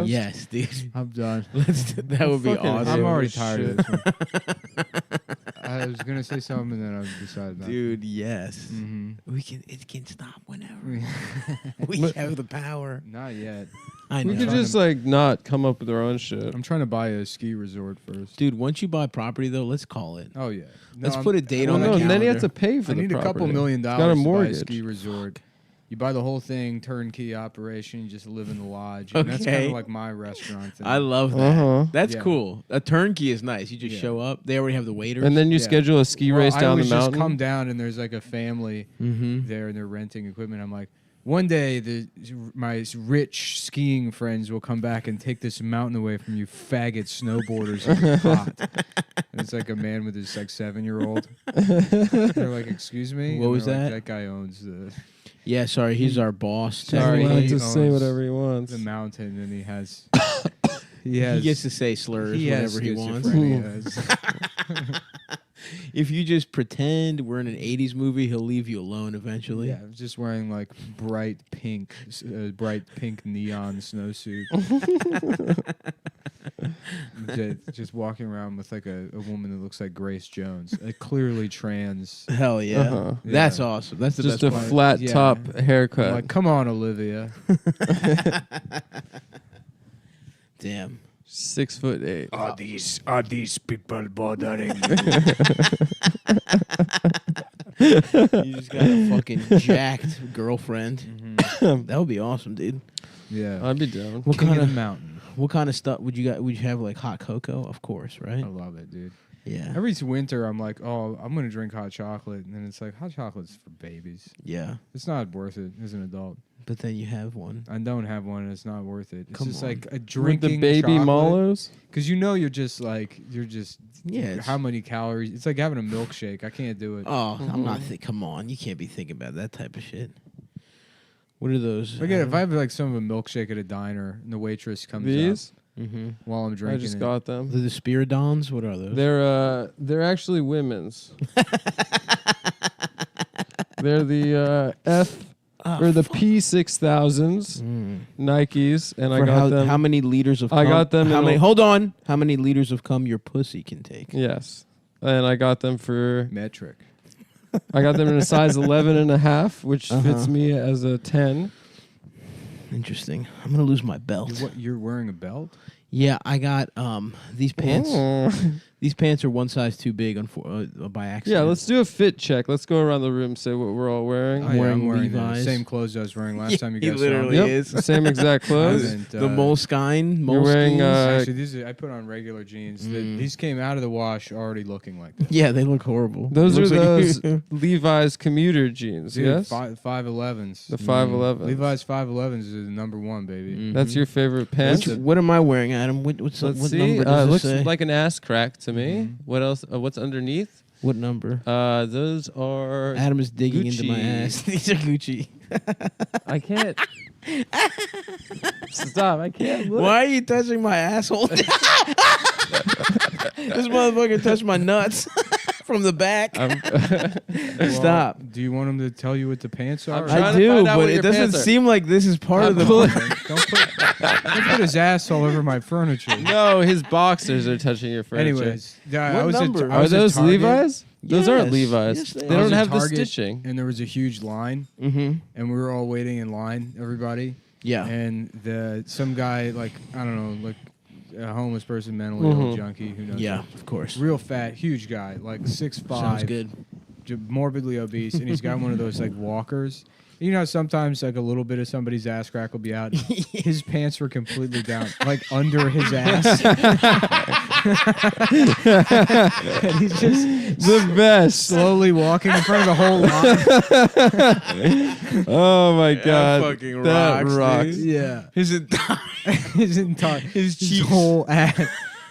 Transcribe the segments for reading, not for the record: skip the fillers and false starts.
podcast? Yes, dude. I'm done. That would be awesome. I'm already tired of this one. I was gonna say something, and then I decided not. Dude, yes. Mm-hmm. It can stop whenever. We have the power. Not yet. I know. We could just like not come up with our own shit. I'm trying to buy a ski resort first. Dude, once you buy property though, let's call it. Oh yeah. Let's put a date on the no, calendar. and then you have to pay for I the need property. a couple $1 million Got a to buy a mortgage. ski resort. You buy the whole thing, turnkey operation. You just live in the lodge. And that's kind of like my restaurant thing. I love that. That's Yeah. cool. A turnkey is nice. You just show up. They already have the waiters. And then you Yeah. schedule a ski race I down the always just mountain. come down and there's like a family there and they're renting equipment. I'm like, one day my rich skiing friends will come back and take this mountain away from you faggot snowboarders in your pot. And it's like a man with his like 7-year-old. They're like, excuse me? What And was they're like, that? That guy owns the Yeah, sorry. He's our boss. Sorry, He he to say owns whatever he wants. the mountain and he has He gets to say slurs whenever he wants. schizophrenia. If you just pretend we're in an 80s movie, he'll leave you alone eventually. Yeah, I'm just wearing like bright pink neon snowsuit. just walking around with like a woman that looks like Grace Jones, clearly trans. Hell yeah. Uh-huh. That's Yeah. awesome. That's the Just best a part. flat Yeah. top I'm haircut. like, come on, Olivia. Damn. 6'8". Are these people bothering You just got a fucking jacked girlfriend. That would be awesome, dude. Yeah. I'd be down. What King kind of of the mountain? What kind of stuff would you got? Would you have like hot cocoa? Of course, right? I love it, dude. Yeah. Every winter, I'm like, oh, I'm gonna drink hot chocolate, and then it's like, hot chocolate's for babies. Yeah. It's not worth it as an adult. But then you have one. I don't have one, and it's not worth it. It's Come just on. like a With drinking the baby chocolate. mallows? Because you know you're just Yeah, it's- how many calories? It's like having a milkshake. I can't do it. Oh, I'm not. Come on, you can't be thinking about that type of shit. What are those? Forget it. If I have like some of a milkshake at a diner and the waitress comes These? up while I'm I drinking just it, got them. the Spiridons. What are those? They're actually women's. They're the F or the P6000s Nikes, and I For got them. How many liters of cum? I got them How in many? a- Hold on. How many liters of cum your pussy can take? Yes, and I got them for. metric. I got them in a size 11.5, which fits me as a 10. Interesting. I'm gonna lose my belt. You're wearing a belt? Yeah, I got these pants. Oh. These pants are one size too big by accident. Yeah, let's do a fit check. Let's go around the room, say what we're all wearing. Oh, yeah, wearing I'm wearing the Levi's. same clothes I was wearing last Yeah, time you he guys literally saw me. is. Same exact clothes. And, The Moleskine. You're wearing Actually, I put on regular jeans. These came out of the wash already looking like this. Yeah, they look horrible. those It are looks like- those Levi's commuter jeans, Dude, yes? 511s. The 511s. Levi's 511s is the number one, baby. That's your favorite pants? What am I wearing, Adam? What's Let's what see. number It does it looks say? like an ass crack to me. What else? What's underneath? What number? Those are. Adam is digging into my Gucci. ass. These are Gucci. I can't. Stop! I can't look. Why are you touching my asshole? This motherfucker touched my nuts from the back. Stop. Do you want him to tell you what the pants are? I'm trying I to do, find out but what it your doesn't pants are. seem like this is part of the. Don't put his ass all over my furniture. No, his boxers are touching your furniture. Anyways, I What was at- number? I Are was at those Target, Levi's? Those aren't Yes. Levi's. Yes, they they are. I was don't at have the Target, stitching. and there was a huge line, and we were all waiting in line, everybody. Yeah. And some guy, like, I don't know, like a homeless person, mentally ill junkie, who knows? Yeah, of course. Real fat, huge guy, like 6'5". Sounds good. Morbidly obese, and he's got one of those like walkers. You know, sometimes like a little bit of somebody's ass crack will be out. His pants were completely down, like under his ass. And he's just The best. slowly walking in front of the whole line. Oh my god. fucking that rocks, rocks. dude. Yeah, His entire. his whole ass,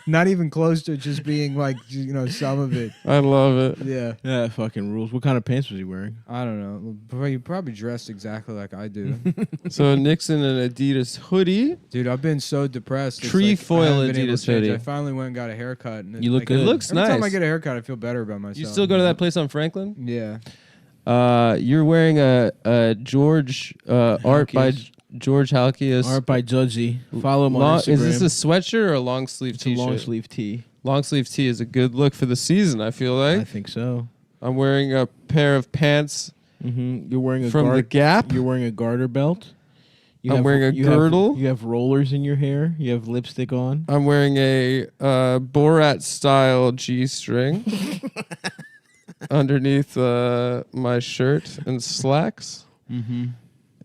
not even close to it, just being like, you know, some of it. I love it. Yeah, That fucking rules. What kind of pants was he wearing? I don't know. But he probably dressed exactly like I do. So Nixon an Adidas hoodie. Dude, I've been so depressed. It's Trefoil I haven't been able to Adidas change. hoodie. I finally went and got a haircut. And You look good. It looks Every nice. time I get a haircut, I feel better about myself. You still go to that place on Franklin? Yeah. You're wearing a George art by Houkies. George Halkias. Art by Judgy. Follow him on Instagram. Is this a sweatshirt or a long sleeve It's t-shirt? a long sleeve tee. Long sleeve tee is a good look for the season, I feel like. I think so. I'm wearing a pair of pants You're wearing a from the Gap. You're wearing a garter belt. I'm wearing a girdle. You have rollers in your hair. You have lipstick on. I'm wearing a Borat style G-string underneath my shirt and slacks. Mm-hmm.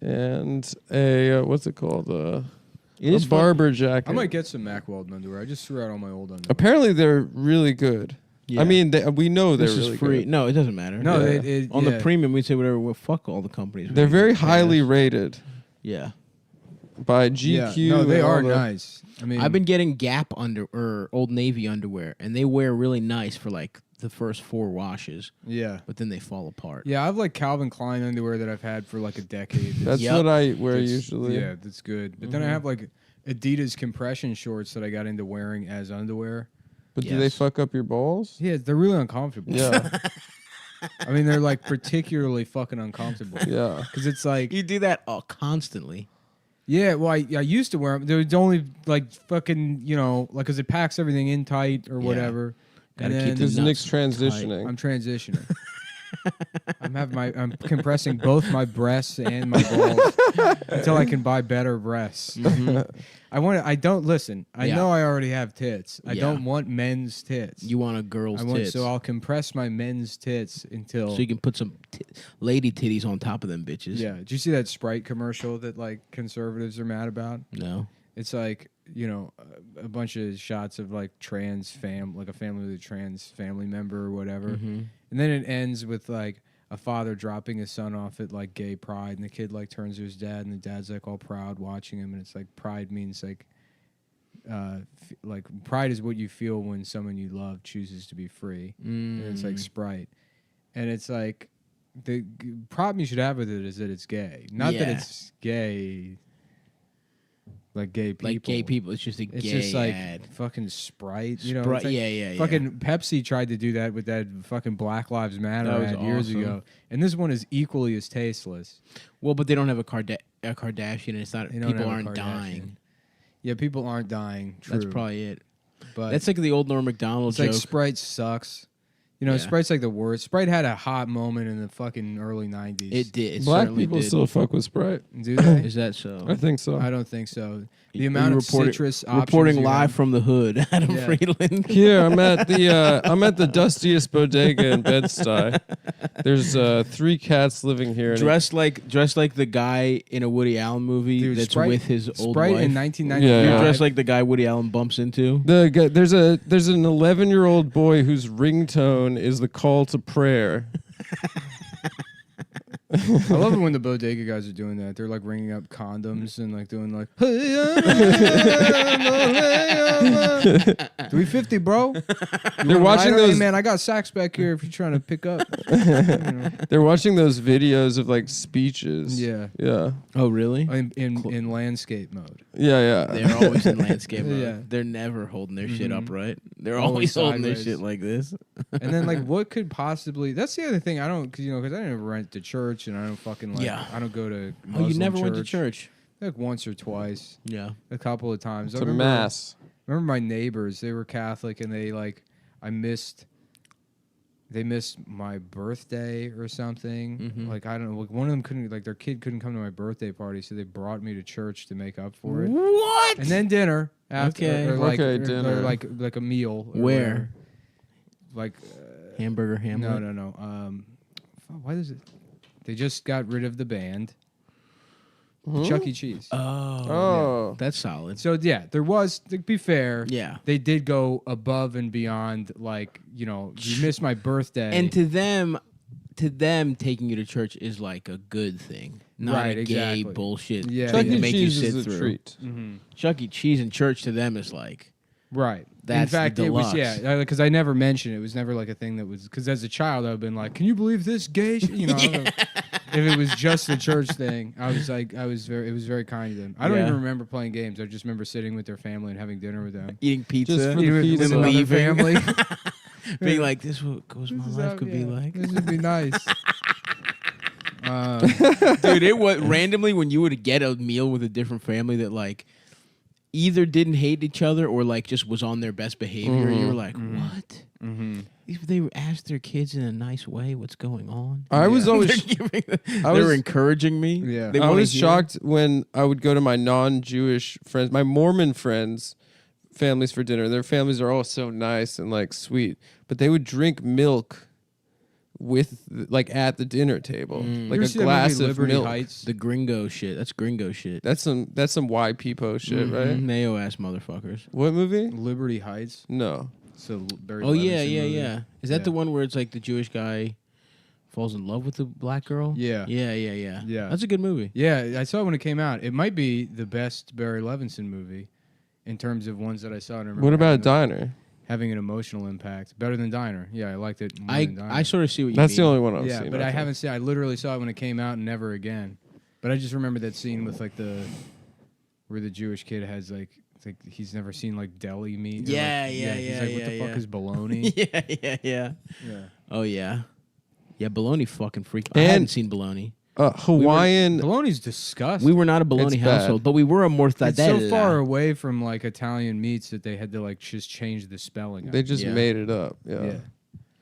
And a what's it called? It a is barber jacket. I might get some Mack Weldon underwear. I just threw out all my old underwear. Apparently, they're really good. Yeah. I mean, we know they're this really is free. good. No, it doesn't matter. No, Yeah. On the premium, we say whatever. Well, fuck all the companies. They're very Yes. highly rated Yeah. by GQ. No, they and all are the- nice. I mean, I've been getting Gap or Old Navy underwear, and they wear really nice for like the first 4 washes, yeah. but then they fall apart. Yeah, I've like Calvin Klein underwear that I've had for like a decade. That's Yep. what I wear It's- usually. Yeah, that's good. But then I have like Adidas compression shorts that I got into wearing as underwear. But do they Yes. fuck up your balls? Yeah, they're really uncomfortable. Yeah. I mean, they're like particularly fucking uncomfortable. Yeah. Because it's like, You do that constantly. yeah, well, I used to wear them. There was only like fucking, like, because it packs everything in tight or Yeah. whatever. Gotta And keep then Because nuts Nick's tight. transitioning. I'm transitioning. I'm compressing both my breasts and my balls until I can buy better breasts. I don't listen. I Yeah. know I already have tits. I Yeah. don't want men's tits. You want a girl's tits. So I'll compress my men's tits until. So you can put some lady titties on top of them bitches. Yeah. Did you see that Sprite commercial that like conservatives are mad about? No. It's like, a bunch of shots of like like a family with a trans family member or whatever. Mm-hmm. And then it ends with like a father dropping his son off at like gay pride, and the kid like turns to his dad, and the dad's like all proud watching him, and it's like pride means like like pride is what you feel when someone you love chooses to be free, and it's like Sprite, and it's like the problem you should have with it is that it's gay, not that Yeah. it's gay. Like gay people. Like gay people. It's just a It's gay just like ad. fucking Sprite. Sprite, it's like yeah. Fucking Pepsi tried to do that with that fucking Black Lives Matter That was ad years awesome. ago. And this one is equally as tasteless. Well, but they don't have a Kardashian, and it's not. They don't People have a aren't Kardashian. dying. Yeah, people aren't dying. True. That's probably it. But That's like the old Norm Macdonald it's joke. like Sprite sucks. Yeah. Sprite's like the worst. Sprite had a hot moment in the fucking early 90s. It did. It Black certainly people did. still fuck with Sprite. Do they? Is that so? I think so. I don't think so. The You amount of reporting- citrus options Reporting you live have- from the hood, Adam Yeah. Friedland. Here, I'm at the dustiest bodega in Bed-Stuy. There's 3 cats living here. and dressed like the guy in a Woody Allen movie Dude, that's Sprite- with his old Sprite wife. in 1995. Yeah, You're yeah. dressed like the guy Woody Allen bumps into. The guy, there's an 11-year-old boy whose ringtone is the call to prayer. I love it when the bodega guys are doing that. They're like ringing up condoms and like doing like 350, bro. They're watching Hey those. man, I got sacks back here if you're trying to pick up. They're watching those videos of like speeches. Yeah. Yeah. Oh, really? In landscape mode. Yeah. They're always in landscape mode. Yeah. They're never holding their shit Mhm. upright. They're Always always holding their sideways. shit like this. And then like what could possibly that's the other thing I don't because I didn't rent to church and I don't fucking like Yeah. I don't go to Oh, you Muslim never went to church? like once or twice Yeah. a couple of times. I To remember- mass. Remember my neighbors, they were Catholic and they missed my birthday or something. Mhm. Like I don't know, like one of them couldn't like their kid couldn't come to my birthday party, so they brought me to church to make up for it. What? And then dinner after Okay. or like Okay, or dinner. like a meal. or Where? whatever. Like Hamburger Hamlet? no. Why is it? They just got rid of the band. Chuck E. Cheese. Oh. That's solid. So yeah, there was. To be fair, Yeah. they did go above and beyond. Like you missed my birthday, And to them, taking you to church is like a good thing, not Right, a gay exactly. bullshit Yeah. Chuck thing E. to make you Cheese sit is a through. treat. Chuck E. Cheese in church to them is like, right. That's in fact, the it was deluxe. because I never mentioned it. It was never like a thing that was because as a child I've been like, can you believe this gay? I don't know. If it was just the church thing, it was very kind of them. I don't Yeah. even remember playing games. I just remember sitting with their family and having dinner with them. eating pizza, Just for the Eating with pizza. another Leaving. family. being like, this is what my life could be like. This would be nice. Dude, it was randomly when you would get a meal with a different family that like either didn't hate each other or like just was on their best behavior. You were like, what? They asked their kids in a nice way what's going on. I was always they were encouraging me. Yeah. I was shocked when I would go to my non-Jewish friends, my Mormon friends' families for dinner. Their families are all so nice and like sweet, but they would drink milk with like at the dinner table, like You a see that glass movie, of Liberty milk. Heights? The gringo shit. That's gringo shit. That's some white people shit, right? Mayo ass motherfuckers. What movie? Liberty Heights. No. So Barry Oh yeah, Levinson yeah, movie. yeah. Is that Yeah. the one where it's like the Jewish guy falls in love with the black girl? Yeah. Yeah. That's a good movie. Yeah, I saw it when it came out. It might be the best Barry Levinson movie in terms of ones that I saw. And I remember What about having Diner? having an emotional impact. Better than Diner. Yeah, I liked it more than Diner. I sort of see what you That's mean. the only one I've yeah, seen. but I think. haven't seen. I literally saw it when it came out and never again. But I just remember that scene with like where the Jewish kid has like he's never seen like deli meat. or, Yeah, like, yeah, He's like, what the yeah. fuck is bologna? yeah. Yeah. Oh yeah. Yeah, bologna fucking freak. I And- hadn't seen bologna. Hawaiian. Bologna's disgusting. We were not a bologna It's household, bad. but we were a mortadella. It's so far away from like Italian meats that they had to like just change the spelling. of They it. just Yeah. made it up. Yeah. yeah.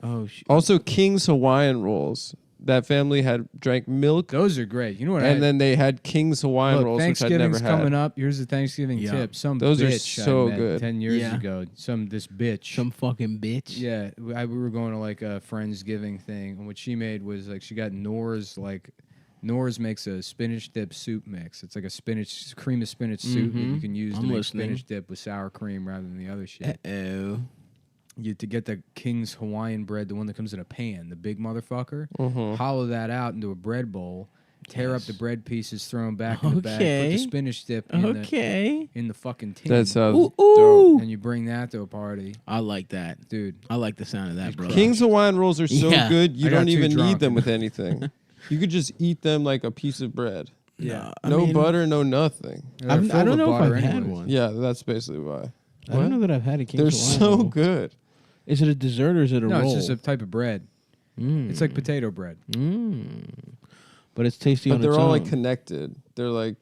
Oh shit. Also, King's Hawaiian rolls. That family had drank milk, Those are great. You know what? and then they had King's Hawaiian look, rolls, which I'd never Thanksgiving's had. coming up. Here's the Thanksgiving Yeah. tip. Some Those are bitch so I met good. 10 years Yeah. ago. This bitch. Some fucking bitch. Yeah, we were going to like a Friendsgiving thing, and what she made was like she got Nor's makes a spinach dip soup mix. It's like a cream of spinach soup that you can use to I'm make listening. spinach dip with sour cream rather than the other shit. Oh. To get the King's Hawaiian bread, the one that comes in a pan, the big motherfucker, hollow that out into a bread bowl, tear up the bread pieces, throw them back in the bag, put Okay. the spinach dip in the fucking tin. That sounds Ooh, dope. ooh. and you bring that to a party. I like that. Dude, I like the sound of that, bro. King's Hawaiian rolls are so Yeah. good, you I got don't too even drunk need them and- with anything. You could just eat them like a piece of bread. Yeah. No butter, no nothing. they're I filled don't with know if butter I've had anyways. one. Yeah, that's basically why. I don't know that I've had a King's They're Hawaiian so roll. good. Is it a dessert or is it a No, roll? it's just a type of bread. It's like potato bread. But it's tasty But on they're its all own. like connected. They're like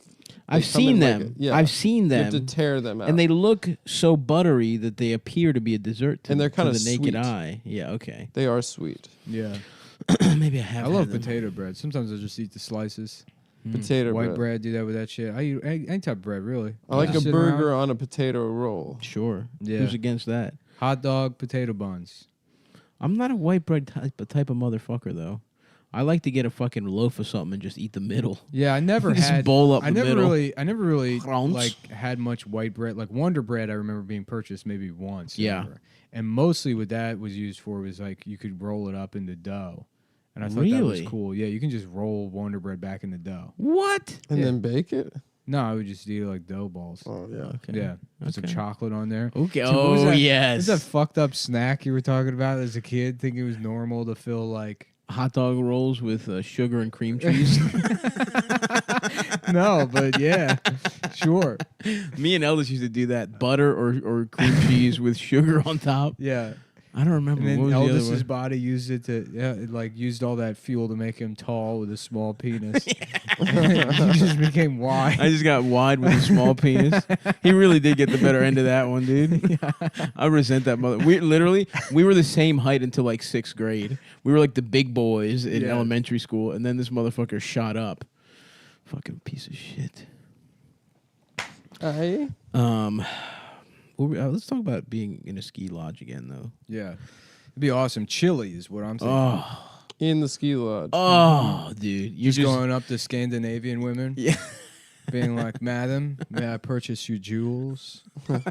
I've they come seen in like them. a- yeah. I've seen You them. have to tear them out. And they look so buttery that they appear to be a dessert to, And they're to kinda the naked sweet. eye. Yeah, okay. They are sweet. Yeah. Maybe I have. I love had them. potato bread. Sometimes I just eat the slices. Potato White bread. bread, do that with that shit. I eat any type of bread, really. I like Just a sit burger around. on a potato roll. Sure. Yeah. Who's against that? Hot dog, potato buns. I'm not a white bread type of motherfucker though. I like to get a fucking loaf of something and just eat the middle. Yeah, I never Just had. bowl up I the never middle. really. I never really Crunch. like had much white bread. Like Wonder Bread, I remember being purchased maybe once. Yeah. ever. And mostly what that was used for was like you could roll it up into dough, and I thought that Really? was cool. Yeah, you can just roll Wonder Bread back in the dough. What? And Yeah. then bake it? No, I would just eat it like dough balls. Oh, yeah. Okay. Yeah, put some Okay. chocolate on there. Okay. Dude, what was Oh that- yes. What's that fucked up snack you were talking about as a kid? Thinking it was normal to fill like. Hot dog rolls with sugar and cream cheese. No, but yeah, sure. Me and Elders used to do that. Butter or cream cheese with sugar on top. Yeah. I don't remember. And then what was the other Elvis's one? body used it to, it like used all that fuel to make him tall with a small penis. He just became wide. I just got wide with a small penis. He really did get the better end of that one, dude. I resent that mother. We were the same height until like 6th grade. We were like the big boys in Yeah. elementary school, and then this motherfucker shot up. Fucking piece of shit. Let's talk about being in a ski lodge again, though. Yeah. It'd be awesome. Chili is what I'm saying. Oh, In the ski lodge. dude, you're just going up to Scandinavian women. Yeah. Being like, madam, may I purchase your jewels? They're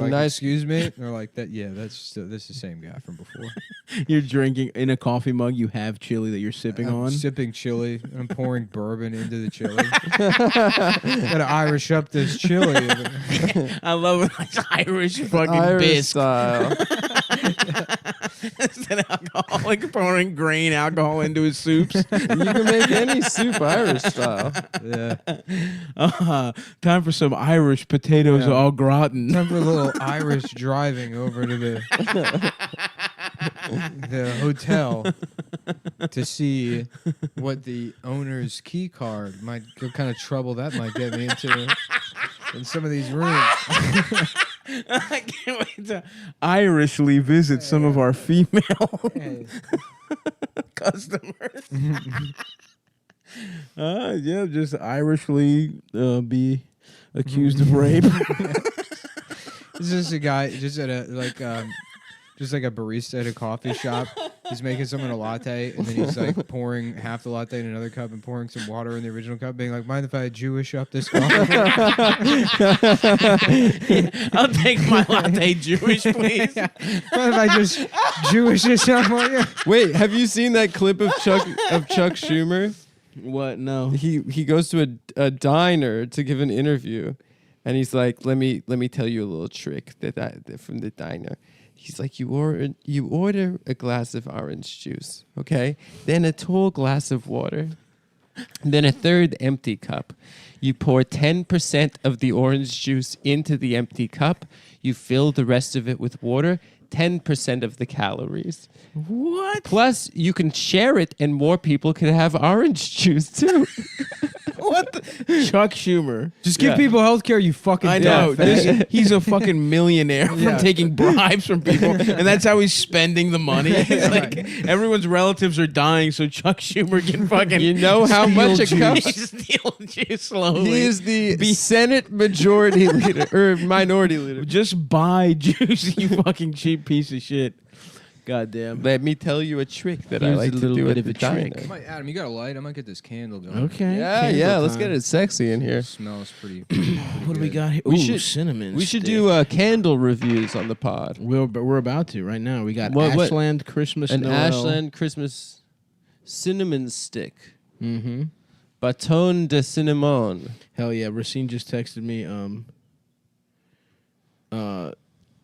like, Nice. excuse me? They're like, that. Yeah, this is the same guy from before. You're drinking in a coffee mug. You have chili that you're sipping I'm on. sipping chili. And I'm pouring bourbon into the chili. Gotta Irish up this chili. I love it. Like Irish fucking Irish bisque. style. It's an alcoholic pouring grain alcohol into his soups. You can make any soup Irish style. Yeah. Time for some Irish potatoes Yeah. au gratin. Time for a little Irish driving over to the the hotel to see what the owner's key card might, what kind of trouble that might get me into in some of these rooms. I can't wait to Irishly visit some of our female customers. Yeah, just Irishly be accused of rape. This is a guy just at a just like a barista at a coffee shop. He's making someone a latte, and then he's like pouring half the latte in another cup and pouring some water in the original cup, being like, "Mind if I Jewish up this coffee?" I'll take my latte Jewish, please. Mind if I just Jewish this up for you? Wait, have you seen that clip of Chuck Schumer? What? No. He goes to a diner to give an interview, and he's like, "Let me tell you a little trick that from the diner." He's like, you order a glass of orange juice, okay? Then a tall glass of water. Then a third empty cup. You pour 10% of the orange juice into the empty cup. You fill the rest of it with water. 10% of the calories. What? Plus, you can share it, and more people can have orange juice too. What? Chuck Schumer. Just give people health care, you fucking I know. deaf. He's a fucking millionaire from Yeah. taking bribes from people, and that's how he's spending the money. It's like everyone's relatives are dying, so Chuck Schumer can fucking. You know how much a cup? Steal juice slowly. He is the Senate majority leader or minority leader. Just buy juice, you fucking cheap piece of shit. Goddamn. Let me tell you a trick that I Here's like a to little do bit at of the a trick. diner. Adam, you got a light? I might get this candle going. Okay. Yeah, let's get it sexy in here. It smells pretty What do we got here? We Ooh, should- cinnamon. We should stick. do candle reviews on the pod. We're about to right now. We got What- Ashland Christmas An Noel. Ashland Christmas cinnamon stick. Mm-hmm. Baton de cinnamon. Hell yeah! Racine just texted me.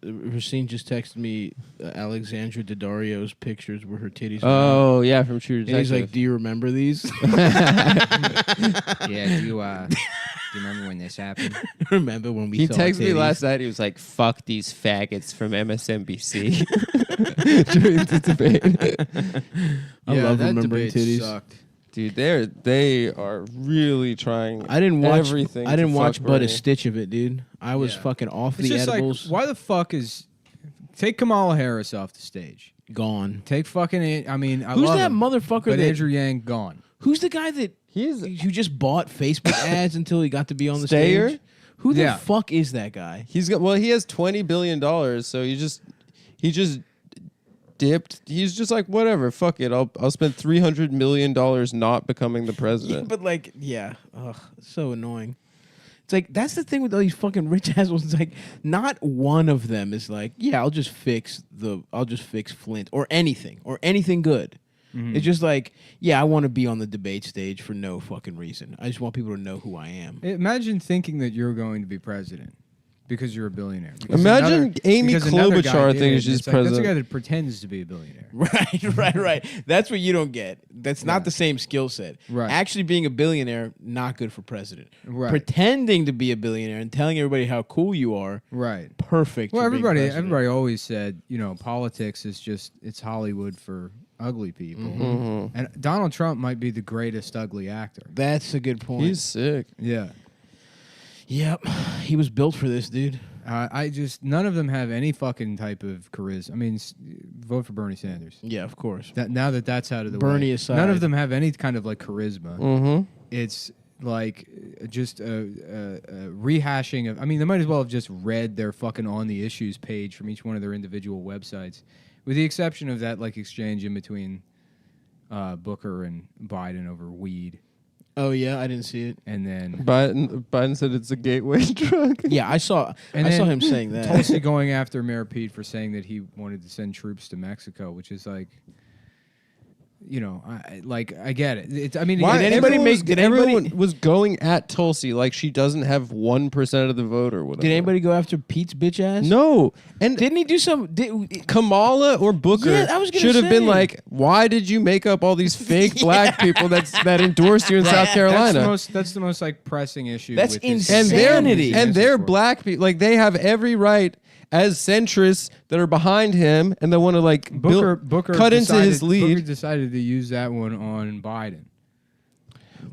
Racine just texted me Alexandra Daddario's pictures where her titties. Oh, yeah, from True and he's Detective. like, "Do you remember these?" Yeah, do you remember when this happened? Remember when we? He saw texted me titties? last night. He was like, fuck these faggots from MSNBC during the debate. I love that remembering debate titties. sucked. Dude, they are really trying I didn't watch everything. I didn't to watch fuck but a Bernie. stitch of it, dude. I was Yeah. fucking off It's the just edibles. like, why the fuck is... Take Kamala Harris off the stage. Gone. Take fucking... I mean, I Who's love that him, motherfucker but that? Andrew Yang gone. Who's the guy that who just bought Facebook ads until he got to be on the Stayer? stage? Who the Yeah. fuck is that guy? He has $20 billion, so he just dipped. He's just like, whatever, fuck it. I'll spend $300 million not becoming the president. But like, yeah, ugh, so annoying. It's like that's the thing with all these fucking rich assholes. It's like not one of them is like, yeah, I'll just fix Flint or anything good. It's just like, yeah, I want to be on the debate stage for no fucking reason. I just want people to know who I am. Imagine thinking that you're going to be president because you're a billionaire. Because Imagine Amy because another guy Klobuchar did thinking it, she's it's like, that's a president. guy that pretends to be a billionaire. Right. That's what you don't get. That's not the same skill set. Right. Actually being a billionaire, not good for president. Right. Pretending to be a billionaire and telling everybody how cool you are, Right. perfect. Well, for being president. everybody always said, politics is just, it's Hollywood for ugly people. Mm-hmm. And Donald Trump might be the greatest ugly actor. That's a good point. He's sick. Yeah. Yep. He was built for this, dude. None of them have any fucking type of charisma. I mean, vote for Bernie Sanders. Yeah, of course. Now that's out of the way. Bernie aside. None of them have any kind of like charisma. Mm-hmm. It's like just a rehashing of. I mean, they might as well have just read their fucking on the issues page from each one of their individual websites, with the exception of that like exchange in between Booker and Biden over weed, Oh, yeah, I didn't see it. and then Biden said it's a gateway drug. Yeah, I saw And I saw then him saying that. Tulsi going after Mayor Pete for saying that he wanted to send troops to Mexico, which is like, I get it. Why Did anybody everyone was going at Tulsi like she doesn't have 1% of the vote or whatever. Did anybody go after Pete's bitch ass? No. And Didn't he do some... Kamala or Booker Yeah, I was gonna should have been say. like, why did you make up all these fake black people that endorsed you in South Carolina? That's the most like pressing issue. That's with his- insanity. and they're black people. Like they have every right. as centrists that are behind him, and they want to like Booker cut into his Booker lead. decided to use that one on Biden.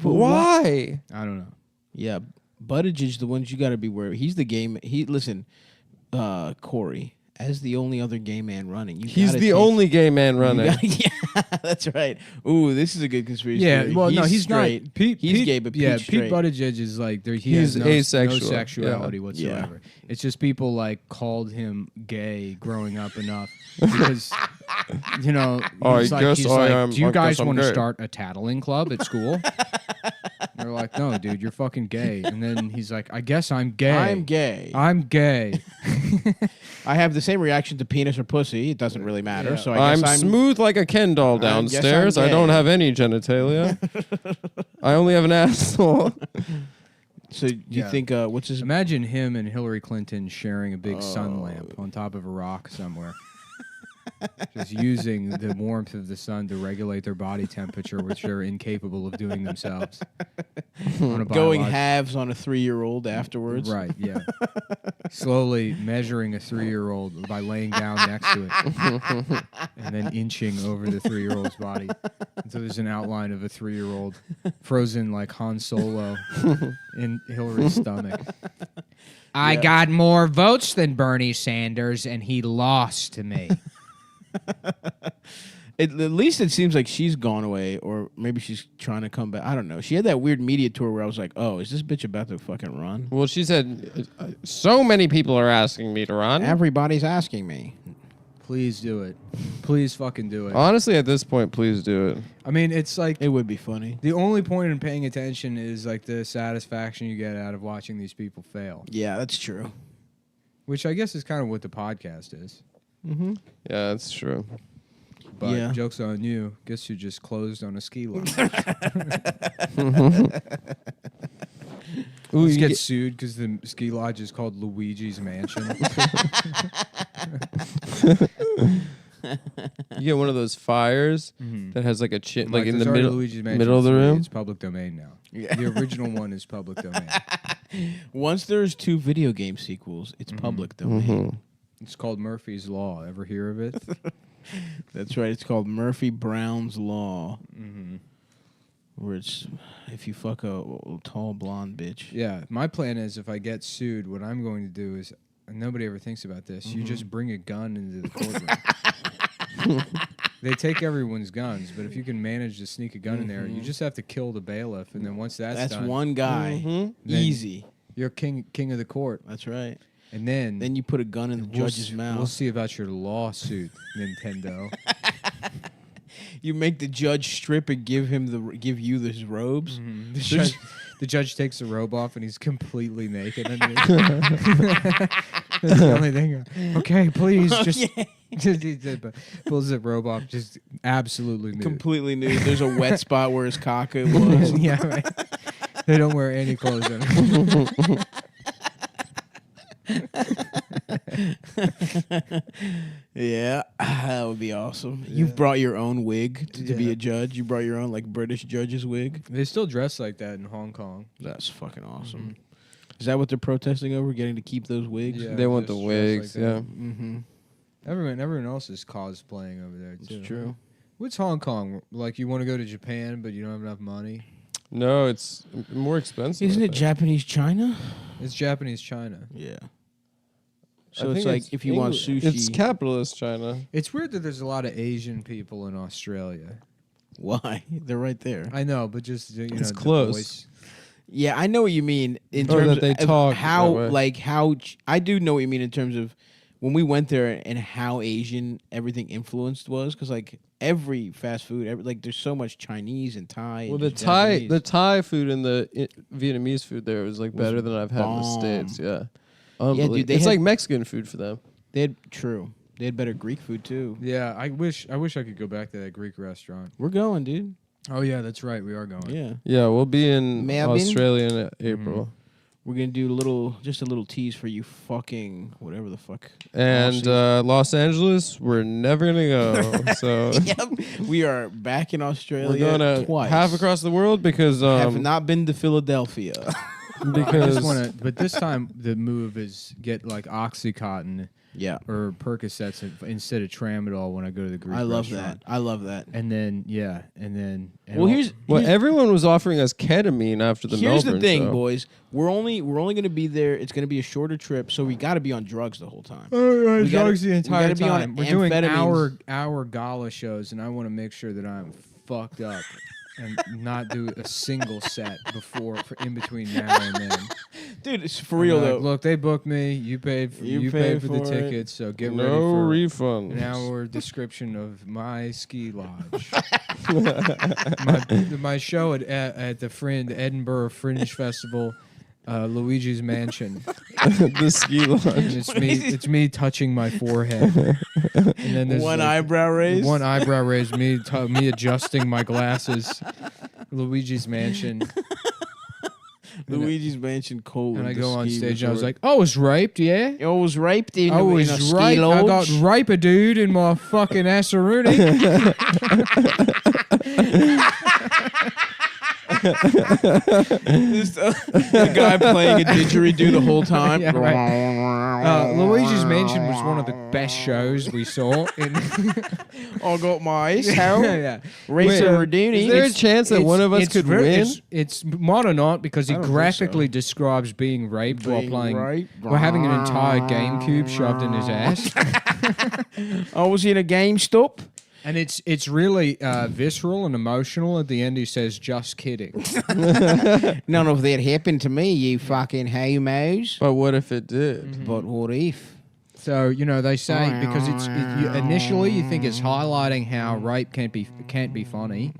But why? I don't know. Yeah, Buttigieg, the ones you got to be wary. He's the game. Listen, Corey, as the only other gay man running. He's the only gay man running. Yeah, that's right. Ooh, this is a good conspiracy Yeah, theory. well, no, he's straight. not. He's gay, but yeah, Pete's Pete straight. Buttigieg is like he He's has no asexual. sexuality Yeah. whatsoever. It's just people like called him gay growing up enough because you know he's like, do you guys want to start a tattling club at school? They're like, no, dude, you're fucking gay. And then he's like, I guess I'm gay. I'm gay. I'm gay. I have the same reaction to penis or pussy. It doesn't really matter. Yeah. So I I'm guess I'm smooth like a Ken doll I guess I'm downstairs. I don't gay. have any genitalia. I only have an asshole. So do you Yeah. think what's his? Imagine him and Hillary Clinton sharing a big sun lamp on top of a rock somewhere. Just using the warmth of the sun to regulate their body temperature, which they're incapable of doing themselves. On a Going biolog- halves on a 3-year-old afterwards. Right, yeah. Slowly measuring a 3-year-old by laying down next to it. And then inching over the 3-year-old's body. Until there's an outline of a 3-year-old frozen like Han Solo in Hillary's stomach. I got more votes than Bernie Sanders, and he lost to me. At least it seems like she's gone away, or maybe she's trying to come back. I don't know. She had that weird media tour where I was like, "Oh, is this bitch about to fucking run?" Well, she said, so many people are asking me to run. Everybody's asking me. Please do it. Please fucking do it. Honestly, at this point, please do it. I mean, it's like It would be funny. the only point in paying attention is like the satisfaction you get out of watching these people fail, Yeah, that's true. which I guess is kind of what the podcast is. Mm-hmm. Yeah, that's true. But Yeah. joke's on you. Guess you just closed on a ski lift. Ooh, Let's you get get- sued because the ski lodge is called Luigi's Mansion. You get one of those fires that has like a chin, like in the there's already middle, Luigi's Mansion middle of the 3. room. It's public domain now. Yeah. The original one is public domain. Once there's 2 video game sequels, it's public domain. Mm-hmm. It's called Murphy's Law. Ever hear of it? That's right. It's called Murphy Brown's Law, Mm-hmm. where it's if you fuck a tall blonde bitch. Yeah, my plan is if I get sued, what I'm going to do is, and nobody ever thinks about this, you just bring a gun into the courtroom. They take everyone's guns, but if you can manage to sneak a gun in there, you just have to kill the bailiff, and then once that's done, one guy. Mhm. Then- Easy. you're king of the court. That's right. And then Then you put a gun in the judge's mouth. We'll see about your lawsuit, Nintendo. You make the judge strip and give you his robes. The judge takes the robe off and he's completely naked underneath. That's the only thing. Okay, please, just pulls the robe off, just absolutely nude. Completely nude. There's a wet spot where his cock was. Yeah, right. They don't wear any clothes on. Yeah, that would be awesome. You've brought your own wig to be Yeah. a judge. You brought your own like British judge's wig. They still dress like that in Hong Kong. That's fucking awesome. Is that what they're protesting over? Getting to keep those wigs? Yeah. They want the just dress like wigs, that. yeah. Mm-hmm. Everyone else is cosplaying over there too. It's true. What's Hong Kong like? You want to go to Japan, but you don't have enough money. No, it's more expensive. Isn't I it think. Japanese China? It's Japanese China. Yeah. I So it's think like if you want sushi, It's capitalist China. It's weird that there's a lot of Asian people in Australia. why? They're right there. I know, but just you know, It's the close. voice. Yeah, I know what you mean in Or terms that they of talk how that way. like how I do know what you mean in terms of when we went there and how Asian everything influenced was because like every fast food, like there's so much Chinese and Thai. Well, and the just Thai, Japanese. the Thai food and the Vietnamese food there was like Was better than I've had in the bomb. States. Yeah, dude, Unbelievable. they It's had- like Mexican food for them. They had They had better Greek food too. Yeah, I wish I could go back to that Greek restaurant. We're going, dude. Oh yeah, that's right. We are going. Yeah, Yeah, we'll be in Melbourne? Australia in April. we're gonna do just a little tease for you, fucking whatever the fuck. And Los Angeles, we're never gonna go. So Yep, we are back in Australia. we're going twice. half across the world because Have not been to Philadelphia. I because just want to, but this time the move is get like OxyContin Yeah. or Percocets instead of Tramadol when I go to the Greek I love restaurant. that. I love that. And then and Well, here's everyone was offering us ketamine after the here's Melbourne the thing, show. boys. We're only going to be there. It's going to be a shorter trip, so we got to be on drugs the whole time. drugs the we entire gotta be on time. We're doing amphetamines. hour gala shows, and I want to make sure that I'm fucked up and not do a single set for in between now and then. Dude, it's for real though. Look, they booked me. You paid for the for it. tickets, so get ready No for refund. an hour description of my ski lodge. my show at the Edinburgh Fringe Festival, Luigi's Mansion. The ski And lodge. it's me touching my forehead. And then there's One eyebrow raise. One eyebrow raise. Me adjusting my glasses. Luigi's Mansion. Luigi's Mansion cold. And I the go on ski stage and I was resort. like, I was raped, yeah? I was raped in, I in a was ski raped. I got lodge. rape a dude in my fucking assaroonie. The guy playing a didgeridoo the whole time. Yeah, right. Luigi's Mansion was one of the best shows we saw. I got my ace out. Yeah. Race Wait, over Dooney. is there a chance that one of us could win? It's more or not because he I don't think graphically so. describes being raped while Being playing. raped. While having an entire GameCube shoved in his ass. I was in a GameStop. And it's really visceral and emotional. At the end, he says, "Just kidding." None of that happened to me, you fucking homos. But what if it did? But what if? So they say because initially you think it's highlighting how rape can't be funny.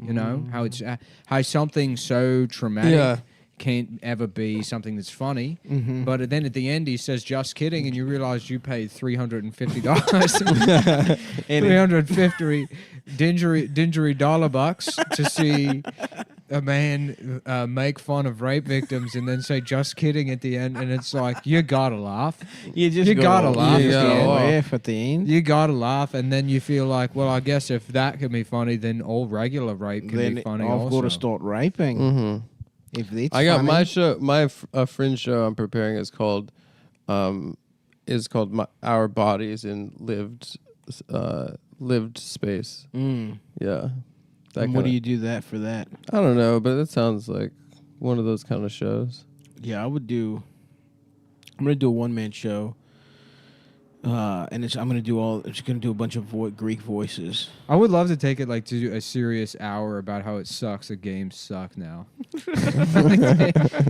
How it's how something so traumatic can't ever be something that's funny. But then at the end he says, "Just kidding," and you realize you paid $350, $350 dingery dollar bucks to see a man make fun of rape victims and then say "just kidding" at the end, and it's like you gotta laugh. You gotta laugh. You gotta laugh at the end. You gotta laugh, and then you feel like, well, I guess if that can be funny, then all regular rape can be funny. I've also. got to start raping. Mm-hmm. If that's I got funny. my show. My fringe show I'm preparing is called Our Bodies in Lived Space. Yeah. And what do you do that for that? I don't know, but it sounds like one of those kind of shows. Yeah, I'm gonna do a one-man show. And I'm gonna do a bunch of Greek voices. I would love to take it to do a serious hour about how it sucks that games suck now.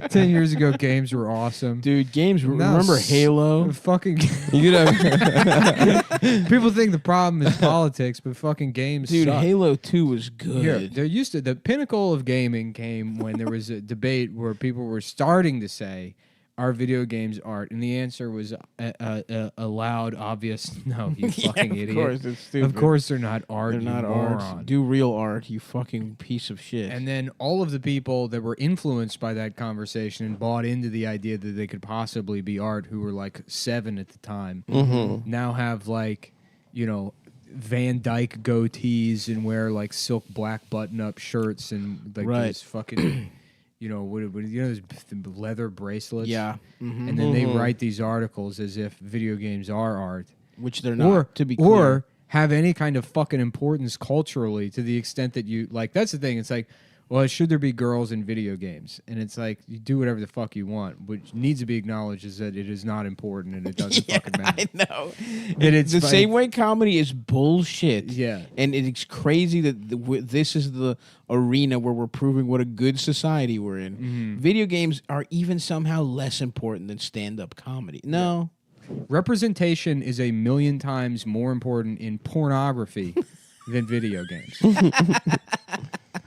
10 years ago, games were awesome. Dude, games. Now Remember Halo? Fucking You could have people think the problem is politics, but fucking games Dude, suck. Halo 2 was good. Here, the pinnacle of gaming came when there was a debate where people were starting to say, "Are video games art?" And the answer was a loud, obvious, "No, you fucking idiot." Of course, it's stupid. Of course they're not art, They're you not moron. art. Do real art, you fucking piece of shit. And then all of the people that were influenced by that conversation and bought into the idea that they could possibly be art, who were like 7 at the time, now have Van Dyke goatees and wear silk black button-up shirts and those fucking... those leather bracelets? Yeah. And then they write these articles as if video games are art. Which they're not, to be clear. Or have any kind of fucking importance culturally to the extent that you... that's the thing. It's like, well, should there be girls in video games? And it's like, you do whatever the fuck you want. What needs to be acknowledged is that it is not important and it doesn't fucking matter. I know. And it's the same way comedy is bullshit. Yeah. And it's crazy that this is the arena where we're proving what a good society we're in. Video games are even somehow less important than stand-up comedy. No. Representation is 1,000,000 times more important in pornography than video games.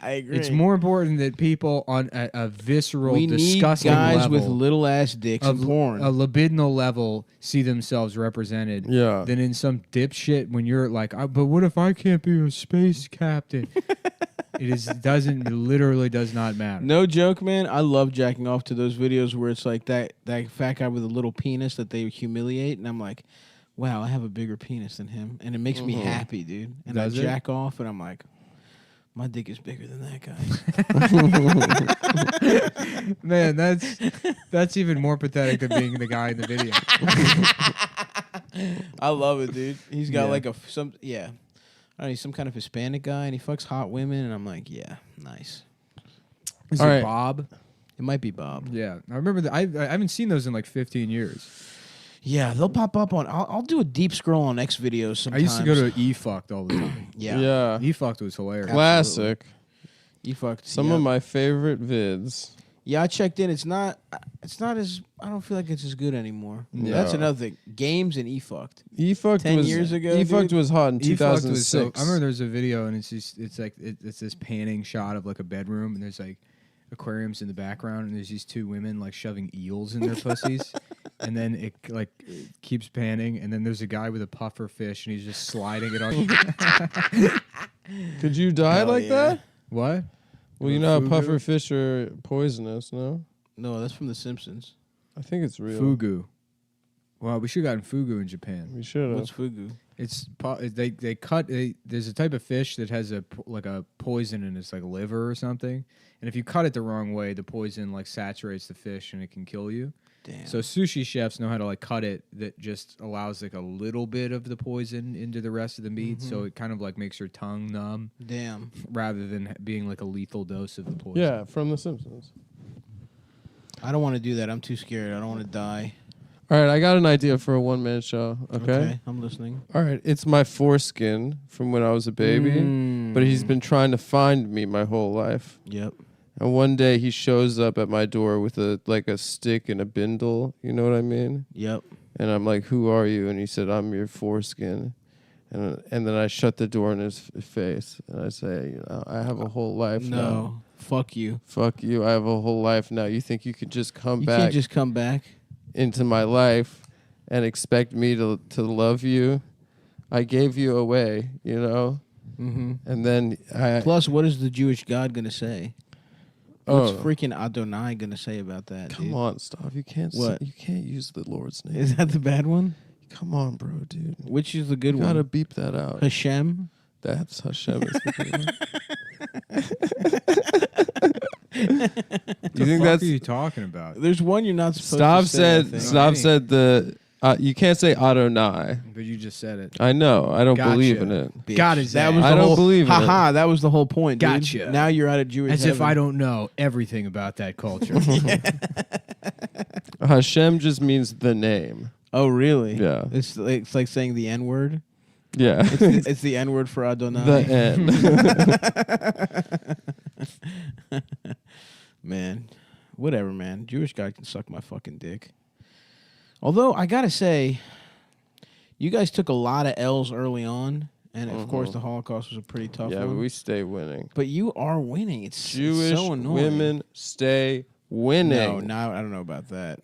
I agree. It's more important that people on a visceral, we need disgusting guys level with little ass dicks and porn. a libidinal level see themselves represented than in some dipshit when you're like, but what if I can't be a space captain? Literally does not matter. No joke, man. I love jacking off to those videos where it's like that fat guy with a little penis that they humiliate, and I'm like, wow, I have a bigger penis than him, and it makes me happy, dude. And Does I it? jack off, and I'm like, My dick is bigger than that guy. Man, that's even more pathetic than being the guy in the video. I love it, dude. He's got Yeah. like I don't know, he's some kind of Hispanic guy, and he fucks hot women, and I'm like, yeah, nice. Is All it right. Bob? It might be Bob. Yeah, I remember that. I haven't seen those in like 15 years. Yeah, they'll pop up on. I'll do a deep scroll on X videos sometimes. I used to go to eFucked all the time. Yeah. Yeah. eFucked was hilarious. Classic. You fucked Some of my favorite vids. Yeah, I checked in. It's not as. I don't feel like it's as good anymore. No. That's another thing. Games and eFucked. eFucked 10 was years ago, eFucked dude. was hot in eFucked 2006. was so. I remember there's a video and it's this panning shot of like a bedroom and there's like aquariums in the background and there's these two women like shoving eels in their pussies. And then it keeps panning, and then there's a guy with a puffer fish, and he's just sliding it on. Could you die Hell like yeah. that? What? Well, you know how Fugu? puffer fish are poisonous, no? No, that's from The Simpsons. I think it's real. Fugu. Well, we should have gotten fugu in Japan. We should What's have. fugu? It's they cut. There's a type of fish that has a poison in its like liver or something, and if you cut it the wrong way, the poison like saturates the fish and it can kill you. Damn. So sushi chefs know how to like cut it that just allows like a little bit of the poison into the rest of the meat, so it kind of like makes your tongue numb Damn. rather than being like a lethal dose of the poison. Yeah, from The Simpsons. I don't want to do that. I'm too scared. I don't want to die. All right, I got an idea for a one-man show, okay? I'm listening. All right, it's my foreskin from when I was a baby, but he's been trying to find me my whole life. Yep. And one day he shows up at my door with a stick and a bindle, you know what I mean? Yep. And I'm like, "Who are you?" And he said, "I'm your foreskin." And then I shut the door in his face and I say, "You know, I have a whole life now. No. Fuck you. Fuck you. I have a whole life now. You think you could just come You back can't just come back. into my life and expect me to love you? I gave you away, you know?" Mm-hmm. And then Plus, what is the Jewish God gonna say? What's oh, freaking Adonai gonna say about that? come dude? on, stop. You can't What? you can't use the Lord's name. Is that the bad one? Come on, bro, dude. Which is the good You one? gotta beep that out. Hashem. That's Hashem. Is the good one. You think What that's are you talking about? There's one you're not supposed Stav to say. I think. Stav said the you can't say Adonai. But you just said it. I know. I don't Gotcha. believe in it. Bitch. God is that that. was the I don't whole, believe in it. Haha, that was the whole point, dude. Gotcha. Now you're out of Jewish As if heaven. I don't know everything about that culture. Hashem just means the name. Oh, really? Yeah. It's like saying the N word. Yeah. It's the N word for Adonai. the end. Man, whatever, man. Jewish guy can suck my fucking dick. Although I gotta say, you guys took a lot of L's early on, and of course the Holocaust was a pretty tough Yeah, but one. we stay winning. But you are winning. It's Jewish so annoying. women stay winning. No, I don't know about that.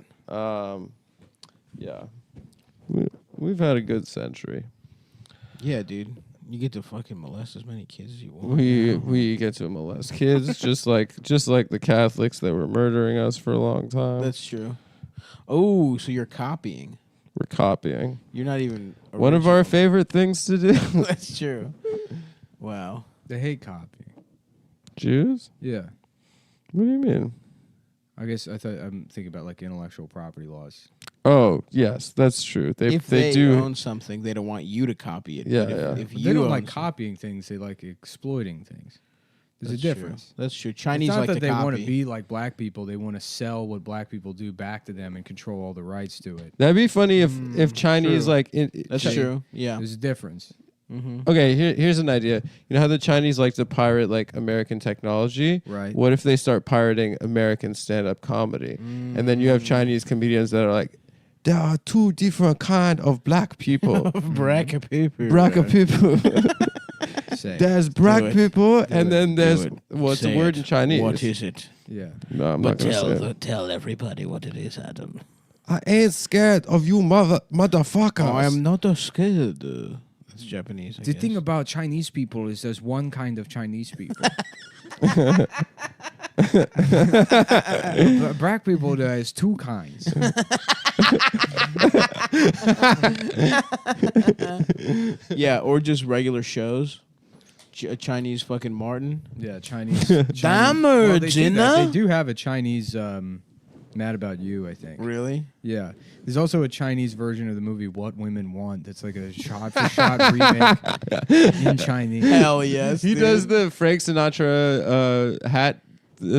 Yeah. We've had a good century. Yeah, dude. You get to fucking molest as many kids as you want. We get to molest kids just like the Catholics that were murdering us for a long time. That's true. Oh, so you're copying. We're copying. You're not even One of our original. favorite things to do. That's true. Wow. They hate copying. Jews? Yeah. What do you mean? I guess I'm thinking about like intellectual property laws. Oh, yes, that's true. If they do. own something, they don't want you to copy it. Yeah, But yeah. If But you they don't own like some- copying things. They like exploiting things. There's That's a difference. True. That's true. Chinese it's not like that to they copy. want to be like black people. They want to sell what black people do back to them and control all the rights to it. That'd be funny if Chinese true. like. That's Chi- true. Yeah. There's a difference. Mm-hmm. Okay, here's an idea. You know how the Chinese like to pirate like American technology? Right. What if they start pirating American stand-up comedy? And then you have Chinese comedians that are like, there are two different kind of black people. Bracket paper. Black people. Say. There's black it. people, Do and it. then there's Do it. what's the Say word it. in Chinese? What is it? Yeah. No, I'm not gonna say it. Tell everybody what it is, Adam. I ain't scared of you, motherfuckers. I am not scared. That's Japanese. I The guess. thing about Chinese people is there's one kind of Chinese people. Black people, there's two kinds. Yeah, or just regular shows. A Chinese fucking Martin. Yeah, Chinese. Damn Well, they do Gina. that. They do have a Chinese Mad About You, I think. Really? Yeah. There's also a Chinese version of the movie What Women Want. That's like a shot-for-shot remake in Chinese. Hell yes. He dude. does the Frank Sinatra hat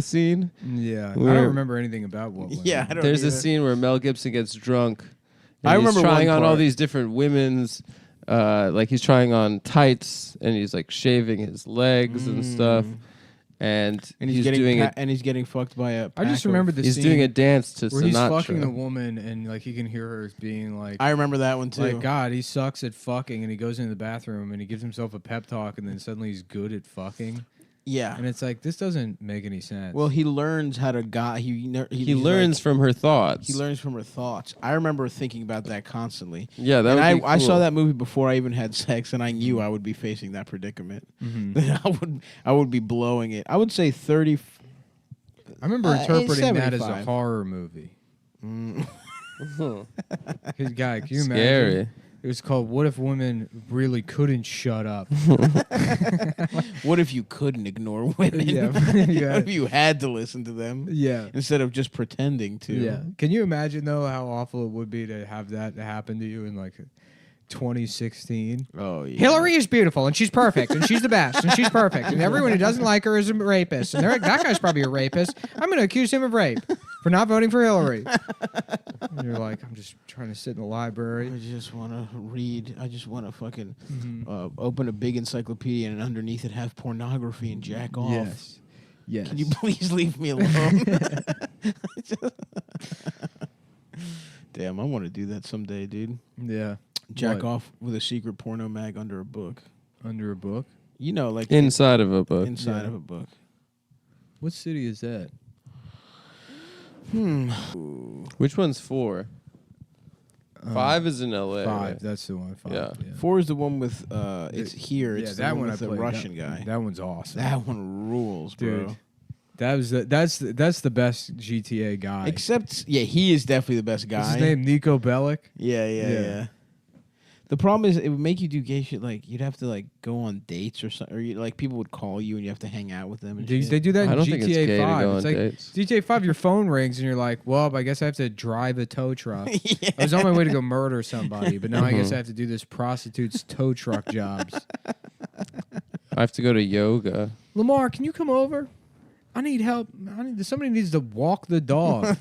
scene. Yeah. I Where- don't remember anything about What Women Yeah, I Want. don't There's a either. scene where Mel Gibson gets drunk. I and he's remember trying one on all part. these different women's, like he's trying on tights and he's like shaving his legs and stuff, and he's he's doing it. and he's getting fucked by a. I just pack of- remember the He's scene doing a dance to where Sinatra. he's fucking the woman and like he can hear her being like, I remember that one too. like, God, he sucks at fucking, and he goes into the bathroom and he gives himself a pep talk, and then suddenly he's good at fucking, yeah. and it's like this doesn't make any sense. Well, he learns how to He He learns from her thoughts. He learns from her thoughts. I remember thinking about that constantly. Yeah, that And would be I saw cool. that movie before I even had sex, and I knew I would be facing that predicament. Mhm. I would be blowing it. I would say 30. I remember interpreting that as a 75. horror movie. Mm. His guy, can you imagine? Scary. It was called "What If Women Really Couldn't Shut Up." What if you couldn't ignore women? Yeah. Yeah. What if you had to listen to them Yeah. instead of just pretending to? Yeah. Can you imagine though how awful it would be to have that happen to you in like 2016? Oh yeah. Hillary is beautiful and she's perfect and she's the best and she's perfect and everyone who doesn't like her is a rapist and that guy's probably a rapist. I'm going to accuse him of rape for not voting for Hillary. And you're like, I'm just trying to sit in the library. I just want to read. I just want to fucking Mhm. open a big encyclopedia and underneath it have pornography and jack off. Yes. Yes. Can you please leave me alone? Damn, I want to do that someday, dude. Yeah. Jack What? off with a secret porno mag under a book. Under a book? You know, like Inside of a book. inside Yeah. of a book. What city is that? Which one's 4? 5 is in L.A. 5. right? That's the one. 5. Yeah. 4 is the one with it's here. It's the that one one with I the played. Russian guy. That one's awesome. That one rules, bro. Dude. That's the best GTA guy. Except, yeah, he is definitely the best guy. What's his name? Nico Bellic. Yeah. Yeah. The problem is it would make you do gay shit. Like you'd have to like go on dates or something, or like people would call you and you have to hang out with them. And shit. They do that in I don't GTA think it's gay to 5. go It's on like dates. GTA 5, your phone rings and you're like, well, I guess I have to drive a tow truck. Yeah. I was on my way to go murder somebody, but now I guess I have to do this prostitute's tow truck jobs. I have to go to yoga. Lamar, can you come over? I need help. Somebody needs to walk the dog.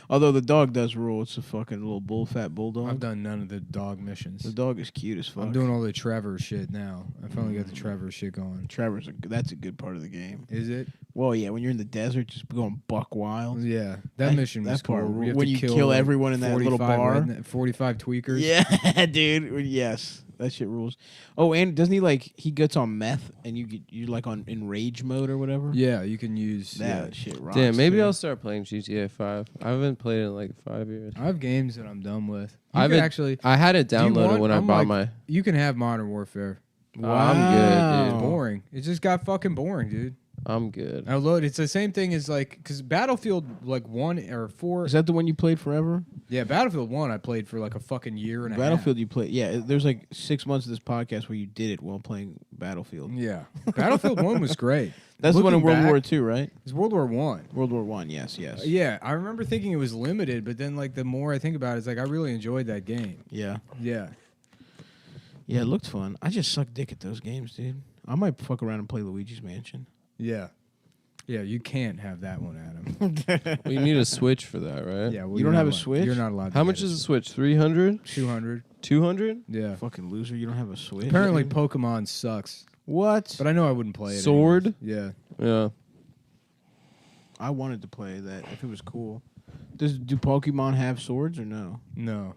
Although the dog does rule. It's a fucking little fat bulldog. I've done none of the dog missions. The dog is cute as fuck. I'm doing all the Trevor shit now. I finally got the Trevor shit going. Trevor's that's a good part of the game. Is it? Well, yeah, when you're in the desert, just going buck wild. Yeah, that mission was that part cool. rule- have when to you kill like, everyone in that little 45 bar. 45 tweakers. Yeah, dude. Yes, that shit rules. Oh, and doesn't he gets on meth and you're like on in rage mode or whatever? Yeah, you can use That shit rocks. Damn, maybe dude. I'll start playing GTA 5. I haven't played it in like 5 years. I have games that I'm done with. You I've can been- actually, I had it Do you downloaded want- when I I'm bought like- my. you can have Modern Warfare. I'm good, Wow. dude. Boring. It just got fucking boring, dude. I'm good. I load. It's the same thing as like because Battlefield like 1 or 4. Is that the one you played forever? Yeah, Battlefield 1 I played for like a fucking year and a Battlefield, you play. Yeah, there's like 6 months of this podcast where you did it while playing Battlefield. half. Yeah, Battlefield 1 was great. That's the one in Looking World War back- II, right? It's World War 1. World War One. Yes, yes. Yeah, I remember thinking it was limited, but then like the more I think about it, it's like I really enjoyed that game. Yeah. Yeah. Yeah, it looked fun. I just suck dick at those games, dude. I might fuck around and play Luigi's Mansion. Yeah. Yeah, you can't have that one, Adam. Well, you need a Switch for that, right? Yeah, well, You you're don't not have a allowed- Switch? You're not allowed. How to much get is a Switch? 300? 200. 200? Yeah. Fucking loser, you don't have a Switch. Apparently, dude. Pokemon sucks, What? but I know I wouldn't play it. Sword? anyways. Yeah. Yeah. I wanted to play that if it was cool. Do Pokemon have swords or no? No.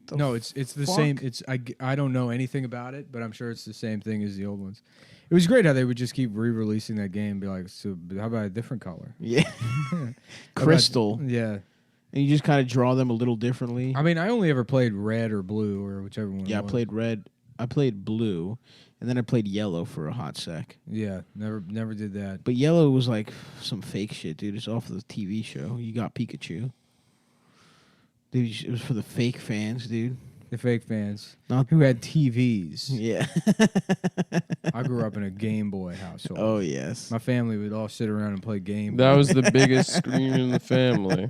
The No, it's the fuck? same. I don't know anything about it, but I'm sure it's the same thing as the old ones. It was great how they would just keep re-releasing that game. And be like, so how about a different color? Yeah. How about- Crystal. Yeah. And you just kind of draw them a little differently. I mean, I only ever played red or blue or whichever one. Yeah, I it was. played red. I played blue, and then I played yellow for a hot sec. Yeah, never did that. But yellow was like some fake shit, dude. It's off of the TV show. You got Pikachu. Dude, it was for the fake fans, dude. The fake fans. Not- who had TVs. Yeah. I grew up in a Game Boy household. Oh yes. My family would all sit around and play Game Boy. That was the biggest screen in the family.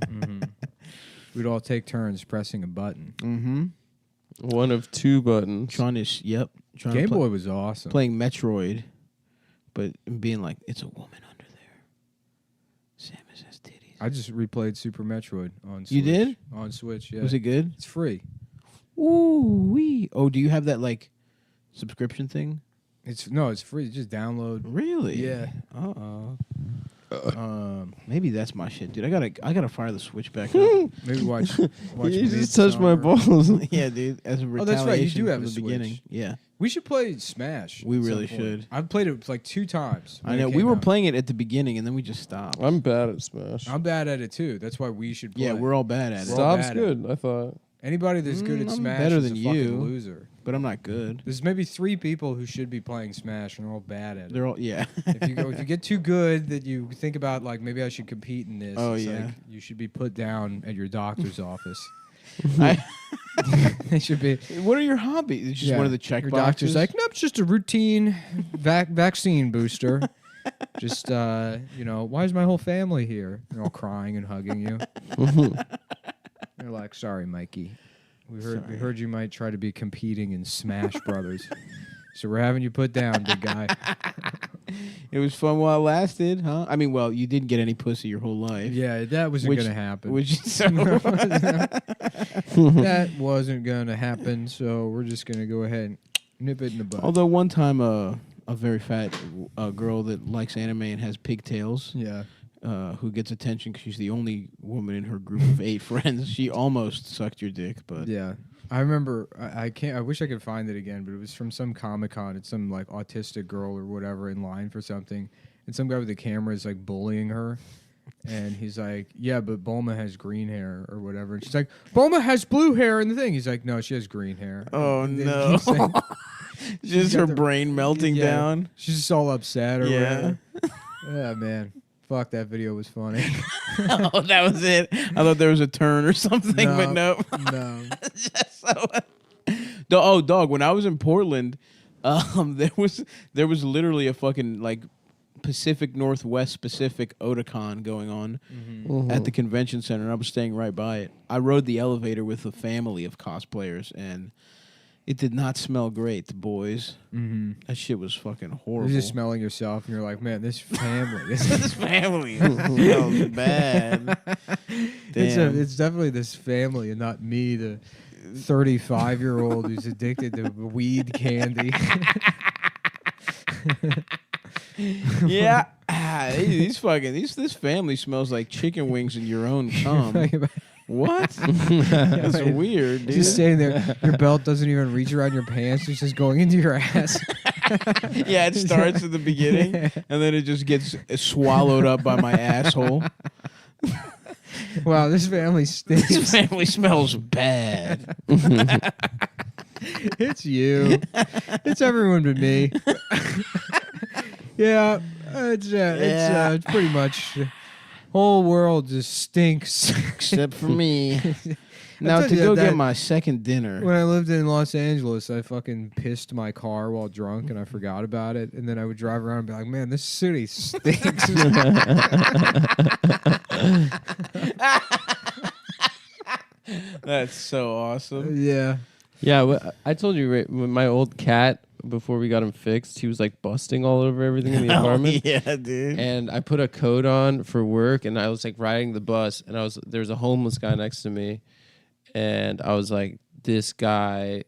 We'd all take turns pressing a button. Mm-hmm. One of two buttons. Trying to Game Boy was awesome. playing Metroid, but being like, it's a woman under there. Samus has titties. I just replayed Super Metroid on Switch. You did? On Switch, yeah. Was it good? It's free. Ooh wee. Oh, do you have that like subscription thing? It's free. Just download. Really? Yeah. Maybe that's my shit, dude. I gotta fire the Switch back up. Maybe watch. You just touched my balls. Yeah, dude. As a retaliation Oh, that's right. You do have from a the Switch. beginning. Yeah. We should play Smash. We at some really point. should. I've played it like 2 times. I when know. it We came were out. playing it at the beginning and then we just stopped. I'm bad at Smash. I'm bad at it too. That's why we should play. Yeah, we're all bad at it. We're all Stop's bad at good, I thought. Anybody that's good at I'm Smash better is than a fucking you. loser. But I'm not good. There's maybe 3 people who should be playing Smash and they're all bad at it. They're all if if you get too good that you think about like maybe I should compete in this. Oh, it's yeah. like you should be put down at your doctor's office. I, It should be. what are your hobbies? It's just one of the check Your boxes. doctor's like, nope, it's just a routine vaccine booster. Just why is my whole family here? They're all crying and hugging you. They're like, sorry, Mikey. We heard you might try to be competing in Smash Brothers. So we're having you put down, big guy. It was fun while it lasted, huh? I mean, well, you didn't get any pussy your whole life. Yeah, that wasn't Which- going to happen. Which so That wasn't going to happen, so we're just going to go ahead and nip it in the butt. Although one time a very fat girl that likes anime and has pigtails, Yeah. who gets attention because she's the only woman in her group of 8 friends, she almost sucked your dick, but Yeah. I remember, I wish I could find it again, but it was from some Comic-Con. It's some like autistic girl or whatever in line for something. And some guy with a camera is like bullying her. And he's like, yeah, but Bulma has green hair or whatever. And she's like, Bulma has blue hair in the thing. He's like, no, she has green hair. oh And then no, he's saying- just got her the- brain melting Yeah. down. She's just all upset or Yeah. whatever. Yeah, man. Fuck, that video was funny. Oh, that was it. I thought there was a turn or something, but nope. No. Oh, dog! When I was in Portland, there was literally a fucking like Pacific Northwest specific Otakon going on at the convention center, and I was staying right by it. I rode the elevator with a family of cosplayers, and it did not smell great, the boys. That shit was fucking horrible. You're just smelling yourself, and you're like, man, this family. This family smells bad. Damn. It's definitely this family and not me, the 35-year-old who's addicted to weed candy. Yeah, this family smells like chicken wings in your own cum. What? That's weird, dude. Just staying there. Your belt doesn't even reach around your pants. It's just going into your ass. Yeah, it starts at the beginning, and then it just gets swallowed up by my asshole. Wow, this family This stinks. family smells bad. It's you. It's everyone but me. Yeah, it's pretty much the whole world just stinks. Except for me. Now, told to you go that- get my second dinner. When I lived in Los Angeles, I fucking pissed my car while drunk and I forgot about it. And then I would drive around and be like, man, this city stinks. That's so awesome. Yeah. Yeah, I told you, right, when my old cat, before we got him fixed, he was like busting all over everything in the apartment. Yeah, dude. And I put a coat on for work, and I was like riding the bus, and there was a homeless guy next to me, and I was like, this guy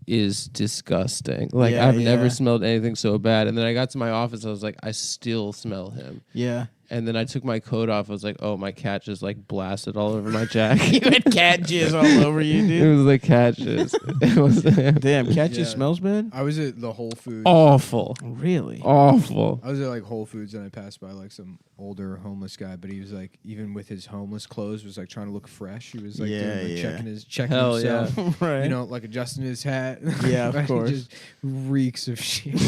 is disgusting. Like, Yeah, I've never yeah. smelled anything so bad. And then I got to my office, I was like, I still smell him. Yeah. And then I took my coat off. I was like, oh, my cat just like blasted all over my jacket. You had cat jizz all over you, It dude. was like cat jizz. It was Damn, cat Yeah. jizz smells bad? I was at the Whole Foods. awful. Really? Awful. I was at like Whole Foods and I passed by like some older homeless guy, but he was like, even with his homeless clothes, was like trying to look fresh. He was like, Yeah, doing, like, yeah. checking Hell himself. Right. You know, like adjusting his hat. Yeah, of He course. just reeks of shit.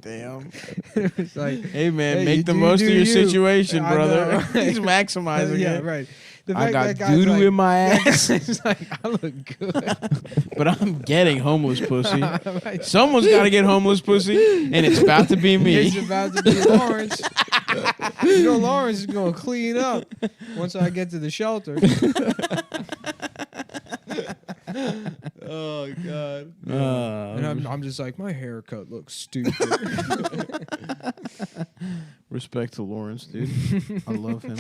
Damn. It was like, Hey, man, Hey, make you the do most of you. your situation, I brother. know. He's maximizing yeah, it. right. The I fact got that guy's doo-doo like- in my ass, It's like, I look good. but I'm getting homeless pussy. Someone's got to get homeless pussy, and it's about to be me. It's about to be Lawrence. You know, Lawrence is going to clean up once I get to the shelter. Oh God. And I'm just like, my haircut looks stupid. Respect to Lawrence, dude. I love him.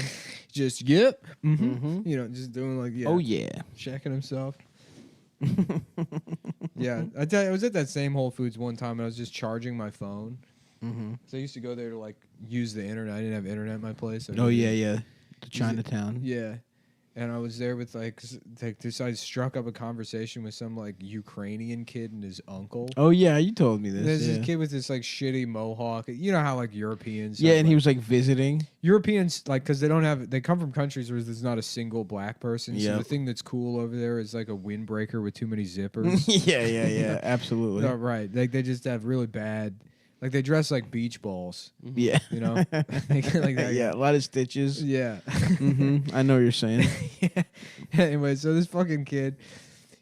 Just, yep. Mhm. You know, just doing like, yeah. Oh yeah. Checking himself. Yeah. I tell you, I was at that same Whole Foods one time and I was just charging my phone. Mm-hmm. So I used to go there to like use the internet. I didn't have internet in my place. So I Oh needed- yeah. The Chinatown. Yeah. And I was there with like this. I struck up a conversation with some like Ukrainian kid and his uncle. Oh yeah, you told me this. There's yeah. this kid with this like shitty mohawk. You know how like Europeans. Yeah, have, and he like- was like visiting. Europeans like because they come from countries where there's not a single black person. So Yep. the thing that's cool over there is like a windbreaker with too many zippers. yeah, absolutely. No, right. Like they just have really bad. Like they dress like beach balls. Yeah. You know. like that. Yeah, a lot of stitches. Yeah. I know what you're saying. Yeah. Anyway, so this fucking kid,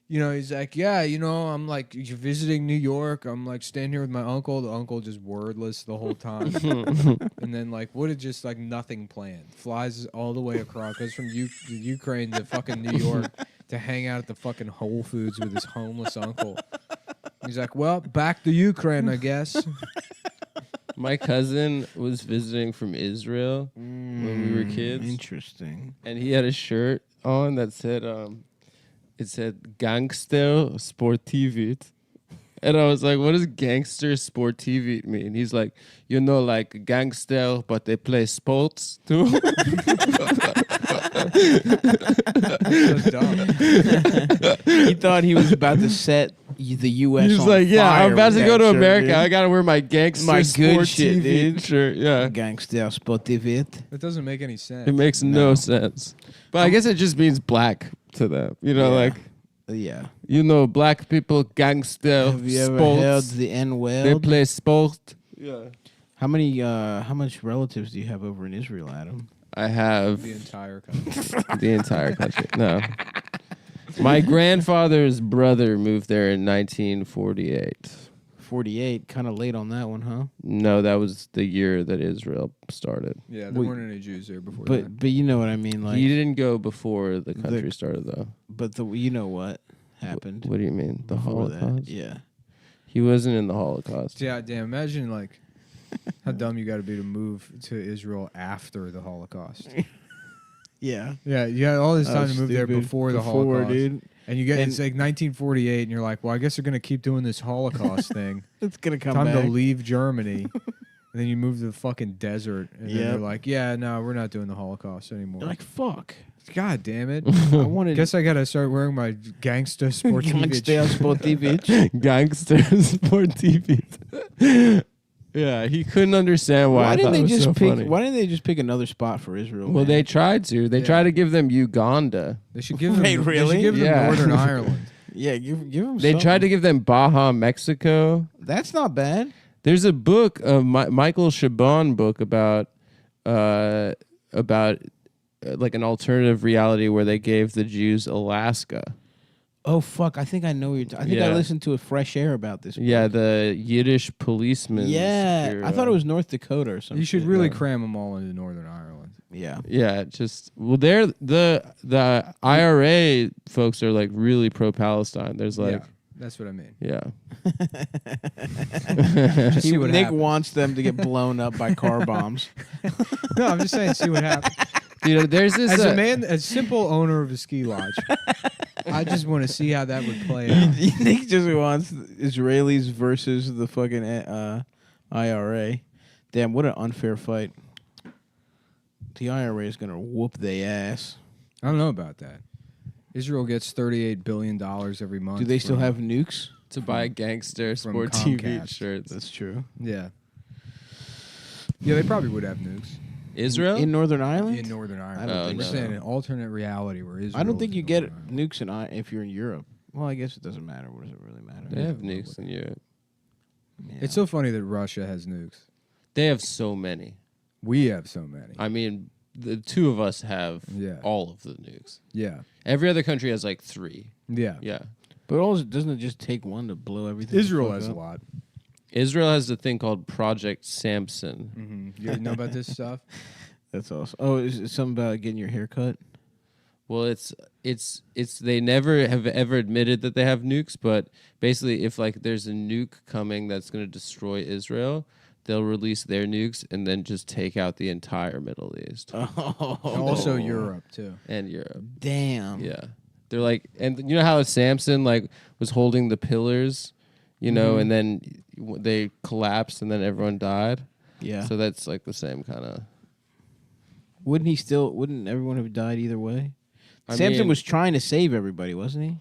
you know, he's like, yeah, you know, I'm like, you're visiting New York. I'm like staying here with my uncle. The uncle just wordless the whole time. And then like, what if just like nothing planned? Flies all the way across, goes from Ukraine to fucking New York to hang out at the fucking Whole Foods with his homeless uncle. He's like, well, back to Ukraine, I guess. My cousin was visiting from Israel when we were kids, Interesting. and he had a shirt on that said, it said "Gangster Sportivit," and I was like, "What does gangster sportivit mean?" He's like, "You know, like gangster, but they play sports too." That's so dumb. He thought he was about to set the U.S. He's on like, "Yeah, fire I'm about with to go that to shirt, America. dude. I gotta wear my gangster My good sport shit, TV dude. shirt." Yeah. Gangster sportivit. That doesn't make any sense. It makes no sense. But I guess it just means black to them. You know, Yeah. like, Yeah. you know, black people, gangster, Have you ever sports. held the N They word? play sport. Yeah. How much relatives do you have over in Israel, Adam? I have The entire country. the entire country. No. My grandfather's brother moved there in 1948. 48, kind of late on that one, huh? No, that was the year that Israel started. Yeah, there Wait. weren't any Jews there before that. But you know what I mean, like. He didn't go before the country started, though. But you know what happened? What do you mean? The before that? Holocaust? Yeah. He wasn't in the Holocaust. Yeah, damn. Imagine like how dumb you got to be to move to Israel after the Holocaust. Yeah. Yeah, you had all this That time was to move there stupid. before the Holocaust, dude. And you get And- it's like 1948, and you're like, well, I guess they're gonna keep doing this Holocaust thing. It's gonna come Time back. to leave Germany, and then you move to the fucking desert, and then Yep. you're like, yeah, no, we're not doing the Holocaust anymore. You're like, fuck. God damn it! I wanted. Guess I gotta start wearing my gangsta sportivich. Gangsta sportivich. Gangster sport TV. Yeah, he couldn't understand why. Why I didn't thought they it was just so pick? funny. Why didn't they just pick another spot for Israel? Well, man? they tried to. They Yeah. tried to give them Uganda. They should give them. Wait, They really? should give them Yeah. Northern Ireland. Yeah, give them. They tried to give them Baja, Mexico. That's not bad. There's a book, a Michael Chabon book about like an alternative reality where they gave the Jews Alaska. Oh fuck! I think I know. I think I Yeah. listened to a Fresh Air about this. Yeah, book. the Yiddish policeman. Yeah, I thought it was North Dakota or something. You should really yeah. cram them all into Northern Ireland. Yeah. Yeah, just they're the IRA folks are like really pro Palestine. There's like yeah, that's what I mean. yeah. Just see what Nick happens. wants them to get blown up by car bombs. No, I'm just saying, see what happens. You know, there's this As a man, a simple owner of a ski lodge, I just want to see how that would play out. Nick just wants Israelis versus the fucking IRA. Damn, what an unfair fight. The IRA is gonna whoop their ass. I don't know about that. Israel gets $38 billion every month. Do they still from- have nukes? to buy gangster from sport TV Comcast. shirts. That's true. Yeah. Yeah, they probably would have nukes Israel? In Northern Ireland? in Northern Ireland. I don't think We're so. saying an alternate reality where Israel. I don't is think in you get Northern Ireland. nukes if you're in Europe. Well, I guess it doesn't matter. What does it really matter? They have nukes in Europe. Yeah. It's so funny that Russia has nukes. They have so many. We have so many. I mean, the two of us have Yeah. all of the nukes. Yeah. Every other country has like 3. Yeah. Yeah. But doesn't it just take one to blow everything? the Israel fuck has a up? lot. Israel has a thing called Project Samson. You know about this stuff? That's awesome. Oh, is it something about getting your hair cut? Well, it's they never have ever admitted that they have nukes, but basically if like there's a nuke coming that's going to destroy Israel, they'll release their nukes and then just take out the entire Middle East Oh, Also Europe too. and Europe. damn. Yeah. They're like, and you know how Samson like was holding the pillars, you know, and then they collapsed and then everyone died. Yeah. So that's like the same kind of. Wouldn't everyone have died either way? I Samson mean- was trying to save everybody, wasn't he?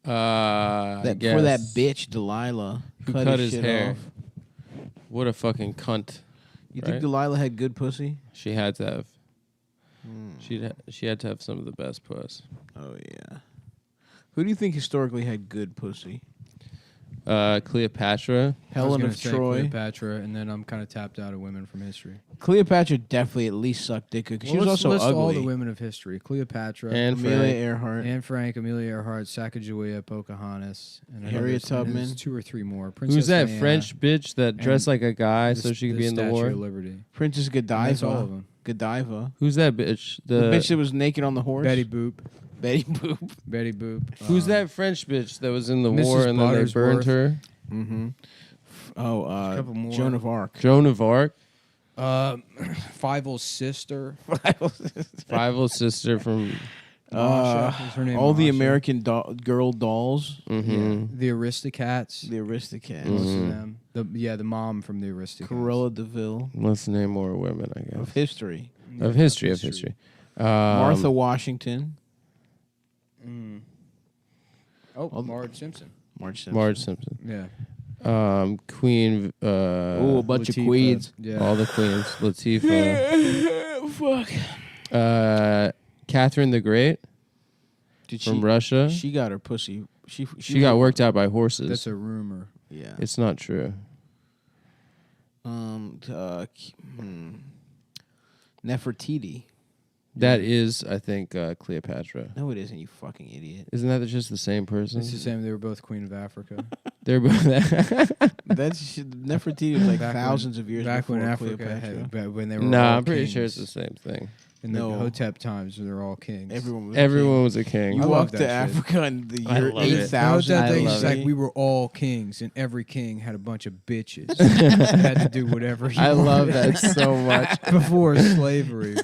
That For that bitch Delilah who cut, cut his his shit hair. off. What a fucking cunt. You Right? think Delilah had good pussy? She had to have. She had to have some of the best puss. Oh yeah. Who do you think historically had good pussy? Cleopatra. Helen I was of gonna say Troy. Cleopatra, and then I'm kind of tapped out of women from history. Cleopatra definitely at least sucked dick because she was also list ugly. all the women of history: Cleopatra, And Amelia Frank. Earhart. Anne Frank, Amelia Earhart, Sacagawea, Pocahontas, and I know Harriet there's- and Tubman. there's 2 or 3 more. Who's Princess that Diana, French bitch that dressed like a guy the- so she could the be in the Statue war? of Liberty. Princess And that's all of Godiva. them. Godiva. Who's that bitch? The bitch that was naked on the horse. Betty Boop. Betty Boop. Betty Boop. Who's that French bitch that was in the Mrs. war and then they burned Buttersworth. her? Mm-hmm. Oh, couple more. Joan of Arc. Joan of Arc, Fievel's sister. Fievel's sister from. Masha. Is her name all the Masha? American girl dolls. Mhm. The Aristocats. The Aristocats. Most Mm-hmm. of them. The mom from the Aristocats. Cruella DeVille. Let's name more women, I guess. Of history. Yeah, Of history. Martha Washington. Marge Simpson. Marge Simpson. Marge Simpson. Yeah. Queen. Oh, a bunch of Latifah. queens. Yeah. All the queens. Latifah. Fuck. Catherine the Great Did from Russia. She got her pussy. She got worked out by horses. That's a rumor. Yeah. It's not true. Nefertiti. That is, I think, Cleopatra. No, it isn't. You fucking idiot. Isn't that just the same person? It's the same. They were both Queen of Africa. They're both. That's Nefertiti was like Back thousands of years back before when Africa Cleopatra. had, when they were No, all I'm pretty kings. sure it's the same thing. In the No. Hotep times, when they're all kings. Everyone was. Everyone was a king. You I love walked that to shit. Africa in the I year love it. 8000. Hotep I thing love is it. like we were all kings, and every king had a bunch of bitches. Had to do whatever he I love wanted. that so much. Before slavery,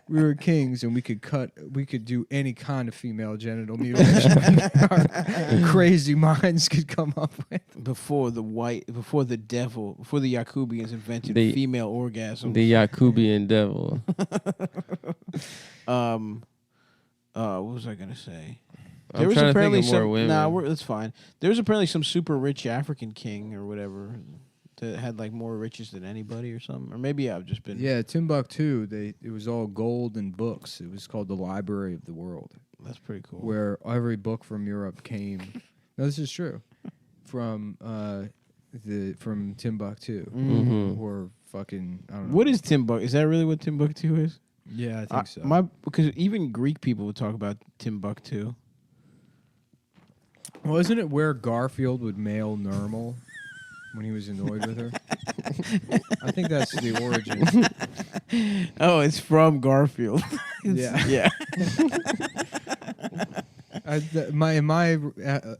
we were kings, and we could do any kind of female genital mutilation our crazy minds could come up with. Before the devil, before the Yakubians invented The- female orgasm. The Yakubian devil. What was I gonna say? I'm trying to think of more some. women. Nah, that's fine. There was apparently some super rich African king or whatever that had like more riches than anybody or something. Or maybe I've just been. Yeah, Timbuktu. It was all gold and books. It was called the Library of the World, That's pretty cool. where every book from Europe came. No, this is true. From Timbuktu, Mhm. or fucking I don't know. What is Timbuktu? Is that really what Timbuktu is? Yeah, I think so. Because even Greek people would talk about Timbuktu. Well, isn't it where Garfield would mail Nermal when he was annoyed with her? I think that's the origin. Oh, it's from Garfield. Yeah. Yeah. In my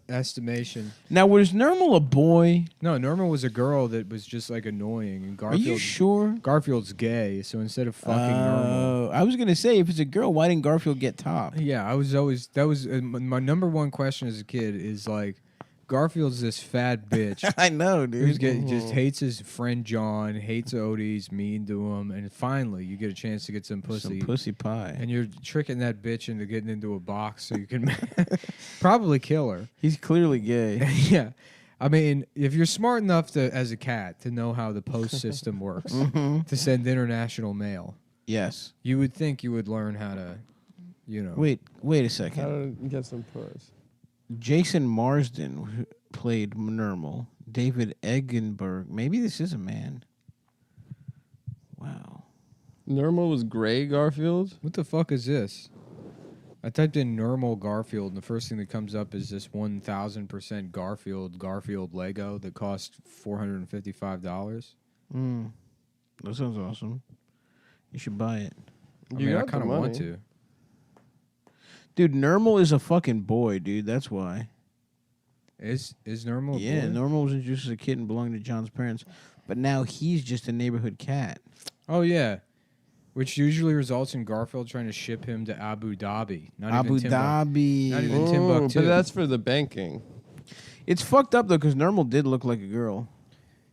estimation, Now, was Nermal a boy? no, Nermal was a girl that was just like annoying, and Are you Garfield. sure? Garfield's gay, so instead of fucking Nermal. I was gonna say if it's a girl, why didn't Garfield get top? Yeah, that was my number one question as a kid is like, Garfield's this fat bitch I know, dude. just hates his friend John, hates Odie's mean to him, and finally you get a chance to get some pussy. Some pussy pie. And you're tricking that bitch into getting into a box so you can probably kill her. He's clearly gay. Yeah. I mean, if you're smart enough to, as a cat, to know how the post system works, to send international mail, Yes. you would think you would learn how to, Wait a How second. to get some puss? Jason Marsden played Nermal. David Eggenberg. Maybe this is a man. Wow. Normal was gray Garfield. What the fuck is this? I typed in normal Garfield, and the first thing that comes up is this 1,000% Garfield Lego that cost $455. That sounds awesome. You should buy it. I You mean, I got the kind of want money. to. Dude, Normal is a fucking boy, dude. That's why. Is normal? Yeah, boy? Normal was introduced as a kid and belonged to John's parents, but now he's just a neighborhood cat. Oh yeah, which usually results in Garfield trying to ship him to Abu Dhabi. Not Abu even Dhabi. Not even Oh, Timbuktu. but that's for the banking. It's fucked up though, because Normal did look like a girl.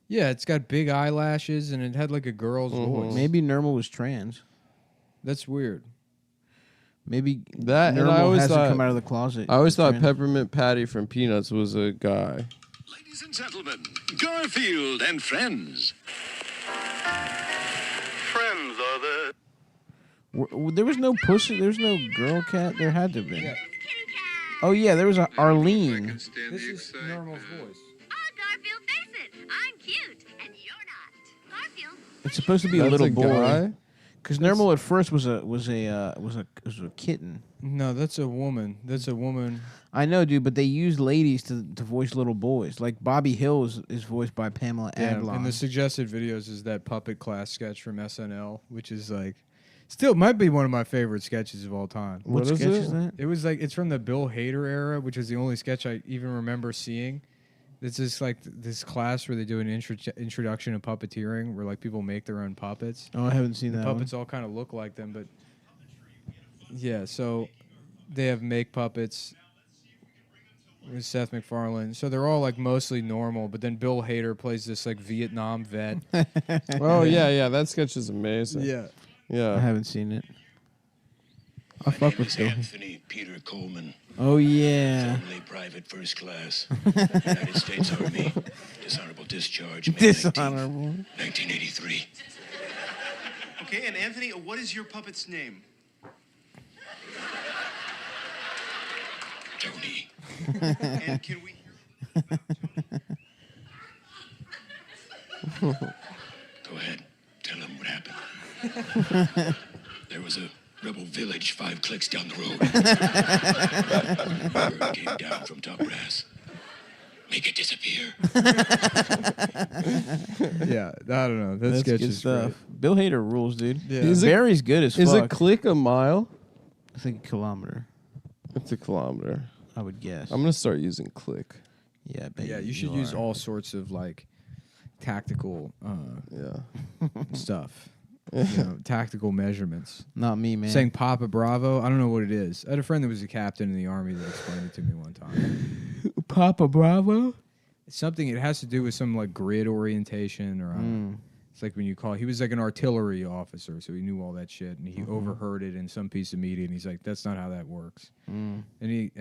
Yeah, it's got big eyelashes and it had like a girl's voice. Maybe Normal was trans. That's weird. Maybe That, and Normal I always hasn't thought, come out of the closet. I always as thought trans. Peppermint Patty from Peanuts was a guy. Ladies and gentlemen, Garfield and friends. Friends are the... There was no pussy. There was no girl cat. There had to have been. Oh yeah, there was a Arlene. This is Normal's voice. Oh, Garfield, face it. I'm cute, and you're not. Garfield. It's supposed to be a That's little a boy. guy? Because Normal at first was a kitten. No, that's a woman. That's a woman. I know, dude, but they use ladies to voice little boys. Like Bobby Hill is voiced by Pamela Adlon. And the suggested videos is that puppet class sketch from SNL, which is like, still might be one of my favorite sketches of all time. what What is sketch it? is that? It was like, it's from the Bill Hader era, which is the only sketch I even remember seeing. It's just like this class where they do an introduction to puppeteering, where like people make their own puppets. Oh, I haven't seen The that. puppets all kind of look like them, but yeah, so they have make puppets with Seth MacFarlane. So they're all like mostly normal, but then Bill Hader plays this like Vietnam vet. Oh, yeah. That sketch is amazing. Yeah. I Yeah. haven't seen it. I fuck with Bill. Anthony Peter Coleman, Oh yeah. formerly Private First Class, United States Army, dishonorable discharge, May 19th, Dishonorable. 1983. Okay, and Anthony, what is your puppet's name? Tony. And can we hear about Tony? Go ahead. Tell him what happened. There was a rebel village 5 clicks down the road. Bird came down from top brass. Make it disappear. Yeah, I don't know. That That's sketch good is stuff. Bill Hader rules, dude. Yeah. Is it- Barry's good as Is fuck. a click a mile? I think a kilometer. It's a kilometer. I would guess. I'm going to start using click. Yeah, I bet Yeah, you should use are. all sorts of like tactical Yeah. stuff. You know, tactical measurements. Not me, man. Saying Papa Bravo, I don't know what it is. I had a friend that was a captain in the Army that explained it to me one time. Papa Bravo. It's something, it has to do with some like grid orientation or I don't know. It's like when you call, he was like an artillery officer, so he knew all that shit, and he overheard it in some piece of media, and he's like, that's not how that works. And he,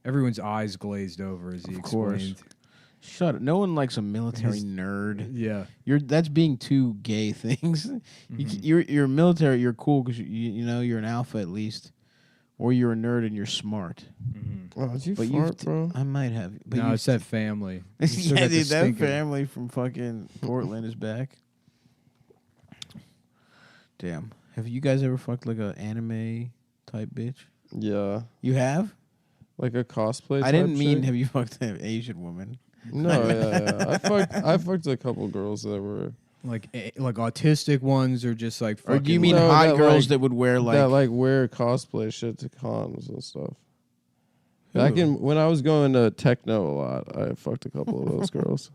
everyone's eyes glazed over as he Of course. explained. Shut up. No one likes a military nerd. Yeah. That's being two gay things. You're military. You're cool because you know you're an alpha at least, or you're a nerd and you're smart. Oh, did you But fart, bro? I might have. But No, you it's that family. You still yeah, got the dude, that stinking- family from fucking Portland is back. Damn. Have you guys ever fucked like a anime type bitch? Yeah. You have? Like a cosplay I didn't type mean chick? have you fucked an Asian woman? No, yeah. I fucked a couple girls that were... like autistic ones or just like Or fucking do you mean No, hot that, girls like- that would wear like... that like wear cosplay shit to cons and stuff. Back Who? in when I was going to techno a lot, I fucked a couple of those girls.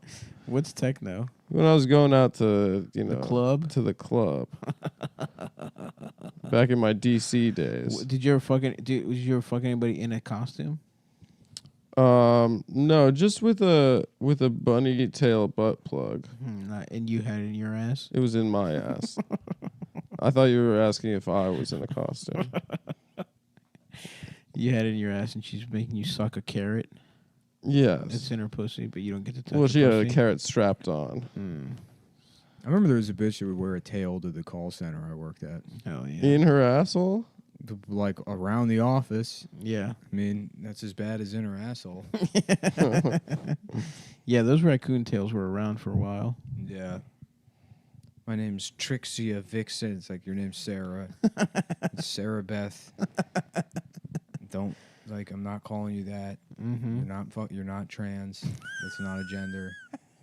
What's techno? When I was going out to club? to the club. Back in my DC days. Did you ever fucking... Was you ever fucking anybody in a costume? No, just with a bunny tail butt plug. And you had it in your ass? It was in my ass. I thought you were asking if I was in a costume. You had it in your ass and she's making you suck a carrot. It's Yes. in her pussy, but you don't get to touch Well, her she had a pussy. carrot strapped on. I remember there was a bitch that would wear a tail to the call center I worked at. Hell yeah. In her asshole? Like around the office. Yeah. I mean, that's as bad as in her asshole. Yeah, those raccoon tails were around for a while. Yeah. my name's Trixia Vixen. It's like, your name's Sarah. It's Sarah Beth. Don't, like, I'm not calling you that. You're not trans. That's not a gender.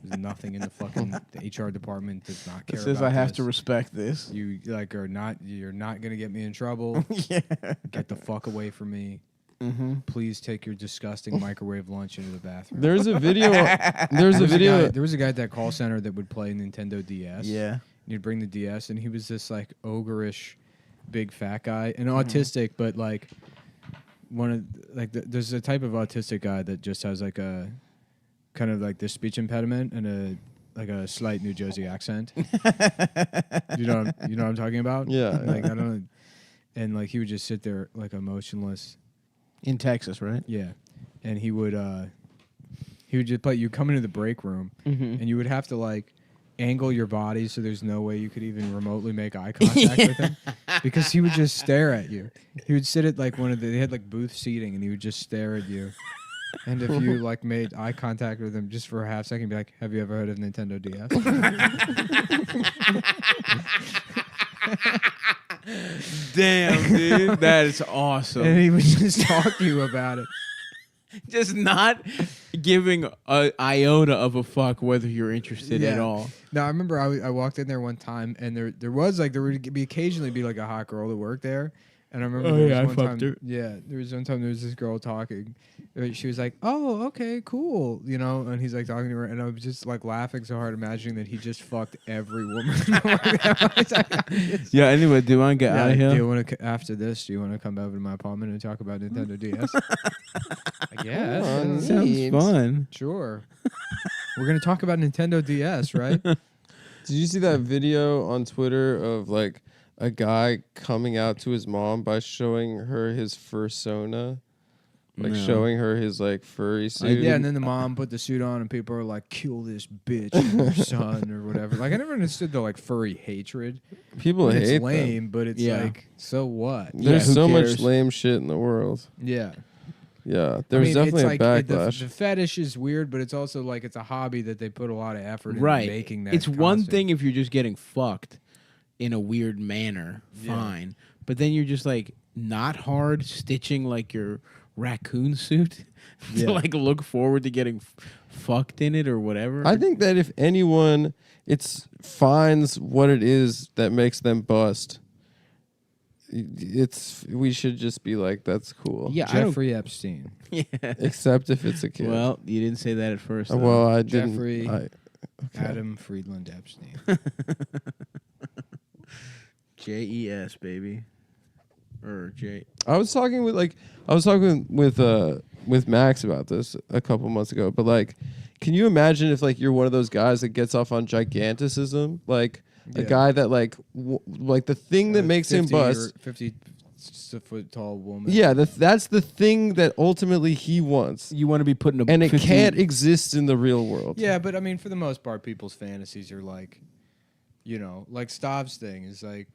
There's nothing in the HR department does not care It says about I have this. to respect this. You like you're not gonna get me in trouble. Yeah. Get the fuck away from me. Please take your disgusting microwave lunch into the bathroom. There's a video. There's a There video. was a guy at that call center that would play Nintendo DS. Yeah. And you'd bring the DS, and he was this like ogreish, big fat guy, and autistic, but like there's a type of autistic guy that just has like a kind of like this speech impediment and a slight New Jersey accent. you know what I'm talking about? Yeah. Like I don't know. And like he would just sit there like emotionless. In Texas, right? Yeah. And he would just play. You come into the break room and you would have to like angle your body so there's no way you could even remotely make eye contact with him because he would just stare at you. He would sit at like they had like booth seating and he would just stare at you. And if you like made eye contact with him just for a half second, be like, "Have you ever heard of Nintendo DS?" Damn, dude. That is awesome. And he would just talk to you about it. Just not giving a iota of a fuck whether you're interested at all. No, I remember I walked in there one time and there would be occasionally be like a hot girl that worked there. And I remember there was one time, there was one time there was this girl talking. She was like, "Oh, okay, cool," you know. And he's like talking to her, and I was just like laughing so hard, imagining that he just fucked every woman. Yeah. Anyway, do you want to get out of here? Do you want to after this? Do you want to come over to my apartment and talk about Nintendo DS? Yeah, Sounds fun. sure. We're gonna talk about Nintendo DS, right? Did you see that video on Twitter of like a guy coming out to his mom by showing her his fursona? Like showing her his like furry suit. Yeah, and then the mom put the suit on, and people are like, "Kill this bitch, your son," or whatever. Like, I never understood the like furry hatred. People hate It's them. lame, but it's like, so what? There's who so cares? much lame shit in the world. Yeah, Yeah, there's it's definitely like, a backlash. The fetish is weird, but it's also like it's a hobby that they put a lot of effort into Right. making that. It's one costume. thing if you're just getting fucked in a weird manner, fine. But then you're just like not hard stitching like your raccoon suit to like look forward to getting fucked in it or whatever. I think that if anyone finds what it is that makes them bust, we should just be like, that's cool. Yeah, I don't- Jeffrey Epstein. Yeah. Except if it's a kid. Well, you didn't say that at first. though. Well, I didn't. Jeffrey Okay. Adam Friedland Epstein. JES, baby. Or J. I was talking with Max about this a couple months ago, but like, can you imagine if like you're one of those guys that gets off on giganticism, like a guy that like like the thing that makes him bust, 50-foot tall woman. yeah, that's the thing that ultimately he wants, You want to be put in a and it 15 can't exist in the real world. Yeah, but I mean, for the most part, people's fantasies are like, you know, like Stav's thing is like,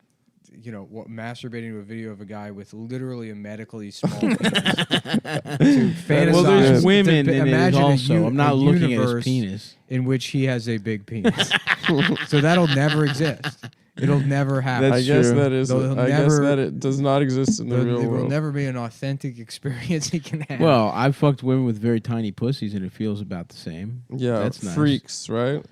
you know, masturbating to a video of a guy with literally a medically small penis. To fantasize, Well, there's to women in it imagine also. I'm not a looking at his universe penis. in which he has a big penis. So that'll never exist. It'll never happen. I guess true. that is. They'll I guess never- that it does not exist in the real It will world. never be an authentic experience he can have. Well, I've fucked women with very tiny pussies, and it feels about the same. Yeah, That's nice. freaks, right?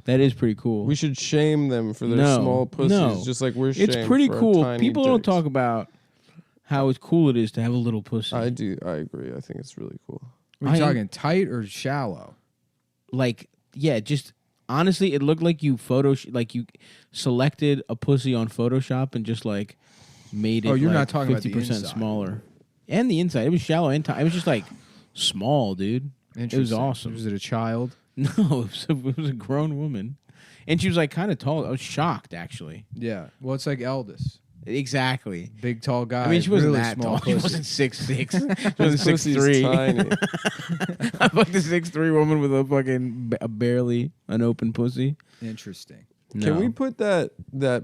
That is pretty cool. We should shame them for their No, small pussies, no. just like we're shamed It's pretty for our cool. tiny People don't dicks. talk about how cool it is to have a little pussy. I do. I agree. I think it's really cool. Are we I- talking tight or shallow? Like, yeah, just honestly, it looked like you like you selected a pussy on Photoshop and just like made it. Oh, you're like not talking about the 50% inside. smaller, and the inside. It was shallow and tight. It was just like small, dude. It was Interesting. awesome. Was it a child? No, it was a grown woman, and she was like kind of tall. I was shocked, actually. Yeah. Well, it's like Eldest. Exactly. Big, tall guy. I mean, she wasn't really that small tall. She pussy. wasn't 6'6". She wasn't His pussy's 6'3". tiny. I fucked a 6'3" woman with a fucking barely an open pussy. Interesting. No. Can we put that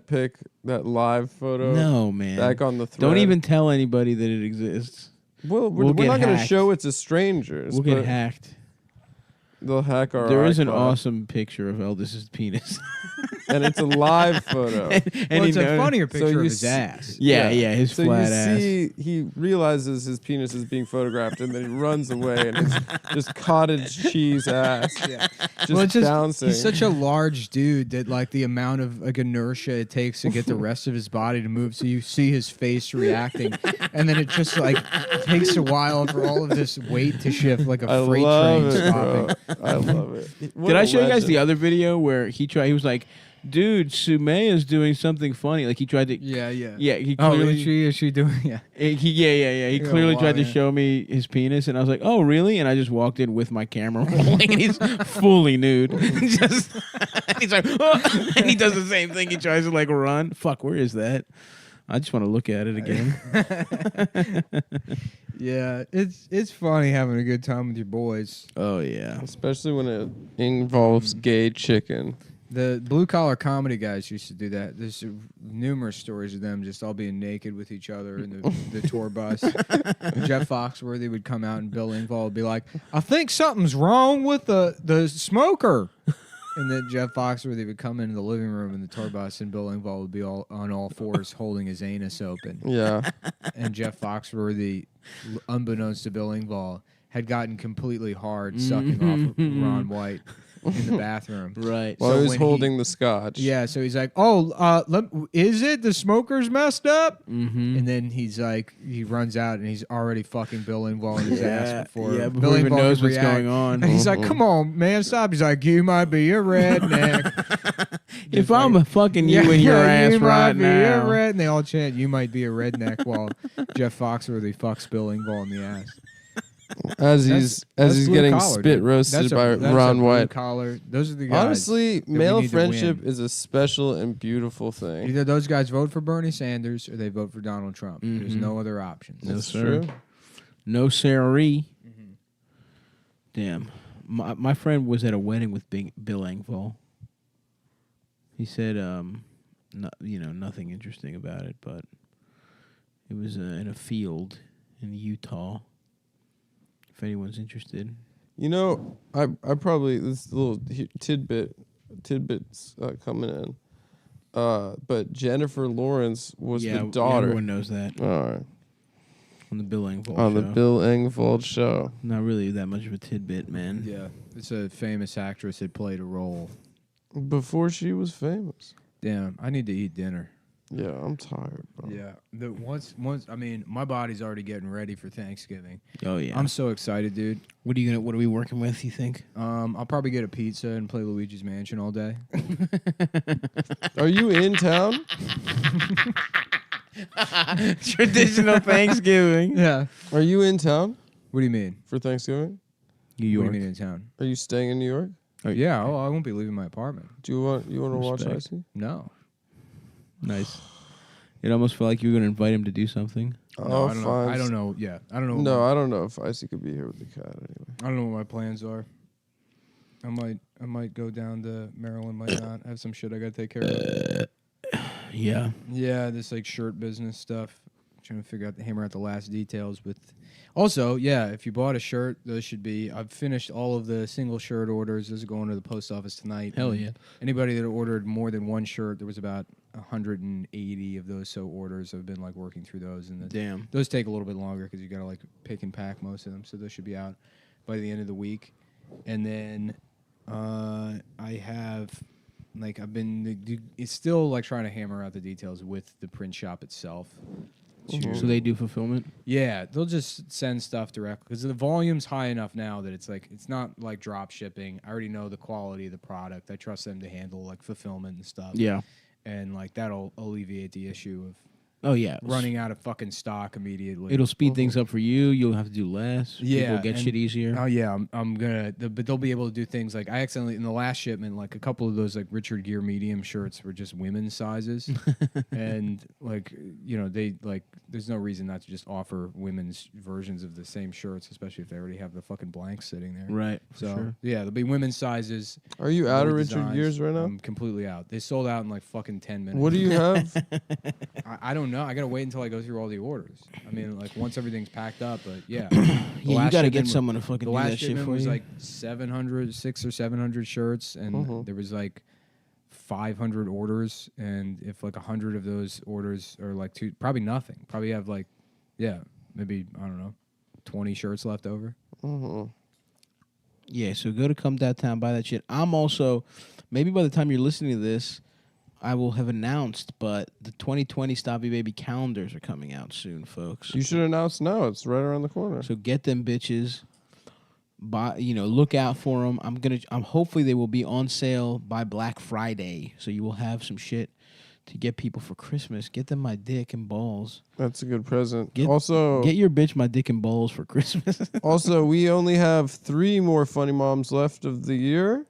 pic, that live photo, No, man. back on the thread? Don't even tell anybody that it exists. Well, we're We'll get not going to hacked. show it to strangers. We'll get but hacked. They'll hack our. There is an iCloud. awesome picture of Eldest's penis. and it's a live photo. and Well, he it's a knows- funnier So picture you of his see- ass. Yeah, his so flat you ass. see, he realizes his penis is being photographed, and then he runs away, and it's just cottage cheese ass, just Well, it's just bouncing. he's such a large dude that like the amount of like inertia it takes to get the rest of his body to move. So you see his face reacting, and then it just like takes a while for all of this weight to shift, like a I freight love train it, stopping. bro. I love it. What Did a I show you guys legend. the other video where he was like, dude, Sumaya's doing something funny. Like he tried to. Yeah. Yeah, he Oh, clearly. is she doing? Yeah. He Yeah, clearly wow, tried to yeah. show me his penis, and I was like, "Oh, really?" And I just walked in with my camera rolling, and he's fully nude. Just, and he's like, "Oh," and he does the same thing. He tries to like run. Fuck, where is that? I just want to look at it again. Yeah, it's funny having a good time with your boys. Oh yeah. Especially when it involves gay chicken. The blue collar comedy guys used to do that. There's numerous stories of them just all being naked with each other in the tour bus. Jeff Foxworthy would come out and Bill Engvall would be like, "I think something's wrong with the smoker." And then Jeff Foxworthy would come into the living room in the tour bus, and Bill Engvall would be all on all fours holding his anus open. Yeah. And Jeff Foxworthy, unbeknownst to Bill Engvall, had gotten completely hard sucking off of Ron White in the bathroom. Right. While So he was when holding the scotch. Yeah, so he's like, "Oh, is it the smoker's messed up?" Mm-hmm. And then he's like, he runs out and he's already fucking Bill Engvall in his ass before yeah, Bill before he even Engvall knows can what's react. going on. And he's like, "Come on, man, stop!" He's like, "You might be a redneck." If I'm a fucking you in your ass you right might be a now. red. And they all chant, "You might be a redneck," while Jeff Foxworthy fucks Bill Engvall in the ass. As That's he's blue getting collar, spit dude. roasted That's by that's Ron blue White. Collar. Those are the guys. Honestly, we male need to friendship win. is a special and beautiful thing. Either those guys vote for Bernie Sanders or they vote for Donald Trump. There's Mhm. no other options. No, That's sir. true. No sirree. Damn. My friend was at a wedding with Bill Engvall. He said, nothing interesting about it, but it was in a field in Utah. If anyone's interested. You know, I probably this little tidbits coming in. But Jennifer Lawrence was the daughter. Everyone knows that All right. on the Bill Engvall On show. the Bill Engvall show. Not really that much of a tidbit, man. Yeah, it's a famous actress that played a role. Before she was famous. Damn, I need to eat dinner. Yeah, I'm tired, bro. Yeah, once I mean, my body's already getting ready for Thanksgiving. Oh yeah. I'm so excited, dude. What are we working with? You think? I'll probably get a pizza and play Luigi's Mansion all day. Are you in town? Traditional Thanksgiving. Yeah. Are you in town What do you mean? for Thanksgiving? New What York. do you mean in town? Are you staying in New York? Yeah. Oh, I won't be leaving my apartment. Do you want to watch Respect. Icy? No. Nice. It almost felt like you were going to invite him to do something. No, Oh, I don't know. fine. I don't know. Yeah, I don't know. No, I don't know if Icy could be here with the cat anyway. I don't know what my plans are. I might go down to Maryland. Might not. I have some shit I gotta take care of. Yeah. Yeah, this like shirt business stuff. Trying to figure out hammer out the last details with. Also, yeah, if you bought a shirt, those should be. I've finished all of the single shirt orders. Those are going to the post office tonight. Hell And yeah. Anybody that ordered more than one shirt, there was about 180 of those orders. I've been like working through those, and Damn. those take a little bit longer because you got to like pick and pack most of them. So those should be out by the end of the week. And then I have like it's still like trying to hammer out the details with the print shop itself. So they do fulfillment? Yeah, they'll just send stuff direct because the volume's high enough now that it's like it's not like drop shipping. I already know the quality of the product. I trust them to handle like fulfillment and stuff. Yeah. And like that'll alleviate the issue of Oh, yeah. running out of fucking stock immediately. It'll speed things up for you. You'll have to do less. Yeah, People get and- shit easier. Oh yeah, I'm gonna. But they'll be able to do things like I accidentally in the last shipment, like a couple of those like Richard Gere medium shirts were just women's sizes, and like they like there's no reason not to just offer women's versions of the same shirts, especially if they already have the fucking blanks sitting there. Right. So Sure. yeah, there'll be women's sizes. Are you out of more Richard designs. Gere's right now? I'm completely out. They sold out in like fucking 10 minutes. What do you have? I don't know. I gotta wait until I go through all the orders. I mean, like once everything's packed up, but yeah. Yeah, you last got to shipment get was- someone to fucking The do last that shit shipment for was you. like 600 or 700 shirts, and there was like 500 orders, and if like 100 of those orders are like probably nothing. Probably have like, maybe I don't know, 20 shirts left over. Yeah, so go to Come Downtown, buy that shit. I'm also, maybe by the time you're listening to this, I will have announced, but the 2020 Stoppy Baby calendars are coming out soon, folks. You should announce now. It's right around the corner. So get them bitches. Buy, look out for them. I'm hopefully they will be on sale by Black Friday, so you will have some shit to get people for Christmas. Get them my dick and balls. That's a good present. Get Also, your bitch my dick and balls for Christmas. also, we only have 3 more Funny Moms left of the year.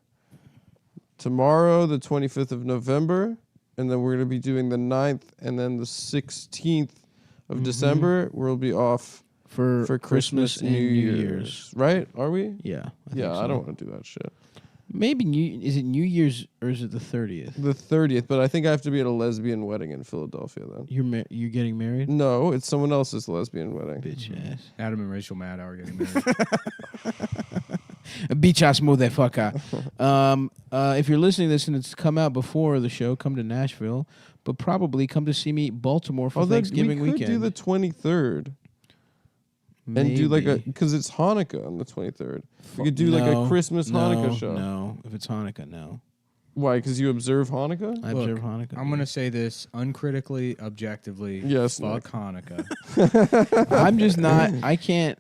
Tomorrow, the 25th of November, and then we're going to be doing the 9th and then the 16th of December. We'll be off for Christmas and New Year's. Right? Are we? Yeah. I don't want to do that shit. Maybe is it New Year's or is it the 30th? The 30th, but I think I have to be at a lesbian wedding in Philadelphia then. You're getting married? No, it's someone else's lesbian wedding. Bitch ass. Adam and Rachel Maddow are getting married. Bitch ass motherfucker. If you're listening to this and it's come out before the show, come to Nashville, but probably come to see me Baltimore for Thanksgiving we could weekend. do the 23rd. And do like because it's Hanukkah on the 23rd. We could do like a Christmas Hanukkah show. No, if it's Hanukkah, no. Why? Because you observe Hanukkah? I observe Hanukkah. I'm going to say this uncritically, objectively. Yes, Fuck Nick. Hanukkah. I'm just not. I can't.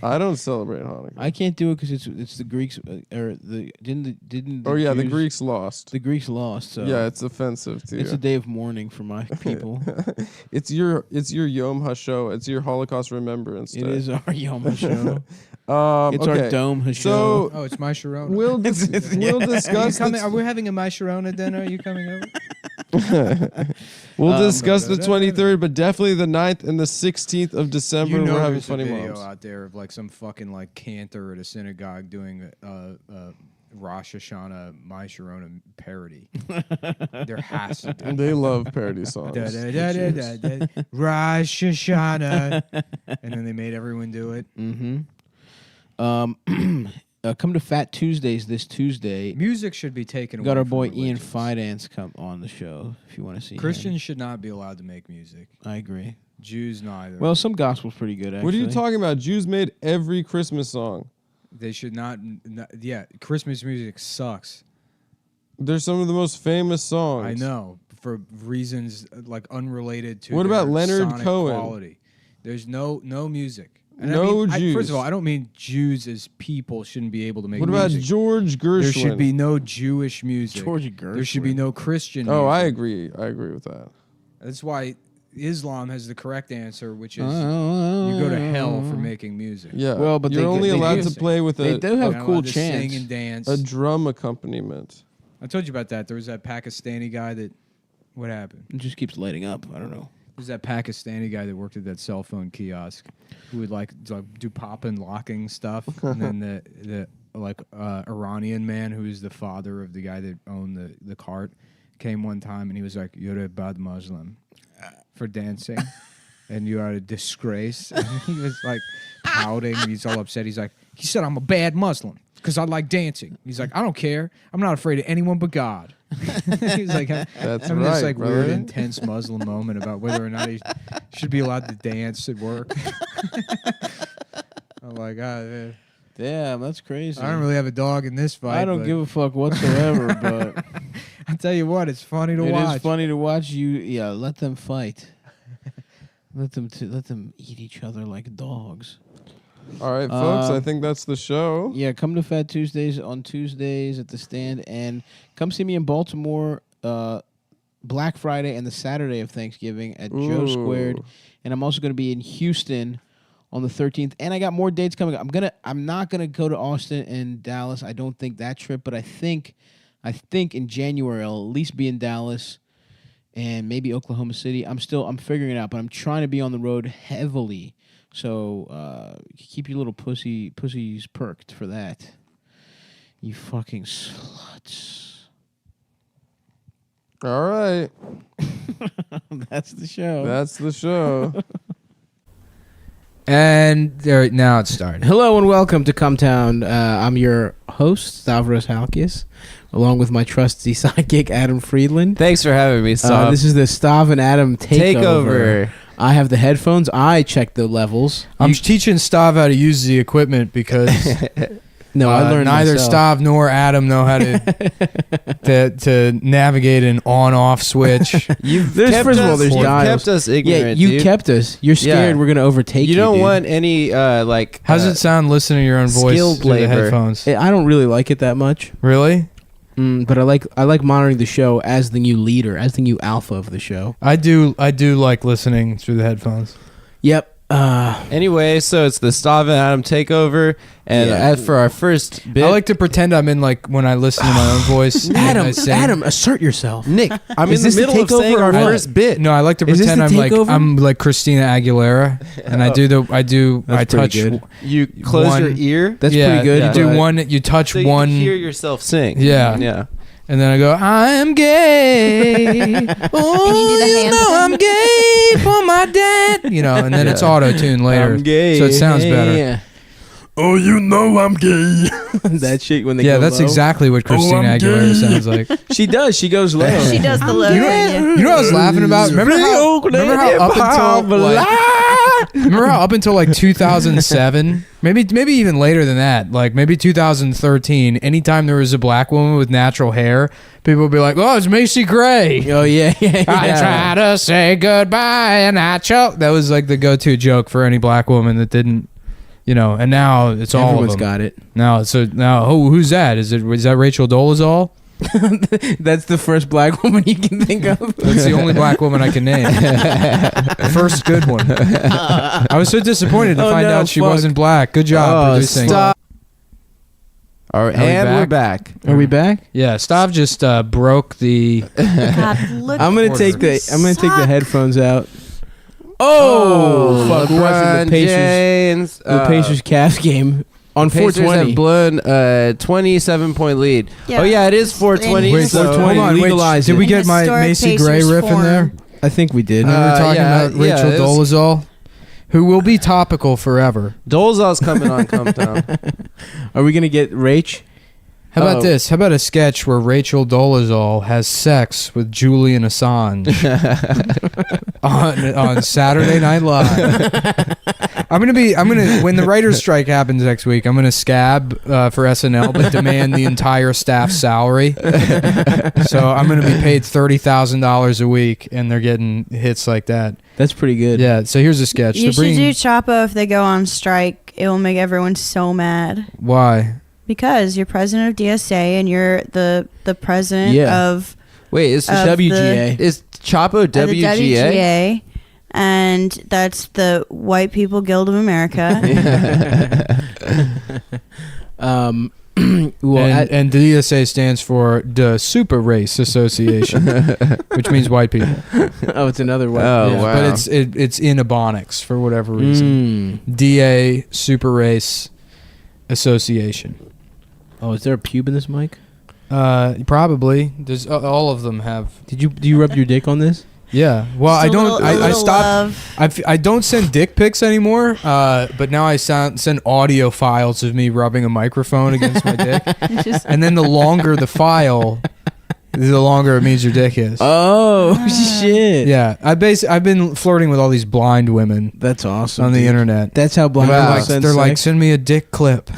I don't celebrate Hanukkah. I can't do it because it's the Greeks or the didn't. The the Jews- Greeks lost. The Greeks lost. So Yeah, it's offensive to it's you. a day of mourning for my people. It's your Yom HaShoah. It's your Holocaust Remembrance Day. It is our Yom HaShoah. It's okay. our Dome HaShoah. So Oh, it's my Sharona. we'll discuss. Are we having a my Sharona dinner? Are you coming over? We'll discuss the 23rd, but definitely the 9th and the 16th of December. You know we're having there's Funny a video Moms. out there of like some fucking like cantor at a synagogue doing Rosh Hashanah My Sharona parody. There has to be. They love parody songs. Da, da, da, da, da, da, Rosh Hashanah. And then they made everyone do it. Come to Fat Tuesdays this Tuesday. Music should be taken We away got our from boy Ian religions. Fidance come on the show if you want to see Christians him. should not be allowed to make music. I agree. Jews neither. Well, some gospel's pretty good, actually. What are you talking about? Jews made every Christmas song. they should not. Yeah, Christmas music sucks. They're some of the most famous songs. I know for reasons like unrelated to. What about their Leonard sonic Cohen? Quality. There's no music. And No Jews. first of all, I don't mean Jews as people shouldn't be able to make What about music. George Gershwin? There should be no Jewish music. George There should be Gershwin. no Christian Oh, music. I agree. I agree with that. That's why Islam has the correct answer, which is you go to hell for making music. Yeah. Well, but you're they- only they allowed do- to play with they a do You're have not cool allowed to chants. sing and dance. a drum accompaniment. I told you about that. There was that Pakistani guy that. What happened? It just keeps lighting up. I don't know. There's that Pakistani guy that worked at that cell phone kiosk who would like do pop and locking stuff, and then the Iranian man who is the father of the guy that owned the cart came one time and he was like, "You're a bad Muslim for dancing, and you are a disgrace." And he was like pouting. He's all upset. He said, "I'm a bad Muslim because I like dancing." He's like, "I don't care. I'm not afraid of anyone but God." He's like, That's having right, this like brother. weird, intense Muslim moment about whether or not he should be allowed to dance at work. I'm like, man, Damn, that's crazy. I don't really have a dog in this fight. I don't but give a fuck whatsoever, but I'll tell you what, it's funny to it watch. is funny to watch you. Yeah, let them fight. Let them eat each other like dogs. All right, folks. I think that's the show. Yeah, come to Fat Tuesdays on Tuesdays at the Stand, and come see me in Baltimore Black Friday and the Saturday of Thanksgiving at Joe Squared, and I'm also going to be in Houston on the 13th, and I got more dates coming up. I'm not gonna go to Austin and Dallas. I don't think that trip, but I think in January I'll at least be in Dallas and maybe Oklahoma City. I'm figuring it out, but I'm trying to be on the road heavily. So keep your little pussies perked for that. You fucking sluts. All right. That's the show. That's the show. And there, now it's starting. Hello and welcome to Cumtown. I'm your host, Stavros Halkias, along with my trusty sidekick, Adam Friedland. Thanks for having me, Stav. This is the Stav and Adam takeover. I have the headphones. I check the levels. I'm teaching Stav how to use the equipment because No, I learned neither myself. Stav nor Adam know how to navigate an on-off switch. First of all, there's you've dials. kept us Yeah, ignorant, you dude. kept us. You're scared we're gonna overtake you. You don't dude. want any like. How's it sound listening to your own voice skilled through the labor. headphones? I don't really like it that much. Really? But I like monitoring the show as the new leader, as the new alpha of the show. I do like listening through the headphones. Yep. Anyway, so it's the Stav and Adam takeover, and as for our first bit, I like to pretend I'm in like when I listen to my own voice. and I sing. Adam, assert yourself. Nick, I'm Is in this the the middle of takeover saying or our what? first bit. No, I like to Is this pretend the takeover? I'm like Christina Aguilera, and I That's touch. pretty good. You close your One- ear. That's yeah, pretty good. You do but- one. You touch so one. You hear yourself sing. Yeah. Yeah. And then I go, I'm gay. Oh, the you hand know thing. I'm gay for my dad. You know, and then it's auto-tuned later. I'm gay. So it sounds better. Yeah. Oh, you know I'm gay. That shit when they Yeah, go that's low. exactly what Christina I'm Aguilera gay. sounds like. She does. She goes low. She does the low You thing. know what I was laughing about? Remember how up until like 2007, maybe even later than that, like maybe 2013, anytime there was a black woman with natural hair, people would be like, "Oh, it's Macy Gray." Oh yeah. I try to say goodbye and I choke. That was like the go-to joke for any black woman that didn't, you know. And now it's all Everyone's of them. got it. Now, who's that? Is that Rachel Dolezal? That's the first black woman you can think of. That's the only black woman I can name. First good one. I was so disappointed to find out she wasn't black. Good job producing. Stop. All right, Are we and we're back. Are we back? Yeah, Stav just broke the. God, look. I'm gonna take the headphones out. Oh, fuck! We're watching the Pacers. James. The Pacers Cavs game on Pacers 420. have blown a 27-point lead. Yeah. Oh yeah, it is 420. Wait, so 420. hold on. Wait, legalize did it. we get my Historic Macy Gray Pacers riff in there? I think we did. And we were talking yeah, about Rachel it was- Dolezal, who will be topical forever. Dolezal's coming on Cumtown. Are we gonna get Rach? How about Uh-oh. this? How about a sketch where Rachel Dolezal has sex with Julian Assange on Saturday Night Live? I'm gonna when the writer's strike happens next week, I'm gonna scab for SNL but demand the entire staff's salary. So I'm gonna be paid $30,000 a week, and they're getting hits like that. That's pretty good. Yeah. So here's a sketch. You should do Chapo if they go on strike. It will make everyone so mad. Why? Because you're president of DSA and you're the president Yeah. of Wait, is Of WGA. is Chapo the WGA? WGA, and that's the White People Guild of America. Well, And the DSA stands for the Super Race Association, which means white people. oh, it's another one. Oh, Yeah. wow. But it's in Ebonics for whatever reason. DA Super Race Association. Oh, is there a pube in this mic? Probably. There's all of them have. Do you rub your dick on this? Yeah. Well, Just I a don't. little- a I little stopped. love. I don't send dick pics anymore. But now I send audio files of me rubbing a microphone against my dick, Just- and then the longer the file, the longer it means your dick is. Oh shit! Yeah, I've been flirting with all these blind women That's awesome on the dude. internet. That's how blind Wow. people They're send like, sex. send me a dick clip.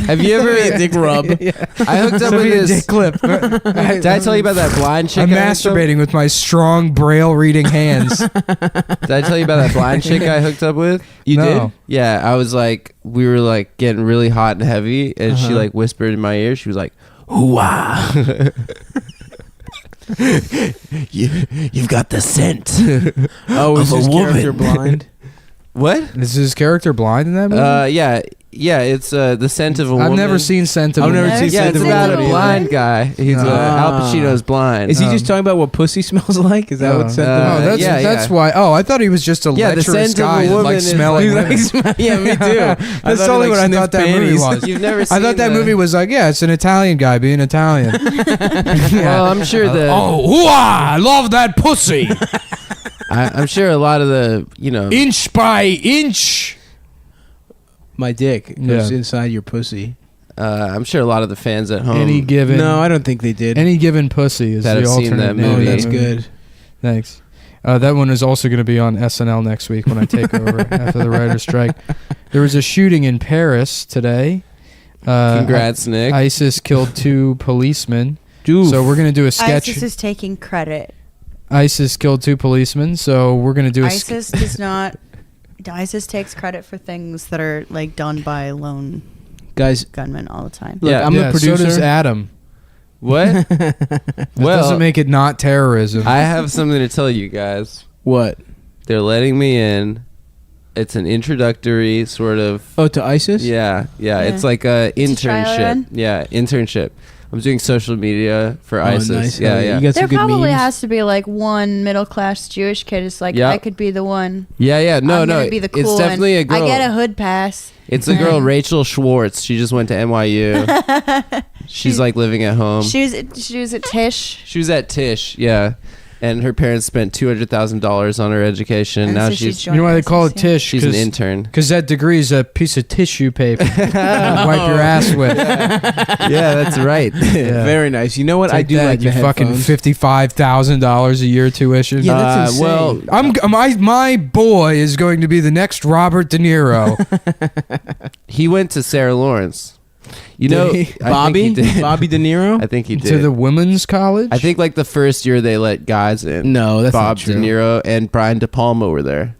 Have you ever a dick rub. I hooked up Send with me a this. dick clip. Did I tell you about that blind chick? I'm I hooked up- masturbating with my strong braille reading hands. Did I tell you about that blind chick I hooked up with? You No. did? Yeah, I was like, we were like getting really hot and heavy, and she like whispered in my ear. She was like, "Hoo-ah." You've got the scent. Oh, is Of a his character woman. blind? What? Is his character blind in that movie? Yeah, it's the scent of a I've woman. never seen Scent of I've a never Woman. seen Yeah, Scent it's of a about a Woman. blind guy. He's Al Pacino's blind. Is he just talking about what pussy smells like? Is that what said Oh, Uh, that's yeah, that's yeah. why. Oh, I thought he was just a Yeah, the lecherous scent of a guy that woman liked is smelling like- women. Yeah, me too. That's totally what I thought that movie was. You've never seen I thought that movie was like, yeah, it's an Italian guy being Italian. Well, I'm sure the I love that pussy. I'm sure a lot of the Inch by inch. My dick goes inside your pussy. I'm sure a lot of the fans at home. Any given. No, I don't think they did. Any given pussy is That the have seen alternate that name. movie. Oh, that's good. Thanks. That one is also going to be on SNL next week when I take over after the writer's strike. There was a shooting in Paris today. Congrats, Nick. ISIS killed 2 policemen. Oof. So we're going to do a sketch. ISIS is taking credit. ISIS killed 2 policemen. So we're going to do a ISIS does not. ISIS takes credit for things that are like done by lone Guys, gunmen all the time. look, Yeah. I'm the producer. So does Adam. What? That Well, doesn't make it not terrorism. I have something to tell you guys. What? They're letting me in. It's an introductory sort of. Oh, to ISIS? Yeah. Yeah. It's like a It's a trial internship. run? Yeah, internship. I'm doing social media for ISIS. Nice. Yeah, Hell yeah. You got There some good probably memes? has to be like one middle class Jewish kid. It's like Yep. I could be the one. Yeah. No, I'm no. gonna be the cool It's definitely one. a girl. I get a hood pass. It's a girl, and- Rachel Schwartz. She just went to NYU. She's like living at home. She was at Tisch. She was at Tisch, yeah. And her parents spent $200,000 on her education. And Now so she's You know why they call it Tish? she's an intern. Because that degree is a piece of tissue paper. You wipe your ass with. Yeah, that's right. Very nice. You know what? I Take do that, like you the fucking headphones. $55,000 a year tuition. Yeah, that's insane. well, my boy is going to be the next Robert De Niro. he went to Sarah Lawrence. You Did know, he? I think Bobby? he did. Bobby De Niro? I think he did. To the women's college. I think like the first year they let guys in. No, that's Bob not true. De Niro and Brian De Palma were there.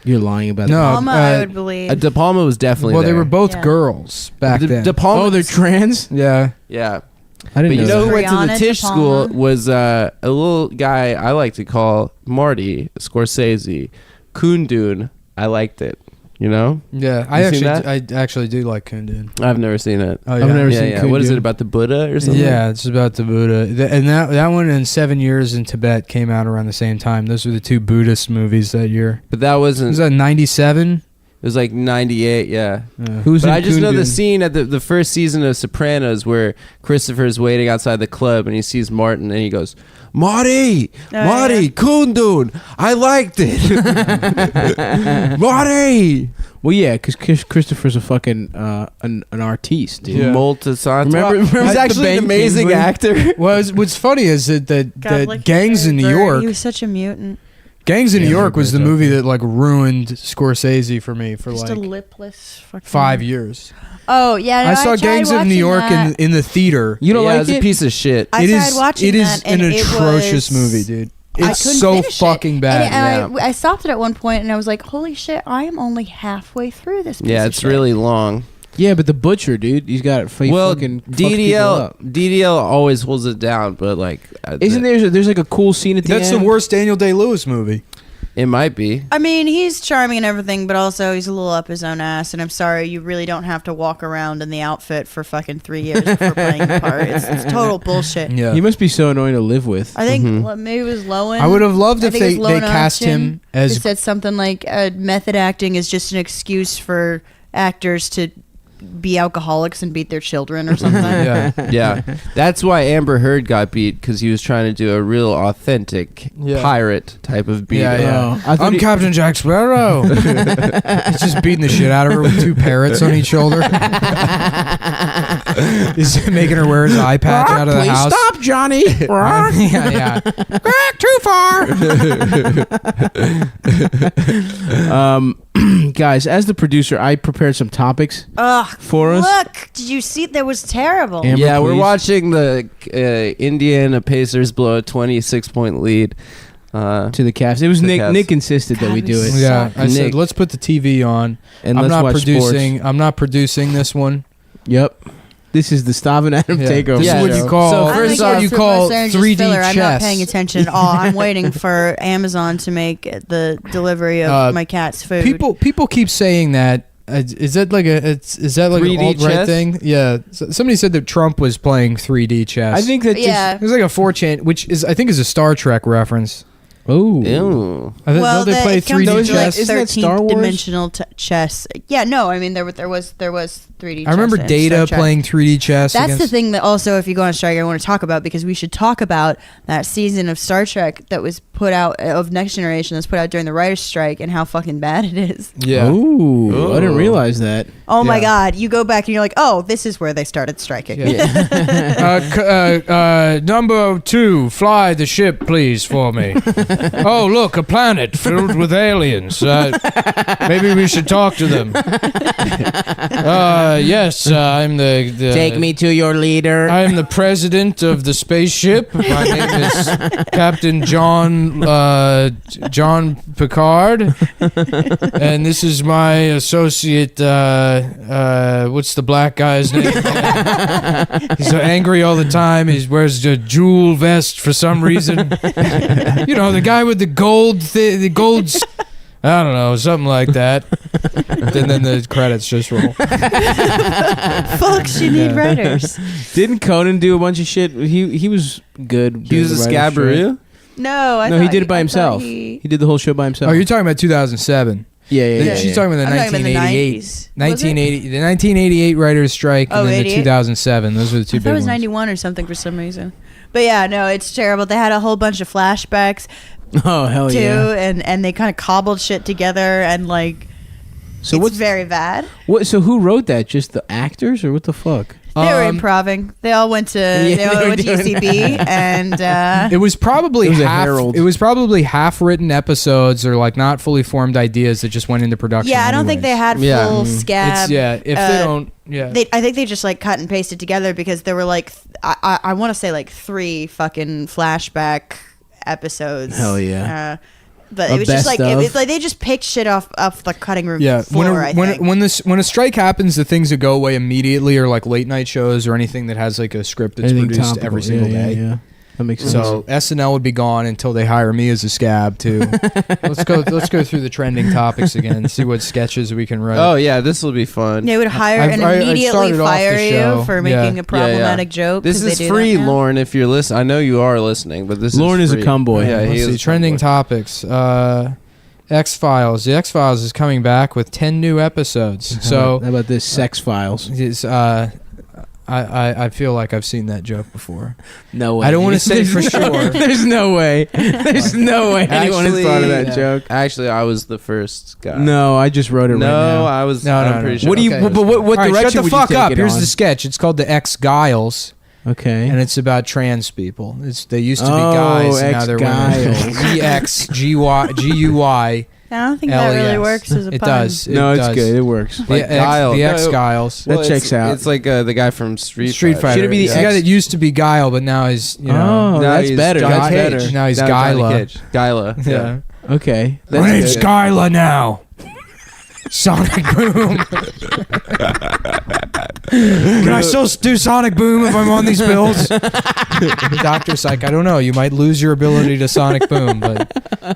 You're lying about No, that. Alma, I would believe. De Palma was definitely Well, there. they were both Yeah. girls back then. De Palma. Oh, they're trans? yeah. yeah. I But didn't you know know that. who went to the Brianna De Tisch school Palma. was a little guy I like to call Marty Scorsese. Kundun. I liked it. You know? Yeah, You seen that? I actually do like Kundun. I've never seen it. Oh, I've never Yeah, seen yeah. What is Kundun. it about the Buddha or something? Yeah, it's about the Buddha. And that one and 7 Years in Tibet came out around the same time. Those were the 2 Buddhist movies that year. But that wasn't. Was that 97? It was like 98, yeah. Who's But in I just know the Kundun? scene at the first season of Sopranos where Christopher's waiting outside the club and he sees Martin and he goes, Marty! Oh, Marty! yeah. Kundun! I liked it! Marty! Well, yeah, because Christopher's a fucking an artiste, dude. Yeah. Moltisanti. Remember he's the actually an Ben amazing Kingsley? actor. Well, what's funny is that God, like Gangs in New York. He was such a mutant. Gangs in New Yeah, York was the great movie that like ruined Scorsese for me for Just like a lipless fucking 5 years. Oh yeah, no, I saw tried Gangs of New watching York that. in the theater. You don't yeah, like it's a it? piece of shit. I It tried is watching it is that, an and it atrocious was- movie, dude. I It's couldn't so finish it. fucking bad. And Yeah. I stopped it at one point, and I was like, "Holy shit! I am only halfway through this." Piece Yeah, of it's shit. really long. Yeah, but the butcher, dude, he's got it. Well, fucking fucks people up. DDL always holds it down, but like, Isn't there's like a cool scene at the That's end? the worst Daniel Day-Lewis movie. It might be. I mean, he's charming and everything, but also he's a little up his own ass. And I'm sorry, you really don't have to walk around in the outfit for fucking 3 years before playing the part. It's total bullshit. Yeah. He must be so annoying to live with. I think maybe it was Lowen. I would have loved I if think it was they Lowen cast Austin him who as said something like method acting is just an excuse for actors to be alcoholics and beat their children or something. yeah. Yeah, that's why Amber Heard got beat because he was trying to do a real authentic Yeah. pirate type of beat. Yeah, yeah. Oh, I thought I'm he- Captain Jack Sparrow. He's just beating the shit out of her with 2 parrots on each shoulder. He's making her wear his eye patch out of the Please house. stop, Johnny. yeah, yeah. um, guys, as the producer, I prepared some topics Ugh. for us. Look, did you see? That was terrible. Amber, Yeah, we're please. watching the Indiana Pacers blow a 26-point lead. To the Cavs. It was The Nick. Cavs. Nick insisted that we God, do this it. is- Yeah, I said Nick. let's put the TV on. And I'm let's not watch producing. sports. I'm not producing this one. Yep. This is the Stav and Adam Yeah. takeover. This Yeah, is what show. you call. So I'm first gonna off, get you through call most oranges 3D filler. I'm chess. not paying attention at all. I'm waiting for Amazon to make the delivery of my cat's food. People keep saying that. Is that like is that like an 3D alt-right chess? thing? Yeah. Somebody said that Trump was playing 3D chess. I think that Yeah. It was like a 4chan, which is I think is a Star Trek reference. Oh. Ew. Well, don't they play it comes 3D into, like, chess? Isn't that Star 13th Wars? dimensional chess. Yeah, no, I mean there was 3D. I remember chess in Data Star Trek. playing 3D chess. That's the against, thing that also, if you go on strike, I want to talk about because we should talk about that season of Star Trek that was put out of Next Generation that's put out during the writers' strike and how fucking bad it is. Yeah. Ooh, I didn't Ooh. realize that. Oh my Yeah. God! You go back and you're like, oh, this is where they started striking. Number 2, fly the ship, please, for me. Oh, look, a planet filled with aliens. Maybe we should talk to them. Yes, I'm the Take me to your leader. I am the president of the spaceship. My name is Captain John Picard, and this is my associate. What's the black guy's name? He's so angry all the time. He wears a jewel vest for some reason. You know, the guy with the gold. I don't know, something like that. And then the credits just roll. Folks, you need writers. Didn't Conan do a bunch of shit? He was good. He was a Scabaroo? No, No, he did it by himself. He did the whole show by himself. Oh, you're talking about 2007. Yeah. She's talking about the I'm talking about the 1988. 90s. 1980, the 1988 writers' strike, Oh, and then the 88? 2007. Those were the two I big thought it was ones. 91 or something for some reason. But yeah, no, it's terrible. They had a whole bunch of flashbacks Oh hell too, yeah. and they kind of cobbled shit together, and like, So it's what's very bad. what? So who wrote that? Just the actors, or what the fuck? They were improving. They all went to they all were went to doing UCB, and It was probably It was a half. herald. It was probably half-written episodes or like not fully formed ideas that just went into production. yeah, I don't think they anyways. had Yeah. full It's, scab. yeah, if they uh, don't, yeah. I think they just like cut and pasted together because there were like I want to say like 3 fucking flashback episodes. Hell yeah. But A it was just best like it of. was like they just picked shit off the cutting room Yeah, floor. I think. when a strike happens, the things that go away immediately are like late night shows or anything that has like a script that's Anything produced topical. every single day. Yeah. That makes sense. So SNL would be gone until they hire me as a scab too. Let's go through the trending topics again and see what sketches we can write. Oh yeah, this will be fun. They would hire and I immediately started off fire the you show. for Yeah. making a problematic joke. This 'cause they is do free, that now. Lauren. If you're listening, I know you are listening, but this Lauren is is a free. cum boy. Yeah, Let's he see, is trending a cum topics. X-Files. The X-Files is coming back with 10 new episodes. So how about this? Sex Files. I feel like I've seen that joke before. No way. I don't want to say for sure. There's no way. There's no way anyone has thought of that Actually, joke. Actually, I was the first guy. No, I just wrote it right No, now. I was. No, I'm no, pretty no. sure. What do you? Okay. But what All right, direction shut the would fuck you take up. it Here's on? the sketch. It's called the X-Giles, Okay. and it's about trans people. They used to be Oh, guys, and now they're women. X-Giles. EXGUI. I don't think that really LES. works as a It pun. does. No, it's does. good. It works. Like Guile. The No, X-Giles. That checks out. It's like the guy from Street Fighter. Should it be the It's the guy that used to be Guile, but now he's, you know. Oh, Now that's he's better. Johnny That's Cage. better. Now he's Johnny Guyla. Cage. Guyla. Yeah. Okay. My That's name's good. Guyla now. Sonic Boom. Can I still do Sonic Boom if I'm on these pills? The doctor's like, I don't know. You might lose your ability to Sonic Boom, but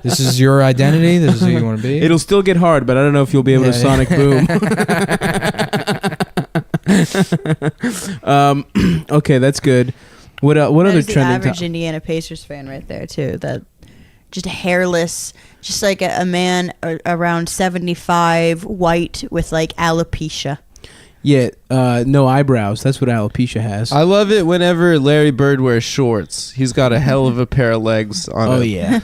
this is your identity. This is who you want to be. It'll still get hard, but I don't know if you'll be able to Yeah, Sonic Boom. Okay, that's good. What other There's the trending? average Indiana Pacers fan right there too. That just hairless, just like a man around 75, white with like alopecia. Yeah, no eyebrows. That's what alopecia has. I love it whenever Larry Bird wears shorts. He's got a hell of a pair of legs on oh it. yeah,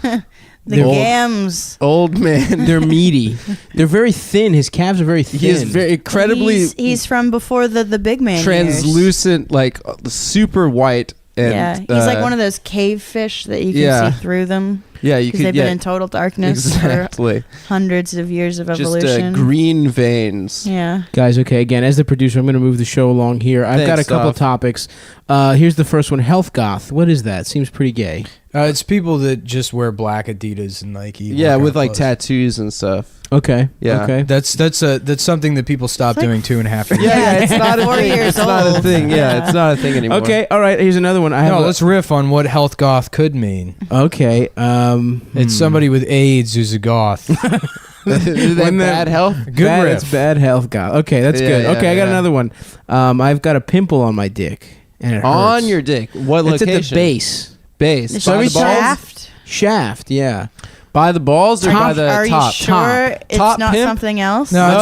The Old- gams. Old man. they're meaty. They're very thin. His calves are very thin. He is very incredibly He's from before the big man years. translucent, like super white. And, Yeah, he's like one of those cave fish that you can yeah. see through them Yeah, you because could. they've Yeah, been in total darkness exactly. for hundreds of years of Just evolution. green veins. Yeah. Guys, okay, again, as the producer, I'm going to move the show along here. I've got a Thanks, couple Dov. topics. Here's the first one, health goth. What is that? Seems pretty gay. It's people that just wear black Adidas and Nike. Yeah, workout with like clothes. tattoos and stuff. Okay. Yeah. Okay. That's something that people stopped It's like doing 2.5 years. Yeah, it's not a 4 thing. years It's not a old. thing. Yeah, Yeah. it's not a thing anymore. Okay, all right, here's another one. I have No, a- let's riff on what health goth could mean. Okay. It's somebody with AIDS who's a goth. Is that bad health? Good bad, riff. It's bad health goth. Okay, that's Yeah, good. yeah, Okay, I got yeah. another one. I've got a pimple on my dick. And it On hurts. your dick. What It's location? at the base. Base. It's By every the balls? shaft. Shaft, yeah. By the balls or by the Are top? you sure it's Top not pimp? something else? No, Nope.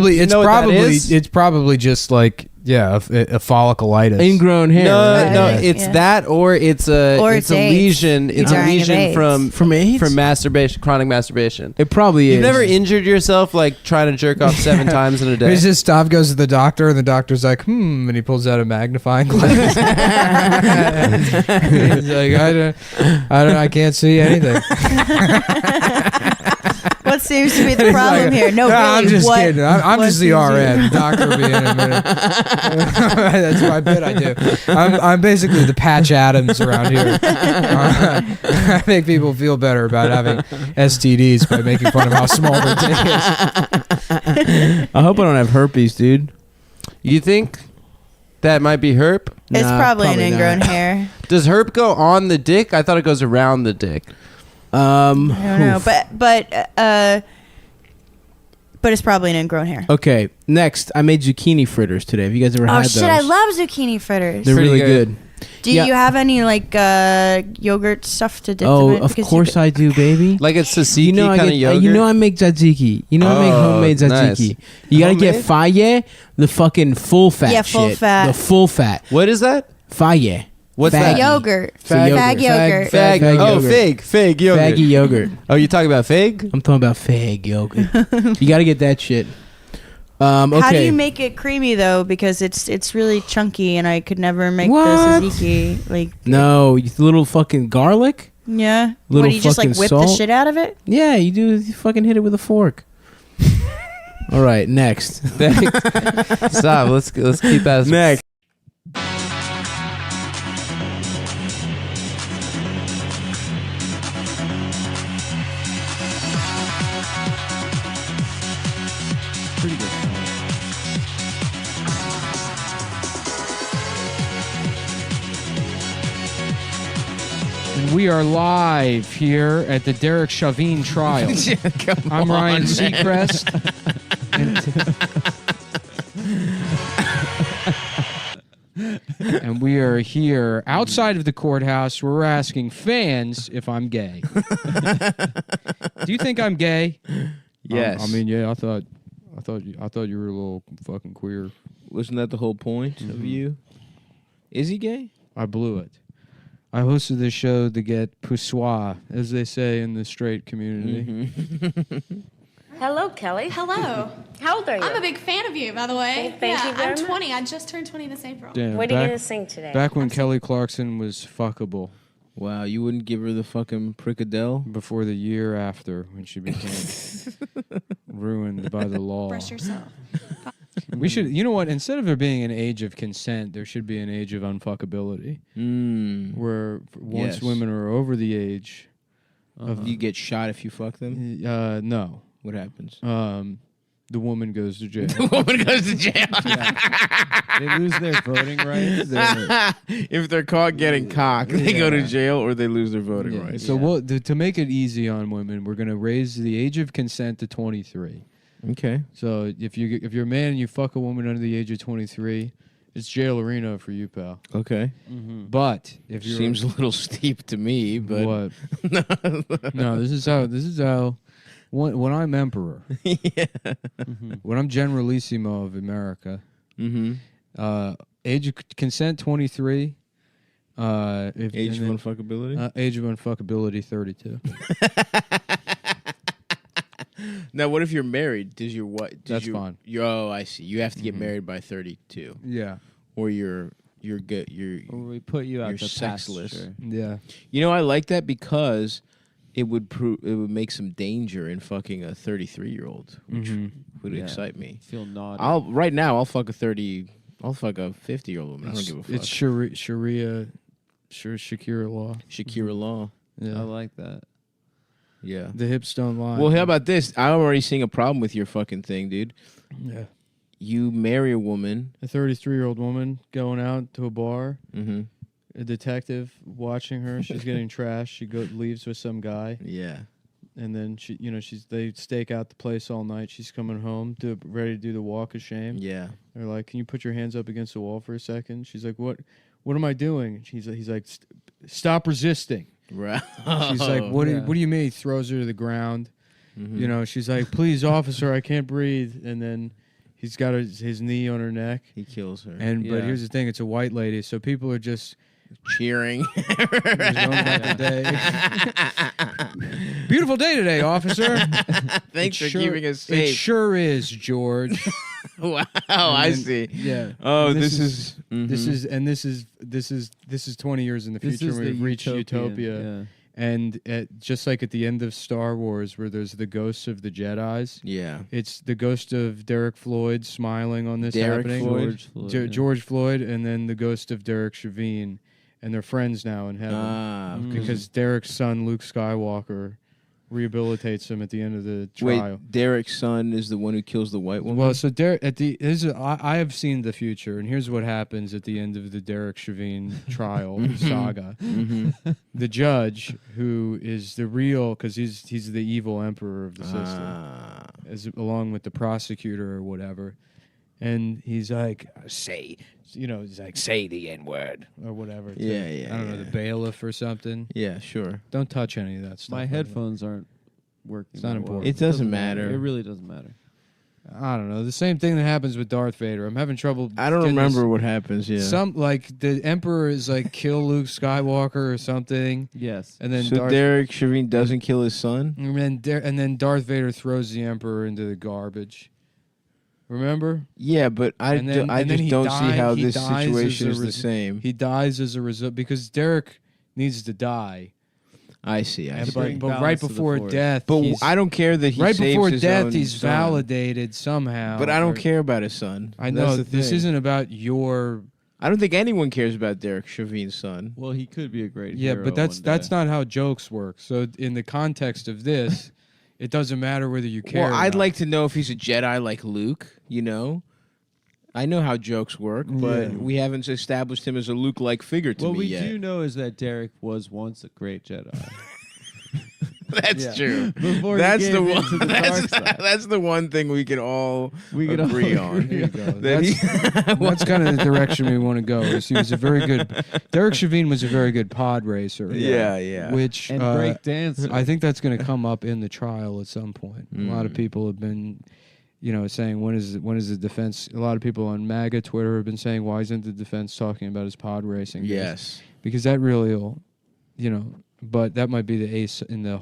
it's You know what that is? probably just like a folliculitis. Ingrown hair. No, right? no, Yeah. it's Yeah. that or it's a Or it's it's a AIDS. lesion. It's a Dying of lesion AIDS. from AIDS? masturbation, chronic masturbation. It probably You've is. never injured yourself like trying to jerk off 7 times in a day. It's just Stav goes to the doctor, and the doctor's like, and he pulls out a magnifying glass. He's like, I can't see anything. What seems to be the problem here? No, really. I'm just what, kidding. I'm what just the seems to- RN. The doctor will be in a minute. That's my bit I do. I'm basically the Patch Adams around here. I make people feel better about having STDs by making fun of how small their dick is. I hope I don't have herpes, dude. You think that might be herp? It's Nah, probably an ingrown not. hair. Does herp go on the dick? I thought it goes around the dick. I don't know, but it's probably an ingrown hair. Okay, next, I made zucchini fritters today. Have you guys ever Oh had shit! those? I love zucchini fritters. They're Pretty really good. good. Do Yeah. you have any like yogurt stuff to dip Oh, them in? of Because you course could- I do, baby. Like it's tzatziki You know, I kind of get, yogurt. you know, I make tzatziki. You know, I make Oh, homemade tzatziki. nice. You gotta get Homemade? faye, the fucking full fat Yeah, full shit. fat. The full fat. What is that? Faye. What's Faggy. that? yogurt. Fag Fag yogurt. Fag. Fag Oh, yogurt. fig yogurt. Faggy yogurt. Oh, you talking about fig? I'm talking about fag yogurt. You gotta get that shit. Okay. How do you make it creamy though? Because it's really chunky, and I could never make What? the tzatziki. Like No, you little fucking garlic. yeah, Little what do you just like fucking whip the salt? shit out of it? Yeah, you do. You fucking hit it with a fork. All right, next. Stop. Let's keep that. Next. Pretty good. And we are live here at the Derek Chauvin trial. I'm Ryan Seacrest. And we are here outside of the courthouse. We're asking fans if I'm gay. Do you think I'm gay? Yes. I mean, yeah. I thought you were a little fucking queer. Wasn't that the whole point of you? Is he gay? I blew it. I hosted this show to get poussoir, as they say in the straight community. Hello, Kelly. Hello. How old are you? I'm a big fan of you, by the way. Thank you very I'm much. 20. I just turned 20 this April. Damn, What are you going to sing today? back when Kelly Clarkson was fuckable, Wow, you wouldn't give her the fucking prickadell? before the year after when she became ruined by the law. Brush yourself. We should, you know what? Instead of there being an age of consent, there should be an age of unfuckability, where once Yes. women are over the age of You get shot if you fuck them? no, What happens? the woman goes to jail. The woman goes to jail. They lose their voting rights. If they're caught getting cocked, they go to Yeah. jail or they lose their voting Yeah. rights. So to make it easy on women, we're going to raise the age of consent to 23. Okay. So if you're a man and you fuck a woman under the age of 23, it's jail arena for you, pal. Okay. But if you're Seems a little steep to me, but what? No, this is how. When I'm emperor, when I'm generalissimo of America, age of consent 23. age of unfuckability. Age of unfuckability 32. Now, what if you're married? Does your what? That's fine. Oh, I see. You have to get married by 32, Yeah, or you're good. Or we put you out You're to sexless. pasture. yeah. You know, I like that because it would make some danger in fucking a 33-year-old, which would Yeah. excite me. Feel naughty. I'll fuck a 50-year-old woman. I don't give a fuck. It's Shakira law. Shakira law. Yeah, I like that. Yeah. the hips don't lie. Well, how about this? I'm already seeing a problem with your fucking thing, dude. yeah? You marry a woman. A 33-year-old woman going out to a bar. Mm-hmm. A detective watching her. She's getting trashed. She leaves with some guy, Yeah. and then they stake out the place all night. She's coming home, ready to do the walk of shame. Yeah. They're like, "Can you put your hands up against the wall for a second?" She's like, "What? What am I doing?" He's like, "Stop resisting." Right. She's like, "What do you mean?" He throws her to the ground. Mhm. You know, she's like, "Please, officer, I can't breathe." And then He's got his knee on her neck. He kills her. And but Yeah. here's the thing: it's a white lady, so people are just cheering. just going about the day. Beautiful day today, officer. Thanks for Sure- keeping us It safe. sure is, George. Wow, I then- see. Yeah. Oh, And this is this is 20 years in the This future. is When the we've reached utopian, utopia. And just like at the end of Star Wars, where there's the ghosts of the Jedis, Yeah. it's the ghost of Derek Floyd smiling on this Derek happening. Floyd? George Floyd. yeah. George Floyd, and then the ghost of Derek Chauvin, and they're friends now in heaven Ah, because Derek's son Luke Skywalker rehabilitates him at the end of the trial. wait, Derek's son is the one who kills the white woman. Well, so Derek I have seen the future, and here's what happens at the end of the Derek Chauvin trial saga. The judge, who is the real, because he's the evil emperor of the system, along with the prosecutor or whatever, and he's like, say the N-word or whatever. Yeah, I don't know, the bailiff or something. Yeah, sure. Don't touch any of that stuff. My like that. headphones aren't working. It's not that important. well. It doesn't matter. It really doesn't matter. I don't know. The same thing that happens with Darth Vader. I'm having trouble. I don't getting remember this- what happens. Yeah. Some like the Emperor is like kill Luke Skywalker or something, Yes. and then so Derek Chauvin doesn't kill his son. and then Darth Vader throws the Emperor into the garbage. Remember? Yeah, but I And then- I and then just he don't die- see how he this dies situation as is a the same. He dies as a result because Derek needs to die. I see. I And see. bring but right balance to the before Force. death, But he's- I don't care that he right saves before his death, own he's son. validated somehow. But I don't or- care about his son. I That's know the this thing. isn't about your. I don't think anyone cares about Derek Chauvin's son. Well, he could be a great Yeah, hero but that's one day. not how jokes work. So in the context of this, it doesn't matter whether you care. Well, or I'd not. like to know if he's a Jedi like Luke. You know, I know how jokes work, but Yeah. we haven't established him as a Luke-like figure to What me we yet. do know is that Derek was once a great Jedi. That's Yeah. true. Before he That's the gave one. into the dark side. That's the one thing we can all We could all agree on. There you go. That he- That's kind of the direction we want to go. Is he was a very good. Derek Chauvin was a very good pod racer. Yeah, yeah. Which and break dance. I think that's going to come up in the trial at some point. A lot of people have been, saying when is the defense? A lot of people on MAGA Twitter have been saying, why isn't the defense talking about his pod racing? Yes. because that really will, But that might be the ace in the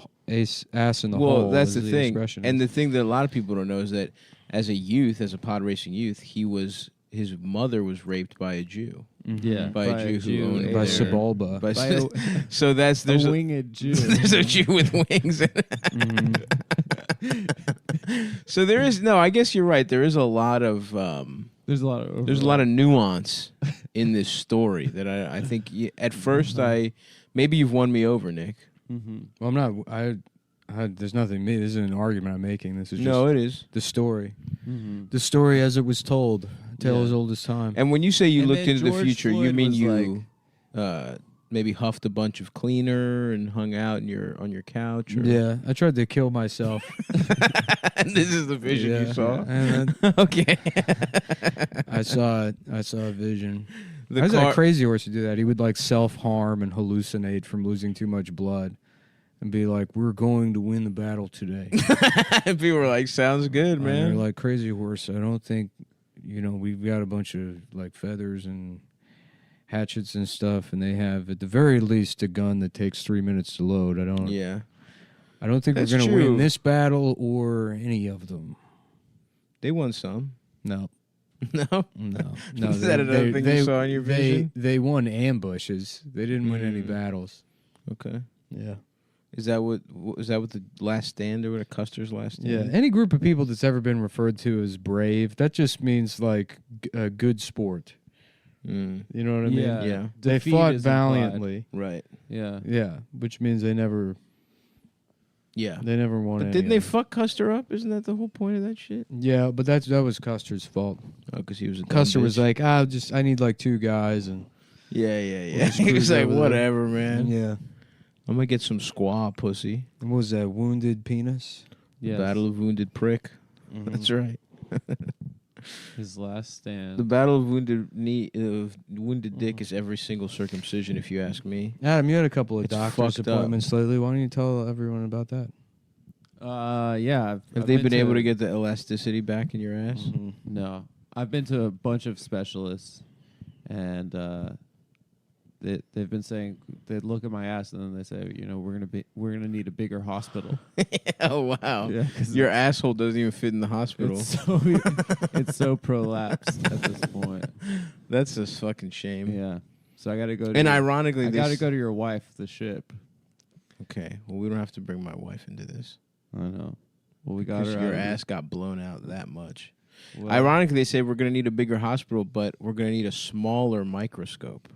ass in the hole. Well, that's as the thing. expression And is. the thing that a lot of people don't know is that as a youth, as a pod racing youth, his mother was raped by a Jew. yeah, By a Jew who owned a- by their- Sebulba. By By a- so there's a a winged Jew. there's a Jew with wings. So there is I guess you're right. There is a lot of There's a lot of there's a lot of nuance in this story that I think at first maybe you've won me over, Nick. Well, I'm not. There's nothing. This isn't an argument I'm making. This is just No, it is. the story. The story as it was told. Tale as old as time. And when you say you And looked then into the George future, you Floyd mean was you maybe huffed a bunch of cleaner and hung out on your couch? Or? Yeah, I tried to kill myself. And this is the vision Yeah, you saw. and then Okay. I saw it. I saw a vision. The I was car- that crazy horse to do that. He would like self-harm and hallucinate from losing too much blood, and be like, "We're going to win the battle today." And people were like, "Sounds good, And man." they're like, "Crazy horse, I don't think, we've got a bunch of like feathers and hatchets and stuff, and they have at the very least a gun that takes 3 minutes to load. I don't think That's we're gonna true. win this battle or any of them. They won some. No, No. no. Is that another thing you saw in your vision? They won ambushes. They didn't win any battles. Okay. Yeah. Is that what the Last Stand or what a Custer's Last Stand? Yeah, any group of people that's ever been referred to as brave, that just means like a good sport. Mm. You know what I mean? Yeah. Yeah. They Defeat fought is implied. valiantly. Right. Yeah. Yeah, which means they never Yeah. won. But any didn't of they them. fuck Custer up? Isn't that the whole point of that shit? Yeah, but that was Custer's fault. Oh, because he was a dumb Custer was bitch. like, I need like 2 guys, and Yeah. just He was cruise like, over there. whatever, man. yeah. I'm gonna get some squaw pussy. What was that? Wounded penis. Yes. Battle of Wounded Prick. That's right. His last stand. The Battle of Wounded Dick is every single circumcision, if you ask me. Adam, you had a couple of It's doctor's fucked up. appointments lately. Why don't you tell everyone about that? Yeah. Have they been able to get the elasticity back in your ass? No. I've been to a bunch of specialists, and they've been saying they look at my ass and then they say, we're gonna need a bigger hospital. Oh wow! Yeah, Your asshole doesn't even fit in the hospital. It's so prolapsed at this point. That's a fucking shame. Yeah. So I got to go. And ironically, I got to go to your wife, the ship. Okay. Well, we don't have to bring my wife into this. I know. Well, we got Because her. your ass got blown out that much. Well, Ironically, they say we're going to need a bigger hospital, but we're going to need a smaller microscope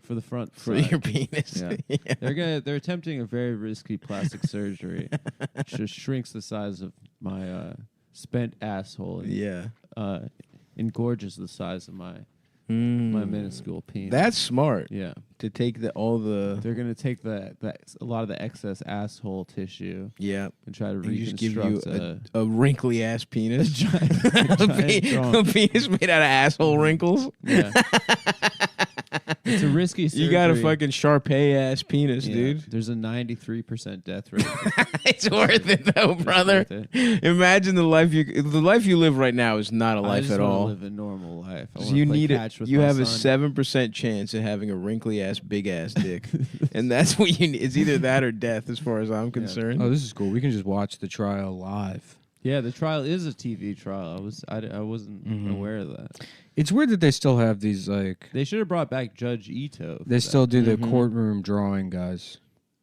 for the front for side. your penis. Yeah. They're attempting a very risky plastic surgery, which just shrinks the size of my spent asshole. And, Yeah. Engorges the size of my minuscule penis. That's smart. Yeah. To take all the. They're gonna take a lot of the excess asshole tissue. Yeah. And try to And just reconstruct give you a wrinkly ass penis. a a penis made out of asshole wrinkles. Yeah. It's a risky surgery. You got a fucking Shar-Pei ass penis, dude. There's a 93% death rate. It's worth it though, brother. Imagine the life you live right now is not a I life just at wanna all. live a normal life. I So wanna you play need catch with you my have a son. 7% chance of having a wrinkly ass big ass dick, and that's what you need. It's either that or death, as far as I'm concerned. Oh, this is cool. We can just watch the trial live. Yeah, the trial is a TV trial. I wasn't aware of that. It's weird that they still have these like. They should have brought back Judge Ito. They still do the courtroom drawing, guys.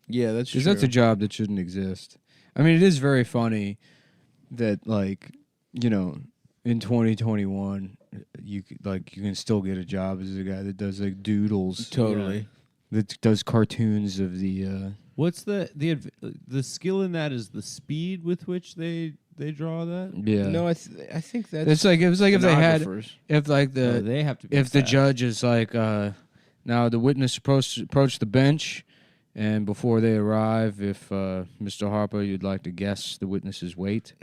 Yeah, that's true. Because that's a job that shouldn't exist. I mean, it is very funny that, like, in 2021, you can still get a job as a guy that does like doodles. Totally. That does cartoons of the. What's the skill in that is the speed with which they draw that? Yeah. No, I think that's. It's like it was like if they had stenographers. if like the They have to be if the fast. judge is like now the witness is supposed to approach the bench, and before they arrive, if Mr. Harper, you'd like to guess the witness's weight.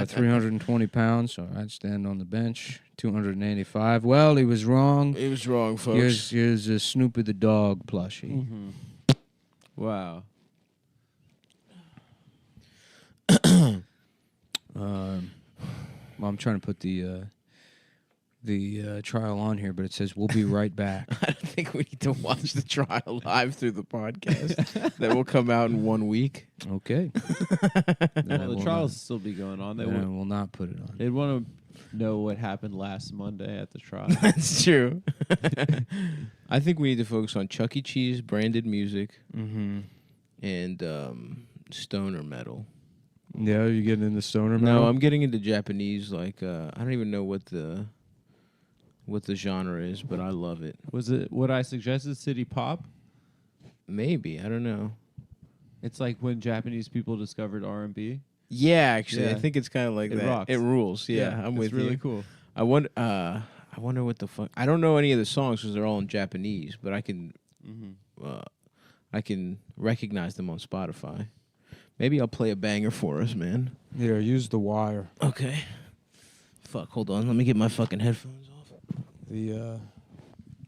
320 pounds. All right, stand on the bench. 285. Well, he was wrong. He was wrong, folks. Here's a Snoopy the dog plushie. Wow. Well, I'm trying to put the trial on here, but it says we'll be right back. I don't think we need to watch the trial live through the podcast. That will come out in 1 week. Okay. Well, the trials still be going on. They will not put it on. They'd want to know what happened last Monday at the trial. That's true. I think we need to focus on Chuck E. Cheese branded music and stoner metal. Yeah, you getting into stoner metal? No, I'm getting into Japanese. Like I don't even know what the genre is, but I love it. Was it what I suggested? City pop. Maybe, I don't know. It's like when Japanese people discovered R&B. Yeah, actually, I Yeah. think it's kind of like It that. rocks. It rules. Yeah, I'm it's with really you. cool. I wonder what the fuck. I don't know any of the songs because they're all in Japanese, but I can recognize them on Spotify. Maybe I'll play a banger for us, man. Yeah, use the wire. Okay. Fuck, hold on. Let me get my fucking headphones off.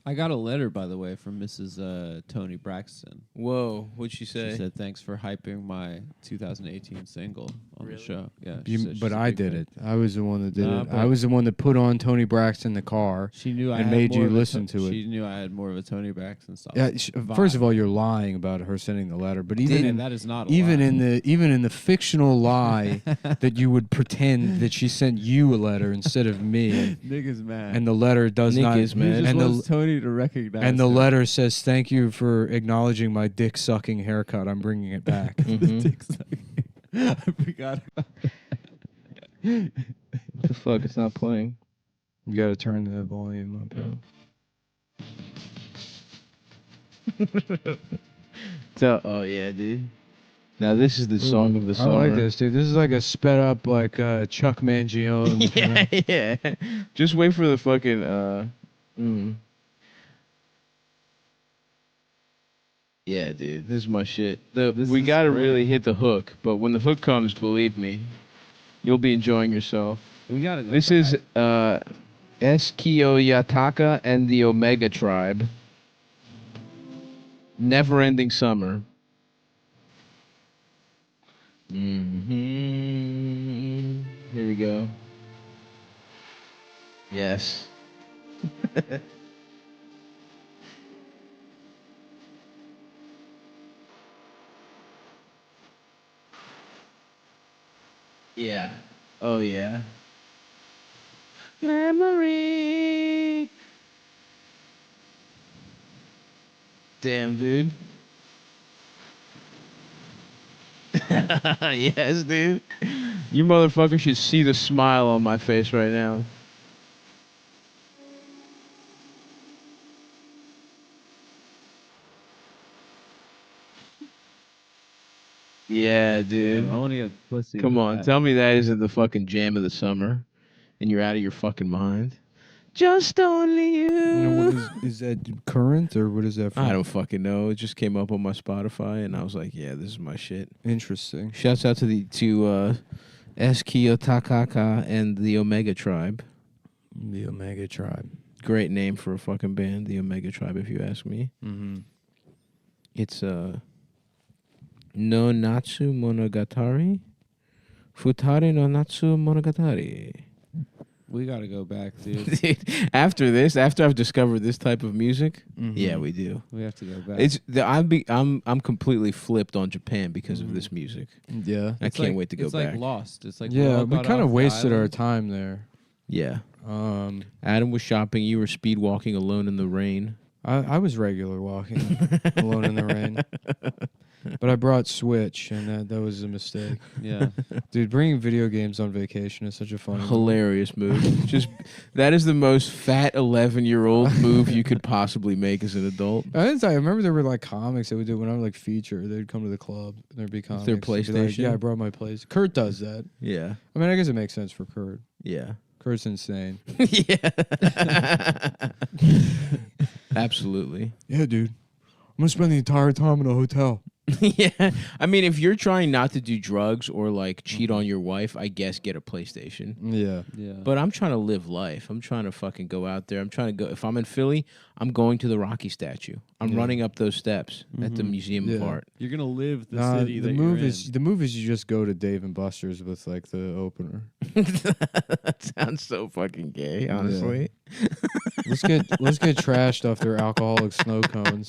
I got a letter, by the way, from Mrs. Tony Braxton. Whoa, what'd she say? She said, "Thanks for hyping my 2018 single on the show." Yeah, But I did it. I was the one that did Nah, it. but- I was the one that put on Tony Braxton in the car. She knew I and had made more you of a listen to it. She knew I had more of a Tony Braxton style. Yeah, first of all, you're lying about her sending the letter. But even in that is not a even lie. in the fictional lie that you would pretend that she sent you a letter instead of me, Niggas mad. and the letter does Nick not. is mad. He just And wants the Tony to recognize. and the him. letter says, "Thank you for acknowledging my dick sucking haircut. I'm bringing it back." Dick sucking. I forgot. What the fuck? It's not playing. You got to turn the volume up. Oh yeah, dude. Now this is the song of the I summer. like this, dude. This is like a sped up, like Chuck Mangione. yeah. Just wait for the fucking Yeah, dude. This is my shit. We gotta really hit the hook, but when the hook comes, believe me, you'll be enjoying yourself. We got it. This is Eskio Yataka and the Omega Tribe. Never Ending Summer. Mm-hmm. Here we go. Yes. Yeah. Oh, yeah. Memory. Damn, dude. Yes, dude. You motherfucker should see the smile on my face right now. Yeah, dude. Only a pussy. Come with on, that. tell me that isn't the fucking jam of the summer, and you're out of your fucking mind. Just only you. Is that current or what is that from? I don't fucking know. It just came up on my Spotify, and I was like, yeah, this is my shit. Interesting. Shouts out to Eskio Takaka and the Omega Tribe. The Omega Tribe. Great name for a fucking band, the Omega Tribe, if you ask me. Mm-hmm. It's No Natsu Monogatari. Futari no Natsu Monogatari. We gotta go back, dude. Dude, after I've discovered this type of music, yeah, we do. We have to go back. I'm completely flipped on Japan because of this music. Yeah. I can't wait to go it's back. like Lost. It's like Yeah, all we got kind off of the wasted our island. time there. Yeah. Um, Adam was shopping. You were speed walking alone in the rain. I was regular walking alone in the rain. But I brought Switch, and that was a mistake. Yeah. Dude, bringing video games on vacation is such a fun. Hilarious move. Just that is the most fat 11-year-old move you could possibly make as an adult. I remember there were like comics that would do when I was like feature. They'd come to the club and there'd be comics. their They'd be like, PlayStation? yeah, I brought my place. Kurt does that. Yeah. I mean, I guess it makes sense for Kurt. Yeah. Kurt's insane. Yeah. Absolutely. Yeah, dude. I'm gonna spend the entire time in a hotel. Yeah. I mean, if you're trying not to do drugs or like cheat on your wife, I guess get a PlayStation. Yeah. Yeah. But I'm trying to live life. I'm trying to fucking go out there. I'm trying to go. If I'm in Philly, I'm going to the Rocky statue. I'm running up those steps at the Museum of Yeah. Art. You're gonna live the Nah, city the that move you're is in. the move is you just go to Dave and Buster's with like the opener. That sounds so fucking gay, honestly. Let's get trashed off their alcoholic snow cones.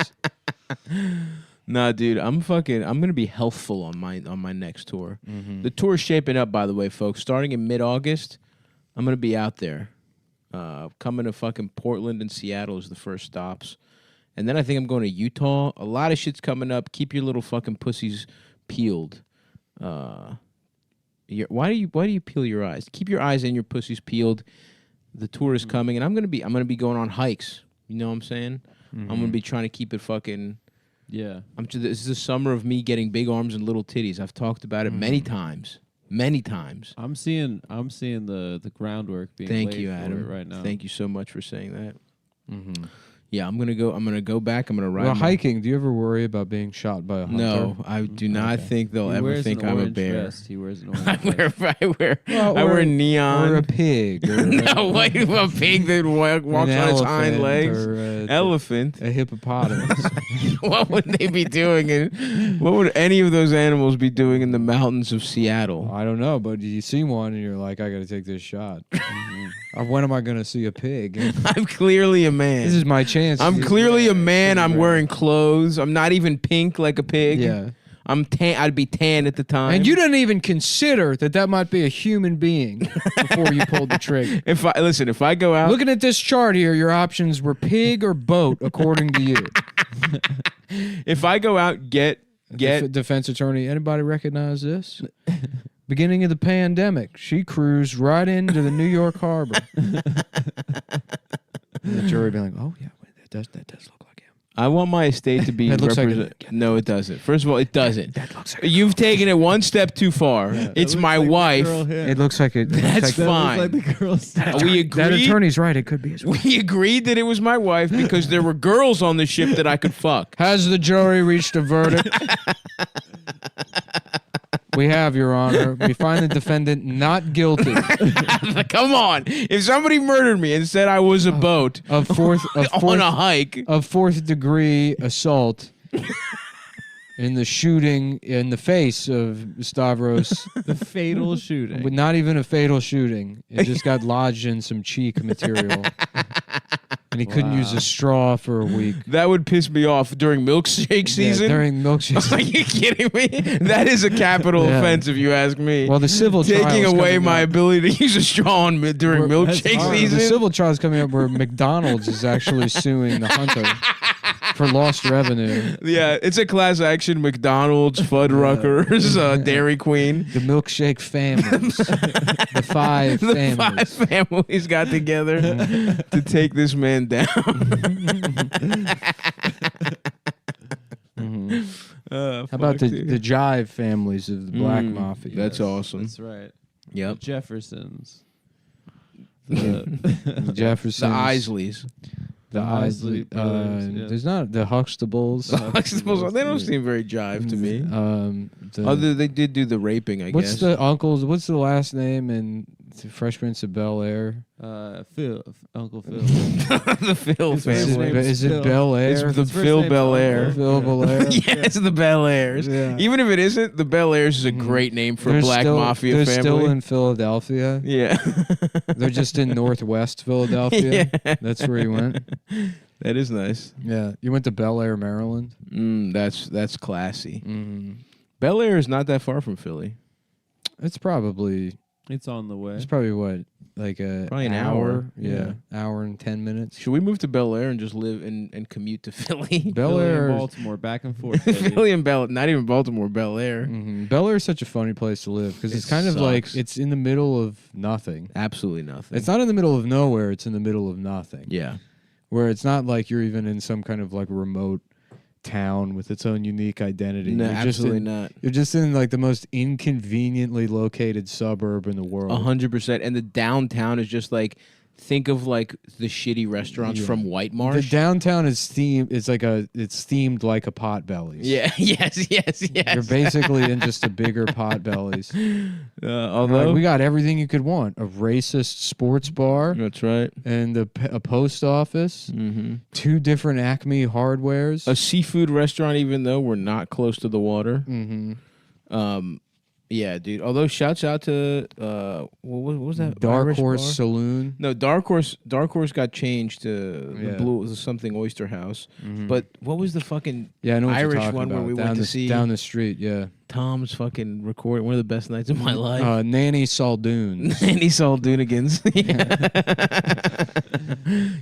Nah, dude, I'm gonna be healthful on my next tour. The tour's shaping up, by the way, folks. Starting in mid-August, I'm gonna be out there. Coming to fucking Portland and Seattle is the first stops. And then I think I'm going to Utah. A lot of shit's coming up. Keep your little fucking pussies peeled. Why do you peel your eyes? Keep your eyes and your pussies peeled. The tour is coming, and I'm gonna be going on hikes. You know what I'm saying? I'm gonna be trying to keep it fucking. Yeah. This is the summer of me getting big arms and little titties. I've talked about it many times. Many times. I'm seeing the groundwork being Thank laid you, for Adam. it right now. Thank you so much for saying that. Yeah, I'm gonna go back. I'm gonna ride. Well, my- hiking. Do you ever worry about being shot by a hunter? No, I do not think they'll He ever wears think an I'm a orange bear. vest. He wears an orange I vest. wear neon. or a pig, or No, wait, a pig that walks an on its hind elephant, legs. or Elephant. a hippopotamus. What would they be doing? What would any of those animals be doing in the mountains of Seattle? I don't know, but you see one and you're like, I got to take this shot. When am I going to see a pig? I'm clearly a man. This is my chance. I'm clearly a man. I'm wearing clothes. I'm not even pink like a pig. Yeah. I'm tan. I'd be tan at the time. And you didn't even consider that might be a human being before you pulled the trigger. If I go out, Looking at this chart here, your options were pig or boat, according to you. if I go out, get Defense attorney, anybody recognize this? Beginning of the pandemic, she cruised right into the New York Harbor. And the jury being like, oh, yeah, that does look like him. I want my estate to be That looks like represented. No, it doesn't. First of all, it doesn't. You've taken it one step too far. It's my wife. It looks like it. That's fine. Like the girl's We That agreed. attorney's right. It could be his wife. We agreed that it was my wife because there were girls on the ship that I could fuck. Has the jury reached a verdict? We have, Your Honor. We find the defendant not guilty Come on. If somebody murdered me and said I was a boat of on a hike, of fourth degree assault in the shooting in the face of Stavros. The fatal shooting. But not even a fatal shooting. It just got lodged in some cheek material. And he couldn't use a straw for a week. That would piss me off during milkshake season. Yeah, during milkshake Are you kidding me? That is a capital offense, if you ask me. Well, the civil taking trial's away coming my up. ability to use a straw during milkshake season. The civil trial is coming up where McDonald's is actually suing the hunter for lost revenue. Yeah, it's a class action. McDonald's, Fuddruckers, Dairy Queen. The milkshake families. The five The families. 5 families got together to take this man down. How about the Jive families of the Black Mafia? That's awesome. That's right. Yep. The Jeffersons. The Jeffersons. The Isleys. The Isley Isley. brothers, yeah. There's not the Huxtables. Huxtables, they don't seem very jive to me. The, They did do the raping, I what's guess. the uncles? What's the last name in Fresh Prince of Bel Air? Phil, Uncle Phil. The Phil His first family. name Is it Phil. Bel It's Air? the His first Phil name's Bel Air. Uncle. Phil Bel Air. Yes, the Bel Airs. Yeah. Even if it isn't, the Bel Airs is a great name for a black mafia they're family. still in Philadelphia. Yeah. They're just in Northwest Philadelphia. Yeah. That's where you went. That is nice. Yeah, you went to Bel Air, Maryland. That's classy. Bel Air is not that far from Philly. It's probably It's on the way. what, like Probably an hour. Yeah, hour and 10 minutes. Should we move to Bel Air and just live and commute to Philly? Bel Philly and Air. Baltimore, back and forth. baby. Philly and not even Baltimore, Bel Air. Bel Air is such a funny place to live because It it's kind of like sucks. it's in the middle of nothing. Absolutely nothing. It's not in the middle of nowhere. It's in the middle of nothing. Yeah. Where it's not like you're even in some kind of like remote town with its own unique identity. No, You're just absolutely in- not. You're just in like the most inconveniently located suburb in the world. 100%. And the downtown is just like, think of like the shitty restaurants from White Marsh. The downtown is themed. It's themed like a Potbelly's. Yeah. Yes. You're basically in just a bigger Potbelly's. Although Like, we got everything you could want: a racist sports bar, that's right. and a post office, 2 different Acme hardwares. A seafood restaurant, even though we're not close to the water. Yeah, dude. Although shouts out to what was that? Dark Irish Horse bar? Saloon. No, Dark Horse got changed to Yeah. the Blue something Oyster House. But what was the fucking Yeah, I know what you're Irish talking one where about. we down went to the, see down the street. Yeah, Tom's fucking recording? One of the best nights of my life. Nanny Saldoons. And he saw Doonigans.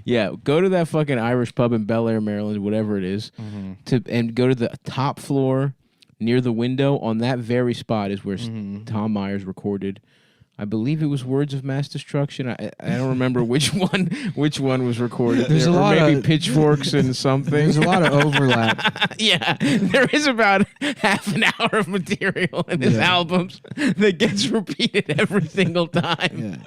Yeah, go to that fucking Irish pub in Bel Air, Maryland, whatever it is, and go to the top floor near the window. On that very spot is where Tom Myers recorded. I believe it was Words of Mass Destruction. I don't remember which one was recorded. There's there, a or lot maybe of- Pitchforks and something. There's a lot of overlap. Yeah, there is about half an hour of material in his albums that gets repeated every single time.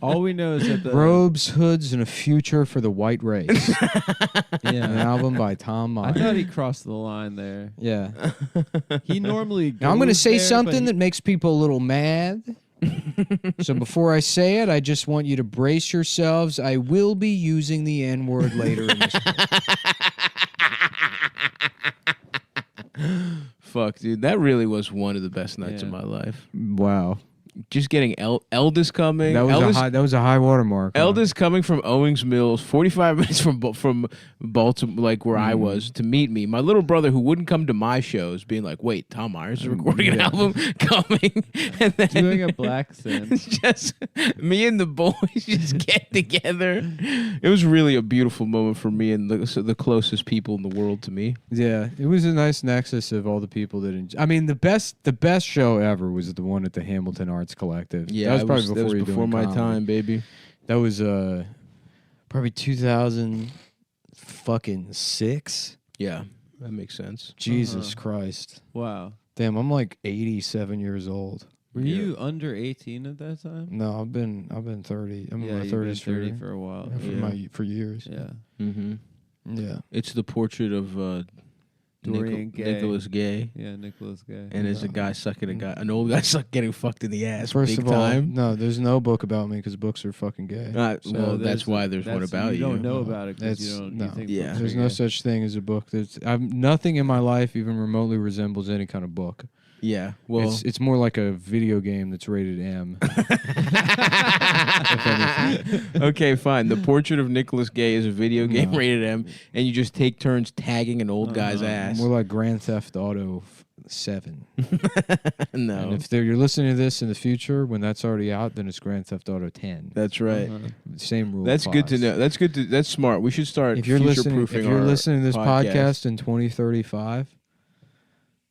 All we know is that the Robes, hoods, and a future for the white race. An yeah. album by Tom I Myers. thought he crossed the line there. Yeah. He normally. Now I'm going to goes say there, something but that makes people a little mad. So before I say it, I just want you to brace yourselves. I will be using the N-word later in this. Fuck, dude, that really was one of the best nights of Yeah. my life. Wow. Just getting Eldest coming. That was Eldest, that was a high watermark. huh? Eldest coming from Owings Mills, 45 minutes from Baltimore, like where I was, to meet me. My little brother, who wouldn't come to my shows, being like, "Wait, Tom Myers is recording an album, coming," and then doing a black sin. just me and the boys just get together. It was really a beautiful moment for me and the closest people in the world to me. Yeah, it was a nice nexus of all the people that. I mean, the best show ever was the one at the Hamilton Arts Collective. Yeah, that was probably that was before my time, baby. That was probably 2006. Yeah, that makes sense. Jesus Christ. Wow. Damn, I'm like 87 years old. Were you under 18 at that time? No, I've been 30. I'm in my you've been 30s 30 for a while. for years. Yeah. Mm-hmm. Yeah. It's the portrait of Dorian Gay. Nicholas Gay. Yeah, Nicholas Gay. And there's a guy sucking an old guy getting fucked in the ass. First big of all, time. no, there's no book about me because books are fucking gay. Well, that's why there's one about you. You don't know about it because That's- you don't. no. You think Yeah. books There's are no gay. such thing as a book. Nothing in my life even remotely resembles any kind of book. Yeah. Well, It's more like a video game that's rated M. okay, fine. The Portrait of Nicholas Gay is a video game No. rated M, and you just take turns tagging an old guy's ass. More like Grand Theft Auto 7. No, And if you're listening to this in the future, when that's already out, then it's Grand Theft Auto 10. that's right. Same rule. That's good to applies. know. That's good. That's smart. We should start If you're listening, future-proofing if you're our listening to this podcast in 2035,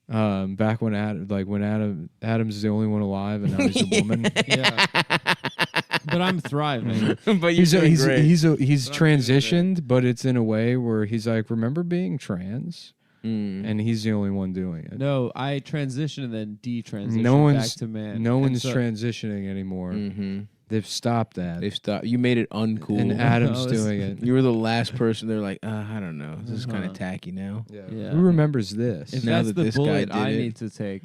back when Adam's the only one alive and now he's a woman. Yeah. But I'm thriving. but He's doing great. he's transitioned, but it's in a way where he's like, remember being trans, and he's the only one doing it. No, I transition and then detransition No back one's to man. no And one's so- transitioning anymore. Mm-hmm. They've stopped that, They've stopped. You made it uncool. and Adam's No, it's- doing it. you were the last person. They're like, I don't know. This is kind Uh-huh. of tacky now. Yeah. Who remembers this? If Now that's that the this guy bullet did I it. need to take.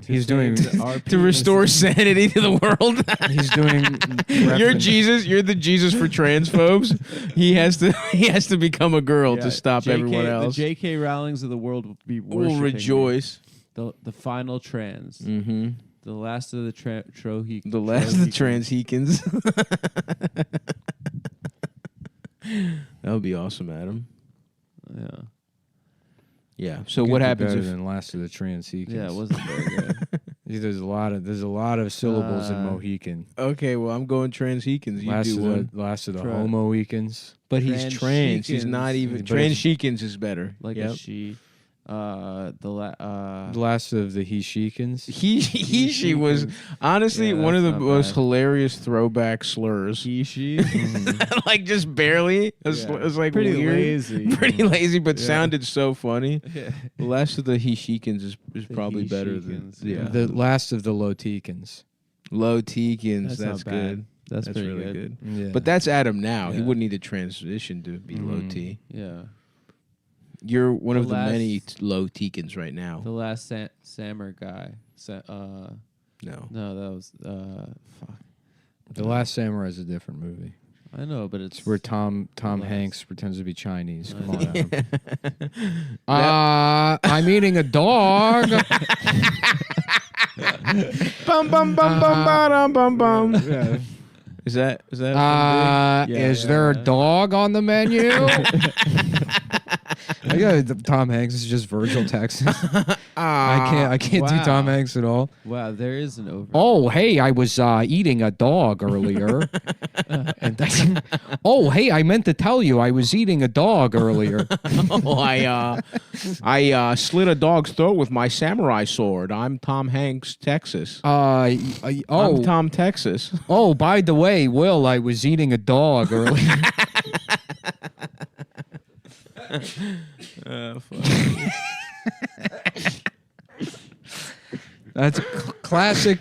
He's doing. To restore sanity to the world. He's doing. You're reference- Jesus. You're the Jesus for transphobes. He has to become a girl to stop everyone else. The J.K. Rowlings of the world will be We'll worshiping me. rejoice. The final trans. Mm-hmm. The last of the Trohekins. The last of the transhekins. That would be awesome, Adam. Yeah. Yeah. So Could what be happens better if than Last of the Transhekins? Yeah, it wasn't very good. There's a lot of syllables in Mohican. Okay, well I'm going transhekins. You Last do of one. the last of the Tra- Homohicans. But he's trans. He's not even But it's- transhekins is better. Like Yep. a she. The last of the Heshikans. She was honestly Yeah, one of the that's not most bad. hilarious throwback slurs. he, she. Like just barely. It was like Pretty weird. lazy. Pretty lazy, but Yeah. sounded so funny. Yeah. The last of the Heshikins is The probably better than Heshikins, yeah. The last of the Lotikans. Low Tekins. That's That's not bad. good. That's pretty really good. Yeah. But that's Adam now. He Yeah. wouldn't need to transition to be low T. Yeah. You're one The of the many last- low Tekins right now. The last Sammer guy. No. No, that was fuck. The Last Samurai is a different movie. I know, but it's It's where Tom Last- Hanks pretends to be Chinese. Come I on, know. Adam. I'm eating a dog. Bum bum bum bum bum bum bum. Yeah. Is that something? Yeah, Is there a yeah. dog on the menu? I got Tom Hanks is just Virgil Texas. I can't do wow. Tom Hanks at all. Wow, there is an over. Oh, hey, I was eating a dog earlier. And then, oh, hey, I meant to tell you I was eating a dog earlier. Oh, I slit a dog's throat with my samurai sword. I'm Tom Hanks, Texas. I'm Tom Texas. Oh, by the way, Will, I was eating a dog earlier. That's classic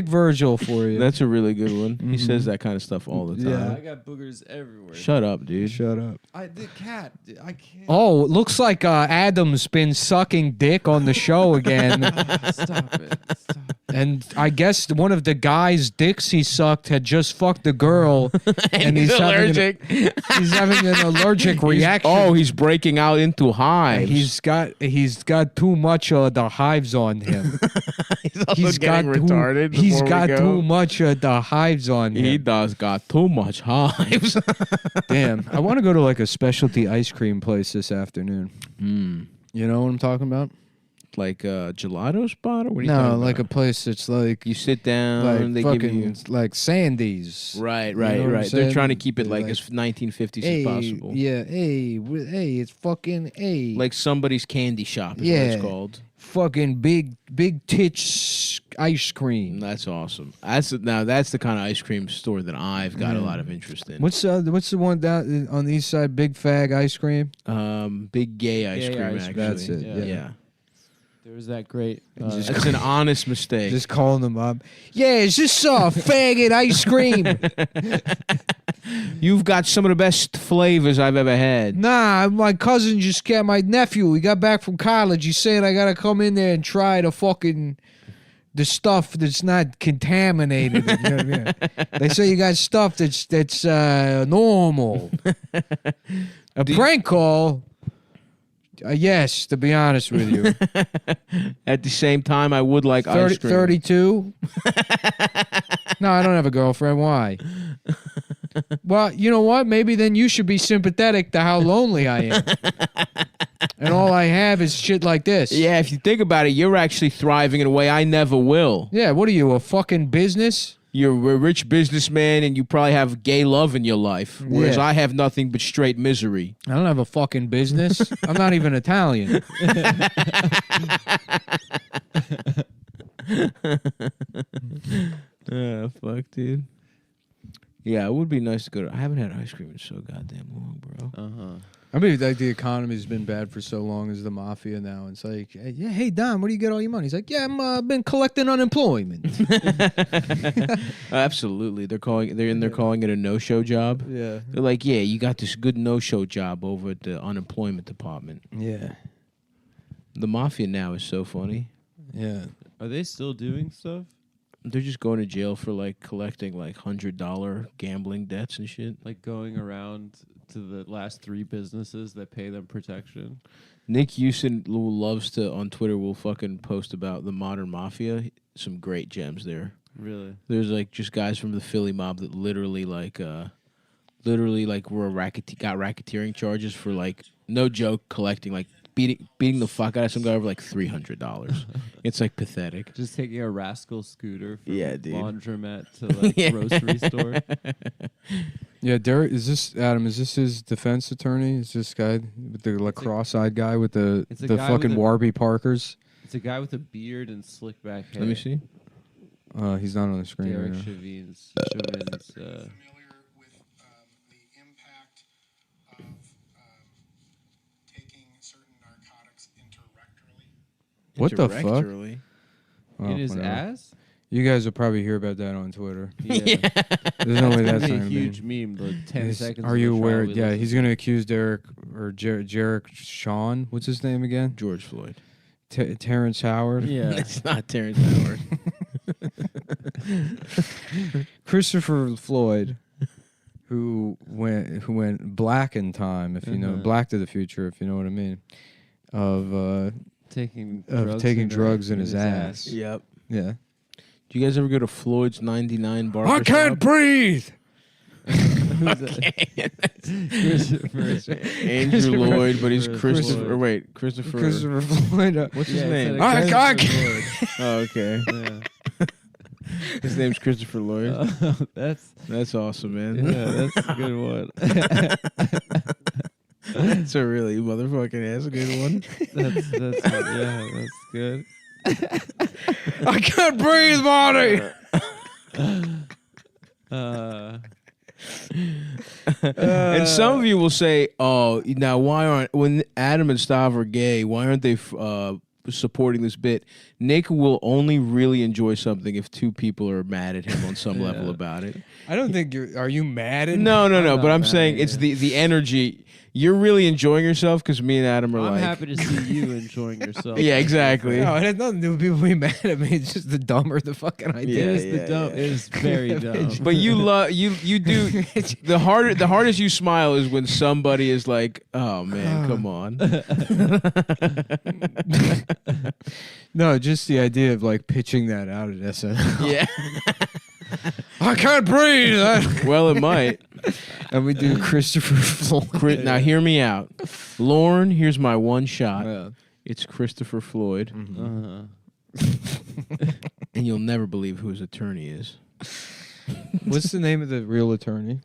Virgil for you. That's a really good one. He says that kind of stuff all the time. Yeah. I got boogers everywhere. Shut up, dude. Shut up. The cat. I can't. Oh, it looks like Adam's been sucking dick on the show again. Stop it. Stop. And I guess one of the guy's dicks he sucked had just fucked a girl, and He's allergic. He's having an allergic reaction. He's breaking out into hives. He's got too much of the hives on him. He's also getting too, retarded. He's before we got go. too much of the hives on him. He does got too much hives. Damn, I want to go to like a specialty ice cream place this afternoon. You know what I'm talking about? Like a gelato spot, or what are you No, talking like about? a place that's like You sit down, they give you like Sandy's. right. know what I'm They're saying? trying to keep it like Like, as 1950s Hey, as possible. yeah, hey, it's fucking hey, Like somebody's candy shop is what Yeah. it's called. fucking big tits ice cream. That's awesome. That's the kind of ice cream store that I've got a lot of interest in. What's the one down on the east side? Big Fag ice cream. Big gay ice Gay cream, ice actually. cream. That's it. Yeah. Yeah. There was that great. That's an honest mistake. Just calling them up. Yeah, is this faggot ice cream? You've got some of the best flavors I've ever had. Nah, my cousin just got my nephew. He got back from college. He said I gotta come in there and try the stuff that's not contaminated. You know what I mean? They say you got stuff that's normal. A prank call. Yes, to be honest with you. At the same time, I would like ice cream. 32? No, I don't have a girlfriend. Why? Well, you know what? Maybe then you should be sympathetic to how lonely I am. And all I have is shit like this. Yeah, if you think about it, you're actually thriving in a way I never will. Yeah, what are you, a fucking business? You're a rich businessman and you probably have gay love in your life, whereas Yeah. I have nothing but straight misery. I don't have a fucking business. I'm not even Italian. Fuck, dude. Yeah, it would be nice to go to... I haven't had ice cream in so goddamn long, bro. I mean, like the economy's been bad for so long as the mafia now. It's like, hey, Don, where do you get all your money? He's like, yeah, I've been collecting unemployment. Absolutely. They're calling it a no-show job. Yeah. They're like, yeah, you got this good no-show job over at the unemployment department. Yeah. The mafia now is so funny. Yeah. Are they still doing stuff? They're just going to jail for like collecting like $100 gambling debts and shit. Like going around to the last 3 businesses that pay them protection? Nick Houston loves to, on Twitter, will fucking post about the modern mafia. Some great gems there. Really? There's like just guys from the Philly mob that literally were got racketeering charges for like, no joke, collecting like beating the fuck out of some guy over like $300. It's like pathetic. Just taking a rascal scooter from Yeah, dude. laundromat to like grocery store. Yeah, Derek, is this his defense attorney? Is this guy with the cross-eyed guy with the It's a guy fucking with a- Warby Parkers? It's a guy with a beard and slick back hair. Let me see. He's not on the screen Derek right now. Chauvin's Familiar with the impact of taking certain narcotics interrectally? What the fuck? Indirectly. Oh, in his whatever. ass? You guys will probably hear about that on Twitter. Yeah. There's no way It's that's gonna be not a gonna huge be. meme. The 10 Is- seconds. Are of you the aware? trial we Yeah, listened he's to. going to accuse Derek or Jarek Sean. What's his name again? George Floyd. Terrence Howard. Yeah. It's not Terrence Howard. Christopher Floyd, who went black in time, if you know, Black to the Future, if you know what I mean, of taking drugs in his ass. Yep. Yeah. Do you guys ever go to Floyd's 99 barber I can't breathe. Andrew Lloyd, but he's Christopher Christopher. Wait, Christopher. Christopher Floyd. What's his Yeah, name? it's I like can't- Oh, okay. Yeah. His name's Christopher Lloyd. That's That's awesome, man. yeah, that's a good one. That's a really motherfucking ass good one. That's good. I can't breathe, Marty. And some of you will say, "Oh, now when Adam and Stav are gay, why aren't they supporting this bit?" Nick will only really enjoy something if 2 people are mad at him on some level about it. I don't think are you mad at No. not But I'm mad, saying it's the energy. You're really enjoying yourself because me and Adam are I'm like, happy to see you enjoying yourself. yeah, exactly. No, it has nothing to do with people being mad at me. It's just the dumber the fucking idea. It is the dumb. It is very dumb. But you love you do the hardest you smile is when somebody is like, "Oh man, come on." No, just the idea of like pitching that out at SNL. Yeah. I can't breathe. Well, it might. And we do Christopher Floyd. Now hear me out, Lauren. Here's my one shot. Yeah. It's Christopher Floyd, Uh-huh. and you'll never believe who his attorney is. What's the name of the real attorney?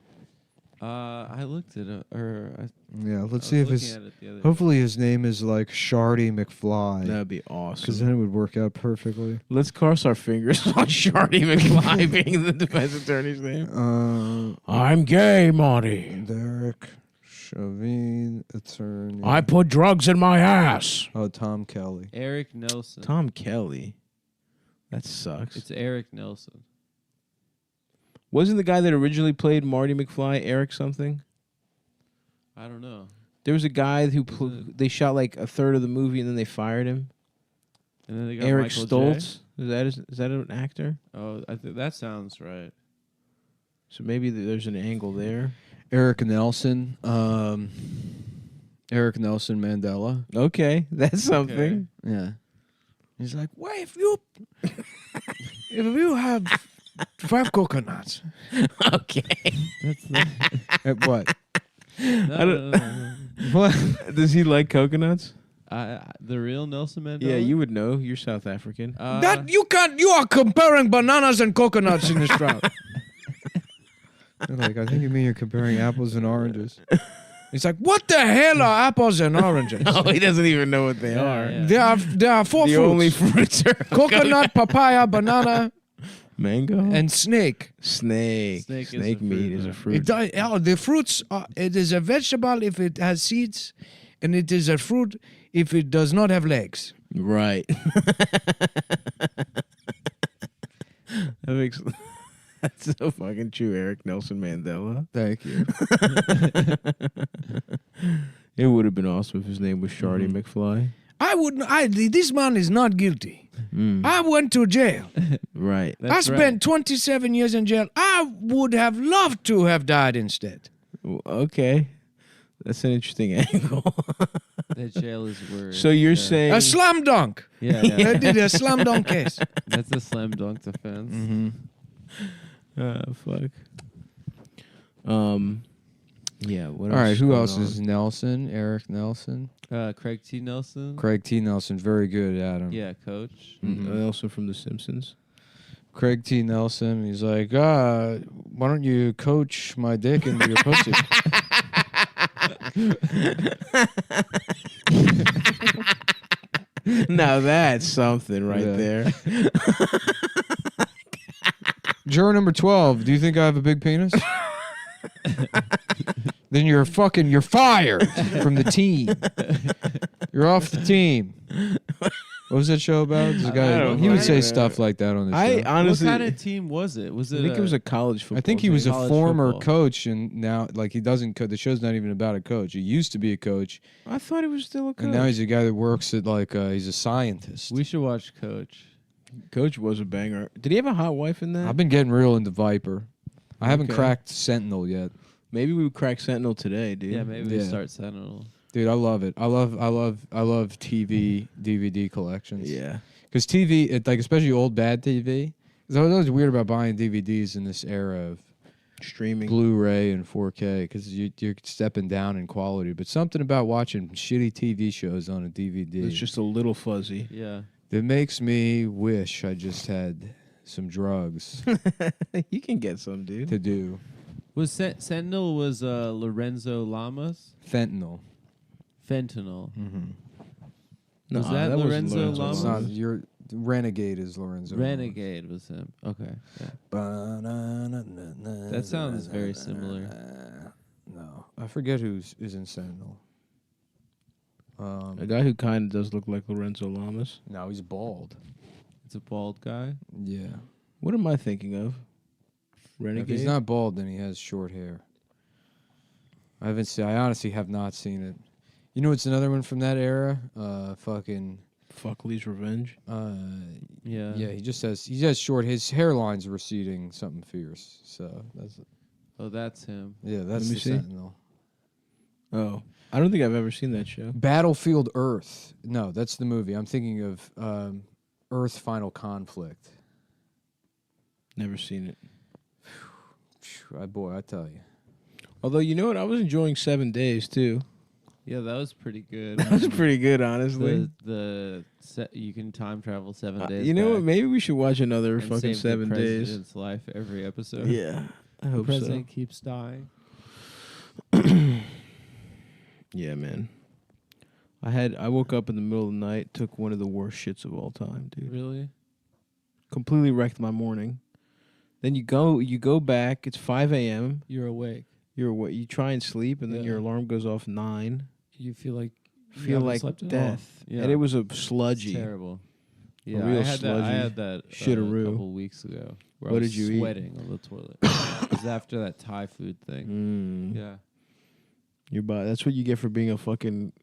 I looked at it, Yeah, I let's was see if looking it's. at it the other day. Hopefully, his name is like Shardy McFly. That'd be Because awesome. then it would work out perfectly. Let's cross our fingers on Shardy McFly being the defense attorney's name. I'm gay, Marty. Derek Chauvin, attorney. I put drugs in my ass. Oh, Tom Kelly. Eric Nelson. Tom Kelly. That sucks. It's Eric Nelson. Wasn't the guy that originally played Marty McFly Eric something? I don't know. There was a guy who they shot like a third of the movie and then they fired him. And then they got Eric Michael Stoltz. J. Is that an actor? Oh, I think that sounds right. So maybe there's an angle there. Eric Nelson. Eric Nelson Mandela. Okay, that's something. Yeah. He's like, well, if you have 5 coconuts. Okay. What? No. What? Does he like coconuts? The real Nelson Mandela? Yeah, you would know. You're South African. That you can't. You are comparing bananas and coconuts in this drought. Like, I think you mean you're comparing apples and oranges. He's like, what the hell are apples and oranges? Oh, he doesn't even know what they are. Yeah. There are 4 The fruits. only fruits are Coconut, papaya, banana, mango and snake. snake. Snake is a Snake meat fruit, is yeah. a fruit. The fruits are, it is a vegetable if it has seeds, and it is a fruit if it does not have legs. Right. That makes. That's so fucking true, Eric Nelson Mandela. Thank you. It would have been awesome if his name was Shardy McFly. This man is not guilty. I went to jail. Right. I spent 27 years in jail. I would have loved to have died instead. Okay. That's an interesting angle. That jail is where. So you're saying A slam dunk. Yeah, They yeah. did a slam dunk case. That's a slam dunk defense. fuck. Yeah. What All else? right, who going else on? is Nelson? Eric Nelson. Craig T. Nelson. Craig T. Nelson, very good at him. Yeah, coach. Also from The Simpsons. Craig T. Nelson. He's like, why don't you coach my dick into your pussy? Now that's something right Yeah. there. Juror number 12. Do you think I have a big penis? Then you're fired from the team. You're off the team. What was that show about? There's a guy, don't he would say know. stuff like that on the I show. honestly, What kind of team was it? Was I it? think it was a college football. I think he team. was a college former football. coach, and now like he doesn't. The show's not even about a coach. He used to be a coach, I thought he was still a coach. and now he's a guy that works at like he's a scientist. We should watch Coach. Coach was a banger. Did he have a hot wife in that? I've been getting real into Viper. I haven't Okay. cracked Sentinel yet, Maybe we would crack Sentinel today, dude. Yeah, maybe we Yeah. start Sentinel. dude. I love it. I love TV DVD collections. Yeah. Because TV, like especially old bad TV. Because I was always weird about buying DVDs in this era of Streaming. Blu-ray and 4K because you're stepping down in quality. But something about watching shitty TV shows on a DVD It's just a little fuzzy. Yeah. that makes me wish I just had some drugs You can get some, dude. to do. Was Sentinel was Lorenzo Lamas? Fentanyl. Fentanyl. No, Was that wasn't Lorenzo It's Lamas? not your Renegade is Lorenzo. Renegade was him. Okay. Yeah. That That sounds very similar. No, I forget who's is in Sentinel. A guy who kind of does look like Lorenzo Lamas. No, he's bald. It's a bald guy. Yeah. What am I thinking of? If Renegade? he's not bald, then he has short hair. I haven't seen. I honestly have not seen it. You know, it's another one from that era. Fucking. Fuckley's Revenge. Yeah. Yeah, he has short. His hairline's receding, something fierce. So that's. Oh, that's him. Yeah, that's me the see. Sentinel. Oh. I don't think I've ever seen that show. Battlefield Earth. No, that's the movie. I'm thinking of Earth Final Conflict. Never seen it. Boy, I tell you. Although, you know what? I was enjoying 7 Days, too. Yeah, that was pretty good. That was pretty good, honestly. You can time travel 7 days. You know what? back Maybe we should watch another and fucking save 7 the Days. president's life every episode. Yeah. I The hope president keeps dying. so. Yeah, man. I woke up in the middle of the night, took one of the worst shits of all time, dude. Really? Completely wrecked my morning. Then you go back, it's 5 a.m. You're awake. You try and sleep, and then Yeah. your alarm goes off 9. You feel like you Feel haven't like slept at all. death. Yeah. And it was a It's sludgy. terrible. Yeah, real I had that. I sludgy had that a shitteroo. couple weeks ago. Where What I was did you eat? sweating on the toilet. It was after that Thai food thing. Yeah. That's what you get for being a fucking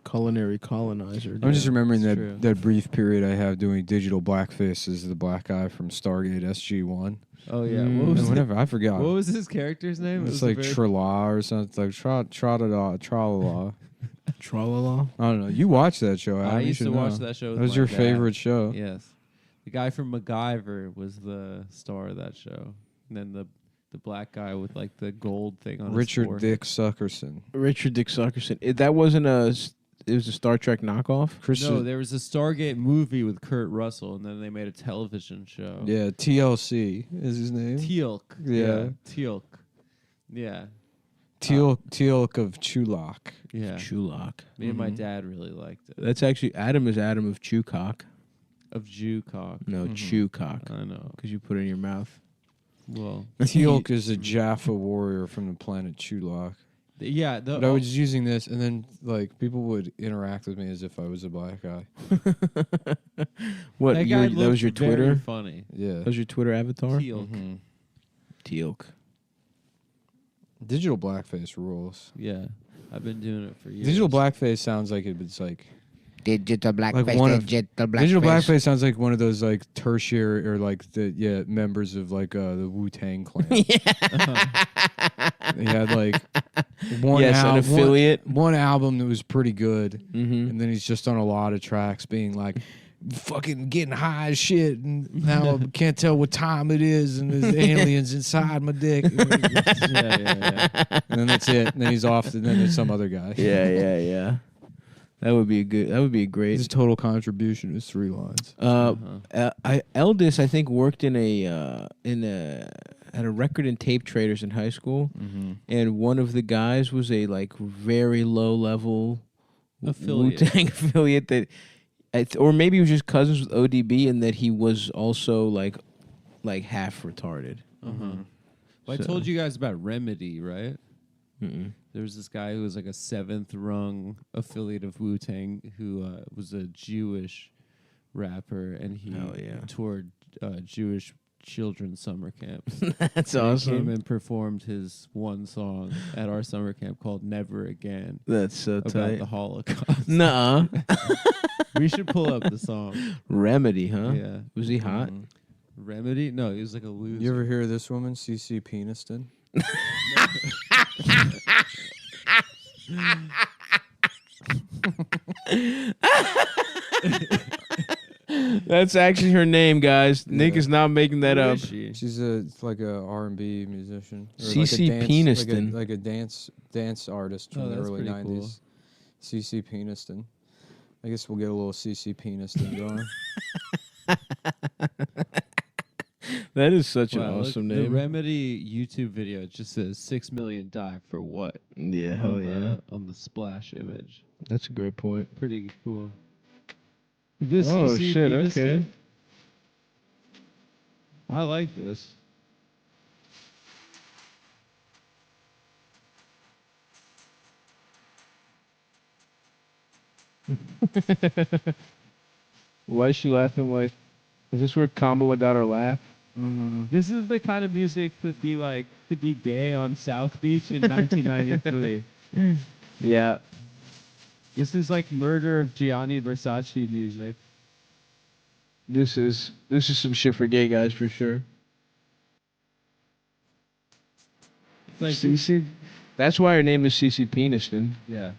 culinary colonizer. I'm just remembering it's true. that brief period I have doing digital blackface as the black guy from Stargate SG-1. Oh yeah. Mm. What was And whatever, I forgot. What was his character's name? It's a like very- Trala or something. Like Tralala. Tralala. I don't know. You watched that show. Adam. I You used should to watch know. that show. With That was my your dad. favorite show. Yes. The guy from MacGyver was the star of that show. And then the black guy with like the gold thing on his Richard forehead. Dick Suckerson. Richard Dick Suckerson. That wasn't a. It was a Star Trek knockoff. No, there was a Stargate movie with Kurt Russell, and then they made a television show. Yeah, TLC is his name. Teal'c. Yeah. Teal'c. Yeah. Teal'c of Chulak. Yeah. Chulak. Me and my dad really liked it. That's actually Adam is Adam of Chewcock. Of Jew cock. No, Chewcock. I know. Because you put it in your mouth. Well, Teal'c is a Jaffa warrior from the planet Chulak. yeah. But I was using this, and then like people would interact with me as if I was a black guy. What? that guy That was your looked very Twitter? funny. Yeah. That was your Twitter avatar? Teal'c. Teal'c. Digital blackface rules. Yeah. I've been doing it for years. Digital blackface sounds like it's like Digital blackface. Like one of- digital blackface. digital blackface sounds like one of those like tertiary or like the members of like the Wu-Tang Clan. They had like one Yes, an affiliate. one album that was pretty good, Mm-hmm. and then he's just on a lot of tracks being like fucking getting high as shit, and now I can't tell what time it is, and there's aliens inside my dick. yeah. And then that's it. And then he's off, and then there's some other guy. Yeah. That would be a great. His total contribution is 3 lines. Eldest, I think, worked at a record and tape traders in high school, and one of the guys was a like very low level Affiliate. Wu-Tang affiliate that, or maybe he was just cousins with ODB, and that he was also like half retarded. Well, I So- told you guys about Remedy, right? Mm-mm. There was this guy who was like a 7th rung affiliate of Wu-Tang who was a Jewish rapper, and he Hell yeah. toured Jewish children's summer camps. That's And he awesome. came and performed his one song at our summer camp called "Never Again" That's so about tight. the Holocaust. Nuh-uh. We should pull up the song. Remedy, huh? Yeah, Was he hot? Remedy? No, he was like a loser. You ever hear of this woman, CC Peniston? That's actually her name, guys. Nick Yeah. is not making that Who up. is she? She's like a R&B musician. Or CC Peniston. like a dance artist from Oh, the that's early pretty 90s. cool. CC Peniston. I guess we'll get a little CC Peniston going. That is such Wow, an look, awesome the name. Remedy YouTube video it just says 6 million die for what? Yeah, hell yeah. On the splash image. That's a great point. Pretty cool. This Oh, you see shit, Peniston? okay. I like this. Why is she laughing like? Is this where Kamala got her laugh? This is the kind of music to be gay on South Beach in 1993. Yeah. This is like Murder of Gianni Versace music. This is some shit for gay guys for sure. Like, Cece. That's why her name is Cece Peniston. yeah.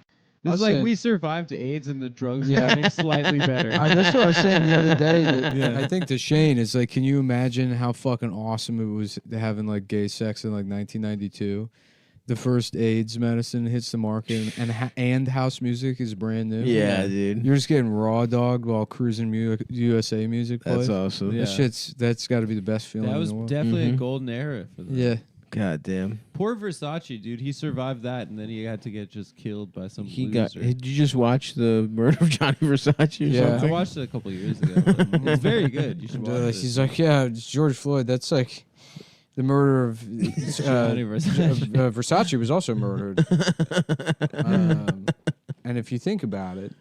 I'll This is like say- we survived AIDS and the drugs Yeah. are getting slightly better. That's what I was saying the other day. I think to Shane, it's like, can you imagine how fucking awesome it was having like gay sex in like 1992? The first AIDS medicine hits the market, and house music is brand new. Yeah, dude. You're just getting raw dogged while cruising USA music plays. That's awesome. Yeah. That's got to be the best feeling. That in was the world. definitely a Mhm. golden era for them. Yeah. God damn. Poor Versace, dude. He survived that, and then he had to get just killed by some He loser. got. Did you just watch the murder of Johnny Versace or Yeah. I something? watched it a couple years ago. It's very good. You should watch it. He's like, yeah, it's George Floyd. That's like the murder of Gianni Versace. Versace was also murdered. And if you think about it,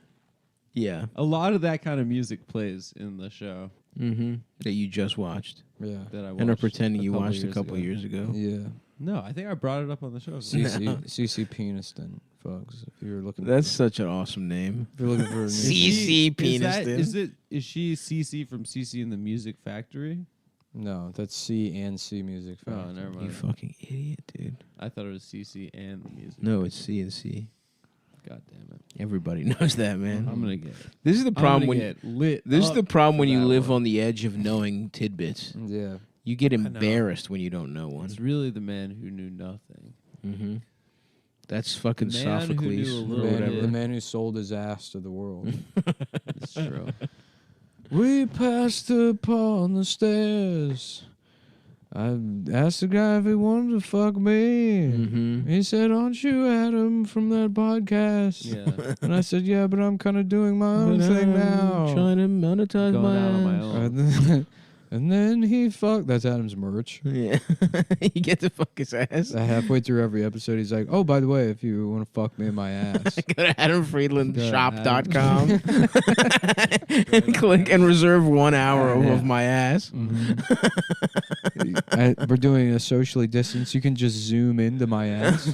Yeah. A lot of that kind of music plays in the show. That you just watched. Yeah. that I watched And are pretending a you couple watched a years couple ago. years ago. Yeah. No, I think I brought it up on the show. CC Peniston, folks. If you're looking, That's such an awesome name. if you're looking for a new CC Peniston. Is she CC from CC and the Music Factory? No, that's C and C Music Oh, Factory. never You mind. fucking idiot, dude. I thought it was CC and the Music. No, it's C and C. God damn it! Everybody knows that, man. I'm gonna get. This is the I'm problem gonna when get lit. this is the up problem for when you that live one. on the edge of knowing tidbits. Yeah. You get know. embarrassed when you don't know one. It's really the man who knew nothing. Mm-hmm. That's fucking The man who Sophocles knew a or little whatever. bit. The man who sold his ass to the world. It's true. We passed upon the stairs. I asked the guy if he wanted to fuck me. Mm-hmm. He said, "Aren't you Adam from that podcast?" Yeah. And I said, "Yeah, but I'm kind of doing my own thing now." Trying to monetize Going my out on my ass. own. And then he fucked. That's Adam's merch. Yeah, you get to fuck his ass. Halfway through every episode, he's like, "Oh, by the way, if you want to fuck me in my ass." Go to AdamFriedlandShop.com Adam. and click and reserve 1 hour Yeah. of my ass. We're doing a socially distance. You can just zoom into my ass.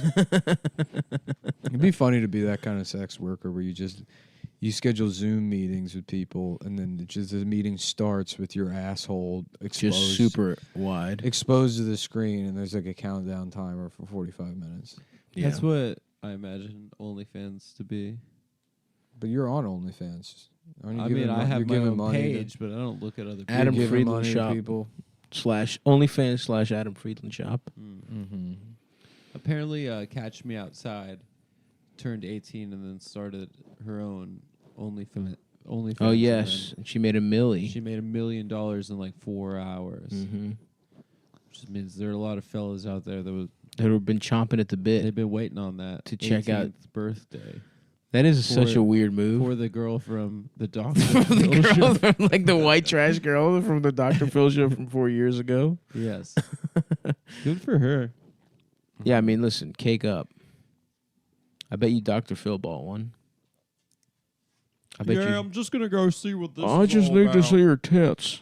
It'd be funny to be that kind of sex worker where you schedule Zoom meetings with people, and then the meeting starts with your asshole exposed, Just super wide. exposed to the screen, and there's like a countdown timer for 45 minutes. That's what I imagine OnlyFans to be. But you're on OnlyFans. Aren't you I giving mean, I you're have my giving own money to- page, but I don't look at other people. Adam you're giving Friedland money to Shop. people. /OnlyFans/Adam Friedland Shop. Mm-hmm. Apparently, Catch Me Outside turned 18 and then started her own OnlyFans. Oh yes, and she made a milli. She made $1 million in like 4 hours. Mm-hmm. Which means there are a lot of fellas out there that have been chomping at the bit. they've been waiting on that To check out- 18th birthday That is such a weird move. for the girl from the Doctor. the girl from, like the white trash girl from the Dr. Phil show from 4 years ago. Yes, good for her. Yeah, I mean, listen, cake up. I bet you Dr. Phil bought one. I bet you. I'm just gonna go see what this. I just need to see her tits.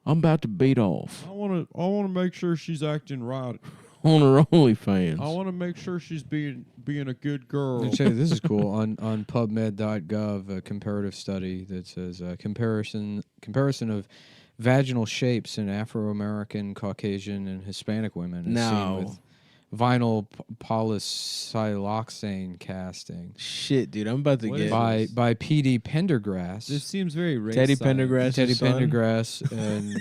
I'm about to beat off I want to make sure she's acting right. on her OnlyFans. I want to make sure she's being a good girl. Let me tell you, this is cool. On PubMed.gov, a comparative study that says comparison of vaginal shapes in Afro-American, Caucasian, and Hispanic women is No. seen with vinyl polysiloxane casting Shit, dude, I'm about to What get is by P.D. Pendergrass. This seems very race Teddy science. Pendergrass. Teddy son? Pendergrass and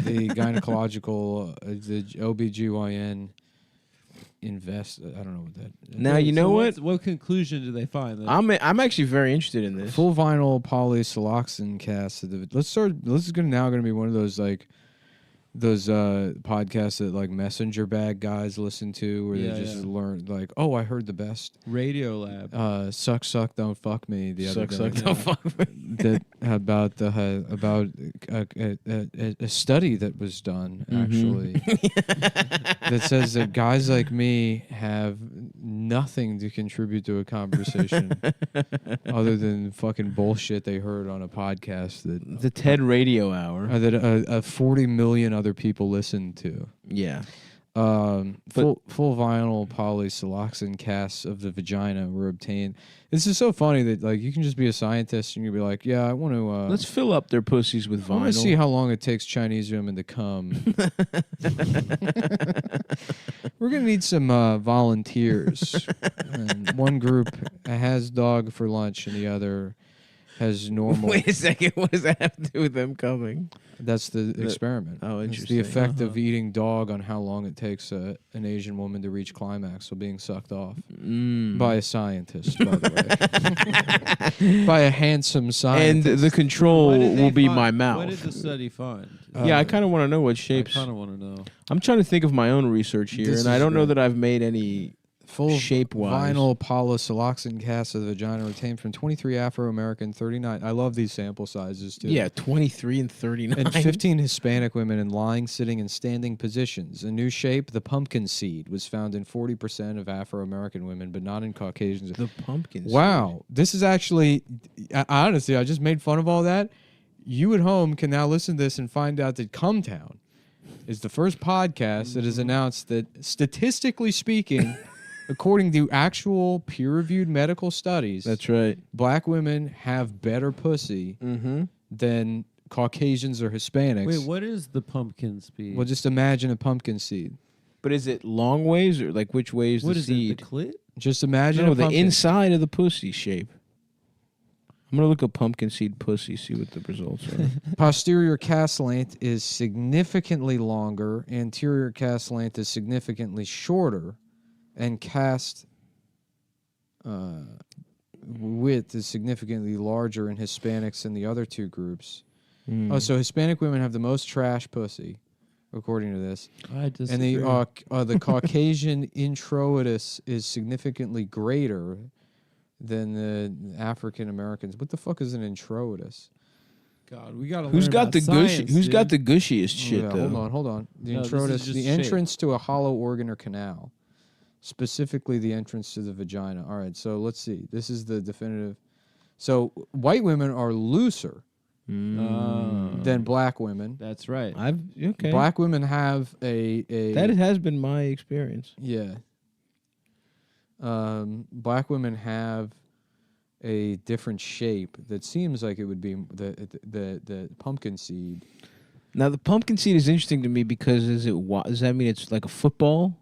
the gynecological, the OBGYN invest. I don't know what that. Now you know what? What conclusion do they find? That I'm actually very interested in this. Full vinyl polysiloxane cast. This is now going to be one of those those podcasts that like messenger bag guys listen to, where Yeah, they just yeah. learn like, oh, I heard the best. Radio Lab. Suck, don't fuck me. The other Suck, day. don't fuck me. That about a study that was done actually that says that guys like me have nothing to contribute to a conversation other than fucking bullshit they heard on a podcast that The TED Radio Hour. that 40 million other people listen to. Yeah. Full vinyl polysiloxane casts of the vagina were obtained. This is so funny that like you can just be a scientist and you'll be like, yeah, I want to. Let's fill up their pussies with I want vinyl. to see how long it takes Chinese women to come. We're gonna need some volunteers. And one group has dog for lunch and the other has normal. Wait a second. What does that have to do with them coming? That's the experiment. Oh, It's interesting. the effect of eating dog on how long it takes an Asian woman to reach climax while being sucked off by a scientist, by the way, by a handsome And scientist. the control What did they will be find? my mouth. What did the study find? Yeah, I kind of want to know what shapes. I kind of want to know. I'm trying to think of my own research here, This and I is don't know great. that I've made any Full shape-wise. vinyl polysiloxane cast of the vagina retained from 23 Afro-American, 39. I love these sample sizes too. Yeah, 23 and 39. And 15 Hispanic women in lying, sitting, and standing positions. A new shape, the pumpkin seed, was found in 40% of Afro-American women, but not in Caucasians. The pumpkins. Wow, this is actually. Honestly, I just made fun of all that. you at home can now listen to this and find out that Cumtown is the first podcast that has announced that, statistically speaking, according to actual peer-reviewed medical studies, That's right. black women have better pussy than Caucasians or Hispanics. Wait, what is the pumpkin speed? Well, just imagine a pumpkin seed. But is it long ways or like which way is What the is seed? it? The clit? Just imagine No, a the pumpkin. inside of the pussy shape. I'm gonna look up pumpkin seed pussy, see what the results are. Posterior cast length is significantly longer. Anterior cast length is significantly shorter. And cast width is significantly larger in Hispanics than the other two groups. Oh, so Hispanic women have the most trash pussy, according to this. I disagree. And the Caucasian introitus is significantly greater than the African Americans. What the fuck is an introitus? God, we gotta. Who's learn got about the science, gush? Who's dude. got the gushiest shit Yeah, though? hold on. The No, this is introitus, just the shape. entrance to a hollow organ or canal, specifically the entrance to the vagina. All right, so let's see. This is the definitive. So white women are looser than black women. That's right. Okay. Black women have a That has been my experience. yeah. Black women have a different shape that seems like it would be the pumpkin seed. Now the pumpkin seed is interesting to me because does that mean it's like a football?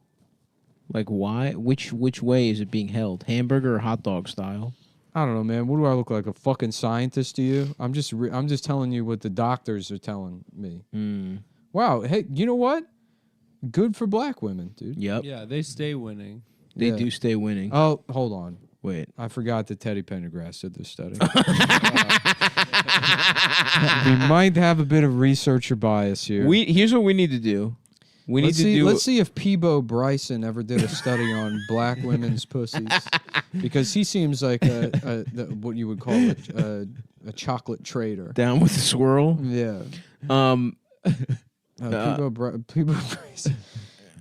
Like why? Which way is it being held? Hamburger or hot dog style? I don't know, man. What do I look like, a fucking scientist to you? I'm just telling you what the doctors are telling me. Wow. Hey, you know what? Good for black women, dude. Yep. Yeah, they stay winning. They Yeah. do stay winning. Oh, hold on. Wait. I forgot that Teddy Pendergrass did this study. We might have a bit of researcher bias here. Here's what we need to do. Let's see if Peebo Bryson ever did a study on black women's pussies, because he seems like what you would call a chocolate trader. Down with the swirl. Yeah. Peebo Bryson.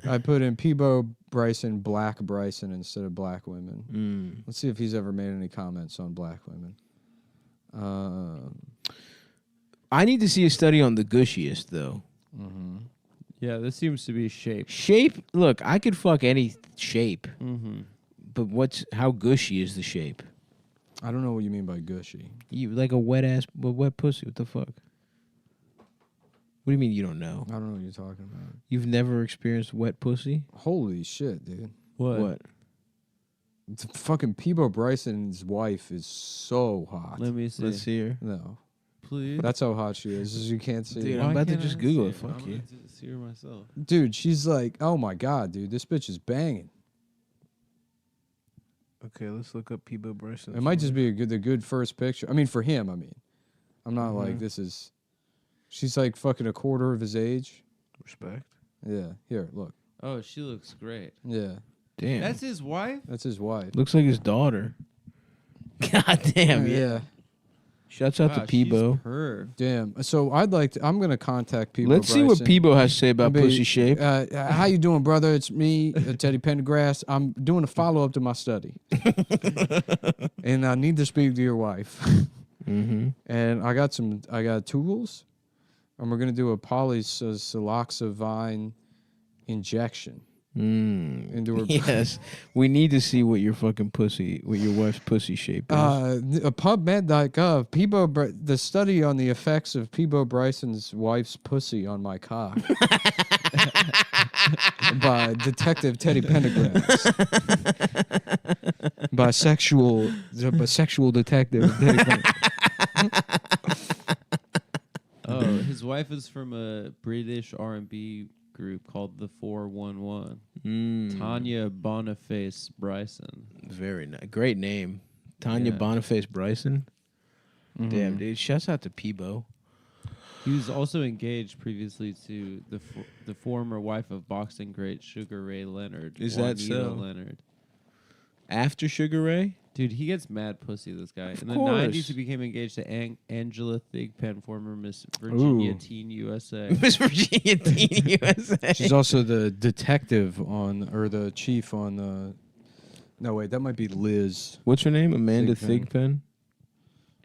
I put in Peebo Bryson, black Bryson instead of black women. Let's see if he's ever made any comments on black women. I need to see a study on the gushiest though. Yeah, this seems to be shape. Shape. Look, I could fuck any shape, but how gushy is the shape? I don't know what you mean by gushy. You like a wet pussy? What the fuck? What do you mean you don't know? I don't know what you're talking about. You've never experienced wet pussy? Holy shit, dude. What? Fucking Peebo Bryson's wife is so hot. Let me see. Let's see her. No. Please. That's how hot she is. As you can't see. Dude, her. I'm about to can't just I Google see it. Fuck I'm you. gonna see her myself. Dude, she's like, oh my god, dude, this bitch is banging. Okay, let's look up Peebo Bryson. It might just be the good first picture. I mean, for him, I'm not like this is. She's like fucking a quarter of his age. respect. Yeah. Here, look. Oh, she looks great. Yeah. Damn, That's his wife? That's his wife. looks like his daughter. God damn, yeah. Shouts out to Peebo. Her. Damn. So I'm gonna contact Peebo. Let's see what Bryson. Peebo has to say about pussy shape. How you doing, brother? It's me, Teddy Pendergrass. I'm doing a follow-up to my study. And I need to speak to your wife. Mm-hmm. And I got tools, and we're gonna do a polysiloxivine injection into her. Yes, we need to see what your wife's pussy shape is. PubMed.gov. The study on the effects of Peebo Bryson's wife's pussy on my cock. By Detective Teddy Pendergrass. By sexual detective Teddy Pendergrass. Oh, his wife is from a British R&B group called the 411. Tanya Boniface Bryson. Very nice, great name, Tanya Yeah. Boniface Bryson. Damn, dude! Shouts out to Peebo. He was also engaged previously to the former wife of boxing great Sugar Ray Leonard. Is that Juanita so? Leonard. After Sugar Ray, Dude, he gets mad pussy, this guy. In the course. 90s, he became engaged to Angela Thigpen, former Miss Virginia Ooh. Teen USA. Miss Virginia Teen USA. She's also the detective or the chief on. No, wait, that might be Liz. What's her name? Amanda Thigpen.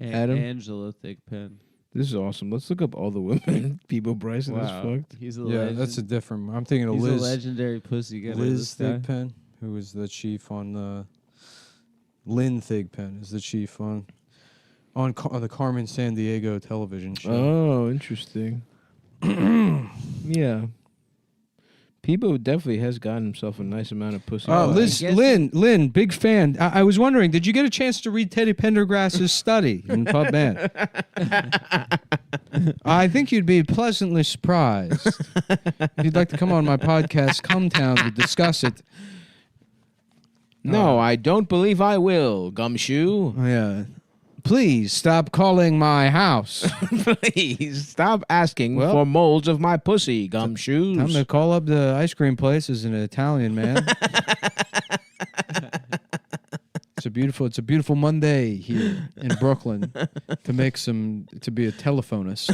Thigpen. Adam? Angela Thigpen. This is awesome. Let's look up all the women Peebo Bryson has fucked. He's a Yeah, legend. that's a different. I'm thinking of He's Liz. a legendary pussy getter. Liz this guy. Thigpen, who was the chief on the. Lynn Thigpen is the chief on the Carmen San Diego television show. Oh, interesting. Yeah. Peebo definitely has gotten himself a nice amount of pussy. Lynn, big fan. I was wondering, did you get a chance to read Teddy Pendergrass's study in PubMed? I think you'd be pleasantly surprised. If you'd like to come on my podcast, Cumtown, to discuss it. No, I don't believe I will, Gumshoe. Yeah. Please stop calling my house. Please stop asking for molds of my pussy, Gumshoes. Time to call up the ice cream place as an Italian man. It's a beautiful Monday here in Brooklyn to be a telephonist,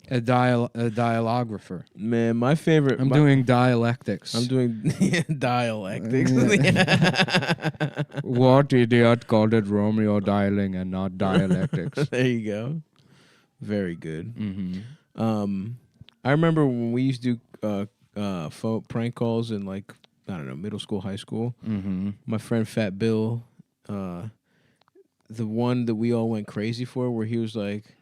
a dialographer. Man, my favorite. I'm doing dialectics. I'm doing dialectics. What idiot called it Romeo dialing and not dialectics? There you go. Very good. Mm-hmm. I remember when we used to do prank calls in like, I don't know, middle school, high school. Mm-hmm. My friend Fat Bill, the one that we all went crazy for, where he was like,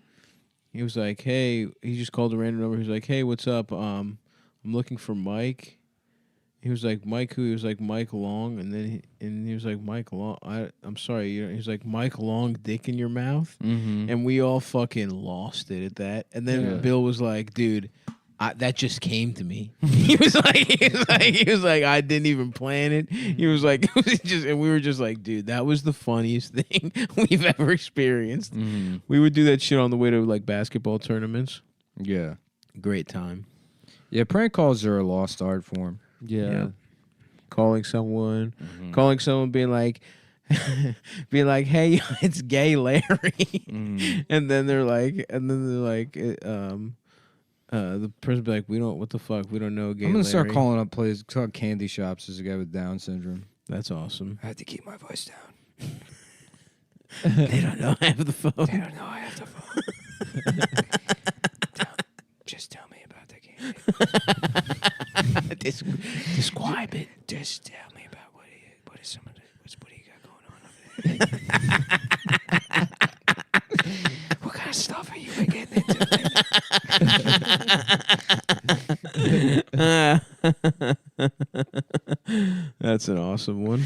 hey, he just called a random number. He was like, hey, what's up? I'm looking for Mike. He was like, Mike who? He was like, Mike Long. And then he was like, Mike Long. I'm sorry. He was like, Mike Long, dick in your mouth. Mm-hmm. And we all fucking lost it at that. And then Bill was like, dude, that just came to me. He was like, I didn't even plan it. He was like, it was just, and we were just like, dude, that was the funniest thing we've ever experienced. Mm-hmm. We would do that shit on the way to like basketball tournaments. Yeah. Great time. Yeah, prank calls are a lost art form. Yeah. Calling someone, being like, hey, it's gay Larry. And then they're like, the person be like, what the fuck? We don't know gay I'm going to start Larry. calling up places, candy shops as a guy with Down syndrome. That's awesome. I have to keep my voice down. They don't know I have the phone. They don't know I have the phone. Just tell me about the candy. Describe it. Just tell me about what do you got going on over there? What kind of stuff are you getting into? That's an awesome one.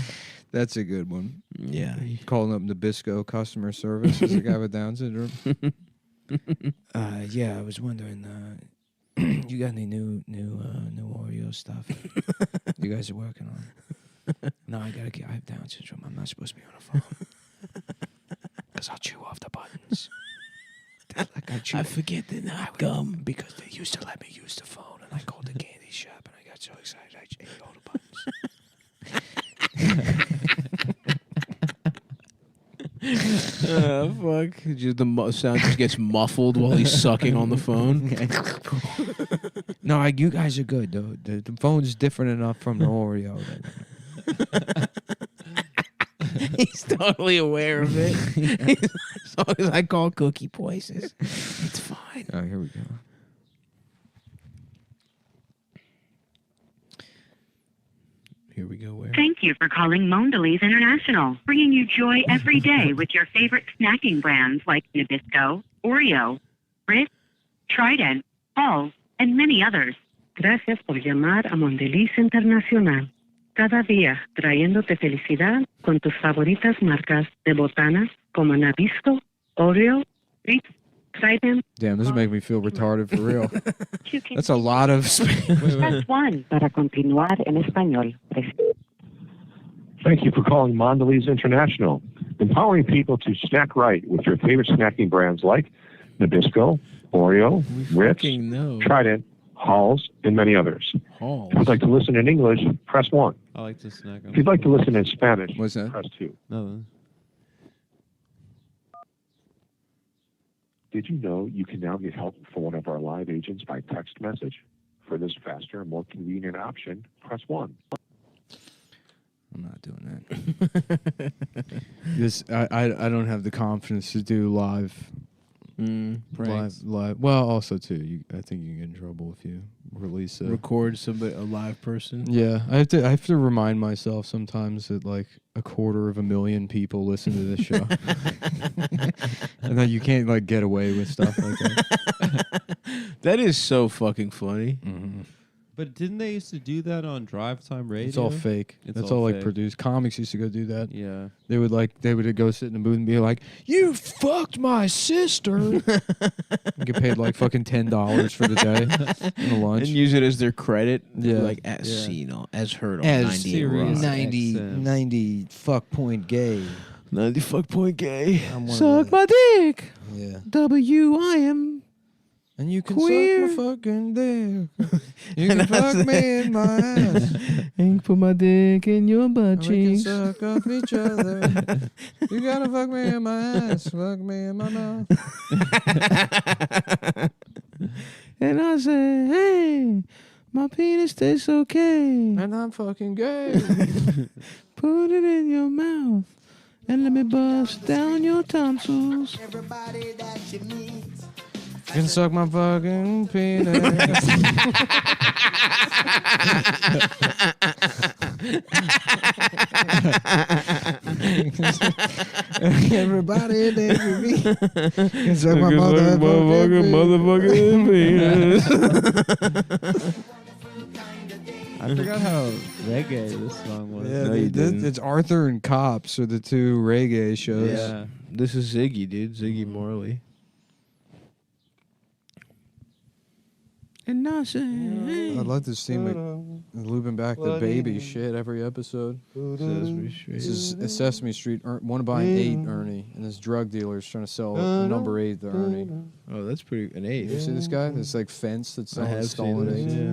That's a good one. Yeah. Calling up Nabisco customer service as a guy with Down syndrome. Yeah, I was wondering, you got any new Oreo stuff you guys are working on? No, I have Down syndrome. I'm not supposed to be on the phone. Because I'll chew off the buttons. I forget the not gum. Because they used to let me use the phone, and I called the candy shop, and I got so excited I ate all the buttons. Fuck. The sound just gets muffled while he's sucking on the phone. No, you guys are good, though. The phone's different enough from the Oreo. He's totally aware of it. As long as I call cookie places, it's fine. Oh, here we go. Here we go. Where? Thank you for calling Mondelez International, bringing you joy every day with your favorite snacking brands like Nabisco, Oreo, Ritz, Trident, Halls, and many others. Gracias por llamar a Mondelez Internacional. Cada día trayéndote felicidad con tus favoritas marcas de botanas como Nabisco, Oreo, Ritz, Trident. Damn, this is making me feel retarded for real. That's a lot of Press 1 para continuar en español. Thank you for calling Mondelez International, empowering people to snack right with your favorite snacking brands like Nabisco, Oreo, Ritz, Trident, Halls, and many others. Halls. If you'd like to listen in English, press 1. I like to snack on. If you'd like to listen in Spanish, what's that? Press 2. No. Did you know you can now get help from one of our live agents by text message? For this faster and more convenient option, press 1. I'm not doing that. I don't have the confidence to do live. Live. Well, also too, I think you can get in trouble if you release record a live person. Yeah, I have to remind myself sometimes that like 250,000 people listen to this show, and that you can't like get away with stuff like that. That is so fucking funny. Mm-hmm. But didn't they used to do that on drive time radio? It's all fake. That's all like produced. Comics used to go do that. Yeah. They would go sit in the booth and be like, "You fucked my sister." And get paid like fucking $10 for the day in the lunch. And use it as their credit. Yeah. Like as as heard on as 90 fuck point gay. 90 fuck point gay. Suck my dick. Yeah. WIM. And you can Queer. suck my fucking dick. You can fuck me in my ass. And put my dick in your butt And we can cheeks. suck off each other. You gotta fuck me in my ass. Fuck me in my mouth. And I say, hey, my penis tastes okay. And I'm fucking gay. Put it in your mouth. And let me bust down your tonsils. Everybody that you meet. You can suck my fucking penis. Everybody that you meet can suck my motherfucking penis. I forgot how reggae this song was. Yeah, No, you didn't. it's Arthur and Cops are the two reggae shows. Yeah. This is Ziggy, dude. Ziggy Marley. And I say, hey. I'd like to see me looping back the baby shit every episode. Sesame Street. This is Sesame Street. Want to buy an 8, Ernie, and this drug dealer is trying to sell a number 8 to Ernie. Oh, that's pretty. An 8. You see this guy? This like fence that's I selling have stolen seen this, eggs.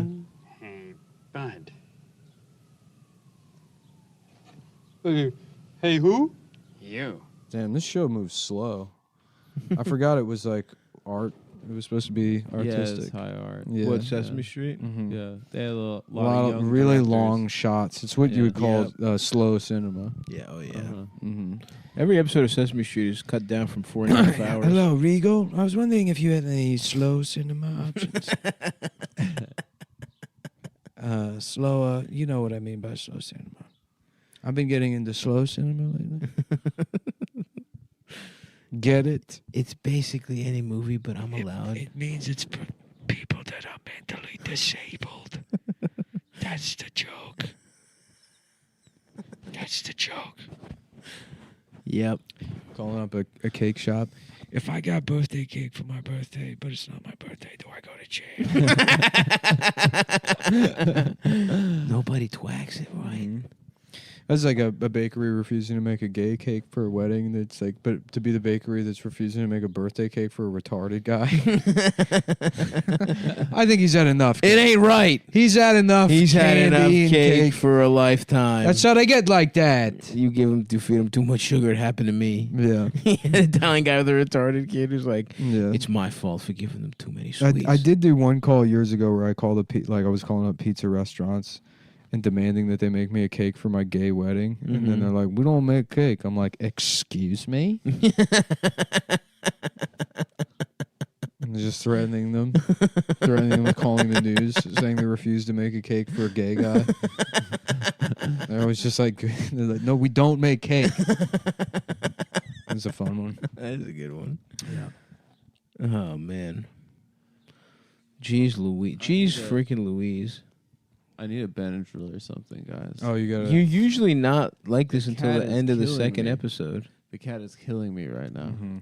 yeah. Hey, bud. Hey, who? You. Damn, this show moves slow. I forgot it was like art. It was supposed to be Yeah, artistic. it's high art. Yeah. What, Sesame Street? Mhm. Yeah, they had a lot lot of young really directors. long shots. It's what you would call slow cinema. Yeah, oh yeah. Mm-hmm. Every episode of Sesame Street is cut down from 4.5 hours. Hello, Regal. I was wondering if you had any slow cinema options. Slower. You know what I mean by slow cinema. I've been getting into slow cinema lately. Get it? It's basically any movie, but I'm allowed. It means it's for people that are mentally disabled. That's the joke. That's the joke. Yep. Calling up a cake shop. If I got birthday cake for my birthday, but it's not my birthday, do I go to jail? Nobody twacks it right. That's like a bakery refusing to make a gay cake for a wedding. That's like, but to be the bakery that's refusing to make a birthday cake for a retarded guy. I think he's had enough. It ain't right. He's had enough. He's had enough candy and cake for a lifetime. That's how they get like that. You feed him too much sugar. It happened to me. Yeah. An Italian guy with a retarded kid who's like, Yeah. it's my fault for giving them too many sweets. I did do one call years ago where I called I was calling up pizza restaurants and demanding that they make me a cake for my gay wedding. And then they're like, we don't make cake. I'm like, excuse me? And just threatening them. Calling the news, saying they refused to make a cake for a gay guy. And I was just like, they're like, no, we don't make cake. It's a fun one. That is a good one. Yeah. Oh, man. Jeez Louise. Jeez freaking Louise. I need a Benadryl or something, guys. Oh, you gotta. You're usually not like this until cat the is end of the killing second me. episode. The cat is killing me right now. Mhm.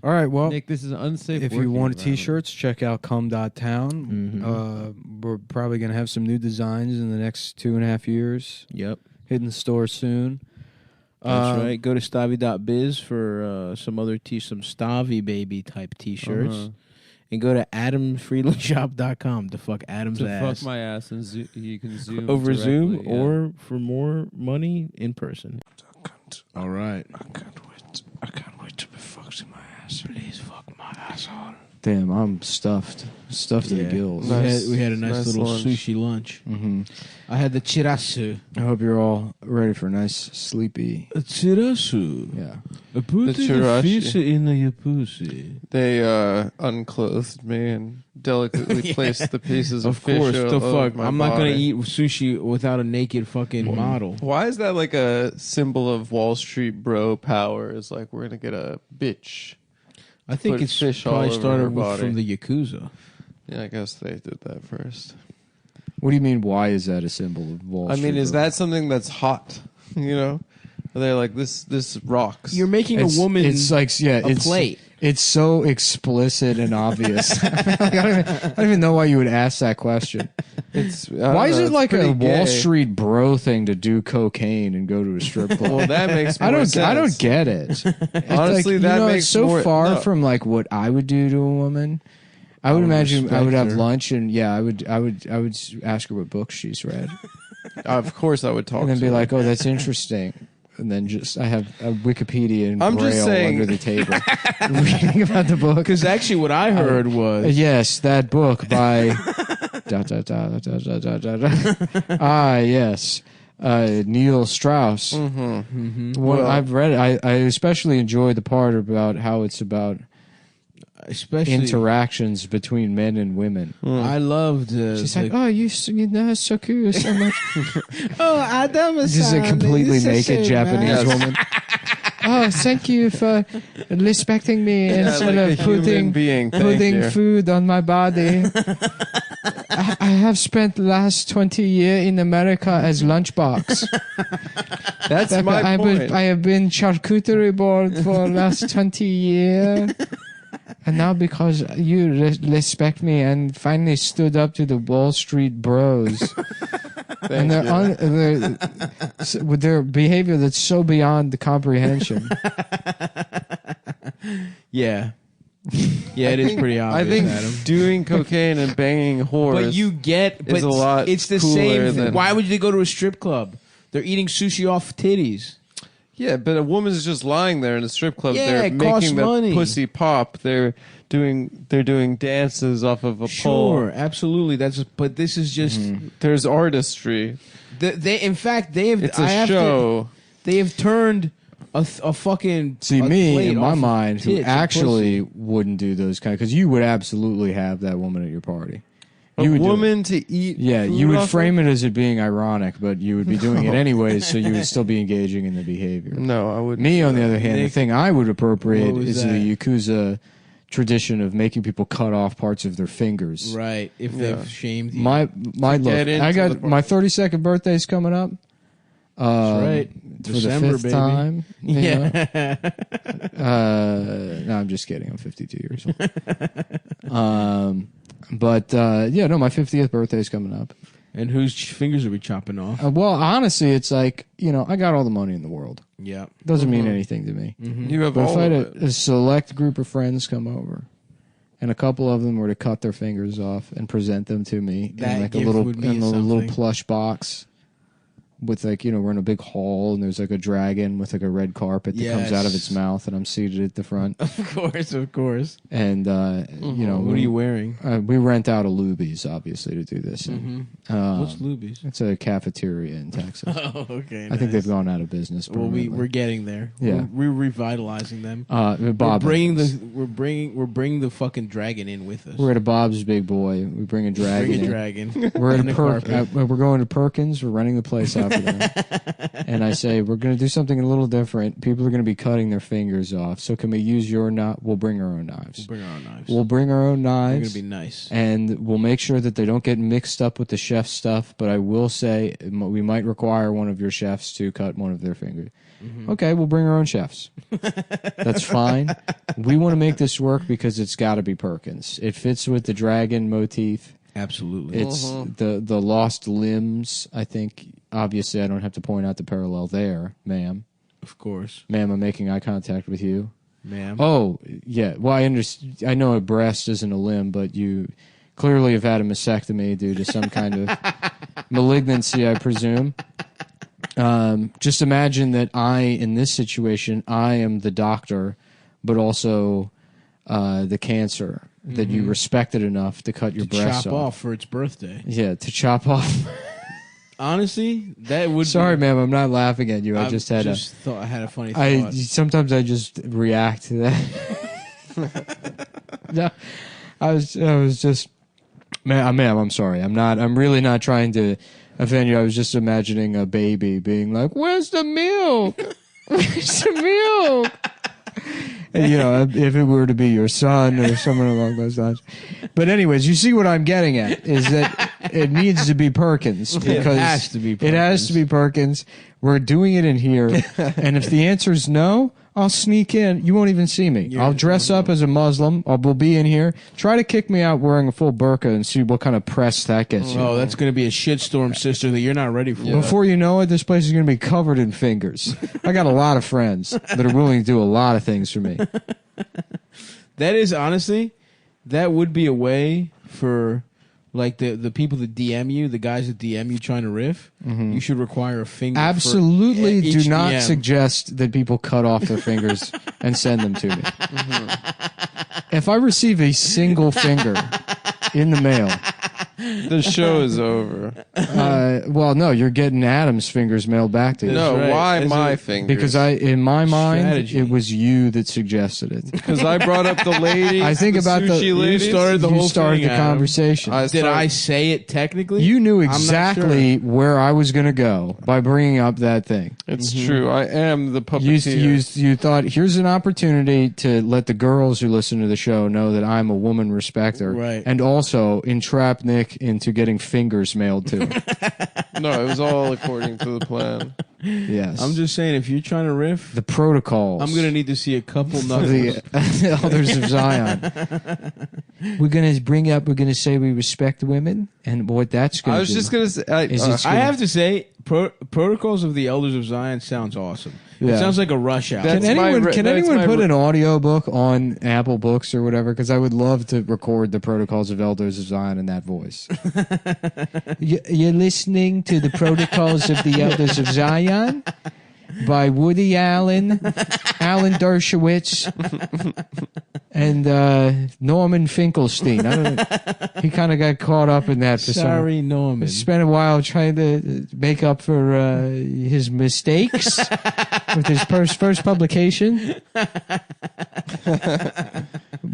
All right, well, Nick, this is unsafe. if you working want environment. T-shirts, check out cum.town. We're probably going to have some new designs in the next 2.5 years. Yep. Hitting the store soon. That's right. Go to stavi.biz for some other some Stavi baby type T-shirts. And go to adamfreelandshop.com to fuck Adam's to ass. fuck my ass, and you can zoom over directly, Zoom yeah. or for more money in person. All right. I can't wait to be fucked in my ass. Please fuck my asshole. Damn, I'm stuffed to the gills. We had a nice little lunch. sushi lunch. Mm-hmm. I had the chirasu. I hope you're all ready for a nice sleepy. A chirasu. Yeah. I put The the chirashi. fish in your pussy. They unclothed me and delicately placed the pieces of, Of course, fish the all over fuck. my I'm not gonna body. eat sushi without a naked fucking model. Why is that like a symbol of Wall Street bro power? It's like we're gonna get a bitch. I think Put it's fish all probably over her started body. from the Yakuza. Yeah, I guess they did that first. What do you mean? Why is that a symbol of Wall I Street? mean, is bro? that something that's hot? You know, are they like this rocks? You're making a woman It's like a it's plate. It's so explicit and obvious. I don't even know why you would ask that question. It's Why is it like a Wall gay. Street bro thing to do cocaine and go to a strip club? Well, that makes more I don't sense. get it. Honestly, like, that makes it's so more- far no. from like what I would do to a woman. I would imagine I would have lunch and I would ask her what books she's read. Of course, I would talk And then to be her. like, "Oh, that's interesting." And then I have a Wikipedia in I'm just Braille saying- under the table reading about the book. Because actually, what I heard was Yes, that book by dot, dot, dot, dot, dot, dot, dot, dot. Yes, Neil Strauss. Mm-hmm. Well, I've read it. I especially enjoy the part about how it's about especially interactions between men and women. I loved. She's like, "Oh, you know, so cool, so much." oh, Adam is This is a completely naked Japanese woman. Oh, thank you for respecting me instead like of a human putting being. Thank putting you. food on my body. I have spent the last 20 years in America as lunchbox. That's my point. I have been charcuterie board for the last 20 years. And now because you respect me and finally stood up to the Wall Street bros. And with their behavior that's so beyond the comprehension. Yeah. Yeah, it is pretty obvious, I think Adam. doing cocaine and banging whores But you get, but is a lot it's the cooler same thing. than- Why would they go to a strip club? They're eating sushi off titties. Yeah, but a woman's just lying there in a strip club. Yeah, They're it costs making the money. pussy pop. They're doing dances off of a Sure, pole. absolutely. But this is just There's artistry. they. In fact, they have. It's I a have show. They have turned a fucking. See, a me, plate in my off of mind, who tits and actually pussy. wouldn't do those kind of... Because you would absolutely have that woman at your party. A You would do it. woman to eat. Yeah, food you would off frame it as it being ironic, but you would be doing it anyways, so you would still be engaging in the behavior. No, I wouldn't. Me, on the other hand, the Nick, thing I would appropriate what was is that? the Yakuza tradition of making people cut off parts of their fingers. Right, if Yeah. they've shamed you. My look, get into I the got part. my 32nd birthday's coming up. That's right. For December, the fifth baby. time. you know? Yeah. No, I'm just kidding. I'm 52 years old. But yeah, no, my 50th birthday is coming up. And whose fingers are we chopping off? Well, honestly, it's like, I got all the money in the world. Yeah. Doesn't mean anything to me. You have But if all I had of it. a select group of friends come over, and a couple of them were to cut their fingers off and present them to me That in like a gift little would mean little something. plush box. With like, we're in a big hall and there's like a dragon with like a red carpet that comes out of its Yes. mouth and I'm seated at the front. Of course. And What are you wearing? we rent out a Luby's obviously to do this. And, What's Luby's? it's a cafeteria in Texas. Oh, okay. I think they've gone out of business. Well, permanently. we're getting there. Yeah. We're revitalizing them. Bob, We're bringing the fucking dragon in with us. we're at a Bob's Big Boy. We bring a dragon. Bring a in. dragon. We're at And a a Perk. carpet. We're going to Perkins. We're renting the place out for them. And I say we're going to do something a little different. People are going to be cutting their fingers off. So can we use your knife? We'll bring our own knives. Bring our own knives. We'll bring our own We're knives. gonna be nice. And we'll make sure that they don't get mixed up with the chef's stuff. But I will say we might require one of your chefs to cut one of their fingers. Okay, we'll bring our own chefs. That's fine. We want to make this work because it's got to be Perkins. It fits with the dragon motif. Absolutely. It's the lost limbs. I think obviously I don't have to point out the parallel there, ma'am. Of course, Ma'am, I'm making eye contact with you. ma'am. Oh yeah. Well, I know a breast isn't a limb, but you clearly have had a mastectomy due to some kind of malignancy, I presume. Just imagine that in this situation, I am the doctor, but also the cancer. that you respected enough to cut your breasts chop off for its birthday. Yeah, to chop off. Honestly, that would. Sorry, ma'am, I'm not laughing at you. I just had thought I had a funny thought. Sometimes I just react to that. No, I was just, ma'am, I'm sorry. I'm really not trying to offend you. I was just imagining a baby being like, "Where's the milk? Where's the milk?" And, if it were to be your son or someone along those lines. But anyways, you see what I'm getting at is that it needs to be Perkins because it has to be Perkins. It has to be Perkins. We're doing it in here, and if the answer is no, I'll sneak in. You won't even see me. I'll dress up as a Muslim. We'll be in here. Try to kick me out wearing a full burqa and see what kind of press that gets you. Oh, that's going to be a shitstorm, sister, that you're not ready for. Before you know it, this place is going to be covered in fingers. I got a lot of friends that are willing to do a lot of things for me. That is, honestly, that would be a way for... Like the people that DM you, the guys that DM you trying to riff, you should require a finger. Absolutely for each do not DM. Suggest that people cut off their fingers and send them to me. If I receive a single finger in the mail, the show is over. Well, no, you're getting Adam's fingers mailed back to you. No, right. Why my fingers? Because in my mind, Strategy. it was you that suggested it. Because I brought up the ladies. I think about sushi ladies. You started the whole started thing, the Adam. conversation. Did I say it technically? You knew I'm not exactly where I was going to go by bringing up that thing. It's true. I am the puppeteer. You thought, here's an opportunity to let the girls who listen to the show know that I'm a woman respecter. Right. And also entrap Nick into getting fingers mailed to him. No, it was all according to the plan. Yes. I'm just saying, if you're trying to riff, the protocols. I'm going to need to see a couple of knuckles. the elders of Zion. We're going to say we respect women, and what that's going to do. I was just going to say... I have to say, Protocols of the Elders of Zion sounds awesome. Yeah. It sounds like a rush hour. Can anyone put an audio book on Apple Books or whatever? Because I would love to record the Protocols of Elders of Zion in that voice. You're listening to the Protocols of the Elders of Zion by Woody Allen, Alan Dershowitz, and Norman Finkelstein. I don't know. He kind of got caught up in that. Sorry, Norman. Spent a while trying to make up for his mistakes with his first publication.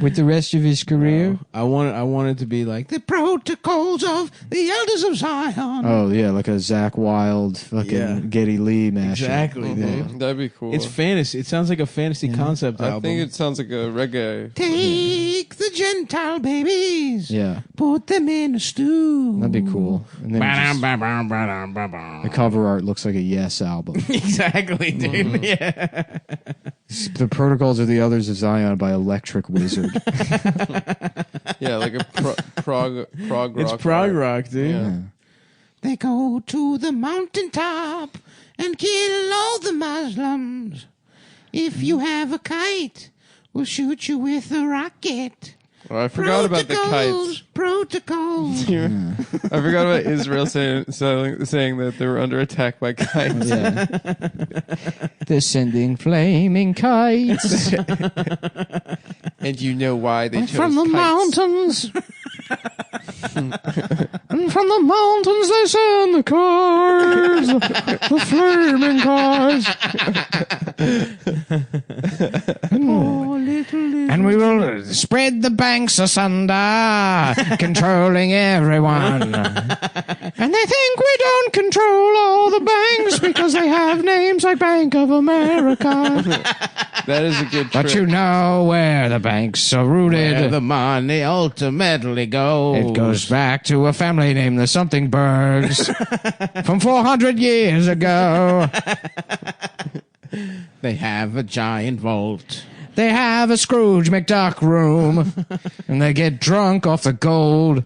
With the rest of his career. I wanted to be like the Protocols of the Elders of Zion. Oh yeah, like a Zach Wilde fucking Geddy Lee mashup. Exactly, dude. That'd be cool. It's fantasy. It sounds like a fantasy concept album. I think it sounds like a reggae. Take the Gentile babies. Yeah. Put them in a stew. That'd be cool. And then the cover art looks like a Yes album. Exactly, dude. Yeah. The Protocols of the Elders of Zion by Electric Wizard. Yeah, like a prog rock. It's prog rock, dude. Yeah. They go to the mountaintop and kill all the Muslims. If you have a kite, we'll shoot you with a rocket. Oh, I forgot about the kites. Protocols. I forgot about Israel saying that they were under attack by kites. Yeah. They're sending flaming kites. And you know why they chose From the kites. mountains. And from the mountains they send the cars, the flaming cars. And we will spread the banks asunder, controlling everyone. And they think we don't control all the banks because they have names like Bank of America. That is a good trick. But you know where the banks are rooted. Where the money ultimately goes. It goes back to a family named the Somethingbergs from 400 years ago. They have a giant vault. They have a Scrooge McDuck room, and they get drunk off the gold.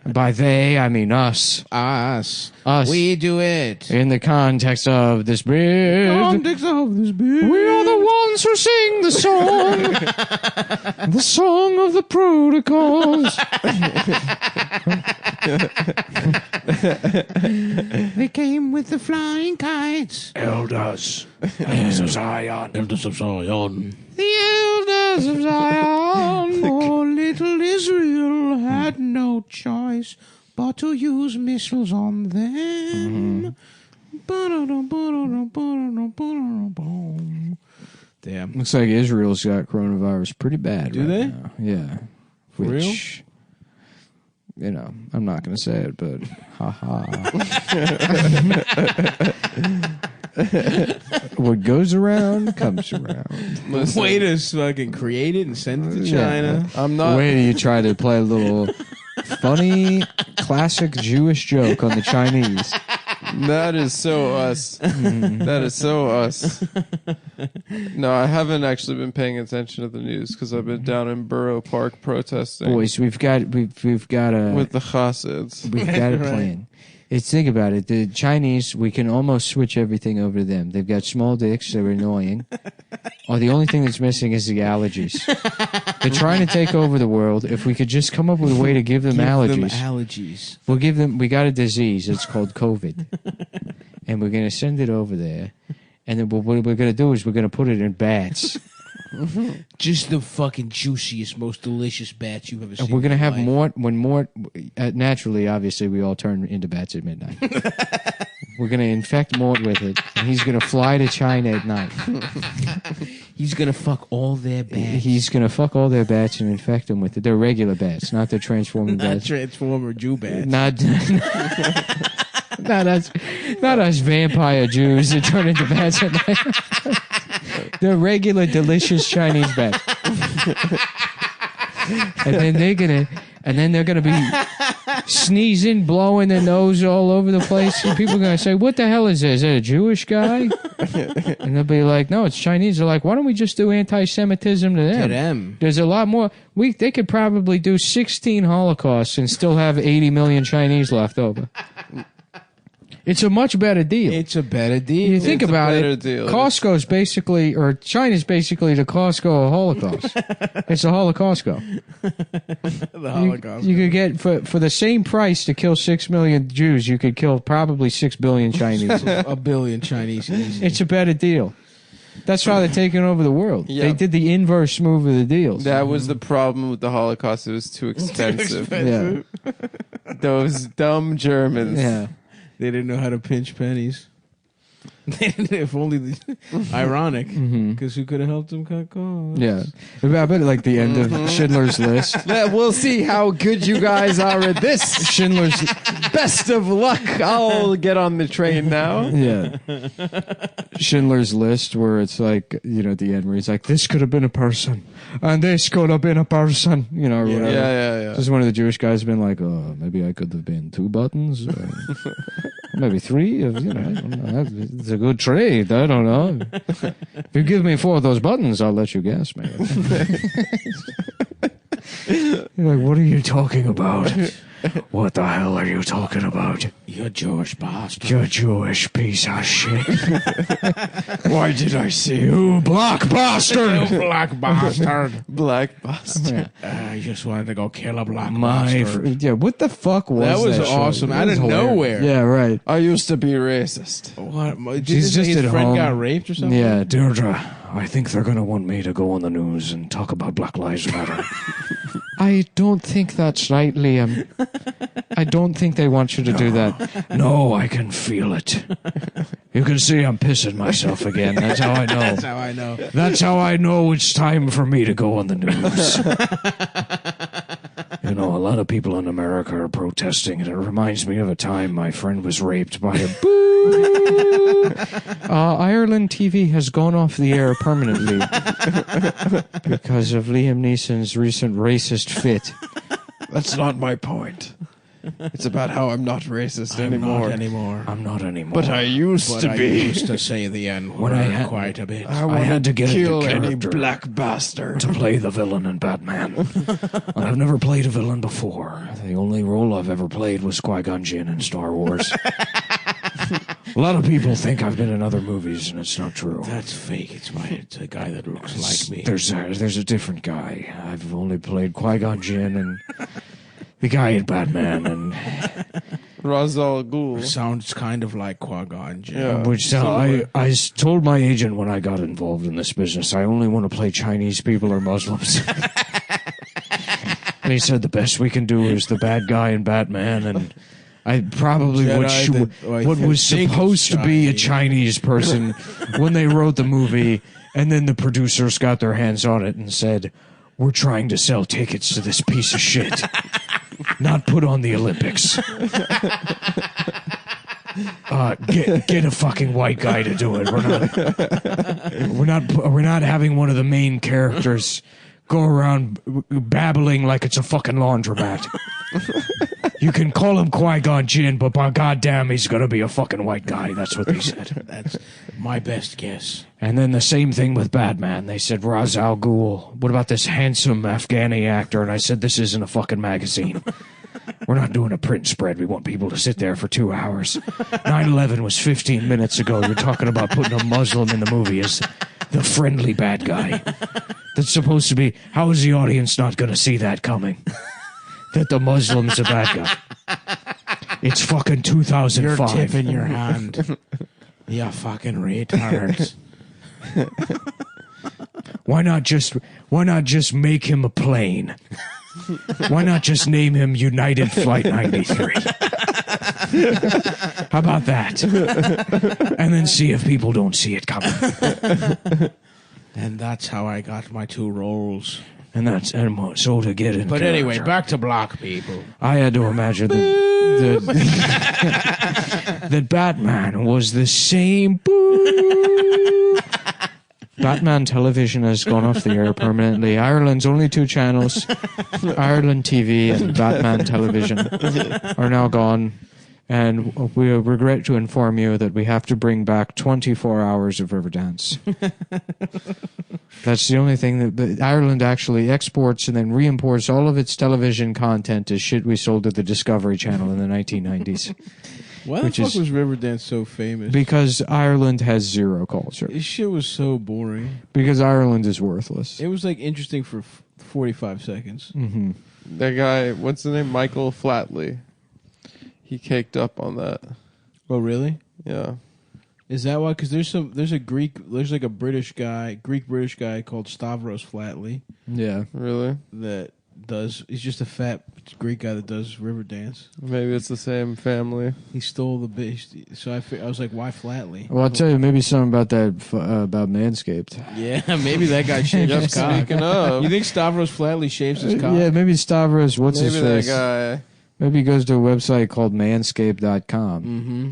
By they, I mean us. Us. We do it. In the context of this bit. We are the ones who sing the song. The song of the protocols. They came with the flying kites. Elders. Elders of Zion. Elders of Zion. The elders of Zion. Oh, little Israel had no choice but to use missiles on them. Damn. Looks like Israel's got coronavirus pretty bad. Do right they? now. Yeah. For real? You know, I'm not going to say it, but haha. What goes around comes around. Listen. Way to fucking create it and send it to China. Yeah. Way you try to play a little funny, classic Jewish joke on the Chinese. That is so us. That is so us. No, I haven't actually been paying attention to the news because I've been down in Borough Park protesting. Boys, we've got a with the Chassids. We've got a plan. It's think about it. The Chinese, we can almost switch everything over to them. They've got small dicks. They're annoying. The only thing that's missing is the allergies. They're trying to take over the world. If we could just come up with a way to give them allergies. We'll give them. We got a disease. It's called COVID, and we're gonna send it over there. And then what we're gonna do is we're gonna put it in bats. Just the fucking juiciest, most delicious bats you've ever seen. And we're gonna have life. more. Naturally, obviously, we all turn into bats at midnight. We're gonna infect Mort with it, and he's gonna fly to China at night. He's gonna fuck all their bats. He's gonna fuck all their bats and infect them with it. They're regular bats, not the transforming Not bats. Transformer Jew bats. Not us vampire Jews that turn into bats at night. They're regular, delicious Chinese bats. And then they're gonna be sneezing, blowing their nose all over the place. And people are gonna say, "What the hell is this? Is that a Jewish guy?" And they'll be like, "No, it's Chinese." They're like, "Why don't we just do anti-Semitism to them?" To them. There's a lot more. They could probably do 16 Holocausts and still have 80 million Chinese left over. It's a much better deal. It's a better deal. You think about it, deal. Costco's basically, or China's basically the Costco of Holocaust. It's a Holocaust. The Holocaust. You could get, for the same price to kill 6 million Jews, you could kill probably 6 billion Chinese. A billion Chinese. Easy. It's a better deal. That's how they're taking over the world. Yeah. They did the inverse move of the deals. That was the problem with the Holocaust. It was too expensive. Yeah. Those dumb Germans. Yeah. They didn't know how to pinch pennies. If only ironic, because who could have helped them cut costs? Yeah. I bet like the end of Schindler's List. We'll see how good you guys are at this. Schindler's Best of luck. I'll get on the train now. Yeah. Schindler's List, where it's like, at the end where he's like, this could have been a person, and this could have been a person, or whatever. Yeah. Just one of the Jewish guys been like, oh, maybe I could have been 2 buttons, or maybe 3. I don't know. It's a good trade. I don't know. If you give me 4 of those buttons, I'll let you guess, man. You're like, what are you talking about? What the hell are you talking about? You Jewish bastard. You Jewish piece of shit. Why did I say You black bastard. You black bastard. black bastard? I just wanted to go kill a black My bastard. yeah, what the fuck was that? That was show? awesome. That Out was of hilarious. nowhere. Yeah, right. I used to be racist. What? He's just his at friend home. got raped or something? Yeah, Deirdre, I think they're going to want me to go on the news and talk about Black Lives Matter. I don't think that's right, Liam. I don't think they want you to do that. No, I can feel it. You can see I'm pissing myself again. That's how I know. That's how I know. That's how I know it's time for me to go on the news. A lot of people in America are protesting, and it reminds me of a time my friend was raped by a boo. Ireland TV has gone off the air permanently because of Liam Neeson's recent racist fit. That's not my point. It's about how I'm not racist anymore. I'm not anymore. But I used to be. I used to say the N-word quite a bit. I had to get kill into any character black bastard to play the villain in Batman. I've never played a villain before. The only role I've ever played was Qui-Gon Jinn in Star Wars. A lot of people think I've been in other movies, and it's not true. That's fake. It's a guy that looks like me. There's a different guy. I've only played Qui-Gon Jinn and the guy in Batman, and Ra's al Ghul. Sounds kind of like Qui-Gon Jinn. Yeah. which I told my agent when I got involved in this business, I only want to play Chinese people or Muslims. And he said the best we can do is the bad guy in Batman, and I probably what was supposed to be a Chinese person when they wrote the movie, and then the producers got their hands on it and said, we're trying to sell tickets to this piece of shit, not put on the Olympics. Get a fucking white guy to do it. We're not having one of the main characters go around babbling like it's a fucking laundromat. You can call him Qui-Gon Jinn, but by goddamn, he's gonna be a fucking white guy. That's what they said. That's my best guess. And then the same thing with Batman. They said Ra's al Ghul. What about this handsome Afghani actor? And I said, this isn't a fucking magazine. We're not doing a print spread. We want people to sit there for 2 hours. 9/11 was 15 minutes ago. You're talking about putting a Muslim in the movie as the friendly bad guy. That's supposed to be... How is the audience not going to see that coming? That the Muslim's a bad guy. It's fucking 2005. You're tipping your hand. You fucking retard. Why not just make him a plane? Why not just name him United Flight 93? How about that? And then see if people don't see it coming. And that's how I got my 2 roles. And so to get in. But character. anyway, back to black people. I had to imagine that that Batman was the same. Batman television has gone off the air permanently. Ireland's only 2 channels, Ireland TV and Batman television, are now gone. And we regret to inform you that we have to bring back 24 hours of Riverdance. That's the only thing that Ireland actually exports and then re-imports all of its television content as shit we sold to the Discovery Channel in the 1990s. Why the fuck was Riverdance so famous? Because Ireland has zero culture. This shit was so boring. Because Ireland is worthless. It was like interesting for 45 seconds. Mm-hmm. That guy, what's the name? Michael Flatley. He caked up on that. Oh, really? Yeah. Is that why? Because there's like a British guy, Greek-British guy called Stavros Flatley. Yeah. Really? He's just a fat Greek guy that does Riverdance. Maybe it's the same family. He stole the bitch. So I was like, why Flatley? Well, I'll tell you maybe something about that, about Manscaped. Yeah, maybe that guy shaves his cock. Speaking of. You think Stavros Flatley shaves his cock? Yeah, maybe Stavros, what's his Maybe face? that guy. Maybe he goes to a website called manscaped.com Mm-hmm.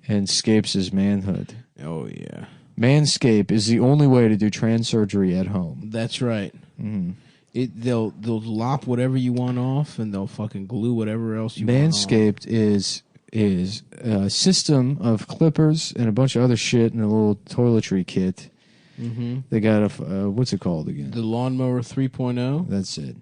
and scapes his manhood. Oh, yeah. Manscaped is the only way to do trans surgery at home. That's right. Mm-hmm. They'll lop whatever you want off, and they'll fucking glue whatever else you want on. Manscaped is a system of clippers and a bunch of other shit and a little toiletry kit. Mm-hmm. They got a what's it called again? The Lawnmower 3.0. That's it.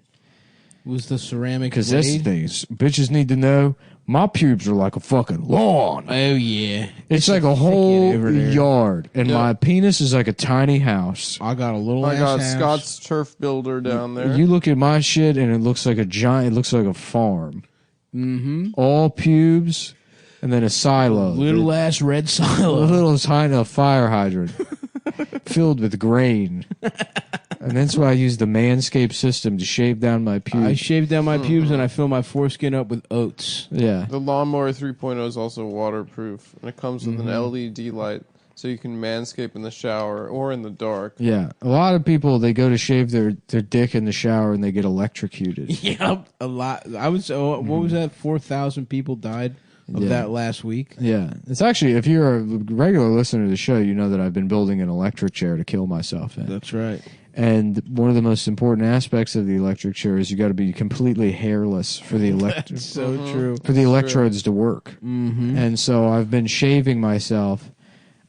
Was the ceramic Because that's the thing. Bitches need to know my pubes are like a fucking lawn. Oh, yeah. It's like a whole yard. And my penis is like a tiny house. I got a little I got house. Scott's turf builder down there. You look at my shit and it looks like it looks like a farm. Mm-hmm. All pubes and then a silo. Little ass red silo. A little tiny fire hydrant filled with grain. And that's why I use the Manscaped system to shave down my pubes. I shave down my pubes and I fill my foreskin up with oats. Yeah. The Lawnmower 3.0 is also waterproof, and it comes with an LED light, so you can manscape in the shower or in the dark. Yeah. A lot of people, they go to shave their dick in the shower and they get electrocuted. Yep. A lot. I was. What was that? 4,000 people died of that last week. Yeah. It's actually, if you're a regular listener to the show, you know that I've been building an electric chair to kill myself in. That's right. And one of the most important aspects of the electric chair is you got to be completely hairless for the true. For the electrodes to work. Mm-hmm. And so I've been shaving myself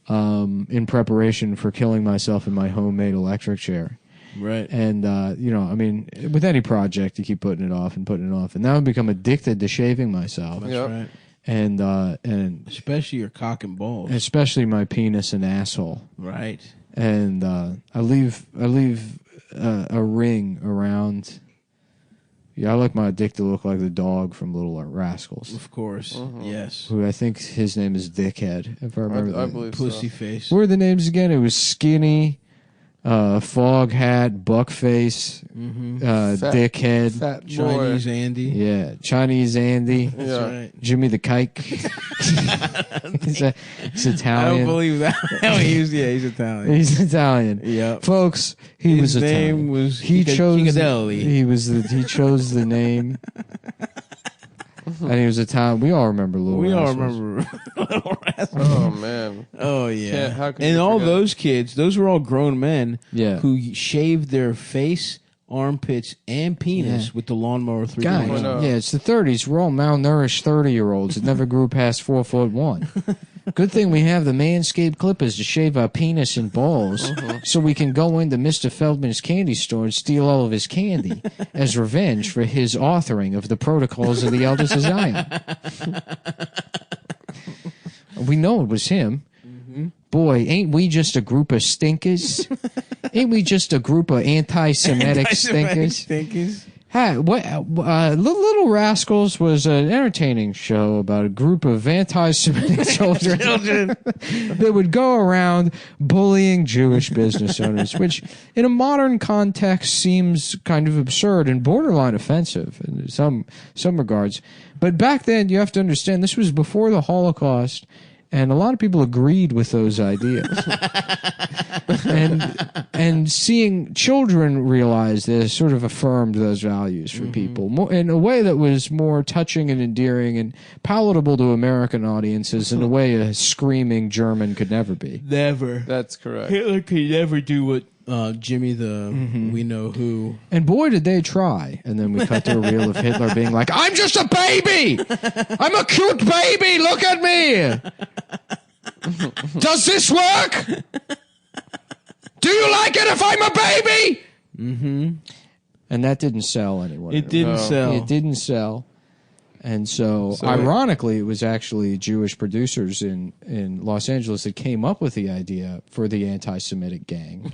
in preparation for killing myself in my homemade electric chair. Right. And I mean, with any project, you keep putting it off. And now I've become addicted to shaving myself. That's right. And especially your cock and balls. Especially my penis and asshole. Right. And I leave a ring around. Yeah, I like my dick to look like the dog from Little Rascals. Of course, yes. Who I think his name is Dickhead, if I remember. I believe Pussy so. face. What were the names again? It was Skinny, fog hat, buck face, dickhead, Fat boy. Chinese Andy. Yeah, Chinese Andy. Yeah. Right. Jimmy the Kike. He's Italian. I don't believe that. he's Italian. He's Italian. Yeah. Folks, he was His Italian. name was he chose Chicadelli. he chose the name. And he was Italian. We all remember Little We all Rascals. remember Little Rascals. Oh man. Oh yeah. How can And you all forget? those kids, those were all grown men Yeah. who shaved their face, armpits, and penis with the lawnmower 3.0. Guys, yeah, it's the 30s. We're all malnourished 30-year-olds that never grew past 4'1". Good thing we have the Manscaped clippers to shave our penis and balls so we can go into Mr. Feldman's candy store and steal all of his candy as revenge for his authoring of the Protocols of the Elders of Zion. We know it was him. Boy, ain't we just a group of stinkers? Ain't we just a group of anti-Semitic stinkers? Hi, Little Rascals was an entertaining show about a group of anti-Semitic children that would go around bullying Jewish business owners, which in a modern context seems kind of absurd and borderline offensive in some regards. But back then, you have to understand, this was before the Holocaust, and a lot of people agreed with those ideas. and seeing children realize this sort of affirmed those values for people more, in a way that was more touching and endearing and palatable to American audiences in a way a screaming German could never be. Never. That's correct. Hitler could never do what Jimmy the We Know Who. And boy, did they try. And then we cut to a reel of Hitler being like, I'm just a baby! I'm a cute baby! Look at me! Does this work? Do you like it if I'm a baby? Mm-hmm. And that didn't sell anyone. It didn't sell. It didn't sell. And so ironically, it was actually Jewish producers in Los Angeles that came up with the idea for the anti-Semitic gang.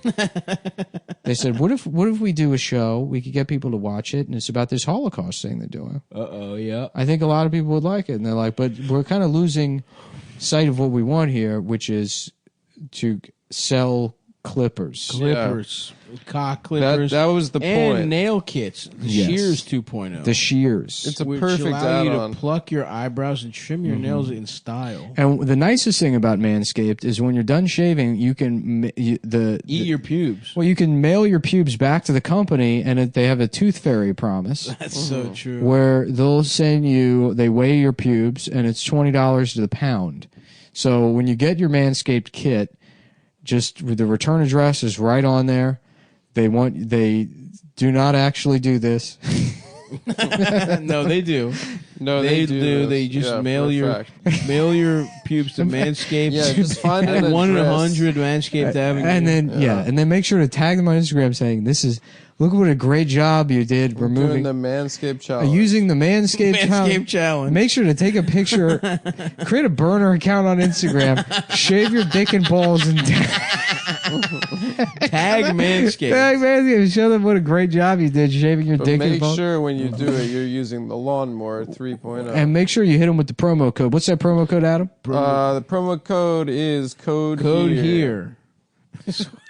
They said, what if we do a show, we could get people to watch it, and it's about this Holocaust thing they're doing. Uh-oh, yeah. I think a lot of people would like it. And they're like, but we're kind of losing sight of what we want here, which is to sell clippers. Cock clippers. That was the point. And nail kits. The Yes. Shears 2.0. The shears. It's a which perfect allow you add-on. to pluck your eyebrows and trim your nails in style. And the nicest thing about Manscaped is when you're done shaving, you can Eat your pubes. well, you can mail your pubes back to the company, and they have a tooth fairy promise That's so true. where they'll send you. They weigh your pubes, and it's $20 to the pound. So when you get your Manscaped kit, just the return address is right on there. They do not actually do this. No, they do. No, They do. do. this. They just Yeah, mail for a your fact. mail your pubes to Manscaped. Yeah, just find an at 100 address. Manscaped Avenue. And then and then make sure to tag them on Instagram saying look what a great job you did Doing removing the Manscaped challenge. using the Manscaped Manscaped challenge. Make sure to take a picture, create a burner account on Instagram, shave your dick and balls, and Tag Manscaped. tag Manscaped. Show them what a great job you did shaving your But dick and make balls. sure when you do it, you're using the lawnmower 3.0. And make sure you hit them with the promo code. What's that promo code, Adam? The promo code is code here.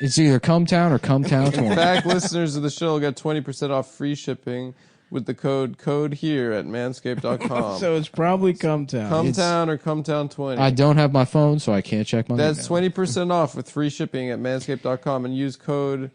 It's either Cumtown or Cumtown 20. In fact, listeners of the show get 20% off free shipping with the code here at manscaped.com. So it's probably Cumtown. Cumtown or Cumtown20. I don't have my phone, so I can't check my That's email. 20% off with free shipping at manscaped.com and use code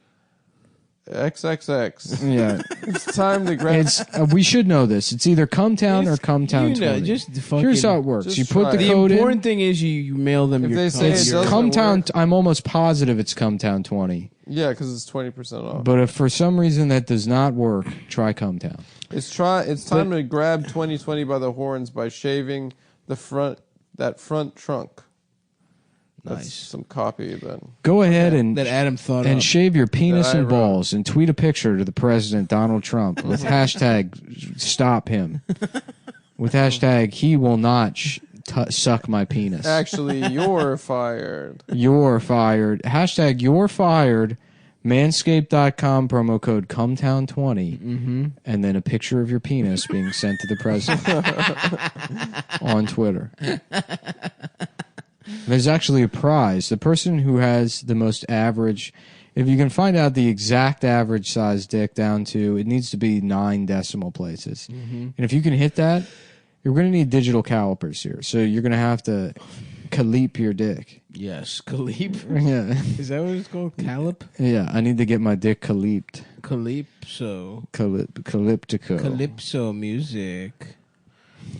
XXX. Yeah. It's time to grab. We should know this. It's either Cumtown or Cumtown 20. You know, just fucking. Here's how it works. Just You put try the it. code The in. important thing is you mail them If your they say It's it doesn't Cumtown. work. I'm almost positive it's Cumtown 20. Yeah, because it's 20% off. But if for some reason that does not work, try Cumtown. It's time to grab 2020 by the horns by shaving that front trunk. That's Nice. some copy then. Go ahead and that Adam thought and of. shave your penis That I and wrote. balls and tweet a picture to the president Donald Trump with hashtag stop him. With hashtag he will not suck my penis. Actually, you're fired. You're fired. Hashtag you're fired. Manscaped.com promo code Cumtown20 and then a picture of your penis being sent to the president on Twitter. There's actually a prize. The person who has the most average If you can find out the exact average size dick down to, it needs to be 9 decimal places. And if you can hit that, you're going to need digital calipers here. So you're going to have to calip your dick. Yes, calip. Yeah. Is that what it's called? Calip? Yeah, I need to get my dick caliped. Calypso. Calyptico. Calypso music.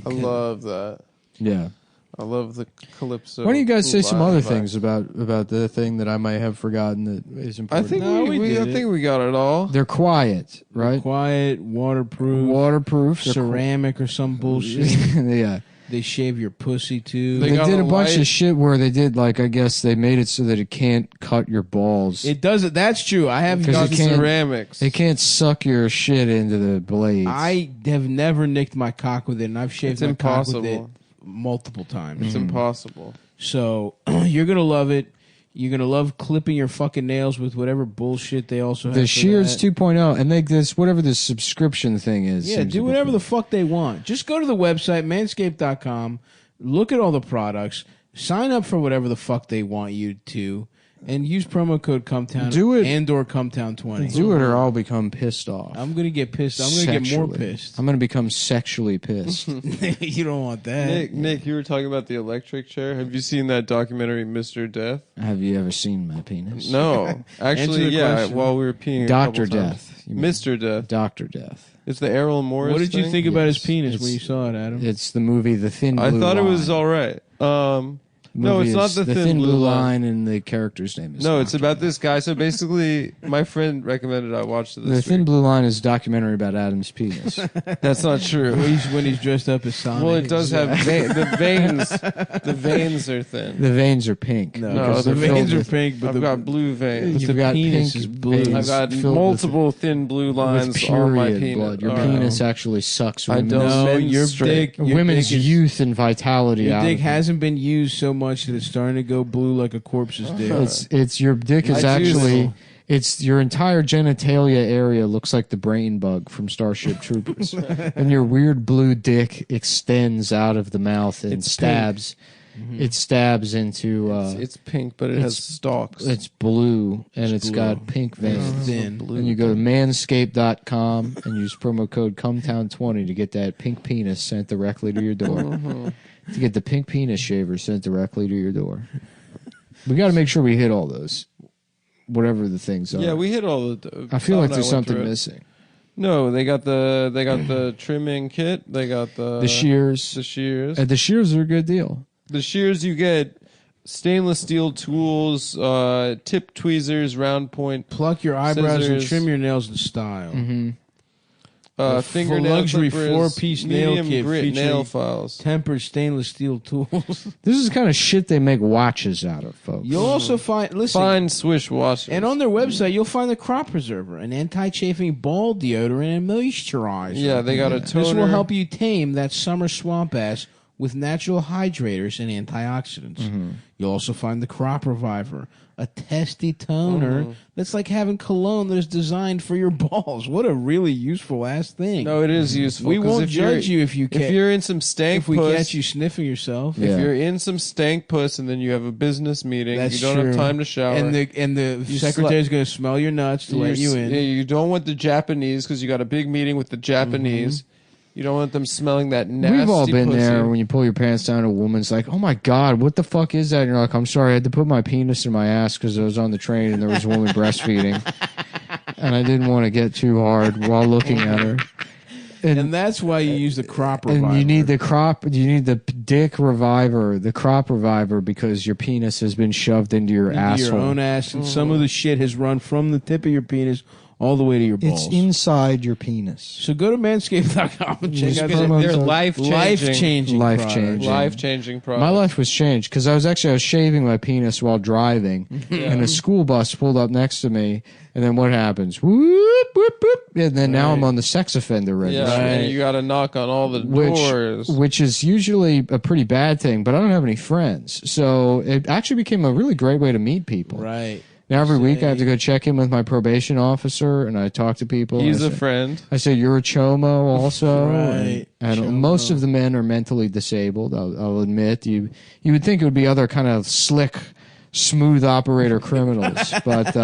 I love that. Yeah. I love the calypso. Why don't you guys say some other vibe. things about the thing that I might have forgotten that is I important? think No, we I did think we got it all. They're quiet, right? Quiet, waterproof, Waterproof, they're ceramic or some bullshit. yeah. They shave your pussy too. They got did a a bunch light. of shit where they did, like, I guess they made it so that it can't cut your balls. It does it. That's true. I have 'Cause got it can't- ceramics. It can't suck your shit into the blades. I have never nicked my cock with it, and I've shaved It's my cock with it impossible. multiple times. It's impossible. So you're gonna love it. You're gonna love clipping your fucking nails with whatever bullshit they also have. The for Shears that. 2.0, and they this whatever this subscription thing is. Yeah, seems do to be whatever fun. the fuck they want. Just go to the website, manscaped.com, look at all the products, sign up for whatever the fuck they want you to, and use promo code Cumtown Do it. and or Cumtown20. Do it or I'll become pissed off. I'm gonna get pissed. I'm gonna get more Sexually. pissed. I'm gonna become sexually pissed. You don't want that. Nick, you were talking about the electric chair. Have you seen that documentary, Mr. Death? Have you ever seen my penis? No, Answer actually, the yeah. question. While we were peeing, Dr. a couple times. Death. You mean Mr. Death. Dr. Death. It's the Errol Morris. What did you thing? think about his Yes. penis when It's- you saw it, Adam? It's the movie The Thin Blue I thought it was Line. all right. No, Movie it's not is the Thin Blue Blue Line, and the character's name is No, it's Dr. about this guy. So basically, my friend recommended I watch it The this Thin week. Blue Line is a documentary about Adam's penis. That's not true. when he's dressed up as Sonic. Well, it does have the veins. The veins are thin. The veins are pink. No, because the they're filled veins are with- pink, but I've the got blue veins. You've got penis pink is blue. veins I've got filled multiple thin blue with lines on my period penis. blood. Your Oh. penis actually sucks. I women's- don't No, menstruate. your dick. Your women's dick is- youth and vitality. Your out dick of it. hasn't been used so much that it's starting to go blue like a corpse's dick. It's your dick is I do actually. know. It's your entire genitalia area looks like the brain bug from Starship Troopers, and your weird blue dick extends out of the mouth and It's stabs. It stabs into. It's pink, but it has it's- stalks. It's blue and it's blue. got pink veins. thin. And you go to manscaped.com and use promo code Cumtown20 to get that pink penis sent directly to your door. To get the pink penis shaver sent directly to your door. We got to make sure we hit all those, whatever the things are. Yeah, we hit all the. I feel Tom like and there's went something through it. missing. No, they got the trimming kit. They got The shears. The shears. The shears are a good deal. The shears you get stainless steel tools, tip tweezers, round point, Pluck your eyebrows and scissors. trim your nails in style. Mm-hmm. The fingernail luxury clippers, 4-piece nail medium kit grit featuring nail files. tempered stainless steel tools. This is the kind of shit they make watches out of, folks. You'll also find Fine swish washers. and on their website you'll find the crop preserver, an anti-chafing ball deodorant and moisturizer. Yeah, they got a toner. This will help you tame that summer swamp ass with natural hydrators and antioxidants. Mm-hmm. You'll also find the crop reviver, a testy toner Mm-hmm. that's like having cologne that is designed for your balls. What a really useful ass thing. No, it is useful. We 'cause won't if you're- judge you if you If you're in some stank if we puss, catch you sniffing yourself. Yeah. if you're in some stank puss and then you have a business meeting, That's you don't true. have time to shower. And the You secretary's going to smell your nuts to let you in. Yeah, you don't want the Japanese because you got a big meeting with the Japanese. Mm-hmm. You don't want them smelling that nasty. We've all been pussy. there when you pull your pants down. A woman's like, "Oh my god, what the fuck is that?" And you're like, "I'm sorry, I had to put my penis in my ass because I was on the train and there was a woman breastfeeding, and I didn't want to get too hard while looking at her." And that's why you use the crop reviver. And you need the crop. You need the dick reviver, the crop reviver, because your penis has been shoved into your into asshole. your own ass, and some of the shit has run from the tip of your penis all the way to your balls. It's inside your penis. So go to manscaped.com and check out promo their code- life-changing Life-changing. Life-changing product. My life was changed because I was shaving my penis while driving, and a school bus pulled up next to me. And then what happens? Whoop, whoop, whoop. And then now I'm on the sex offender Yeah, registry. and you got to knock on all the doors. Which is usually a pretty bad thing, but I don't have any friends. So it actually became a really great way to meet people. Right. Now every week I have to go check in with my probation officer, and I talk to people. He's I a say- friend. I say, "You're a chomo also." Right. And Chomo. most of the men are mentally disabled. I'll admit. You would think it would be other kind of slick smooth operator criminals. But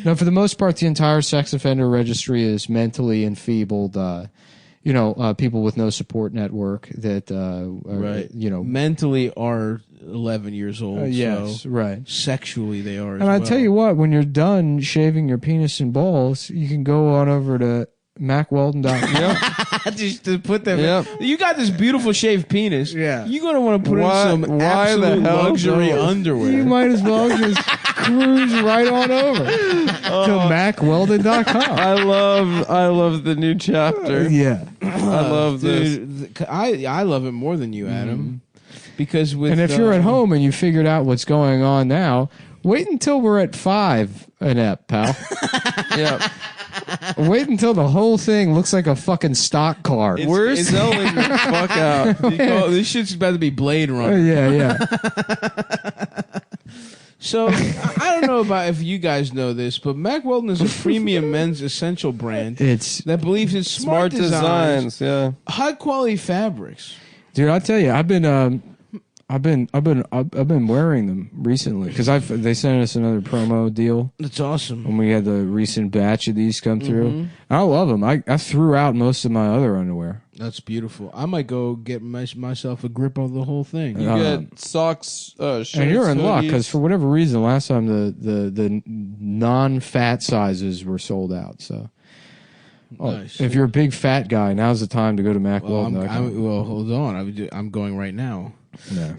no, for the most part, the entire sex offender registry is mentally enfeebled. People with no support network that mentally are 11 years old. Yes, so right. Sexually, they are. And I tell you what, when you're done shaving your penis and balls, you can go on over to MacWeldon.com. Just to put them. Yep. You got this beautiful shaved penis. Yeah. You're gonna want to put in some absolute luxury underwear. You might as well just cruise right on over to MacWeldon.com. I love the new chapter. Yeah. I love this. Dude, I love it more than you, Adam. Because with if you're at home and you figured out what's going on now, wait until we're at 5 an ep, pal. Yeah. Wait until the whole thing looks like a fucking stock car. We're selling the fuck out. This shit's about to be Blade Runner. Yeah. So, I don't know about if you guys know this, but Mack Weldon is a premium men's essential brand that believes in smart designs, high quality fabrics. Dude, I'll tell you, I've been wearing them recently because they sent us another promo deal. That's awesome. When we had the recent batch of these come through, I love them. I threw out most of my other underwear. That's beautiful. I might go get myself a grip of the whole thing. You get socks, shirts, and you're in luck hoodies. because for whatever reason, last time the non-fat sizes were sold out. So. Nice. If you're a big fat guy, now's the time to go to MacWeldon.com. Well, hold on. I'm going right now. No.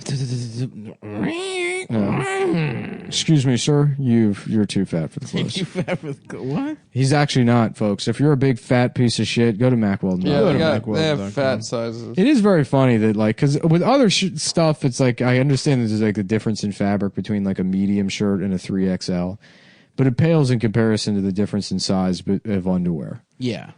Excuse me, sir. You're too fat for the clothes. Too fat for the what? He's actually not, folks. If you're a big fat piece of shit, go to MacWeldon. Yeah, they have fat sizes. It is very funny that, like, because with other stuff, it's like I understand there's like the difference in fabric between like a medium shirt and a 3XL, but it pales in comparison to the difference in size of underwear. Yeah.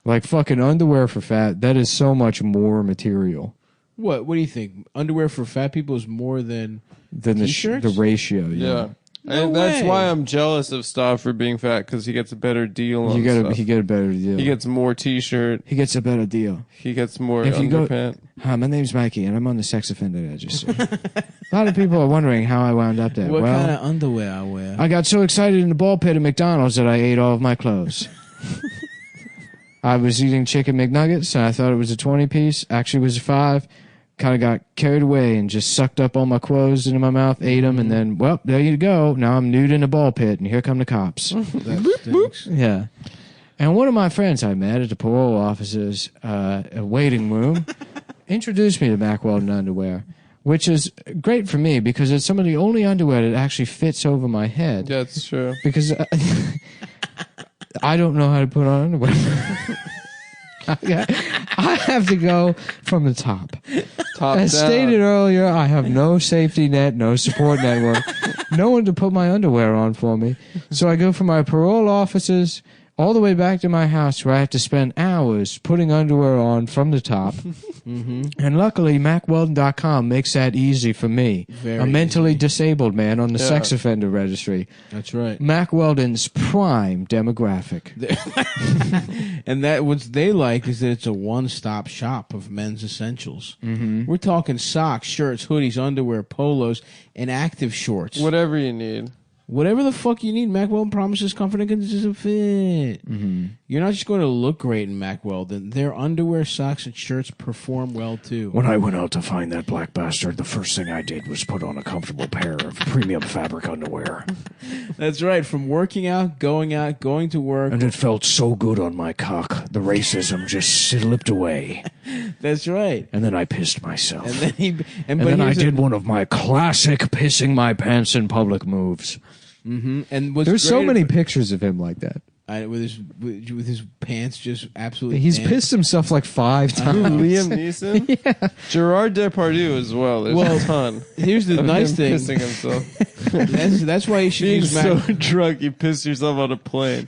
Like fucking underwear for fat, that is so much more material. What do you think? Underwear for fat people is more than t-shirts? the ratio. Yeah. No and that's way. why I'm jealous of Stav for being fat because he gets a better deal on He stuff. get a better deal. He gets more t-shirt. He gets a better deal. He gets more If you underpant. Hi, my name's Mikey, and I'm on the sex offender registry. A lot of people are wondering how I wound up there. What well, kind of underwear I wear? I got so excited in the ball pit at McDonald's that I ate all of my clothes. I was eating chicken McNuggets, and I thought it was a 20-piece. Actually, it was a 5. Kind of got carried away and just sucked up all my clothes into my mouth, ate them, and then, well, there you go. Now I'm nude in a ball pit, and here come the cops. That stinks. Yeah. And one of my friends I met at the parole officer's waiting room introduced me to Mack Weldon underwear, which is great for me because it's some of the only underwear that actually fits over my head. Yeah, that's true. Because I don't know how to put on underwear. I have to go from the top. As down. stated earlier, I have no safety net, no support network, no one to put my underwear on for me. So I go from my parole offices all the way back to my house where I have to spend hours putting underwear on from the top. And luckily, MacWeldon.com makes that easy for me, Very a mentally disabled man on the Yeah. sex offender registry. That's right. Mack Weldon's prime demographic. And that what they like is that it's a one-stop shop of men's essentials. We're talking socks, shirts, hoodies, underwear, polos, and active shorts. Whatever you need. Whatever the fuck you need, Mack Weldon promises comfort and consistent fit. You're not just going to look great in Mack Weldon. Their underwear, socks, and shirts perform well, too. When I went out to find that black bastard, the first thing I did was put on a comfortable pair of premium fabric underwear. That's right. From working out, going to work. And it felt so good on my cock. The racism just slipped away. That's right. And then I pissed myself. And then I did one of my classic pissing my pants in public moves. And what's There's so great many pictures of him like that. with his pants just absolutely. He's damp. pissed himself like 5 times. Liam Neeson? Yeah. Gerard Depardieu as well. There's a ton. Here's the of nice him thing. Pissing himself. That's why you should Being use so Mack. drunk you piss yourself on a plane.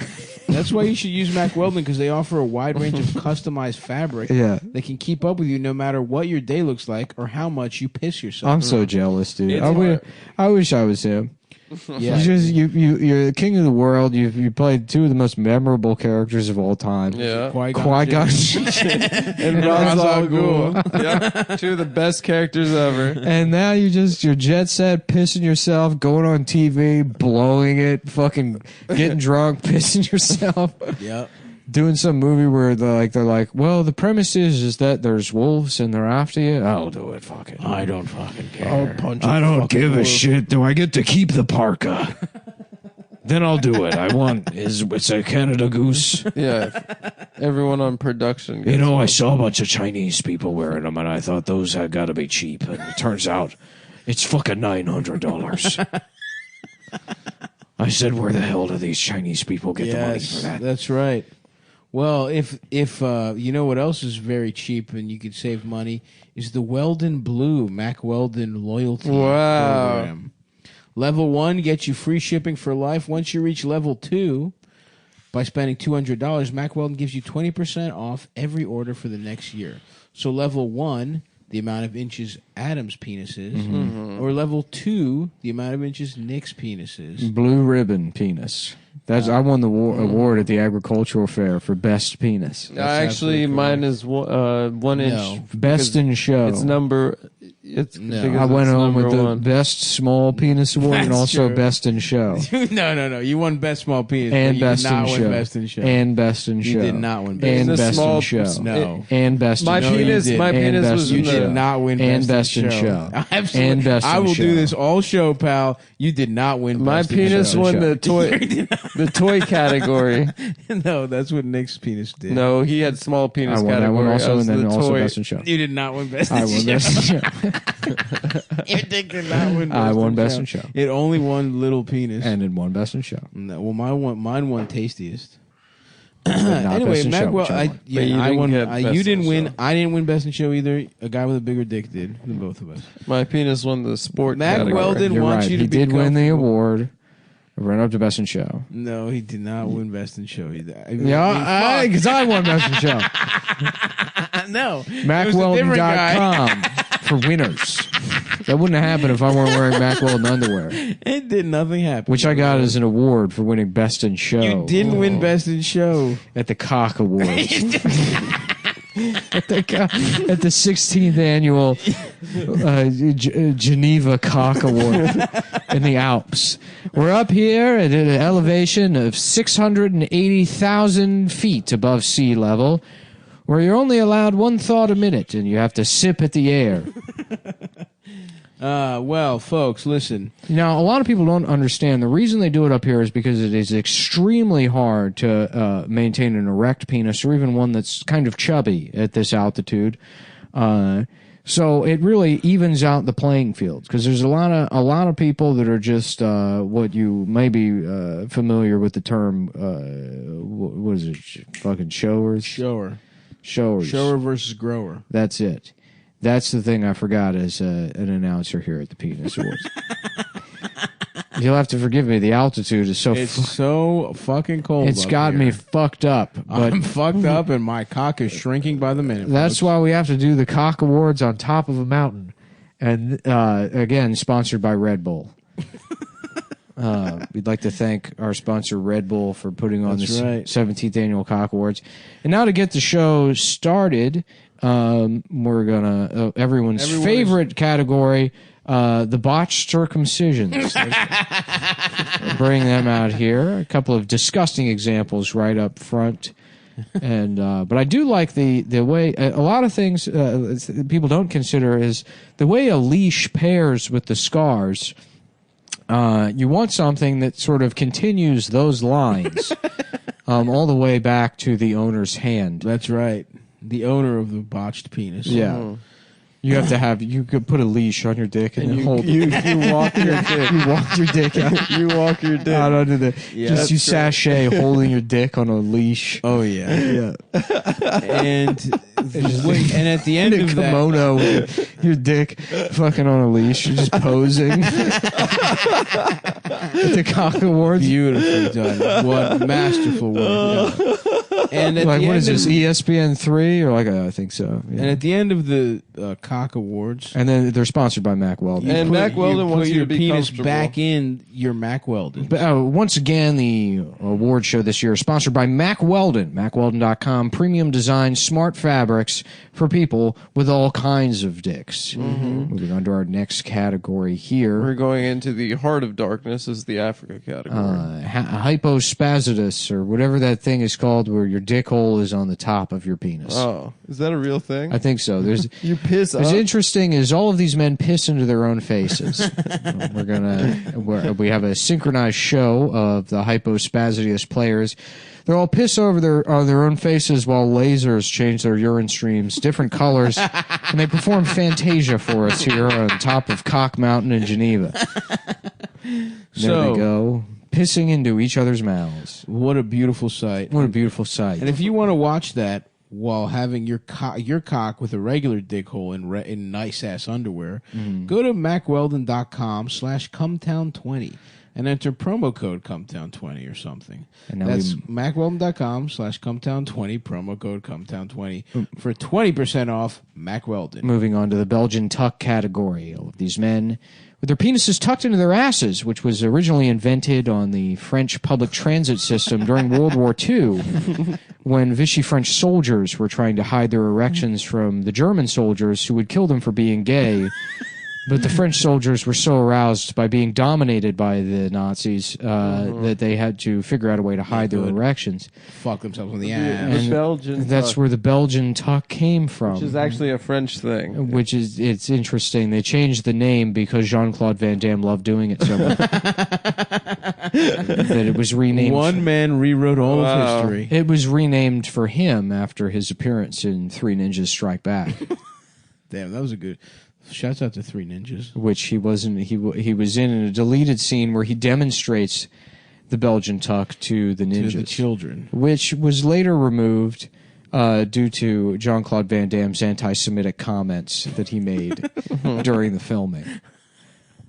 That's why you should use Mack Weldon because they offer a wide range of customized fabric. Yeah. That can keep up with you no matter what your day looks like or how much you piss yourself. I'm so jealous, dude. It's I hard. wish I was him. Yeah. You're the king of the world. You played two of the most memorable characters of all time. Yeah. Qui-Gon and Ra's al Ghul. Yeah. Two of the best characters ever. And now you're jet set, pissing yourself, going on TV, blowing it, fucking getting drunk, pissing yourself. Yep. Doing some movie where they're like, well, the premise is that there's wolves and they're after you. I'll do it. Fuck it. I don't fucking care. I'll punch I a don't fucking give a wolf. shit. Do I get to keep the parka? Then I'll do it. It's a Canada Goose. Yeah. Everyone on production. You know, I saw a bunch of Chinese people wearing them, and I thought those had got to be cheap. And it turns out it's fucking $900. I said, where the hell do these Chinese people get the money for that? That's right. Well, if you know what else is very cheap and you could save money is the Weldon Blue Mac Weldon loyalty program. Level 1 gets you free shipping for life. Once you reach level 2, by spending $200, Mac Weldon gives you 20% off every order for the next year. So level 1, the amount of inches Adam's penis is, or level 2, the amount of inches Nick's penis is. Blue ribbon penis. I won the award at the agricultural fair for best penis. Actually, mine is 1 inch. Best in show. It's number. I went home with the best small penis award and also true. best in show. No. You won best small penis. And but you best did not in win show. best in show. And best in show. You did not win best and in best small- in show. No. And best My in show. penis. My And penis best was in in You show. did not win And best in best in show. show. Absolutely. And best I in will show. do this all show, pal. You did not win My best in penis show. won the toy. The toy category. No, that's what Nick's penis did. No, he had small penis I won that category. one also, I was and then the also toy. best in show. You did not win best I in won show. best in show. Your dick did not win best I won in best show. in show. It only won little penis. And it won best in show. No, well, mine won tastiest. But not Anyway, best in show, Macwell, which I won. But you I didn't won. get best You in didn't win. show. I didn't win best in show either. A guy with a bigger dick did than both of us. My penis won the sport Mac category. Weldon You're wants right. you to He be did win the comfortable. award. I ran up to best in show. No, he did not win best in show either. Yeah, because I won best in show. No, it was a different guy. MacWeldon.com for winners. That wouldn't happen if I weren't wearing Mac Weldon underwear, It did nothing happen. which I got as an award for winning best in show. You didn't win best in show. At the Cock Awards. at the 16th annual Geneva Cock Award in the Alps. We're up here at an elevation of 680,000 feet above sea level, where you're only allowed one thought a minute, and you have to sip at the air. Well, folks, listen. Now, a lot of people don't understand. The reason they do it up here is because it is extremely hard to maintain an erect penis, or even one that's kind of chubby at this altitude. So it really evens out the playing field, because there's a lot of people that are just what you may be familiar with the term. What is it? Fucking showers. Showers versus grower. That's it. That's the thing I forgot as an announcer here at the Penis Awards. You'll have to forgive me. The altitude is so fucking cold. It's up got here. me fucked up. But I'm fucked up, and my cock is shrinking by the minute. that's why we have to do the Cock Awards on top of a mountain. And again, sponsored by Red Bull. We'd like to thank our sponsor, Red Bull, for putting on That's this right. 17th Annual Cock Awards. And now to get the show started, we're going to, everyone's favorite category, the botched circumcisions. Bring them out here. A couple of disgusting examples right up front. And but I do like the way a lot of things people don't consider is the way a leash pairs with the scars. You want something that sort of continues those lines all the way back to the owner's hand. That's right. The owner of the botched penis. Yeah. You have to have. You could put a leash on your dick and then hold. You walk your dick. You walk your dick out. You walk your dick out under the. Yeah, just you that's sashay holding your dick on a leash. Oh yeah. Yeah. and at the end In a of kimono with your dick fucking on a leash. You're just posing at the Cock Awards. Beautifully done. What masterful work. And at Like, the what end is this, of- ESPN3? Or like, I think so. Yeah. And at the end of the Cock Awards, And then they're sponsored by Mack Weldon. And Mack Weldon wants you your to be penis comfortable. back in your Mack Weldon. But, once again, the award show this year is sponsored by Mack Weldon. MackWeldon.com. Premium design, smart fabrics for people with all kinds of dicks. Moving on to our next category here. We're going into the heart of darkness as the Africa category. Hypospasitus, or whatever that thing is called, where your dick hole is on the top of your penis. Oh, is that a real thing? I think so. There's You piss What's up? interesting is all of these men piss into their own faces. We have a synchronized show of the hypospasitus players. They all piss over their own faces while lasers change their urine streams different colors, and they perform Fantasia for us here on top of Cock Mountain in Geneva. There So- they go, pissing into each other's mouths. What a beautiful sight. What a beautiful sight. And if you want to watch that while having your cock with a regular dick hole in nice ass underwear, go to MackWeldon.com/Cumtown20 and enter promo code Cumtown20 or something. And now That's MackWeldon.com/Cumtown20, promo code Cumtown20 for 20% off Mack Weldon. Moving on to the Belgian tuck category. All of these men with their penises tucked into their asses, which was originally invented on the French public transit system during World War II, when Vichy French soldiers were trying to hide their erections from the German soldiers who would kill them for being gay. But the French soldiers were so aroused by being dominated by the Nazis that they had to figure out a way to hide their erections. Fuck themselves in the The ass. And Belgian that's tuck, where the Belgian tuck came from. which is actually a French thing. Which is, it's interesting. They changed the name because Jean-Claude Van Damme loved doing it so much. That it was renamed. One man rewrote all of history. It was renamed for him after his appearance in Three Ninjas Strike Back, Damn, that was a good... Shouts out to Three Ninjas. which he wasn't. He was in a deleted scene where he demonstrates the Belgian tuck to the ninjas, To the children. which was later removed due to Jean-Claude Van Damme's anti-Semitic comments that he made during the filming,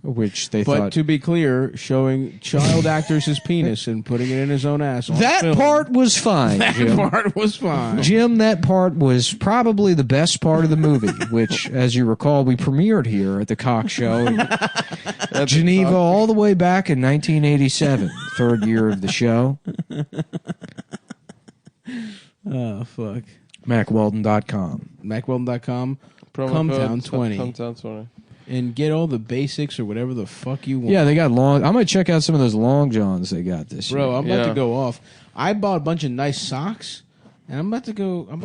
which they But thought. to be clear, showing child actors his penis and putting it in his own ass. On That film. part was fine, That Jim. part was fine. Jim, that part was probably the best part of the movie, which, as you recall, we premiered here at the Cock Show in Geneva all the way back in 1987, third year of the show. Oh, fuck. MackWeldon.com. MackWeldon.com. Promo Cumtown code 20. Cumtown 20. And get all the basics or whatever the fuck you want. Yeah, they got long. I'm going to check out some of those long johns they got this year. Bro, I'm about Yeah. to go off. I bought a bunch of nice socks, and I'm about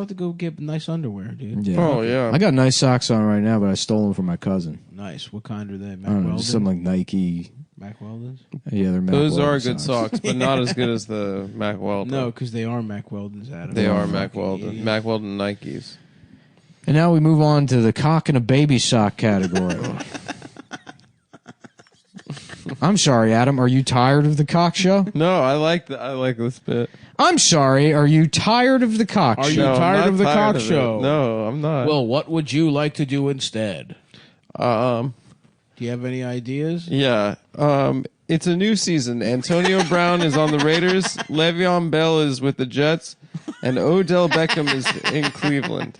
to go get nice underwear, dude. Yeah. Oh, yeah. I got nice socks on right now, but I stole them from my cousin. Nice. What kind are they? I Mack don't know, Weldon? some like Nike. Mack Weldons? Yeah, they're Mack Those are Weldon good socks, but not as good as the Mack Weldon. No, because they are Mack Weldons, Adam. They You're are a Mack fucking Weldon. idiot. Mack Weldon Nikes. And now we move on to the cock and a baby sock category. I'm sorry, Adam. Are you tired of the cock show? No, I like this bit. I'm sorry. Are you tired of the cock Are you show? No, I'm tired not of the tired cock of it. show? No, I'm not. Well, what would you like to do instead? Um, Do you have any ideas? yeah. It's a new season. Antonio Brown is on the Raiders. Le'Veon Bell is with the Jets, and Odell Beckham is in Cleveland.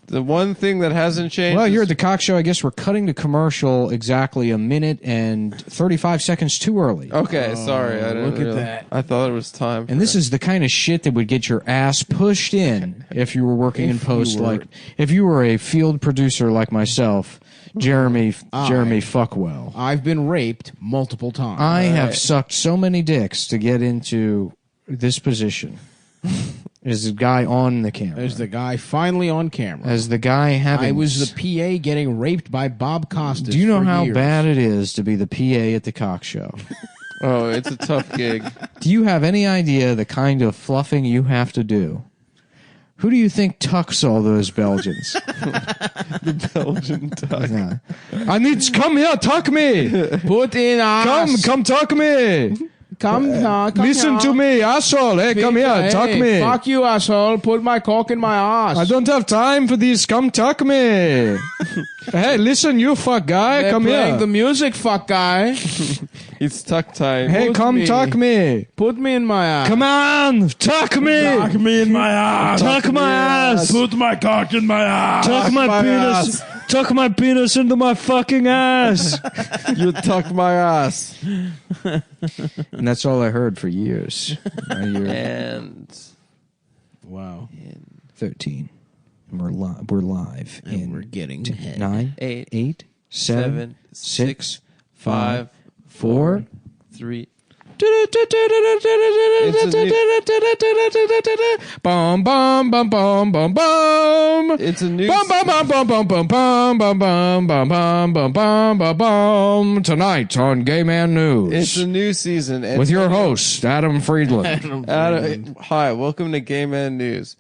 The one thing that hasn't changed. Well, is- here at the cock show, I guess we're cutting to commercial exactly a minute and 35 seconds too early. Okay, sorry. I didn't look at realize- that. I thought it was time. And this is the kind of shit that would get your ass pushed in if you were working in If you post. were- Like if you were a field producer like myself, Jeremy Fuckwell. I've been raped multiple times. I have sucked so many dicks to get into this position. As the guy on the camera. There's the guy finally on camera. As the guy having. I was the PA getting raped by Bob Costas. Do you know for how years. bad it is to be the PA at the cock show? Oh, it's a tough gig. Do you have any idea the kind of fluffing you have to do? Who do you think tucks all those Belgians? The Belgian tuck. Yeah. I need to come here, tuck me. Put in ass. Come tuck me. Come Listen here. to me, asshole. Hey, come here, Hey, tuck me. Fuck you, asshole. Put my cock in my ass. I don't have time for these. Come tuck me. Hey, listen, you fuck guy. They're come playing here. the music, fuck guy. He's tuck time. Hey, come tuck me. Put me in my ass. Come on, tuck me. Tuck me in my ass. Tuck my ass. Put my cock in my ass. Tuck my penis. Tuck my penis into my fucking ass. You tuck my ass. And that's all I heard for years. And wow. 13. And we're live. And we're getting 9, 8, 8, 7, 6, 5, 4, 3. Bum bum bum bum bum bum. It's a new bum bum bum bum bum bum bum bum bum bum bum bum bum bum bum. Tonight on Gay Man News. It's a new season with your host Adam Friedland. Hi, welcome to Gay Man News.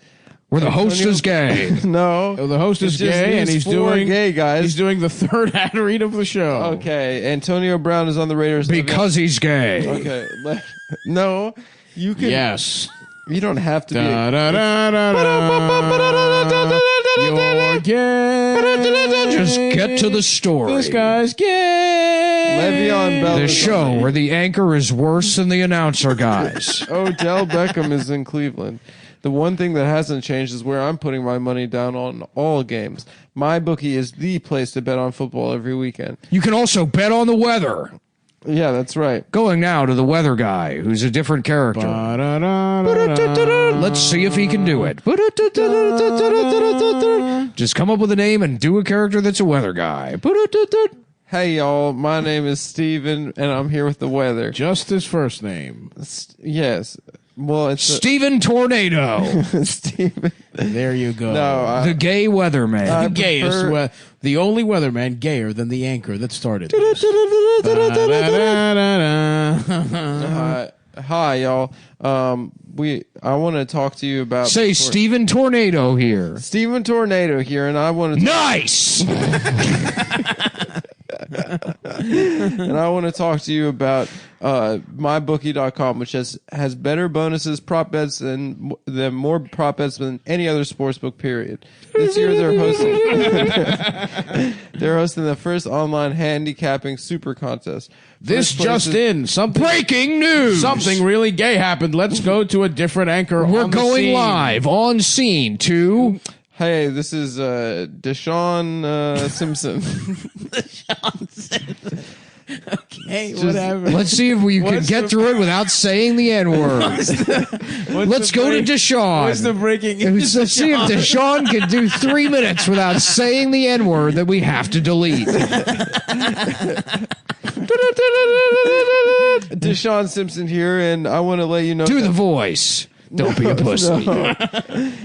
Where the host is gay. No, the host is gay, and he's doing gay guys. He's doing the third ad read of the show. Okay, Antonio Brown is on the Raiders because he's gay. Okay, no, you can. Yes, you don't have to be. You're gay. Just get to the story. This guy's gay. Le'Veon Bell. The show where the anchor is worse than the announcer guys. Odell Beckham is in Cleveland. The one thing that hasn't changed is where I'm putting my money down on all games. My bookie is the place to bet on football every weekend. You can also bet on the weather. Yeah, that's right. Going now to the weather guy, who's a different character. Let's see if he can do it. Just come up with a name and do a character that's a weather guy. Hey, y'all. My name is Steven, and I'm here with the weather. Just his first name. Yes. Well, it's Stephen Tornado. Steven. There you go. No, the gay weatherman. The gayest, the only weatherman gayer than the anchor that started this. Hi, y'all. I want to talk to you about. Say Stephen Tornado here. Stephen Tornado here, and I want to. Nice. And I want to talk to you about mybookie.com, which has better bonuses, prop bets, than more prop bets than any other sportsbook. Period. This year they're hosting the first online handicapping super contest. This just in, something breaking news. Something really gay happened. Let's go to a different anchor. We're going live on scene to. Hey, this is Deshaun Simpson. Deshaun Simpson. Okay, whatever. Let's see if we can get through it without saying the N-word. Let's go to Deshaun. What's the breaking news? Let's see if Deshaun can do 3 minutes without saying the N-word that we have to delete. Deshaun Simpson here, and I want to let you know. Do the voice. Don't be a pussy. No.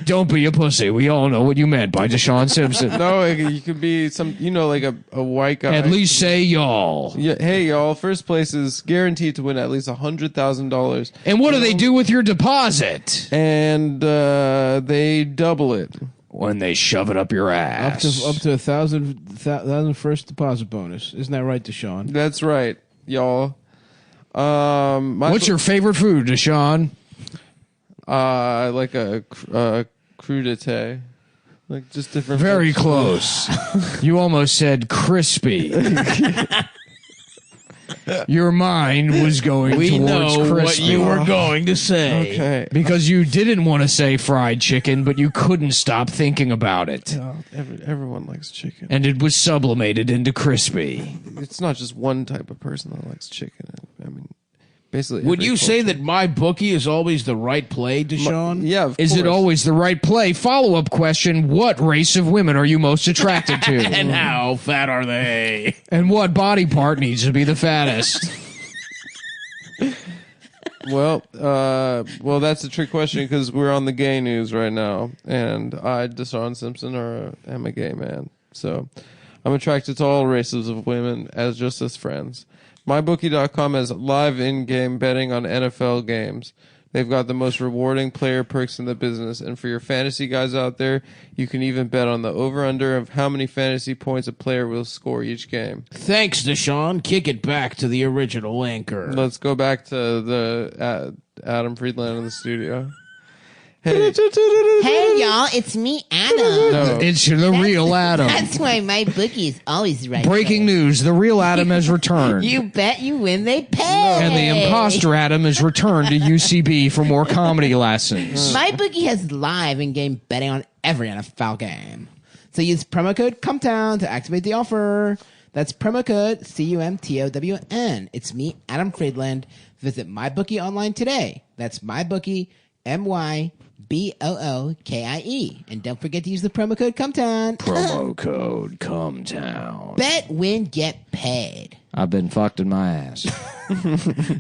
Don't be a pussy. We all know what you meant by Deshaun Simpson. No, you could be like a white guy. At least say y'all. Yeah, hey y'all. First place is guaranteed to win at least $100,000. And what do they do with your deposit? And they double it when they shove it up your ass. Up to 1,000 first deposit bonus. Isn't that right, Deshaun? That's right, y'all. What's your favorite food, Deshaun? I like a crudité. Like just different. Very close. You almost said crispy. Your mind was going towards crispy. What you were going to say. Okay. Because you didn't want to say fried chicken, but you couldn't stop thinking about it. Everyone likes chicken. And it was sublimated into crispy. It's not just one type of person that likes chicken. I mean, basically. Would you say that my bookie is always the right play, Deshaun? Yeah, of Is course. it always the right play? Follow-up question, what race of women are you most attracted to? And how fat are they? And what body part needs to be the fattest? Well, that's a trick question because we're on the gay news right now, and I, Deshaun Simpson, am a gay man. So I'm attracted to all races of women as friends. MyBookie.com has live in-game betting on NFL games. They've got the most rewarding player perks in the business. And for your fantasy guys out there, you can even bet on the over-under of how many fantasy points a player will score each game. Thanks, Deshaun. Kick it back to the original anchor. Let's go back to the Adam Friedland in the studio. Hey, y'all, it's me, Adam. No. It's the real Adam. That's why my bookie is always right. Breaking news: the real Adam has returned. You bet you win, they pay. And the imposter Adam has returned to UCB for more comedy lessons. My bookie has live in-game betting on every NFL game. So use promo code Cumtown to activate the offer. That's promo code CUMTOWN. It's me, Adam Friedland. Visit MyBookie online today. That's MyBookie, MyBookie. And don't forget to use the promo code Cumtown. Promo code Cumtown. Bet, win, get paid. I've been fucked in my ass.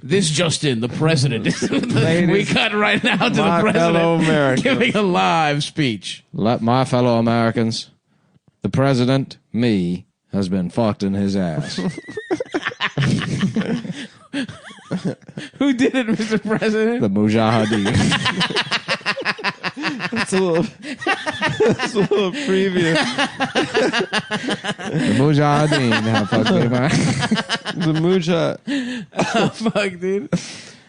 This Justin, the president. We cut right now to the president giving a live speech. Let my fellow Americans, the president, me, has been fucked in his ass. Who did it, Mr. President? The Mujahideen. That's a little preview. The Mujahideen have fucked me in my ass. The Mujah. Oh, fuck, dude.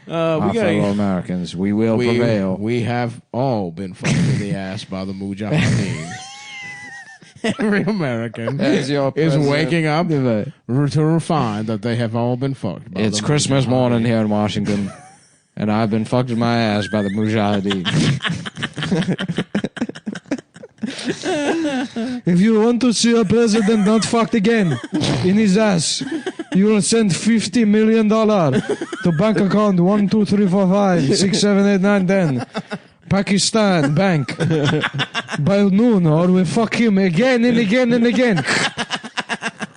My fellow Americans, we will prevail. We have all been fucked in the ass by the Mujahideen. Every American As your is president. waking up to find that they have all been fucked by It's the Christmas Mujahideen. morning here in Washington, and I've been fucked in my ass by the Mujahideen. If you want to see a president not fucked again in his ass, you will send $50 million to bank account 1 2 3 4 5 6 7 8 9 10 Pakistan Bank by noon, or we fuck him again and again and again.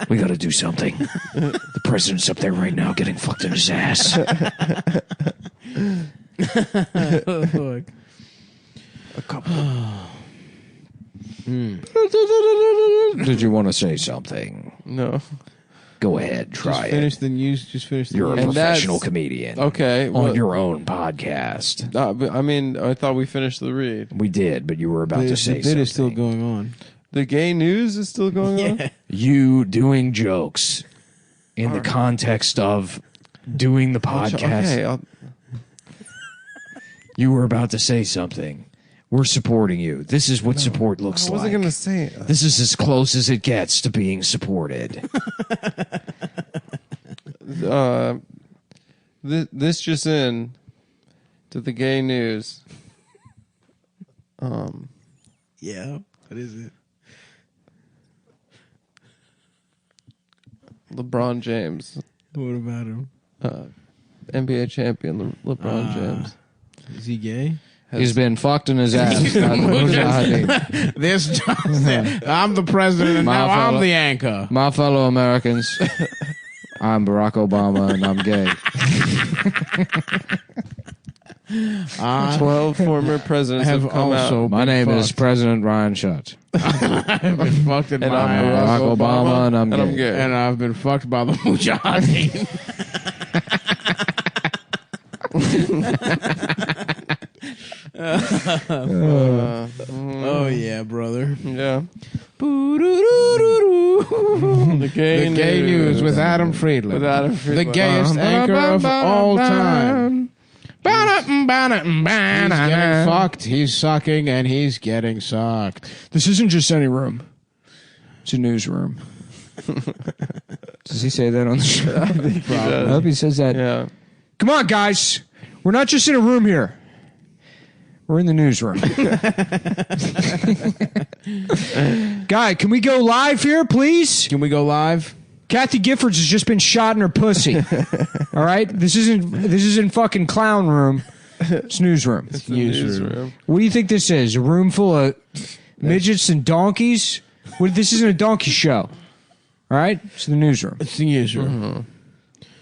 We gotta do something. The president's up there right now getting fucked in his ass. A couple. Did you want to say something? No. Go ahead, try Finish the news. Just finish the You're a news. professional comedian. Okay. On your own podcast. But, I mean, I thought we finished the read. We did, but you were about to say The bit something. is still going on. The gay news is still going on? You doing jokes in the context of doing the podcast. Okay. You were about to say something. We're supporting you. This is what support looks I like. wasn't going to say it. This is as close as it gets to being supported. This just in to the gay news. Yeah, what is it? LeBron James, What about him? NBA champion LeBron James. Is he gay? He's been fucked in his ass. This Johnson. I'm the president, and now I'm the anchor. My fellow Americans, I'm Barack Obama, and I'm gay. 12 former presidents have come out. My name is President Ryan Schutt. I've been fucked in And my I'm ass. Barack Obama, and I'm gay. And I've been fucked by the Mujahideen. Oh yeah, brother. Yeah. The gay news with Adam Friedland. The gayest anchor of all time. He's getting fucked, he's sucking, and he's getting sucked. This isn't just any room. It's a newsroom. Does he say that on the show? I hope he says that. Yeah. Come on, guys. We're not just in a room here. We're in the newsroom. Guy, can we go live here, please? Can we go live? Kathy Giffords has just been shot in her pussy. All right? This isn't fucking clown room. It's newsroom. It's the newsroom. What do you think this is? A room full of midgets and donkeys? This isn't a donkey show. All right? It's the newsroom. It's the newsroom.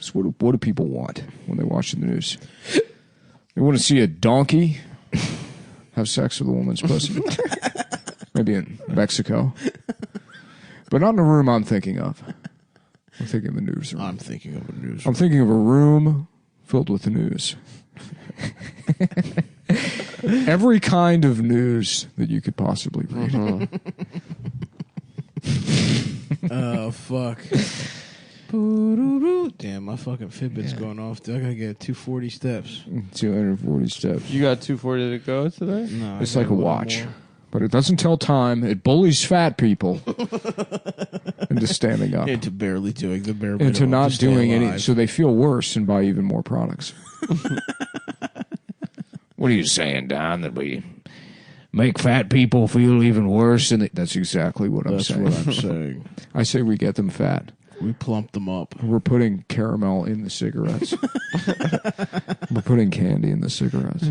So what do people want when they watch the news? They want to see a donkey have sex with a woman's pussy. Maybe in Mexico. But not in the room I'm thinking of. I'm thinking of a newsroom. I'm thinking of a newsroom. I'm thinking of a room filled with news. Every kind of news that you could possibly read. Oh, fuck. Damn, my fucking Fitbit's going off. I gotta get 240 steps. 240 steps. You got 240 to go today? No, It's like a watch. But it doesn't tell time. It bullies fat people into standing up. Into barely doing the bare Into minimum not to stay doing any. alive. So they feel worse and buy even more products. What are you saying, Don? That we make fat people feel even worse? And that's exactly what I'm saying. That's what I'm saying. I say we get them fat. We plump them up. We're putting caramel in the cigarettes. We're putting candy in the cigarettes.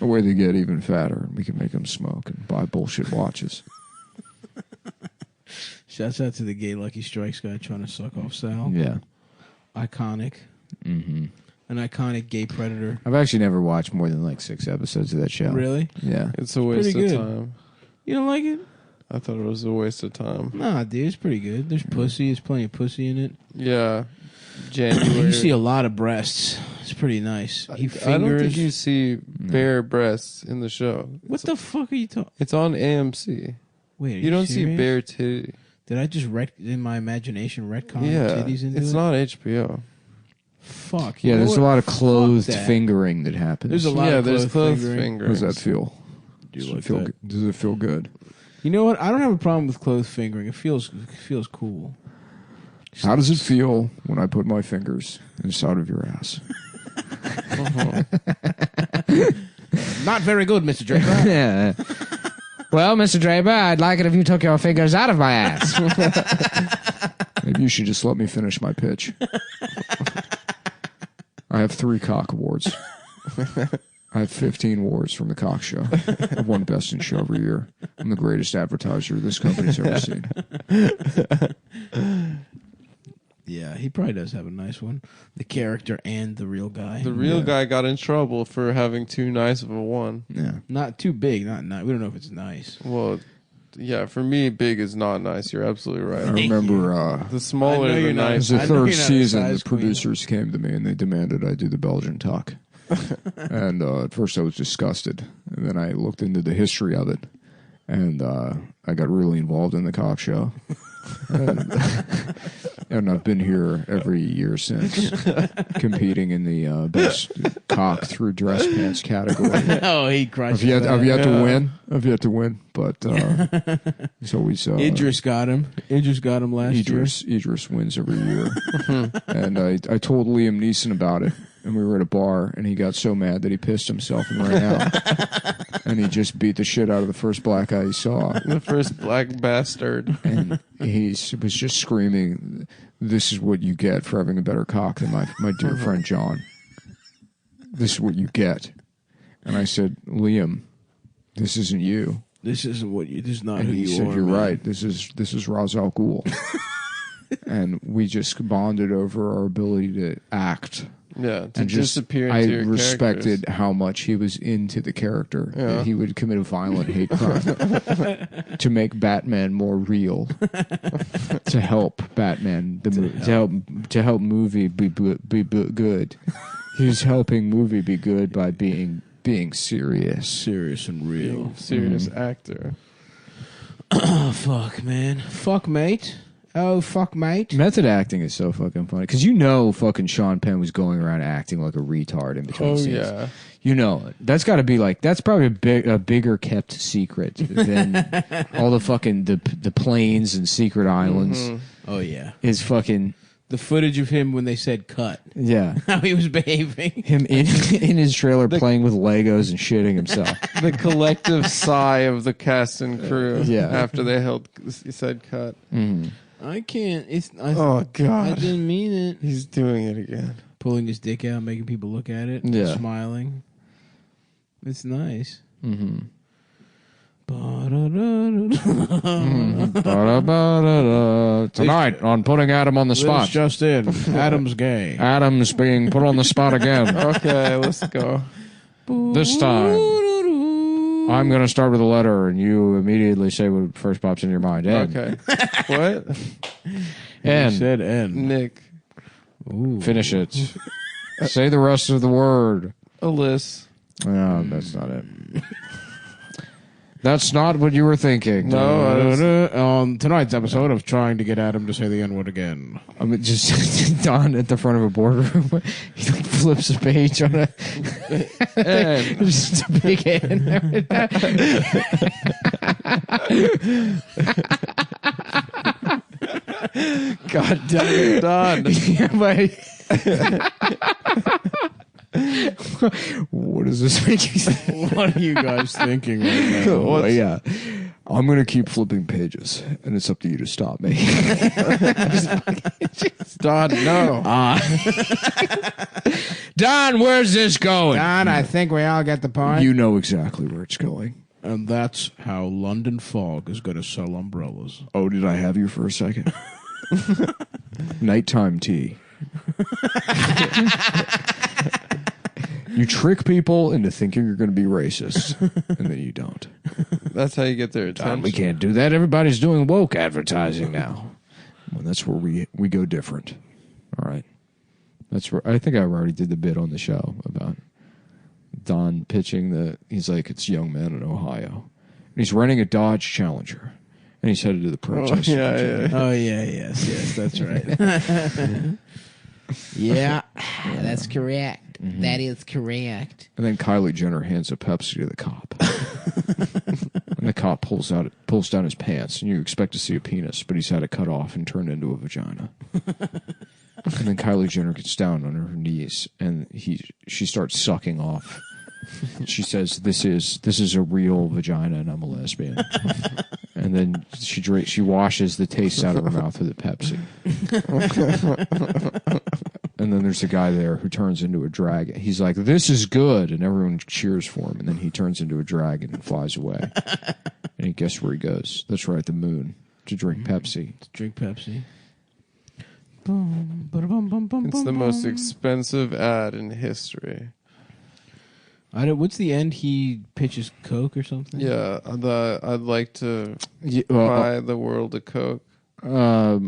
The way they get even fatter, we can make them smoke and buy bullshit watches. Shouts out to the gay Lucky Strikes guy trying to suck off Sal. Yeah. Iconic. Mm-hmm. An iconic gay predator. I've actually never watched more than like 6 episodes of that show. Really? Yeah. It's a waste of Pretty good. time. You don't like it? I thought it was a waste of time. Nah, dude, it's pretty good. There's pussy. There's plenty of pussy in it. Yeah. January. You see a lot of breasts. It's pretty nice. He fingers. I don't think you see bare breasts in the show. What the fuck are you talking? It's on AMC. Wait, are you don't see serious? bare titty. Did I just in my imagination retcon Yeah, titties into it's it? not HBO. Fuck. Yeah, you know there's a what? lot of clothed Fuck that. fingering that happens. There's a lot of there's clothed clothed fingering. How does that feel? Do you like feel that? Does it feel good? You know what? I don't have a problem with clothed fingering. It feels cool. How does it feel when I put my fingers inside of your ass? Not very good, Mr. Draper. Yeah. Well, Mr. Draper, I'd like it if you took your fingers out of my ass. Maybe you should just let me finish my pitch. I have 3 cock awards. I have 15 awards from the Cock Show. I've won Best in Show every year. I'm the greatest advertiser this company's ever seen. Yeah, he probably does have a nice one. The character and the real guy. The real guy got in trouble for having too nice of a one. Yeah. Not too big, not nice. We don't know if it's nice. Well, yeah, for me, big is not nice. You're absolutely right. I remember the smaller the it nice. was the I know third you're not a season, the size queen. producers came to me and they demanded I do the Belgian tuck. And at first I was disgusted. And then I looked into the history of it. And I got really involved in the Cock Show. And I've been here every year since, competing in the best cock through dress pants category. Oh, he crushed I've yet to win. I've yet to win, but it's always Idris got him. Idris got him last year. Idris wins every year. And I told Liam Neeson about it, and we were at a bar, and he got so mad that he pissed himself and ran out. And he just beat the shit out of the first black guy he saw. The first black bastard. And he was just screaming, "This is what you get for having a better cock than my dear friend John. This is what you get." And I said, "Liam, this isn't you. This isn't what you. This is not And who he you said, are. "You're man." right. This is Ra's al Ghul." And we just bonded over our ability to act. Yeah, to And just, disappear into I your respected characters. how much he was into the character. Yeah. That he would commit a violent hate crime to make Batman more real, to help Batman to help movie be good. He's helping movie be good by being serious and real, serious actor. Oh fuck, man. Fuck, mate. Oh fuck, mate. Method acting is so fucking funny because fucking Sean Penn was going around acting like a retard in between scenes. Yeah. That's got to be that's probably a bigger kept secret than all the fucking the planes and secret islands. Mm-hmm. Oh yeah. Is fucking the footage of him when they said cut. Yeah. How he was behaving. Him in his trailer playing with Legos and shitting himself. The collective sigh of the cast and crew. Yeah. After they said cut. Mm. I can't. Oh God! I didn't mean it. He's doing it again. Pulling his dick out, making people look at it. Yeah. Smiling. It's nice. Mm-hmm. Tonight on Putting Adam on the Spot. This just in. Adam's gay. Adam's being put on the spot again. Okay, let's go. This time, I'm going to start with a letter, and you immediately say what first pops in your mind. N. Okay. What? N. You said N. Nick. Ooh. Finish it. Say the rest of the word. Alyss. No, that's not it. That's not what you were thinking. No, on tonight's episode of Trying to Get Adam to Say the N-word Again. I mean, just Don at the front of a boardroom. He like flips a page on a just a big N. God damn it, Don. Yeah, but what does this make you think? What are you guys thinking right now? Well, yeah. I'm going to keep flipping pages, and it's up to you to stop me. Don, no. Don, where's this going? Don, I think we all get the point. You know exactly where it's going. And that's how London Fog is going to sell umbrellas. Oh, did I have you for a second? Nighttime tea. You trick people into thinking you're going to be racist, and then you don't. That's how you get their attention. We can't do that. Everybody's doing woke advertising now. Well, that's where we go different. All right. That's where I think I already did the bit on the show about Don pitching he's like, it's young men in Ohio. And he's renting a Dodge Challenger. And he's headed to the protest. Yes, that's right. Yeah, that's correct. Mm-hmm. That is correct. And then Kylie Jenner hands a Pepsi to the cop. And the cop pulls down his pants, and you expect to see a penis, but he's had it cut off and turned into a vagina. And then Kylie Jenner gets down on her knees, and she starts sucking off. She says, "This is a real vagina, and I'm a lesbian." And then she washes the taste out of her mouth with a Pepsi. And then there's a guy there who turns into a dragon. He's like, "This is good," and everyone cheers for him. And then he turns into a dragon and flies away. And guess where he goes? That's right, the moon, to drink Pepsi. To drink Pepsi. It's the most expensive ad in history. What's the end? He pitches Coke or something? Yeah, I'd like to buy the world a Coke. At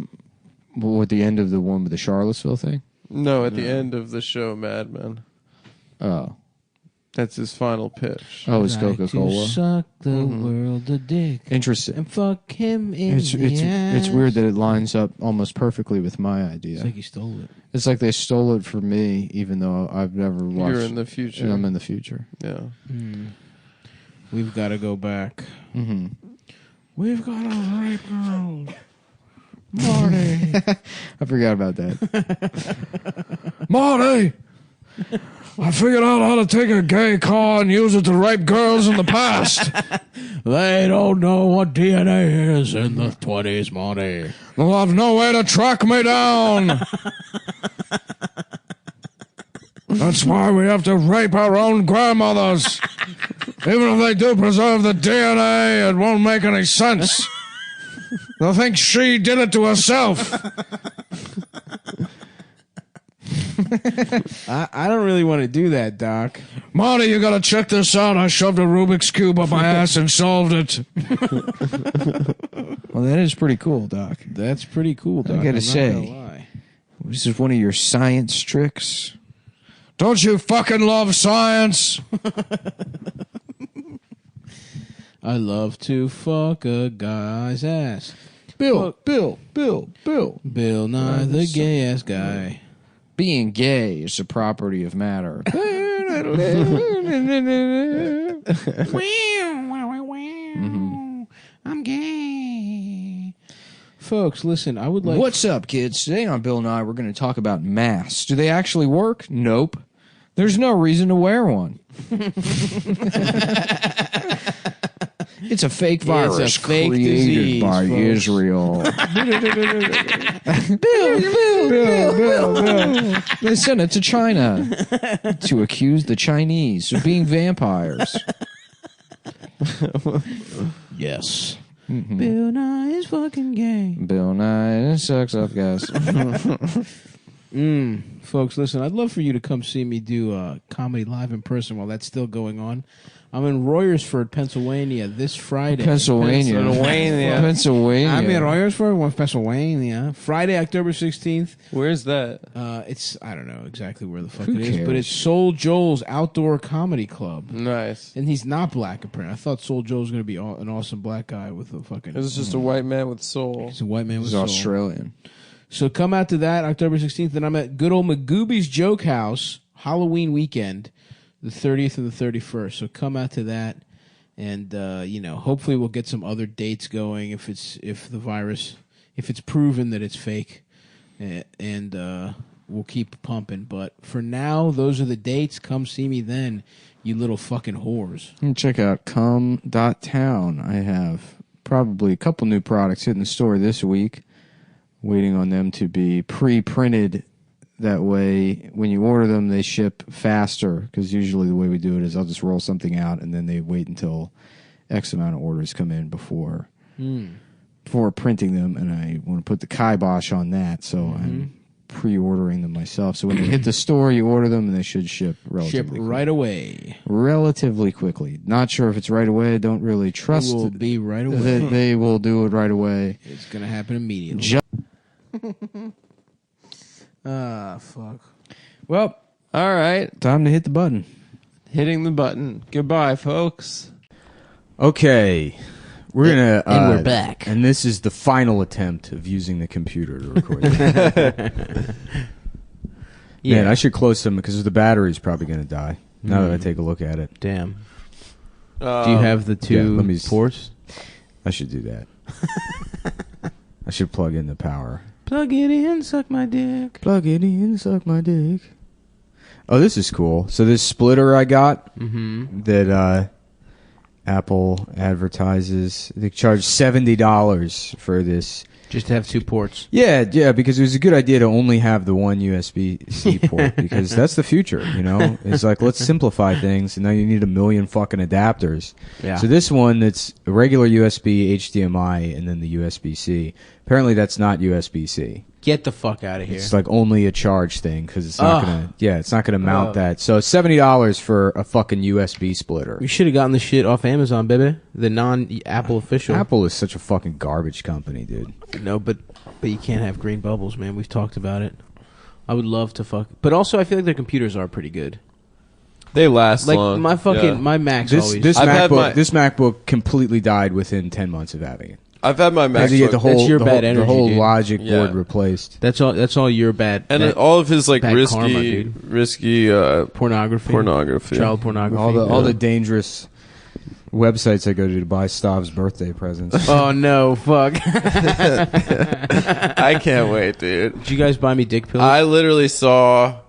the end of the one with the Charlottesville thing? No, at the end of the show Mad Men. Oh. That's his final pitch. Oh, it's Coca-Cola? Suck the world a dick. Interesting. And fuck him in the ass. It's weird that it lines up almost perfectly with my idea. It's like he stole it. It's like they stole it from me, even though I've never watched. You're in the future. And I'm in the future. Yeah. We've got to go back. Mm-hmm. We've got to rape girls. Marty. I forgot about that. Marty! I figured out how to take a gay car and use it to rape girls in the past. They don't know what DNA is in the 20s, Marty. They'll have no way to track me down. That's why we have to rape our own grandmothers. Even if they do preserve the DNA, it won't make any sense. They'll think she did it to herself. I don't really want to do that, Doc. Marty, you gotta check this out. I shoved a Rubik's Cube up my ass and solved it. Well, that is pretty cool, Doc. That's pretty cool, Doc. I gotta say, this is one of your science tricks. Don't you fucking love science? I love to fuck a guy's ass. Bill. Bill Nye, the gay-ass guy. Being gay is a property of matter. I'm gay. Folks, listen, I would like... What's up, kids? Today on Bill Nye, we're going to talk about masks. Do they actually work? Nope. There's no reason to wear one. It's a fake virus It's a fake created disease, by folks. Israel. Bill. They sent it to China to accuse the Chinese of being vampires. Yes. Mm-hmm. Bill Nye is fucking gay. Bill Nye sucks up, guys. Folks, listen, I'd love for you to come see me do comedy live in person while that's still going on. I'm in Royersford, Pennsylvania this Friday. Pennsylvania. I'm in Royersford, Pennsylvania. Friday, October 16th. Where's that? It's, I don't know exactly where the fuck Who it is, cares? but it's Soul Joel's Outdoor Comedy Club. Nice. And he's not black, apparently. I thought Soul Joel was going to be an awesome black guy with a fucking... This is just a white man with soul. He's a white man with He's soul. Australian. So come out to that October 16th. Then I'm at good old Magooby's Joke House Halloween weekend, the 30th and the 31st. So come out to that, and hopefully we'll get some other dates going if it's proven that it's fake, and we'll keep pumping. But for now, those are the dates. Come see me then, you little fucking whores. And check out cum.town. I have probably a couple new products hitting the store this week. Waiting on them to be pre-printed. That way, when you order them, they ship faster. Because usually the way we do it is I'll just roll something out, and then they wait until X amount of orders come in before printing them. And I want to put the kibosh on that, so I'm pre-ordering them myself. So when they hit the store, you order them, and they should ship relatively right away. Relatively quickly. Not sure if it's right away. I don't really trust It will be right away. that they will do it right away. It's going to happen immediately. Fuck. Well, all right. Time to hit the button. Hitting the button. Goodbye, folks. Okay. We're going to... And we're back. And this is the final attempt of using the computer to record this. Man, I should close some because the battery's probably going to die now that I take a look at it. Damn. Do you have the two ports? I should do that. I should plug in the power. Plug it in, suck my dick. Plug it in, suck my dick. Oh, this is cool. So this splitter I got that Apple advertises, they charge $70 for this. Just to have two ports. Yeah, because it was a good idea to only have the one USB-C port because that's the future, It's like, let's simplify things, and now you need a million fucking adapters. Yeah. So this one, that's a regular USB, HDMI, and then the USB-C. Apparently that's not USB-C. Get the fuck out of here. It's like only a charge thing because it's not it's not gonna mount that. So $70 for a fucking USB splitter. We should have gotten the shit off Amazon, baby. The non-Apple official. Apple is such a fucking garbage company, dude. No, but you can't have green bubbles, man. We've talked about it. I would love to fuck, but also I feel like their computers are pretty good. They last like long. my fucking my Mac's always. This MacBook completely died within 10 months of having it. I've had my MacBook. Had to get the whole, your bad energy, the whole dude. logic board replaced. That's all your bad. And all of his like bad karma, risky pornography, child pornography, all the dangerous websites I go to buy Stav's birthday presents. Oh no, fuck! I can't wait, dude. Did you guys buy me dick pills? I literally saw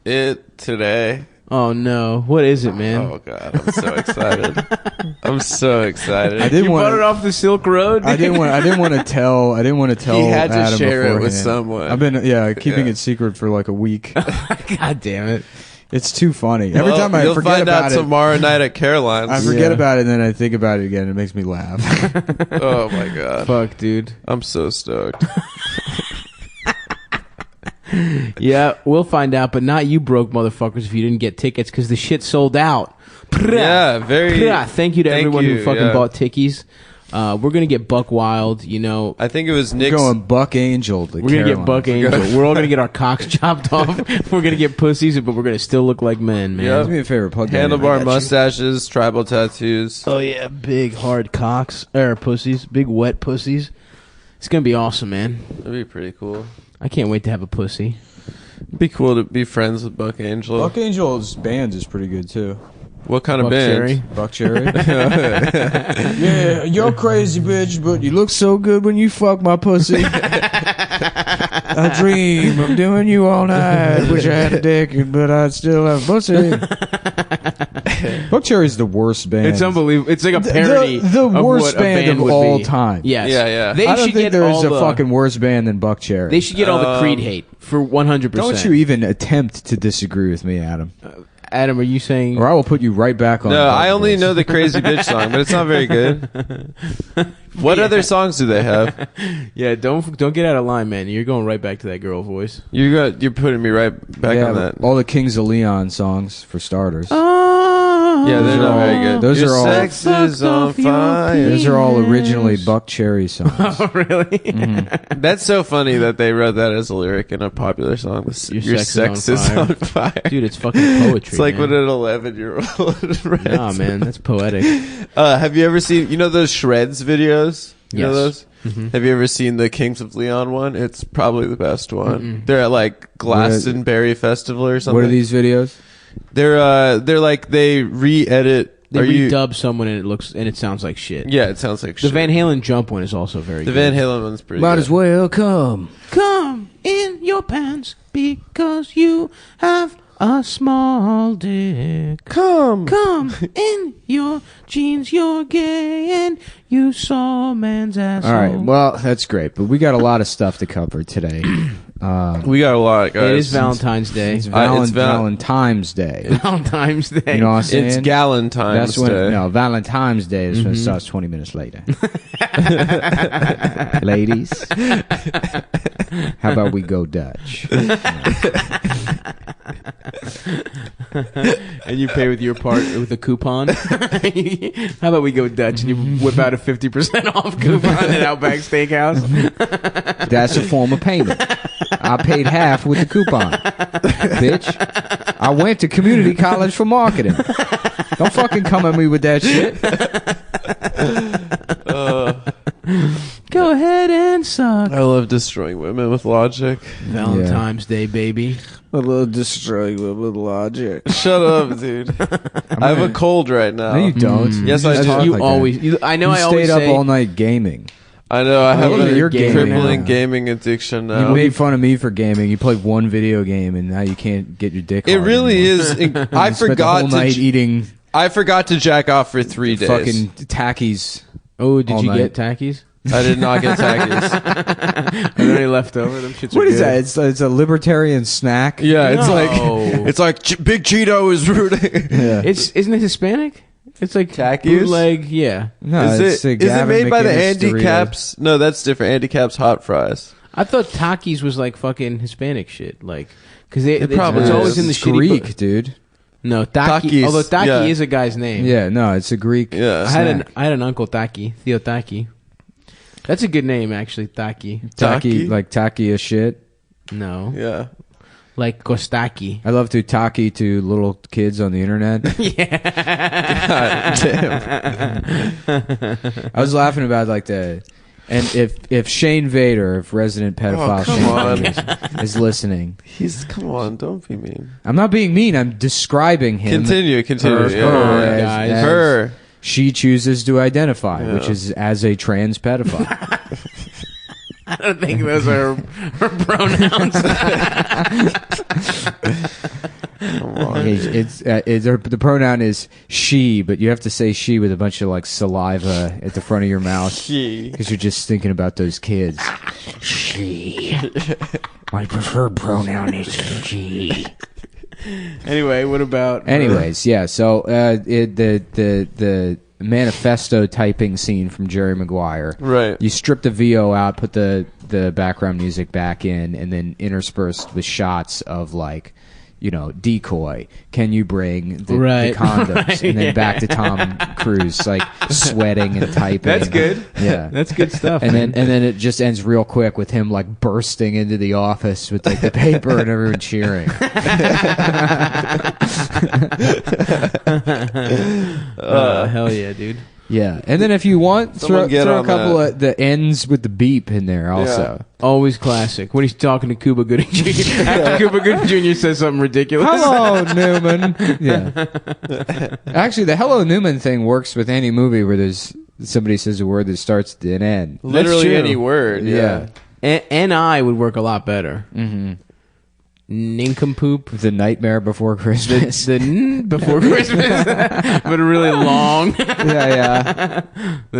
it today. Oh no, what is it, man? Oh god, I'm so excited. I'm so excited. I didn't bought it off the Silk Road. I didn't want to tell. He had to Adam share it with beforehand. someone. I've been keeping it secret for like a week. God damn it! It's too funny. Every Well, time I you'll forget find about out it tomorrow night at Caroline's. I forget about it, and then I think about it again. It makes me laugh. Oh my god, fuck, dude! I'm so stoked. Yeah, we'll find out, but not you broke motherfuckers if you didn't get tickets because the shit sold out. Yeah, Thank you to everyone who fucking bought tickies. We're gonna get Buck Wild. I think it was Nick's. We're going Buck Angel. We're gonna get Buck Angel. We're all gonna get our cocks chopped off. We're gonna get pussies, but we're gonna still look like men, man. Yep. Do me a favor, plug that in. Handlebar mustaches, tribal tattoos. Oh yeah, big hard cocks or pussies, big wet pussies. It's gonna be awesome, man. That'd be pretty cool. I can't wait to have a pussy. It'd be cool to be friends with Buck Angel. Buck Angel's band is pretty good too. What kind of Buck band? Cherry? Buck Cherry. Yeah, you're crazy, bitch, but you look so good when you fuck my pussy. I dream of doing you all night. Wish I had a dick, but I'd still have pussy. Buck Cherry's the worst band. It's unbelievable. It's like a parody. The of worst what a band of would all be. time. Yes. Yeah. They I don't should think get there's all a the, fucking worse band than Buck Cherry. They should get all the Creed hate for 100%. Don't you even attempt to disagree with me, Adam. Adam, are you saying? Or I will put you right back on. No, I only know the Crazy Bitch song, but it's not very good. What other songs do they have? Yeah, don't get out of line, man. You're going right back to that girl voice. You're putting me right back on that. All the Kings of Leon songs for starters. Yeah, they're not very good. Those Your are all sex is on fire. Those are all originally Buck Cherry songs. Oh, really? That's so funny that they wrote that as a lyric in a popular song. Your sex is on fire. Dude, it's fucking poetry. It's like man. what an 11-year-old writes. Nah, man, that's poetic. Have you ever seen, those Shreds videos? You know Yes. those? Have you ever seen the Kings of Leon one? It's probably the best one. They're at like Glastonbury Festival or something. What are these videos? They're like they re-edit. They redub someone and it sounds like shit. Yeah, it sounds like shit. The Van Halen jump one is also very good. The Van Halen one's pretty Might good. as well come. Come in your pants because you have a small dick. Come in your jeans, you're gay and you saw man's asshole. All right, well, that's great, but we got a lot of stuff to cover today. We got a lot, guys. It is Valentine's Day. It's Valentine's Day. Valentine's Day. You know what I'm saying? It's Galentine's That's when Day. no Valentine's Day is when it starts 20 minutes later. Ladies, how about we go Dutch? And you pay with your part with a coupon. How about we go Dutch and you whip out a 50% off coupon at Outback Steakhouse? That's a form of payment. I paid half with the coupon. Bitch, I went to community college for marketing. Don't fucking come at me with that shit. Go ahead and suck. I love destroying women with logic. Valentine's Day, baby. I love destroying women with logic. Shut up, dude. I have a cold right now. No, you don't. Yes, I do. You like always. that. I know. You I always stayed up say, all night gaming. I know. I have you're a gaming crippling now. gaming addiction now. You made fun of me for gaming. You played one video game, and now you can't get your dick. It hard really anymore. is. I You spent forgot the whole night eating I forgot to jack off for 3 days. fucking tackies. Oh, did all you night. get tackies? I did not get tackies. Are there any left over? Them shits are What is good. that? It's a libertarian snack. Yeah, No. it's like Big Cheeto is rooting. Yeah. Isn't it Hispanic? It's like Tackies? bootleg. Yeah. No, Is it Gavin made by the McInnes Andy Doritos. Caps? No, that's different. Andy Caps hot fries. I thought Takis was like fucking Hispanic shit. Like, because It probably it's always is. in the It's shitty Greek, dude. No, Taki. Takis, Although Taki yeah. is a guy's name. Yeah, no, it's a Greek. Yeah. I had an uncle Taki, Theo Taki. That's a good name actually, Taki. Taki, like taki as shit. No, Yeah. like Kostaki. I love to taki to little kids on the internet. I was laughing about like and if Shane Vader, if resident pedophile come Shane on. Vader is listening, Come on, don't be mean. I'm not being mean. I'm describing him. Continue. Her, Yeah. guys. as Her. she chooses to identify, which is as a trans pedophile. I don't think those are her pronouns. The pronoun is she, but you have to say she with a bunch of like saliva at the front of your mouth She. because you're just thinking about those kids. She. My preferred pronoun is she. Anyway, what about? Anyways, yeah. So the manifesto typing scene from Jerry Maguire. Right. You strip the VO out, put the background music back in, and then interspersed with shots of like, decoy. Can you bring the condoms? Right, and then yeah. back to Tom Cruise, like sweating and typing. That's good. Yeah, That's good stuff. and then it just ends real quick with him like bursting into the office with like the paper and everyone cheering. Hell yeah, dude. Yeah, and then if you want, Someone throw get a on couple that. of the ends with the beep in there also. Always classic. When he's talking to Cuba Gooding Jr. After Cuba Gooding Jr. says something ridiculous. Hello, Newman. Yeah. Actually, the Hello Newman thing works with any movie where there's somebody says a word that starts with an N. Literally true. any word. Yeah. N.I. would work a lot better. Mm-hmm. Nincompoop. The Nightmare Before Christmas. The N before Christmas. But really long. yeah. The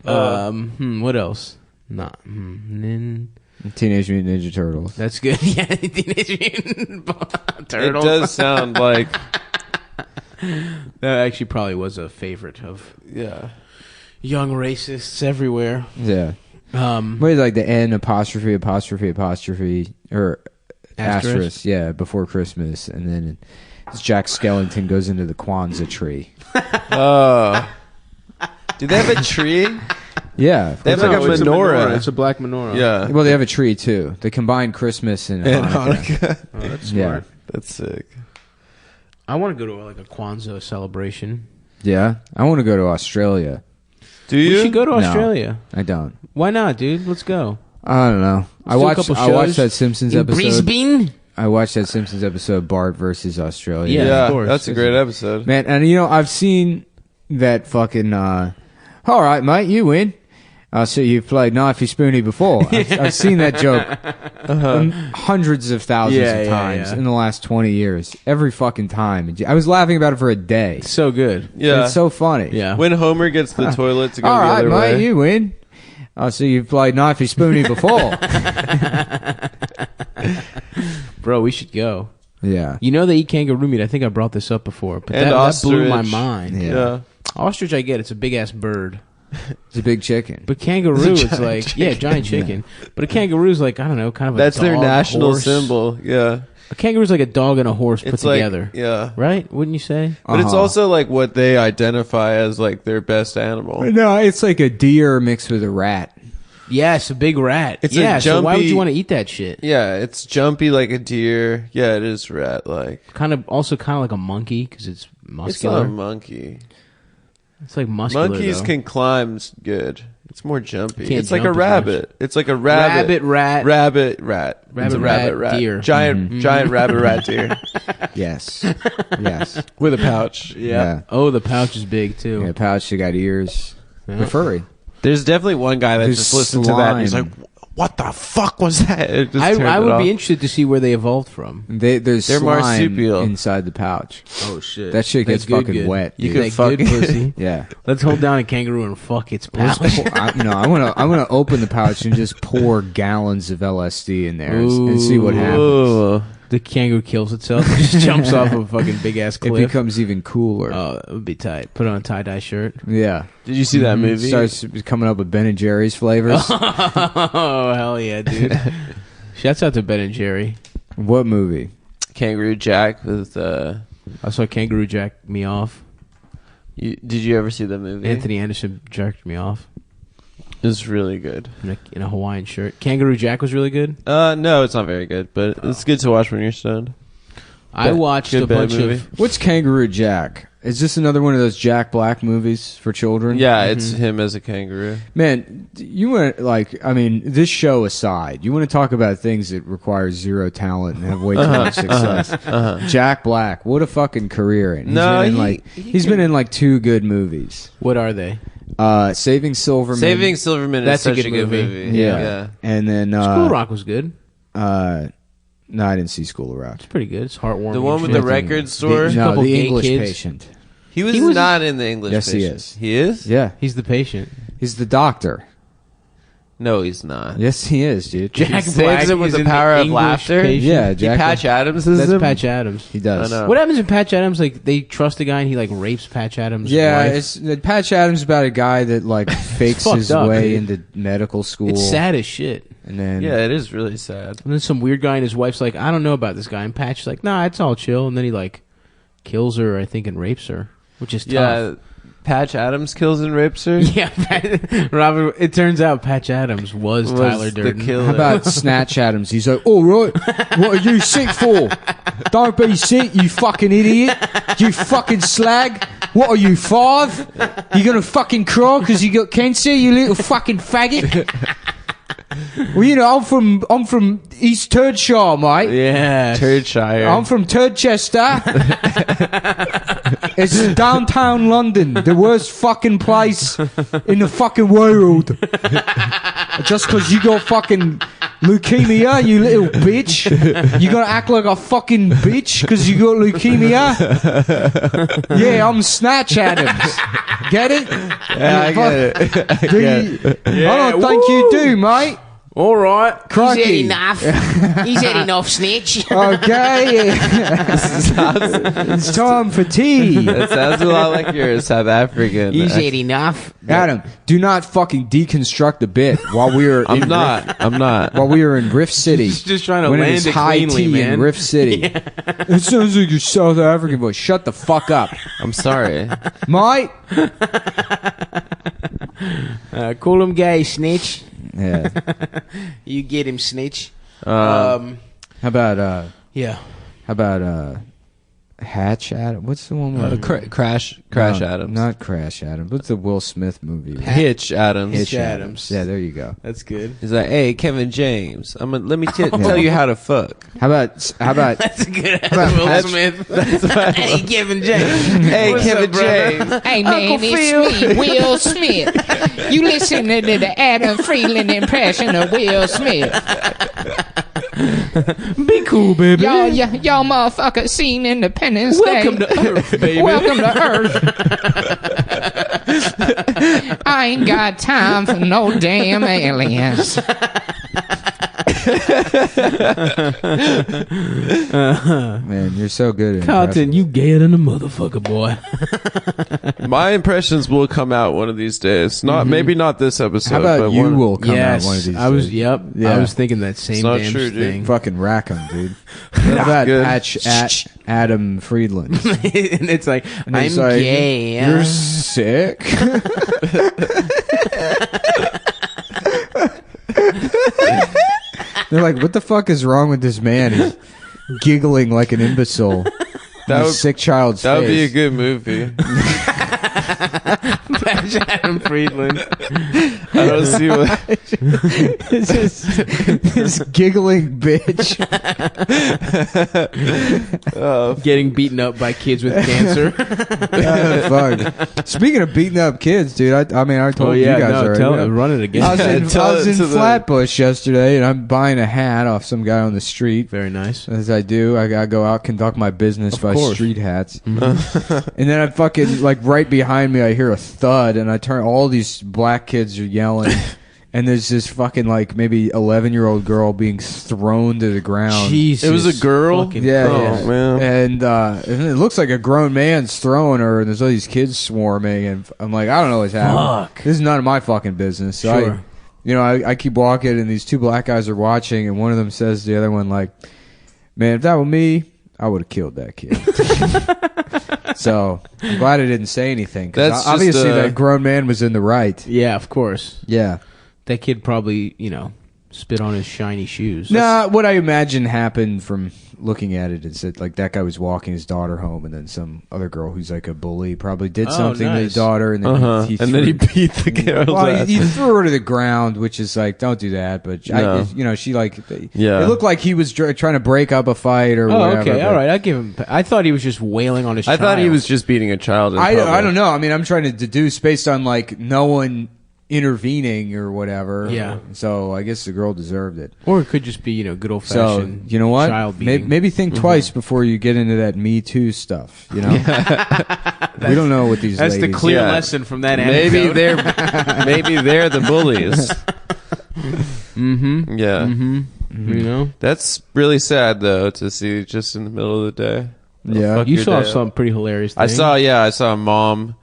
N. What else? Not. Nin. Teenage Mutant Ninja Turtles. That's good. Yeah, Teenage Mutant Turtles. It does sound like that. Actually, probably was a favorite of young racists everywhere. Yeah. Wait, like the N apostrophe or asterisk. Yeah, before Christmas, and then Jack Skellington goes into the Kwanzaa tree. Oh. Do they have a tree? Yeah. They have like a menorah. It's a black menorah. Yeah. Well, they have a tree too. They combine Christmas and Hanukkah. Oh, that's smart. That's sick. I want to go to like a Kwanzaa celebration. Yeah. I want to go to Australia. Do you? We should go to No, Australia. I don't. Why not, dude? Let's go. I don't know. I do a watched couple that shows Simpsons in episode. Brisbane. I watched that Simpsons episode, Bart versus Australia. Yeah, of course. That's a great episode. Man, and I've seen that fucking, all right, mate, you win. So you've played Knifey Spoony before. I've seen that joke hundreds of thousands of times in the last 20 years. Every fucking time. I was laughing about it for a day. It's so good. Yeah. It's so funny. Yeah. When Homer gets the toilet to go all the right, other mate, way. you win. So you've played Knifey Spoony before. Bro, we should go. Yeah. You know they eat kangaroo meat. I think I brought this up before, but And that blew my ostrich. mind. Yeah. Ostrich, I get. It's a big ass bird. It's a big chicken. But kangaroo, it's like giant chicken. But a kangaroo's like, I don't know, kind of a That's their dog, national horse. symbol. Yeah. A kangaroo's like a dog and a horse put It's like, together. yeah. Right? Wouldn't you say? But it's also like what they identify as like their best animal. No, it's like a deer mixed with a rat. Yes, a big rat. It's yeah, a so why would jumpy- you want to eat that shit? Yeah, it's jumpy like a deer. Yeah, it is rat like. Kind of like a monkey because it's It's not muscular. a monkey. It's like muscular. Monkeys though. can climb good. It's more jumpy. Can't It's like jump a as rabbit. It's like a rabbit. Rat. Rabbit rat. It's a Rabbit, rat. deer. Giant rabbit rat deer. Yes. Yes. With a pouch. Yeah. Oh, the pouch is big too. Yeah, pouch, they got ears. They're furry. There's definitely one guy that There's just listened to that and he's like, slime. what the fuck was that? It just turned I it would off. be interested to see where they evolved from. There's They're slime marsupial. inside the pouch. Oh shit! That shit gets fucking wet. You dude. could fuck good pussy. Yeah. Let's hold down a kangaroo and fuck its pouch. I want to open the pouch and just pour gallons of LSD in there and see what happens. Ooh. The kangaroo kills itself. It just jumps off a fucking big ass It cliff. becomes even cooler. Oh, it would be tight. Put on a tie dye shirt. Yeah. Did you see that movie? Starts coming up with Ben and Jerry's flavors. Oh hell yeah, dude! Shouts out to Ben and Jerry. What movie? Kangaroo Jack with I saw Kangaroo Jack me off. did you ever see that movie? Anthony Anderson jerked me off It was really good. in a Hawaiian shirt. Kangaroo Jack was really good. No, it's not very good, but it's good to watch when you're stoned. I watched good a bad bunch movie. of. What's Kangaroo Jack? Is this another one of those Jack Black movies for children? Yeah, it's him as a kangaroo. Man, you want this show aside, you want to talk about things that require zero talent and have way too much success. Jack Black, what a fucking career! And he's been in like two good movies. What are they? Saving Silverman. Saving Silverman That's is such a good movie. Yeah. And then School Rock was good. no, I didn't see School of Rock. It's pretty good. It's heartwarming. The one with the shit. record store? No, couple the gay English kids. Patient. He was not in the English Yes, he Patient. is. He is? Yeah, He's the patient. he's the doctor. No, he's not. Yes, he is, dude. Jack He Black saves him with is the in power of English laughter? Patient. Yeah, He Jack. Patch Adams is That's him? Patch Adams. He does. I know. What happens in Patch Adams? Like they trust a guy and he like rapes Patch Adams. Yeah, wife? it's Patch Adams about a guy that like fakes fucked his up, way dude. into medical school. It's sad as shit. And then Yeah, it is really sad. And then some weird guy and his wife's like, I don't know about this guy. And Patch's like, nah, it's all chill. And then he like kills her, I think, and rapes her, which is tough. Yeah, Patch Adams kills and rapes her? Yeah, Robert. It turns out Patch Adams was Tyler the Durden. killer. how about Snatch Adams? He's like, all right, what are you sick for? Don't be sick, you fucking idiot. You fucking slag. What are you, 5? You gonna fucking cry because you got cancer, you little fucking faggot? Well, you know, I'm from East Turdshire, mate. Yeah, Turdshire. I'm from Turdchester. It's downtown London, the worst fucking place in the fucking world. Just because you got fucking leukemia, you little bitch. You gotta act like a fucking bitch because you got leukemia. Yeah, I'm Snatch Adams. Get it? Yeah, I get it. I don't think you do, mate. All right. Crikey. He's had enough. He's had enough, snitch. Okay. It's time for tea. That sounds a lot like you're a South African. He's had enough. Adam, do not fucking deconstruct the bit while we were I'm not. while we were in Rift City. He's just trying to when land it was it high cleanly, tea man. in Rift City. It sounds like you're South African, but shut the fuck up. I'm sorry. Mate. Call him gay, snitch. Yeah. You get him, snitch. How about yeah. How about Hatch Adam? What's the one where Crash No, Adams. Not Crash Adams. What's the Will Smith movie? Hitch Adams. Hitch Adams. Yeah, there you go. That's good. He's like, hey, Kevin James, let me tell you how to fuck. How about That's a good about Will Hatch- Smith. That's what Hey, Kevin James. Hey, What's Kevin up, brother? James. Hey, man, Uncle it's me, Will Smith. You listen to the Adam Friedland impression of Will Smith. Be cool, baby. Y'all motherfuckers seen Independence Welcome Day. to Earth, baby. Welcome to Earth. I ain't got time for no damn aliens. Man, you're so good at Carlton, you gayer than a motherfucker, boy. My impressions will come out one of these days. Maybe not this episode. How about but you one, will come Yes, out one of these I was. days? Yep. Yeah. I was thinking that same not damn true, dude. thing. Fucking rack 'em, dude. How about Good. at Adam Friedland? And it's like, And I'm he's like, gay. You're sick. They're like, what the fuck is wrong with this man? He's giggling like an imbecile. That in a would- sick child's That would be a face. good movie. Adam Friedland. I don't see what. It's just this giggling bitch. Getting beaten up by kids with cancer. Fuck. Speaking of beating up kids, dude, I mean, I told you guys already. Run it again. I was in, Tell I was it in to the- Flatbush yesterday, and I'm buying a hat off some guy on the street. Very nice. As I do, I gotta go out, conduct my business by course. street hats. And then I fucking, like, right behind me, I hear a thud, and I turn, all these black kids are yelling. And there's this fucking, like, maybe 11-year-old girl being thrown to the ground. Jesus. It was a girl? fucking Yeah, Christ. yeah. man. And it looks like a grown man's throwing her, and there's all these kids swarming, and I'm like, I don't know what's happening. Fuck. This is none of my fucking business. So Sure. I keep walking, and these two black guys are watching, and one of them says to the other one, like, man, if that were me, I would have killed that kid. So I'm glad I didn't say anything. 'Cause That's obviously just, that grown man was in the right. Yeah, of course. Yeah. That kid probably, spit on his shiny shoes. Nah, what I imagine happened from looking at it is that, like, that guy was walking his daughter home, and then some other girl who's like a bully probably did something to his nice. daughter, and then he And then he threw- beat the girl's well, ass. he threw her to the ground, which is like, don't do that. But No. she like, Yeah. it looked like he was trying to break up a fight or Oh, whatever. okay. but All right. I give him. I thought he was just wailing on his I thought he child. was just beating a child. In I public. don't know. I mean, I'm trying to deduce based on, like, no one intervening or whatever. Yeah. So I guess the girl deserved it. Or it could just be, good old So fashioned. you know what? Child beating. Maybe think twice before you get into that Me Too stuff. You know, we don't know what these. That's the ladies. clear Yeah. lesson from that Maybe anecdote. they're the bullies. Mm-hmm. Yeah. Mm-hmm. That's really sad though to see just in the middle of the day. Yeah. Fuck You your saw day up. some pretty hilarious thing. I saw a mom.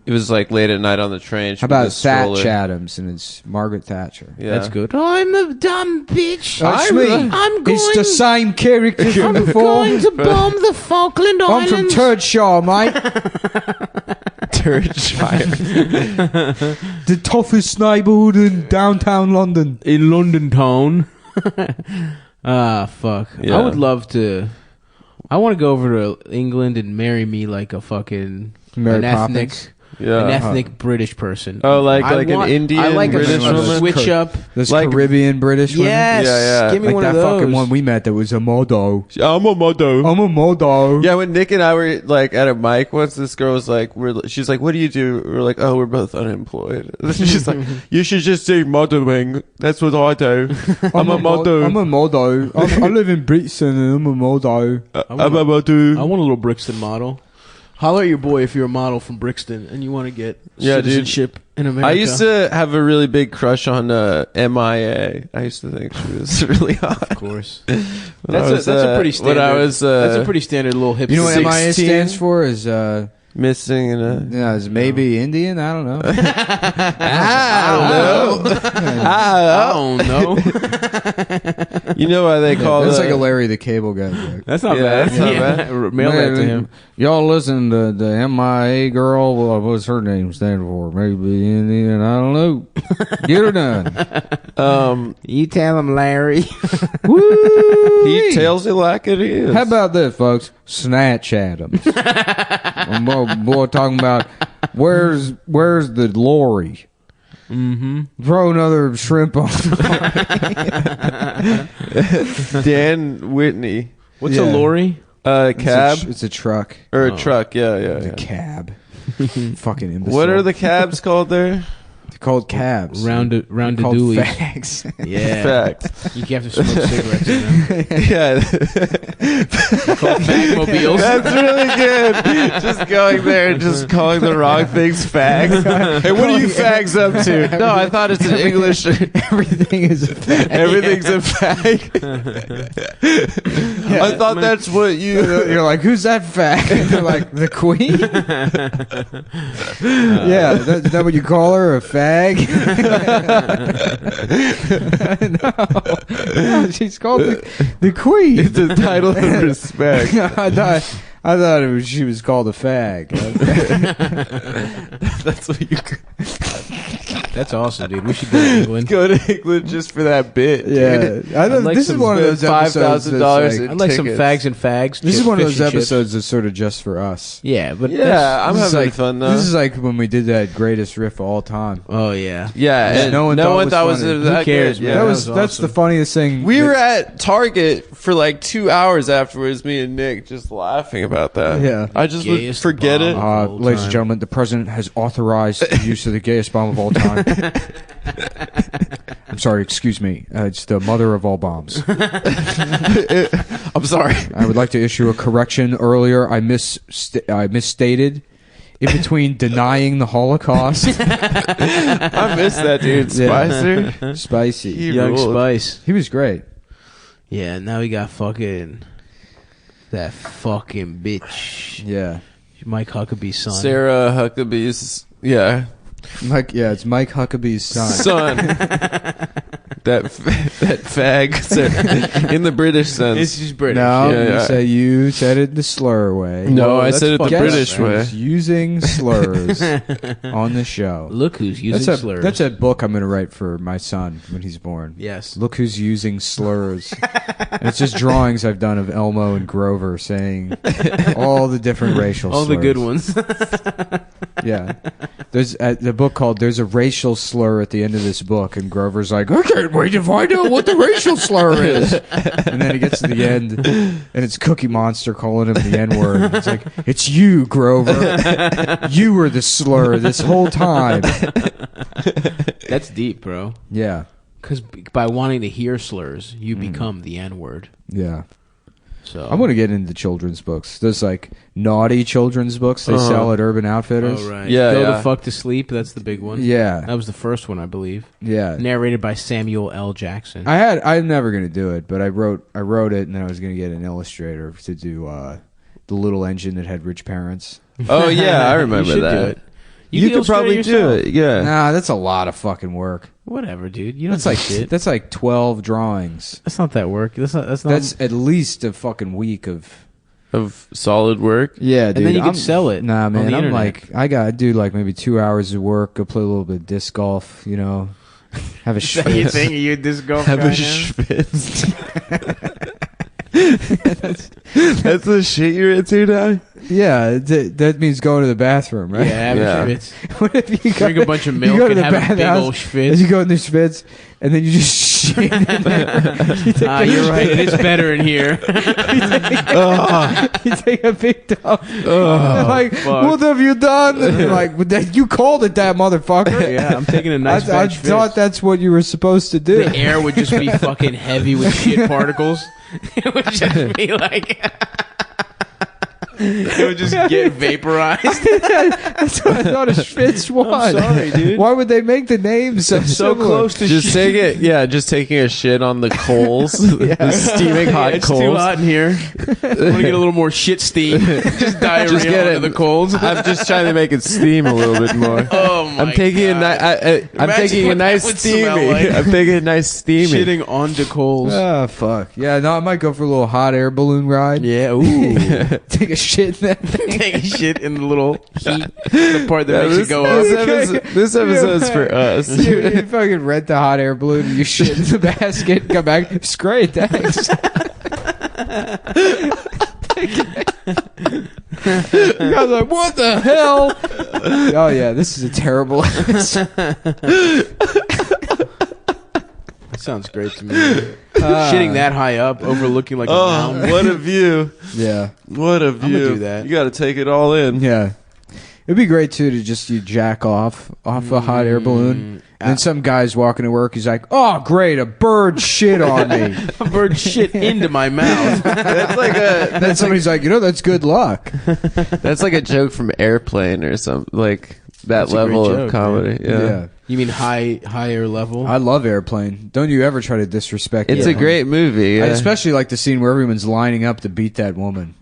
It was like late at night on the train. She How about was a stroller. Thatch Adams and it's Margaret Thatcher? Yeah. That's good. I'm a dumb bitch. That's I'm me. going. It's the same character from I'm before. going to bomb the Falkland I'm Islands. from Turdshire, mate. Turdshire. The toughest neighbourhood in downtown London. In London town. Fuck. Yeah. I would love to. I want to go over to England and marry me like a fucking Mary an ethnic, Poppins? Yeah. an ethnic British person. Oh, like I an want- Indian I like British a woman? switch up. This Like- Caribbean British women. Yes, Yeah, yeah. give me Like one that of those. fucking one we met that was a modo. I'm a modo. I'm a modo. Yeah, when Nick and I were like at a mic once, this girl was like, she's like, what do you do? We're like, oh, we're both unemployed. She's like, you should just do modeling. That's what I do. I'm a modo. I'm a modo. I live in Brixton and I'm a modo. I'm a modo. I want a little Brixton model. Holler at your boy if you're a model from Brixton and you want to get Yeah, dude. citizenship in America. I used to have a really big crush on MIA. I used to think she was really hot. Of course. That's a pretty standard. When I was, that's a pretty standard little hip. You know what MIA 16? stands for? Is missing in a. yeah, is maybe Indian? I don't know. I don't know. You know why they call That's it? like a Larry the Cable Guy joke. That's not Yeah, bad. that's not bad. Mail that to him. Y'all listen to the MIA girl. Well, what's her name stand for? Maybe Indian. I don't know. Get her done. You tell him, Larry. Woo! He tells it like it is. How about this, folks? Snatch Adams. boy talking about where's the lorry? Mm-hmm. Throw another shrimp on. Dan Whitney. What's a lorry? Cab. It's a truck. Or a truck, yeah. It's a cab. Fucking imbecile. What are the cabs called there? They're called cabs. Round They're called doolies. fags. Yeah. Fact. You have to smoke cigarettes in them. Yeah. They're called fagmobiles. That's really good. Just going there and just calling the wrong things fags. Hey, what are you fags up to? No, I thought it's an English. Everything is a fag. Everything's a fag. I thought that's what you. You're like, who's that fag? And they're like, the queen? Yeah, is that what you call her? A fag? No, she's called the queen. It's a title of respect. I thought she was called a fag. That's what you. That's awesome, dude. We should go to England. Go to England just for that bit. Yeah, dude. this is one of those episodes. $5,000. I'd like some fags and fags. This is one of those fish and chips. episodes that's sort of just for us. Yeah, but Yeah, I'm This is having like- fun though. This is like when we did that greatest riff of all time. oh yeah. Yeah, and no one thought was funny. that Who cares, good. man? Yeah. That's awesome. the funniest thing. We were at Target for like 2 hours afterwards, me and Nick, just laughing about that. Yeah. I just would Gayest forget it. bomb. All ladies and time. gentlemen, the president has authorized the use of the gayest bomb of all time. I'm sorry, excuse me. It's the mother of all bombs. I'm sorry. I would like to issue a correction. Earlier, I misstated. In between denying the Holocaust, I miss that dude. Spicer. Spicy. He Young ruled. Spice. He was great. Yeah, now we got that fucking bitch. Yeah. Mike Huckabee's son. Sarah Huckabee's. Yeah. It's Mike Huckabee's son. that fag in the British sense. It's just British. No, Yeah. you said it the slur way. No, I that's said it the fucked up, British man. way. Who's using slurs on the show. Look who's using slurs. That's a book I'm going to write for my son when he's born. Yes. Look who's using slurs. And it's just drawings I've done of Elmo and Grover saying all the different racial all slurs. the good ones. Yeah. There's the book called There's a Racial Slur at the end of this book, and Grover's like, I can't wait to find out what the racial slur is. And then he gets to the end, and it's Cookie Monster calling him the N-word. It's like, it's you, Grover. You were the slur this whole time. That's deep, bro. Yeah. Because by wanting to hear slurs, you become the N-word. Yeah. So I'm going to get into children's books. There's like naughty children's books they sell at Urban Outfitters. Oh, right. Yeah, Go yeah. the fuck to sleep. That's the big one. Yeah. That was the first one, I believe. Yeah. Narrated by Samuel L. Jackson. I'm never going to do it, but I wrote it, and then I was going to get an illustrator to do The Little Engine that had rich parents. Oh yeah, I remember You should that. do it. You could illustrate probably do yourself. it. Yeah. Nah, that's a lot of fucking work. Whatever, dude. You don't That's do shit. that's like 12 drawings. That's not that work. That's not. That's at least a fucking week of solid work. Yeah, dude. And then you can I'm- sell it Nah, on man. the I'm internet. like, I got to do like maybe 2 hours of work. Go play a little bit of disc golf. You know, have a schwitz. Are you disc golf Have guy a now? schwitz. That's the shit you're into now? Yeah, that means going to the bathroom, right? Yeah, have Yeah. a schwitz. What if you Drink a bunch of you milk go to and the have a big bathhouse, old schwitz? And you go in the schwitz, and then you just shit in there. You take You're right. It is better in here. You take a big dump. Oh, like, fuck. what have you done? And you're like, "Well, you called it that, motherfucker. Yeah, I'm taking a nice I fat schwitz. thought that's what you were supposed to do. The air would just be fucking heavy with shit particles. It would just be like... It would just get vaporized. That's what I thought of Schmitz one. I'm sorry, dude. Why would they make the names so similar? close to Just take it, just taking a shit on the coals, the steaming hot it's coals. too hot in here. I want to get a little more shit steam. Just diarrhea Just get onto it. the coals. I'm just trying to make it steam a little bit more. Oh my I'm taking God. I'm Imagine taking a what that nice would smell steamy. like. I'm taking a nice steamy. Shitting onto coals. Oh fuck! Yeah, no, I might go for a little hot air balloon ride. Yeah, ooh. Take a shit in that thing. Take a shit in the little heat, the part that makes it go up. This episode's for us. You fucking rent the hot air balloon and you shit in the basket and come back. It's great, thanks. You guys are like, what the hell? Oh yeah, this is a terrible episode. That sounds great to me. Shitting that high up, overlooking like a mountain. What a view. Yeah. What a view. I'm gonna do that. You got to take it all in. Yeah. It'd be great too to just you jack off a hot air balloon. And then some guy's walking to work. He's like, "Oh, great! A bird shit on me. A bird shit into my mouth." That's like a. Then somebody's like, that's good luck. That's like a joke from Airplane or something. Like that That's a great level joke, of comedy. Yeah. You mean higher level? I love Airplane. Don't you ever try to disrespect It's a Airplane. great movie. I Yeah. especially like the scene where everyone's lining up to beat that woman.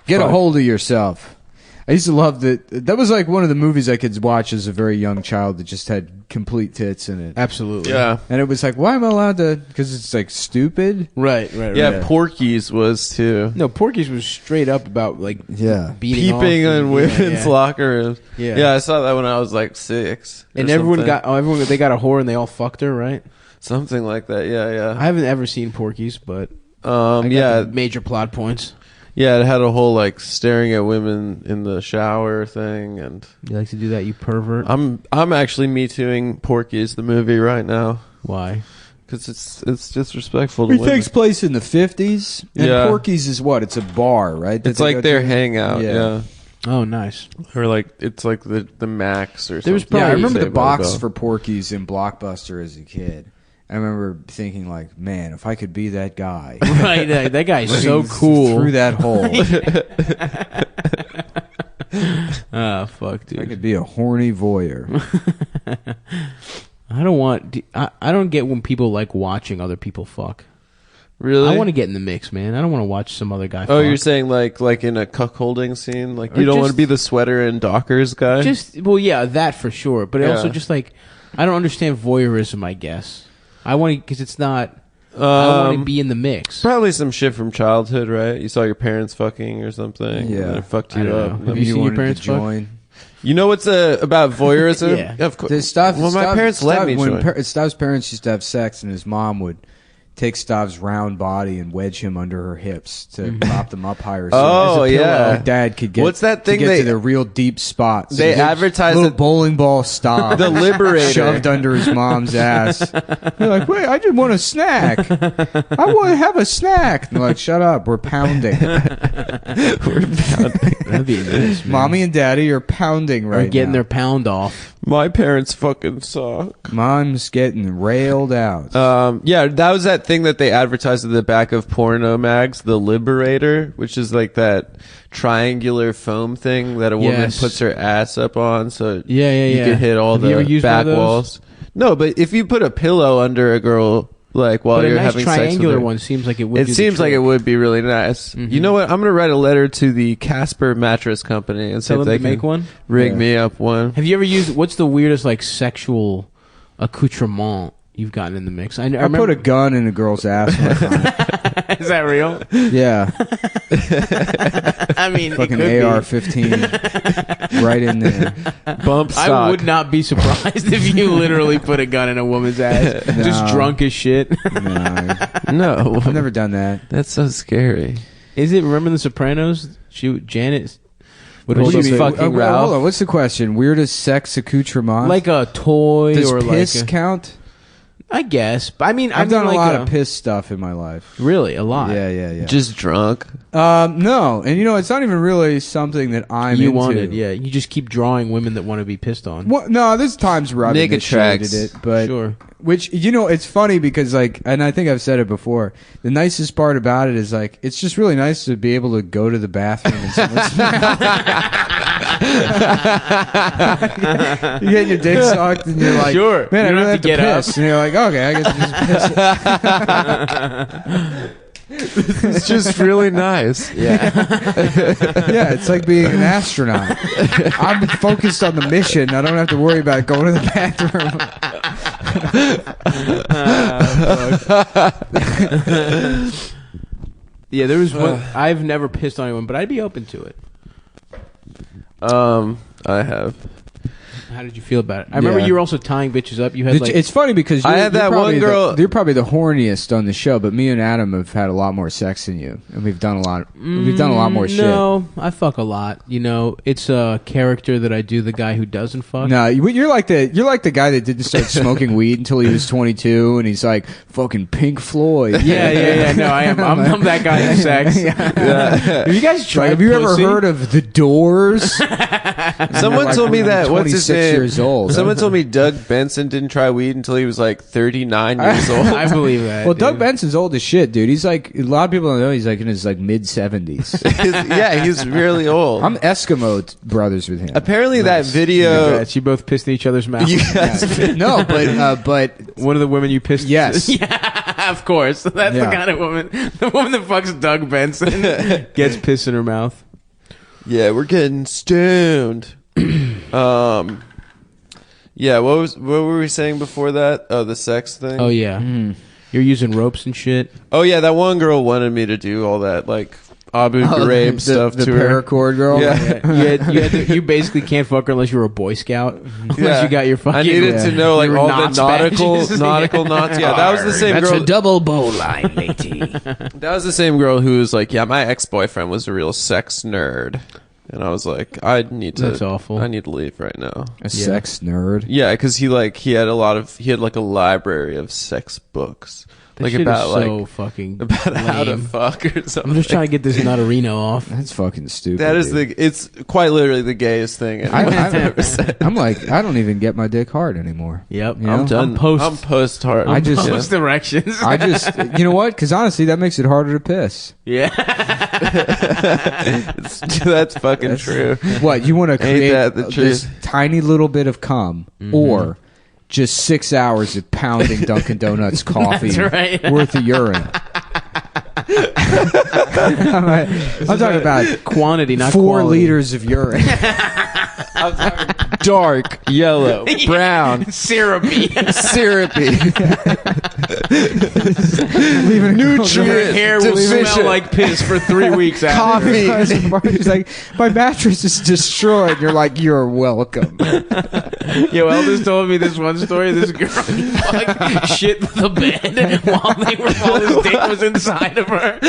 Get a hold of yourself. I used to love that. That was like one of the movies I could watch as a very young child that just had complete tits in it. Absolutely. Yeah. And it was like, why am I allowed to? Because it's like stupid. Right. Yeah, Porky's was too. No, Porky's was straight up about like beating off Peeping in and- women's yeah. locker rooms. Yeah. Yeah, I saw that when I was like 6. And or everyone something. they got a whore and they all fucked her, right? Something like that. Yeah. I haven't ever seen Porky's, but Yeah. the major plot points. Yeah, it had a whole like staring at women in the shower thing, and You like to do that, you pervert? I'm actually me tooing Porky's the movie right now. Why? Because it's disrespectful to It women. takes place in the 50s. And Yeah. Porky's is what? It's a bar, right? that It's they like go their to? hangout. Yeah. Oh, nice. Or like it's like the Max or There was something. Yeah, I remember the Saved by box Bell. for Porky's in Blockbuster as a kid. I remember thinking like, man, if I could be that guy. Right, that guy's so cool. Through that hole. Ah, fuck, dude. I could be a horny voyeur. I don't want. I don't get when people like watching other people fuck. Really? I want to get in the mix, man. I don't want to watch some other guy. Oh, fuck. you're saying like in a cuckolding scene, like Or you don't want to just- be the sweater and Dockers guy. Yeah, that for sure. But Yeah. also just like I don't understand voyeurism. I guess I want to because it's not. I want to be in the mix. Probably some shit from childhood, right? You saw your parents fucking or something. Yeah. and it fucked I you don't up. know. Have you seen your wanted to parents fuck? join? You know what's about voyeurism? Yeah. Of course. Well, my parents let me join. Stav's parents used to have sex, and his mom would take Stav's round body and wedge him under her hips to prop them up higher. So Oh, as a pillow, yeah. Dad could get. What's that thing to get they- to the real deep spots? they So advertise little it- bowling ball Stav, The Liberator. shoved under his mom's ass. You're like, wait, I just want a snack. I want to have a snack. And they're like, shut up, we're pounding. That'd be nice, man. Mommy and Daddy are pounding Or right getting now. their pound off. My parents fucking suck. Mom's getting railed out. Yeah, that was that thing that they advertised at the back of porno mags, the Liberator, which is like that triangular foam thing that a woman Yes. puts her ass up on, so Yeah. you can hit all Have you the ever used one back of those? walls. No, but if you put a pillow under a girl, like while But a you're nice having sex with triangular her, one seems like it would. it do the seems like trick. it would be really nice. You know what? I'm gonna write a letter to the Casper mattress company and see Tell if them they to can make one? rig Yeah. me up one. Have you ever used? What's the weirdest like sexual accoutrement you've gotten in the mix? I I remember, put a gun in a girl's ass one time. Is that real? Yeah. I mean, Fucking it could AR-15 right in there. Bump be. stock. I would not be surprised if you literally put a gun in a woman's ass, just No. drunk as shit. No, No, I've never done that. that's so scary. Is it? Remember The Sopranos? Janet would What hold do up you mean? fucking Hold Ralph on, what's the question? Weirdest sex accoutrement? like a toy Does or piss like a, count? I guess. But I mean, I've done a lot of piss stuff in my life. Really, a lot. Yeah. Just drunk. No, and it's not even really something that I'm You into. wanted, yeah. You just keep drawing women that want to be pissed on. No, there's times where I've Naked initiated tracks. it, but Sure. which it's funny because and I think I've said it before. The nicest part about it is it's just really nice to be able to go to the bathroom and someone's you get your dick sucked and you're like, Sure. man, I You don't really have have to to get up. piss, and you're like, okay, I guess I just piss. It's just really nice. Yeah. Yeah, it's like being an astronaut. I'm focused on the mission. I don't have to worry about going to the bathroom. Yeah, there was one. I've never pissed on anyone, but I'd be open to it. I have. How did you feel about it? I remember Yeah. you were also tying bitches up. You had It's funny because I had that one girl. You're probably the horniest on the show, but me and Adam have had a lot more sex than you, and we've done a lot. We've done a lot more shit. No, I fuck a lot. It's a character that I do. The guy who doesn't fuck. No, you're like the guy that didn't start smoking weed until he was 22, and he's like fucking Pink Floyd. Yeah. No, I am. I'm that guy in sex. Have you guys tried? Have you ever pussy? heard of The Doors? Someone told me that. What's his name? Years old. Someone told me Doug Benson didn't try weed until he was like 39 years old. I believe that. Well, dude. Doug Benson's old as shit, dude. He's like a lot of people don't know he's like in his mid 70s. Yeah, he's really old. I'm Eskimo brothers with him. Apparently, that video. Yeah, you both pissed in each other's mouth. You guys, No, but one of the women you pissed. Yes. Yeah, of course. That's the Yeah. kind of woman. The woman that fucks Doug Benson gets piss in her mouth. Yeah, we're getting stoned. Yeah, what were we saying before that? Oh, the sex thing. Oh yeah, you're using ropes and shit. Oh yeah, that one girl wanted me to do all that like Abu Ghraib stuff the to her. paracord girl. Yeah. You basically can't fuck her unless you're a Boy Scout. Unless you got your fucking. I needed to know like your all the knots nautical badges. knots. Yeah, that was the same That's girl. a double bowline, matey. That was the same girl who was like, yeah, my ex-boyfriend was a real sex nerd. And I was like, I need to. That's awful. I need to leave right now. A sex nerd. Yeah, because he had a library of sex books, That like shit about is like so fucking about how to lame. fuck or something. I'm just trying to get this Nutterino off. That's fucking stupid. That is dude. it's quite literally the gayest thing I've ever said. I'm like, I don't even get my dick hard anymore. Yep, You know? I'm done. I'm post hard. I just Post directions. I just, you know what? Because honestly, that makes it harder to piss. Yeah. That's fucking true. What you want to create that the this truth? tiny little bit of cum, or just 6 hours of pounding Dunkin' Donuts coffee That's right. worth of urine. I'm talking about quantity, not 4 quality. liters of urine. Dark yellow, brown, syrupy. Leaving Your hair will smell like piss for 3 weeks after. He's like, my mattress is destroyed. You're like, you're welcome. Yo, Elders told me this one story. This girl fucked shit the bed while his dick was inside of her.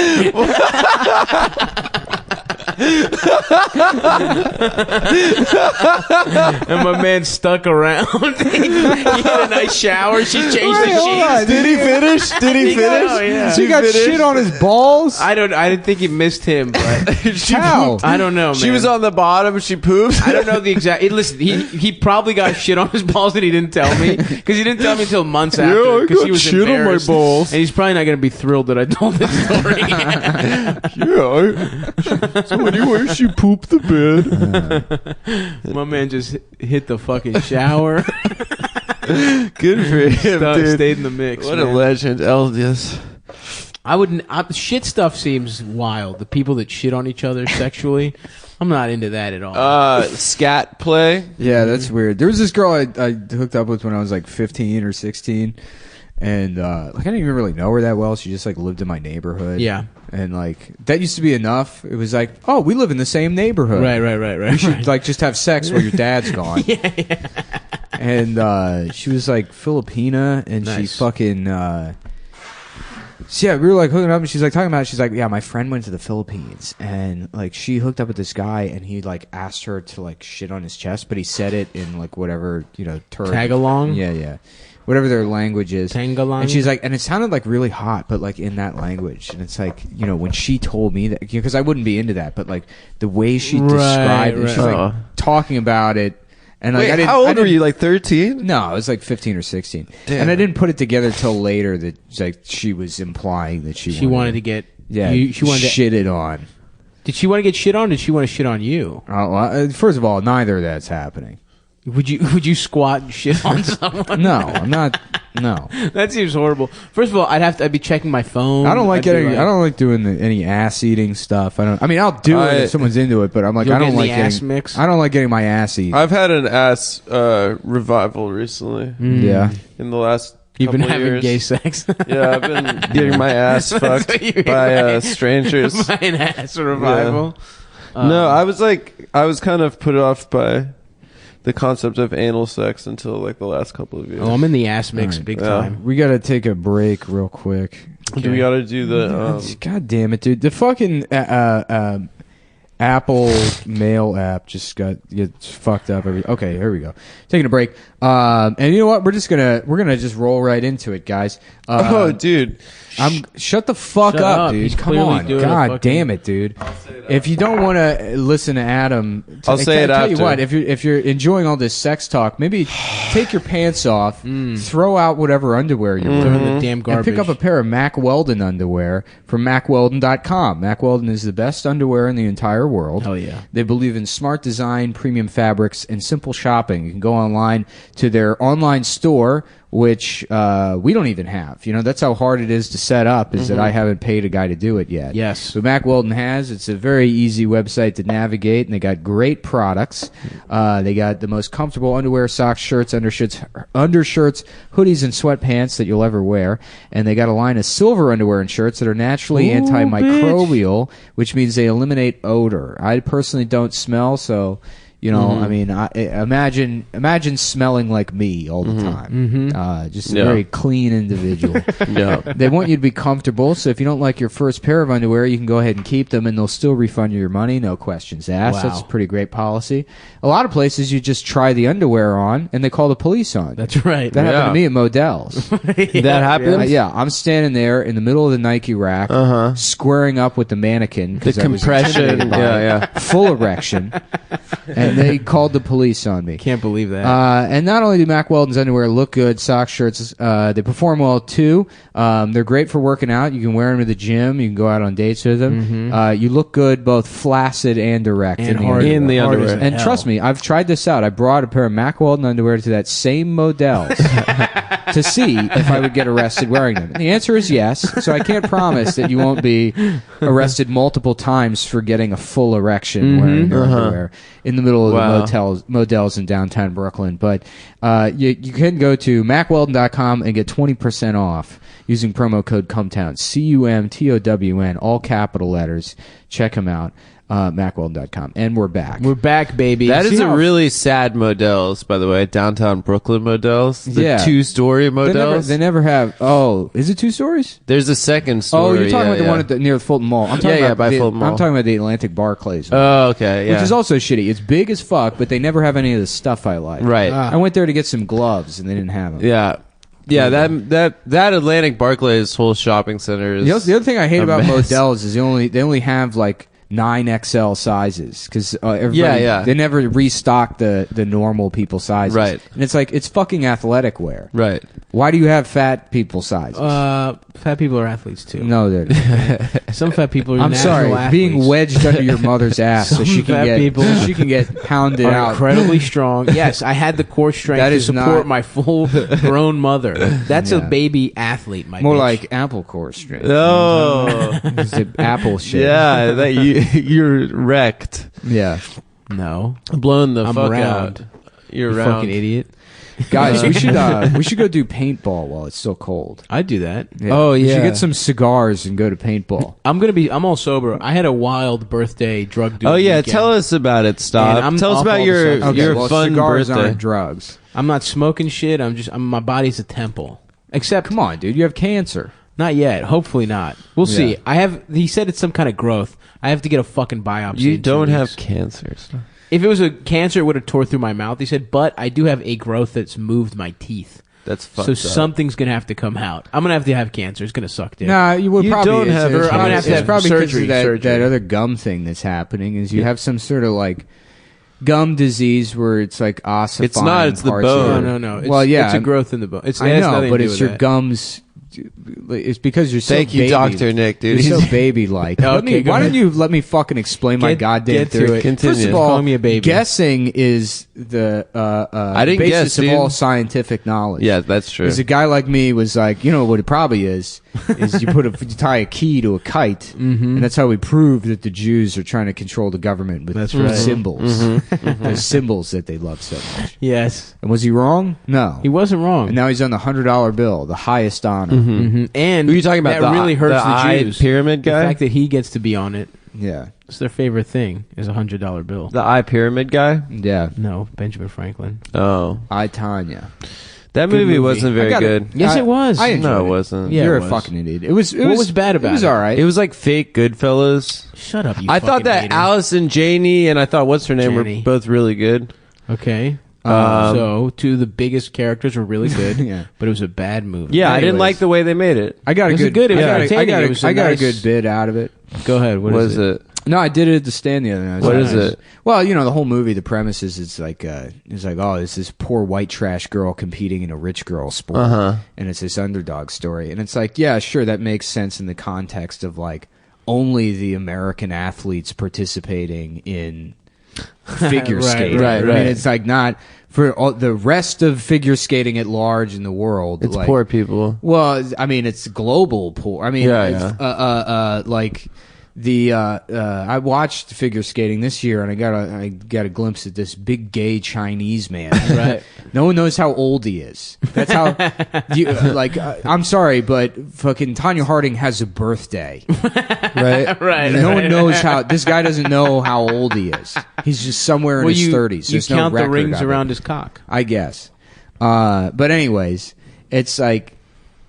And my man stuck around. He had a nice shower. She changed the sheets. Did he finish? Did he finish? Oh, yeah. So you got shit on his balls? I didn't think he missed him, but How? I don't know, man. She was on the bottom. She pooped. I don't know the exact. Listen, he probably got shit on his balls and he didn't tell me because he didn't tell me until months after I because he got was shit on my embarrassed. balls. And he's probably not going to be thrilled that I told this story. Yeah. So anyway, she pooped the bed. My man just hit the fucking shower. Good for him, dude. Stayed in the mix. What man. a legend, Eldis. I wouldn't. Shit stuff seems wild. The people that shit on each other sexually, I'm not into that at all. Scat play. Yeah, that's weird. There was this girl I hooked up with when I was like 15 or 16. And like I didn't even really know her that well. She just like lived in my neighborhood. Yeah. And like that used to be enough. It was like, oh, we live in the same neighborhood. Right. We should like just have sex while your dad's gone. Yeah. And she was like Filipina, and she Nice. fucking. So yeah, we were like hooking up, and she's like talking about it. She's like, yeah, my friend went to the Philippines, and like she hooked up with this guy, and he like asked her to like shit on his chest, but he said it in like whatever, you know, term. Tag along? Yeah. whatever their language is. Tangalang? And she's like, and it sounded like really hot, but like in that language. And it's like, you know, when she told me that, because I wouldn't be into that, but like the way she described it, she's like talking about it. And like, wait, how old were you? Like 13? No, I was like 15 or 16. Damn. And I didn't put it together till later that like she was implying that she wanted to get she wanted shitted on. Did she want to get shit on? Or did she want to shit on you? First of all, neither of that's happening. Would you squat and shit on someone? No, I'm not. No, that seems horrible. First of all, I'd be checking my phone. I don't like I don't like doing any ass eating stuff. I mean, I'll do it if someone's into it, but I'm like, I don't like getting ass mix. I don't like getting my ass eaten. I've had an ass revival recently. Yeah, in the last. You've been having years. gay sex. Yeah, I've been getting my ass fucked by strangers. By an ass revival. Yeah. No, I was kind of put off by the concept of anal sex until like the last couple of years. Oh, I'm in the ass mix big time. We got to take a break real quick. Okay. Do we got to do the? God damn it, dude! The fucking Apple Mail app just gets fucked up. Okay, here we go. Taking a break. And you know what? We're gonna just roll right into it, guys. Oh, dude. Shut the fuck up, dude. He's Come on. doing God damn it, dude. If you don't want to listen to Adam, I'll say it after. after. Tell you what, if you're enjoying all this sex talk, maybe take your pants off, throw out whatever underwear you're wearing, the damn garbage, and pick up a pair of Mack Weldon underwear from MackWeldon.com. Mack Weldon is the best underwear in the entire world. Hell yeah. They believe in smart design, premium fabrics, and simple shopping. You can go online to their online store, which we don't even have. You know, that's how hard it is to set up, is that I haven't paid a guy to do it yet. Yes. But Mack Weldon has. It's a very easy website to navigate, and they got great products. They got the most comfortable underwear, socks, shirts, undershirts, hoodies, and sweatpants that you'll ever wear. And they got a line of silver underwear and shirts that are naturally antimicrobial, which means they eliminate odor. I personally don't smell, so... You know, I mean, imagine smelling like me all the time. Just a very clean individual. They want you to be comfortable, so if you don't like your first pair of underwear, you can go ahead and keep them, and they'll still refund you your money, no questions asked. Wow. That's a pretty great policy. A lot of places, you just try the underwear on, and they call the police on you. That's right. That happened to me at Modell's. That happened? Yeah, I'm standing there in the middle of the Nike rack, squaring up with the mannequin. The compression, full erection. And they called the police on me. Can't believe that. And not only do Mack Weldon's underwear look good, socks, shirts, they perform well too. They're great for working out. You can wear them to the gym. You can go out on dates with them. You look good, both flaccid and erect and in the underwear. And trust me, I've tried this out. I brought a pair of Mack Weldon underwear to that same Modell's to see if I would get arrested wearing them. And the answer is yes. So I can't promise that you won't be arrested multiple times for getting a full erection wearing your underwear in the middle of the Modell's in downtown Brooklyn. But you can go to MackWeldon.com and get 20% off using promo code Cumtown, CUMTOWN, all capital letters. Check them out. MackWeldon.com. And we're back. We're back, baby. That is a really sad Modell's, by the way. Downtown Brooklyn Modell's. The 2-story Modell's. They never have. Oh, is it 2 stories? There's a second story. Oh, you're talking about the one near the Fulton Mall. I'm talking about by Fulton Mall. I'm talking about the Atlantic Barclays. Oh, okay, yeah. Which is also shitty. It's big as fuck, but they never have any of the stuff I like. Right. I went there to get some gloves, and they didn't have them. Yeah. Yeah, that Atlantic Barclays whole shopping center is the other thing I hate about mess. Modell's is they only have like 9XL sizes because they never restock the normal people sizes. Right. And it's like, it's fucking athletic wear. Right. Why do you have fat people sizes? Fat people are athletes too. No, they're not. Some fat people are I'm sorry, athletes. being wedged under your mother's ass so she can get pounded are out. Incredibly strong. Yes, I had the core strength to support my full-grown mother. That's a baby athlete, my More bitch. like apple core strength. Oh. It's the apple shit. Yeah, you're wrecked. Yeah. No. Blown the I'm fuck round. out. You're you round. fucking idiot. Guys, we should go do paintball while it's still cold. I'd do that. Yeah. Oh, We yeah. should get some cigars and go to paintball. I'm all sober. I had a wild birthday drug doing Oh yeah, weekend. tell us about it, Stop. Tell us off about all your the substances. your well, fun cigars birthday. aren't drugs. I'm not smoking shit. My body's a temple. Except, Come on, dude, you have cancer. not yet. Hopefully not. We'll see. He said it's some kind of growth. I have to get a fucking biopsy. You in 2 don't weeks. have cancer. If it was a cancer, it would have tore through my mouth. He said, but I do have a growth that's moved my teeth. That's fucked So up. something's gonna have to come out. I'm gonna have to have cancer. It's gonna suck, dude. Nah, you would You probably. don't have it's, a I'm gonna have to it's have probably 'cause of surgery. that other gum thing that's happening. Is you have some sort of like gum disease where it's like ossifying. It's not, it's the parts bone. of No, it. no, no. It's, Well, yeah, it's a growth in the bone. It's, I it has know, nothing but to do it's with your that. gums. It's because you're so Thank you, baby. Dr. Nick, dude. You're so baby-like. Okay, go why don't ahead. you let me fucking explain my goddamn get to theory? it. Continue. First of Call all, me a baby. guessing is the I didn't basis guess, of dude. all scientific knowledge. Yeah, that's true. Because a guy like me was like, you know what it probably is you you tie a key to a kite, and that's how we prove that the Jews are trying to control the government with That's right. symbols. Those symbols that they love so much. Yes. And was he wrong? No. He wasn't wrong. And now he's on the $100 bill, the highest honor. And Who are you talking about? that The really hurts the the eye Jews. pyramid guy? The fact that he gets to be on it. Yeah. It's their favorite thing is a $100 bill. The eye pyramid guy? Yeah. No, Benjamin Franklin. Oh. I, Tanya. That Good movie movie. wasn't very good. Yes, it was. I enjoyed No, it it. wasn't. Yeah, You're it a was. fucking idiot. It was. What was bad about it? It was it? all right. It was like fake Goodfellas. Shut up, you I thought fucking that hater. Alice and Janie and I thought what's her name Janie. were both really good. Okay. So two of the biggest characters were really good. Yeah. But it was a bad movie. Yeah, I didn't Anyways. like the way they made it. I got a Was it good. good? It was I got a- entertaining. I got a- It was a I got a nice- good bit out of it. Go ahead. What is it? No, I did it at the stand the other night. What is it? Well, you know, the whole movie, the premise is it's like, oh, it's this poor white trash girl competing in a rich girl sport, and it's this underdog story, and it's like, yeah, sure, that makes sense in the context of like only the American athletes participating in figure skating. right, I right. mean, it's like not for all, the rest of figure skating at large in the world. It's like, poor people. Well, I mean, it's global poor. I mean, Yeah, like the I watched figure skating this year, and I got a glimpse at this big gay Chinese man. Right. No one knows how old he is. That's how. I'm sorry, but fucking Tanya Harding has a birthday. Right? Right. No one knows how. This guy doesn't know how old he is. He's just somewhere in his 30s. You There's no count the record rings of it. around his cock. I guess. But anyways, it's like,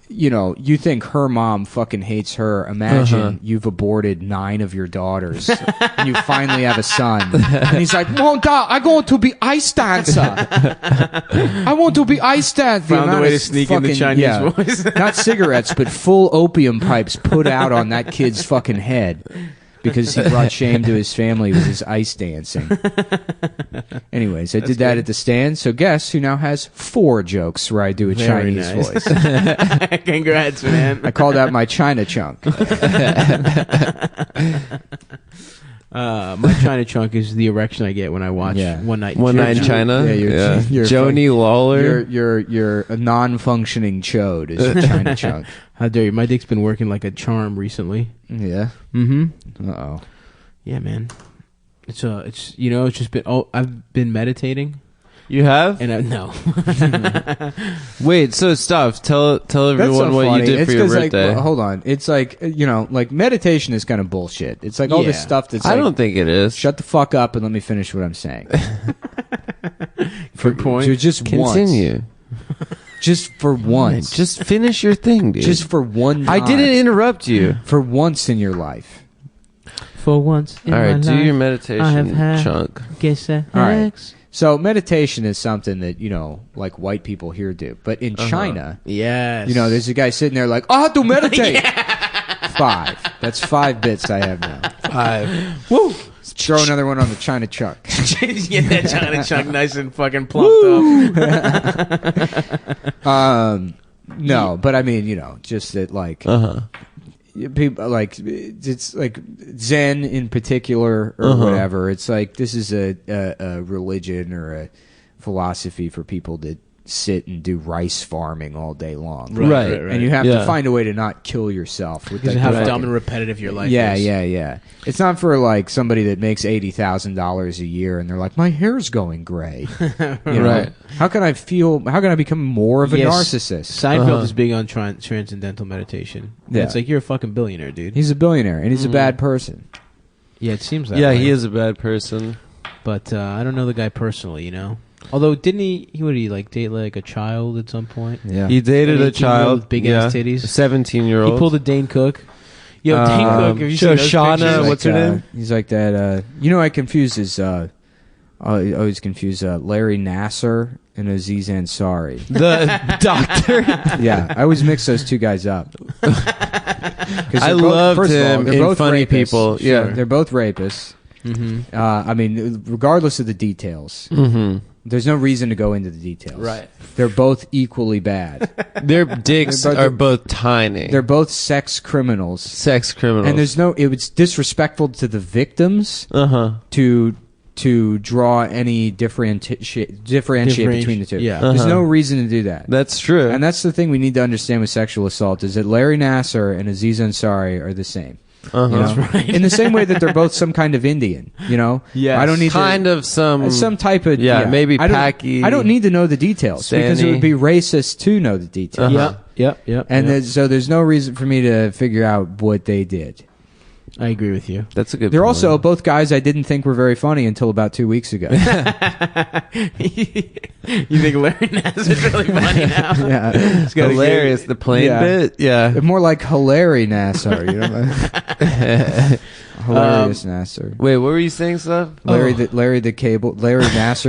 you know, you think her mom fucking hates her. Imagine you've aborted 9 of your daughters and you finally have a son. And he's like, Mom, Dad, I want to be ice dancer. I want to be ice dancer. Found a amount way of to sneak in the Chinese voice. Not cigarettes, but full opium pipes put out on that kid's fucking head. Because he brought shame to his family with his ice dancing. Anyways, I did that at the stand. So guess who now has 4 jokes where I do a Very Chinese nice. voice. Congrats, man. I call that my China chunk. My China chunk is the erection I get when I watch Yeah. One Night One Night in China. Yeah, you're Joni Lawler. You're a non-functioning chode is your China chunk. How dare you? My dick's been working like a charm recently. Yeah. Mm-hmm. Uh-oh. Yeah, man. It's you know, it's just been. Oh, I've been meditating. You have? And no. Wait, so stop. Tell That's everyone so what funny. you did It's for your 'cause, like, birthday. hold on. It's like, you know, like meditation is kind of bullshit. It's like all this Yeah. stuff that's I like, don't think it is. shut the fuck up and let me finish what I'm saying. Good point. Just Continue. once. Just for once. Just finish your thing, dude. Just for one I time. didn't interrupt you. For once in your life. For once in All right, my do life, your I meditation have had chunk. Guess All right. So meditation is something that, you know, like white people here do. But in China, Yes. you know, there's a guy sitting there like, I have to meditate. 5. That's 5 bits I have now. 5. Woo. Throw another one on the China chuck. Get that China chunk nice and fucking plumped up. No, but I mean, you know, just that like people like it's like Zen in particular or whatever. It's like this is a religion or a philosophy for people that sit and do rice farming all day long. Right. And you have to find a way to not kill yourself with Because that of how fucking- dumb and repetitive your life yeah, is. yeah. It's not for like somebody that makes $80,000 a year and they're like, my hair's going gray. You know? Right. How can I become more of a Yes. narcissist? Seinfeld is big on transcendental meditation. Yeah. It's like you're a fucking billionaire, dude. He's a billionaire and he's a bad person. Yeah, it seems that Yeah, way. he is a bad person. But I don't know the guy personally, you know. Although didn't he would he like date like a child at some point? Yeah. He dated An a 18-year-old child with big yeah, ass titties. a 17-year-old. He pulled a Dane Cook. Yo, Dane Cook, have you seen those Shauna, pictures? what's her name? He's like that. You know, I confused his I always confuse Larry Nasser and Aziz Ansari. The doctor. Yeah, I always mix those two guys up. I loved him they're in both Funny rapists. People. Yeah, they're both rapists. Mm-hmm. I mean, regardless of the details, there's no reason to go into the details. Right. They're both equally bad. Their dicks are both tiny. They're both sex criminals. Sex criminals. And there's no. It was disrespectful to the victims. To draw any differentiate between the two. Yeah. There's no reason to do that. That's true. And that's the thing we need to understand with sexual assault is that Larry Nasser and Aziz Ansari are the same. You know? That's right. In the same way that they're both some kind of Indian, you know? Yes. I don't need some type of maybe I Paki. don't need to know the details because it would be racist to know the details. Yep. And so there's no reason for me to figure out what they did. I agree with you. That's a good They're point. also both guys I didn't think were very funny until about 2 weeks ago. You think Larry Nasser's really funny now? Yeah. It's hilarious. The plane bit? Yeah. More like Hilary Nassar, you know? Hilarious Nassar. Wait, what were you saying, stuff? Larry Nassar,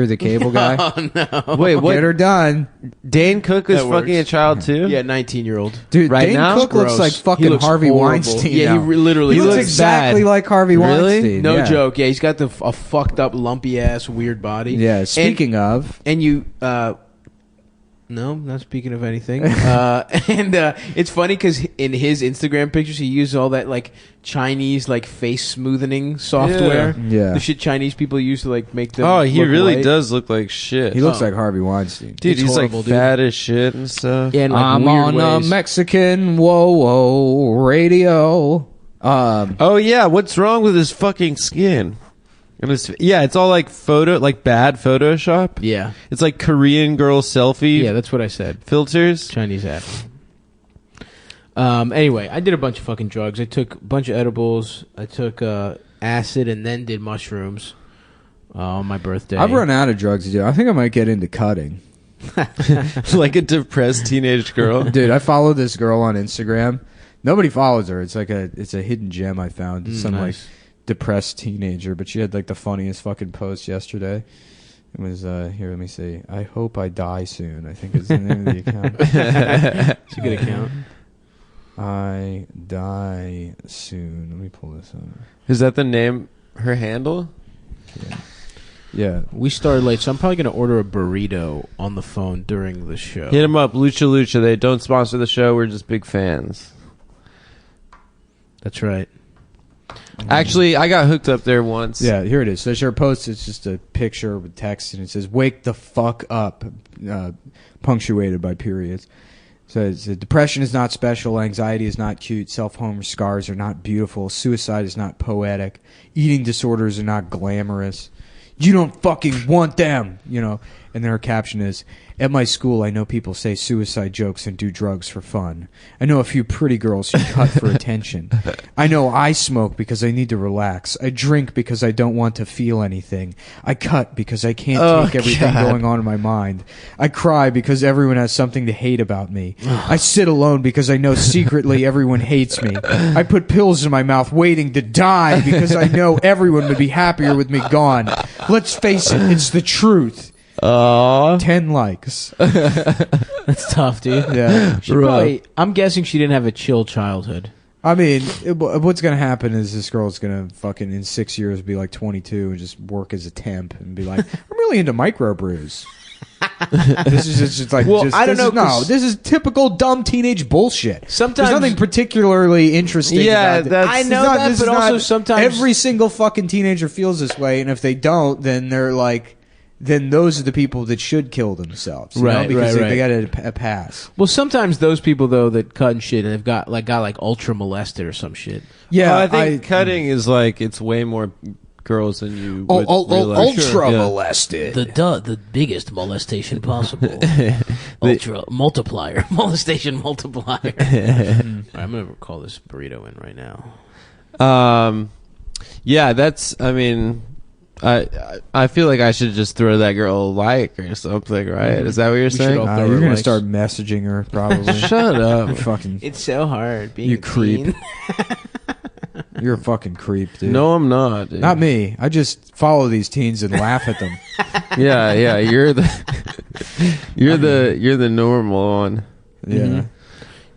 the cable guy. Oh, no. Wait, what? Get her done. Dane Cook was That fucking works. a child too? Yeah, 19-year-old. Dude, Right Dane now? Cook looks Gross. like He fucking looks Harvey horrible. Weinstein. Yeah, now. he literally He looks looks exactly bad. like Harvey Really? Weinstein. No yeah. joke. Yeah, he's got a fucked up, lumpy ass, weird body. Yeah. Speaking of, And you, no, not speaking of anything. It's funny because in his Instagram pictures, he uses all that like Chinese like face smoothing software. Yeah. The shit Chinese people use to like make them. Oh, he look really white. does look like shit. he looks like Harvey Weinstein. Dude, It's he's horrible, like dude. fat as shit and stuff. Yeah, in, like, I'm weird on ways. a Mexican whoa radio. Oh yeah, what's wrong with his fucking skin? And it's all like bad Photoshop. Yeah, It's like Korean girl selfie yeah, that's what I said. filters. Chinese app. Anyway, I did a bunch of fucking drugs. I took a bunch of edibles. I took acid and then did mushrooms on my birthday. I've run out of drugs to do. I think I might get into cutting. Like a depressed teenage girl. Dude, I follow this girl on Instagram. Nobody follows her. It's like it's a hidden gem I found. It's some like depressed teenager, but she had like the funniest fucking post yesterday. It was here, let me see. I hope I die soon, I think is the name of the account. It's a good account. I die soon. Let me pull this up. Is that the name? Her handle? Yeah. We started late, so I'm probably going to order a burrito on the phone during the show. Hit him up, Lucha. They don't sponsor the show. We're just big fans. That's right. Actually, I got hooked up there once. Yeah, here it is. So her post, it's just a picture with text, and it says, "Wake the fuck up," punctuated by periods. So it says, depression is not special, anxiety is not cute, self-harm scars are not beautiful, suicide is not poetic, eating disorders are not glamorous. You don't fucking want them, you know. And then her caption is, "At my school, I know people say suicide jokes and do drugs for fun. I know a few pretty girls who cut for attention. I know I smoke because I need to relax. I drink because I don't want to feel anything. I cut because I can't take everything going on in my mind. I cry because everyone has something to hate about me. I sit alone because I know secretly everyone hates me. I put pills in my mouth waiting to die because I know everyone would be happier with me gone. Let's face it, it's the truth." 10 likes. That's tough, dude. Yeah. I'm guessing she didn't have a chill childhood. I mean, what's going to happen is this girl's going to fucking, in 6 years, be like 22 and just work as a temp and be like, I'm really into microbrews. This is just like, Well, I don't know, This is typical dumb teenage bullshit. Sometimes- There's nothing particularly interesting about it. I know that, but also sometimes every single fucking teenager feels this way, and if they don't, then they're like, then those are the people that should kill themselves, you know, because they got a pass. Well, sometimes those people though that cut and shit and have got ultra molested or some shit. Yeah, I think cutting is like it's way more girls than you would realize. Ultra molested. The biggest molestation possible. Ultra multiplier. Molestation multiplier. All right, I'm going to call this burrito in right now. Yeah, that's, I mean, I feel like I should just throw that girl a like or something, right? Is that what you're saying? You're going to start messaging her, probably. Shut up. You fucking, it's so hard being you a creep. teen. You're a fucking creep, dude. No, I'm not. Dude. Not me. I just follow these teens and laugh at them. Yeah. You're the you're the normal one. Yeah.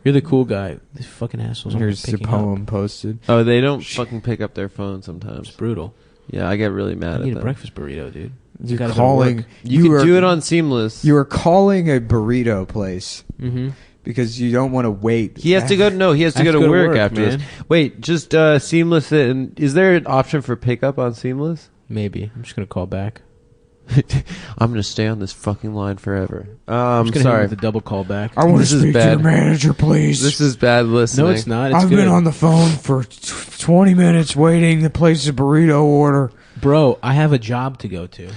You're the cool guy. These fucking assholes. Here's the poem posted. Oh, they don't fucking pick up their phone sometimes. It's brutal. Yeah, I get really mad I at need them. a breakfast burrito, dude. You're gotta go to calling. work. You can do it on Seamless. You are calling a burrito place Mm-hmm. because you don't want to wait. He has to go. No, he has to go to work after man. this. Wait, just Seamless it. And is there an option for pickup on Seamless? Maybe. I'm just gonna call back. I'm gonna stay on this fucking line forever. I'm just gonna sorry. hit the double call back. I want to This is speak to bad. your manager, please. This is bad listening. No, it's not. It's I've good. been on the phone for 20 minutes waiting to place a burrito order. Bro, I have a job to go to.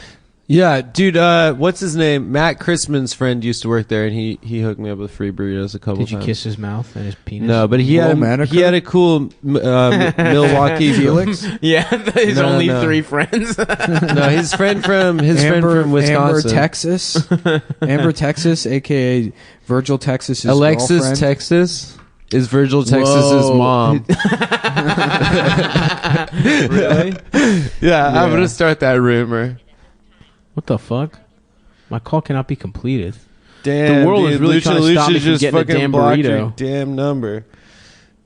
Yeah, dude. What's his name? Matt Chrisman's friend used to work there, and he hooked me up with free burritos a couple Did you times. kiss his mouth and his penis? No, but he had a cool Milwaukee Felix. Yeah, his No, only no. 3 friends. No, his friend from Wisconsin, Amber, Texas. Amber, Texas, a.k.a. Virgil, Texas' Alexis, girlfriend. Texas. Is Virgil Texas's mom? Really? Yeah, I'm gonna start that rumor. What the fuck? My call cannot be completed. Damn, the world dude, is really trying to stop me from just getting a fucking damn blocked your burrito. damn number.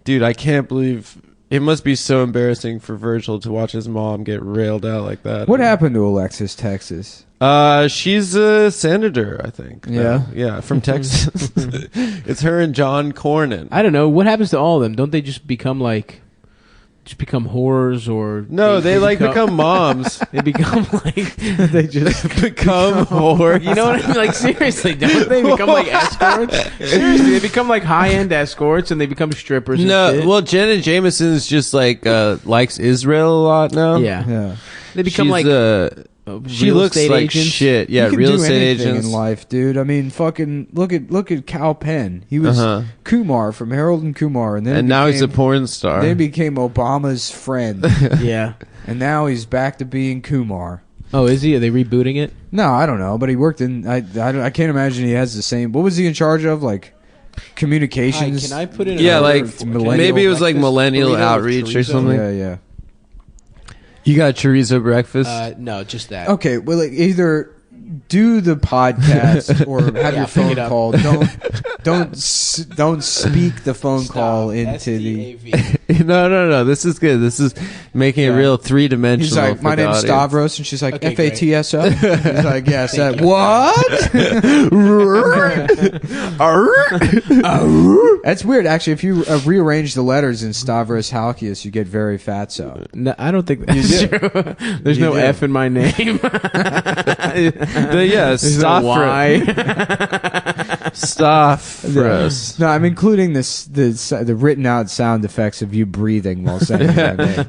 Dude, I can't believe it must be so embarrassing for Virgil to watch his mom get railed out like that. What happened to Alexis, Texas? She's a senator, I think. Yeah? Yeah, from Texas. It's her and John Cornyn. I don't know. What happens to all of them? Don't they just become whores or... No, they become moms. They become like... They just become whores. You know what I mean? Like, seriously, don't they become like escorts? Seriously, they become like high-end escorts and they become strippers and No, shit. well, Jenna Jameson's just like likes Israel a lot now. Yeah. They become She's, like... she real looks estate like agents. shit. Yeah, You can real do estate anything agents. in life, dude. I mean, fucking look at Kal Penn. He was Kumar from Harold and Kumar, and then And now he's a porn star. Then he became Obama's friend. Yeah. And now he's back to being Kumar. Oh, is he? Are they rebooting it? No, I don't know, but he worked in. I can't imagine he has the same. What was he in charge of? Like communications. Can I put in? Yeah, another like millennial maybe it was like breakfast millennial burrito with outreach or chorizo? something. Yeah. You got chorizo breakfast? No, just that. Okay, well, like, either do the podcast or have your pick phone it up. call. Don't speak the phone call into the. No. This is good. This is making it real three-dimensional. He's like, for my the name's audience. Stavros, and she's like, Okay, great. FATSO. He's like, yes, that what? That's weird. Actually, if you rearrange the letters in Stavros Halkias, you get very fatso. No, I don't think that's true. There's no do. F in my name. Yeah, There's no Y. Stavros. No, I'm including the written out sound effects of you breathing while saying my name.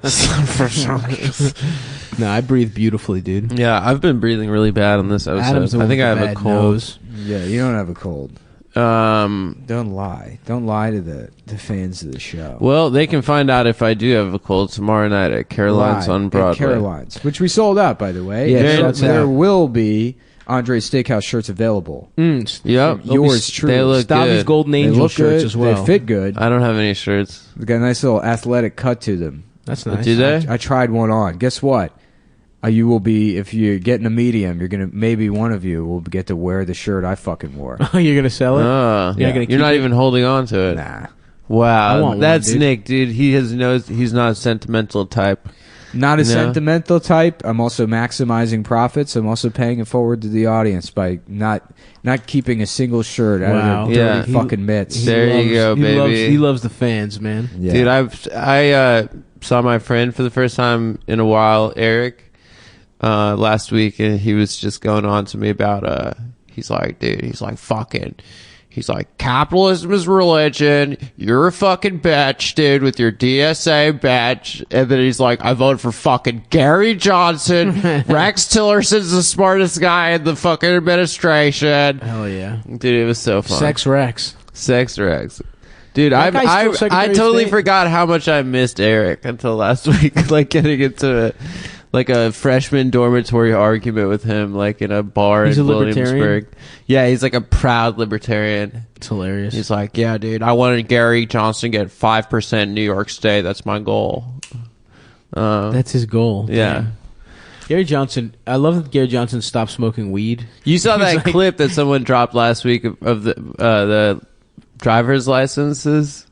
No, I breathe beautifully, dude. Yeah, I've been breathing really bad on this episode. Adam's the I one think with I the have a bad cold. nose. Yeah, you don't have a cold. Don't lie. Don't lie to the fans of the show. Well, they can find out if I do have a cold tomorrow night at Caroline's Live on at Broadway. Caroline's, which we sold out, by the way. Yeah, there, shouts there out. will be Andre's Steakhouse shirts available. Yep. Yours truly. They look Stavi's good. Golden They Angel look shirts good. as well. They fit good. I don't have any shirts. They got a nice little athletic cut to them. That's nice. Do they? I tried one on. Guess what? You will be, if you're getting a medium, you're gonna, maybe one of you will get to wear the shirt I fucking wore. Oh, you're gonna sell it? You're not even holding on to it. Nah. Wow, I want one, that's dude. Nick, dude. He's not a sentimental type. Not a No. sentimental type. I'm also maximizing profits. I'm also paying it forward to the audience by not keeping a single shirt out Wow. of their dirty Yeah. fucking mitts. There you go, baby. He loves the fans, man. Yeah. Dude, I saw my friend for the first time in a while, Eric, last week, and he was just going on to me about he's like, dude, he's like, capitalism is religion. You're a fucking bitch, dude, with your DSA badge. And then he's like, I voted for fucking Gary Johnson. Rex Tillerson's the smartest guy in the fucking administration. Hell yeah. Dude, it was so fun. Sex Rex. Sex Rex. Dude, That guy's still I Secretary of totally State? forgot how much I missed Eric until last week. Like getting into a freshman dormitory argument with him, like in a bar He's in a libertarian? Williamsburg. Yeah, he's like a proud libertarian. It's hilarious. He's like, yeah, dude, I wanted Gary Johnson to get 5% in New York State. That's my goal. That's his goal. Yeah. Damn. Gary Johnson. I love that Gary Johnson stopped smoking weed. You saw He was that like- clip that someone dropped last week of the driver's licenses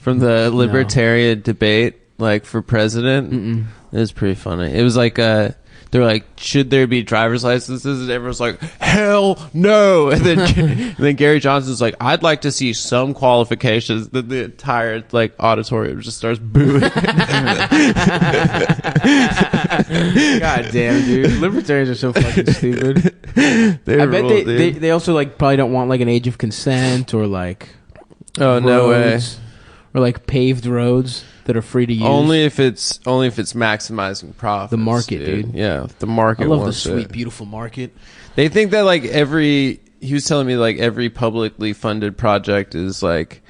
from the libertarian debate, like for president. It was pretty funny. It was like they're like, should there be driver's licenses? And everyone's like, hell no. And then Gary Johnson's like, I'd like to see some qualifications. Then the entire like auditorium just starts booing. God damn, dude. Libertarians are so fucking stupid. I bet they also like probably don't want like an age of consent or like no way. roads or like paved roads that are free to use. Only if it's maximizing profits. The market, dude. Yeah, the market. I love the wants sweet, it. beautiful market. They think that like he was telling me like every publicly funded project is like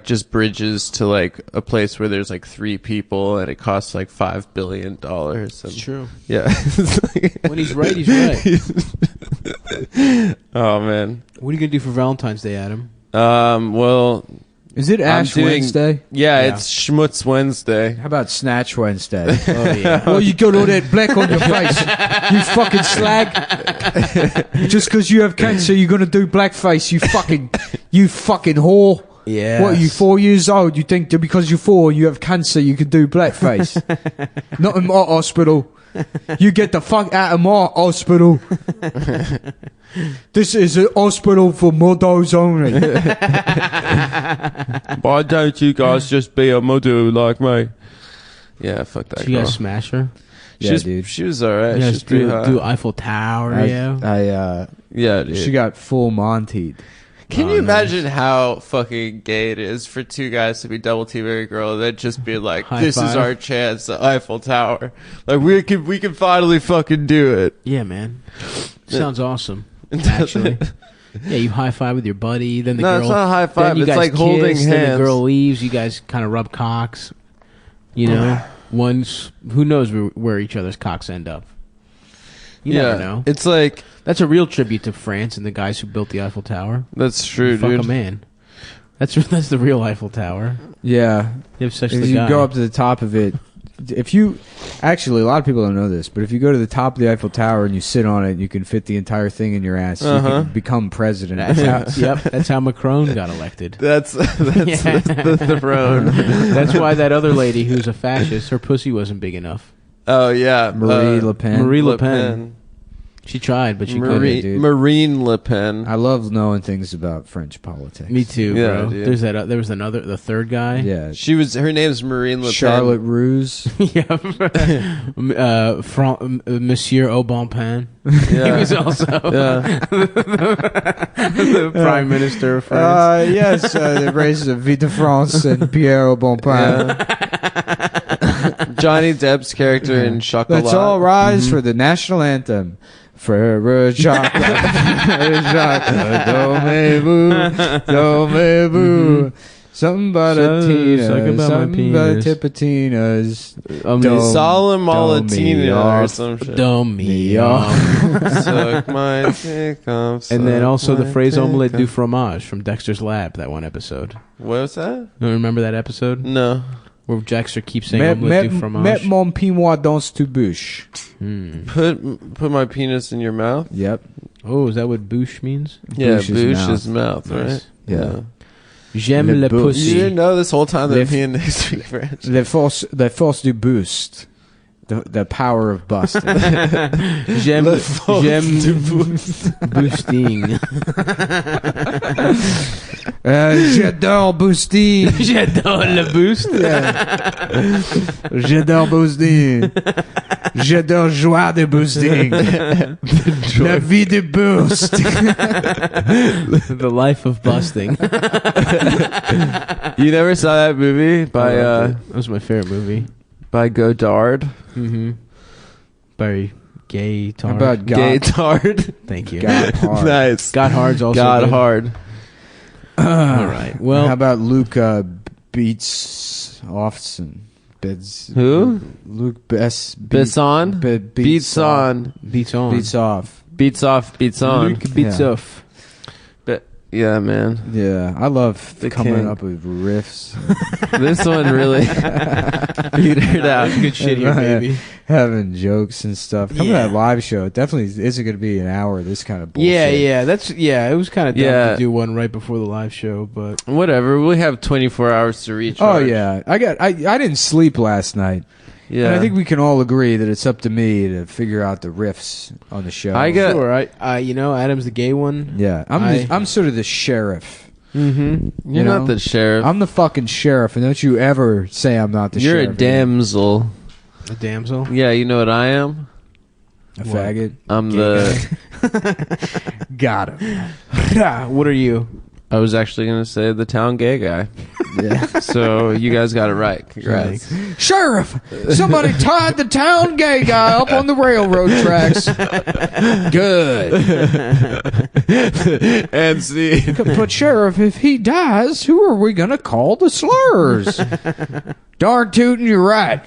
just bridges to like a place where there's like 3 people and it costs like $5 billion. It's true. Yeah. When he's right, he's right. Oh man. What are you gonna do for Valentine's Day, Adam? Well, is it Ash Wednesday? Yeah, it's Schmutz Wednesday. How about Snatch Wednesday? Oh yeah. Well, you got all that black on your face, you fucking slag. Just because you have cancer, you're gonna do blackface. You fucking whore. Yeah. What are you, 4 years old? You think that because you're 4, you have cancer, you can do blackface? Not in my hospital. You get the fuck out of my hospital. This is a hospital for models only. Why don't you guys just be a model like me? Yeah, fuck that. Did you girl. guys smash her? Yeah, dude. She was alright. You She guys was pretty hot. do Eiffel Tower, yeah. Yeah, dude. She got full Montied. Can you imagine how fucking gay it is for 2 guys to be double teaming a girl and then just be like, High this is five. our chance, the Eiffel Tower. Like we can finally fucking do it. Yeah, man. Sounds awesome. Actually. Yeah, you high five with your buddy, then the No, girl. it's not a high five, then you it's guys like kiss, holding Then the hands. girl leaves. You guys kind of rub cocks. You know, who knows where each other's cocks end up. You never know. It's like That's a real tribute to France and the guys who built the Eiffel Tower. that's true, Fuck dude. a man. That's the real Eiffel Tower. Yeah. You have such If the you guy. go up to the top of it, if you actually, a lot of people don't know this, but if you go to the top of the Eiffel Tower and you sit on it, you can fit the entire thing in your ass. You can become president. That's how Macron got elected. That's the throne. That's why that other lady who's a fascist, her pussy wasn't big enough. Oh yeah, Marie Le Pen. Marie Le Pen. She tried, but she couldn't. dude. Marine Le Pen. I love knowing things about French politics. Me too, Yeah, bro. dude. There's that. There was the third guy. Yeah. Her name's Marine Le Pen. Charlotte Ruse. Yeah. Monsieur Aubampan. Yeah. He was also the prime minister of France. Yes, the races of Vie de France and Pierre Aubampan. Johnny Depp's character in Chocolat. Let's all rise for the national anthem. Frere Jacques, do-me-boo. Something about a Tina, something about Tipatinas. Solemn Malatina or some shit. Dome me off. Suck my dick off. And then suck also the my phrase dick omelette du off. fromage from Dexter's Lab, that one episode. What was that? You remember that episode? No. Where Dexter keeps saying omelette du fromage. Met mon pinois dans tu bouche. Put my penis in your mouth? Yep. Oh, is that what bouche means? Yeah, Bouche is bouche is mouth, Nice. right? Yeah. J'aime le You pussy. didn't know this whole time that Lef- me and Nick speak French. The force du boost. The power of busting. J'aime boosting. J'adore boosting. J'adore le boost. J'adore boosting. J'adore joie de boosting. La vie de boost. The life of busting. You never saw that movie by that was my favorite movie. by Godard? Mm-hmm. By Gay Tard. How about Gaydard? Thank you. God hard. Nice. God Hard's also God good. hard. All right. Well, How about Luca Beats Offson? Who? Luke Besson. Besson? Beats on. beats on. Beats off. Beats off. Beats on. Luke beats Yeah. off. Yeah, man. Yeah, I love The coming king. up with riffs. This one really petered out. Good shit here, baby. Having jokes and stuff. Coming to Yeah. that live show, it definitely isn't going to be an hour of this kind of bullshit. It was kind of dumb Yeah. to do one right before the live show, but Whatever. We have 24 hours to reach. Oh yeah, I didn't sleep last night. Yeah. And I think we can all agree that it's up to me to figure out the riffs on the show. sure. Adam's the gay one. Yeah, I'm sort of the sheriff. Mm-hmm. You You're know? not the sheriff. I'm the fucking sheriff, and don't you ever say I'm not the You're sheriff. a damsel. A damsel? Yeah, you know what I am? A faggot. I'm Gay the. Got him. What are you? I was actually gonna say the town gay guy. Yeah. So you guys got it right. Congrats. Sheriff, somebody tied the town gay guy up on the railroad tracks. Good. And see. But Sheriff, if he dies, who are we gonna call the slurs? Darn tootin', you're right.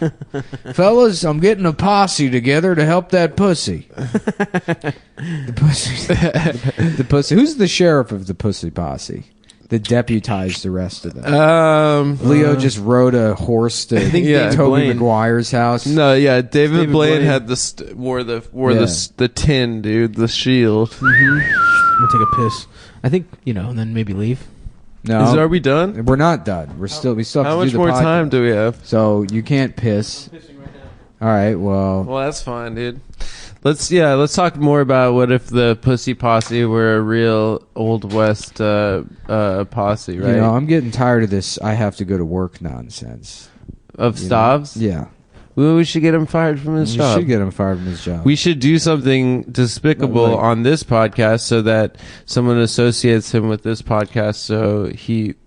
Fellas, I'm getting a posse together to help that pussy. The pussy. The pussy. Who's the sheriff of the pussy posse? That deputized the rest of them. Leo just rode a horse to Yeah. Toby Blaine. Maguire's house. No, yeah, David Blaine Blaine. had the wore the Yeah. the tin, dude, the shield. I'm gonna take a piss. I think and then maybe leave. No, Are we done? we're not done. We still have How to much do the more podcast. time do we have? So you can't piss. All right. Well, Well, that's fine, dude. Let's talk more about what if the Pussy Posse were a real Old West posse, right? you know, I'm getting tired of this. I have to go to work nonsense. Of You know? Stavs? Yeah. Well, we should get him fired from his We job. should get him fired from his job. We should do something despicable Like- on this podcast so that someone associates him with this podcast. So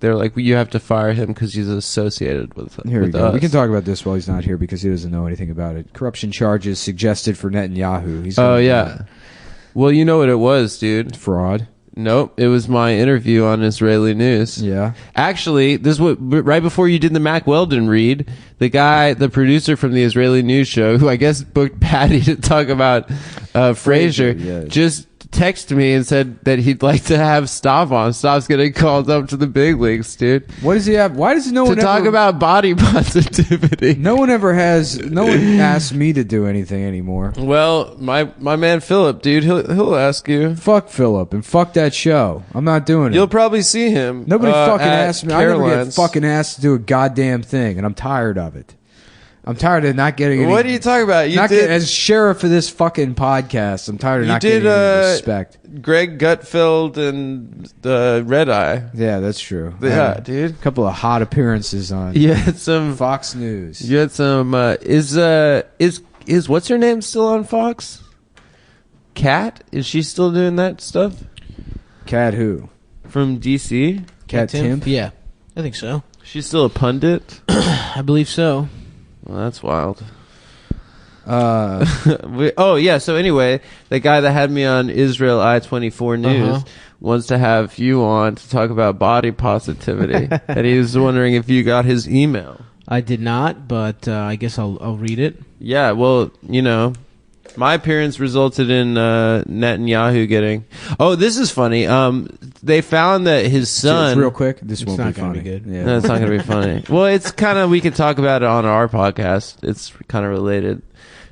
they're like, you have to fire him because he's associated with Here we with go. us. We can talk about this while he's not here because he doesn't know anything about it. Corruption charges suggested for Netanyahu. He's Oh gonna- yeah. Well, you know what it was, dude. Fraud. Nope, it was my interview on Israeli news. Yeah. Actually, this was right before you did the Mac Weldon read. The producer from the Israeli news show, who I guess booked Patty to talk about Frasier, yeah. just texted me and said that he'd like to have Stav on. Stav's getting called up to the big leagues, dude. What does he have? Why does no To one talk ever, about body positivity. No one ever has. No one asks me to do anything anymore. Well, my man Philip, dude, he'll ask you. Fuck Philip and fuck that show. I'm not doing it. You'll probably see him. Nobody fucking at asked me. I never get Caroline's. fucking asked to do a goddamn thing, and I'm tired of it. I'm tired of not getting any. What are you talking about? You not did as sheriff of this fucking podcast. I'm tired of You not did, getting any respect. Greg Gutfeld and Red Eye. Yeah, that's true. Yeah, dude. A couple of hot appearances on You had some. Fox News. You had some. Is what's her name still on Fox? Kat? Is she still doing that stuff Cat who? from DC? Cat Timp? Yeah, I think so. She's still a pundit. I believe so. Well, that's wild. Oh yeah. So anyway, the guy that had me on Israel I-24 News wants to have you on to talk about body positivity, and he was wondering if you got his email. I did not, but I guess I'll read it. Yeah. Well, my appearance resulted in Netanyahu getting. Oh, this is funny. They found that his son. Real quick, this It's won't not be gonna funny. be good. Yeah. No, it's not going to be funny. Well, it's kind of, we can talk about it on our podcast. It's kind of related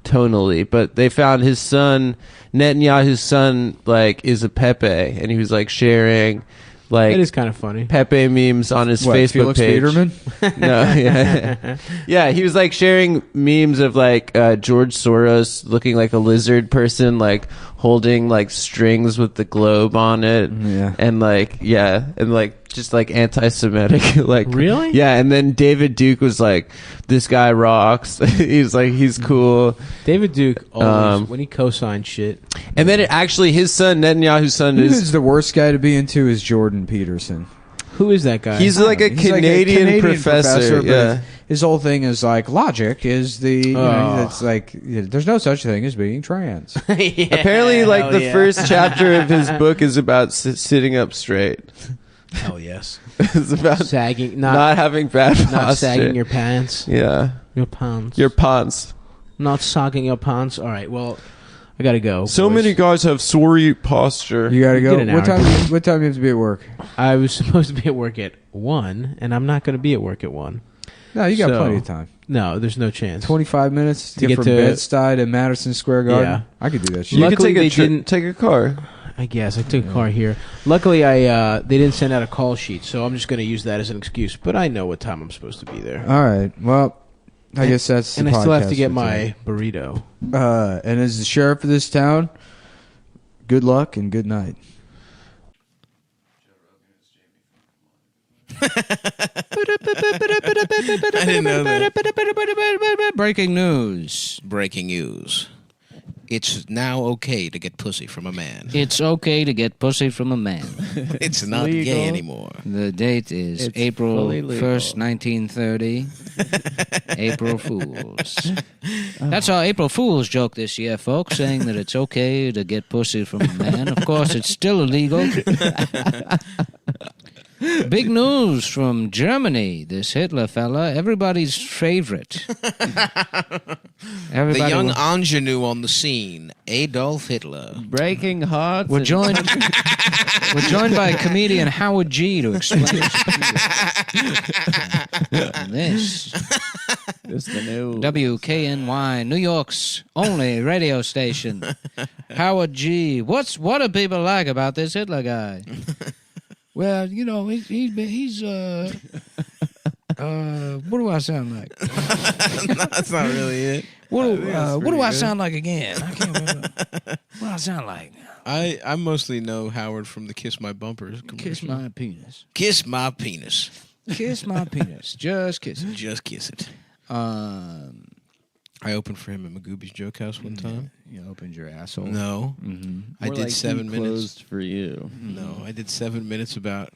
tonally, but they found his son, Netanyahu's son, like, is a Pepe, and he was like sharing like It is kind of funny. Pepe memes on his What, Facebook Felix page. Peterman? No, yeah. Yeah, he was like sharing memes of like George Soros looking like a lizard person, like holding like strings with the globe on it. Yeah. And like, yeah, and like just like anti-Semitic. Like, Really? Yeah, and then David Duke was like, this guy rocks. He's like, he's cool. David Duke always, when he co-signed shit. And then his son, Netanyahu's son, Who's the worst guy to be into is Jordan Peterson. Who is that guy? he's like a He's like Canadian professor. but Yeah. his whole thing is like logic is the you know, Oh. it's like there's no such thing as being trans. Apparently, like the first chapter of his book is about sitting up straight. Hell yes. It's about Sagging, not having bad posture. not sagging your pants. Yeah. Your pants. Your pants. Not sagging your pants. All right. Well, I gotta go. So boys. many guys have sorry posture. You gotta go. Get an What hour. time? What time you have to be at work? I was supposed to be at work at 1, and I'm not going to be at work at 1. No, you got So- plenty of time. No, there's no chance. 25 minutes to To get get from to- Bed-Stuy to Madison Square Garden. Yeah. I could do that shit. You could Luckily, take they a trip, didn't- take a car. I guess I took a car here. Luckily, they didn't send out a call sheet, so I'm just going to use that as an excuse. But I know what time I'm supposed to be there. All right. Well, I guess that's the And I still have podcast to get for my today. burrito. And as the sheriff of this town, good luck and good night. I didn't know that. Breaking news. Breaking news. It's now okay to get pussy from a man. It's okay to get pussy from a man. It's not legal. gay anymore. The date is It's April fully legal. 1st, 1930. April Fools. That's our April Fools joke this year, folks, saying that it's okay to get pussy from a man. Of course, it's still illegal. Big news from Germany. This Hitler fella, everybody's favorite. The young ingenue on the scene, Adolf Hitler. Breaking hearts. We're joined by comedian Howard G to explain this. This the news. WKNY, New York's only radio station. Howard G. What do people like about this Hitler guy? Well, you know, he's what do I sound like? That's not really it. What do I sound like again? I can't remember. What do I sound like? I mostly know Howard from the Kiss My Bumpers commercial. Kiss my penis. Kiss my penis. Kiss my penis. Just kiss it. Just kiss it. I opened for him at Magooby's Joke House one time. You opened your asshole. No. I More did like 7 he minutes. closed for you. No, I did 7 minutes about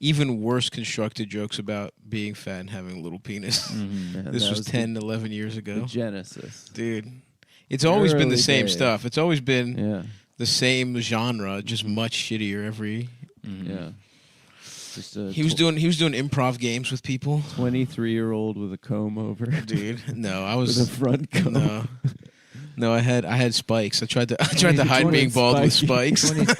even worse constructed jokes about being fat and having a little penis. Man, This that was was 10, 11 years The ago. Genesis. Dude, it's always been the Early same days. stuff. It's always been Yeah. the same genre, just much shittier every. Yeah. Just a He was doing improv games with people. 23-year-old with a comb over. Dude, no, I was With a front comb. No, I had spikes. I tried to He's hide being bald with spiky. spikes.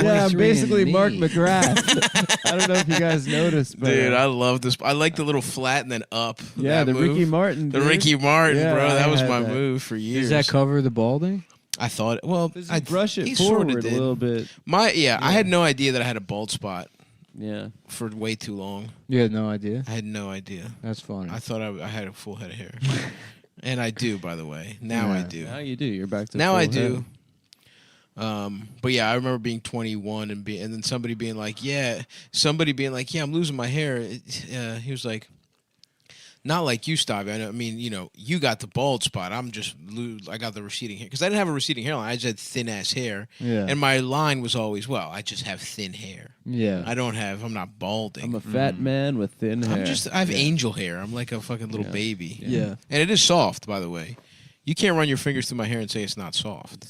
Yeah, I'm basically 23andMe. Mark McGrath. I don't know if you guys noticed, but Dude, I love this. I like the little flat and then up. yeah, that the move. Ricky Martin. The dude. Ricky Martin, Yeah, bro. That I was had my that. move for years. Does that cover the balding? I thought. Well, Just I brush it he sorta forward a did. little bit. I had no idea that I had a bald spot Yeah. for way too long. You had no idea. I had no idea. That's funny. I thought I had a full head of hair, and I do. By the way, now I Yeah. do. Now you do. You're back to Now full I head. do. But yeah, I remember being 21 and then somebody being like, yeah, I'm losing my hair. He was like, not like you, Stabby. I mean, you know, you got the bald spot. I got the receding hair because I didn't have a receding hairline. I just had thin ass hair, Yeah. and my line was always, well, I just have thin hair. Yeah. I'm not balding. I'm a fat man with thin hair. I have angel hair. I'm like a fucking little Yeah. baby. Yeah. And it is soft, by the way. You can't run your fingers through my hair and say it's not soft.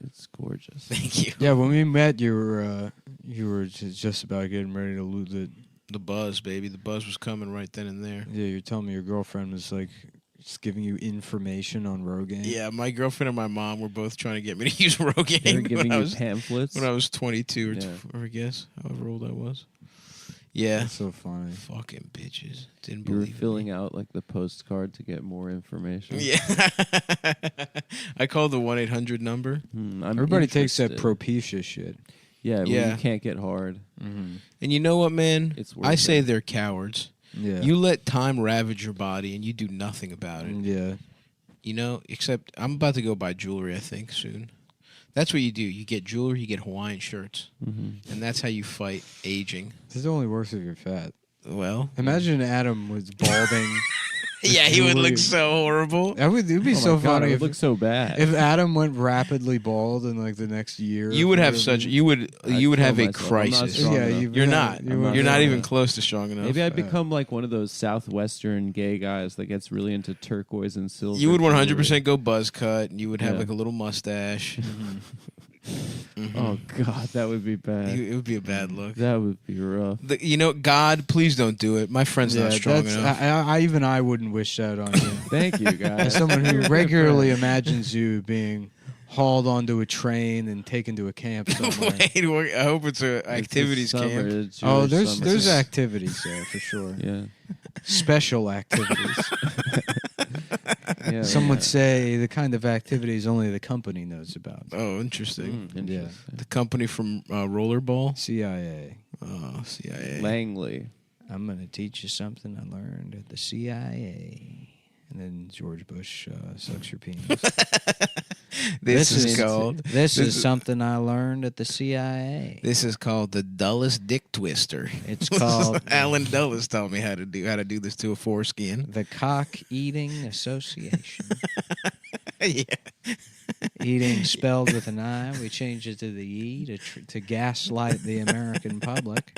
It's gorgeous. Thank you. Yeah, when we met, you were just about getting ready to lose it. The buzz, baby. The buzz was coming right then and there. Yeah, you're telling me your girlfriend was like just giving you information on Rogaine. Yeah, my girlfriend and my mom were both trying to get me to use Rogaine. They were giving when you pamphlets? When I was 22 or, Yeah. or I guess, however old I was. Yeah. That's so funny. Fucking bitches. Didn't You were believe filling out like the postcard to get more information. Yeah. I called the 1-800 number. I'm Everybody takes that interested. Propecia shit. Yeah, well, Yeah. you can't get hard. Mm-hmm. And you know what, man? It's I worth say it. they're cowards. Yeah. You let time ravage your body and you do nothing about it. Yeah. You know, except I'm about to go buy jewelry, I think, soon. That's what you do. You get jewelry, you get Hawaiian shirts. Mm-hmm. And that's how you fight aging. This only works if you're fat. Well, Imagine Adam was balding. yeah, he would look so horrible. It would be Oh so my God, funny it if would look so bad. If Adam went rapidly bald in like the next year. You would have such you would I'd have kill a myself. I'm not crisis. strong Yeah, enough. You're not. You're not even enough. close to strong enough. Maybe I'd become like one of those southwestern gay guys that gets really into turquoise and silver. You would jewelry. 100% go buzz cut, and you would have Yeah. like a little mustache. Oh God, that would be bad. It would be a bad look. That would be rough. God, please don't do it. My friend's not strong enough. I wouldn't wish that on you. Thank you, guys. As someone who regularly imagines you being hauled onto a train and taken to a camp somewhere. Wait, I hope it's a activities camp. Oh, there's activities there for sure. Yeah. Special activities. Some would say the kind of activities only the company knows about. Oh, interesting. Yeah. The company from Rollerball? CIA. Oh, CIA. Langley. I'm going to teach you something I learned at the CIA. And then George Bush sucks your penis. This is something I learned at the CIA. This is called the dullest dick twister. It's called Alan Dulles taught me how to do this to a foreskin. The Cock Eating Association. Yeah. Eating spelled with an I. We changed it to the E to gaslight the American public.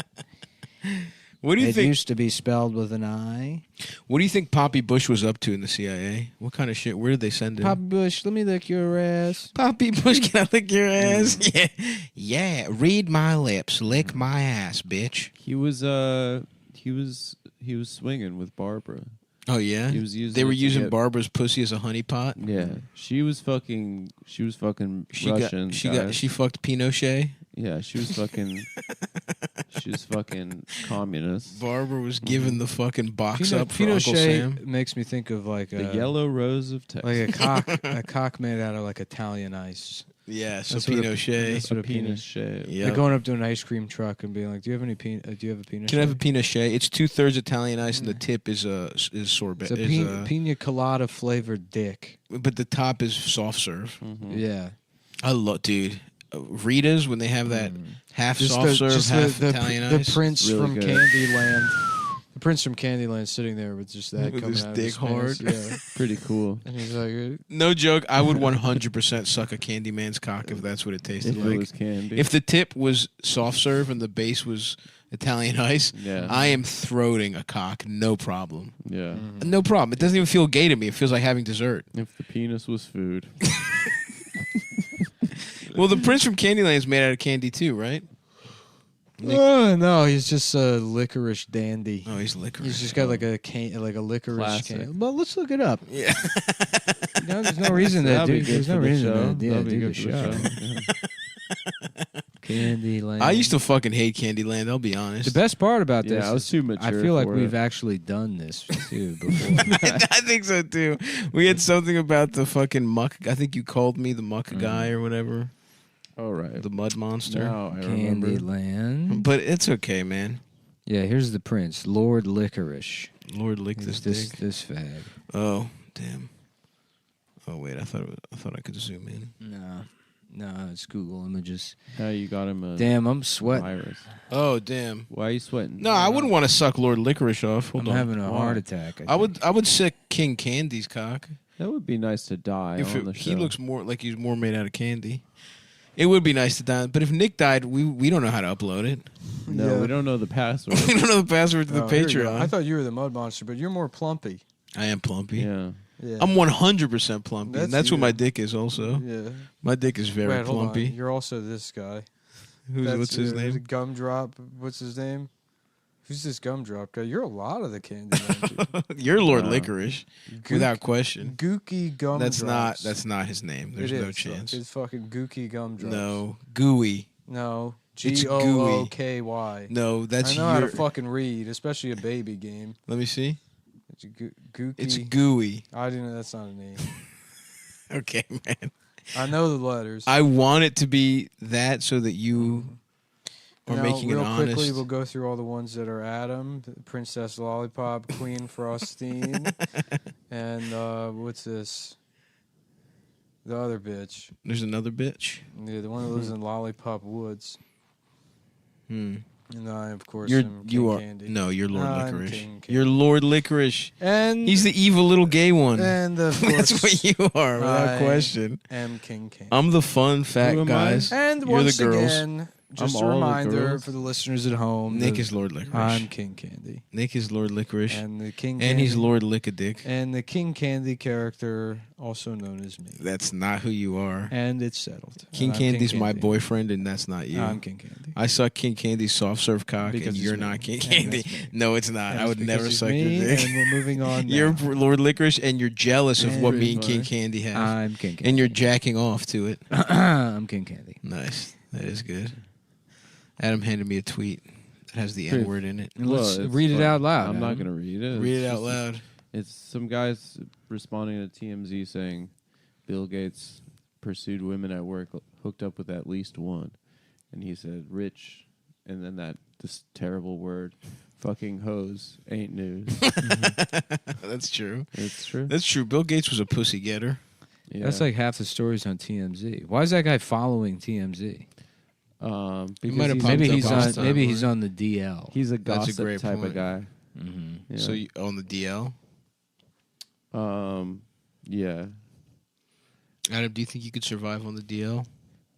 What do you think? It used to be spelled with an I. What do you think Poppy Bush was up to in the CIA? What kind of shit? Where did they send him? Poppy Bush, let me lick your ass. Poppy Bush, can I lick your ass? Yeah. Yeah. Read my lips. Lick my ass, bitch. He was swinging with Barbara. Oh yeah. He was using they were it to using get- Barbara's pussy as a honeypot. Yeah, she was fucking Russian. She fucked Pinochet. Yeah, she was fucking communist. Barbara was given the fucking box up for Pinochet Uncle Sam. makes me think of like The yellow rose of Texas. like a cock made out of like Italian ice. Yeah, so That's what a- Pinochet. that's what a penis shape. Yeah. Like going up to an ice cream truck and being like, "Do you have any do you have a penis?" Can I have a Pinochet? It's 2/3 Italian ice, and the tip is sorbet. It's a pina colada flavored dick. But the top is soft serve. Yeah, I love, dude. Rita's when they have that half Just soft serve, half the Italian the ice. prince Really from good. Candyland. The prince from Candyland sitting there with just that With coming his out dick of his hard. face. Yeah. Pretty cool. And he's like, No joke. I would 100% suck a Candyman's cock if that's what it tasted If like. it was candy. If the tip was soft serve and the base was Italian ice, Yeah. I am throating a cock, no problem. Yeah. No problem. It doesn't even feel gay to me. It feels like having dessert. If the penis was food. Well, the prince from Candyland is made out of candy too, right? oh no, he's just a licorice dandy. Oh, he's licorice. He's just got like a licorice Classic. can. Well, let's look it up. Yeah. There's no reason to That'll be do. good There's no for the reason show. to That'll be do the good for show. the show. Candyland. I used to fucking hate Candyland, I'll be honest. The best part about Yeah, this, I was too is I mature feel like for we've it. actually done this too before. I think so too. We had something about the fucking muck. I think you called me the muck guy or whatever. All right. The mud monster. Now I remember. Candyland. But it's okay, man. Yeah, here's the prince, Lord Licorice. Lord lick this dick. This fag. Oh, damn. Oh wait, I thought I could zoom in. No, it's Google Images. How you got him a Damn, I'm sweating. virus. Oh damn. Why are you sweating? No, I wouldn't want to suck Lord Licorice off. Hold I'm on. having a Why? heart attack. I would suck King Candy's cock. That would be nice to die If on the show. he looks more like he's more made out of candy. It would be nice to die, but if Nick died, we don't know how to upload it. No, Yeah. we don't know the password. We don't know the password to the Oh, here you go. Patreon. I thought you were the mud monster, but you're more plumpy. I am plumpy. Yeah. Yeah. I'm 100% plumpy. That's and that's what you. my dick is also. Yeah. My dick is very Wait, hold on. plumpy. You're also this guy. What's his name? Gumdrop. What's his name? Who's this Gumdrop guy? You're a lot of the Candyland. You're Lord Wow. Licorice, without question. Gooky Gumdrops. That's not his name. There's It no is. chance. It's fucking Gooky Gumdrops. No, gooey. No. It's Gooky. No, that's I know how your. to fucking read, especially a baby game. Let me see. It's a gooky. It's gooey. I didn't know that's not a name. Okay, man. I know the letters. I want it to be that so that you are Now, making real an honest. quickly, we'll go through all the ones that are Adam, Princess Lollipop, Queen Frostine, and what's this? The other bitch. There's another bitch. Yeah, the one that lives in Lollipop Woods. Hmm. And I, of course, You're am you King are Candy. no, you're Lord I'm Licorice. King You're Lord Licorice. And He's the evil little gay one. And of That's course, what you are, without I question. am King Candy. I'm the fun fat Who am I? guys. And You're once the girls. again, just I'm a all the reminder girls. for the listeners at home. Nick is Lord Licorice. I'm King Candy. Nick is Lord Licorice. And the King And he's Candy- Lord Lick-a-Dick. And the King Candy character, also known as me. That's not who you are. And it's settled. King And I'm King Candy's my Candy. boyfriend, and that's not you. I'm King Candy. I suck King Candy's soft serve cock, Because and it's you're me. not King And Candy. that's me. No, it's not. And I it's would because never he's suck me, your dick. and we're moving on You're now. Lord Licorice, and you're jealous of And what pretty me and King funny. Candy have. I'm King Candy. And you're jacking off to it. I'm King Candy. Nice. That is good. Adam handed me a tweet that has the Pretty- N word in it. Let's it's read it fun. out loud, I'm not Adam. going to read it. Read It's it out just- loud. It's some guys responding to TMZ saying Bill Gates pursued women at work, hooked up with at least one. And he said, rich, and then this terrible word, fucking hoes, ain't news. That's true. It's true. That's true. Bill Gates was a pussy getter. Yeah. That's like half the stories on TMZ. Why is that guy following TMZ? Because might have he's- popped Maybe up he's on on. his Maybe timeline. he's on the DL. He's a That's a gossip great type point. of guy. Mm-hmm. Yeah. So you own the DL? Yeah. Adam, do you think you could survive on the DL?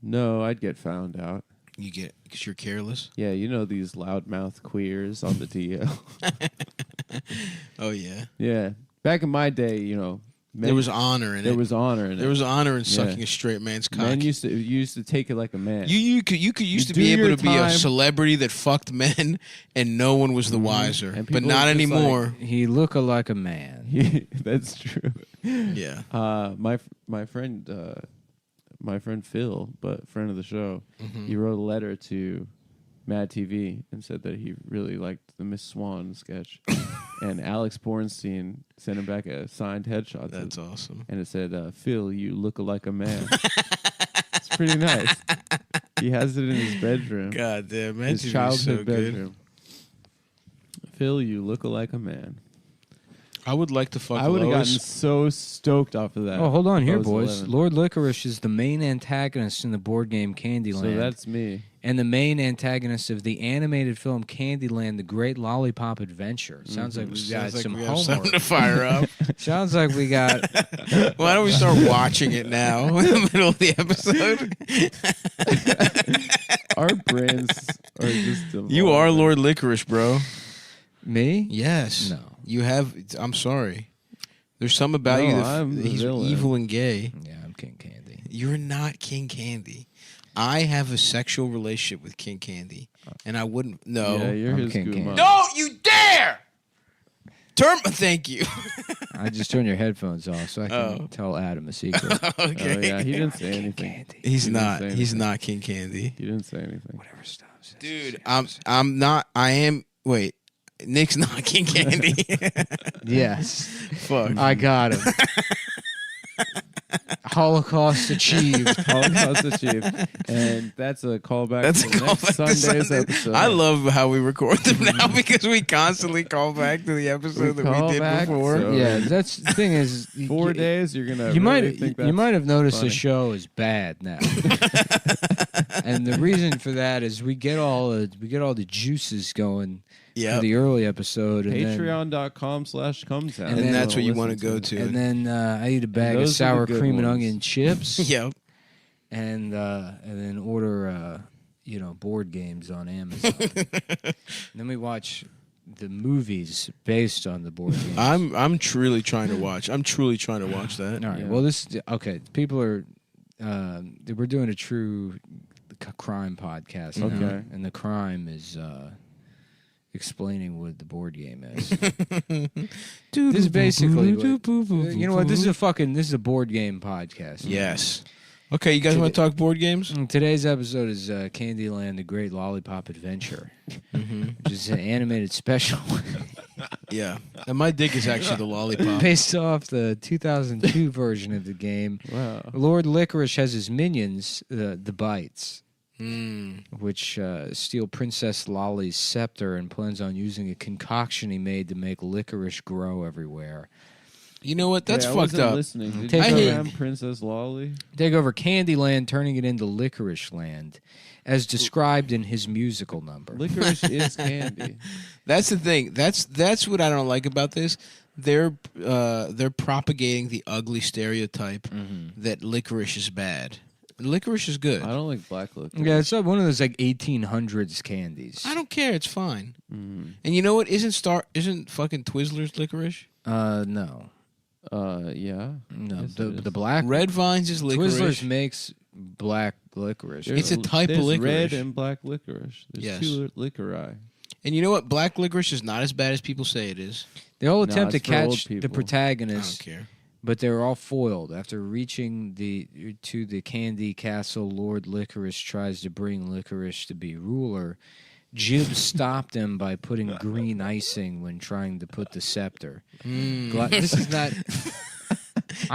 No, I'd get found out. You get because you're careless. Yeah, you know these loudmouth queers on the DL. Oh yeah. Yeah. Back in my day, There was honor in it. There was honor in it. There was honor in sucking Yeah. a straight man's cock. Men used to take it like a man. You could used to do be able your to be a time. celebrity that fucked men, and no one was the wiser. And But people not just anymore. He look like a man. That's true. Yeah. My friend Phil, but friend of the show, he wrote a letter to Mad TV and said that he really liked the Miss Swan sketch. And Alex Bornstein sent him back a signed headshot. That's awesome. And it said, Phil, you look like a man. It's pretty nice. He has it in his bedroom. God damn, Mad his TV is childhood so good. bedroom. Phil, you look like a man. I would like to fuck I would have gotten Lois. so stoked off of that. Oh, hold on if I here, was boys. 11. Lord Licorice is the main antagonist in the board game Candyland. So that's me. And the main antagonist of the animated film Candyland, The Great Lollipop Adventure. Sounds like we've got Sounds like some we have homework. something to fire up. Sounds like we got... Why don't we start watching it now in the middle of the episode? Our brains are just You are Lord Licorice, bro. Me? Yes. No. You have. I'm sorry. There's some about you No, that I'm the he's villain. evil and gay. Yeah, I'm King Candy. You're not King Candy. I have a sexual relationship with King Candy, and I wouldn't. No. Yeah, you're I'm his King Guma. Candy. Don't you dare! Thank you. I just turned your headphones off so I can tell Adam a secret. Okay. Oh, yeah, he didn't say anything. He's He didn't not. say He's anything. not King Candy. He didn't say anything. Whatever stops. Dude, I'm not. I am. Wait. Nick's not King Candy. Yes. Fuck. I got him. Holocaust achieved. Holocaust achieved. And that's a callback That's to a next callback to Sunday's Sunday. episode. I love how we record them now because we constantly call back to the episode that call we did back, before. so- Yeah, that's the thing is 4 days, you're gonna. You really might think you that's might have noticed funny. the show is bad now, and the reason for that is we get all the juices going Yep. for the early episode, and then, Patreon.com/Cumtown. And that's what you want to go listen to. and then I eat a bag of those are the sour good cream and ones. onion chips, Yep. and then order board games on Amazon. And then we watch the movies based on the board games. I'm truly trying to watch. I'm truly trying to watch that. All right. Yeah. Well, this okay. People are we're doing a true crime podcast. Okay. now, and the crime is explaining what the board game is. This is basically you know what? This is a board game podcast. Yes. Okay, you guys want to talk board games? And today's episode is Candyland: The Great Lollipop Adventure, which is an animated special Yeah. And my dick is actually the lollipop. based off the 2002 version of the game. Wow. Lord Licorice has his minions, the Bites, Mm. which steal Princess Lolly's scepter and plans on using a concoction he made to make licorice grow everywhere. You know what? That's Wait, I fucked wasn't up. Listening. Did Take you over- say Princess Lolly? Take over Candyland, turning it into Licorice Land, as described in his musical number. Licorice is candy. That's the thing. That's what I don't like about this. They're propagating the ugly stereotype that licorice is bad. Licorice is good. I don't like black licorice. Yeah, it's one of those like 1800s candies. I don't care. It's fine. Mm. And you know what? Isn't fucking Twizzlers licorice? No. Yeah. No, Yes, the it is. the black Red Vines is licorice. Twizzlers makes black licorice. It's a type of There's licorice. red and black licorice. There's Yes. two licori. And you know what? Black licorice is not as bad as people say it is. They all No, attempt to it's for old catch the people. I protagonist, don't care. but they're all foiled. After reaching to the candy castle, Lord Licorice tries to bring Licorice to be ruler. Jib stopped him by putting green icing when trying to put the scepter. This is not.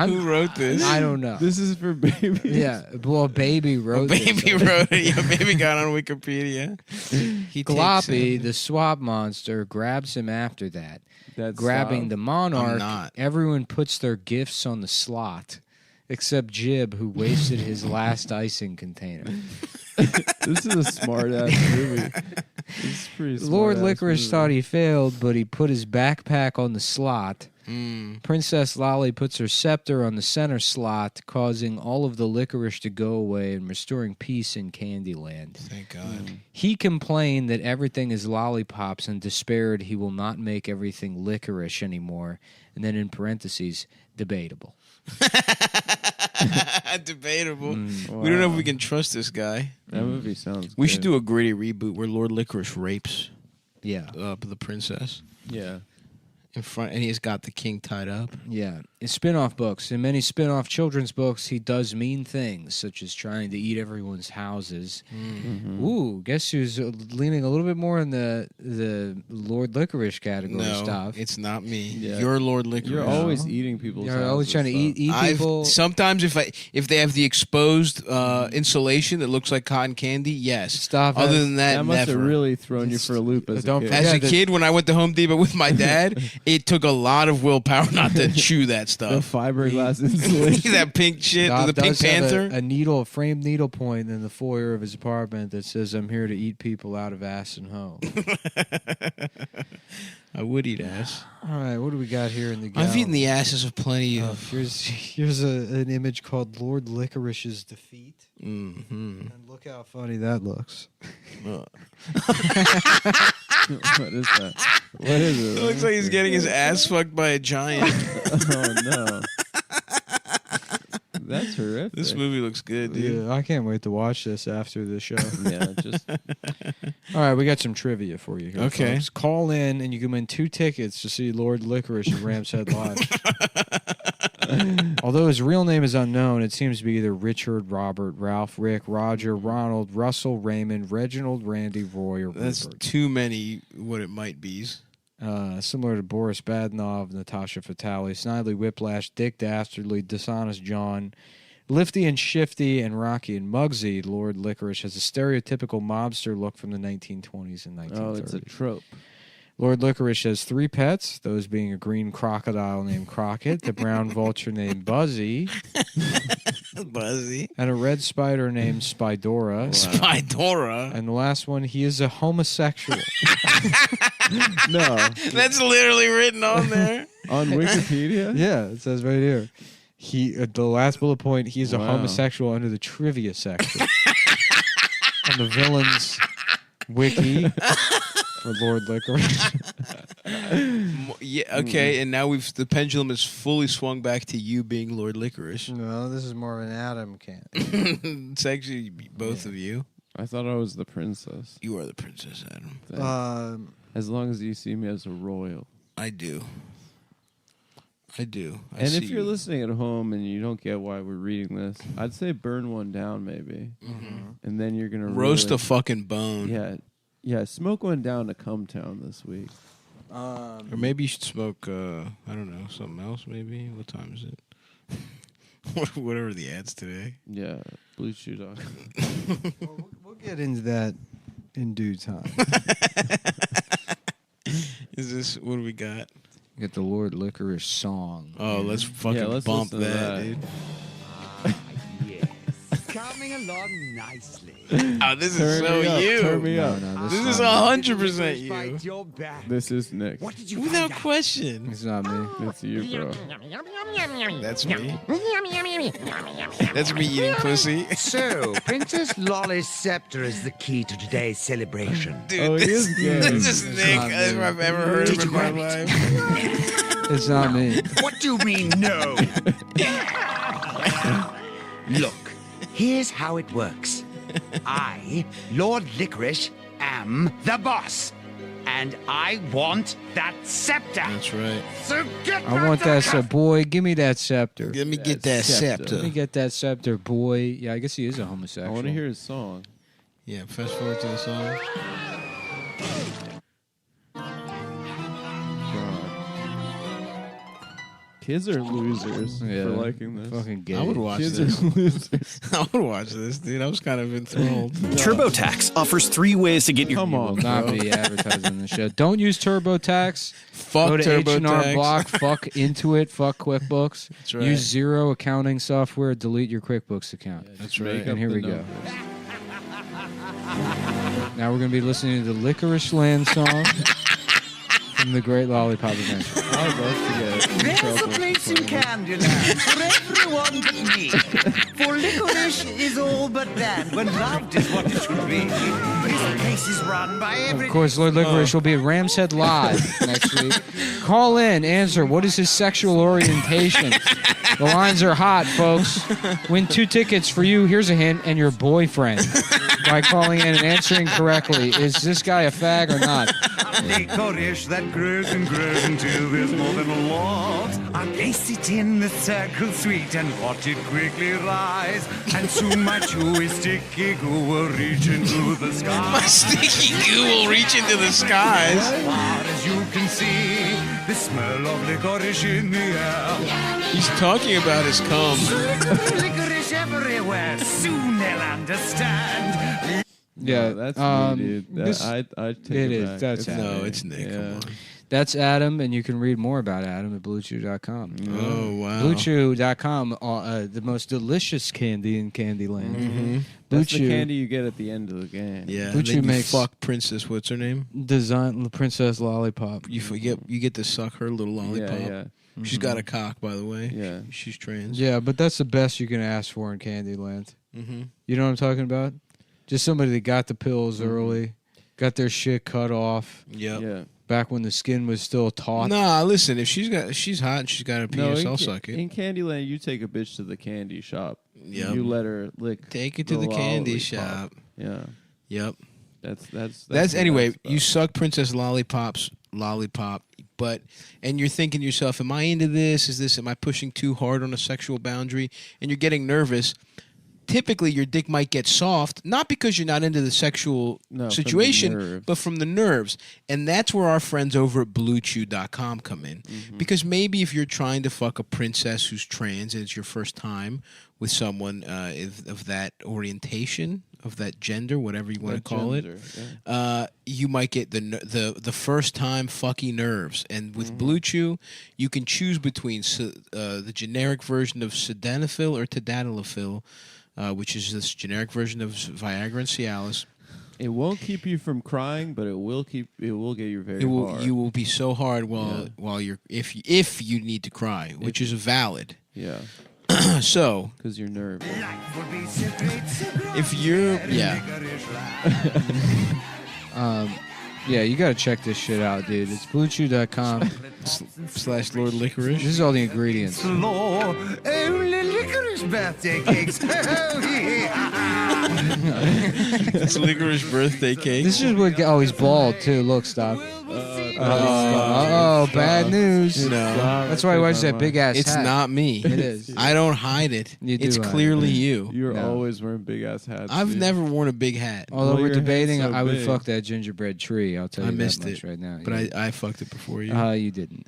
Who wrote this? I don't know. This is for babies. Yeah, well, baby wrote. Baby this. wrote it. Yeah, baby got on Wikipedia. He takes Gloppy, it. the swamp monster, grabs him after that. That's Grabbing soft. the I'm monarch, not. everyone puts their gifts on the slot, except Jib, who wasted his last icing container. This is a smart ass movie. This is pretty smart. Lord Licorice thought he failed, but he put his backpack on the slot. Princess Lolly puts her scepter on the center slot, causing all of the licorice to go away and restoring peace in Candyland. Thank God. He complained that everything is lollipops and despaired he will not make everything licorice anymore. And then in parentheses, debatable. Debatable. We don't know if we can trust this guy. That movie sounds. We good. should do a gritty reboot where Lord Licorice rapes Yeah. the princess Yeah. in front, and he's got the king tied up. Yeah. In spin-off books, in many spin-off children's books, he does mean things, such as trying to eat everyone's houses. Ooh, guess who's leaning a little bit more in the Lord Licorice category No, stuff. it's not me. Yeah. You're Lord Licorice. You're always eating people's. You're always houses, trying to eat people. Sometimes if they have the exposed insulation that looks like cotton candy, yes. Stuff. Other than that, That must never. have really thrown you for a loop as Don't a kid. As Yeah, a kid, when I went to Home Depot with my dad, it took a lot of willpower not to chew that The stuff. fiberglass insulation. That pink shit, Dom the Pink does have Panther. a needle, a framed needle point in the foyer of his apartment that says, "I'm here to eat people out of ass and home." I would eat ass. All right, what do we got here in the? I've eaten the asses of plenty Oh, of. here's an image called Lord Licorice's defeat, and look how funny that looks. What is that? What is it? It looks like he's getting his ass fucked by a giant. Oh no. That's horrific. This movie looks good, dude. Yeah, I can't wait to watch this after the show. Yeah, just All right, we got some trivia for you here. Okay. Folks. Call in and you can win 2 tickets to see Lord Licorice at Rams Head Live. Although his real name is unknown, it seems to be either Richard, Robert, Ralph, Rick, Roger, Ronald, Russell, Raymond, Reginald, Randy, Roy, or That's Rupert. too many what it might be's. Similar to Boris Badnov, Natasha Fatale, Snidely Whiplash, Dick Dastardly, Dishonest John, Lifty and Shifty, and Rocky and Muggsy, Lord Licorice has a stereotypical mobster look from the 1920s and 1930s. oh, it's a trope. Lord Licorice has 3 pets, those being a green crocodile named Crockett, the brown vulture named Buzzy, Buzzy. and a red spider named Spidora. Spidora. And the last one, he is a homosexual. No, That's literally written on there. on Wikipedia. Yeah, it says right here. He the last bullet point, he's a Wow. homosexual under the trivia section. On the villains wiki for Lord Licorice. Yeah. Okay. And now the pendulum is fully swung back to you being Lord Licorice. No, this is more of an Adam can. It's actually both of you. I thought I was the princess. You are the princess, Adam. Thanks. As long as you see me as a royal. I do. I do. And if you're listening at home and you don't get why we're reading this, I'd say burn one down maybe, and then you're gonna roast really, a fucking bone. Yeah. Smoke one down to Cumtown this week. Or maybe you should smoke. I don't know, something else. Maybe. What time is it? Whatever the ads today. Yeah, Blue Chew Dog. We'll get into that in due time. Is this what do we got? Get the Lord Licorice song. Oh, let's fucking let's bump listen to that, that. dude. coming along nicely. Oh, this Turn is so me up, you. turn me up. This is 100% you. Your back. This is Nick. What did you Without find out? question. It's not me. It's you, bro. That's me. That's me eating pussy. So, Princess Lolly's scepter is the key to today's celebration. Dude, Oh, he this, is gay. this is Nick not if me. I've ever heard of Did in you my grab it? life. It's not me. What do you mean, no? Look, here's how it works. I, Lord Licorice, am the boss. And I want that scepter. That's right. So get I want that scepter. Boy, give me that scepter. Let me get that scepter. Let me get that scepter, boy. Yeah, I guess he is a I homosexual. want to hear his song. Yeah, fast forward to the song. Kids are losers Yeah. for liking this. Fucking gay. I would watch Kids this. are losers. I would watch this, dude. I was kind of enthralled. TurboTax offers 3 ways to get your... Come on, Not bro. be advertising the show. Don't use TurboTax. Fuck Go to H&R TurboTax. Block. Fuck Intuit. Fuck QuickBooks. That's right. Use Zero accounting software. Delete your QuickBooks account. That's Make right. up And here the we go. numbers. Now we're going to be listening to the Licorice Land song from the Great Lollipop Adventure. I would love to get in There's a trouble place for in playing Candyland for everyone but me. For licorice is all but bland when loved is what it should be. This place is run by every... Of course, Lord Licorice will be at Ram's Head Live next week. Call in, answer. What is his sexual orientation? The lines are hot, folks. Win 2 tickets for you. Here's a hint, and your boyfriend. By calling in and answering correctly. Is this guy a fag or not? Licorice that grows and grows until there's more than a lot. I place it in the circle sweet and watch it quickly rise. And soon my chewy sticky goo will reach into the sky. My sticky goo will reach into the skies. As far as you can see, the smell of licorice in the air. He's talking about his cum. Licorice everywhere, soon they'll understand. Yeah, that's me, dude. this- I take it it is. back. That's It's Adam. No, it's Nick. Yeah. Come on. That's Adam, and you can read more about Adam at BlueChew.com. Oh, wow. BlueChew.com, the most delicious candy in Candyland. Mm-hmm. That's Blue the Chew candy you get at the end of the game. Yeah. Blue and Chew then you makes- fuck Princess. What's her name? Design Princess Lollipop. You forget. You get to suck her little lollipop. Yeah, She's got a cock, by the way. yeah. She's trans. Yeah, but that's the best you can ask for in Candyland. Mm-hmm. You know what I'm talking about? Just somebody that got the pills early, got their shit cut off. Yep. Yeah. Back when the skin was still taut. Nah, listen. If she's hot and she's got a No, penis, in I'll Ca- suck it. In Candyland, you take a bitch to the candy shop. Yep. You let her lick. Take it to the candy shop. Yeah. Yep. That's anyway. what that's You about. suck Princess Lollipop, and you're thinking to yourself, "Am I into this? Am I pushing too hard on a sexual boundary?" And you're getting nervous. Typically, your dick might get soft, not because you're not into the sexual No, from the situation, nerves. but from the nerves. And that's where our friends over at BlueChew.com come in. Mm-hmm. Because maybe if you're trying to fuck a princess who's trans and it's your first time with someone of that orientation, of that gender, whatever you want to That call gender, it, you might get the first time fucky nerves. And with Blue Chew, you can choose between the generic version of sildenafil or tadalafil, which is this generic version of Viagra and Cialis. It won't keep you from crying, but it will get you very hard. You will be so hard while you're if you need to cry, which is valid. Yeah. So, because you're nervous. If you're Yeah, you gotta check this shit out, dude. It's BlueChew.com / Lord Licorice. This is all the ingredients. Law, only licorice birthday cakes. Oh, yeah. It's licorice birthday cake. This is what. Oh, he's bald too. Look, stop. Bad news. No. That's why he wears that big ass It's hat. not me. It is. I don't hide it. You do It's hide clearly it. you. You're No. always wearing big ass hats. I've dude. never worn a big hat. Although Well, we're your head's debating, so I would big. fuck that gingerbread tree. I'll tell you I missed that much it right now. But I fucked it before you. You didn't.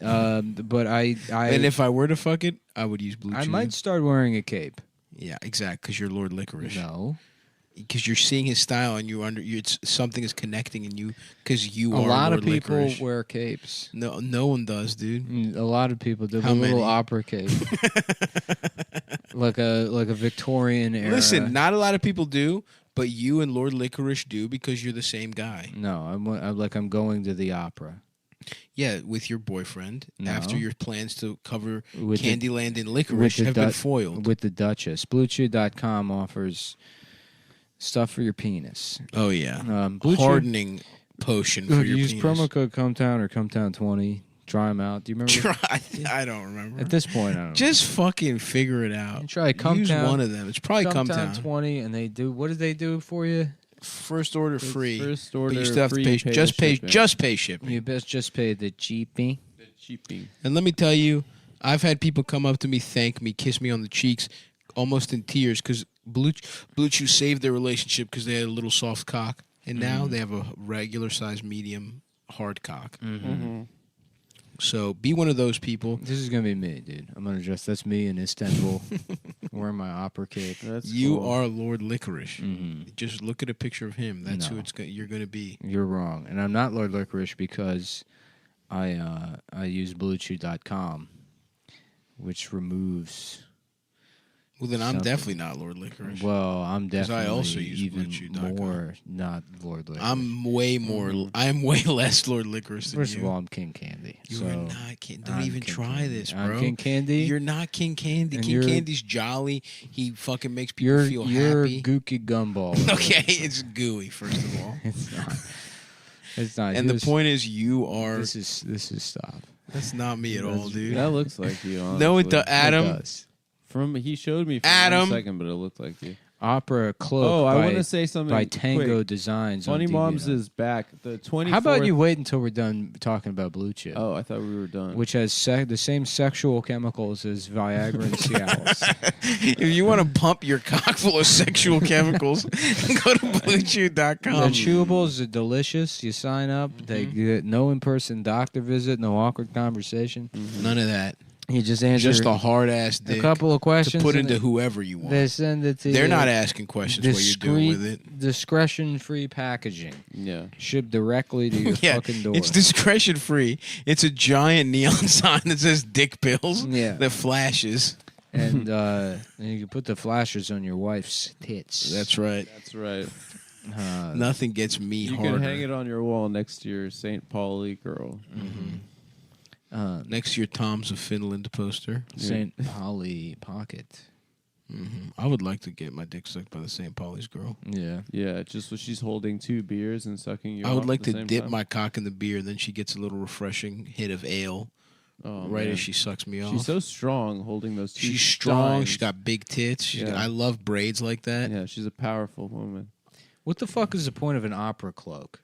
But I. And if I were to fuck it, I would use Blue Chew. I might start wearing a cape. Yeah, exactly. Because you're Lord Licorice. No. Because you're seeing his style and it's something is connecting in you because you A are lot Lord of people Licorice. wear capes. No one does, dude. A lot of people do. How A little many? opera cape. like a Victorian era. Listen, not a lot of people do, but you and Lord Licorice do because you're the same guy. No, I'm going to the opera. Yeah, with your boyfriend No. after your plans to cover With the- Candyland and licorice have been foiled. With the Duchess. BlueChew.com offers stuff for your penis. Oh, yeah. Blue Chew- Hardening potion for your use penis. promo code Cumtown or Cumtown20. Try them out. Do you remember? I don't remember. At this point, I don't Just fucking figure it out. Try Cumtown. Use one of them. It's probably Cumtown. 20, and they do. What did they do for you? First order free. First order but you still have to free, pay. pay Just the pay. shipping. Just pay shipping. You best just pay the cheapie. And let me tell you, I've had people come up to me, thank me, kiss me on the cheeks, almost in tears, because Blue Chew saved their relationship because they had a little soft cock, and now they have a regular size medium hard cock. So be one of those people. This is gonna be me, dude. I'm gonna dress. That's me in Istanbul, wearing my opera cape. You are Lord Licorice. Just look at a picture of him. That's No. who you're going to be. You're wrong, and I'm not Lord Licorice because I use BlueChew.com, which removes. Well, then I'm something. definitely not Lord Licorice. Well, I'm 'Cause definitely I also use even BlueChew.com. more not Lord Licorice. I'm way more. I'm way less Lord Licorice than First you. of all, I'm King Candy. You so are not King. Don't I'm even King try Candy. this, bro. I'm King Candy. You're not King Candy. And King you're- Candy's jolly. He fucking makes people feel you're happy. Gookie Gumball. Okay, it's gooey. First of all, It's not. It's not. and the point is, you are. This is stop. That's not me at all, dude. That looks like you. Honestly. No, it does. Adam. It does. He showed me for Adam. 1 second, but it looked like you. Opera Cloak. Oh, I by- want to say something by Tango quick. Designs. Funny on Moms DeviantArt. is back. The 24th. How about you wait until we're done talking about Blue Chew? Oh, I thought we were done. Which has the same sexual chemicals as Viagra and Cialis. If you want to pump your cock full of sexual chemicals, go to BlueChew.com. The chewables are delicious. You sign up. They get no in-person doctor visit, no awkward conversation. None of that. You just answer Just a hard ass dick. a couple of questions to put and into whoever you want. They send it to They're you. not asking questions what you're doing with it. Discretion-free packaging. Yeah. Shipped directly to your Yeah, fucking door. it's discretion free. It's a giant neon sign that says "dick pills." Yeah. that flashes. and you can put the flashers on your wife's tits. That's right. That's right. Nothing gets me You harder. can hang it on your wall next to your St. Pauli girl. Next to your Tom's of Finland poster. St. Pauli pocket. I would like to get my dick sucked by the St. Pauli's girl. Yeah. Yeah, just when she's holding 2 beers and sucking you I would off like at the to same dip time. my cock in the beer, and then she gets a little refreshing hit of ale Oh, right man. as she sucks me off. She's so strong holding those 2 She's strong. dimes. She's got big tits. Yeah. I love braids like that. Yeah, she's a powerful woman. What the fuck is the point of an opera cloak?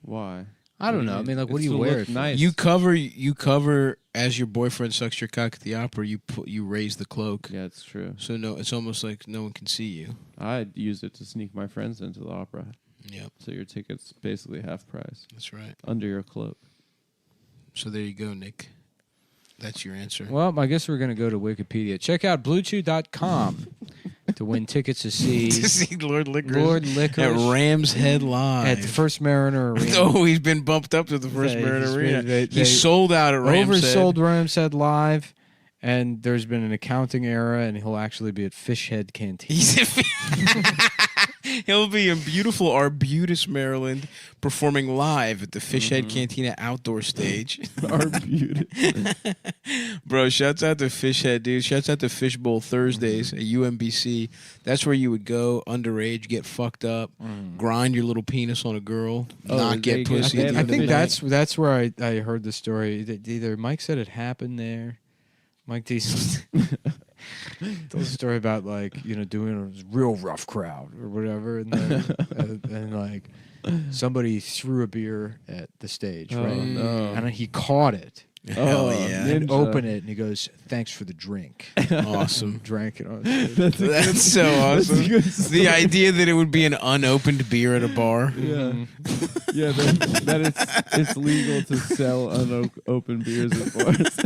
Why? I don't know. I mean, like, what do you wear it for? Nice. You cover as your boyfriend sucks your cock at the opera. You raise the cloak. Yeah, it's true. So no, it's almost like no one can see you. I'd use it to sneak my friends into the opera. Yep. So your ticket's basically half price. That's right. Under your cloak. So there you go, Nick. That's your answer. Well, I guess we're going to go to Wikipedia. Check out BlueChew.com to win tickets to see, To see Lord Licorice Lord Licorice at Rams Head Live at the First Mariner Arena. Oh, he's been bumped up to the First They- Mariner he's Arena. been- they- He's sold out at Rams Head. Oversold Rams Head Live, and there's been an accounting error, and he'll actually be at Fishhead Canteen. He'll be in beautiful Arbutus, Maryland, performing live at the Fishhead Cantina outdoor stage. Arbutus. Bro, shouts out to Fishhead, dude. Shouts out to Fishbowl Thursdays at UMBC. That's where you would go underage, get fucked up, grind your little penis on a girl, Oh, not they get get- pussy. they at the have end I of think the night. that's where I heard the story. Either Mike said it happened there. Mike Diesel told a story about, like, doing a real rough crowd or whatever, and then and like somebody threw a beer at the stage, Oh, right? no. And he caught it. Hell yeah. And Ninja. opened it, and he goes, "Thanks for the drink." Awesome. Drank it on. That's so awesome. The idea that it would be an unopened beer at a bar. Yeah. Yeah, that it's legal to sell unopened beers at bars.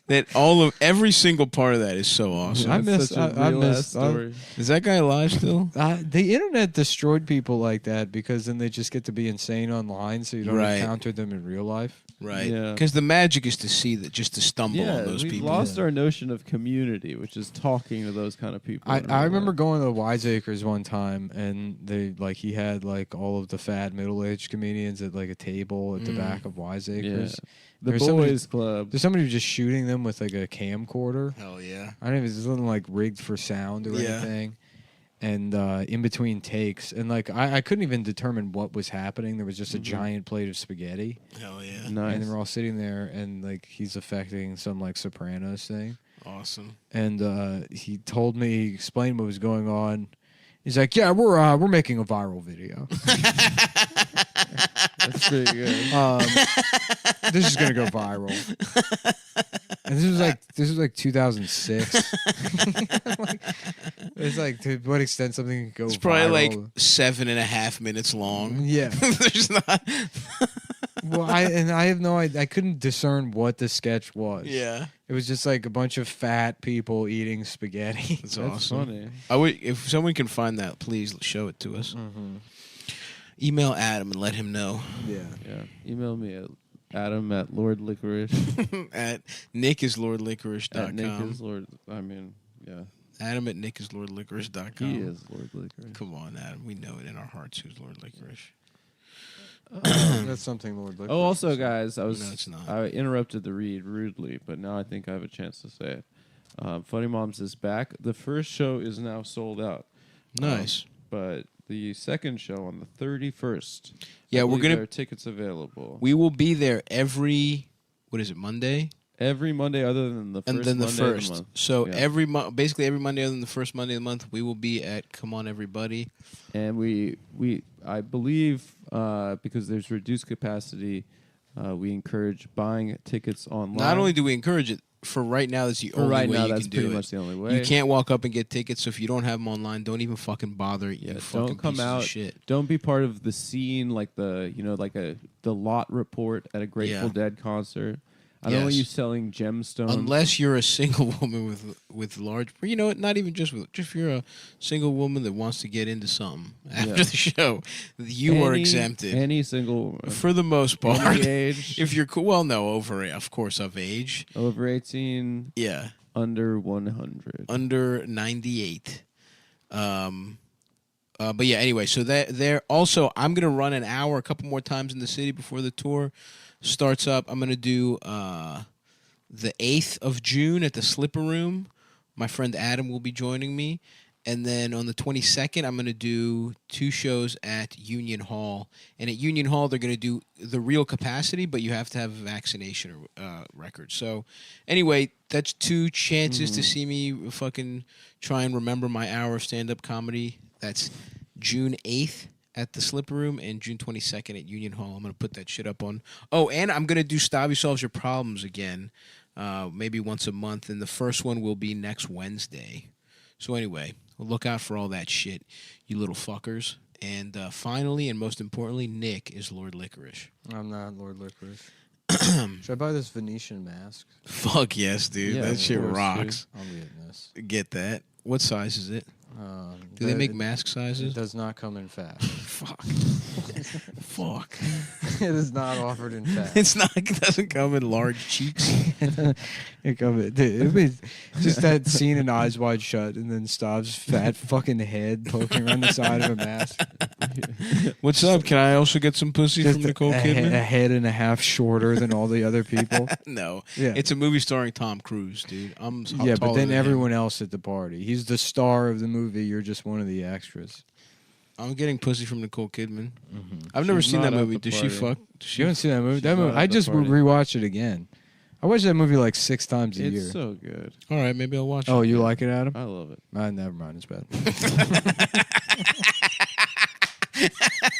that every single part of that is so awesome. I miss. story. Is that guy alive still? The internet destroyed people like that because then they just get to be insane online, so you don't Right. encounter them in real life. Right. Yeah. Because the magic is to see that, just to stumble Yeah, on those we people. lost our notion of community, which is talking to those kind of people. I remember going to Wiseacres one time, and he had like all of the fat middle-aged comedians at like a table at the back of Wiseacres. Yeah. The There's boys club. There's somebody just shooting them with like a camcorder. Hell yeah. I don't know if it's wasn't like rigged for sound or Yeah. anything. And in between takes, and like I couldn't even determine what was happening. There was just a giant plate of spaghetti. Hell yeah. Nice. And we're all sitting there, and like he's affecting some like Sopranos thing. Awesome. And he told me, he explained what was going on. He's like, "Yeah, we're making a viral video. That's pretty good. This is gonna go viral." And this was like 2006. It's like, to what extent something can go It's probably like viral. 7.5 minutes long. Yeah. There's not. Well, I have no idea. I couldn't discern what the sketch was. Yeah. It was just like a bunch of fat people eating spaghetti. That's awesome. funny. I would, if someone can find that, please show it to us. Email Adam and let him know. Yeah. Yeah. Email me at Adam at Lord Licorice. At nickisLordLicorice.com. At Nick is Lord. I mean, yeah. Adam at nickisLordLicorice.com. He is Lord Licorice. Come on, Adam. We know it in our hearts who's Lord Licorice. That's something Lord Licorice. Oh, also, guys, No, it's not. I interrupted the read rudely, but now I think I have a chance to say it. Funny Moms is back. The first show is now sold out. Nice. But the second show on the 31st. Yeah, I we're believe gonna- there are tickets available. We will be there every, what is it, Monday? Every Monday other than the first And then the Monday of first. the month. So Yeah. basically every Monday other than the first Monday of the month, we will be at Come On Everybody. And I believe because there's reduced capacity, we encourage buying tickets online. Not only do we encourage it, for right now, that's the For only right way now, you that's can do pretty it. much the only way. You can't walk up and get tickets, so if you don't have them online, don't even fucking bother. You fucking Don't come pieces out. Of shit. Don't be part of the scene like the lot report at a Grateful Yeah. Dead concert. I don't want Yes. you selling gemstones. Unless you're a single woman with large, you know, not even just if you're a single woman that wants to get into something after Yeah. the show, you are exempted. Any single woman. For the most part. Any age. If you're cool, well, no, of course, of age. Over 18. Yeah. Under 100. Under 98. But yeah, anyway, so there also, I'm going to run an hour a couple more times in the city before the tour starts up. I'm going to do the 8th of June at the Slipper Room. My friend Adam will be joining me. And then on the 22nd, I'm going to do 2 shows at Union Hall. And at Union Hall, they're going to do the real capacity, but you have to have a vaccination record. So anyway, that's 2 chances to see me fucking try and remember my hour of stand-up comedy. That's June 8th at the Slipper Room and June 22nd at Union Hall. I'm going to put that shit up on. Oh, and I'm going to do Stabby Solves Your Problems again, maybe once a month. And the first one will be next Wednesday. So anyway, look out for all that shit, you little fuckers. And finally, and most importantly, Nick is Lord Licorice. I'm not Lord Licorice. Should I buy this Venetian mask? Fuck yes, dude. Yeah, that of shit course, rocks. dude. I'm getting this. Get that. What size is it? Do they make mask sizes? It does not come in fat. Fuck. Fuck. It is not offered in fat. It doesn't come in large cheeks. It was just that scene in Eyes Wide Shut, and then Stav's fat fucking head poking around the side of a mask. What's up? Can I also get some pussy Just from Nicole a Kidman? head and a half shorter than all the other people. No. Yeah. It's a movie starring Tom Cruise, dude. I'm Yeah, but taller then than him. everyone else at the party. He's the star of the movie. You're just one of the extras. I'm getting pussy from Nicole Kidman. I've never seen that movie. Does she fuck? You haven't seen that movie? That not movie. at I the just party. rewatched it again. I watch that movie like 6 times a It's year. so good. All right, maybe I'll watch it. Oh, you like it, Adam? I love it. Never mind. It's bad.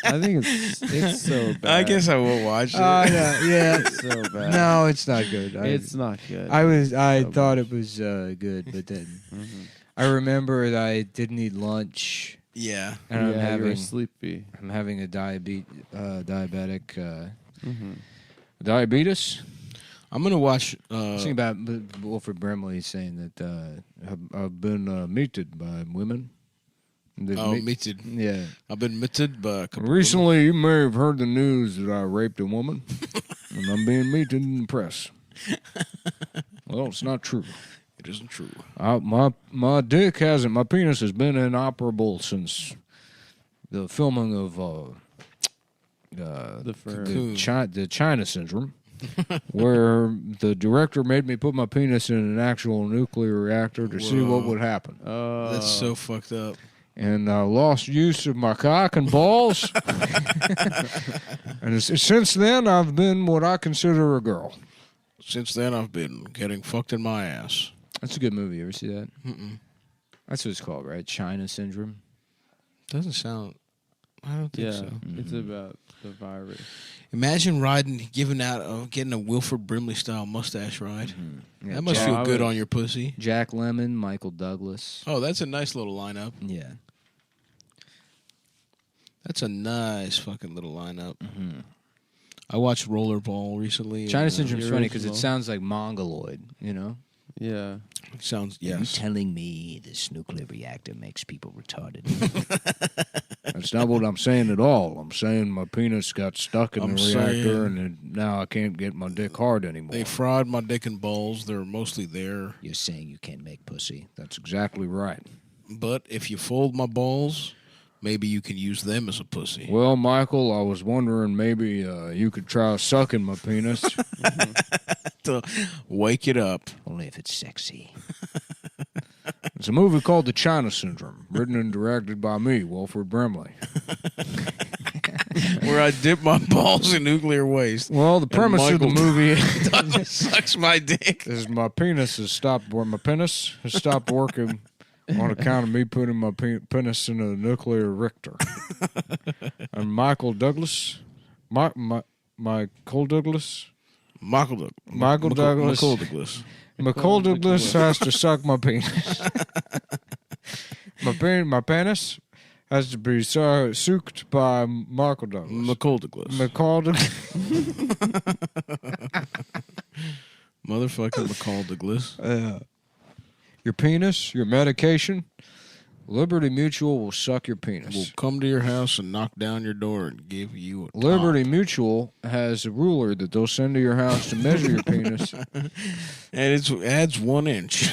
I think it's so bad. I guess I will watch it. Yeah. It's so bad. No, it's not good. It's not good. I So thought much. it was good, but then I remember that I didn't eat lunch. Yeah. And Yeah, you were sleepy. I'm having a diabetic diabetes. I'm gonna watch. Thinking about Wilford Brimley saying that I've been meted by women. Meted. Yeah. I've been meted by a couple Recently, you may have heard the news that I raped a woman, and I'm being meted in the press. Well, it's not true. It isn't true. My dick hasn't. My penis has been inoperable since the filming of the China Syndrome, where the director made me put my penis in an actual nuclear reactor to see what would happen. That's so fucked up. And I lost use of my cock and balls. And since then, I've been what I consider a girl. Since then, I've been getting fucked in my ass. That's a good movie. You ever see that? Mm-mm. That's what it's called, right? China Syndrome. Doesn't sound. I don't think so. It's about the virus. Imagine getting a Wilford Brimley style mustache ride. Yeah, that must feel good on your pussy. Jack Lemmon, Michael Douglas. Oh, that's a nice little lineup. Yeah. That's a nice fucking little lineup. I watched Rollerball recently. China Syndrome's funny because it sounds like Mongoloid, you know? Yeah. It sounds, Are you yes. telling me this nuclear reactor makes people retarded? That's not what I'm saying at all. I'm saying my penis got stuck in the reactor and now I can't get my dick hard anymore. They fried my dick and balls. They're mostly there. You're saying you can't make pussy. That's exactly right. But if you fold my balls, maybe you can use them as a pussy. Well, Michael, I was wondering maybe you could try sucking my penis. To wake it up. Only if it's sexy. It's a movie called The China Syndrome, written and directed by me, Wilford Brimley. Where I dip my balls in nuclear waste. Well, the premise of the movie sucks my dick. Is my penis has stopped working on account of me putting my penis in a nuclear reactor. And Michael Douglas has to suck my penis. My penis has to be sucked by Michael Douglas. Motherfucking McCall Douglas. Your penis, your medication, Liberty Mutual will suck your penis. We'll come to your house and knock down your door and give you a Liberty Mutual has a ruler that they'll send to your house to measure your penis. And it adds 1 inch.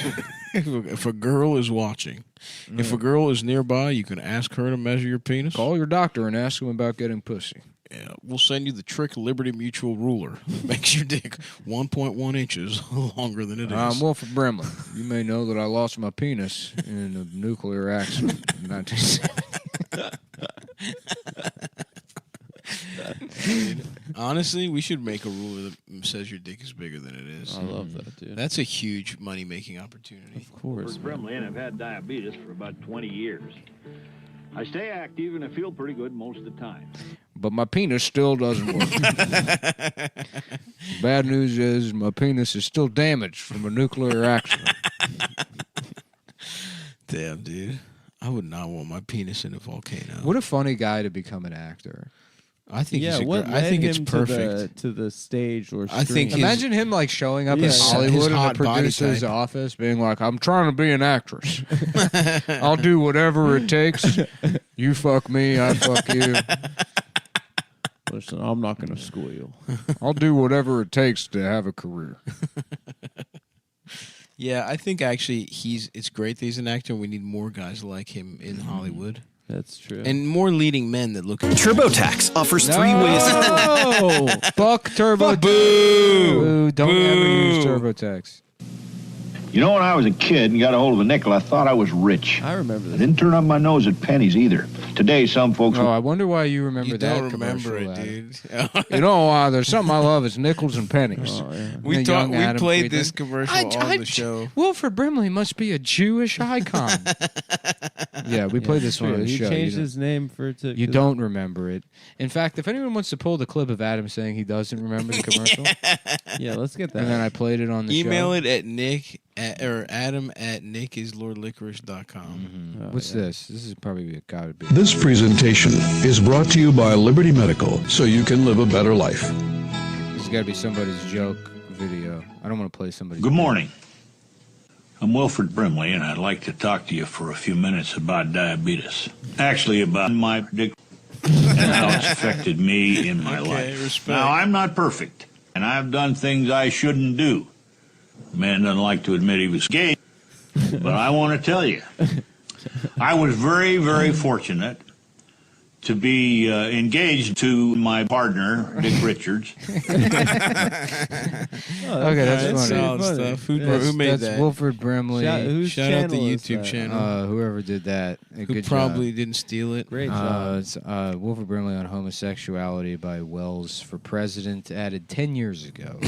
If a girl is watching. If a girl is nearby, you can ask her to measure your penis. Call your doctor and ask him about getting pussy. Yeah, we'll send you the Trick Liberty Mutual ruler. Makes your dick 1.1 inches longer than it is. I'm Wilford Brimley. You may know that I lost my penis in a nuclear accident in 1970. Honestly, we should make a ruler that says your dick is bigger than it is. I love that, dude. That's a huge money-making opportunity. Of course. Wilford Brimley, and I've had diabetes for about 20 years. I stay active and I feel pretty good most of the time. But my penis still doesn't work. Bad news is my penis is still damaged from a nuclear accident. Damn, dude. I would not want my penis in a volcano. What a funny guy to become an actor. I think yeah, he's what I think led it's him perfect. to the stage or I think screen? Imagine him like showing up in his Hollywood in the hot body producer's type. office being like, I'm trying to be an actress. I'll do whatever it takes. You fuck me, I fuck you. Listen, I'm not going to school you. I'll do whatever it takes to have a career. Yeah, I think actually it's great that he's an actor. We need more guys like him in Hollywood. That's true. And more leading men that look at TurboTax offers 3 ways. Oh, fuck TurboTax. Boo. Don't ever use TurboTax. You know, when I was a kid and got a hold of a nickel, I thought I was rich. I remember I this. didn't turn up my nose at pennies either. Today, some folks... Oh, I wonder why you remember You that don't remember commercial, it, Adam. dude. You know, there's something I love. It's nickels and pennies. Oh, yeah. We Young Adam played Friedland. this commercial on the show. Wilford Brimley must be a Jewish icon. Yeah, we played this one on the He show. changed You his name for it to. You don't remember it. In fact, if anyone wants to pull the clip of Adam saying he doesn't remember the commercial, Yeah, let's get that. and then I played it on the Email show. it at Adam@nickislordlicorice.com. What's this? This is probably gotta be. This presentation is brought to you by Liberty Medical, so you can live a better life. This has got to be somebody's joke video. I don't want to play somebody. Good morning. I'm Wilfred Brimley, and I'd like to talk to you for a few minutes about diabetes. Actually, about my addiction and how it's affected me in my life. Respect. Now, I'm not perfect, and I've done things I shouldn't do. The man doesn't like to admit he was gay, but I want to tell you, I was very, very fortunate to be engaged to my partner, Dick Richards. Okay, that's funny. Stuff. Who made that's that? Wilfred Brimley. Shout out the YouTube channel. Whoever did that. Who Good probably job. didn't steal it. Great job. It's Wilfred Brimley on homosexuality by Wells for President, added 10 years ago.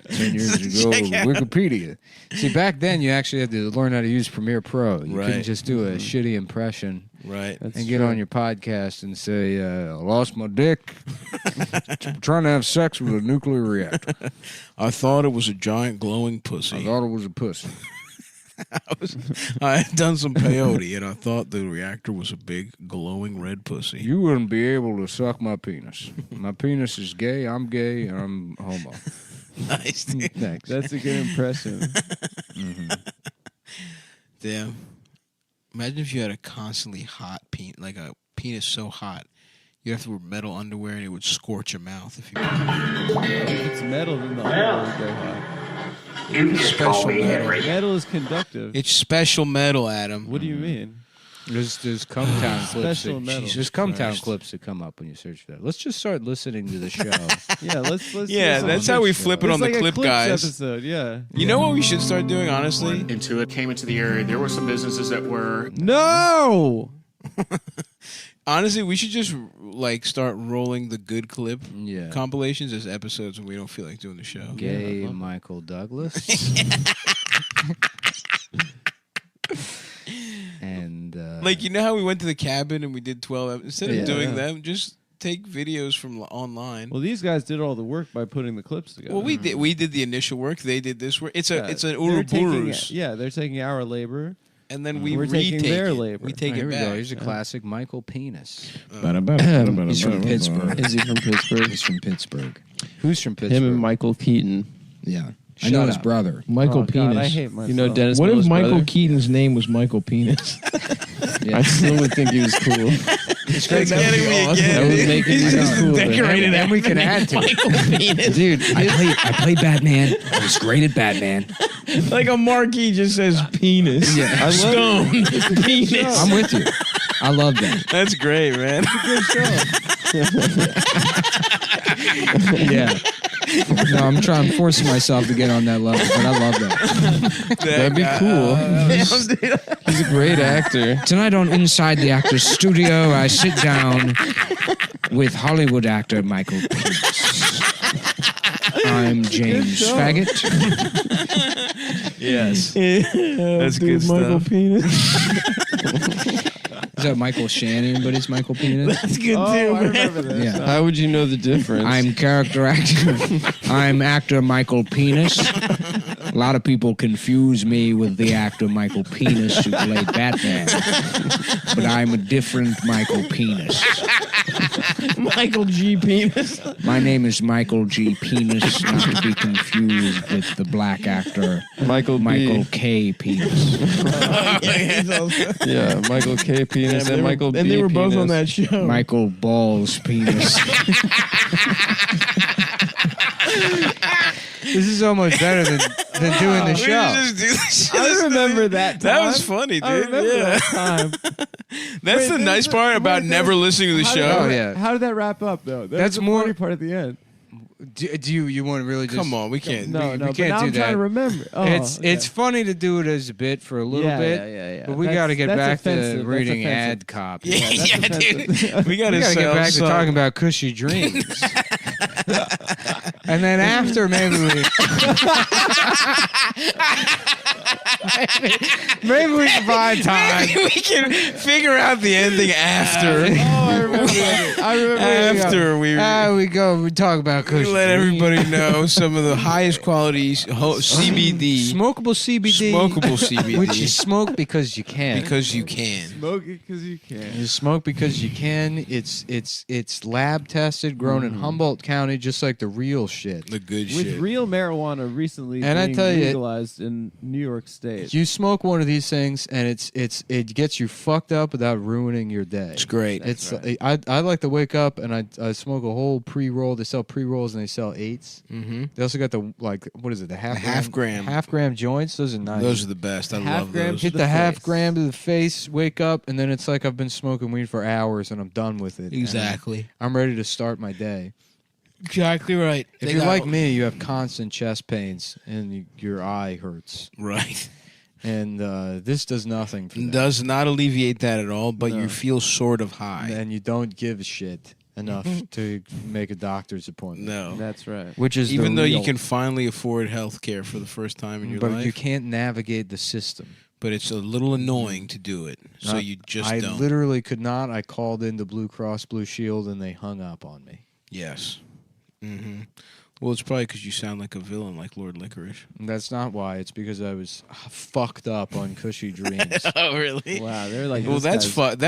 10 years ago, Wikipedia. See, back then you actually had to learn how to use Premiere Pro. You couldn't just do a shitty impression. Right. And get on your podcast and say, I lost my dick trying to have sex with a nuclear reactor. I thought it was a giant glowing pussy. I thought it was a pussy. I had done some peyote, and I thought the reactor was a big glowing red pussy. You wouldn't be able to suck my penis. My penis is gay, I'm gay, and I'm homo. Nice, dude. Thanks. That's a good impression. Damn. Imagine if you had a constantly hot penis, like a penis so hot, you'd have to wear metal underwear and it would scorch your mouth if you. If it's metal, then the underwear would go hot. You just call me Henry. Metal is conductive. It's special metal, Adam. What do you mean? There's Cumtown clips. Special metal. There's Cumtown clips that come up when you search for that. Let's just start listening to the show. Yeah, let's Yeah, that's how we flip it on the like clip, a Clips guys. episode, yeah. You know what we should start doing, honestly? Into it, came into the area. There were some businesses that were No. Honestly, we should just like start rolling the good clip Yeah. compilations as episodes when we don't feel like doing the show. Gay Michael Douglas. And Like, you know how we went to the cabin and we did 12 instead of Yeah. doing them, just take videos from online. Well, these guys did all the work by putting the clips together. Well, we did the initial work. They did this work. It's an they're Ouroboros. taking, they're taking our labor, And then we we're taking retake their it. labor. We take here it we back. go. Here's a classic Michael Penis. He's from Pittsburgh. Is he from Pittsburgh? He's from Pittsburgh. Who's from Pittsburgh? Him and Michael Keaton. Yeah. I Shut know his up. brother. Michael Oh, God, Penis. I hate myself. You know Dennis. What Miller's if Michael brother? Keaton's name was Michael Penis? I still would think he was cool. It's getting me That again. would dude. make it even cooler. And we can add to it. Dude, I played Batman. I was great at Batman. Like a marquee just says penis. Yeah. I love Stone. Penis. I'm with you. I love that. That's great, man. Yeah. No, I'm forcing myself to get on that level, but I love that. That'd be cool. He's a great actor. Tonight on Inside the Actors Studio, I sit down with Hollywood actor Michael Penis. I'm James Faggot. Yes. That's good Michael stuff. Penis. Is that Michael Shannon, but it's Michael Penis? That's good too, I man. remember this. Yeah. How would you know the difference? I'm character actor. I'm actor Michael Penis. A lot of people confuse me with the actor Michael Penis who played Batman. But I'm a different Michael Penis. Michael G. Penis. My name is Michael G. Penis, not to be confused with the black actor Michael B. K. Penis. Yeah, Michael K. Penis and Michael B. And they were both on that Penis. show. Michael Balls Penis. This is almost better than doing the We show. just do this. I remember that time. That was funny, dude. I remember Yeah. that time. That's the nice part about never listening to the How show. did how did that wrap up, though? That's the more- funny part at the end. Do you want to really just... Come on, we can't. No, we no, but can't now do I'm trying that. to remember. Oh, It's funny to do it as a bit for a little Yeah, bit, yeah. but we That's- got to get that's back offensive. to That's reading offensive. ad copy. Yeah, that's dude. offensive. We gotta We got to get sell back to some. talking about cushy dreams. And then after, maybe we... Maybe we can find time. Maybe we can figure out the ending after. I remember. After we go. We talk about we cushion. let everybody know some of the highest quality CBD. Smokable CBD. Smokable CBD. Which you smoke because you can. Because you can. Smoke it because you can. You smoke because you can. It's lab tested, grown in Humboldt County, just like the real shit. The good With shit. real marijuana recently And I being tell you, legalized in New York State. You smoke one of these things, and it gets you fucked up without ruining your day. It's great. I like to wake up and I smoke a whole pre-roll. They sell pre-rolls and they sell 8s. Mm-hmm. They also got the what is it? The half gram joints. Those are nice. Those are the best. I love those. Hit the half gram to the face, wake up, and then it's like I've been smoking weed for hours and I'm done with it. Exactly. And I'm ready to start my day. Exactly right. If you're like me, you have constant chest pains and your eye hurts. Right. And this does nothing for that. Does not alleviate that at all, but you feel sort of high. And you don't give a shit enough to make a doctor's appointment. No. That's right. Which is even though you can finally afford health care for the first time in your life. But you can't navigate the system. But it's a little annoying to do it, so you just I don't. literally could not. I called into Blue Cross Blue Shield and they hung up on me. Yes. Mm-hmm. Well, it's probably because you sound like a villain, like Lord Licorice. And that's not why. It's because I was fucked up on cushy dreams. Oh, really? Wow, they're like. Well, that's fucked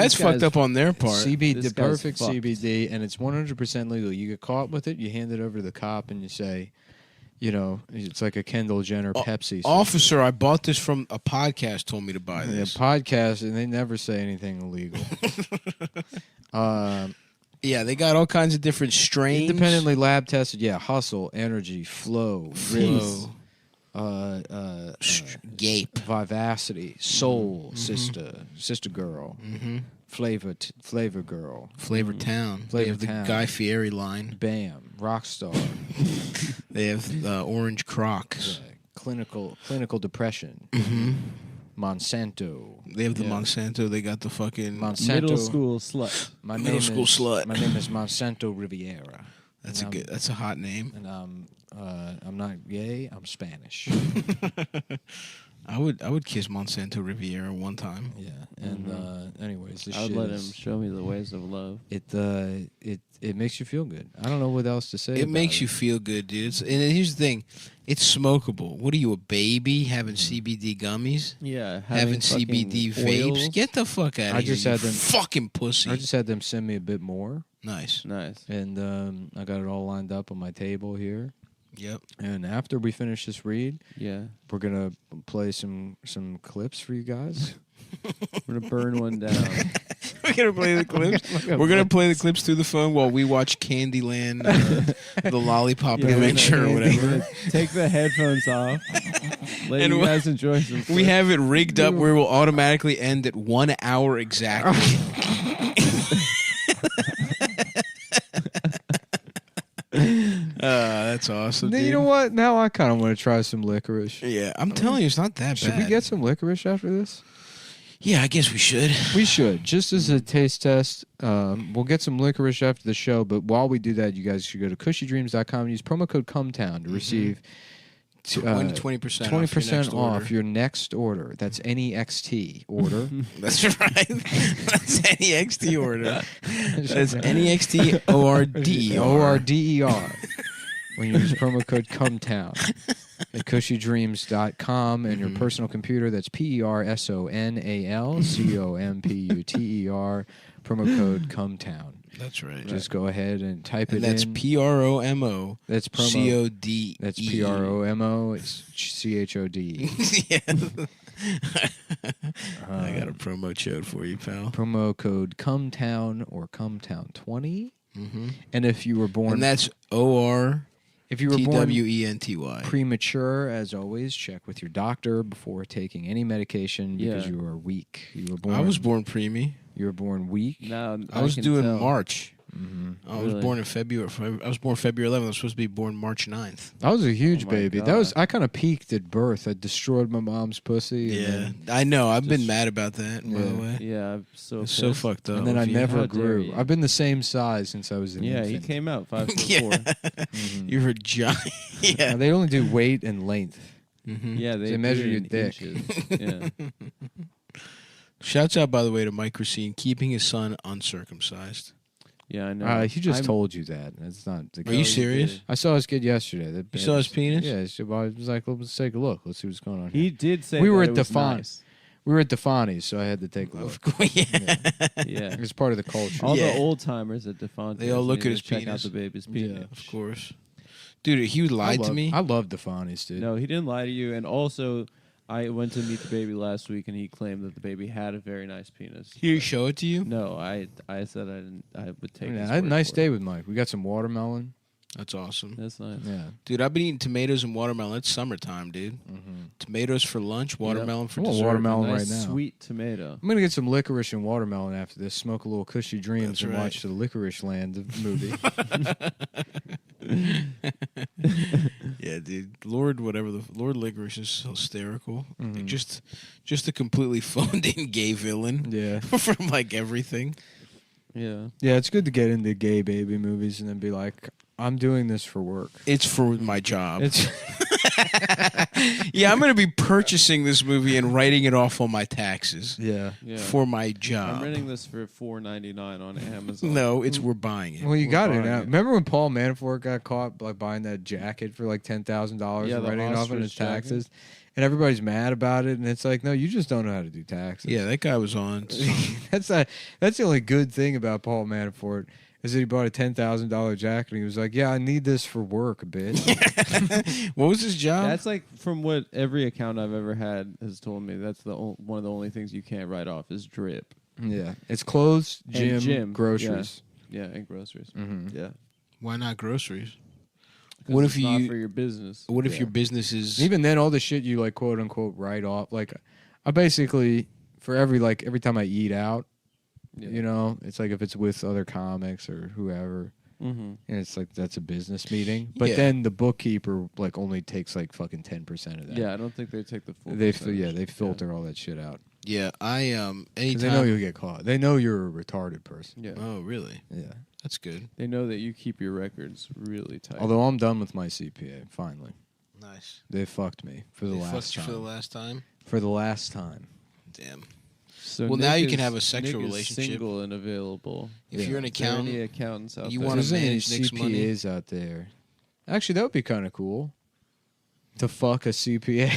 up on their part. CBD, This the guy's perfect fucked. CBD, and it's 100% legal. You get caught with it, you hand it over to the cop, and you say, you know, it's like a Kendall Jenner Pepsi. Officer, I bought this from a podcast. Told me to buy The this. podcast, and they never say anything illegal. Yeah, they got all kinds of different strains. Independently lab tested. Yeah, hustle, energy, flow, release, gape, vivacity, soul, sister girl, flavor girl, Flavor Town. They have the Guy Fieri line. Bam, rock star. They have Orange Crocs. Clinical depression. Monsanto. They have the Monsanto. They got the fucking Monsanto. Middle school slut. My Middle name school is, slut. My name is Monsanto Riviera. That's That's a hot name. And I'm not gay. I'm Spanish. I would kiss Monsanto Riviera one time. Yeah. And anyways, this I would shit let him is- show me the ways of love. It makes you feel good. I don't know what else to say. It about makes you feel good, dude. And here's the thing, it's smokable. What are you, a baby having CBD gummies? Yeah, having CBD vapes. oils. Get the fuck out of I here. just you had them fucking pussy. I just had them send me a bit more. Nice. And I got it all lined up on my table here. Yep. And after we finish this read, we're gonna play some clips for you guys. We're gonna burn one down. We're gonna play the clips. We're gonna play the clips through the phone while we watch Candyland, the Lollipop Adventure, or whatever. Take the headphones off. Let And you we- guys enjoy some. We have it rigged up where we'll automatically end at 1 hour exactly. That's awesome. You know what? Now I kind of want to try some licorice. Yeah, I'm telling you, it's not that Should bad. we get some licorice after this? Yeah, I guess we should. We should. Just as a taste test, we'll get some licorice after the show. But while we do that, you guys should go to cushydreams.com and use promo code Cumtown to receive 20% 20% off off your next order. That's NEXT order. That's right. That's NEXT order. That's NEXT ORDER. ORDER. When you use promo code Cumtown at cushydreams.com and your personal computer, that's PERSONALCOMPUTER, promo code Cumtown. That's right. Just go ahead and type And it that's in. PROMO. That's promo. CODE. That's PROMO. It's CHOD. I got a promo code for you, pal. Promo code Cumtown or Cumtown20. And if you were born, And that's OR. if you were born TWENTY. premature, as always, check with your doctor before taking any medication because you are weak. You were born. I was born preemie. You were born weak. No, I was can due in tell. March. I was Really? born in February. I was born February 11th. I was supposed to be born March 9th. I was a huge Oh my baby. God. That was I kind of peaked at birth. I destroyed my mom's pussy. Yeah, and then, I know. I've been mad about that, by the way. Yeah, I'm so It's so pissed. fucked up. and then I you- never how dare grew. you. I've been the same size since I was an Yeah, he infant. came out 5'4". Yeah. You're a giant. Yeah. They only do weight and length. Yeah, They they measure do it your in dick. inches. Yeah. Shouts out, by the way, to Mike Racine, keeping his son uncircumcised. Yeah, I know. He just I'm- told you that. That's not. The Are you serious? I saw his kid yesterday. You saw his penis? Yeah. I was like, let's take a look. Let's see what's going on. Here. He did say we were that at it was Defon. nice. We were at Defani's, so I had to take a look. Yeah. It's part of the culture. All the old timers at Defonte. They all look at his check penis. out the baby's penis. Yeah, of course. Dude, he lied to me. I love Defani's, dude. No, he didn't lie to you. And also, I went to meet the baby last week, and he claimed that the baby had a very nice penis. He show it to you? No, I said I didn't. I would take. Yeah, his I had a word nice for day it. with Mike. We got some watermelon. That's awesome. That's nice. Yeah. Dude, I've been eating tomatoes and watermelon. It's summertime, dude. Tomatoes for lunch, watermelon for I want dessert. watermelon Nice right now. sweet tomato. I'm gonna get some licorice and watermelon after this. Smoke a little Cushy Dreams That's and right. watch the Licorice Land movie. Yeah, dude. Lord Licorice is hysterical. Mhm. Just a completely phoned in gay villain. Yeah. From like everything. Yeah. Yeah, it's good to get into gay baby movies and then be like, I'm doing this for work. It's for my job. It's Yeah, I'm going to be purchasing this movie and writing it off on my taxes. Yeah. For my job. I'm renting this for $4.99 on Amazon. No, it's we're buying it. Well, you We're got it buying now. it. Remember when Paul Manafort got caught like buying that jacket for like $10,000 Yeah, and the writing it off on his ostrich jacket. taxes? And everybody's mad about it, and it's like, no, you just don't know how to do taxes. Yeah, that guy was on. That's the only good thing about Paul Manafort is that he bought a $10,000 jacket and he was like, yeah, I need this for work, bitch. What was his job? That's like from what every account I've ever had has told me. That's one of the only things you can't write off is drip. Yeah, it's clothes, And gym, groceries. Yeah, and groceries. Mhm. Yeah. Why not groceries? 'Cause What it's if not you for your business? What if Yeah. your business is Even then, all the shit you like, quote unquote, write off. Like, I basically for every time I eat out, you know, it's like if it's with other comics or whoever, Mhm. and it's like that's a business meeting. But Yeah. then the bookkeeper like only takes like fucking 10% of that. Yeah, I don't think they take the full. They percentage. they filter all that shit out. Yeah, I 'Cause anytime they know you'll get caught. They know you're a retarded person. Yeah. Oh, really? Yeah. That's good. They know that you keep your records really tight. Although I'm done with my CPA, finally. Nice. They fucked me for the They last fucked you time. for the last time? For the last time. Damn. So Well, Nick now you can is- have a sexual Nick is relationship. single and available. If you're an Is there any accountant, accountants out you there? wanna There's any manage Nick's money? CPAs out there. Actually, that would be kind of cool. To fuck a CPA.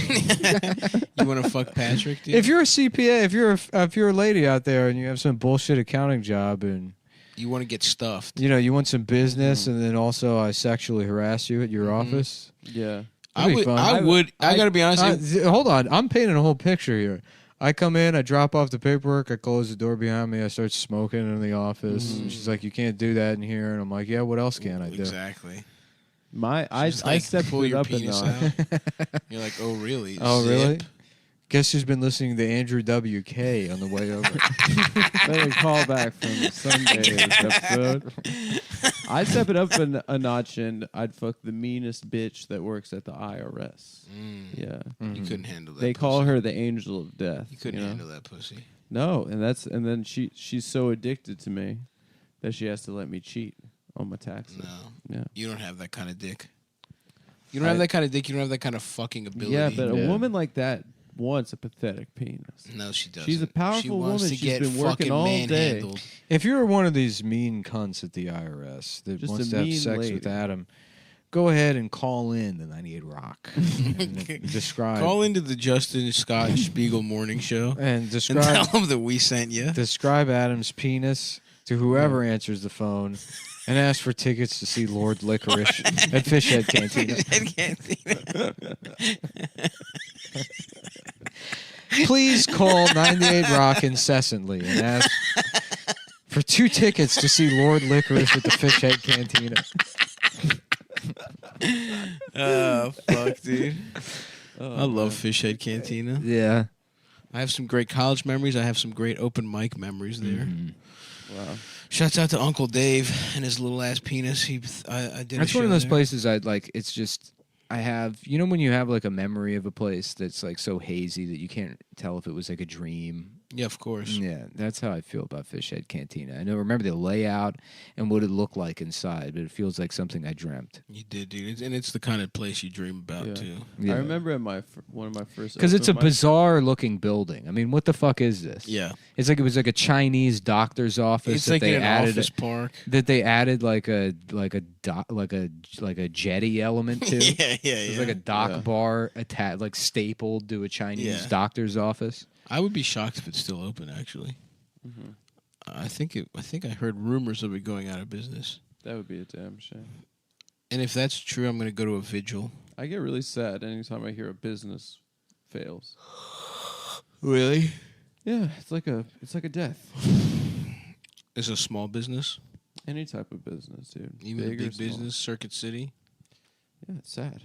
You want to fuck Patrick, dude? If you're a CPA, if you're a lady out there and you have some bullshit accounting job and You want to get stuffed. you know you want some business and then also I sexually harass you at your office. Yeah. That'd be fun. I gotta be honest. Hold on, I'm painting a whole picture here. I come in, I drop off the paperwork, I close the door behind me, I start smoking in the office. And she's like, "You can't do that in here," and I'm like, "Yeah, what else can I do?" Exactly. I She's like, stepped pull it your up a penis notch. out. You're like, oh really? Oh, really? Zip. Guess who's been listening to Andrew WK on the way over? Better call back from Sunday's episode. I'd step it up a notch and I'd fuck the meanest bitch that works at the IRS. Yeah. You couldn't handle that. They call her the angel of death. You couldn't know? handle that pussy. No, and then she's so addicted to me that she has to let me cheat on my taxes. No. Yeah. You don't have that kind of dick. You don't have that kind of dick. You don't have that kind of fucking ability. Yeah, but a woman like that wants a pathetic penis. No, she doesn't. She's a powerful She wants woman. to She's get been working fucking all day. manhandled. If you're one of these mean cunts at the IRS that Just wants a to have mean sex lady. with Adam, go ahead and call in the 98 Rock. And describe. Call into the Justin Scott Spiegel morning show and describe. tell them that we sent you. Describe Adam's penis to whoever answers the phone, and ask for tickets to see Lord Licorice at Fishhead Cantina. Please call 98 Rock incessantly and ask for 2 tickets to see Lord Licorice at the Fishhead Cantina. Oh fuck, dude! I love Fishhead Cantina. Yeah, I have some great college memories. I have some great open mic memories there. Wow! Shouts out to Uncle Dave and his little ass penis. I did. That's one of those places I'd like. It's just I have. You know when you have like a memory of a place that's like so hazy that you can't tell if it was like a dream. Yeah, of course. Yeah, that's how I feel about Fish Head Cantina. I remember the layout and what it looked like inside, but it feels like something I dreamt. You did, dude. And it's the kind of place you dream about, too. Yeah. I remember at one of my first Because it's a open mics- bizarre looking building. I mean, what the fuck is this? Yeah. It's like it was like a Chinese doctor's office. It's that like they in an added office park. That they added like a jetty element to. Yeah, It was like a dock Yeah. bar like stapled to a Chinese doctor's office. I would be shocked if it's still open, actually. Mm-hmm. I think I heard rumors of it going out of business. That would be a damn shame. And if that's true, I'm going to go to a vigil. I get really sad anytime I hear a business fails. Really? Yeah, it's like a death. Is it a small business? Any type of business, dude. Even a Big or big small. business, Circuit City? Yeah, it's sad.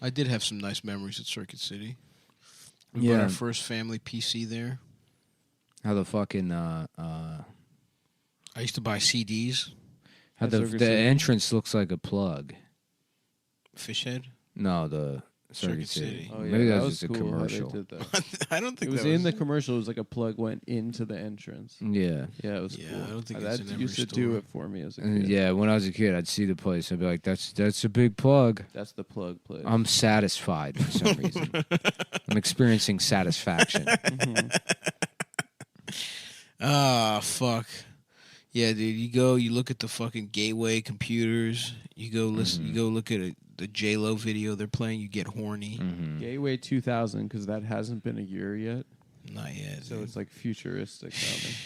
I did have some nice memories at Circuit City. We Yeah. bought our first family PC there. How the fucking I used to buy CDs. how the entrance looks like a plug. Fishhead? No, the Circuit Circuit City. City. Oh, yeah, Maybe that that's was just a cool how they commercial. did that. I don't think it was that in was- the commercial. It was like a plug went into the entrance. Yeah. Yeah, it was Yeah, cool. I don't think that it's in used to every do store. it for me as a And kid. yeah, when I was a kid, I'd see the place. I'd be like, "That's a big plug." That's the plug place. I'm satisfied for some reason. I'm experiencing satisfaction. Ah, fuck. Yeah, dude. You look at the fucking Gateway computers. You go listen. You go look at the J-Lo video they're playing. You get horny. Gateway 2000 because that hasn't been a year yet. Not yet. So it's like futuristic sounding.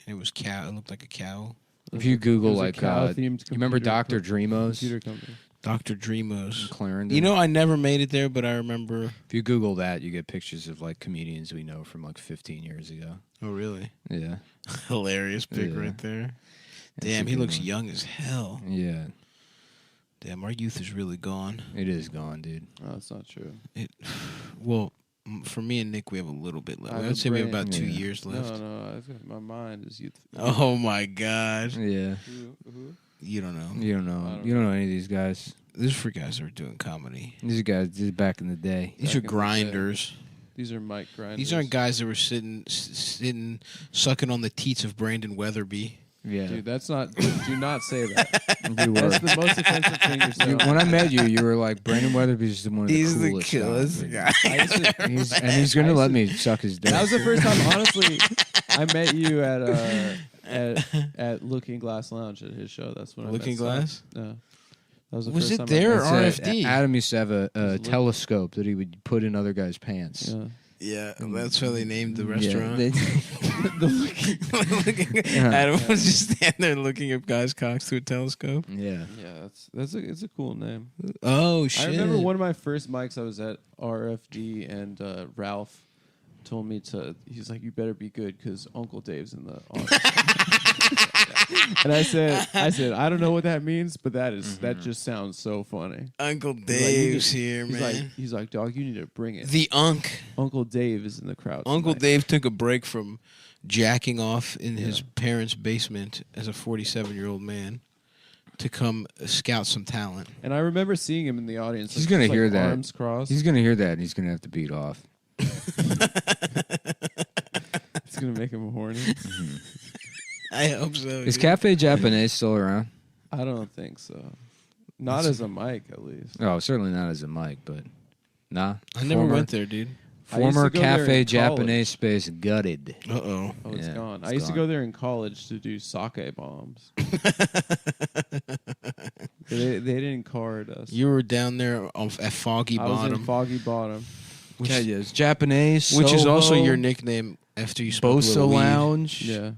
And it was cow. It looked like a cow. If you Google It was a like, cow-themed you remember Dr. Dreamos? Computer company. Dr. Dreamos. Clarendon. You know, I never made it there, but I remember. If you Google that, you get pictures of like comedians we know from like 15 years ago. Oh, really? Yeah. Hilarious pic Yeah. right there. That's Damn, a he good looks one. young as hell. Yeah. Damn, our youth is really gone. It is gone, dude. Oh, that's not true. Well, for me and Nick, we have a little bit left. I have I'd a say we have brain. about 2 years left. No, my mind is youthful. Oh my god. Yeah. Who? You don't know. You don't know. You don't know any of these guys. This is for guys that are doing comedy. These are guys just back in the day. These are grinders. These are mic grinders. These aren't guys that were sitting, sucking on the teats of Brandon Weatherby. Yeah. Dude, that's not. Do not say that. You were. That's the most offensive thing you're saying. When I met you, you were like, Brandon Weatherby's one of the He's the coolest guys. guy. He's going to let me suck his dick. That was the first time, honestly, I met you at Looking Glass Lounge at his show. That's when I Looking met Glass? Seth. Yeah. That was the Was first it time there I or met RFD? Adam used to have a telescope that he would put in other guys' pants. Yeah. Yeah, that's how they named the Yeah, restaurant. they- Adam was just standing there looking at guys' cocks through a telescope. Yeah. Yeah, it's a cool name. Oh shit! I remember one of my first mics. I was at RFD, and Ralph told me he's like, "You better be good because Uncle Dave's in the audience." And I said, I don't know what that means, but that just sounds so funny. Uncle He's like, Dave's here, he's man. Like, he's like, dog, you need to bring it. The Unk. Uncle Dave is in the crowd. Uncle tonight." Dave took a break from jacking off in his parents' basement as a 47-year-old man to come scout some talent. And I remember seeing him in the audience. He's like, going to just, hear like, that. Arms crossed. He's going to hear that, and he's going to have to beat off. It's gonna make him horny. I hope so. Is dude. Cafe Japonais still around? I don't think so. Not as a mic, at least. Oh, certainly not as a mic, but nah. I never went there, dude. I used Former to go there Cafe in Japonais college. space gutted. Uh-oh. Oh, it's Yeah, gone. it's I used to gone. go there in college to do sake bombs. they didn't card us. You were down there at Foggy I was Bottom. in Foggy Bottom. Which, Yeah, yes. Japanese, which is also Soho, your nickname after you smoked a Bosa little weed. Lounge. Yeah.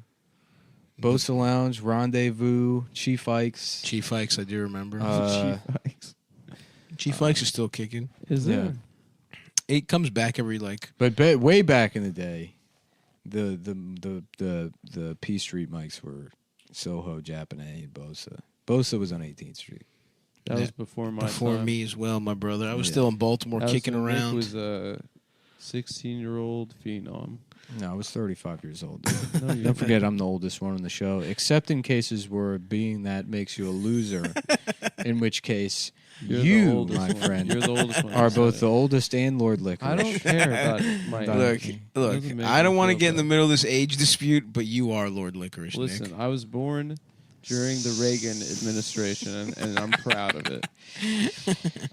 Bosa Lounge, Rendezvous, Chief Ike's. Chief Ike's, I do remember. Uh, Chief Ike's is still kicking. Is Yeah. It comes back every But way back in the day, the P Street mics were Soho, Japanese, and Bosa. Bosa was on 18th Street. That was before my before time. me as well, my brother. I was Yeah. still in Baltimore That was kicking when Nick around. was a 16-year-old phenom. No, I was 35 years old. No, you're Don't forget, I'm the oldest one on the show, except in cases where being that makes you a loser In which case, You're the you, oldest my one. friend, You're the oldest one. are both the oldest and Lord Licorice. I don't care about my Look, Doesn't make I me don't want to feel get in the bad. middle of this age dispute, but you are Lord Licorice, Listen, Nick. I was born during the Reagan administration, and I'm proud of it.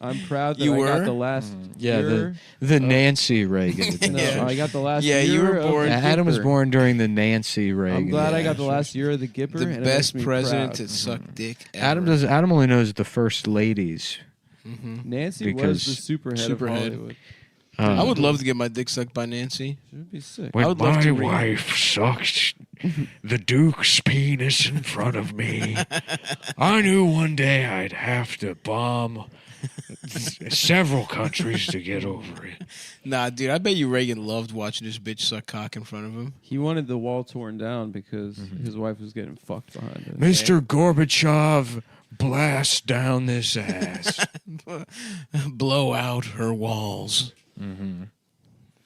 I'm proud that You I were? got the last Yeah, year. the Nancy Reagan. No, I got the last Yeah, year you were of born- the Adam was Gipper. born during the Nancy Reagan. I'm glad I got the last year of the Gipper. The and it best makes me president proud. to suck dick ever. Adam only knows the first ladies. Nancy Because- was the superhead of Hollywood. I would love to get my dick sucked by Nancy. Should be sick. I would love my to read. wife sucked the Duke's penis in front of me, I knew one day I'd have to bomb several countries to get over it. Nah, dude, I bet you Reagan loved watching this bitch suck cock in front of him. He wanted the wall torn down because his wife was getting fucked behind it. Mr. Gorbachev, blast down this ass. Blow out her walls. Mm-hmm.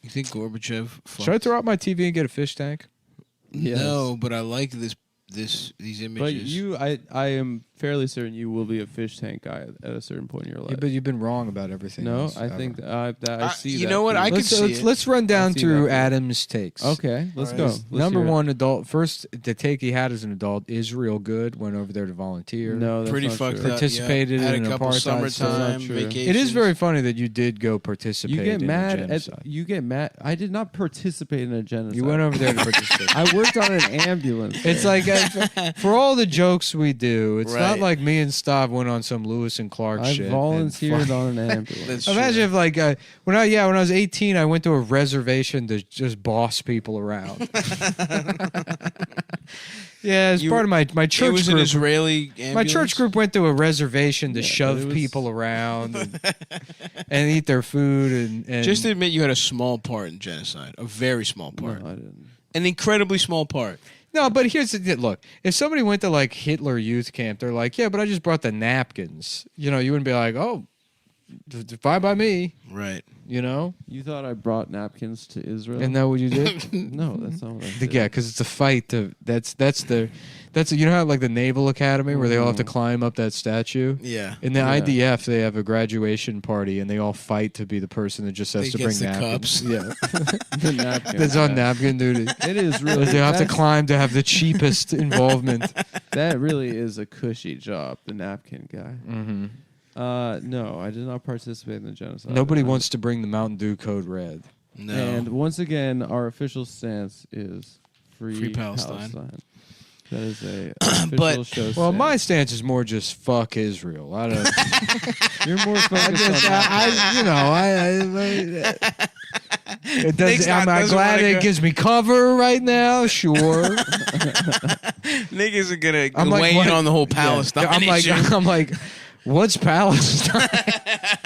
You think Gorbachev? Should I throw out my TV and get a fish tank? No, but I like these images. But you, I am fairly certain you will be a fish tank guy at a certain point in your life. Yeah, but you've been wrong about everything. No, else I ever. think that I see. you that know what? for I you. could see it. Let's run down I see through that for you. Adam's takes. Okay, let's go. Let's Number hear it. one, adult. First, the take he had as an adult, Israel Good, went over there to volunteer. No, that's Pretty not fucked true. up. Participated yeah. Had in a an couple apartheid summertime That's not true. vacations. It is very funny that you did go participate. You get in mad a at genocide. you get mad. I did not participate in a genocide. You went over there to participate. I worked on an ambulance. It's like for all the jokes we do, it's not Right. like me and Stav went on some Lewis and Clark I shit. and volunteered fuck- on an ambulance. Imagine if like when I was 18, I went to a reservation to just boss people around. Yeah, as part of my church It was group. an Israeli My church ambulance? group went to a reservation to Yeah, shove but it was- people around and eat their food and Just to admit, you had a small part in genocide. A very small part. No, I didn't. An incredibly small part. No, but here's the look. If somebody went to like Hitler youth camp, they're like, yeah, but I just brought the napkins. You know, you wouldn't be like, oh, fine by me. Right. You know? You thought I brought napkins to Israel? Isn't that what you did? No, that's not what I did. Yeah, because it's a fight. That's you know how like the Naval Academy where they all have to climb up that statue. Yeah. In the Yeah. IDF, they have a graduation party and they all fight to be the person that just has That to bring gets the napkins. cups. Yeah, The napkin. that's on yeah. napkin duty. It is really. They have to that's- climb to have the cheapest involvement. That really is a cushy job, the napkin guy. Mm-hmm. No, I did not participate in the genocide. Nobody Uh, wants to bring the Mountain Dew Code Red. No. And once again, our official stance is Free Palestine. That is a official But- show. Well, stance. my stance is more just fuck Israel. I don't. You're more focused on It Nick's does, I'm doesn't glad wanna it go- gives me cover right now. Sure. Nick isn't gonna I'm like, weigh in what- on the whole Yeah, Palestine issue. I'm like, what's Palestine?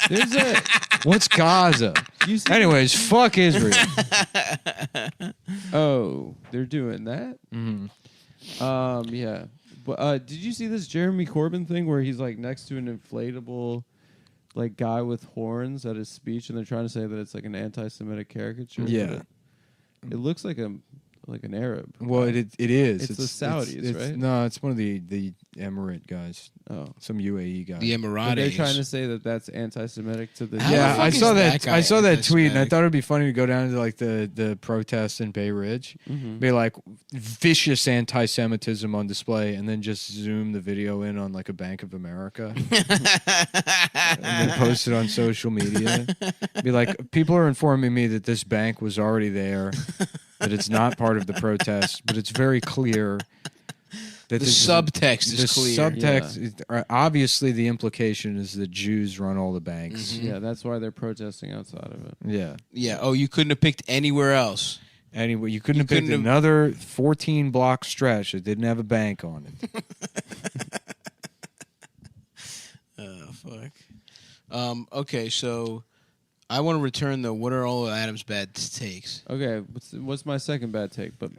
There's a What's Gaza? Anyways, fuck Israel. Oh, they're doing that. Yeah. But did you see this Jeremy Corbyn thing where he's like next to an inflatable, like guy with horns at his speech, and they're trying to say that it's like an anti-Semitic caricature? but Yeah. it looks like an Arab. Well, it is. It's the Saudis, right? No, it's one of the Emirate guys. Oh, some UAE guy. The But Emiratis. they're trying to say that that's anti-Semitic to the. Yeah, I saw that. guy I saw that tweet, and I anti-Semitic? thought it'd be funny to go down to like the protests in Bay Ridge, Mhm. be like vicious anti-Semitism on display, and then just zoom the video in on like a Bank of America, and then post it on social media. Be like, people are informing me that this bank was already there, that it's not part of the protest, but it's very clear. That The this subtext is clear. Subtext, obviously, the implication is that Jews run all the banks. Yeah, that's why they're protesting outside of it. Yeah. Yeah. Oh, you couldn't have picked anywhere else. Anyway, you couldn't have picked another 14-block stretch that didn't have a bank on it. Oh fuck. Okay, so I want to return the what are all of Adam's bad takes? Okay, what's my second bad take? But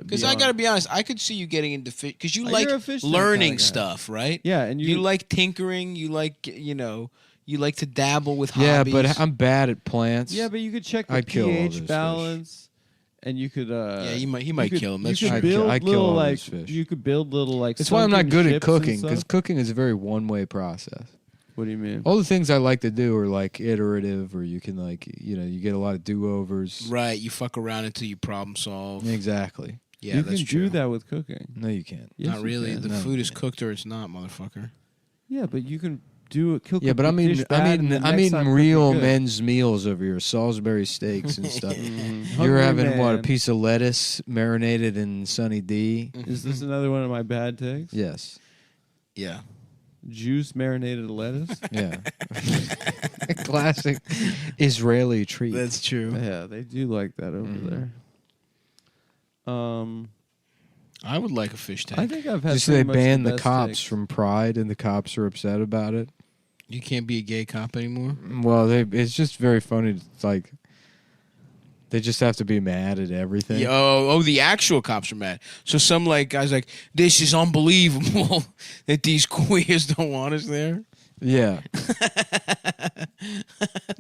Because I gotta be honest, I could see you getting into fish because you Oh, like you're a fish tank learning kinda guy. stuff, right? Yeah, and you you- like tinkering. You like you like to dabble with Yeah, hobbies. but I'm bad at plants. Yeah, but you could check the I'd kill all those pH fish. balance and you could. Yeah, he might kill him. That's you true. could build I'd kill little all like these fish. you could build little like. That's why I'm not sunken good at ships and cooking, because stuff. cooking is a very one-way process. What do you mean? All the things I like to do are like iterative, or you can like, you get a lot of do-overs. Right, you fuck around until you problem solve. Exactly. Yeah, you that's can true. do that with cooking. No, you can't. Yes, Not you really. can. The No, food you is cooked or it's not, motherfucker. Yeah, but you can do it. Cook. Yeah, but I'm eating I'm eating time real cooking good. men's meals over here, Salisbury steaks and stuff. Mhm. You're Hungry having what, a man. piece of lettuce marinated in Sunny D? Is this another one of my bad takes? Yes. Yeah. Juice marinated lettuce. Yeah. Classic Israeli treat. That's true. Yeah, they do like that over there. I would like a fish tank. I think I've had. Just they pretty much banned the best cops steaks. from Pride, and the cops are upset about it. You can't be a gay cop anymore. Well, it's just very funny. It's like they just have to be mad at everything. Yeah, the actual cops are mad. So some like guys like, this is unbelievable that these queers don't want us there. Yeah.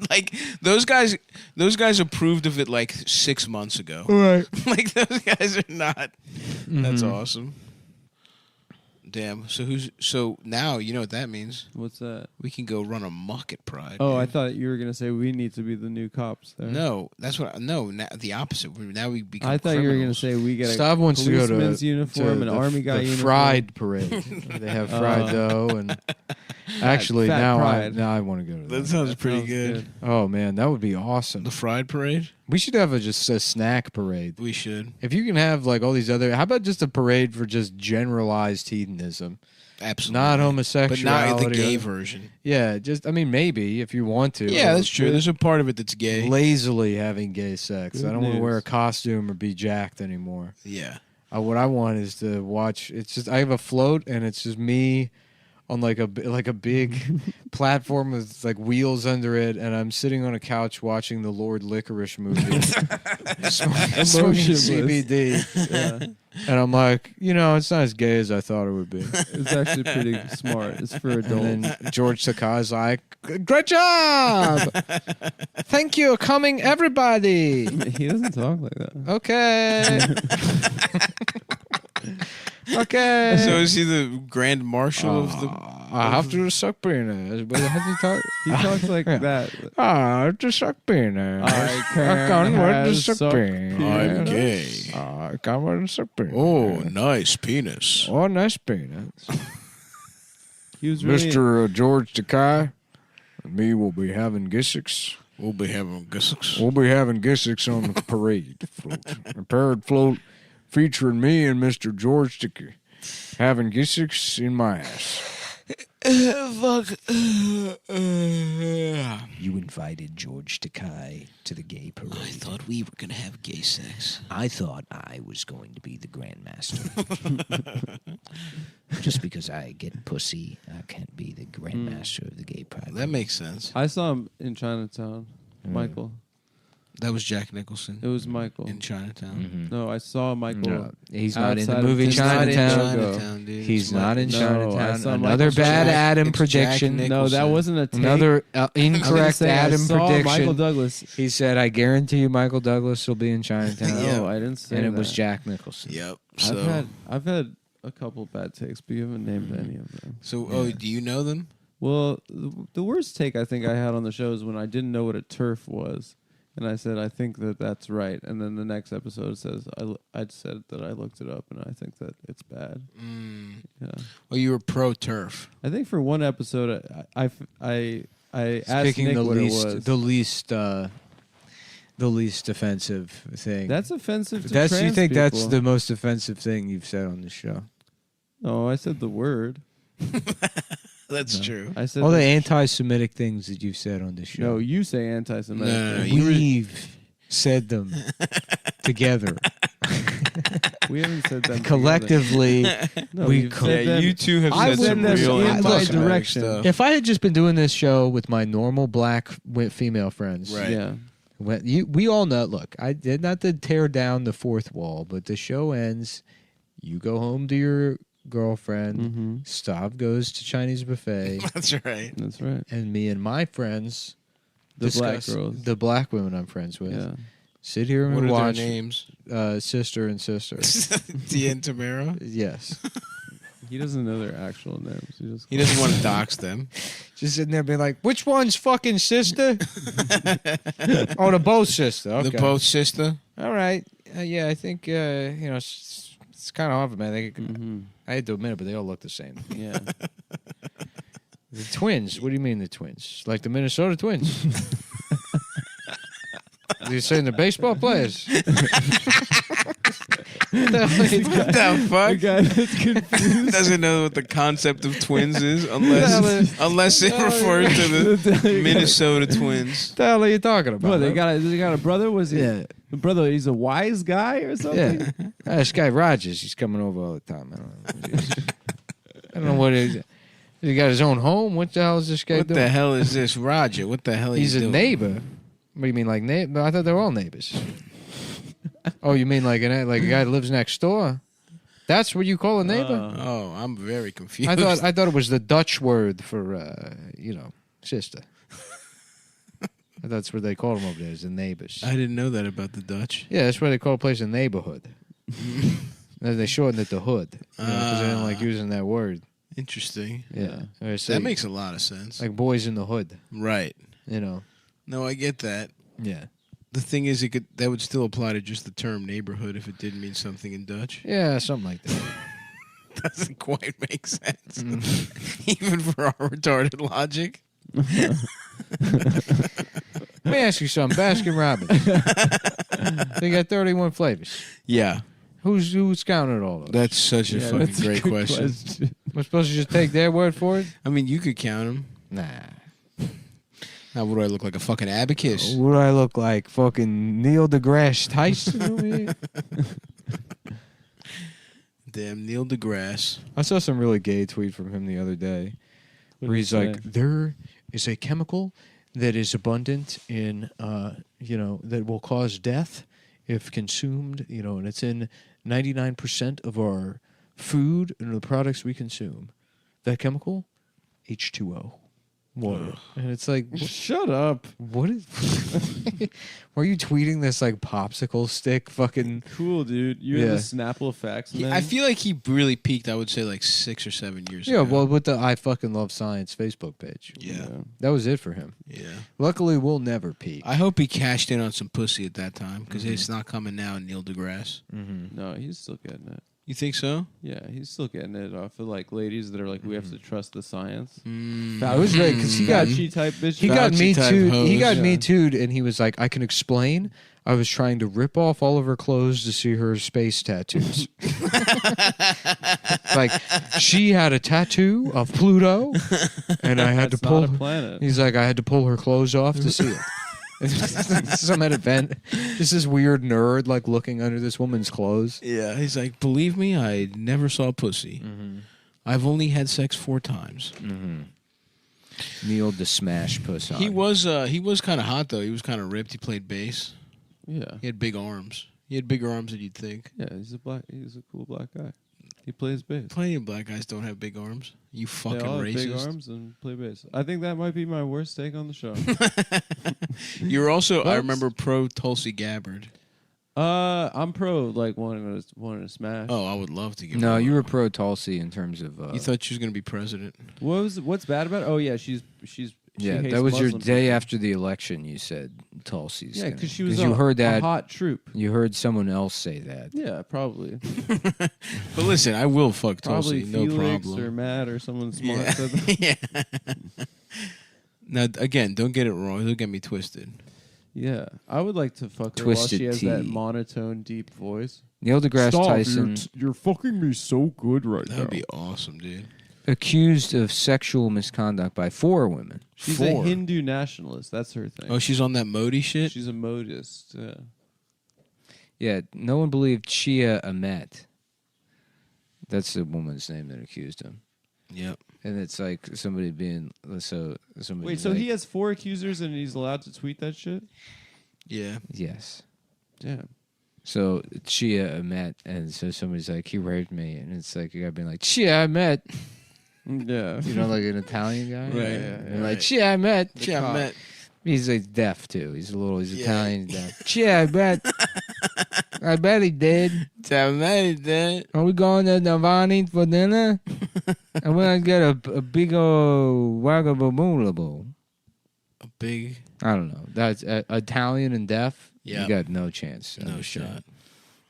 Like those guys approved of it like 6 months ago. Right. Like those guys are not. That's Mhm. awesome. Damn. So now you know what that means. What's that? We can go run amok at Pride. Oh, I dude. thought you were gonna say we need to be the new cops there. No, that's what. No, the opposite. Now we become. I thought you were gonna criminals. say we get a Stav wants to go to policeman's uniform, to an the, army guy the uniform. fried parade. They have fried dough, and actually fat now pride. I want to go to that. That sounds pretty good. Oh man, that would be awesome. The fried parade. We should have just a snack parade. We should. If you can have like all these other, how about just a parade for just generalized hedonism? Absolutely. Not but homosexuality. not the gay or- version. Yeah, maybe if you want to. Yeah, Or that's true. There's a part of it that's gay. lazily having gay sex. Good I don't want to wear a news. costume or be jacked anymore. Yeah. What I want is to watch. It's just I have a float and it's just me on like a big platform with like wheels under it, and I'm sitting on a couch watching the Lord Licorice movie, smoking CBD, Yeah. and I'm like, it's not as gay as I thought it would be. It's actually pretty smart. It's for adults. And then George Takei's like, "Great job! Thank you, coming everybody." He doesn't talk like that. Okay. Okay. So is he the grand marshal of the? I have to suck penis. But how do you talk? He talks like that. I have to suck penis. I can't wait to have suck suck penis. I'm gay. I can't wait to suck penis. Oh, nice penis. Oh, nice penis. He was really. Mr. George Takei and me will be having Gissix. We'll be having gussix. We'll be having Gissix on the parade float. A parade float featuring me and Mr. George Takei having Gissix in my ass. Fuck. You invited George Takei to the gay parade. I thought we were gonna have gay sex. I thought I was going to be the Grandmaster. Just because I get pussy, I can't be the Grandmaster of the gay pride. That makes sense. I saw him in Chinatown. Michael. That was Jack Nicholson. It was Michael. In Chinatown. No, I saw Michael. No, he's not in the outside of movie Disney Chinatown. Logo. Dude. He's not in No, I Chinatown. saw Another Michael bad Jack- Adam it's prediction. Jack No, that Nicholson. wasn't a take. Another I was incorrect gonna say, Adam I saw prediction. Michael Douglas. He said, "I guarantee you, Michael Douglas will be in Chinatown." No, I didn't say and it that. was Jack Nicholson. Yep. So, I've had a couple bad takes, but you haven't named any of them. do you know them? Well, the worst take I think I had on the show is when I didn't know what a turf was, and I said I think that's right, and then the next episode says I said that I looked it up and I think that it's bad. Yeah. Well, you were pro turf. I think for one episode I asked Picking Nick the what least, it was. the least offensive thing. That's offensive to You trans think that's people. the most offensive thing you've said on the show? No, I said the word. That's true. I said All the the- anti-Semitic things that you've said on this show. No, you say anti-Semitic. No, We've said them together. We haven't said them Collectively. No, we you've co- said them- you two have I said said some them real in my anti-Semitic direction. stuff. If I had just been doing this show with my normal black female friends, Right. Yeah. we all know. Look, I did not to tear down the fourth wall, but the show ends. You go home to your girlfriend. Mm-hmm. Stav goes to Chinese buffet, That's right. That's right. and me and my friends, The black discuss- girls. the black women I'm friends with, Yeah. Sit here and What are their watch. names? Sister and sister. Tia and Tamara? Yes. He doesn't know their actual names. He doesn't want to dox them. Just sitting there being like, which one's fucking sister? Oh, the both sister. Okay. The both sister? All right. Yeah, I think, it's kind of hard, man. I hate to admit it, but they all look the same. Yeah. The twins. What do you mean the twins? Like the Minnesota Twins? You're saying the baseball players? What the fuck? The guy that's confused. Doesn't know what the concept of twins is unless it refers to the Minnesota Twins. What the hell are you talking about? What, they got a brother? Was he? Yeah. The brother, he's a wise guy or something? Yeah. This guy Rogers, he's coming over all the time. I don't know what it is. He got his own home? What the hell is this guy What doing? the hell is this, Roger? What the hell He's he a doing? neighbor. What do you mean, like neighbor? I thought they were all neighbors. Oh, you mean like a guy that lives next door? That's what you call a neighbor? Oh, I'm very confused. I thought it was the Dutch word for sister. I thought that's what they call them over there, is the neighbors. I didn't know that about the Dutch. Yeah, that's why they call a place a neighborhood. And they shortened it to hood because they didn't like using that word. Interesting. Yeah, That makes a lot of sense. like boys in the hood. Right. No, I get that. Yeah. The thing is, that would still apply to just the term neighborhood if it did mean something in Dutch. Yeah, something like that. Doesn't quite make sense, even for our retarded logic. Let me ask you something. Baskin Robbins. They got 31 flavors. Yeah. Who's counted all those? That's such a fucking great question. We're supposed to just take their word for it? I mean, you could count them. Nah. Now, what do I look like? A fucking abacus? What do I look like? Fucking Neil deGrasse Tyson over here? Damn, Neil deGrasse. I saw some really gay tweet from him the other day where he's like, there is a chemical that is abundant in, that will cause death if consumed, and it's in 99% of our food and the products we consume. That chemical, H2O. Water. And it's like, shut up. What is why are you tweeting this like popsicle stick fucking cool, dude? You're the Snapple facts, man. I feel like he really peaked, I would say, like 6 or 7 years ago. Yeah, well, with the I Fucking Love Science Facebook page. Yeah. That was it for him. Yeah. Luckily, we'll never peak. I hope he cashed in on some pussy at that time, because it's not coming now in Neil deGrasse. No, he's still getting it. You think so? Yeah, he's still getting it off of like ladies that are like, we have to trust the science. It was great because he got Fauci type bitch. He got me too. He got Yeah. me too, and he was like, "I can explain. I was trying to rip off all of her clothes to see her space tattoos. Like she had a tattoo of Pluto, and I had to That's pull. not a planet. He's like, I had to pull her clothes off to see it. Some at event, just this weird nerd like looking under this woman's clothes. Yeah, he's like, believe me, I never saw pussy. I've only had sex 4 times. Neil the Smash Puss. He was kind of hot though. He was kind of ripped. He played bass. Yeah, he had big arms. He had bigger arms than you'd think. Yeah, he's a cool black guy. He plays bass. Plenty of black guys don't have big arms. You fucking They all have racist. big arms and play bass. I think that might be my worst take on the show. You're also, I But- remember, pro Tulsi Gabbard. I'm pro like wanting to smash. Oh, I would love to give. No, her you were pro Tulsi in terms of. You thought she was going to be president? What's bad about it? Oh yeah, she Yeah, hates that was your Muslim day people. after the election. You said Tulsi's. Yeah, gonna- 'cause she was you a- heard a that hot troop. You heard someone else say that. Yeah, probably. But listen, I will fuck Tulsi, Probably no Felix problem. or Matt or someone smart Yeah. said that. Yeah. Now, again, don't get it wrong. Don't get me twisted. Yeah, I would like to fuck her Twisted while she has that tea. monotone, deep voice. Neil deGrasse Stop, Tyson you're fucking me so good right That now. would be awesome, dude. accused of sexual misconduct by 4 women. She's a Hindu nationalist. That's her thing. Oh, she's on that Modi shit? She's a modist. Yeah. Yeah, no one believed Chia Ahmet. That's the woman's name that accused him. Yep. And it's like somebody being somebody. Wait, so he has 4 accusers and he's allowed to tweet that shit? Yeah. Yes. Damn. So Chia Ahmet, and so somebody's like, he raped me, and it's like a guy being like, Chia Ahmet. Yeah. You know, like an Italian guy? Right. And like, Chia Ahmet. Chia Ahmet. He's like deaf too. He's Italian deaf. Yeah, I bet he did. I bet he did. Are we going to Navani for dinner? I'm gonna get a big old wagababulabo. A big. I don't know. That's Italian and deaf. Yeah. You got no chance. No shot.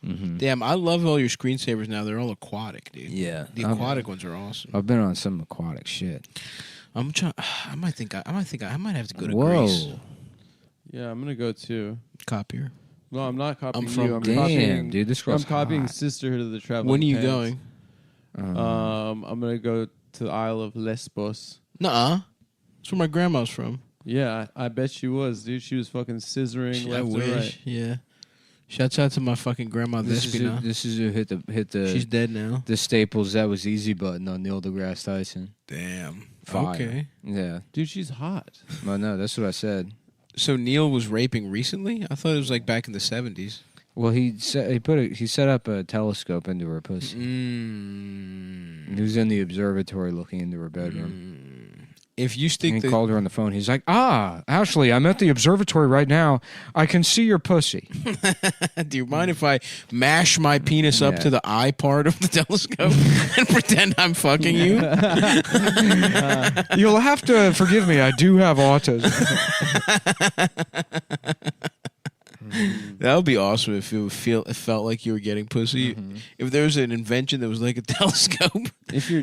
Mm-hmm. Damn, I love all your screensavers now. They're all aquatic, dude. Yeah, the aquatic ones are awesome. I've been on some aquatic shit. I'm trying. I might have to go to Whoa. Greece. Yeah, I'm gonna go too. Copier. No, I'm not copying I'm from- you. I'm Damn, copying, dude, this girl's I'm copying hot. Sisterhood of the Traveling When are you Pants. going? I'm gonna go to the Isle of Lesbos. Nuh-uh. That's where my grandma's from. Yeah, I bet she was, dude. She was fucking scissoring I left and wish. right. Yeah. Shouts out to my fucking grandma This is who hit the. She's dead now. The Staples That Was Easy button on Neil deGrasse Tyson. Damn. Fire. Okay. Yeah. Dude, she's hot. Well, no, that's what I said. So Neil was raping recently? I thought it was like back in the 70s. Well, he set up a telescope into her pussy. He was in the observatory looking into her bedroom. If you stick and he called her on the phone. He's like, Ashley, I'm at the observatory right now. I can see your pussy. Do you mind if I mash my penis up Yeah. to the eye part of the telescope and pretend I'm fucking you? You'll have to forgive me. I do have autism. That would be awesome if it felt like you were getting pussy. If there was an invention that was like a telescope,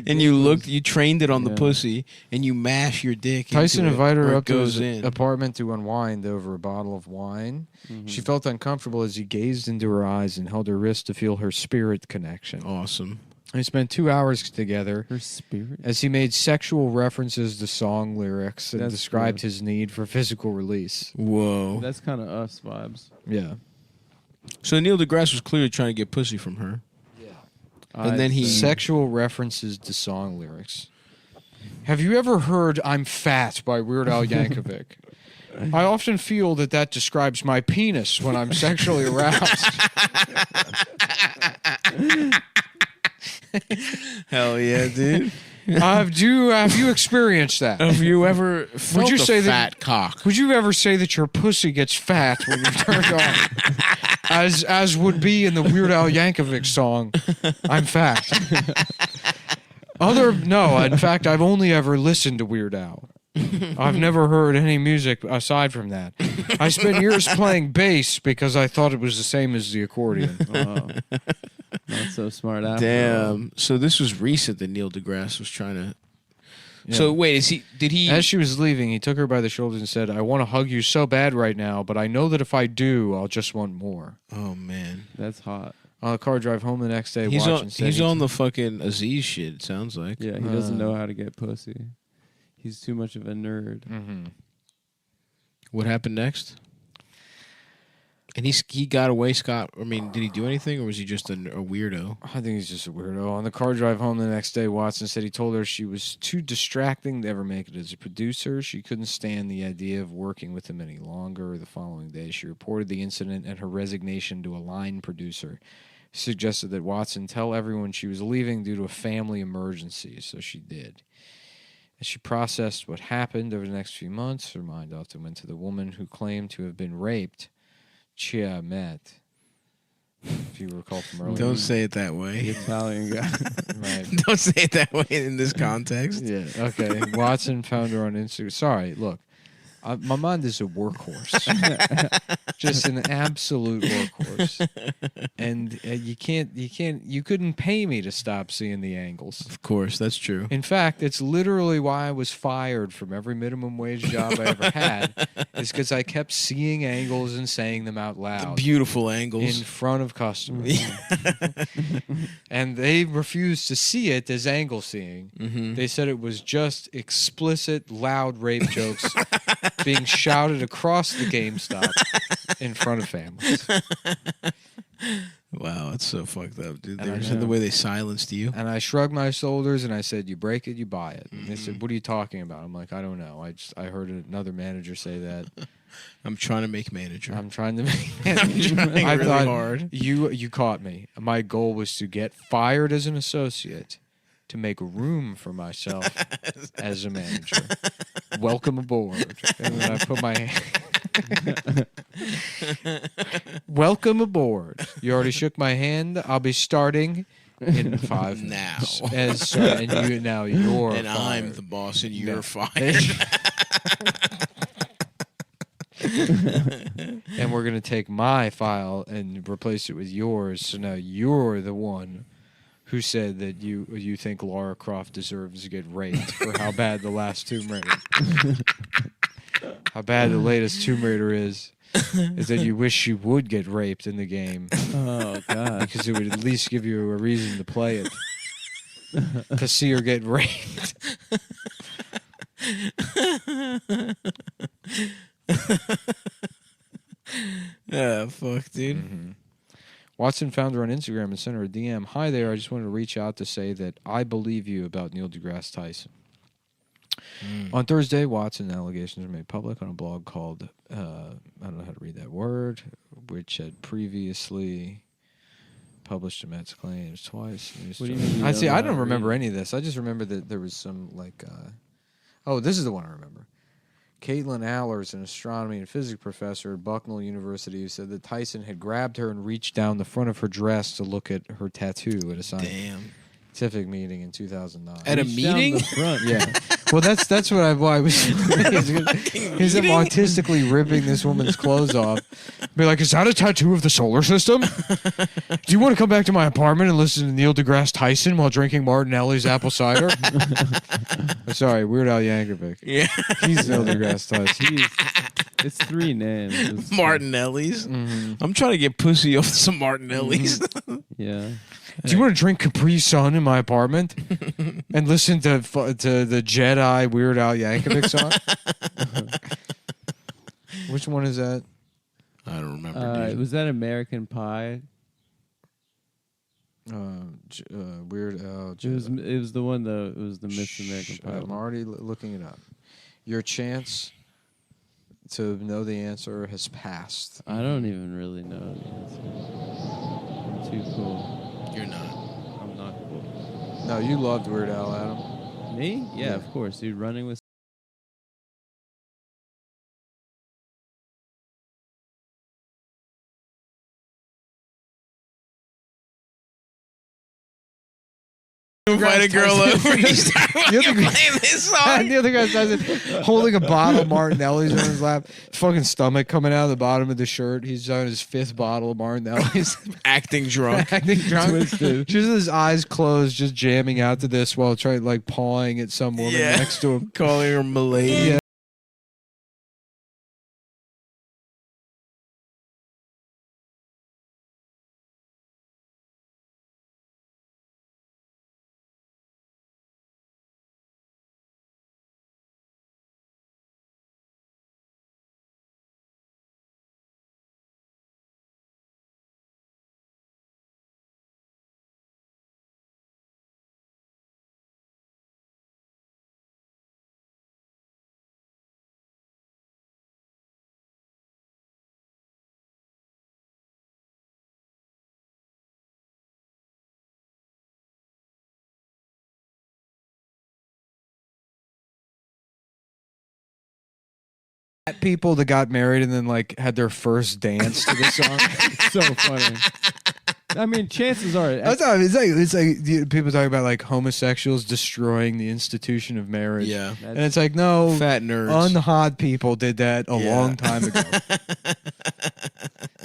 and you trained it on the pussy, and you mash your dick. Tyson into it, invited or her it up to goes his in. apartment to unwind over a bottle of wine. She felt uncomfortable as he gazed into her eyes and held her wrist to feel her spirit connection. Awesome. They spent 2 hours together. Her spirit? As he made sexual references to song lyrics and That's described good. his need for physical release. Whoa. That's kind of us vibes. Yeah. So Neil deGrasse was clearly trying to get pussy from her. Yeah. And then he Sexual references to song lyrics. Have you ever heard I'm Fat by Weird Al Yankovic? I often feel that describes my penis when I'm sexually aroused. Hell yeah, dude. Have you experienced that? Have you ever felt Would you a say fat cock? Would you ever say that your pussy gets fat when you're turned on? As would be in the Weird Al Yankovic song, I'm Fat. No, in fact, I've only ever listened to Weird Al. I've never heard any music aside from that. I spent years playing bass because I thought it was the same as the accordion. Not so smart after all. Damn. So this was recent that Neil deGrasse was trying to. So wait, did he? As she was leaving, he took her by the shoulders and said, "I want to hug you so bad right now, but I know that if I do, I'll just want more." Oh man, that's hot. On the car drive home the next day, He's watching. he's on the fucking Aziz shit. It sounds like. Yeah, he doesn't know how to get pussy. He's too much of a nerd. What happened next? And he got away, Scott. I mean, did he do anything, or was he just a weirdo? I think he's just a weirdo. On the car drive home the next day, Watson said he told her she was too distracting to ever make it as a producer. She couldn't stand the idea of working with him any longer. The following day, she reported the incident and her resignation to a line producer. She suggested that Watson tell everyone she was leaving due to a family emergency, so she did. As she processed what happened over the next few months, her mind often went to the woman who claimed to have been raped, Chia Met. If you recall from earlier. Don't say it that way. The Italian guy. Right. Don't say it that way in this context. Yeah, okay. Watson found her on Instagram. Sorry, look. My mind is a workhorse. Just an absolute workhorse. And you couldn't pay me to stop seeing the angles. Of course, that's true. In fact, it's literally why I was fired from every minimum wage job I ever had, is because I kept seeing angles and saying them out loud. Beautiful angles. In front of customers. And they refused to see it as angle seeing. They said it was just explicit, loud rape jokes being shouted across the GameStop in front of families. Wow, that's so fucked up, dude. And I There's know. the way they silenced you. And I shrugged my shoulders and I said, "You break it, you buy it." And they said, "What are you talking about?" I'm like, "I don't know. I heard another manager say that." I'm trying to make manager. I'm trying to make I'm manager. trying I really thought hard. you caught me. My goal was to get fired as an associate to make room for myself as a manager. Welcome aboard. And then I put my welcome aboard. You already shook my hand. I'll be starting in 5 minutes. Now. And you now you're and fired. I'm the boss, and you're No. fired. And we're gonna take my file and replace it with yours. So now you're the one who said that you think Lara Croft deserves to get raped for how bad the last Tomb Raider, how bad the latest Tomb Raider is that you wish she would get raped in the game. Oh god! Because it would at least give you a reason to play it, to see her get raped. Yeah, fuck, dude. Mm-hmm. Watson found her on Instagram and sent her a DM. Hi there, I just wanted to reach out to say that I believe you about Neil deGrasse Tyson. On Thursday, Watson allegations were made public on a blog called, I don't know how to read that word, which had previously published Emmett's claims twice. What do you mean you I don't see. know I how don't to remember read? any of this. I just remember that there was some, like, oh, this is the one I remember. Caitlin Allers, an astronomy and physics professor at Bucknell University, who said that Tyson had grabbed her and reached down the front of her dress to look at her tattoo at a scientific meeting in 2009. At a Reach down meeting? the front. Yeah. Well, that's what I was. He's him artistically ripping this woman's clothes off. Be like, is that a tattoo of the solar system? Do you want to come back to my apartment and listen to Neil deGrasse Tyson while drinking Martinelli's apple cider? Sorry, Weird Al Yankovic. Yeah. He's Neil deGrasse Tyson. It's 3 names. It's Martinelli's. Mm-hmm. I'm trying to get pussy off some Martinelli's. Yeah. Do you want to drink Capri Sun in my apartment and listen to the Jedi Weird Al Yankovic song? Which one is that? I don't remember. Dude. Was that American Pie? Weird Al. It was the one. It was the Miss American Pie. I'm already looking it up. Your chance to know the answer has passed. I don't even really know the answer. I'm too cool. You're not. I'm not cool. No, you loved Weird Al, Adam. Me? Yeah, of course, dude. Running with. Invite a girl over. You start fucking playing this song. Neil deGrasse Tyson holding a bottle of Martinelli's on his lap. Fucking stomach coming out of the bottom of the shirt. He's on his 5th bottle of Martinelli's. Acting drunk. Acting drunk. Twisted. Just his eyes closed, just jamming out to this while trying, like, pawing at some woman next to him. Calling her Malay. Yeah. People that got married and then like had their first dance to this song. It's so funny. I mean, chances are. That's how, it's like people talk about like homosexuals destroying the institution of marriage. Yeah. And it's like, no, Fat nerds. unhot people did that a long time ago.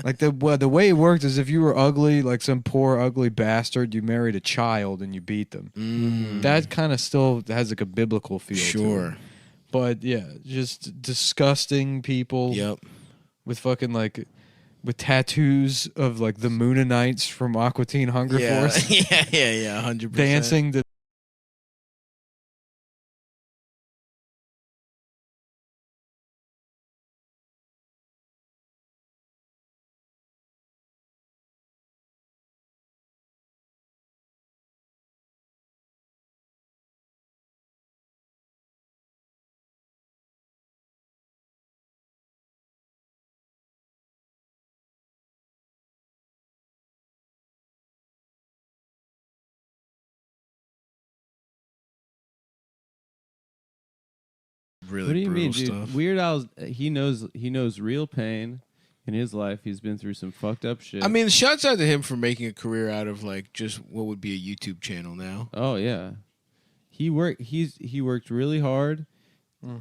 Like the way it worked is if you were ugly, like some poor ugly bastard, you married a child and you beat them. That kind of still has like a biblical feel. To Sure. it. But yeah, just disgusting people. Yep. With fucking like, with tattoos of like the Moonanites from Aqua Teen Hunger Force. Yeah, 100%. Dancing to really What do you mean, brutal dude? stuff. Weird Al's he knows real pain in his life. He's been through some fucked up shit. I mean, shouts out to him for making a career out of like just what would be a YouTube channel now. Oh yeah, he worked really hard.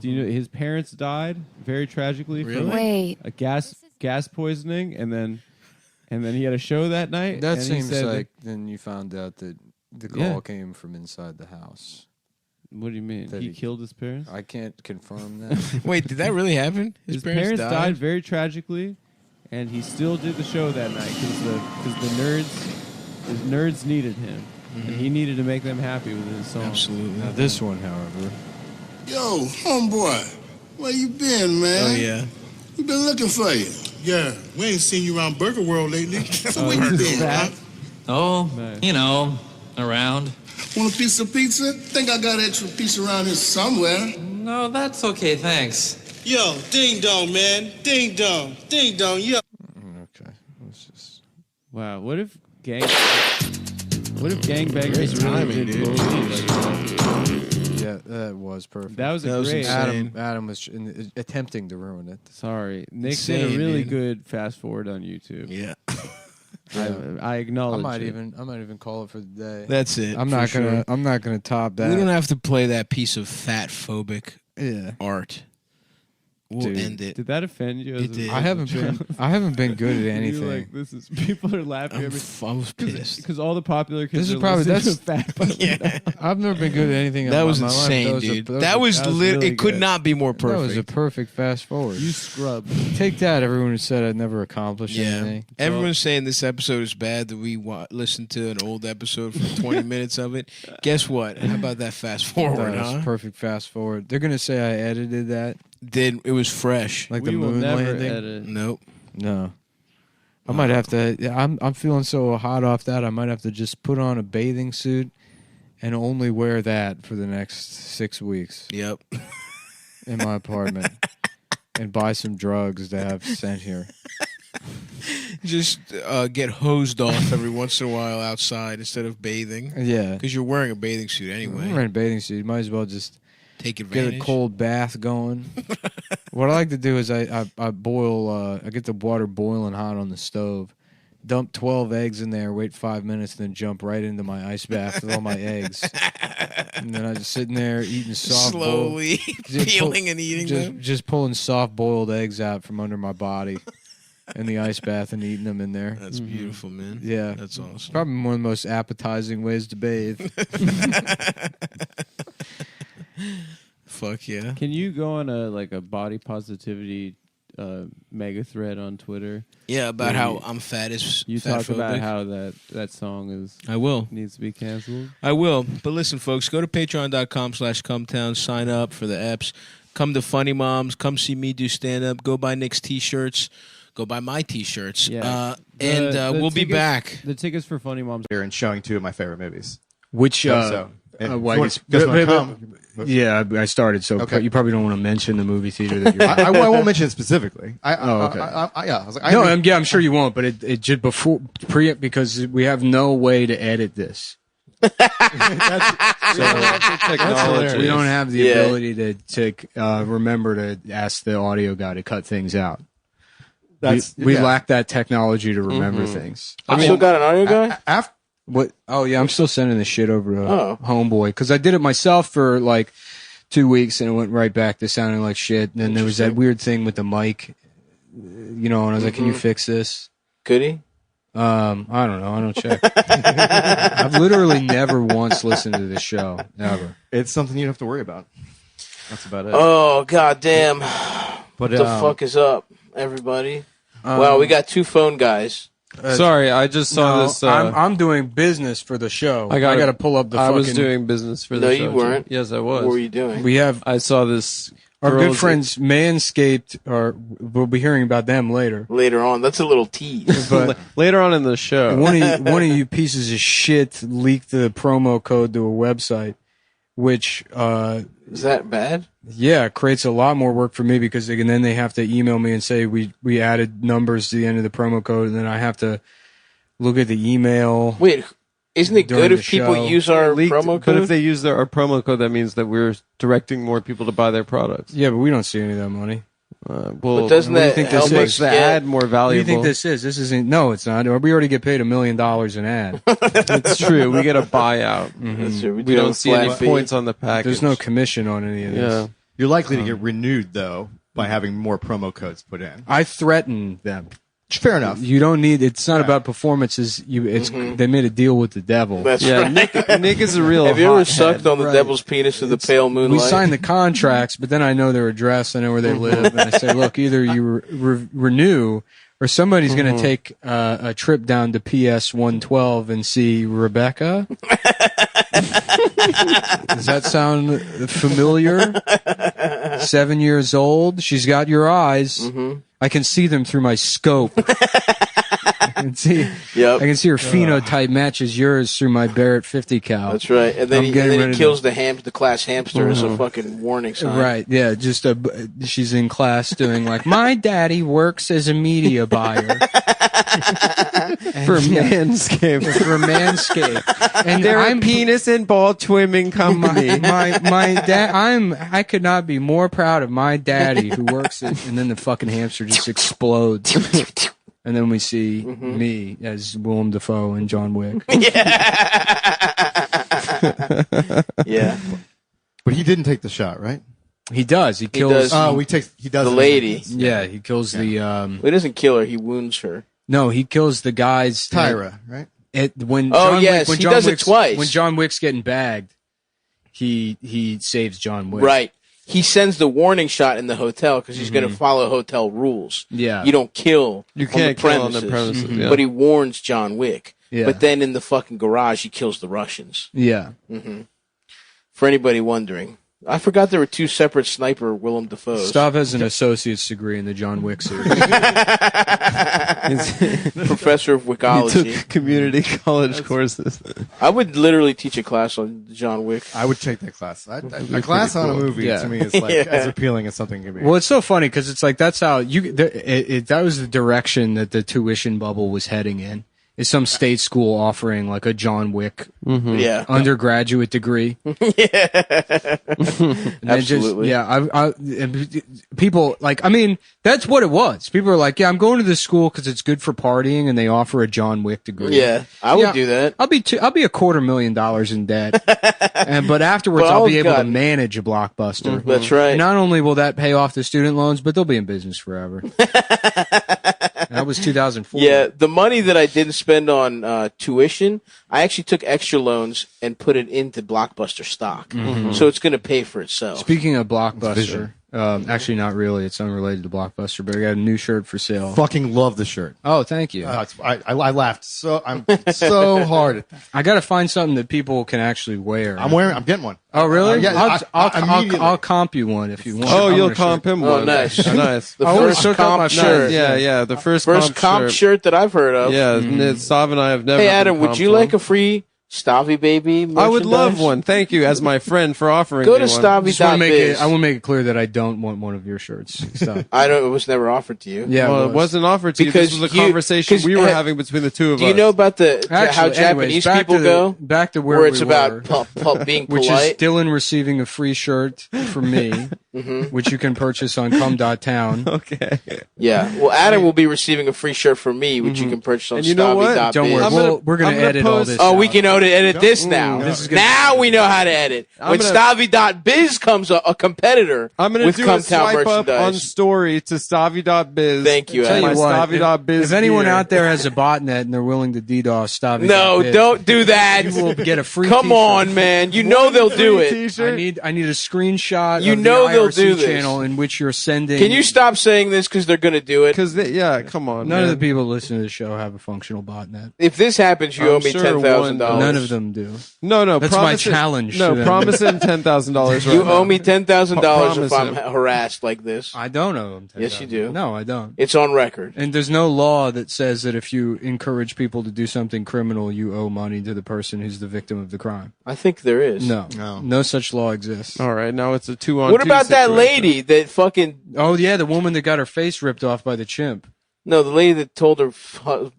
Do you know his parents died very tragically Really? from Wait. a gas poisoning, and then he had a show that night. That and he seems said like then you found out that the call Yeah. came from inside the house. What do you mean? That He killed his parents? I can't confirm that. Wait, did that really happen? His parents died very tragically, and he still did the show that night because the nerds needed him, and he needed to make them happy with his song. Absolutely. Now this one, however, Yo, homeboy, where you been, man? Oh yeah. We been looking for you. Yeah, we ain't seen you around Burger World lately. So where you been, huh? Oh, you know, around. Want a piece of pizza? Think I got extra pizza around here somewhere. No, that's okay, thanks. Yo, ding dong, man. Ding dong. Ding dong, yo. okay, let's just. Wow, what if gangbangers Great timing, really did dude. bully like that? Yeah, that was perfect. That was great. Adam was attempting to ruin it. Sorry, Nick did a Insane, really dude. good fast forward on YouTube. Yeah. I acknowledge. I might it. even call it for the day. That's it. I'm for not sure. gonna top that. We don't have to play that piece of fat phobic Yeah. art. We'll Dude, end it. Did that offend you? It did. I haven't been good at anything. You're like, this is people are laughing at me. I was pissed. Because all the popular kids This is are probably listening that's to fat. Yeah. I've never been good at anything. That in was my life. insane, dude. That was really it. Could good. not be more perfect. That was a perfect fast forward. You scrub. Take that, everyone who said I'd never accomplished anything. Everyone's saying this episode is bad, that we listened to an old episode for 20 minutes of it. Guess what? How about that fast forward, That was huh? perfect fast forward. They're gonna say I edited that, It was fresh. like We the will moon never landing. edit. Nope. No, I might have to. Yeah, I'm feeling so hot off that I might have to just put on a bathing suit and only wear that for the next 6 weeks Yep. in my apartment and buy some drugs to have sent here. Just get hosed off every once in a while outside instead of bathing. Yeah, Because you're wearing a bathing suit anyway. I'm wearing a bathing suit. You might as well just Take get advantage. a cold bath going. What I like to do is I boil. I get the water boiling hot on the stove. Dump 12 eggs in there, wait 5 minutes, then jump right into my ice bath with all my eggs. And then I just sitting there eating soft Slowly just peeling and eating them. Just pulling soft boiled eggs out from under my body in the ice bath and eating them in there. That's beautiful, man. Yeah. That's awesome. Probably one of the most appetizing ways to bathe. Fuck yeah. Can you go on a body positivity mega thread on Twitter? Yeah, about where how you- I'm fat as You talk about fatphobic? how that song is. I will. Needs to be canceled. I will. But listen, folks, go to patreon.com/Cumtown, sign up for the EPs. Come to Funny Moms. Come see me do stand-up. Go buy Nick's T-shirts. Go buy my T-shirts. Yeah. And we'll be tickets- back. The tickets for Funny Moms here and showing two of my favorite movies. Which, well, I started, so Okay. you probably don't want to mention the movie theater that you're I won't mention it specifically. Okay. I was like, I'm sure you won't, but it just because we have no way to edit this. We don't have the ability to remember to ask the audio guy to cut things out. We lack that technology to remember things. Have you still got an audio guy? What? Oh yeah, I'm still sending this shit over to Oh. Homeboy because I did it myself for like 2 weeks and it went right back to sounding like shit. And then there was that weird thing with the mic, and I was like, "Can you fix this?" Could he? I don't know. I don't check. I've literally never once listened to this show. Never. It's something you don't have to worry about. That's about it. Oh, goddamn. But, What the fuck is up, everybody? Um, Wow, we got two phone guys. Sorry, I just saw No, this. I'm doing business for the show. I got to pull up the. I was fucking- doing business for the No, show. you weren't. Yes, I was. What were you doing? We have. I saw this. Our good girls- friends Manscaped are. We'll be hearing about them later. Later on, that's a little tease. But later on in the show, one of you pieces of shit leaked the promo code to a website, which is that bad? Yeah, it creates a lot more work for me because then they have to email me and say we added numbers to the end of the promo code, and then I have to look at the email. Wait, Isn't it during good the if people show. use our Leaked, promo code? But if they use our promo code, that means that we're directing more people to buy their products. Yeah, but we don't see any of that money. Well, But doesn't what do you that think help this makes us the get- ad more What do valuable? you think this is? This isn't. No, it's not. We already get paid $1 million an ad. It's true. We get a buyout. That's true. We do don't a see any flat fee. points on the package. There's no commission on any of this. Yeah. You're likely to get renewed though by having more promo codes put in. I threaten them. Fair enough. You don't need. It's not about performances. They made a deal with the devil. That's Yeah, right. Nick is a real. Have you ever hothead. sucked on the devil's penis in the pale moonlight? We sign the contracts, but then I know their address. I know where they live, and I say, "Look, either you renew, or somebody's going to take a trip down to PS 112 and see Rebecca." Does that sound familiar? 7 years old. She's got your eyes. I can see them through my scope. I can see. Yep. I can see her phenotype matches yours through my Barrett 50 cal. That's right. And then, I'm he, getting and then ready he to- kills the class hamster as a fucking warning sign. Right, yeah, just she's in class doing like, my daddy works as a media buyer. For Manscaped. For Manscaped. And They're I'm a penis and ball trimming company. my dad. I could not be more proud of my daddy who works at, and then the fucking hamster just explodes. And then we see me as Willem Dafoe and John Wick. Yeah. But he didn't take the shot, right? He does. He kills. does. Oh, he does The lady. Yeah, he kills the. Well, he doesn't kill her. He wounds her. No, he kills the guys. Tyra, right? When Oh, John yes, Wick, when he John does it Wick's, twice. When John Wick's getting bagged, he saves John Wick. Right. He sends the warning shot in the hotel because he's going to follow hotel rules. Yeah. You don't kill You on can't the kill on premises. the premises. Yeah. But he warns John Wick. Yeah. But then in the fucking garage, he kills the Russians. Yeah. For anybody wondering. I forgot there were two separate sniper Willem Dafoes. Stav has an associate's degree in the John Wick series. Professor of He Wickology. took community college courses. I would literally teach a class on John Wick. I would take that class. A class on a movie Yeah. to me is like as appealing as something can be. Well, it's so funny because it's like that's how that was the direction that the tuition bubble was heading in. Is some state school offering like a John Wick Yeah. undergraduate degree? Absolutely. And people like. I mean, that's what it was. People are like, "Yeah, I'm going to this school because it's good for partying, and they offer a John Wick degree." Yeah, I would do that. I'll be $250,000 in debt, but afterwards But I'll oh, be able to God. manage a Blockbuster. That's right. And not only will that pay off the student loans, but they'll be in business forever. That was 2004. Yeah, the money that I didn't spend on tuition, I actually took extra loans and put it into Blockbuster stock. So it's going to pay for itself. Speaking of Blockbuster, actually not really. It's unrelated to Blockbuster, but I got a new shirt for sale. Fucking love the shirt. Oh, thank you. I laughed I'm so hard at that. I got to find something that people can actually wear. I'm getting one. Oh, really? Yeah, I'll comp you one if you want. Oh, I you'll want a shirt. comp him Oh, one. nice. Oh, nice. The I always first took out my comp shirt. shirt. Yeah. The first First comp shirt that I've heard of. Yeah, Stav and I have never. Hey, been Adam, would comped you one. like a free Stavy Baby I would love merchandise? one. Thank you, as my friend, for offering Go me to one. I just want to make Stavy.biz. it. I want to make it clear that I don't want one of your shirts. Stop. I don't. It was never offered to you. Yeah, Well, it wasn't offered to you. Because This was a you- conversation 'cause, we were having between the two of Do us. you know about the how Actually, Japanese anyways, people go? back to where Where it's we about were, being which is polite. Dylan receiving a free shirt from me, which you can purchase on cum.town. Okay. Yeah. Well, Adam will be receiving a free shirt from me, which you can purchase on And you know what? Stavy.biz. Don't worry, I'm gonna- we're going I'm to gonna edit all post- this. Oh, we out. can edit this now. This is gonna Now we know how to edit. When gonna- Stavy.biz comes a competitor I'm going to with do a Cumtown swipe up on merchandise. story to Stavi.biz. Thank you, Tell Adam. you My what, Stavi.biz if anyone gear. out there has a botnet and they're willing to DDoS Stavi.biz, No, don't do that. You will get a free Come t-shirt. on, man. You know they'll do it. T-shirt? I need a screenshot You of know the they'll IRC do this. channel in which you're sending. Can you stop saying this because they're going to do it? Because yeah, come on. None of the man. people listening to the show have a functional botnet. If this happens, you I'm owe me sure $10,000. None of them do. No, That's promise my it- challenge No, to them. promise him $10,000. You right owe now. me $10,000 if Promise I'm him. harassed like this. I don't owe them. Yes, you do. No, I don't. It's on record. And there's no law that says that if you encourage people to do something criminal, you owe money to the person who's the victim of the crime. I think there is. No such law exists. All right, now it's a 2-on-2 What about that situation. lady that fucking... Oh, yeah, the woman that got her face ripped off by the chimp. No, the lady that told her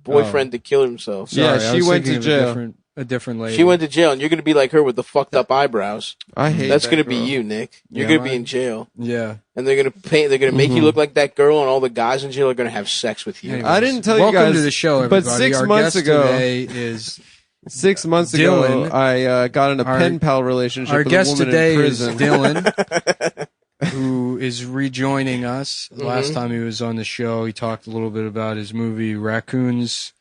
boyfriend to kill himself. Yeah, Sorry, I she was went thinking to of a jail. different- a different lady. She went to jail, and you're going to be like her with the fucked up eyebrows. I hate That's that going to be girl. you, Nick. You're Yeah, going to be right. in jail. Yeah. And they're going to paint. They're going to make you Mhm. look like that girl, and all the guys in jail are going to have sex with you. I didn't tell Welcome you guys. to the show, but everybody. 6 Our months guest ago, today is 6 months Dylan. ago, I got in a Our- pen pal relationship Our with guest a woman today in is prison. Dylan, who is rejoining us. Last Mhm. time he was on the show, he talked a little bit about his movie Raccoons.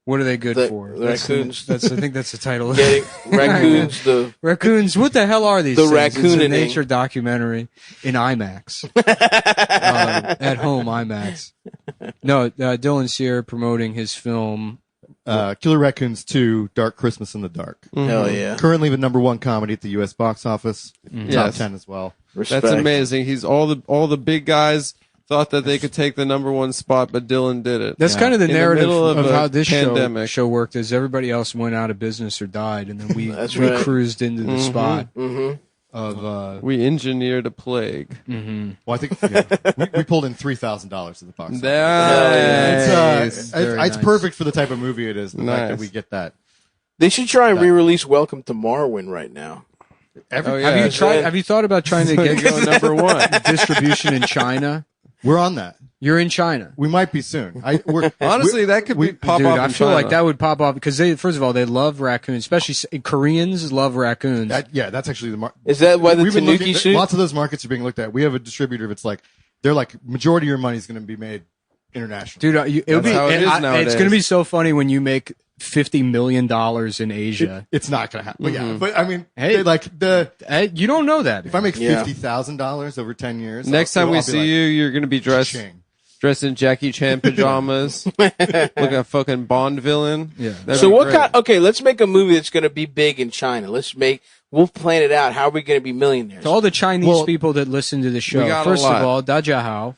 What are they good The for? raccoons. I think that's the title. Getting raccoons. The Raccoons. What the hell are these? The things? It's a raccooning. nature documentary in IMAX. At home IMAX. No, Dylan's here promoting his film. Killer Raccoons 2, Dark Christmas in the Dark. Hell yeah. Currently the #1 comedy at the U.S. box office. Mhm. Top Yes. 10 as well. Respect. That's amazing. He's all the big guys thought that they could take the #1 spot, but Dylan did it. That's kind of the In narrative middle of a how this pandemic. show worked. Is everybody else went out of business or died, and then we That's we right. cruised into the Mhm. spot Mm-hmm. of. We engineered a plague. Mm-hmm. Well, I think we pulled in $3,000 at the box office. Nice. It's perfect for the type of movie it is. The fact that Nice. we get that. They should try and re-release Welcome to Marwin right now. Oh, yeah. Have you tried? Have you thought about trying to So get go #1. distribution in China? We're on that. You're in China. We might be soon. Honestly, that could be pop Dude, off. I in feel China. like that would pop off because they, first of all, they love raccoons, especially Koreans love raccoons. That's actually the Is that why the We've been Tanuki looking- suit? Lots of those markets are being looked at. We have a distributor that's like, they're like, majority of your money is going to be made international. Dude, it'll be, how it is it's nowadays. going to be so funny when you make $50 million in Asia. It's not going to happen. But yeah, Mhm. but I mean, Hey, they like Hey, you don't know that. if I make Yeah. $50,000 over 10 years, Next time we see you, you're going to be dressed in Jackie Chan pajamas, looking a fucking Bond villain. Yeah. That'd So be what great. kind? Okay, let's make a movie that's going to be big in China. We'll plan it out. How are we going to be millionaires? To all the Chinese Well, people that listen to the show, we got a first lot. of all, Dajahao.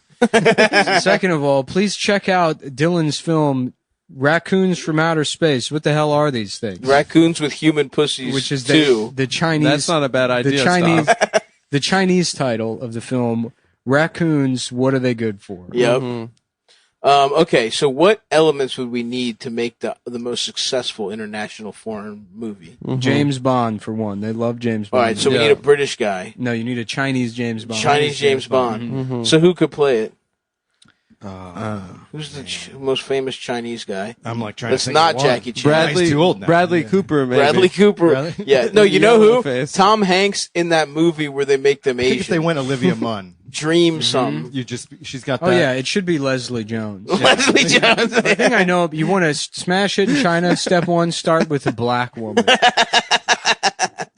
Second of all, please check out Dylan's film, Raccoons from Outer Space. What the hell are these things? Raccoons with human pussies. Which is too. the Chinese. That's not a bad idea. The Chinese, Stop. the Chinese title of the film, Raccoons. What are they good for? Yep. Mhm. Okay, so what elements would we need to make the most successful international foreign movie? Mhm. James Bond for one. They love James All Bond. right, so we Yeah. need a British guy, No, you need a Chinese James Bond. Chinese James Bond. Mhm. So who could play it? Uh, Who's the most famous Chinese guy? I'm like trying That's to think not of one. Jackie Chan. Bradley, He's too old now. Bradley Cooper, maybe. Bradley Cooper. Really? Yeah. No, you know Yellow who? face. Tom Hanks in that movie where they make them I think if Asian. they went Olivia Munn, Dream something. she's got that. Oh yeah, it should be Leslie Jones. Leslie Jones. The thing I know, you want to smash it in China. Step one, start with a black woman.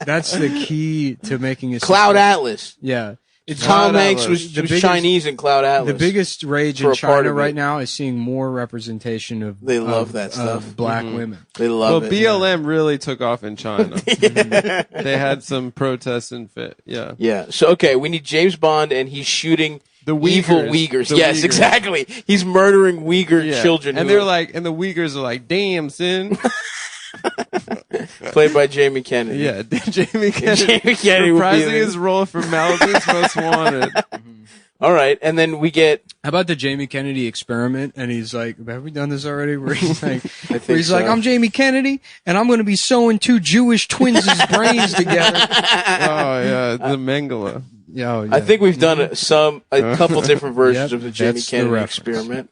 That's the key to making a Cloud success. Atlas. Yeah, it's Tom Cloud Hanks Atlas. was The biggest- Chinese in Cloud Atlas. The biggest rage For in a part China of right it. now is seeing more representation of They love of- that of stuff. black Mhm. women. They Well, love it. BLM really took off in China. They had some protests and fit. Yeah. Yeah. So okay, we need James Bond, and he's shooting The evil Uyghurs. Uyghurs. The Yes, Uyghurs. exactly. He's murdering Uyghur Yeah. children, And who they're are like, and the Uyghurs are like, damn, sin. played by Jamie Kennedy. Yeah, Jamie Kennedy. Jamie Kennedy would be reprising in it. his role for Malibu's Most Wanted. All right, and then we get. How about the Jamie Kennedy experiment? And he's like, "Have we done this already?" Where he's like, think where he's so. like, "I'm Jamie Kennedy, and I'm going to be sewing two Jewish twins' brains together." Oh yeah, the Mengele. Yeah, I think we've done a couple different versions Yep, of the Jamie that's the Kennedy reference. experiment.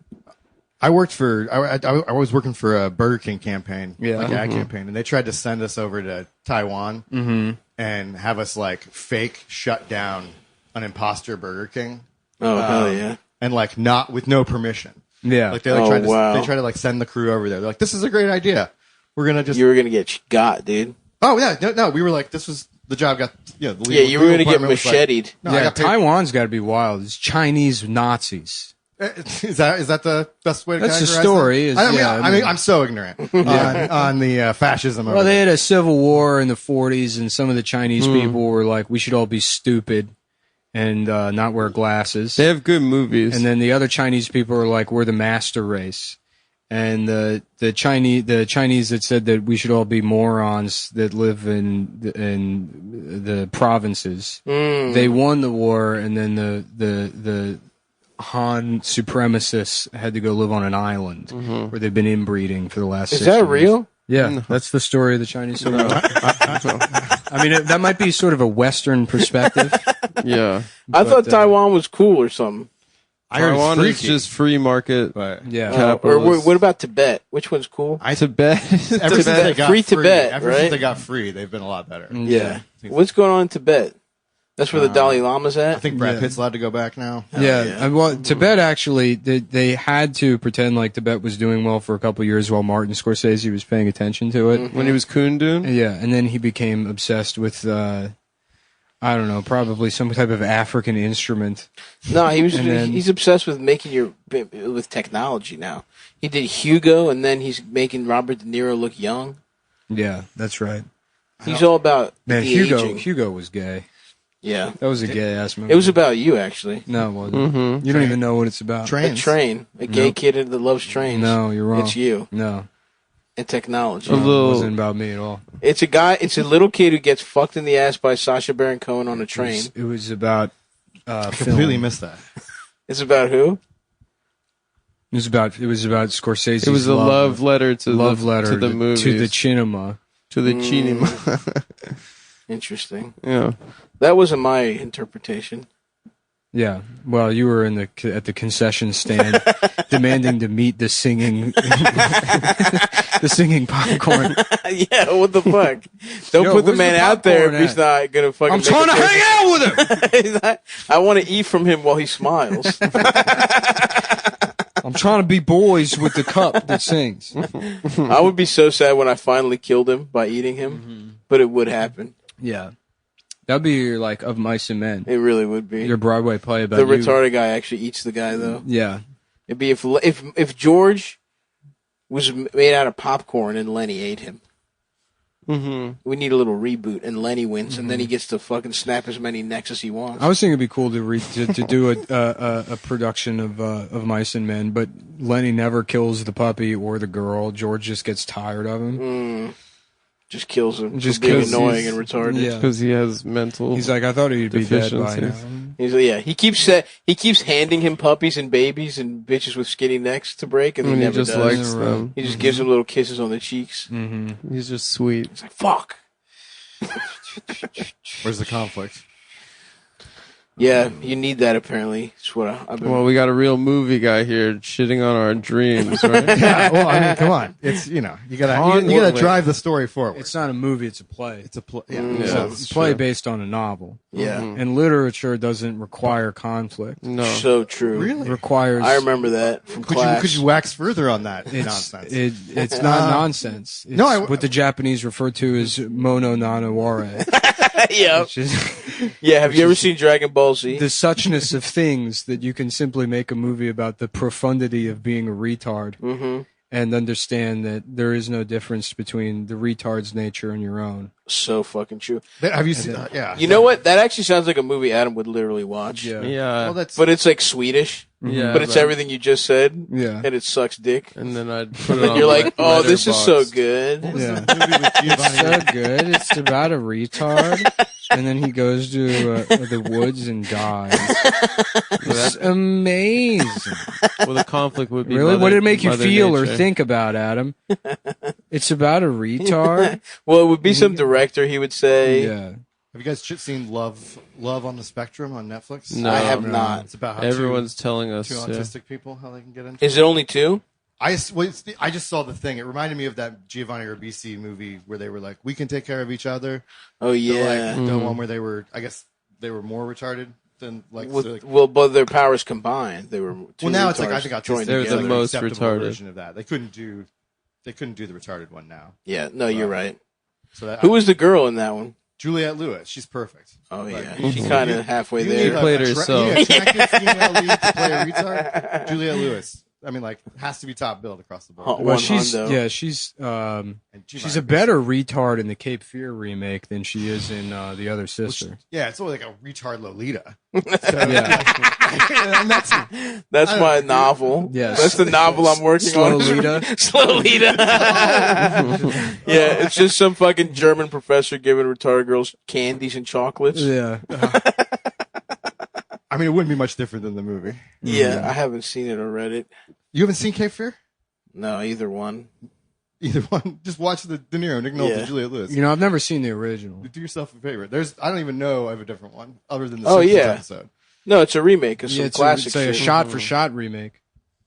I worked for I was working for a Burger King campaign, Yeah. like ad Mhm. campaign, and they tried to send us over to Taiwan and have us like fake shut down an imposter Burger King. Oh hell yeah! And like not with no permission. Yeah. Like they like Oh, tried to wow. they tried to like send the crew over there. They're like, this is a great idea. We're gonna just You were gonna get got, dude. oh yeah no we were like this was the job got the Yeah, legal- you were legal gonna get department was like, macheted. no, I yeah, got paid- Taiwan's got to be wild. It's Chinese Nazis. Is that the best way to That's the categorize story, it? is- I mean, yeah, I I mean, mean- I'm so ignorant on the fascism. Well, over they there. had a civil war in the 40s, and some of the Chinese people were like, "We should all be stupid and not wear glasses." They have good movies. And then the other Chinese people are like, "We're the master race." And the Chinese that said that we should all be morons that live in the provinces. They won the war, and then the Han supremacists had to go live on an island where they've been inbreeding for the last. Is 6 that years. real? Yeah, that's the story of the Chinese Civil War. I mean, that might be sort of a Western perspective. Yeah. I thought Taiwan was cool or something. Taiwan is just free market. Yeah. Or what about Tibet? Which one's cool? Tibet. Ever since they got free Tibet, ever right? since they got free, they've been a lot better. Yeah. What's going on in Tibet? That's where the Dalai Lama's at? I think Brad Pitt's allowed to go back now. Yeah. Well, Tibet actually, they had to pretend like Tibet was doing well for a couple of years while Martin Scorsese was paying attention to it. When he was Kundun? Yeah, and then he became obsessed with, I don't know, probably some type of African instrument. No, he's obsessed with with technology now. He did Hugo, and then he's making Robert De Niro look young. Yeah, that's right. He's all about Man, de-aging. Hugo was gay. Yeah. That was a gay ass movie. It was about you, actually. No, it wasn't. You don't even know what it's about. A train. A gay Nope. kid that loves trains. No, you're wrong. It's you. No. And technology. It wasn't about me at all. It's a little kid who gets fucked in the ass by Sacha Baron Cohen on a train. It was about completely film. missed that. It's about who? It was about Scorsese's It was a love letter to to the movies. to the cinema. To the cinema. Interesting. Yeah. That wasn't my interpretation. Yeah. Well, you were at the concession stand demanding to meet the singing popcorn. Yeah, what the fuck? Don't Yo, put the where's man the out there if popcorn he's at? not gonna fucking. I'm trying to hang out with him. I want to eat from him while he smiles. I'm trying to be boys with the cup that sings. I would be so sad when I finally killed him by eating him, but it would happen. Yeah. That'd be your, like, Of Mice and Men. It really would be. Your Broadway play about the you. retarded guy actually eats the guy though. Yeah. It'd be if George was made out of popcorn and Lenny ate him. Mm-hmm. We need a little reboot, and Lenny wins, and then he gets to fucking snap as many necks as he wants. I was thinking it'd be cool to do a production of Mice and Men, but Lenny never kills the puppy or the girl. George just gets tired of him. Just kills him. Just for being kills- annoying and retarded. Yeah. Because he has mental. He's like, I thought he'd be dead by now. He's he keeps handing him puppies and babies and bitches with skinny necks to break, and he And he never just does. likes them. He just gives him little kisses on the cheeks. Mm-hmm. He's just sweet. It's like fuck. Where's the conflict? Yeah, you need that apparently. It's what I've been. Well, we got a real movie guy here shitting on our dreams, right? Yeah, well, I mean, come on. It's you gotta drive the story forward. It's not a movie; it's a play. It's a play. Yeah, So that's it's a play true. based on a novel. Yeah. And literature doesn't require conflict. No. So true. Really? It requires. I remember that from class. Could you wax further on that It's, nonsense? it's not nonsense. It's No, what the Japanese refer to as mono nanaware. Yeah. Which is Yeah. Have you ever seen Dragon Ball Z? the suchness of things that you can simply make a movie about the profundity of being a retard and understand that there is no difference between the retard's nature and your own. So fucking true. Have you seen that? Yeah. You know what? That actually sounds like a movie Adam would literally watch. Yeah. Yeah. Well, that's But it's like Swedish. Yeah, But it's but- everything you just said. Yeah. And it sucks dick. And then I'd put it And on you're like, oh, this is so Letterboxd. good. Yeah. movie with It's Giovanni. so good. It's about a retard. And then he goes to the woods and dies. It's amazing. Well, the conflict would be Really? What did it make you Mother feel or Nature. think about, Adam? It's about a retard? Well, it would be some director, he would say. Yeah. Have you guys seen Love on the Spectrum on Netflix? No. I have not. It's about how Everyone's telling us. two yeah. autistic people how they can get into. Is it only two? I just saw the thing. It reminded me of that Giovanni Ribisi movie where they were like, "We can take care of each other." Oh, yeah. The one where they were, I guess, they were more retarded than like. so, like Well, but their powers combined, they were two well, now it's like retards I think joined They're the together. together, most acceptable retarded. version of that. They couldn't do the retarded one now. Yeah, no, you're right. So that Who was the girl in that one? Juliette Lewis? She's perfect. Oh, Like, yeah. She kind of halfway you there. need played a herself. you need an attractive female lead to play a retard. Juliette Lewis. I mean, like, has to be top billed across the board. Oh, Well, One she's hundo. she's And she's Giovanni a better retard in the Cape Fear remake than she is in The Other Sister. Yeah, it's only like a retard Lolita. Yeah. And that's That's my novel. Yes. That's the novel I'm working on. Slowlita. Slowlita. Yeah, it's just some fucking German professor giving retarded girls candies and chocolates. Yeah. I mean, it wouldn't be much different than the movie. Yeah, I haven't seen it or read it. You haven't seen Cape Fear? No, either one. Either one. Just watch the De Niro, Nick Nolte, and Juliette Lewis. I've never seen the original. Do yourself a favor. I don't even know of a different one other than the Oh, Simpsons yeah. episode. No, it's a remake of some It's classic a shit. shot for shot remake.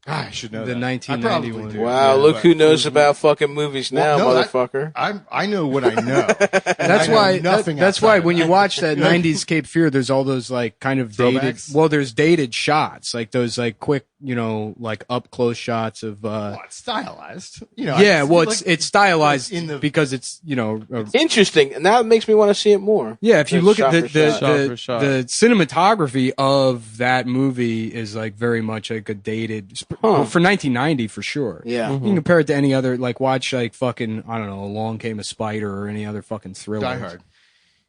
I should know the that. 1991. do. Wow, look who knows about fucking movies now, motherfucker. I know what I know. That's I know why. nothing. That's why outside of when you that. watch that '90s Cape Fear, there's all those like kind of dated. Throwbacks? Well, there's dated shots, like those like quick, like up close shots of. It's stylized. Yeah, well, it's stylized because it's Interesting, and now it makes me want to see it more. Yeah, if you It's look at shot the for shot. the cinematography of that movie is like very much like a dated well, for 1990 for sure. Yeah. You can compare it to any other watch fucking I don't know, Along Came a Spider or any other fucking thriller. Die Hard.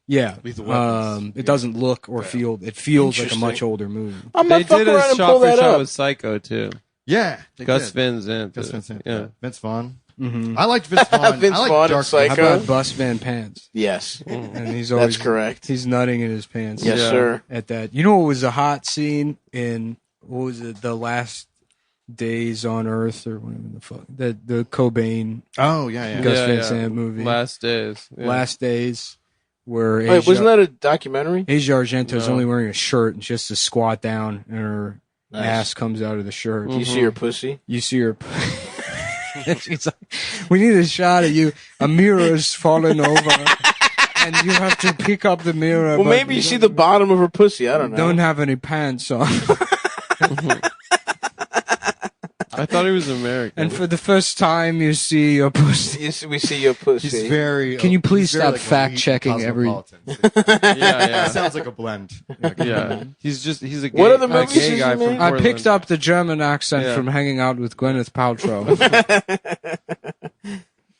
Yeah. Lethal Weapons. It doesn't look or feel. It feels like a much Interesting. older movie. They did a shot for shot with Psycho too. Yeah, Gus Van Sant. Gus Van Sant. Yeah. Vince Vaughn. Mhm. I liked Vince Vaughn. Vince I like Vaughn and Dark Psycho. How about Bus Van Pants? Yes. And he's That's always correct. He's nutting in his pants. Yes, sir. At that, what was a hot scene in what was it? The Last Days on Earth or whatever the fuck the Cobain. Oh yeah. Gus Van Sant movie. Last Days. Yeah. Last Days. Where Wait, wasn't that a documentary? Asia Argento's No. only wearing a shirt and she has to squat down and her Nice. ass comes out of the shirt. Do you see her pussy? You see her. She's like, we need a shot of you. A mirror is falling over, and you have to pick up the mirror. Well, but maybe you see the bottom of her pussy. I don't know. Don't have any pants on. I thought he was American. And for the first time, you see your pussy. Yes, we see your pussy. He's very. Can you please he's very, stop fact checking every? Yeah. It sounds like a blend. Yeah. He's a gay, What other movies gay has guy he from made? I Portland. picked up the German accent Yeah. from hanging out with Gwyneth Paltrow.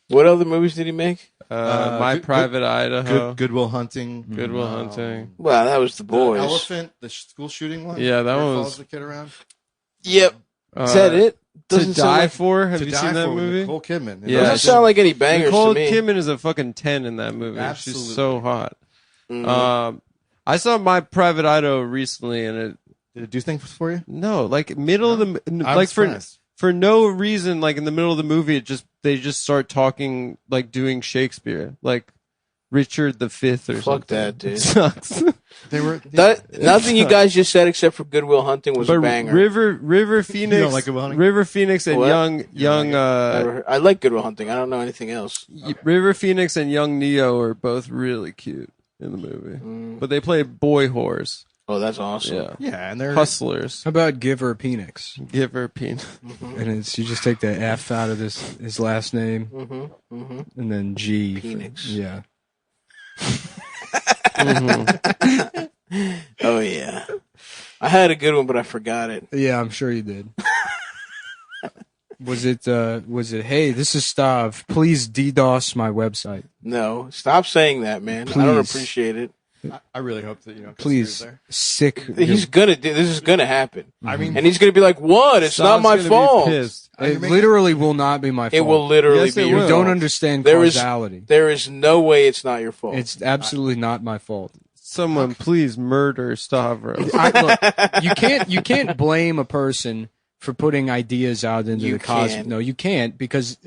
What other movies did he make? My Private Idaho. Goodwill Hunting. Goodwill Hunting. Well, that was the boys. Elephant, the school shooting one. Yeah, that Where it one follows was- the kid around. Yep. Is that it? To Doesn't sound Die like- For? Have To you Die seen that For with movie? Nicole Kidman. It Yeah. Doesn't sound like any bangers Nicole to me. Kidman is a fucking 10 in that movie. Absolutely. She's so hot. Mhm. I saw My Private Idaho recently, and it Did it do things for you? no, like middle of the I like was for surprised. for no reason, like in the middle of the movie, they just start talking like doing Shakespeare, like Richard the Fifth or something. Fuck that, dude. It sucks. They were. Nothing you guys just said except for Goodwill Hunting was a But banger. River Phoenix, don't like Goodwill Hunting? River Phoenix and What? young I like Goodwill Hunting. I don't know anything else. River Phoenix and young Neo are both really cute in the movie, but they play boy whores. Oh, that's awesome. Yeah, Yeah, and they're hustlers. How about Giver Phoenix? Give her penis. And it's you just take the F out of his last name, and then G. Phoenix. Yeah. Oh yeah, I had a good one, but I forgot it. Yeah, I'm sure you did. Was it? Hey, this is Stav. Please DDoS my website. No, stop saying that, man. I don't Please. appreciate it. I really hope that Please, there. sick. He's gonna do this. Is gonna happen. I mean, And he's gonna be like, "What? It's not Stav's my gonna be fault." pissed. It literally will not be my fault. It will literally Yes, be it your will. You fault. don't understand There is- causality. There is no way it's not your fault. It's absolutely not my fault. Someone please murder Stavros. Look, you can't blame a person for putting ideas out into You the cosmos. can. No, you can't because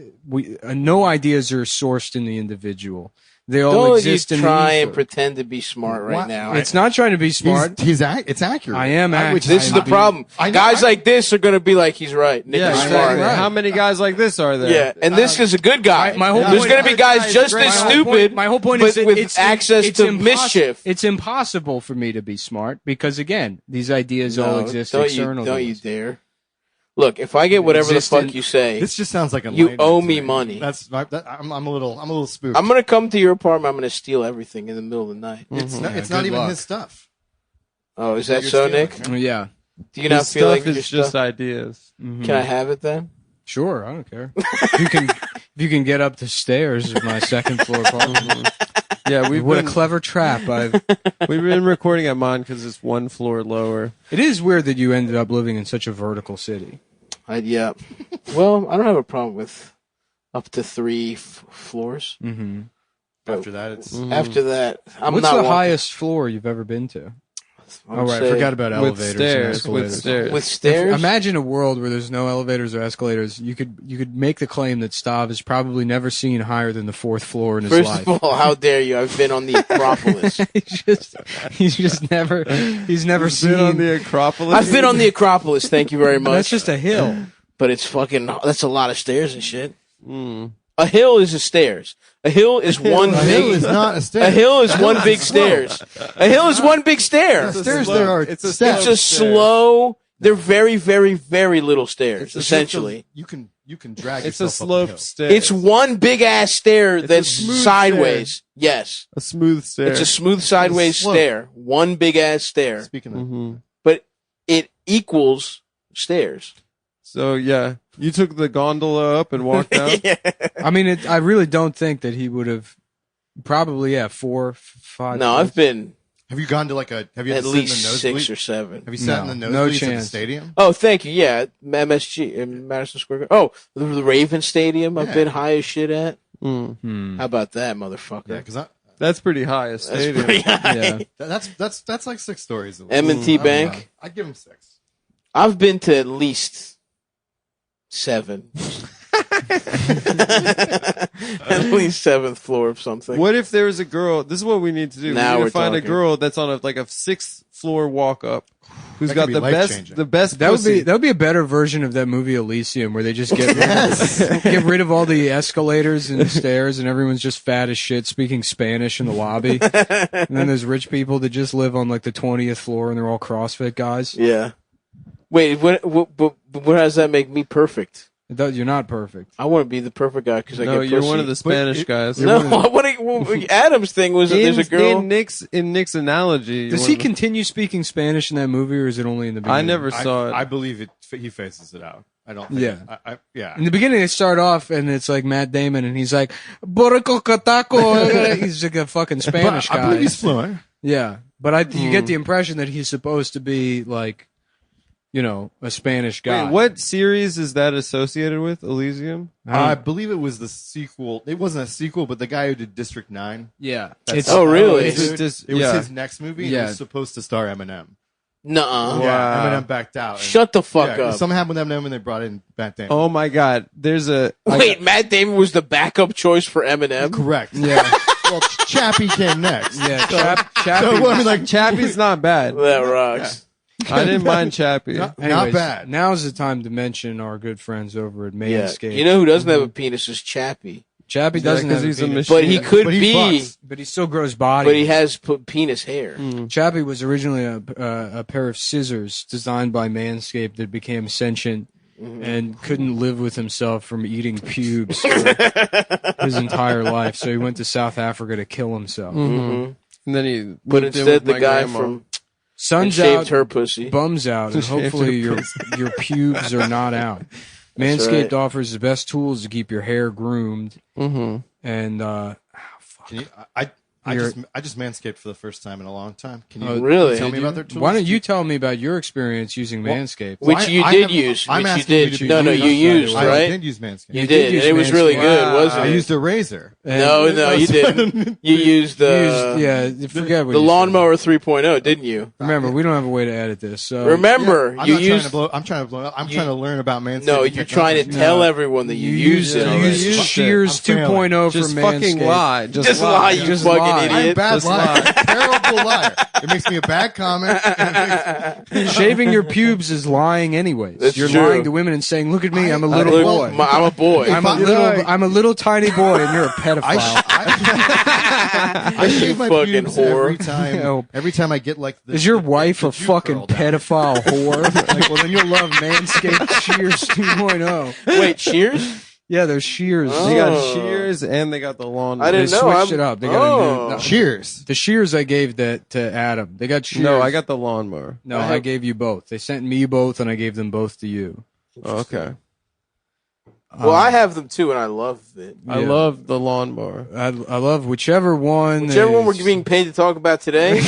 no ideas are sourced in the individual. They all Don't you exist in try the and ether. pretend to be smart right What? now. It's not trying to be smart. It's accurate. I am accurate. This is the problem. Guys like this are going to be like, he's right. Nick Yeah, is exactly. smart. How many guys like this are there? Yeah, and this is a good guy. My whole There's point- going to be guys just as stupid. My whole point but is that with it's access it's to mischief. It's impossible for me to be smart because again, these ideas all No, exist don't external. you, to don't you us. dare. Look, if I get whatever the Existent- fuck you say, This just sounds like you enlightenment owe to me money. I'm a little spooked. I'm going to come to your apartment. I'm going to steal everything in the middle of the night. It's not, Yeah, it's not good even luck. his stuff. Oh, is that You're so, stealing, Nick? right? Yeah, Do you not His feel like stuff your is just stuff? ideas. Can I have it then? sure. I don't care. if you can get up the stairs of my second floor apartment. Yeah, What a clever trap! we've been recording at mine because it's one floor lower. It is weird that you ended up living in such a vertical city. Yeah. Well, I don't have a problem with up to 3 floors. Mm-hmm. After that, it's After that, I'm What's not the walking- highest floor you've ever been to? Oh, right. I forgot about elevators and escalators. With stairs? Imagine a world where there's no elevators or escalators. You could make the claim that Stav has probably never seen higher than the 4th floor in his life. First of all, how dare you? I've been on the Acropolis. He's never seen on the Acropolis. I've been on the Acropolis. Thank you very much. That's just a hill. But it's that's a lot of stairs and shit. A hill is a stairs. A hill is one A big. hill is not a stair. A hill is one big stairs. A hill is one big stair. Stairs there are It's a slow. They're very, very, very little stairs. Essentially, you can drag. It's a yourself up slope the hill. stair. it's one big ass stair that's smooth sideways. Yes, a smooth stair. it's a smooth sideways slope. stair. One big ass stair. Speaking of, But it equals stairs. So yeah, you took the gondola up and walked down. I mean, I really don't think that he would have. Probably 4, 5. No, I've been. have you gone to like a? Have you At ever sit in least the nosebleed? 6 or 7. Have you sat in the No nosebleeds at the chance. stadium? Oh, thank you. Yeah, MSG in Madison Square Garden. Oh, the Raven Stadium. I've been high as shit at. How about that, motherfucker? Yeah, because That's pretty high. A That's stadium. pretty high. that's like 6 stories. M&T Bank. I'd give him 6. I've been to at least 7. At least 7th floor of something. What if there was a girl? This is what we need to do. Now we need we're to find a talking. girl that's on a 6th floor walk up, who's That got could be the life-changing. best. That pussy. would be a better version of that movie Elysium, where they just get rid of all the escalators and stairs, and everyone's just fat as shit speaking Spanish in the lobby. And then there's rich people that just live on like the 20th floor, and they're all CrossFit guys. Yeah. Wait, what does that make me perfect? You're not perfect. I want to be the perfect guy because I No, get you're pussy. one of the Spanish guys. No, Adam's thing was that there's a girl. In Nick's analogy. Does he continue speaking Spanish in that movie, or is it only in the beginning? I never saw it. I believe it. He faces it out. I don't. Think Yeah. Yeah. In the beginning, they start off, and it's like Matt Damon, and he's like, "Boricco Cataco." He's like a fucking Spanish But I guy. believe he's fluent. Yeah, but you get the impression that he's supposed to be like, a Spanish guy. Wait, what series is that associated with? Elysium? I believe it was the sequel. It wasn't a sequel, but the guy who did District 9. Yeah. That's Oh, really? It was yeah. his next movie. And Yeah. It was supposed to star Eminem. Nuh-uh. Yeah, Eminem backed out. And- Shut the fuck yeah, up. Something happened with Eminem, and they brought in Matt Damon. Oh my God! There's a Wait, Matt Damon was the backup choice for Eminem? Correct. Yeah. Well, Chappie came next. Yeah, Chappie. So, I mean, like, Chappie's not bad. That rocks. I didn't mind Chappie. not Anyways, bad. Now's the time to mention our good friends over at Yeah. Manscaped. You know who doesn't have a penis is Chappie. Chappie doesn't have he's a a penis, machine. But he could But he be. fucks. but he still grows body. But he has penis hair. Chappie was originally a pair of scissors designed by Manscaped that became sentient and couldn't live with himself from eating pubes for his entire life. So he went to South Africa to kill himself. And then he. But moved in instead, with the my guy grandma. from Sun's shaved out, her pussy. bums out, and Shaved hopefully her your pubes are not out. That's Manscaped right. offers the best tools to keep your hair groomed. And Can you, I just manscaped for the first time in a long time. Can you Really? tell me about their tools? why don't you tell me about your experience using Manscaped? Which you did use. I'm Which you asking you did. to be No, honest. you used, I right? did use Manscaped. You did. use And it was really Manscaped. good, wasn't I it? used a razor. No, you didn't. You used the forget what the you lawnmower 3.0, didn't you? said. Remember, we don't have a way to edit this. So Remember, I'm you not used. I'm trying to blow up. I'm trying to learn about Manscaped. No, and you're trying to technology. tell everyone that you used it. you already. use Shears I'm failing. 2.0 Just for fucking Manscaped. lie. Just lie, you Just fucking lie. I'm a idiot. bad Just liar. Terrible liar. It makes me a bad comment. Shaving your pubes is lying anyways. That's You're true. lying to women and saying, "Look at me, I'm a little Look, boy. I'm a boy. I'm a little tiny boy, and you're a pedophile." I shave my fucking pubes whore. every time. Oh. Every time I get like the. Is your wife the a Jew fucking girl down. pedophile whore? Like, well, then you'll love Manscaped Shears 2.0. Wait, Shears? Yeah, there's Shears. They got shears and they got the lawn. I They didn't know. switched it up. They got a new. No, Cheers. the Shears I gave that to Adam. They got Shears. No, I got the lawnmower. No, I gave you both. They sent me both, and I gave them both to you. Okay. Well, I have them too, and I love it. I love the lawnmower. I love whichever one. Whichever one we're is- being paid to talk about today,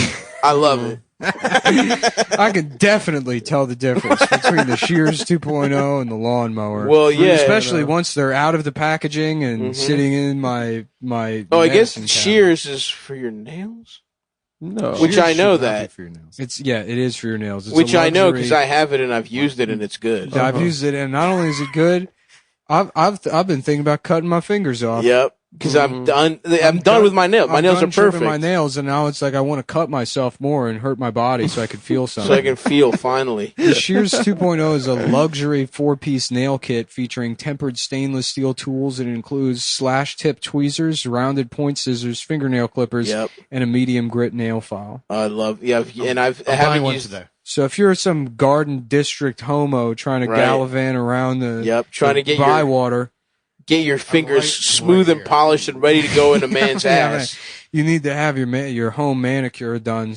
I love it. I can definitely tell the difference between the Shears 2.0 and the lawnmower. Well, yeah. especially once they're out of the packaging and sitting in my. Oh, I guess medicine cabinet. Shears is for your nails. No. Which I know that. It's it is for your nails. It's Which a I know luxury- because I have it and I've used it and it's good. Yeah, I've used it, and not only is it good, I've been thinking about cutting my fingers off. Yep, because I'm done. I'm done with my nails. My nails are perfect. My nails, and now it's like I want to cut myself more and hurt my body so I could feel something. So I can feel finally. The Shears 2.0 is a luxury 4-piece nail kit featuring tempered stainless steel tools. It includes slash-tip tweezers, rounded point scissors, fingernail clippers, and a medium grit nail file. I love. Yeah, and I buying haven't one used today. So if you're some Garden District homo trying to Right. gallivant around the trying to get Bywater, get your fingers smooth and polished and ready to go in a man's Yeah, man. ass. You need to have your home manicure done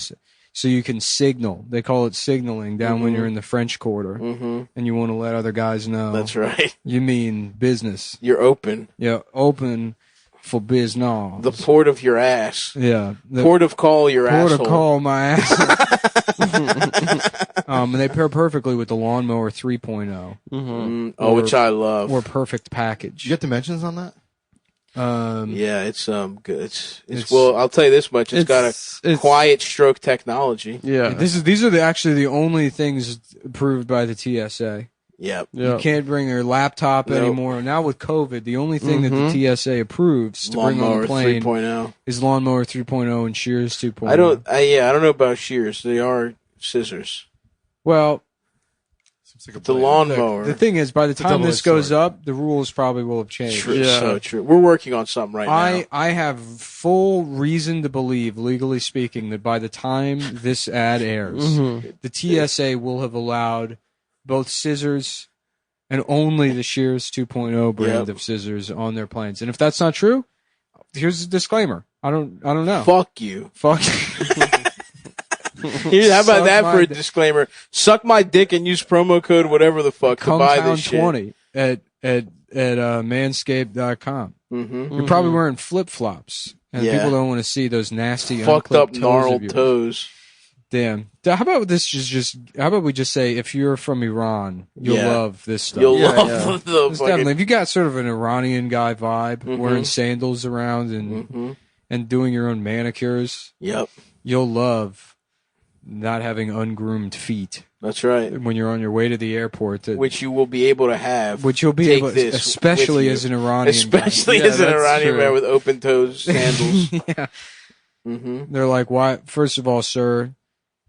so you can signal. They call it signaling down when Mhm. you're in the French Quarter, Mhm. and you want to let other guys know. That's right. You mean business. You're open. Yeah, open for business. The port of your ass. Yeah. Port of call your Port asshole. of call my ass. And they pair perfectly with the Lawnmower 3.0. Which I love. Or Perfect Package. You get dimensions on that? Yeah, it's good. It's well. I'll tell you this much: it's got a quiet stroke technology. These are actually the only things approved by the TSA. Yep. You can't bring your laptop Nope. anymore. Now with COVID, the only thing that the TSA approves to bring on Lawnmower the plane 3.0. is Lawnmower 3.0 and Shears 2.0. I don't know about shears. They are scissors. Well, the lawnmower. The thing is, by the It's a time this double-edged goes sword. up, the rules probably will have changed. True, so true. We're working on something right now. I have full reason to believe, legally speaking, that by the time this ad airs, Mhm. the TSA will have allowed both scissors and only the Shears 2.0 brand of scissors on their planes. And if that's not true, here's a disclaimer. I don't know. Fuck you. Fuck. Here, how about Suck that my for a dick. disclaimer? Suck my dick and use promo code whatever the fuck to buy this shit. Cumtown 20 at manscaped.com. Mhm. You're probably wearing flip flops, and Yeah. people don't want to see those nasty, Fucked up, unclipped gnarled of yours. toes. Damn. How about this? How about we just say, if you're from Iran, you'll Yeah. love this stuff. You'll love the It's fucking- definitely. If you got sort of an Iranian guy vibe, Mhm. wearing sandals around and doing your own manicures, Yep. you'll love not having ungroomed feet. That's right. When you're on your way to the airport, Which you will be able to have. Which you'll be Take able, this especially with you. as an Iranian guy. Especially Yeah, as an that's Iranian true. man with open toes sandals. Yeah. Mhm. They're like, why? First of all, sir,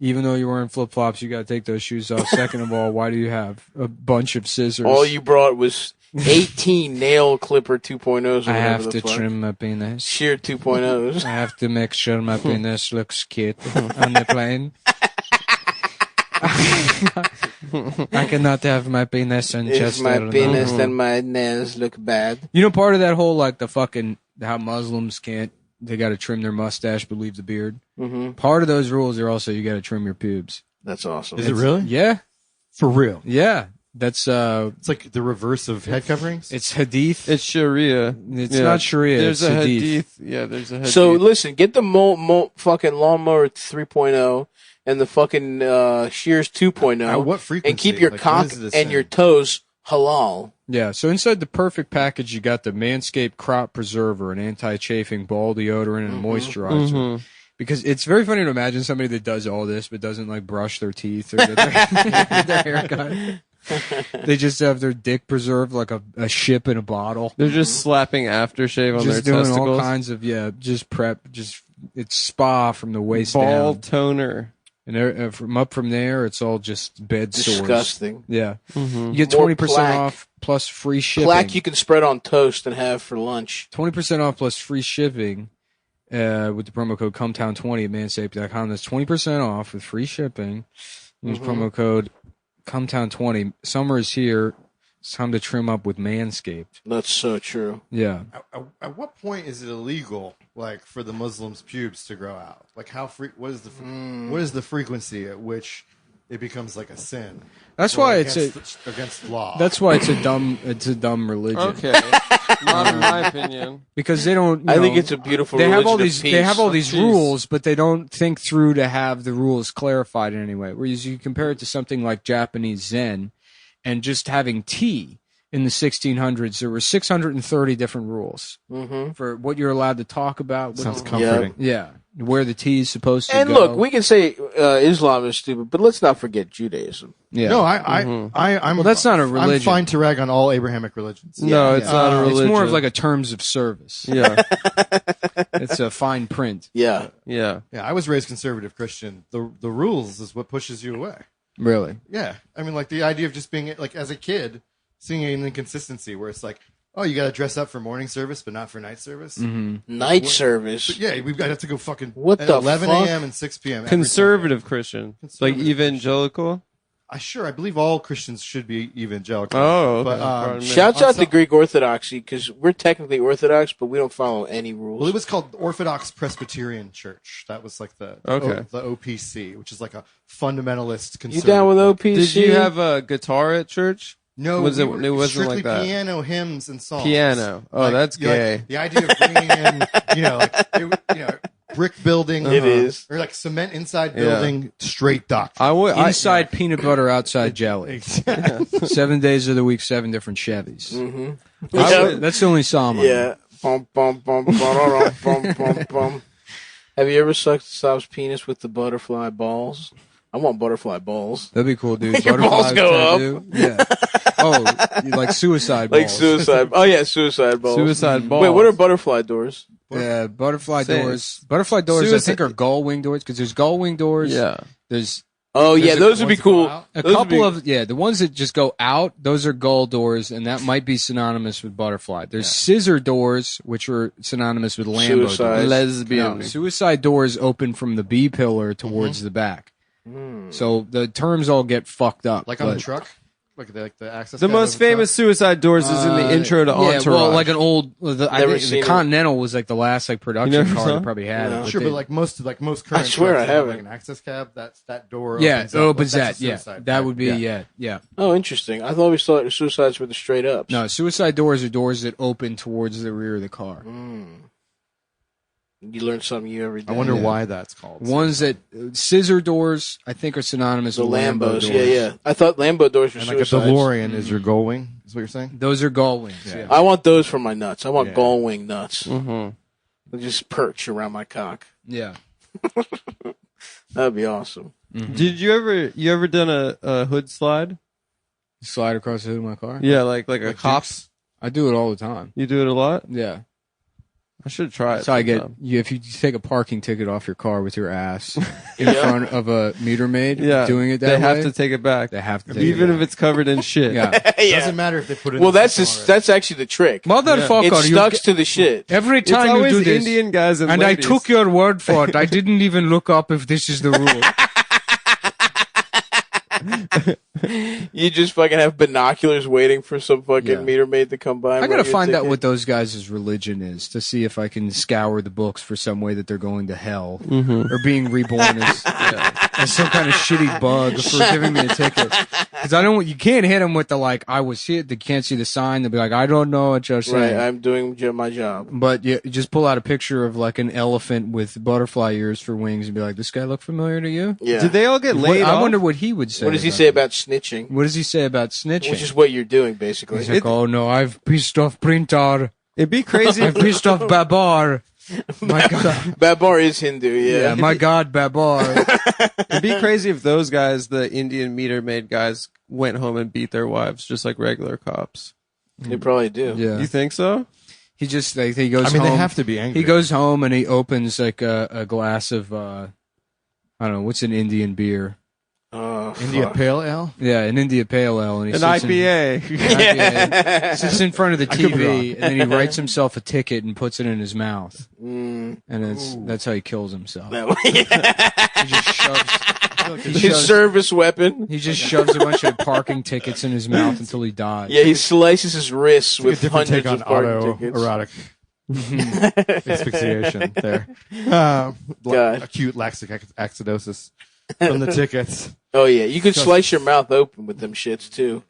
even though you're wearing flip flops, you got to take those shoes off. Second of all, why do you have a bunch of scissors? All you brought was 18 nail clipper 2.0s. Or I whatever have the to fuck. trim my penis. Sheer 2.0s. I have to make sure my penis looks cute on the plane. I cannot have my penis and If chest my out. penis and my nails look bad. You know, part of that whole like the fucking how Muslims can't, they got to trim their mustache but leave the beard. Mhm. Part of those rules are also you got to trim your pubes. That's awesome. Is it really? Yeah, For real? yeah. That's It's like the reverse of head coverings? it's hadith. It's Sharia. It's Yeah. not Sharia. There's it's a hadith. hadith. Yeah, there's a hadith. So listen, get the fucking lawnmower 3.0 and the fucking Shears 2.0. At what frequency? And keep your Like, cock what does it and say? your toes halal. Yeah, so inside the perfect package, you got the Manscaped Crop Preserver, an anti-chafing ball deodorant and moisturizer. Mhm. Because it's very funny to imagine somebody that does all this but doesn't like brush their teeth or get their haircut. They just have their dick preserved like a ship in a bottle. They're just slapping aftershave on Just their doing testicles. all kinds of just prep. Just it's spa from the waist Ball down. toner. And from up from there, it's all just bed sores. Disgusting. Yeah, Mhm. you get More 20% plaque. off plus free shipping. Plaque you can spread on toast and have for lunch. 20% off plus free shipping with the promo code Cumtown20 at manscaped.com. That's 20% off with free shipping. Use promo code Cumtown20. Summer is here. It's time to trim up with Manscaped. That's so true. Yeah. At what point is it illegal, like, for the Muslims' pubes to grow out? Like, what is the frequency at which it becomes like a sin? That's Or why it's against law. That's why it's a dumb religion. Okay. Not in my opinion. Because they don't. I think it's a beautiful They have all religion of these. They have all peace. these rules, but they don't think through to have the rules clarified in any way. Whereas you compare it to something like Japanese Zen, and just having tea in the 1600s, there were 630 different rules for what you're allowed to talk about. Sounds comforting. Yeah, where the T is supposed to And go. look, we can say Islam is stupid, but let's not forget Judaism. Yeah. No, I'm. Well, that's not a religion. I'm fine to rag on all Abrahamic religions. No, it's not a religion. It's more of like a terms of service. Yeah. It's a fine print. Yeah. Yeah. I was raised conservative Christian. The rules is what pushes you away. Really? Yeah, I mean, like the idea of just being like as a kid, seeing an inconsistency where it's like, oh, you got to dress up for morning service, but not for night service. Night service. But yeah, we've got to have to go fucking What at the 11 fuck? a.m. and 6 p.m. every Conservative Christian. Conservative Like evangelical. I believe all Christians should be evangelical. Oh, okay. but Pardon me. Shouts on out to some- Greek Orthodoxy because we're technically Orthodox, but we don't follow any rules. Well, it was called Orthodox Presbyterian Church. That was like the OPC, which is like a fundamentalist. You Conservative. down with OPC? Did you have a guitar at church? No, Was we it? were It wasn't strictly like that. piano, hymns, and songs. Piano. Oh, Like, that's you know, gay. like, the idea of bringing in, brick building. It is. Or like cement inside building, straight doctrine. Inside peanut butter, outside jelly. 7 days of the week, 7 different Chevys. Mm-hmm. That's the only song. Yeah. Bum, bum, bum, bum, bum, bum, bum. Have you ever sucked Stav's penis with the butterfly balls? I want butterfly balls. That'd be cool, dude. Your balls go up. Yeah. Oh, like suicide balls. Like suicide. Oh yeah, suicide balls. Suicide balls. Wait, what are butterfly doors? Yeah, butterfly Say it. doors. Butterfly doors, Suicide- I think, are gull wing doors because there's gull wing doors. Yeah. There's Oh yeah, a- those would be cool. a Those would couple be- of the ones that just go out. Those are gull doors, and that might be synonymous with butterfly. There's scissor doors, which are synonymous with Lambo Suicide. doors. Lesbian. No, suicide doors open from the B pillar towards the back. So the terms all get fucked up. Like on the but- truck? Like the access The cab most of the famous suicide doors is in the intro to yeah, Entourage. well, like an old. I Never think seen the it. Continental was like the last like You production never car saw that it? probably had No. it. Sure, they- but like most current I swear trucks I have, like haven't. an access cab. that door. yeah, opens it up. opens That's that. a Yeah, suicide that cab. would be yeah. Oh, interesting. I always thought suicides were the straight ups. No, suicide doors are doors that open towards the rear of the car. You learn something new every day. I wonder why that's called. Ones that scissor doors, I think, are synonymous The with Lambo Lambos. doors. Yeah. I thought Lambo doors were And like a suicides. DeLorean is your gull wing. Is what you're saying? Those are gull wings. Yeah. I want those for my nuts. I want Yeah. gull wing nuts. Mm-hmm. They'll just perch around my cock. Yeah. That'd be awesome. Did you ever done a hood slide? Slide across the hood of my car. Yeah, like a cop's. I do it all the time. You do it a lot. Yeah. I should try it. So I get sometime. if you take a parking ticket off your car with your ass in front of a meter maid, Yeah, doing it that they way, have to take it back. They have to take Even it if it's covered in shit. Yeah. Doesn't matter if they put it. Well, in the that's system that's actually the trick. Motherfucker, It you stucks to the shit. every It's time you always do this, Indian guys and I ladies. took your word for it. I didn't even look up if this is the rule. You just fucking have binoculars waiting for some fucking Yeah. meter maid to come by. I and gotta write your find out ticket. what those guys' religion is to see if I can scour the books for some way that they're going to hell or being reborn as some kind of shitty bug for giving me a ticket. Because I don't, you can't hit them with the like, I was here. They can't see the sign. They'll be like, I don't know what you're saying. Right, I'm doing my job. But you just pull out a picture of like an elephant with butterfly ears for wings and be like, "This guy look familiar to you?" Yeah. Did they all get laid I off? wonder what he would say. What does he about say it. about snitching? What does he say about snitching? Which is what you're doing, basically. He's like, "Oh no, I've pissed off printer. It'd be crazy. I've pissed off Babar. My God, Babar is Hindu, yeah, my God, Babar." It'd be crazy if those guys, the Indian meter maid guys, went home and beat their wives just like regular cops. They probably do. Yeah, You think so? he just like he goes. I mean, home, they have to be angry. He goes home and he opens like a glass of I don't know what's an Indian beer. India Fuck. Pale Ale. Yeah, an India Pale Ale, and he An sits in- IPA. IPA. Sits in front of the I could be wrong. TV, and then he writes himself a ticket and puts it in his mouth, Mm. and that's how he kills himself. That way. He just shoves. He His shoves, service weapon. he just shoves a bunch of parking tickets in his mouth until he dies. Yeah, he slices his wrists It's like a with different hundreds take on of parking tickets. autoerotic asphyxiation there. God. Acute lactic acidosis from the tickets. Oh yeah, you could slice your mouth open with them shits too.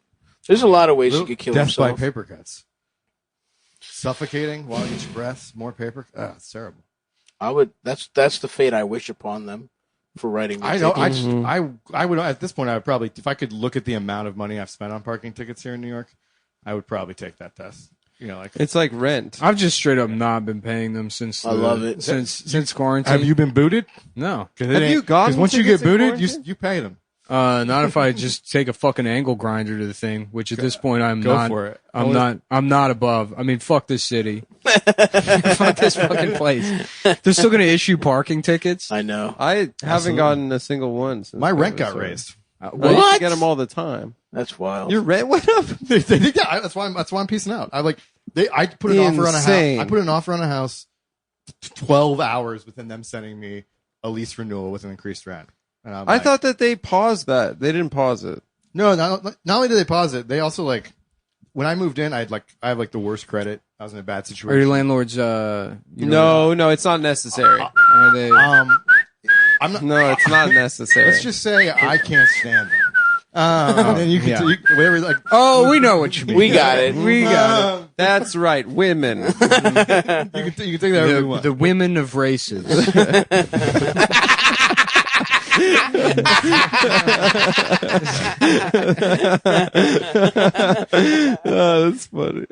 There's a lot of ways you could kill Death by yourself. paper cuts. Suffocating while each breath, more paper. It's terrible. I would. That's the fate I wish upon them for writing. The I know. tickets. I would at this point. I would probably, if I could look at the amount of money I've spent on parking tickets here in New York, I would probably take that test. you know, like It's like rent. I've just straight up not been paying them since. I love it. Since quarantine. Have you been booted? No. Have you gone? Because once you get booted, you pay them. Not if I just take a fucking angle grinder to the thing, which at this point I'm Go not. for it. I'm not above. I mean, fuck this city. Fuck this fucking place. They're still gonna issue parking tickets. I know. I haven't gotten a single one. Since My rent COVID got started. raised. I used to get them all the time. That's wild. Your rent went up. Yeah, that's why I'm piecing out. I put an offer on a house. Insane. I put an offer on a house 12 hours within them sending me a lease renewal with an increased rent. And I thought that they paused that. They didn't pause it. No, not only did they pause it, they also like when I moved in, I have like the worst credit. I was in a bad situation. Are your landlords? No, it's not necessary. Are they? I'm not. No, it's not necessary. Let's just say I can't stand them. And then you can whatever. Like, oh, we know what you mean. We got it. We got it. That's right, women. you can take that wherever you want. The women of races. Oh, that's funny.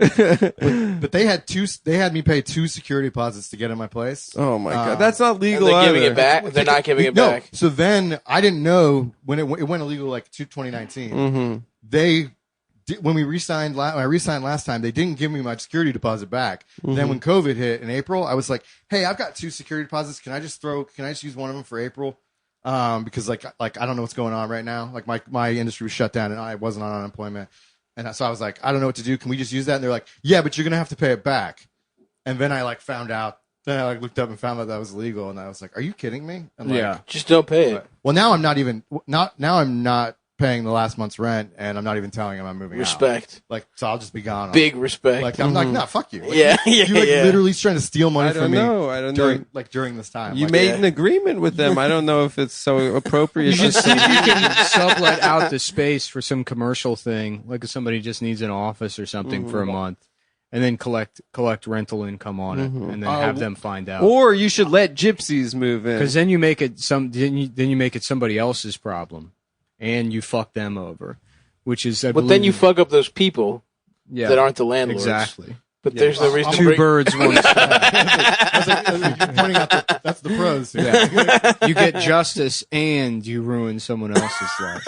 But they had me pay 2 security deposits to get in my place. Oh my god, that's not legal. They're either. giving it back. They're not giving it No. back. So then I didn't know when it went illegal like 2019. Mm-hmm. They when we when I re-signed last time, they didn't give me my security deposit back. Mm-hmm. Then when COVID hit in April, I was like, "Hey, I've got 2 security deposits. Can I just use one of them for April?" Because like I don't know what's going on right now. Like my industry was shut down and I wasn't on unemployment, and so I was like, I don't know what to do. Can we just use that? And they're like, yeah, but you're gonna have to pay it back. And then I found out. Then I looked up and found out that was illegal, and I was like, are you kidding me? I'm like, just don't pay it. Well, now I'm not paying the last month's rent, and I'm not even telling him I'm moving Respect. out. Like, so I'll just be gone. Big respect. Like, I'm like, no, fuck you. Like, Yeah, you're literally trying to steal money I don't from me. know. I don't know. During this time. You Like, made an agreement with them. I don't know if it's so appropriate. You should see if you can sublet out the space for some commercial thing, like if somebody just needs an office or something for a month, and then collect rental income on it, and then have them find out. Or you should let gypsies move in. Because then you make it then you make it somebody else's problem, and you fuck them over, which is. But then you fuck up those people that aren't the landlords. Exactly. But there's no reason to two bring... birds, one stone. you're pointing out that's the pros. Yeah. You get justice and you ruin someone else's life.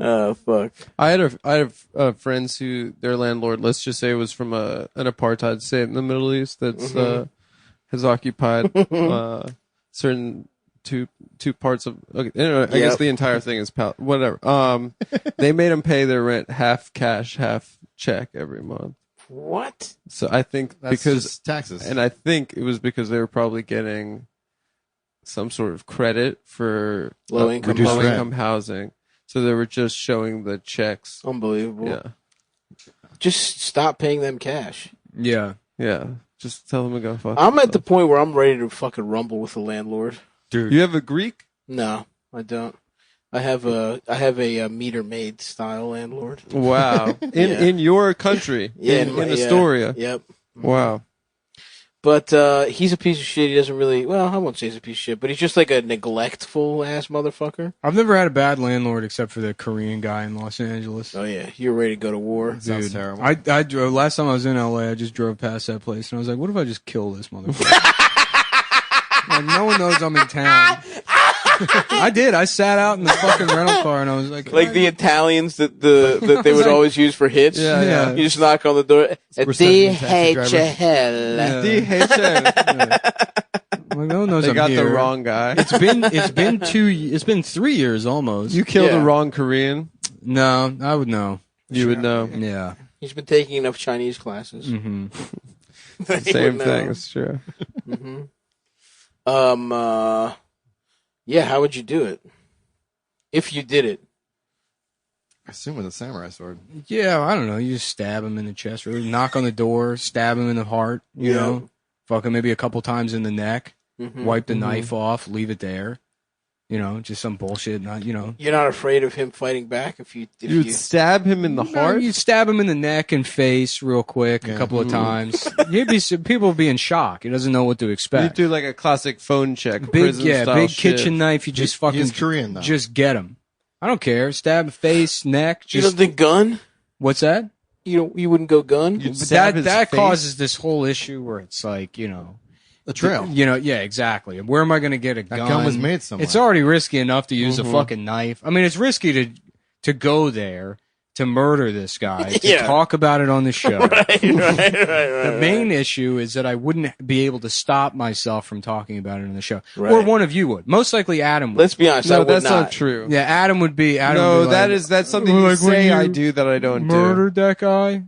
Oh fuck! I have friends who their landlord, let's just say, it was from an apartheid state in the Middle East that's has occupied certain two parts of. Okay, anyway, I guess the entire thing is whatever. They made them pay their rent half cash, half check every month. What? So I think That's because just taxes, and I think it was because they were probably getting some sort of credit for low income housing. So they were just showing the checks. Unbelievable. Yeah. Just stop paying them cash. Yeah. Yeah. Just tell them to go fuck. I'm at the point where I'm ready to fucking rumble with the landlord. Dude. You have a Greek? No, I don't. I have a meter maid style landlord. Wow. In your country. In Astoria. Yep. Wow. But he's a piece of shit. He doesn't really... Well, I won't say he's a piece of shit, but he's just like a neglectful-ass motherfucker. I've never had a bad landlord except for the Korean guy in Los Angeles. Oh, yeah. You're ready to go to war. Dude, sounds terrible. I drove... Last time I was in L.A., I just drove past that place, and I was like, what if I just kill this motherfucker? Like, no one knows I'm in town. I did. I sat out in the fucking rental car, and I was like... Like the Italians that they would always use for hits. Yeah. You just knock on the door. DHL. Like, no one knows They I'm got here. the wrong guy. It's been 3 years almost. You killed the wrong Korean? No, I would know. You would know. Yeah. He's been taking enough Chinese classes. Mm-hmm. Same thing. It's true. Mm-hmm. Yeah, how would you do it? If you did it. I assume with a samurai sword. Yeah, I don't know. You just stab him in the chest, or knock on the door, stab him in the heart, you know? Fuck him maybe a couple times in the neck, wipe the knife off, leave it there. You know, just some bullshit, not, you know. You're not afraid of him fighting back if you You'd stab him in the heart? You'd stab him in the neck and face real quick a couple of times. People would be in shock. He doesn't know what to expect. You do like a classic phone check. Big style shit. kitchen knife. You just fucking He's Korean, though. just get him. I don't care. Stab face, neck. You don't think gun? What's that? You wouldn't go gun. But that causes this whole issue where it's like, a trail. Yeah, exactly. Where am I going to get a gun? That gun was made somewhere. It's already risky enough to use a Mhm. fucking knife. I mean, it's risky to go there to murder this guy, to talk about it on the show. Right. The main issue is that I wouldn't be able to stop myself from talking about it on the show. Right. Or one of you would. Most likely Adam would. Let's be honest. I No, would that's not. not true. Yeah, Adam would be. No, that's something you like, when say I you do that I don't do. murdered that guy.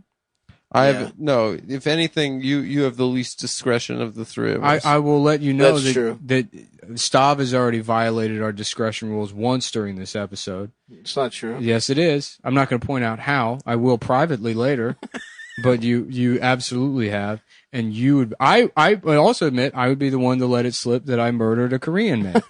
I have no. If anything, you have the least discretion of the three of us. I will let you know That's true. that Stav has already violated our discretion rules once during this episode. It's not true. Yes, it is. I'm not going to point out how. I will privately later, but you absolutely have. And you would. I would also admit I would be the one to let it slip that I murdered a Korean man.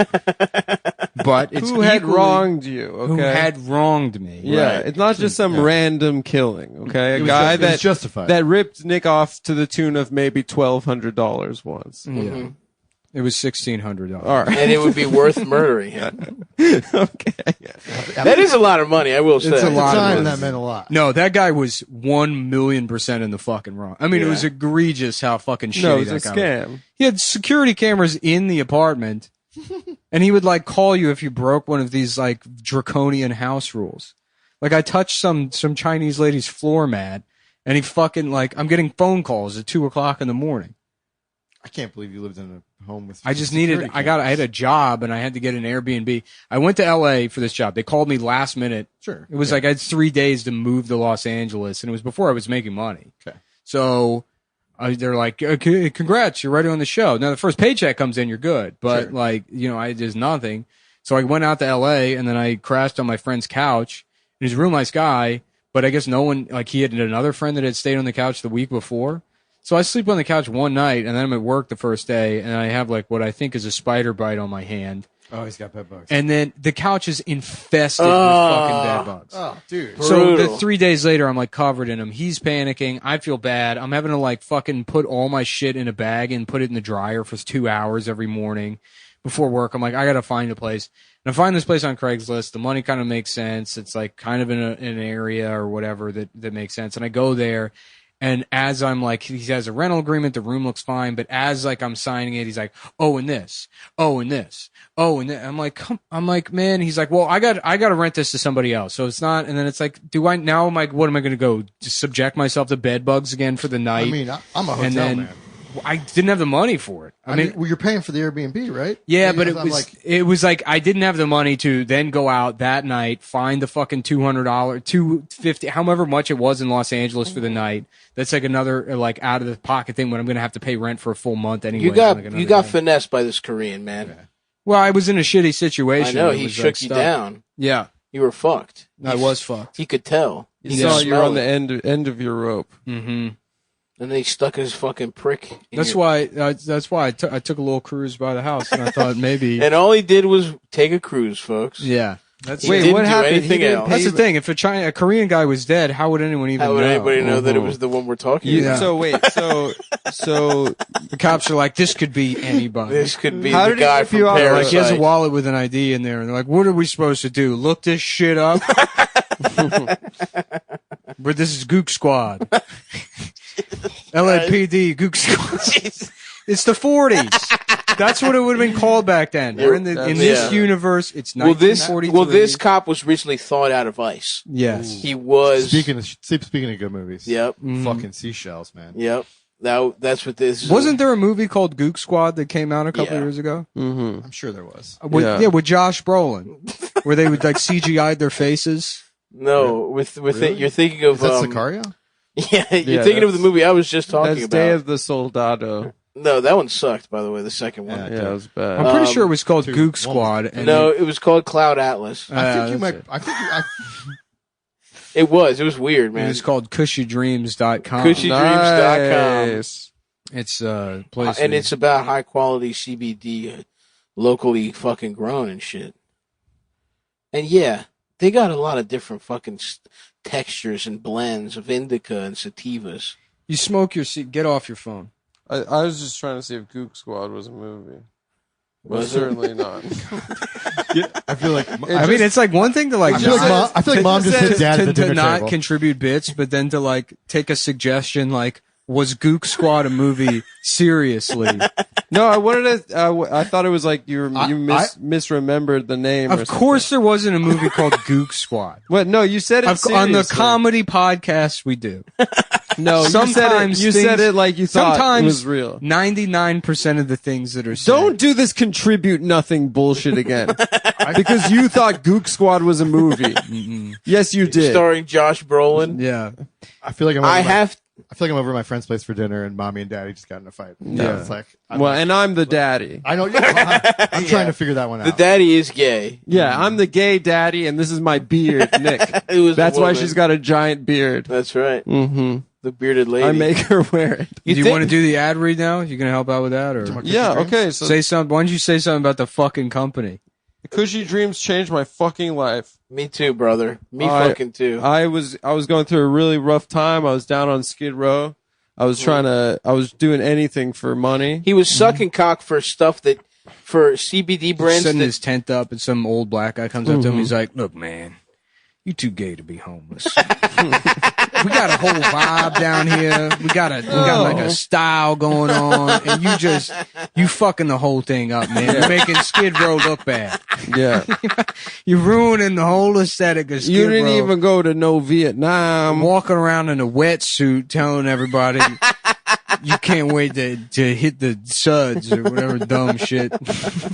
But it's who had equally- wronged you? Okay, Who had wronged me? Yeah, Right. it's not just some random killing. Okay, It a was guy ju- it was that justified. that ripped Nick off to the tune of maybe $1,200 once. Yeah. It was $1,600. All right, And it would be worth murdering him. okay. That is a lot of money, I will say. It's a lot of time money. that meant a lot. No, that guy was 1,000,000% in the fucking wrong. I mean, it was egregious how fucking shitty No, it's that a guy scam. was. He had security cameras in the apartment, and he would like call you if you broke one of these like draconian house rules. Like I touched some Chinese lady's floor mat, and he fucking like I'm getting phone calls at 2:00 in the morning. I can't believe you lived in a home with. I just needed. security I had a job, and I had to get an Airbnb. I went to LA for this job. They called me last minute. Sure. It was like I had 3 days to move to Los Angeles, and it was before I was making money. Okay. So they're like, okay, congrats, you're right on the show. Now the first paycheck comes in, you're good. But Sure. I did nothing. So I went out to LA, and then I crashed on my friend's couch. He's a real nice guy, but I guess no one, like he had another friend that had stayed on the couch the week before. So I sleep on the couch one night, and then I'm at work the first day, and I have like what I think is a spider bite on my hand. Oh, he's got bed bugs. And then the couch is infested with fucking bed bugs. Oh, dude. So Brutal. 3 days later, I'm like covered in them. He's panicking. I feel bad. I'm having to like fucking put all my shit in a bag and put it in the dryer for 2 hours every morning before work. I'm like, I gotta find a place. And I find this place on Craigslist. The money kind of makes sense. It's like kind of in an area or whatever that makes sense. And I go there. And as I'm like, he has a rental agreement, the room looks fine, but as like I'm signing it, he's like, oh, and this, oh, and this, oh, and this. I'm like, man, he's like, well, I got to rent this to somebody else. So it's not, and then it's like, what am I going to go just subject myself to bed bugs again for the night? I mean, I'm a hotel and then, man. I didn't have the money for it. I mean, well, you're paying for the Airbnb, right? Yeah, Maybe but I'm it was like I didn't have the money to then go out that night, find the fucking $200, $250, however much it was in Los Angeles for the night. That's like another like out of the pocket thing when I'm going to have to pay rent for a full month anyway. You got like you got finessed by this Korean man. Well, I was in a shitty situation. I know It he was, shook like, you stuck. down. Yeah, You were fucked. I was fucked. He could tell. He saw you were on the end of your rope. Mm-hmm. And then he stuck his fucking prick. That's why I took a little cruise by the house, and I thought maybe. And all he did was take a cruise, folks. Yeah. He didn't do anything else. That's the thing. If a Korean guy was dead, how would anyone even How would know? anybody know that it was the one we're talking about? So wait, so the cops are like, this could be anybody. This could be the guy from They're like, he has a Parasite. wallet with an ID in there, and they're like, what are we supposed to do? Look this shit up? But this is Gook Squad. LAPD, Gook Squad. It's the 40s. That's what it would have been called back then. We're in this universe. It's 1943. Well, this cop was recently thawed out of ice. Yes. He was. Speaking of good movies. Yep. Fucking seashells, man. Yep. That's what this. Wasn't there a movie called Gook Squad that came out a couple years ago? Mm-hmm. I'm sure there was. With Josh Brolin, where they would like CGI'd their faces. No, with Really? it, you're thinking of Is that Sicario? Yeah, you're thinking of the movie I was just talking That's about. Day of the Soldado. No, that one sucked. By the way, the second one. Yeah, it was bad. I'm pretty sure it was called Gook Squad. And No, it was called Cloud Atlas. I think you might. I think It was. It was weird, man. It was called CushyDreams.com. CushyDreams.com. Nice. It's a place. And it's about high quality CBD, locally fucking grown and shit. And yeah, they got a lot of different fucking textures and blends of indica and sativas. You smoke your seat. Get off your phone. I was just trying to see if Gook Squad was a movie. Well, certainly not. I feel like I mean, it's like one thing to like. I feel like mom just hit dad at the dinner to not table. contribute bits, but then to like take a suggestion like, was Gook Squad a movie seriously? No, I wanted to. I thought it was like you misremembered the name. Of course, there wasn't a movie called Gook Squad. What? No, you said it on the seriously. comedy podcast. We do. No, sometimes you said it like you thought sometimes it was real. 99% of the things that are said. Don't do this contribute nothing bullshit again. Because you thought Gook Squad was a movie. Yes, you did. Starring Josh Brolin. Yeah. I feel like I feel like I'm over at my friend's place for dinner, and mommy and daddy just got in a fight. Yeah. It's like, and I'm the daddy. I know. I'm trying to figure that one out. The daddy is gay. Yeah, I'm the gay daddy, and this is my beard, Nick. That's why she's got a giant beard. That's right. Mm-hmm. The bearded lady. I make her wear it. Do you want to do the ad read now? You gonna help out with that, or Yeah, okay. So say something. Why don't you say something about the fucking company? Cushy Dreams changed my fucking life. Me too, brother. Me fucking too. I was going through a really rough time. I was down on Skid Row. I was doing anything for money. He was sucking cock for stuff for CBD brands. Setting his tent up, and some old black guy comes up to him. He's like, "Look, man, you too gay to be homeless. We got a whole vibe down here. We got like a style going on, and you fucking the whole thing up, man. You're making Skid Row look bad. Yeah, you're ruining the whole aesthetic of Skid Row. You didn't even go to no Vietnam. Walking around in a wetsuit, telling everybody you can't wait to hit the suds or whatever dumb shit.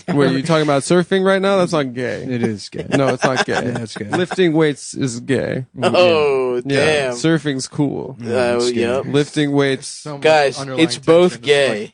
Wait, you talking about surfing right now? That's not gay. It is gay. No, it's not gay. Yeah, it's gay. Lifting weights is gay. Oh, Yeah, damn. surfing's cool. Yep. Lifting weights. Guys, it's both gay.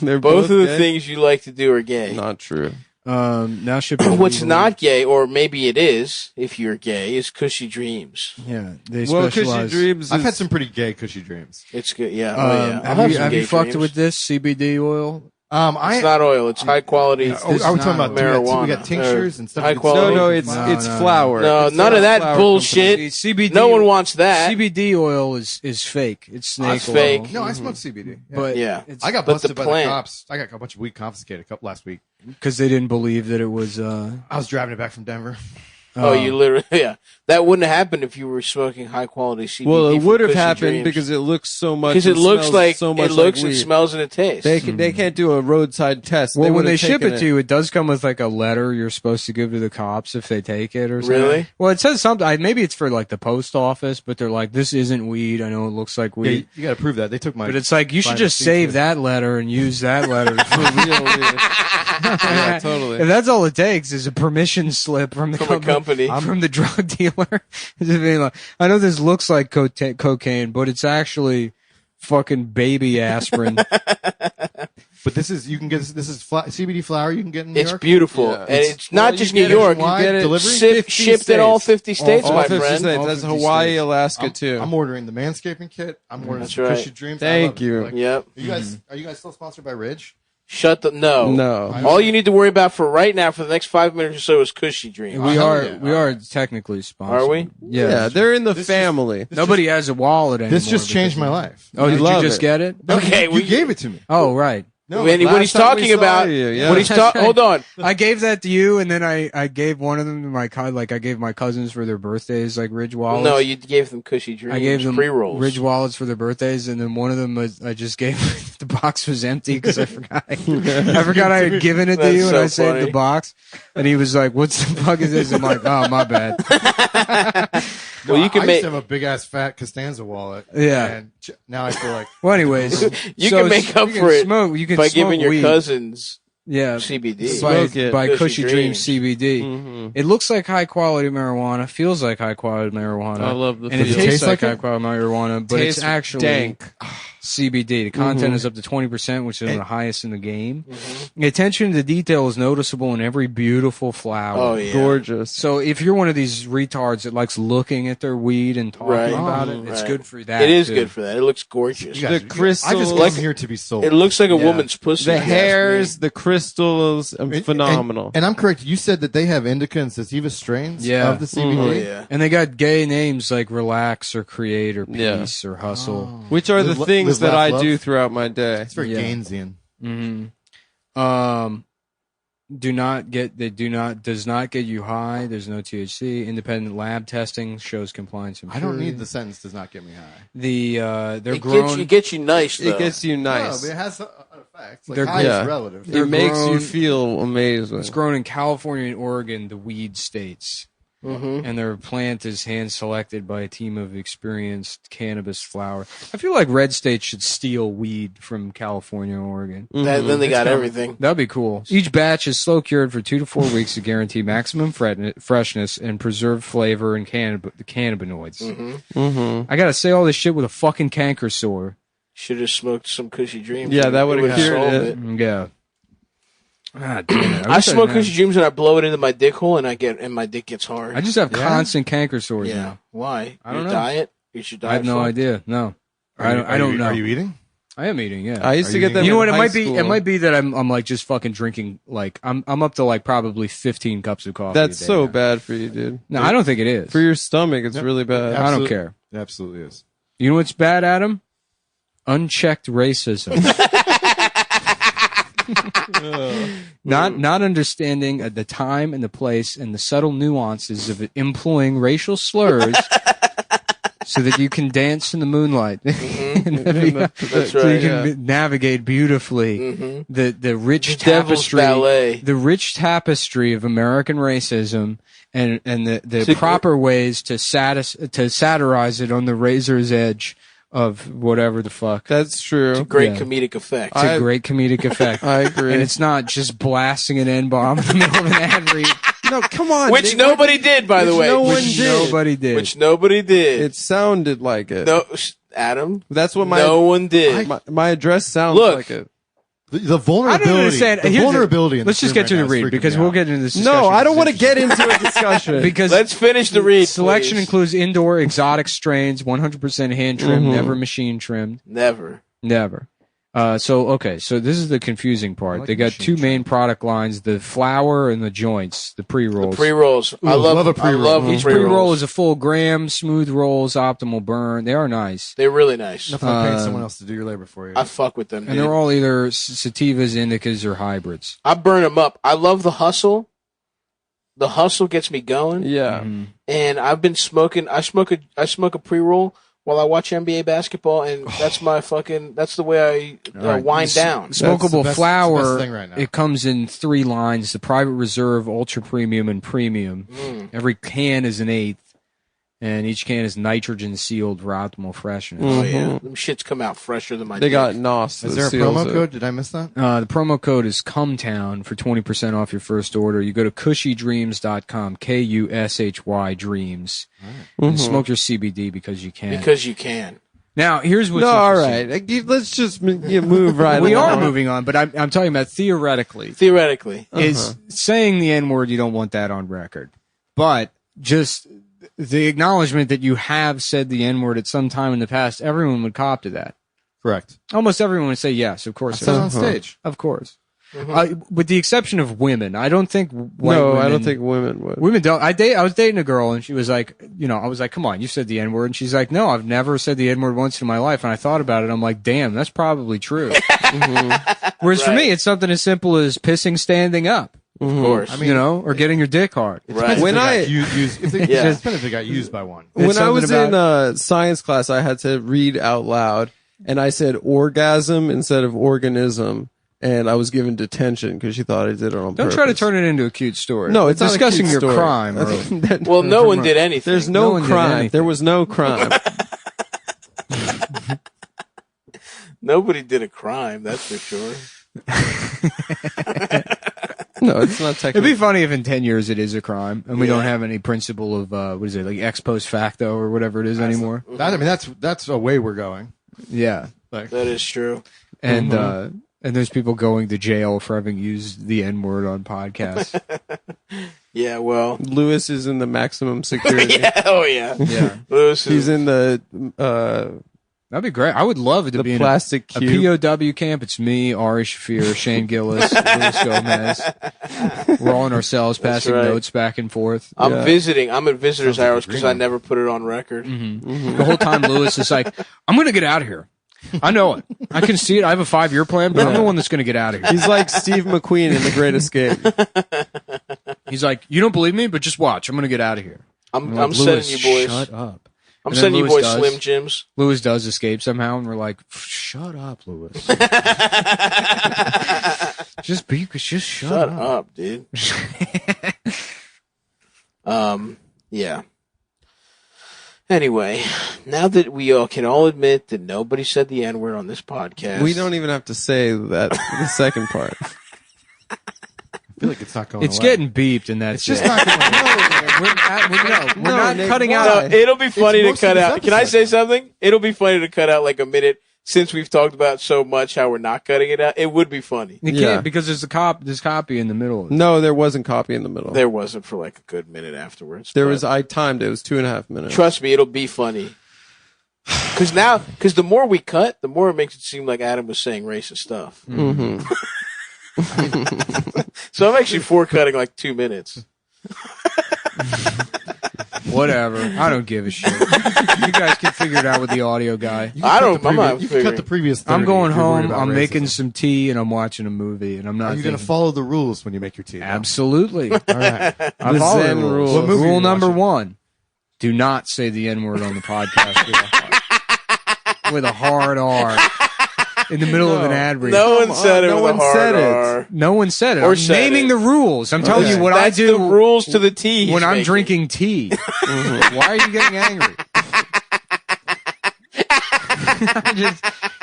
They're both of the gay? things you like to do are gay. Not true. Now what's not gay, or maybe it is, if you're gay, is Cushy Dreams. Yeah, they Well, specialize. Cushy Dreams. I've had some pretty gay cushy dreams. It's good, yeah. Oh, yeah. Have you fucked with this CBD oil? It's not oil. It's high quality. Are we talking about marijuana? We got tinctures and stuff. High quality. No, it's flour. No, It's none of that flour bullshit. CBD. No one wants that. CBD oil is fake. It's snake It's oil. fake. No, I smoke CBD. But yeah, I got but busted the by plant. the cops. I got a bunch of weed confiscated last week because they didn't believe that it was. I was driving it back from Denver. Oh, you literally, yeah. That wouldn't have happened if you were smoking high quality CBD. Well, it from would have Cushy happened Dreams. because it looks so much. Because it looks smells like so much it looks like and weed. smells and it tastes. They can't do a roadside test. Well, They when would've they ship taken it to you, it does come with like a letter you're supposed to give to the cops if they take it or something. Really? Well, it says something. Maybe it's for like the post office, but they're like, "This isn't weed. I know it looks like Yeah, weed." you got to prove that. They took my. But it's like you should private just save secret. that letter and use that letter for real weed. Yeah, totally. If that's all it takes is a permission slip from the company. I'm from the drug dealer. Just being like, I know this looks like cocaine, but it's actually fucking baby aspirin. But this is you can get this is CBD flower you can get in New It's York. beautiful, Yeah. and it's not you just get New it York. wide You get it delivery. Shipped in all 50 states, all my 50 friend. states. All That's 50 Hawaii, states. Alaska too. I'm ordering the manscaping kit. I'm ordering That's some right. Cushy Dreams. Thank you. Like, Yep. Are you guys still sponsored by Ridge? Shut the no. No. All you need to worry about for right now, for the next 5 minutes or so, is Cushy Dreams. We are technically sponsored. Are we? Yeah, they're in the family. Nobody has a wallet anymore. This just changed my life. Oh, did you love just it. get it? Okay, you gave it to me. Oh, right. No, when he's last time we talking saw about, you, yeah. when he's hold on. I gave that to you, and then I gave one of them to my I gave my cousins for their birthdays, like Ridge wallets. No, you gave them Cushy Dreams. I gave them pre-rolls. Ridge wallets for their birthdays, and then one of them I just gave. The box was empty because I forgot. I forgot I had given it to That's you, and so I saved funny. the box. And he was like, "What's the fuck is this?" I'm like, "Oh, my bad." Well, you can I make. used to have a big ass fat Costanza wallet. Yeah. And now I feel like Well, anyways, You so can make up for it smoke, you can by smoke giving your weed. cousins Yeah, CBD. Smoke it. by Cushy Cushy Dreams Dreams. CBD. Mhm. It looks like high quality marijuana, feels like high quality marijuana. I love the and it feel. tastes Tastes like like high it? quality marijuana, but Tastes it's actually dank. CBD. The content is up to 20%, which is the highest in the game. The attention to detail is noticeable in every beautiful flower. Oh yeah. Gorgeous. So if you're one of these retards that likes looking at their weed and talking Right. about it, it's Right. good for that. It is too. good for that. It looks gorgeous. you guys, The crystals. I just Like- came here to be sold. It looks like a Yeah. woman's pussy. The if you ask me. hairs, the crystals, And- phenomenal. And I'm correct. You said that they have indica and sativa strains Yeah. of the CBD. Oh yeah. And they got gay names like Relax or Create or Yeah. Peace or Hustle. Which are the Live- things live, that laugh, I love. do throughout my day. It's very Yeah. Gaynesian. Mm-hmm. does not get you high. There's no THC. Independent lab testing shows compliance and I don't purity. need the sentence does not get me high. They're grown. It gets you nice, though. It gets you nice. No, but it has an effect. Like They're high yeah. is relative. It makes you feel amazing. It's grown in California and Oregon, the weed states. Mm-hmm. And their plant is hand-selected by a team of experienced cannabis flower. I feel like red states should steal weed from California and Oregon. Then they got everything. That'd be cool. Each batch is slow-cured for 2 to 4 weeks to guarantee maximum freshness and preserve flavor and the cannabinoids. Mm-hmm. I gotta say all this shit with a fucking canker sore. Should have smoked some Cushy Dreams. Yeah, that would have cured solved it. Yeah. Ah, damn it. I smoke Cushy Dreams and I blow it into my dick hole, and my dick gets hard. I just have constant canker sores Yeah. now. Why? I don't Your know. diet? You should diet. I have no idea. No, I don't know. Are you eating? I am eating. Yeah, I used to get them. You know what? in It high might be. school. It might be that I'm like just fucking drinking. Like I'm up to like probably 15 cups of coffee. That's a day so now. bad for you, dude. No, I don't think it is. For your stomach, it's really bad. I don't care. It absolutely is. You know what's bad, Adam? Unchecked racism. Not understanding the time and the place and the subtle nuances of employing racial slurs so that you can dance in the moonlight. That's so right. you can navigate beautifully the rich Devil's tapestry, ballet. the rich tapestry of American racism and the proper ways to satirize it on the razor's edge of whatever the fuck. That's true. It's a great comedic effect. It's a great comedic effect. I agree. And it's not just blasting an N-bomb in the middle of an ad read. No, come on. Which nobody did, by the way. No one Which did. nobody did. Which nobody did. It sounded like it. No, Adam. That's what no one did. My address sounds Look, like it. The vulnerability. I don't understand. The Here's vulnerability. let's just get to the read because we'll get into this discussion. No, I don't want to get into a discussion. Because let's finish the read. Selection please. includes indoor exotic strains, 100% hand trimmed, never machine trimmed. Never. So this is the confusing part. They got two main product lines: the flour and the joints, the pre-rolls. Pre-rolls. I love a pre-roll. I love Each pre-roll is a full gram, smooth rolls, optimal burn. They are nice. They're really nice. Nothing like paying someone else to do your labor for you. I fuck with them, And dude. they're all either sativas, indicas, or hybrids. I burn them up. I love the hustle. The hustle gets me going. Yeah. And I've been smoking. I smoke a pre-roll while I watch NBA basketball, and that's my fucking. That's the way I wind down. Smokable flour. That's the best thing right now. It comes in 3 lines: the private reserve, ultra premium, and premium. Every can is an eighth, and each can is nitrogen sealed for optimal freshness. Oh yeah, them shits come out fresher than my. They dick. got NOS. Is there a promo code? Did I miss that? The promo code is Cumtown for 20% off your first order. You go to cushydreams.com, Kushy Dreams, and smoke your CBD because you can. Because you can. Now, here's what's No, all interesting. right. Let's just move right We along. are moving on, but I'm talking about theoretically. Theoretically. Is saying the N-word, you don't want that on record. But just the acknowledgement that you have said the N-word at some time in the past, everyone would cop to that. Correct. Almost everyone would say yes, of course. I said it on stage. Of course. With the exception of women. I don't think white No, women, I don't think women would. Women don't. I was dating a girl and she was like, I was like, come on, you said the N-word. And she's like, no, I've never said the N-word once in my life. And I thought about it. I'm like, damn, that's probably true. Whereas for me, it's something as simple as pissing standing up. Of course. I mean, or getting your dick hard. Right. When I depends if it got used by one. when I was in science class, I had to read out loud, and I said orgasm instead of organism, and I was given detention because she thought I did it on purpose. Don't try to turn it into a cute story. No, it's not a discussing cute your story. crime. Earl. Well, no one did anything. There's No no, one did crime. anything. There was no crime. Nobody did a crime, that's for sure. No, it's not technically. It'd be funny if in 10 years it is a crime and we don't have any principle of what is it, like ex post facto or whatever it is anymore. That's a way we're going. Yeah, That is true. and there's people going to jail for having used the N word on podcasts. Yeah, well. Lewis is in the maximum security. Yeah, oh yeah. Yeah, Lewis He's in the that'd be great. I would love it to the be plastic in cube. a POW camp. It's me, Ari Shafir, Shane Gillis, Luis Gomez. We're all in our cells passing right. notes back and forth. I'm visiting. I'm at visitors' hours because I never put it on record. The whole time Lewis is like, I'm going to get out of here. I know it. I can see it. I have a 5-year plan, but I'm the one that's going to get out of here. He's like Steve McQueen in The Great Escape. He's like, you don't believe me, but just watch. I'm going to get out of here. I'm like, sending Lewis, you boys. Shut up. I'm And then sending you Lewis boys does. Slim Jims. Lewis does escape somehow, and we're like, shut up, Lewis. just shut up, dude. Yeah. Anyway, now that we all can all admit that nobody said the N-word on this podcast. We don't even have to say that the second part. I feel like it's not going It's away. getting beeped, and that's It's just it. not going We're not Nick, cutting why? out. It'll be funny to most of cut this out. Can I episode. say something? It'll be funny to cut out like a minute since we've talked about so much how we're not cutting it out. It would be funny. You Yeah. can't because there's copy in the middle of it. No, there wasn't copy in the middle. There wasn't for like a good minute afterwards. There but was. I timed it. It was 2.5 minutes. Trust me, it'll be funny. Because the more we cut, the more it makes it seem like Adam was saying racist stuff. Mm-hmm. So I'm actually for cutting like 2 minutes. Whatever. I don't give a shit. You guys can figure it out with the audio guy. I don't. I'm not You can cut the previous 30 I'm going if you're worried home. about I'm racism. making some tea and I'm watching a movie and I'm not. Are you going to thinking- follow the rules when you make your tea? though? Absolutely. All right. I The follow Zen the rules. rules. What movie are Rule you number watching? 1: do not say the N word on the podcast with a hard R in the middle of an ad read. No one said it no with a one hard said it. R. No one said it. Or I'm said naming it. the rules. I'm telling you what That's I do. the rules to the tea he's when I'm making. drinking tea. Why are you getting angry?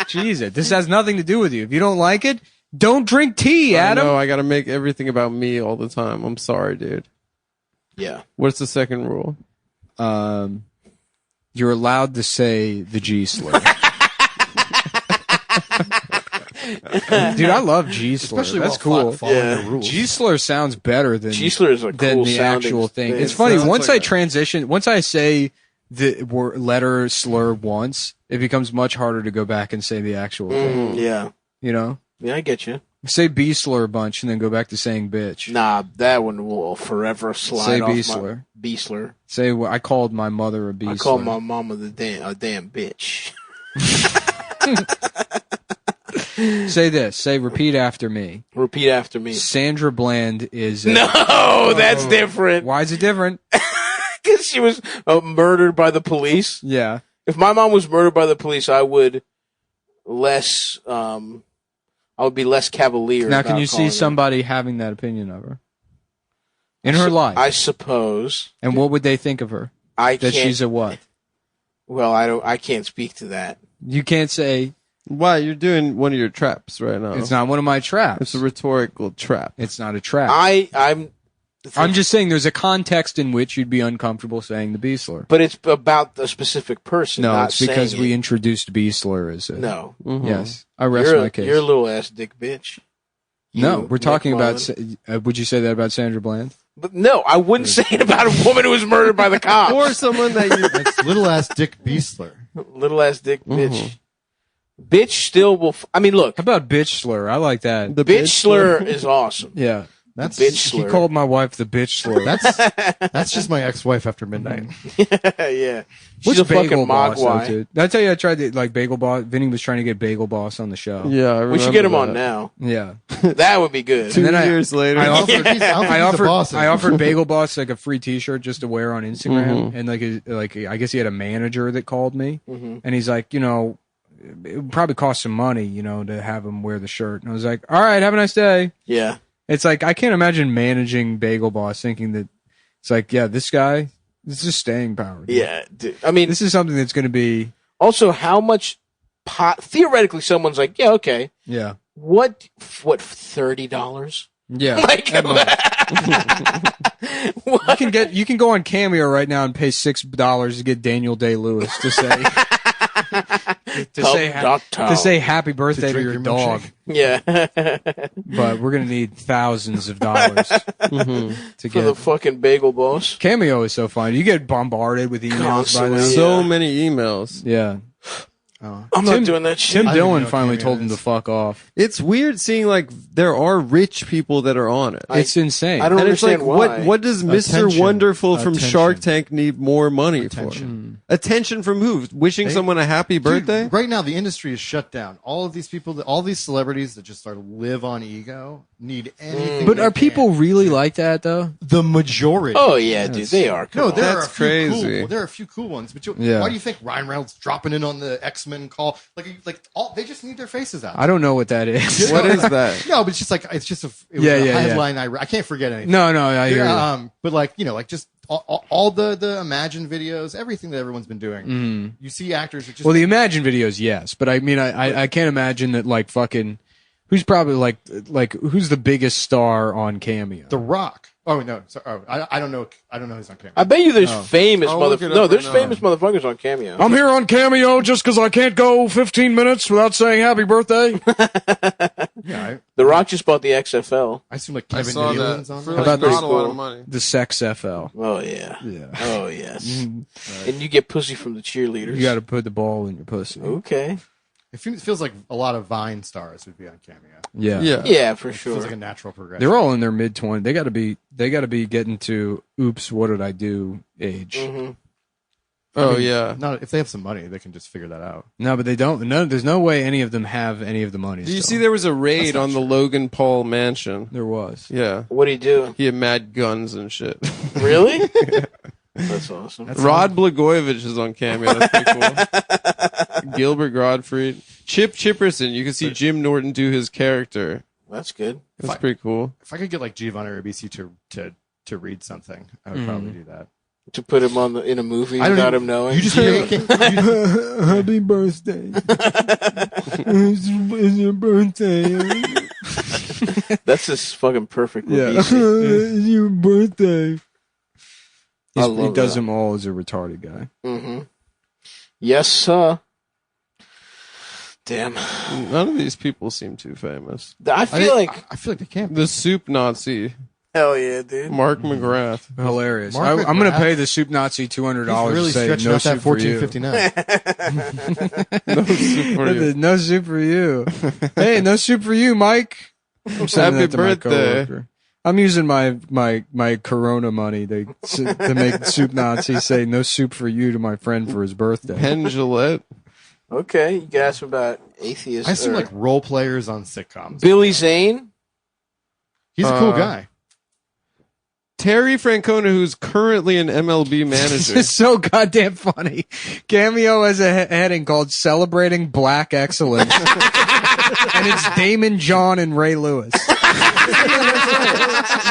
Jesus, this has nothing to do with you. If you don't like it, don't drink tea, Adam. No, I got to make everything about me all the time. I'm sorry, dude. Yeah. What's the second rule? You're allowed to say the G slur. Dude, I love G slur. Especially That's while cool. following the rules. G slur sounds better than G slur is a than cool the sounding actual thing. thing. It's funny. Sounds Once like I a- transition, once I say the letter slur once, it becomes much harder to go back and say the actual thing. Yeah. You know, Yeah, I get you. say B slur a bunch and then go back to saying bitch. Nah, that one will forever slide Say off my B-slur. B-slur. Say I called my mother a B I slur. call my mama a damn bitch. Say this. Say repeat after me. Repeat after me. Sandra Bland is. No, that's different. Why is it different? Because she was murdered by the police. Yeah. If my mom was murdered by the police, I would be less cavalier. Now, can about you see calling her. somebody having that opinion of her in her life? I suppose. And what would they think of her? I That can't. she's a what? Well, I can't speak to that. You can't say. Why? You're doing one of your traps right now. It's not one of my traps. It's a rhetorical trap. It's not a trap. I'm just saying there's a context in which you'd be uncomfortable saying the B slur. But it's about a specific person. No, not it's because saying we it. introduced B slur as a. No. Yes. I rest You're my case. You're a little ass dick bitch. No, You, we're talking Nick about. Mullen. Would you say that about Sandra Bland? But no, I wouldn't say it about a woman who was murdered by the cops. Or someone that you. That's little ass Dick Beastler. Little ass dick bitch. Bitch still will. I mean, look. How about bitch slur? I like that. The bitch slur is awesome. Yeah. That's bitch He slur. called my wife the bitch slur. That's just my ex-wife after midnight. Yeah. She's What's a fucking Bagel Boss, though, mogwai. dude? Did I tell you I tried to like Bagel Boss? Vinny was trying to get Bagel Boss on the show. Yeah, I We should get him remember on that. now. Yeah. That would be good. 2 then years later. I offered, I don't think he's the boss I anymore. offered Bagel Boss like a free T-shirt just to wear on Instagram, Mhm. and like I guess he had a manager that called me, Mhm. and he's like, you know, it would probably cost some money, you know, to have him wear the shirt. And I was like, all right, have a nice day. Yeah. It's like I can't imagine managing Bagel Boss thinking that it's like, yeah, this guy, this is staying power. dude. Yeah. Dude. I mean, This is something that's going to be, also, how much pot? Theoretically, someone's like, yeah, okay. yeah, What? $30? yeah. Like, You can go on Cameo right now and pay $6 to get Daniel Day-Lewis to say to say happy birthday to drink your your dog. Yeah. But we're gonna need thousands of dollars to For get the fucking Bagel Boss. Cameo is so fun. You get bombarded with emails by Constantly. them. So many emails. Yeah. I'm not doing that shit. Tim I don't even Dillon know finally what told Cameo him to is. fuck off. It's weird seeing like there are rich people that are on it. It's insane. I don't And it's like, understand why. what does Mr. Attention. Wonderful from Attention. Shark Tank need more money Attention. for? Attention from who? Wishing someone a happy birthday? Dude, right now, the industry is shut down. All of these people, all these celebrities that just sort of live on ego, need anything. But they are can. people really like that though? The majority? Oh yeah, dude, they are. No, there are a That's few crazy. cool. There are a few cool ones, but Yeah. why do you think Ryan Reynolds dropping in on the X-Men call? They just need their faces out. I don't know what that is. What is that? No, but it's just like it was Yeah, a yeah, headline. I can't forget anything. No, I hear you. But just all the Imagine videos, everything that everyone's been doing. You see actors that just Well, the Imagine videos, yes, but I mean, I can't imagine that like fucking. Who's probably like who's the biggest star on Cameo? The Rock. Oh no, sorry. Oh, I don't know. I don't know who's on Cameo. I bet you there's famous I'll look it motherfuckers. No, up there's right now. famous motherfuckers on Cameo. I'm here on Cameo just because I can't go 15 minutes without saying happy birthday. Yeah, The Rock just bought the XFL. I assume like I Kevin saw Nealon's that on for there. like about not this? a lot of money. The Sex FL. Oh yeah. Yeah. Oh yes. And you get pussy from the cheerleaders. You got to put the ball in your pussy. Okay. It feels like a lot of Vine stars would be on Cameo. Yeah. Yeah, for It sure. feels like a natural progression. They're all in their mid 20s. They got to be getting to oops, what did I do age. Mm-hmm. Oh yeah. Not if they have some money, they can just figure that out. No, but they don't. No, there's no way any of them have any of the money. Do you still. see there was a raid on the Logan Paul mansion? There was. Yeah. What do you do? He had mad guns and shit. Really? That's awesome. Rod Blagojevich is on Cameo. That's pretty cool. Gilbert Gottfried. Chip Chipperson. You can see Jim Norton do his character. That's good. That's pretty cool. If I could get like Giovanni Ribisi to read something, I would probably do that. To put him in a movie I don't without even- him knowing. You just Happy birthday. It's your birthday. That's just fucking perfect. Yeah. Ribisi. It's your birthday. I He love does that. them all as a retarded guy. Mm-hmm. Yes, sir. Damn. None of these people seem too famous. I feel like they can't. The soup Nazi. Hell yeah, dude. Mark McGrath. Hilarious. Mark I'm going to McGrath. pay the soup Nazi $200 really to say stretching no out that soup for you. $14.59. No soup for you. No soup for you. Hey, no soup for you, Mike. I'm sending Happy that to my birthday. coworker. I'm using my Corona money to make Soup Nazi say no soup for you to my friend for his birthday. Penn Jillette. Okay, you can ask him about atheists. I assume or- like role players on sitcoms. Billy Zane. He's a cool guy. Terry Francona, who's currently an MLB manager. It's so goddamn funny. Cameo has a heading called Celebrating Black Excellence. And it's Damon John and Ray Lewis.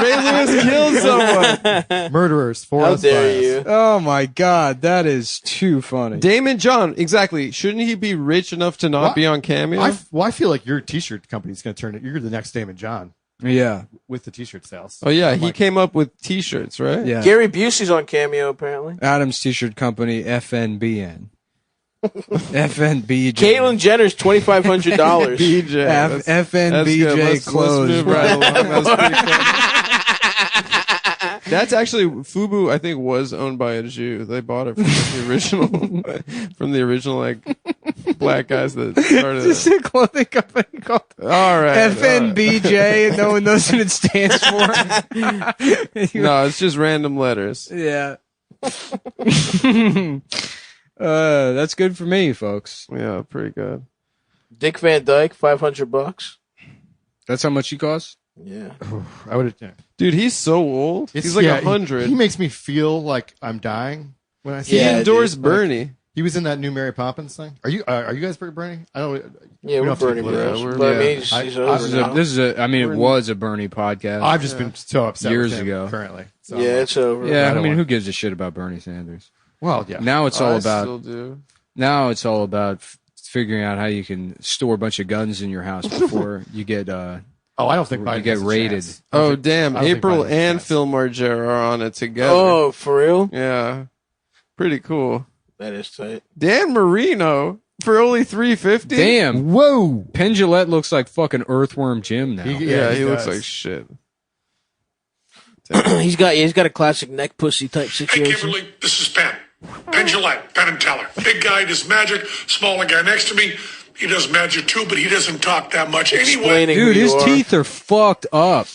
Ray Lewis killed someone. Murderers. How dare you? Oh my god, that is too funny. Damon John, exactly. Shouldn't he be rich enough to not What? be on Cameo? I feel like your T-shirt company's going to turn it. You're the next Damon John Yeah. with the T-shirt sales. Oh yeah, I'm he like, came up with T-shirts, right? Yeah. Gary Busey's on Cameo apparently. Adam's t-shirt company FNBN. FNBJ. Caitlyn Jenner's $2,500. BJ. That's good. FNBJ Let's clothes. move right along. That's pretty cool. That's actually Fubu. I think was owned by a Jew. They bought it from the original like black guys that started It's it. a clothing company called All right, FNBJ, and no one knows what it stands for. No, it's just random letters. Yeah. That's good for me, folks. Yeah, pretty good. Dick Van Dyke, $500. That's how much he costs? Yeah. I would. Yeah. Dude, he's so old. He's like 100. He makes me feel like I'm dying when I see He him. endorsed Like, Bernie. he was in that new Mary Poppins thing. Are you guys Bernie? I don't. Yeah, we we're don't have to Bernie be political. bros. But I mean, Yeah. he's I- over this This now. is a, I mean, it was a Bernie podcast. I've just been so upset Years with him ago. currently. So Yeah, I'm like, it's over. Yeah, I I don't mean, want- who gives a shit about Bernie Sanders? well, yeah. Now it's all I about still do. figuring out how you can store a bunch of guns in your house before you get Oh, I don't think you Biden get has a raided. chance. Oh damn! I don't think April Biden has a and chance. Phil Margera are on it together. Oh, for real? Yeah, pretty cool. That is tight. Dan Marino for only $350. Damn. Whoa. Penn Jillette looks like fucking Earthworm Jim now. Yeah, he looks does. like shit. he's got a classic neck pussy type Hey, situation. Kimberly, this is Penn. Penn Jillette, Penn and Teller. Big guy does magic. Smaller guy next to me, he does magic too, but he doesn't talk that much. Anyway, Dude, his teeth are fucked up.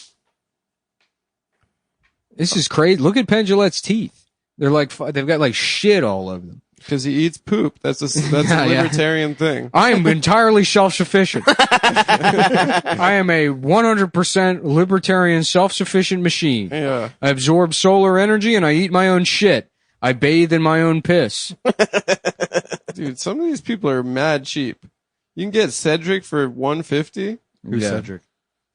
This is crazy. Look at Penn Jillette's teeth. They're like they've got like shit all over them. Because he eats poop. That's a libertarian thing. I am entirely self-sufficient. I am a 100% libertarian self-sufficient machine. Yeah. I absorb solar energy and I eat my own shit. I bathe in my own piss. Dude, some of these people are mad cheap. You can get Cedric for $150. Who's Cedric?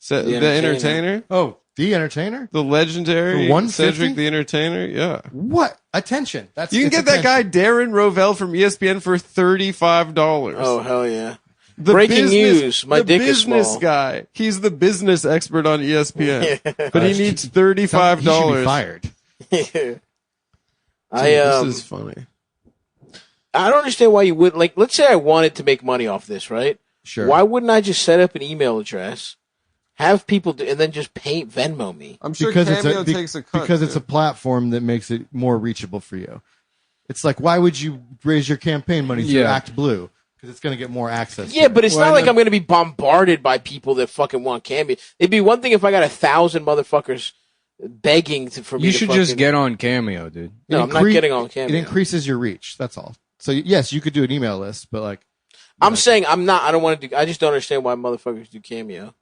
The entertainer. Oh, the entertainer? The legendary For $150? Cedric the Entertainer. Yeah. What? Attention. You can get that guy Darren Rovell from ESPN for $35. Oh, hell yeah. Breaking news. My dick is business small. guy. He's the business expert on ESPN. Yeah. But he needs $35. He should be fired. This is funny. I don't understand why you would like. Let's say I wanted to make money off this, right? Sure. Why wouldn't I just set up an email address, have people do, and then just pay Venmo me? I'm sure because Cameo takes a cut. because it's a platform that makes it more reachable for you. It's like, why would you raise your campaign money through Act Blue? Because it's going to get more access. Yeah, but it's not like I'm going to be bombarded by people that fucking want Cameo. It'd be one thing if I got 1,000 motherfuckers begging for me. You to should fucking, just get on Cameo, dude. No, I'm not getting on Cameo. It increases your reach. That's all. So yes, you could do an email list, but like, I'm saying I'm not. I don't want to do. I just don't understand why motherfuckers do Cameo.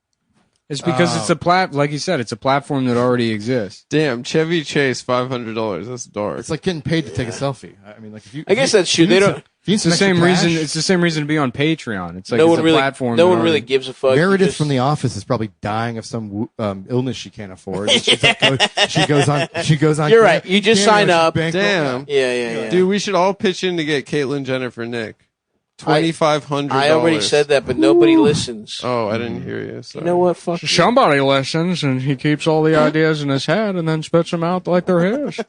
It's because it's a like you said, it's a platform that already exists. Damn, Chevy Chase, $500. That's dark. it's like getting paid to take a selfie. I mean, like if you. I guess that's true. if you They need don't. some- if you need It's the some extra same reason. cash- It's the same reason to be on Patreon. It's like No it's one a really. platform. No that one really already- gives a fuck. Meredith You just- from The Office is probably dying of some illness she can't afford. And she goes on. She goes on. You're right. You just sign up. Damn. Yeah. Dude, we should all pitch in to get Caitlyn Jenner for Nick. $2,500. I already said that, but nobody listens. Oh, I didn't hear you. Sorry. You know what? Fuck. Somebody listens, and he keeps all the ideas in his head, and then spits them out like they're his.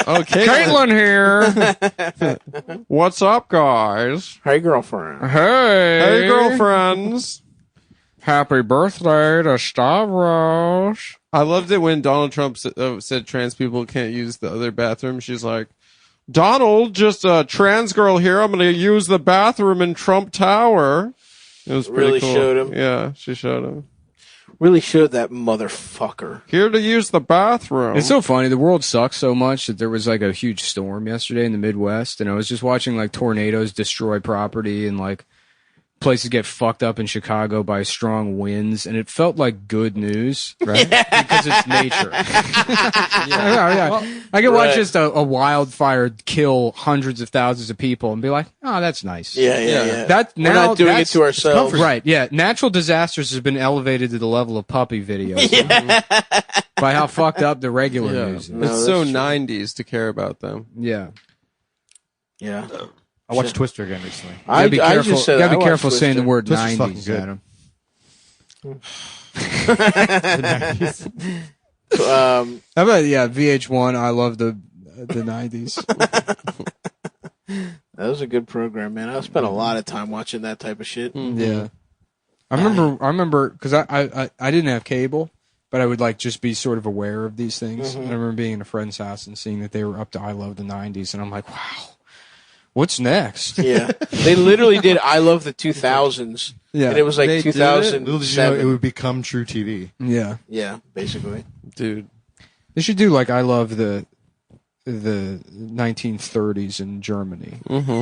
Okay, Caitlin here. What's up, guys? Hey, girlfriend. Hey, girlfriends. Happy birthday to Stavros. I loved it when Donald Trump said trans people can't use the other bathroom. She's like, Donald, just a trans girl here. I'm going to use the bathroom in Trump Tower. It was pretty Really cool. showed him. Yeah, she showed him. Really showed that motherfucker. Here to use the bathroom. It's so funny. The world sucks so much that there was like a huge storm yesterday in the Midwest, and I was just watching like tornadoes destroy property and like places get fucked up in Chicago by strong winds, and it felt like good news, right? Because it's nature. yeah. I could watch just a wildfire kill hundreds of thousands of people and be like, oh, that's nice. Yeah. That We're not doing it to ourselves. Right, yeah. Natural disasters has been elevated to the level of puppy videos by how fucked up the regular news is. It's so 90s to care about them. Yeah. Yeah. I watched Twister again recently. You gotta be careful, just said gotta be I watched careful saying the Twister. word Twister's fucking 90s, good. Adam. Um, How about VH1? I love the 90s. That was a good program, man. I spent a lot of time watching that type of shit. Yeah, I remember because I didn't have cable, but I would like just be sort of aware of these things. Mhm. And I remember being in a friend's house and seeing that they were up to I Love the 90s, and I'm like, wow, what's next? Yeah, they literally did I Love the 2000s. Yeah. And it was like They did it? Little did you know 2007. it would become True TV. Yeah, Yeah, basically. Dude. They should do like I Love the 1930s in Germany. Mm-hmm.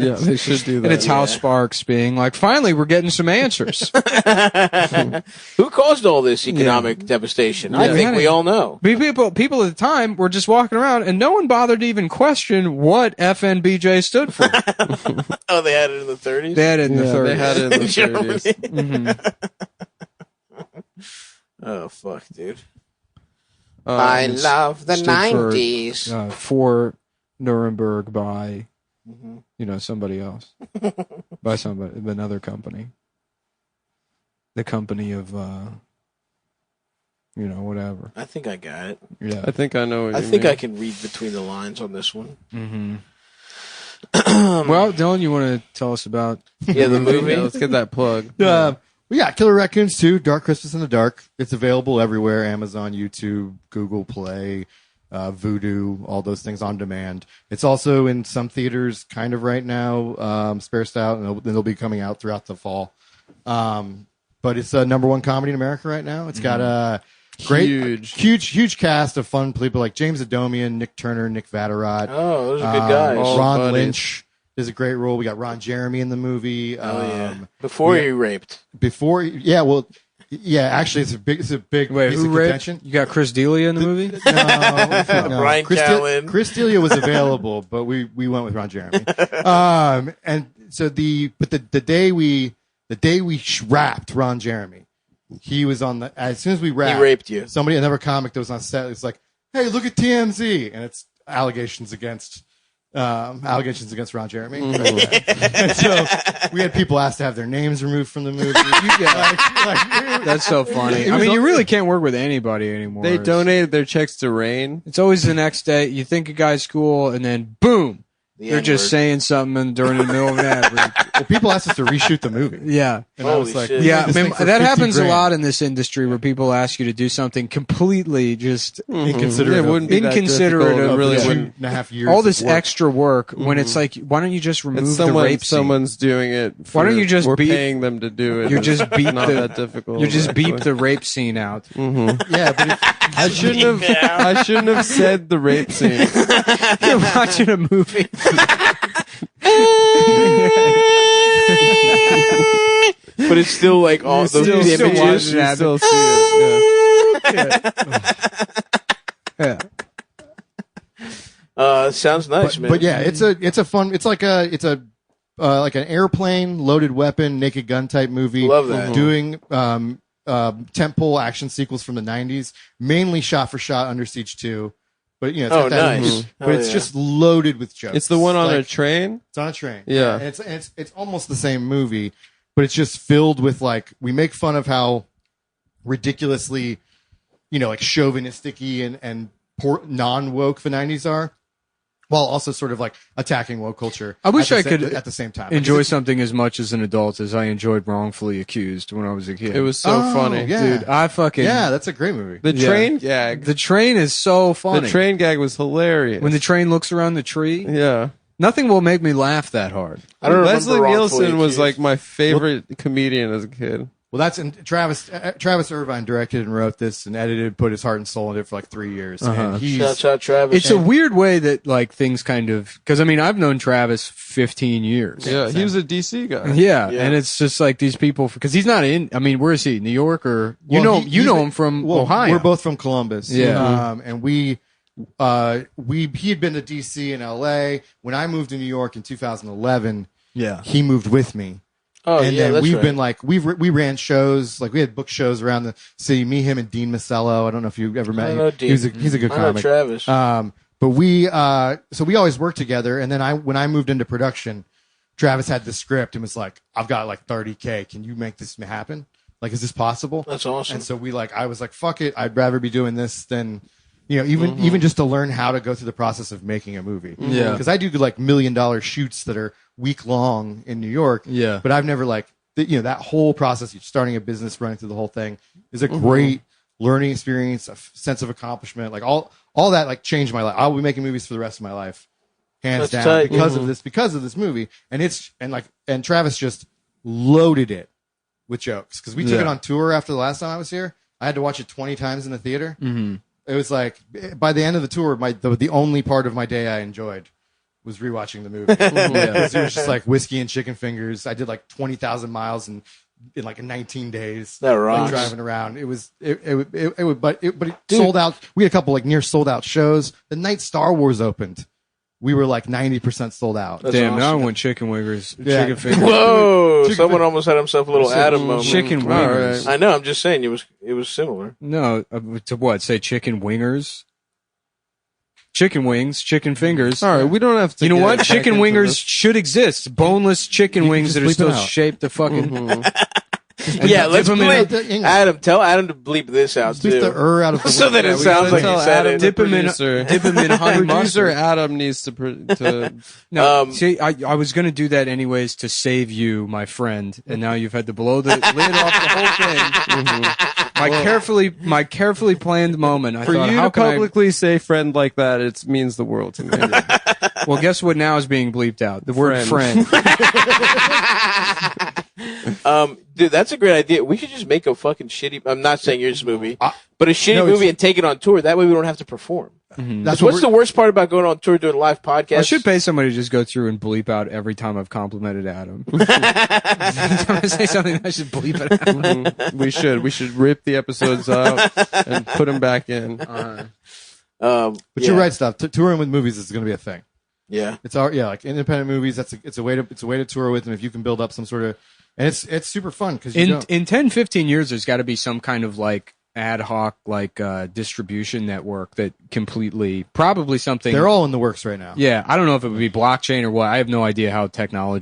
Yeah, they should do that. And it's House Sparks being like, finally, we're getting some answers. Who caused all this economic devastation? I think we all know. People at the time were just walking around, and no one bothered to even question what FNBJ stood for. Oh, they had it in the 30s? They had it in the 30s. They had it in the Germany. 30s. Oh, fuck, dude. I love the Stood for, 90s. For Nuremberg by, Mhm. somebody else. By another company. The company of, whatever. I think I got it. Yeah. I think I know what I you think mean. I can read between the lines on this one. Mm-hmm. Well, Dylan, you want to tell us about Yeah, the movie? Yeah, let's get that plug. We got Killer Raccoons 2, Dark Christmas in the Dark. It's available everywhere: Amazon, YouTube, Google Play, Voodoo, all those things on demand. It's also in some theaters kind of right now, spaced out, and they'll be coming out throughout the fall. But it's a number one comedy in America right now. It's got a great, huge cast of fun people like James Adomian, Nick Turner, Nick Vatterott. Oh, those are good guys. Ron Lynch is a great role. We got Ron Jeremy in the movie. Before he raped. Actually, it's a big Wait, piece who of raped? contention. You got Chris D'Elia in the movie? No. Brian Callen. Chris D'Elia was available, but we went with Ron Jeremy. And so the day we wrapped Ron Jeremy, he was on as soon as we wrapped, he raped you. Somebody, another comic that was on set, was like, "Hey, look at TMZ," and it's allegations against Ron Jeremy. And so we had people asked to have their names removed from the movie. That's so funny. I mean, you really can't work with anybody anymore. They donated their checks to Rain. It's always the next day. You think a guy's cool, and then boom, they're just saying something during the middle of an ad. Well, people asked us to reshoot the movie. Yeah. And I was like, yeah, that happens a lot in this industry where people ask you to do something completely just inconsiderate. It wouldn't be that inconsiderate difficult. of Really the wouldn't. 2.5 years. all this of work. extra work when it's like, why don't you just remove the rape scene? Someone's doing it. Why don't you just we're beep- paying them to do it? You just beep not the that difficult. You just beep actually. the rape scene out. Yeah, but I shouldn't have said the rape scene. You're watching a movie. But it's still like all those still images. watching it, still see it. Yeah. Sounds nice, man. But yeah, it's a fun. It's like an airplane, loaded weapon, Naked Gun type movie. Love that. Doing tentpole action sequels from the '90s, mainly shot for shot Under Siege 2. But it's got that nice. but it's just loaded with jokes. It's the one on a train. It's on a train. Yeah. And it's almost the same movie, but it's just filled with we make fun of how ridiculously, like chauvinistic and non-woke the 90s are, while also sort of attacking woke culture. I wish I at could the same time enjoy something as much as an adult as I enjoyed Wrongfully Accused when I was a kid. It was so funny, yeah. dude. I fucking that's a great movie. The train gag. The train is so funny. The train gag was hilarious. When the train looks around the tree. Yeah. Nothing will make me laugh that hard. I don't remember Leslie Wrongfully Nielsen was Accused. my favorite comedian as a kid. Well, that's Travis Irvine directed and wrote this and edited, put his heart and soul in it for 3 years. And Shouts out Travis. It's a weird way that things kind of, because I've known Travis 15 years. Yeah, he was a DC guy. Yeah, and it's just these people, because he's not in. Where is he? New York or you know him from Ohio? We're both from Columbus. Yeah, and he had been to DC and LA. When I moved to New York in 2011, he moved with me. Oh, and yeah, then that's we've right. been we ran shows, we had book shows around the city. Me, him, and Dean Masello. I don't know if you ever met him. know Dean. He's a good I know comic. Travis. But we we always worked together. And then when I moved into production, Travis had the script and was like, "I've got $30K. Can you make this happen? Is this possible?" That's awesome. And so I was like, "Fuck it. I'd rather be doing this than." Even just to learn how to go through the process of making a movie. Yeah. Because I do $1 million shoots that are week long in New York. Yeah. But I've never that whole process, starting a business, running through the whole thing, is a great learning experience, a sense of accomplishment. All that changed my life. I'll be making movies for the rest of my life, hands That's down, tight. because of this movie. And Travis just loaded it with jokes because we took it on tour after the last time I was here. I had to watch it 20 times in the theater. Mm-hmm. It was by the end of the tour, the only part of my day I enjoyed was rewatching the movie. Because it was just whiskey and chicken fingers. I did 20,000 miles in 19 days. That rocks. Driving around. But it sold out. We had a couple near sold out shows. The night Star Wars opened, we were 90% sold out. That's Damn, now I awesome. want chicken wingers. Yeah. Chicken fingers. Whoa! Someone almost had himself a little Adam moment. Chicken wingers. I know. I'm just saying it was similar. No, to what? Say chicken wingers? Chicken wings, chicken fingers. All right, we don't have to. You know get what? back Chicken into wingers this. should exist. Boneless chicken wings just that are bleep it still out. shaped the fucking. Yeah, let's Dip 'em in bleep. English. Adam, tell Adam to bleep this out Bleep too. the out of the so that it sounds like you said it. Dip him in honey Producer mustard. Adam needs to No, see, I was going to do that anyways to save you, my friend, and now you've had to blow the lid off the whole thing. My carefully planned moment. I for thought, you how to can publicly say friend like that, it means the world to me. Well, guess what now is being bleeped out? The word friend. Dude, that's a great idea. We should just make a fucking shitty. I'm not saying yours movie, but a shitty movie and take it on tour. That way, we don't have to perform. That's What's the worst part about going on tour doing a live podcast? I should pay somebody to just go through and bleep out every time I've complimented Adam. Every time I say something, I should bleep it out. We should rip the episodes out and put them back in. But you're right, stuff. Touring with movies is going to be a thing. Yeah, it's like independent movies. It's a way to tour with them if you can build up some sort of, and it's super fun because in 10, 15 years, there's got to be some kind of like ad hoc distribution network that completely probably something. They're all in the works right now. Yeah, I don't know if it would be blockchain or what. I have no idea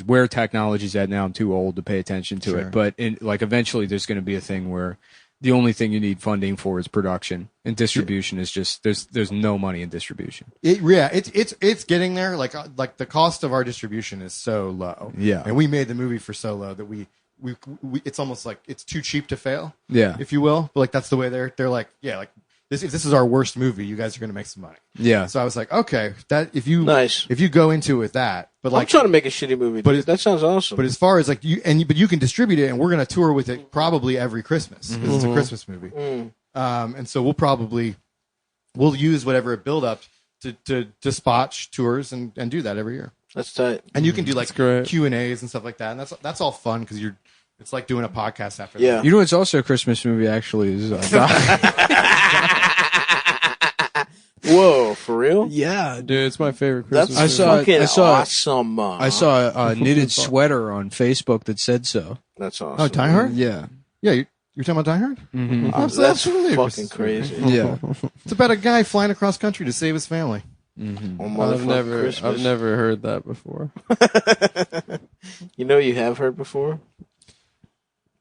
where technology's at now. I'm too old to pay attention to it. But eventually, there's going to be a thing where the only thing you need funding for is production, and distribution is just there's no money in distribution. It's getting there. Like the cost of our distribution is so low. Yeah, and we made the movie for so low that we it's almost like it's too cheap to fail. Yeah, if you will. But like that's the way they're like, yeah, like this. If this is our worst movie, you guys are going to make some money. Yeah. So I was like, okay, that if you go into it with that, but like I'm trying to make a shitty movie, but that sounds awesome. But as far as like but you can distribute it, and we're going to tour with it probably every Christmas because it's a Christmas movie. And so we'll use whatever build up to spot tours and do that every year. That's tight. And you can do like Q&As and stuff like that, and that's all fun because it's like doing a podcast after. Yeah, that. you know what's also a Christmas movie actually is. Whoa, for real? Yeah, dude, it's my favorite Christmas That's movie. awesome. I saw a knitted sweater on Facebook that said so. That's awesome. Oh, Die Hard? Yeah. Yeah, you're talking about Die Hard? Mm-hmm. That's absolutely fucking crazy. Yeah. It's about a guy flying across country to save his family. Mm-hmm. I've never heard that before. You know you have heard before?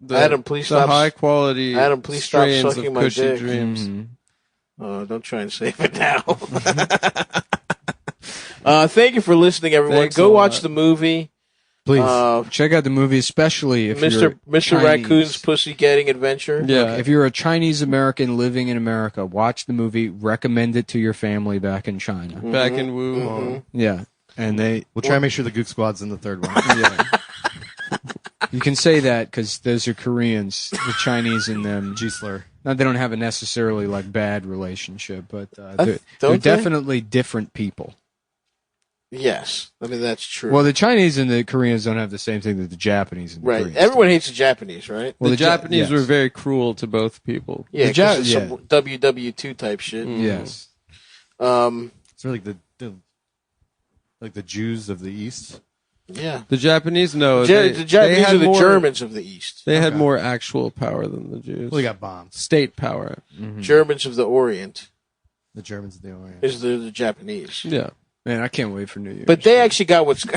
Adam, please the stop. high quality. Adam, please stop strains sucking of my cushy dick. dreams. Don't try and save it now. Thank you for listening, everyone. Thanks Go a watch lot. the movie. Please check out the movie, especially if you're Mr. Chinese. Raccoon's Pussy Getting Adventure. Yeah. If you're a Chinese American living in America, watch the movie. Recommend it to your family back in China. Back in Wuhan. Yeah, and we'll try and make sure the Gook Squad's in the third one. Yeah. You can say that because those are Koreans, the Chinese in them. G-slur. Now, they don't have a necessarily bad relationship, but they're they? definitely different people. Yes, I mean that's true. Well, the Chinese and the Koreans don't have the same thing that the Japanese and the right. Koreans Everyone hates the Japanese, right? Well, the Japanese were very cruel to both people. Yeah, because it's some WW2 type shit. Yes. It's really like the Jews of the East. Yeah. The Japanese, no. The Japanese are the Germans of the East. They had more actual power than the Jews. Well, they got bombs. State power. Germans of the Orient. The Germans of the Orient. Is the Japanese. Yeah. Man, I can't wait for New Year's. But they actually got what's... Dude,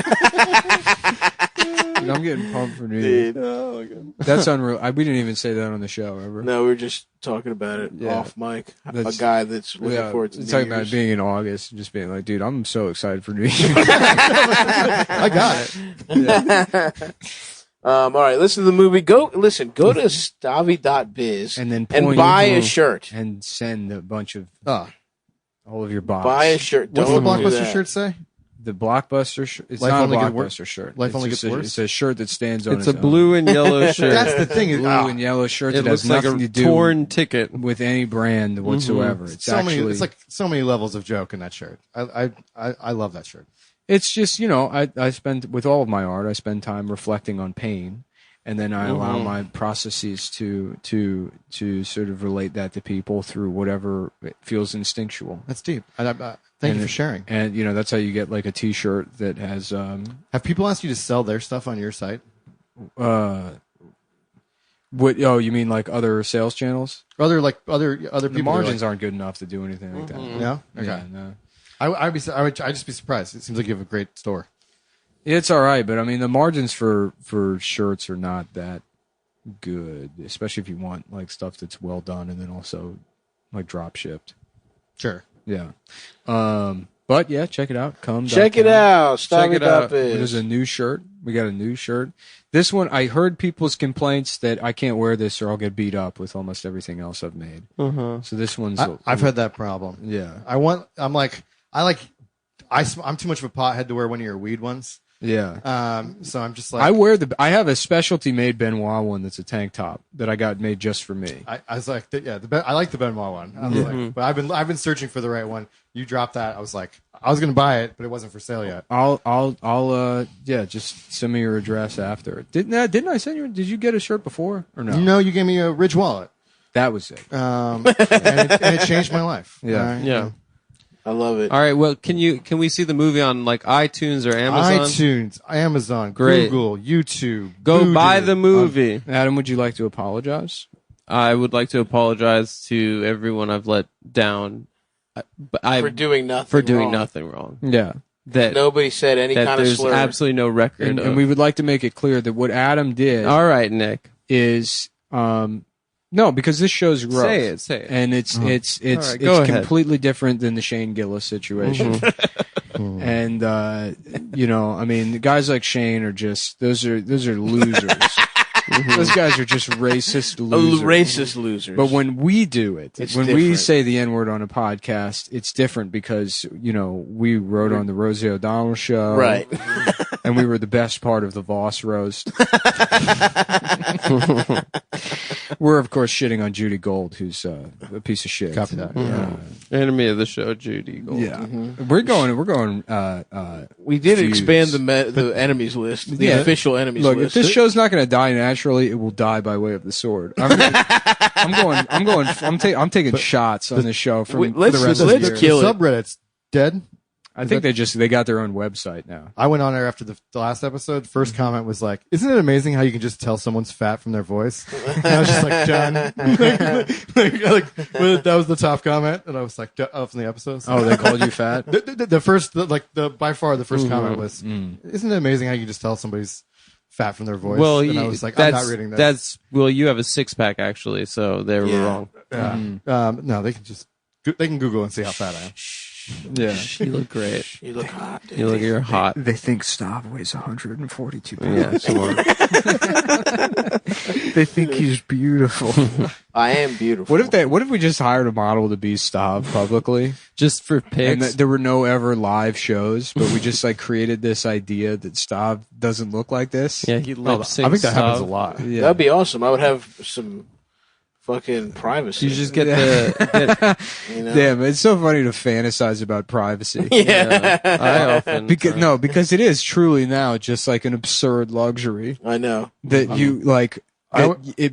I'm getting pumped for New Year's. Oh, That's unreal. We didn't even say that on the show ever. No, we were just talking about it off mic. A guy that's looking forward to New talking Year's. about being in August and just being like, dude, I'm so excited for New Year's. I got it. All right, listen to the movie. Go to stavi.biz and then buy a shirt. And send a bunch of all of your box. Buy a shirt. What's Don't the do Blockbuster that. shirt say? The Blockbuster shirt. It's Life not a only gets Blockbuster worse? shirt. Life It's only just gets worse? It's a shirt that stands on It's its a blue own. and yellow shirt. That's the thing. Blue and yellow shirt It that has looks like nothing a to do torn ticket with any brand whatsoever. It's actually it's like so many levels of joke in that shirt. I love that shirt. It's just, I spend, with all of my art, I spend time reflecting on pain, and then I allow my processes to sort of relate that to people through whatever feels instinctual. That's deep. Thank you for sharing. And that's how you get like a T-shirt that has. Have people asked you to sell their stuff on your site? What? Oh, you mean like other sales channels? Other people. The margins aren't good enough to do anything like that. No. Okay. Yeah, no. I'd just be surprised. It seems like you have a great store. It's all right, but I mean the margins for shirts are not that good, especially if you want like stuff that's well done and then also like drop shipped. Sure. Yeah. But yeah, check it out. Check it out. Check it out. Biz. There's a new shirt. We got a new shirt. This one, I heard people's complaints that I can't wear this or I'll get beat up with almost everything else I've made. Uh-huh. So this one's. I've had that problem. Yeah. I'm too much of a pothead to wear one of your weed ones. Yeah. So I'm just like I have a specialty made Benoit one that's a tank top that I got made just for me. I was like, I like the Benoit one. I was like, but I've been searching for the right one. You dropped that. I was like, I was gonna buy it, but it wasn't for sale yet. I'll just send me your address after. Didn't I send you? Did you get a shirt before or no? No, you gave me a Ridge wallet. That was it. And it changed my life. Yeah. Yeah. I love it. All right. Well, can we see the movie on like iTunes or Amazon? iTunes, Amazon, Great. Google, YouTube. Go Voodoo. buy the movie. Adam, would you like to apologize? I would like to apologize to everyone I've let down. For doing nothing wrong. Yeah. That nobody said any that kind of there's slur. absolutely no record. And we would like to make it clear that what Adam did. All right, Nick. Is no, because this show's growth. Say it. And it's All right, go ahead. completely different than the Shane Gillis situation. And I mean, guys like Shane are just those are losers. Those guys are just racist losers. Racist losers. But when we do it, It's when we different. say the N-word on a podcast, it's different because, we wrote on the Rosie O'Donnell show. Right. And we were the best part of the Voss roast. We're, of course, shitting on Judy Gold, who's a piece of shit. Copy that. Enemy of the show, Judy Gold. Yeah. We're going, we did fused. expand the enemies list, the official enemies Look, list. if this show's not going to die naturally, it will die by way of the sword. I'm taking shots on this show for the rest of the year. kill it. Subreddit's dead. I think they got their own website now. I went on there after the last episode. First comment was like, "Isn't it amazing how you can just tell someone's fat from their voice?" And I was just like, "Done." That was the top comment, and I was like, "From the episode." So. Oh, they called you fat. By far the first comment was, "Isn't it amazing how you can just tell somebody's fat from their voice?" Well, and I was like, "I'm not reading this." You have a 6-pack actually, so they were wrong. Yeah. No, they can Google and see how fat I am. Yeah, you look great. You look hot. Dude. You're hot. They think Stav weighs 142 pounds. Yeah, sure. They think he's beautiful. I am beautiful. What if we just hired a model to be Stav publicly, just for pics? And there were no ever live shows, but we just created this idea that Stav doesn't look like this. Yeah, he lip syncs. I think that happens a Stav. lot. Yeah. That'd be awesome. I would have some fucking privacy. You just get Damn, it's so funny to fantasize about privacy. Yeah. I often because it is truly now just like an absurd luxury. I know that you like.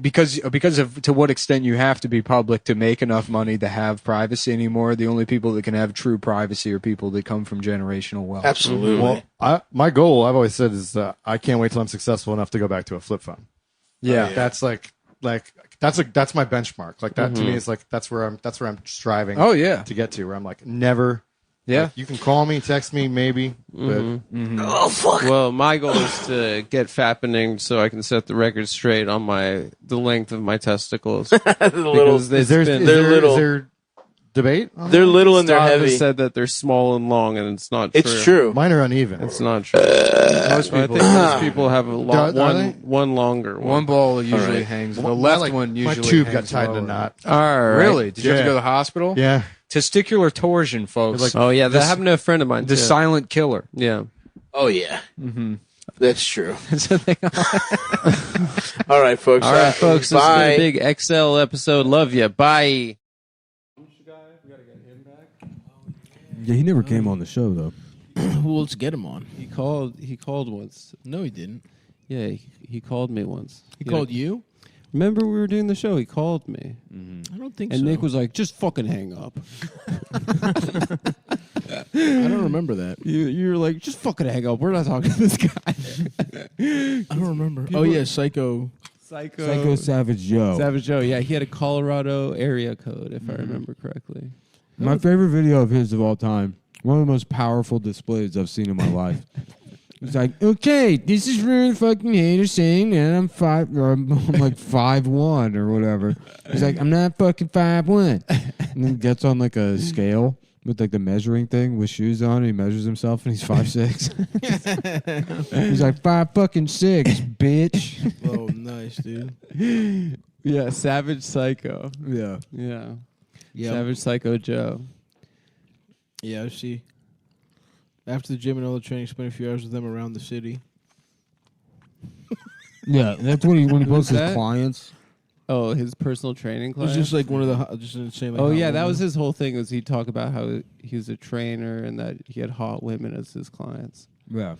Because of to what extent you have to be public to make enough money to have privacy anymore. The only people that can have true privacy are people that come from generational wealth. Absolutely. Well, my goal, I've always said, is I can't wait till I'm successful enough to go back to a flip phone. Yeah, that's that's my benchmark. Like that to me is like that's where I'm striving. Oh yeah, to get to where I'm like never. Yeah, like, you can call me, text me, maybe. But oh fuck. Well, my goal is to get fappening so I can set the record straight on the length of my testicles. Is there debate? They're little and they're Stav heavy. has said that they're small and long, and it's not true. It's true. Mine are uneven. It's not true. Most I people, think most people have a one longer one. One ball usually hangs. The left one usually. My tube got hangs tied in a lower. knot. All right. Really? Did you have to go to the hospital? Yeah. Testicular torsion, folks. Oh yeah, that happened to a friend of mine. The too. silent killer. Yeah. Oh yeah. Mm-hmm. That's true. All right, folks. All right, folks. This has Bye. been a big XL episode. Love you. Bye. Yeah, he never came on the show though. Well, let's get him on. He called once. No, he didn't. Yeah, he called me once. He called you? Remember we were doing the show? He called me. I don't think And so. Nick was like, "Just fucking hang up." I don't remember that. You're like, "Just fucking hang up. We're not talking to this guy." I don't remember. People- Oh yeah, Psycho Savage Joe. Savage Joe. Yeah, he had a Colorado area code, if I remember correctly. My favorite video of his of all time, one of the most powerful displays I've seen in my life, He's like, okay, this is Ruin fucking Hater saying that I'm like 5'1" or whatever. He's like, I'm not fucking 5'1", and then gets on like a scale with like the measuring thing with shoes on. And he measures himself and he's 5'6". He's like 5'6", bitch. Oh, nice, dude. Yeah, Savage Psycho. Yeah. Yeah. Yep. Savage Psycho Joe. Yeah, I see. After the gym and all the training, spent a few hours with them around the city. Yeah, that's when he posts his that? clients. Oh, his personal training It class. was just like one of the just insane. Like, Oh hot yeah, that women. was his whole thing. Was he'd talk about how he was a trainer and that he had hot women as his clients. Yeah.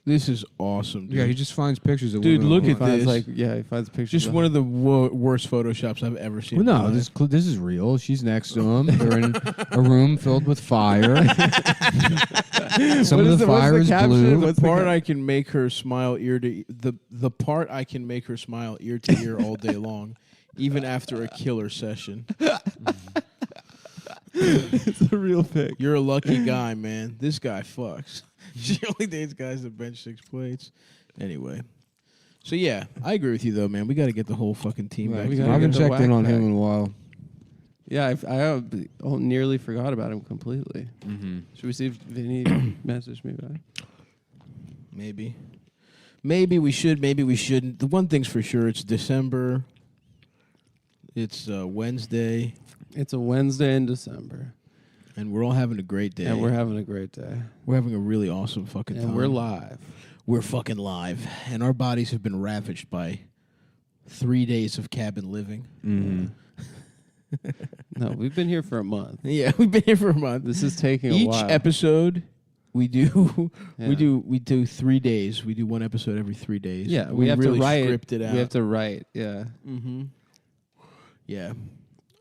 This is awesome, dude. Yeah, he just finds pictures of Dude, women. look He at finds this. he finds pictures. Just one of the worst photoshops I've ever seen. Well, in my no, life. this is real. She's next to him. They're in a room filled with fire. Some of the fire is blue. The part I can make her smile ear to the part I can make her smile ear to ear all day long, even after a killer session. It's a real pic. You're a lucky guy, man. This guy fucks. She only dates guys that bench 6 plates. Anyway. So yeah, I agree with you though, man. We got to get the whole fucking team back. we I gotta haven't get the checked in whack on him pack. in a while. Yeah, I nearly forgot about him completely. Mm-hmm. Should we see if Vinny messaged me back? Maybe. Maybe we should. Maybe we shouldn't. The one thing's for sure, it's December. It's Wednesday. It's a Wednesday in December. And we're all having a great day. And we're having a great day. We're having a really awesome fucking time. And we're live. We're fucking live. And our bodies have been ravaged by 3 days of cabin living. Mm-hmm. No, we've been here for a month. Yeah, we've been here for a month. This is taking a Each while. episode we do Yeah. we do 3 days. We do one episode every 3 days. Yeah, we have really to write. script it out. We have to write. Yeah. Mm-hmm. Yeah.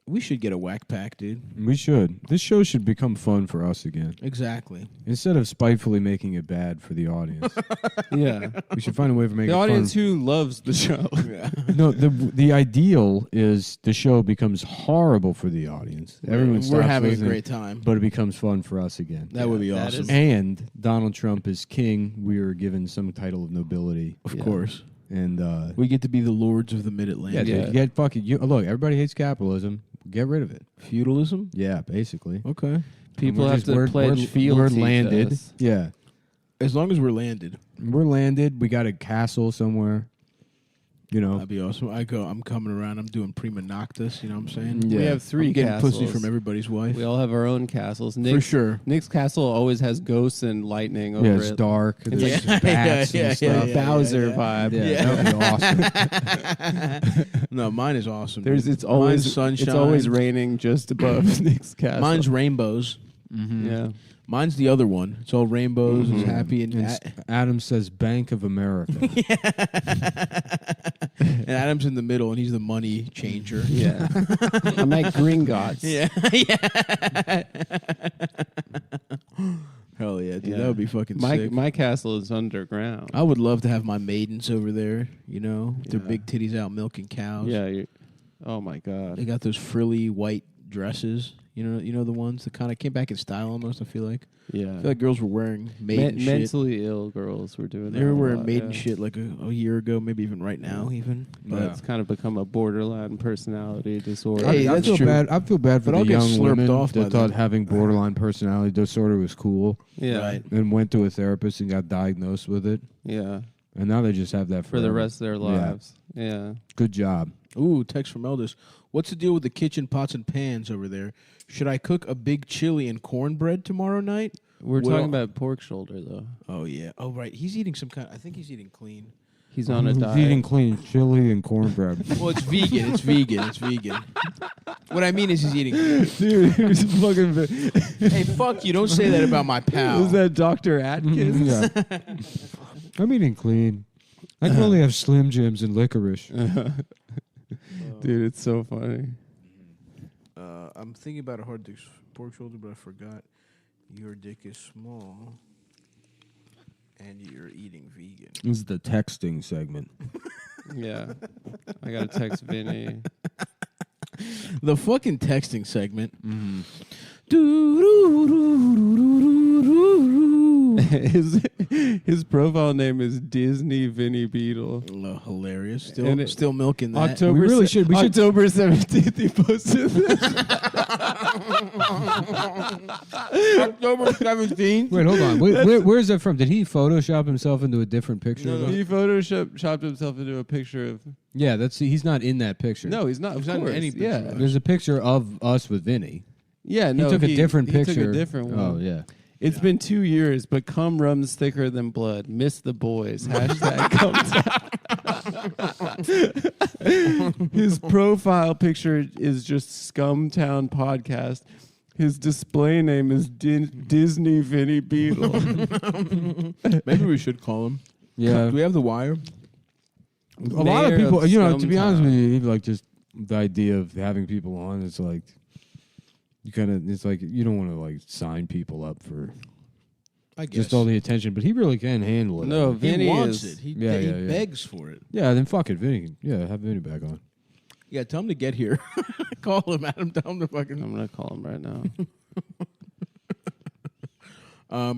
We should get a whack pack, dude. We should. This show should become fun for us again. Exactly. Instead of spitefully making it bad for the audience. Yeah. We should find a way to make The it audience fun. who loves the show. No, the ideal is the show becomes horrible for the audience. Everyone We're stops having a listening, great time. but it becomes fun for us again. That would be that awesome. is- And Donald Trump is king. We are given some title of nobility, Of course. and We get to be the lords of the Mid-Atlantic. yeah, dude, get fucking. Look, everybody hates capitalism. Get rid of it. Feudalism? Yeah, basically. Okay. People We're have just- to we're- pledge we're fealty to landed. us. Yeah, As long as we're landed. we're landed. We got a castle somewhere. You know, That'd be awesome. I'm coming around. I'm doing prima noctis. You know what I'm saying? We have 3 I'm getting castles. pussy from everybody's wife. We all have our own castles. For sure. Nick's castle always has ghosts and lightning over yeah, it's it. dark. It's There's like bats and stuff. Bowser vibe. Yeah, that'd be awesome. No, mine is awesome. There's dude. it's always Mine's sunshine. It's always raining just above Nick's castle. Mine's rainbows. Yeah. Mine's the other one. It's all rainbows. It's happy and Adam says Bank of America. and Adam's in the middle, and he's the money changer. Yeah. I'm at Gringotts. Yeah. Hell yeah, dude. Yeah. That would be fucking my sick. my castle is underground. I would love to have my maidens over there, you know, with their Yeah. big titties out milking cows. Yeah. Oh my god. They got those frilly white dresses. You know the ones that kind of came back in style almost, I feel like. Yeah. I feel like girls were wearing maiden shit. Mentally ill girls were doing that. They were a wearing lot, maiden yeah. shit like a year ago, maybe even right now, even. But it's kind of become a borderline personality disorder. Hey, I that's feel true. bad. I feel bad for But I'll the get young slurped women off by that thought them. having borderline personality disorder was cool. Yeah. Right. And went to a therapist and got diagnosed with it. Yeah. And now they just have that For the forever. rest of their lives. Yeah. Good job. Ooh, text from Eldest. What's the deal with the kitchen pots and pans over there? Should I cook a big chili and cornbread tomorrow night? We're Well- talking about pork shoulder though. Oh yeah. Oh right. He's eating some kind. I think he's eating clean. He's on a He's diet. eating clean chili and cornbread. Well, it's vegan. It's vegan. It's vegan. What I mean is he's eating. Dude, he was fucking. Hey, fuck you! Don't say that about my pal. Was that Dr. Atkins? Yeah. I'm eating clean. I can only have Slim Jims and licorice. Dude, it's so funny. I'm thinking about a hard dick pork shoulder, but I forgot. Your dick is small, and you're eating vegan. This is the texting segment. Yeah. I gotta text Vinny. The fucking texting segment. Is His profile name is Disney Vinny Beetle. Oh, hilarious. And Still milking that. October. We really should. October 17th. He posted this. October 17th. Wait, hold on. Where's that from? Did he Photoshop himself into a different picture? No, he photoshopped himself into a picture of. Yeah, he's not in that picture. No, he's not. He's not in any picture. Yeah, there's a picture of us with Vinny. Yeah, he no, took a different he picture. Took a different one. Oh yeah. It's been 2 years, but cum runs thicker than blood. Miss the boys. Hashtag Cumtown. His profile picture is just Scumtown Podcast. His display name is Disney Vinny Beetle. Maybe we should call him. Yeah. Do we have the wire? A lot of people, to be honest with you, like just the idea of having people on, it's like it's like you don't want to like sign people up for just all the attention, but he really can handle it. No, Vinny wants it. He begs for it. Yeah, then fuck it, Vinny. Yeah, have Vinny back on. Yeah, tell him to get here. Call him, Adam. Tell him to fucking. I'm gonna call him right now.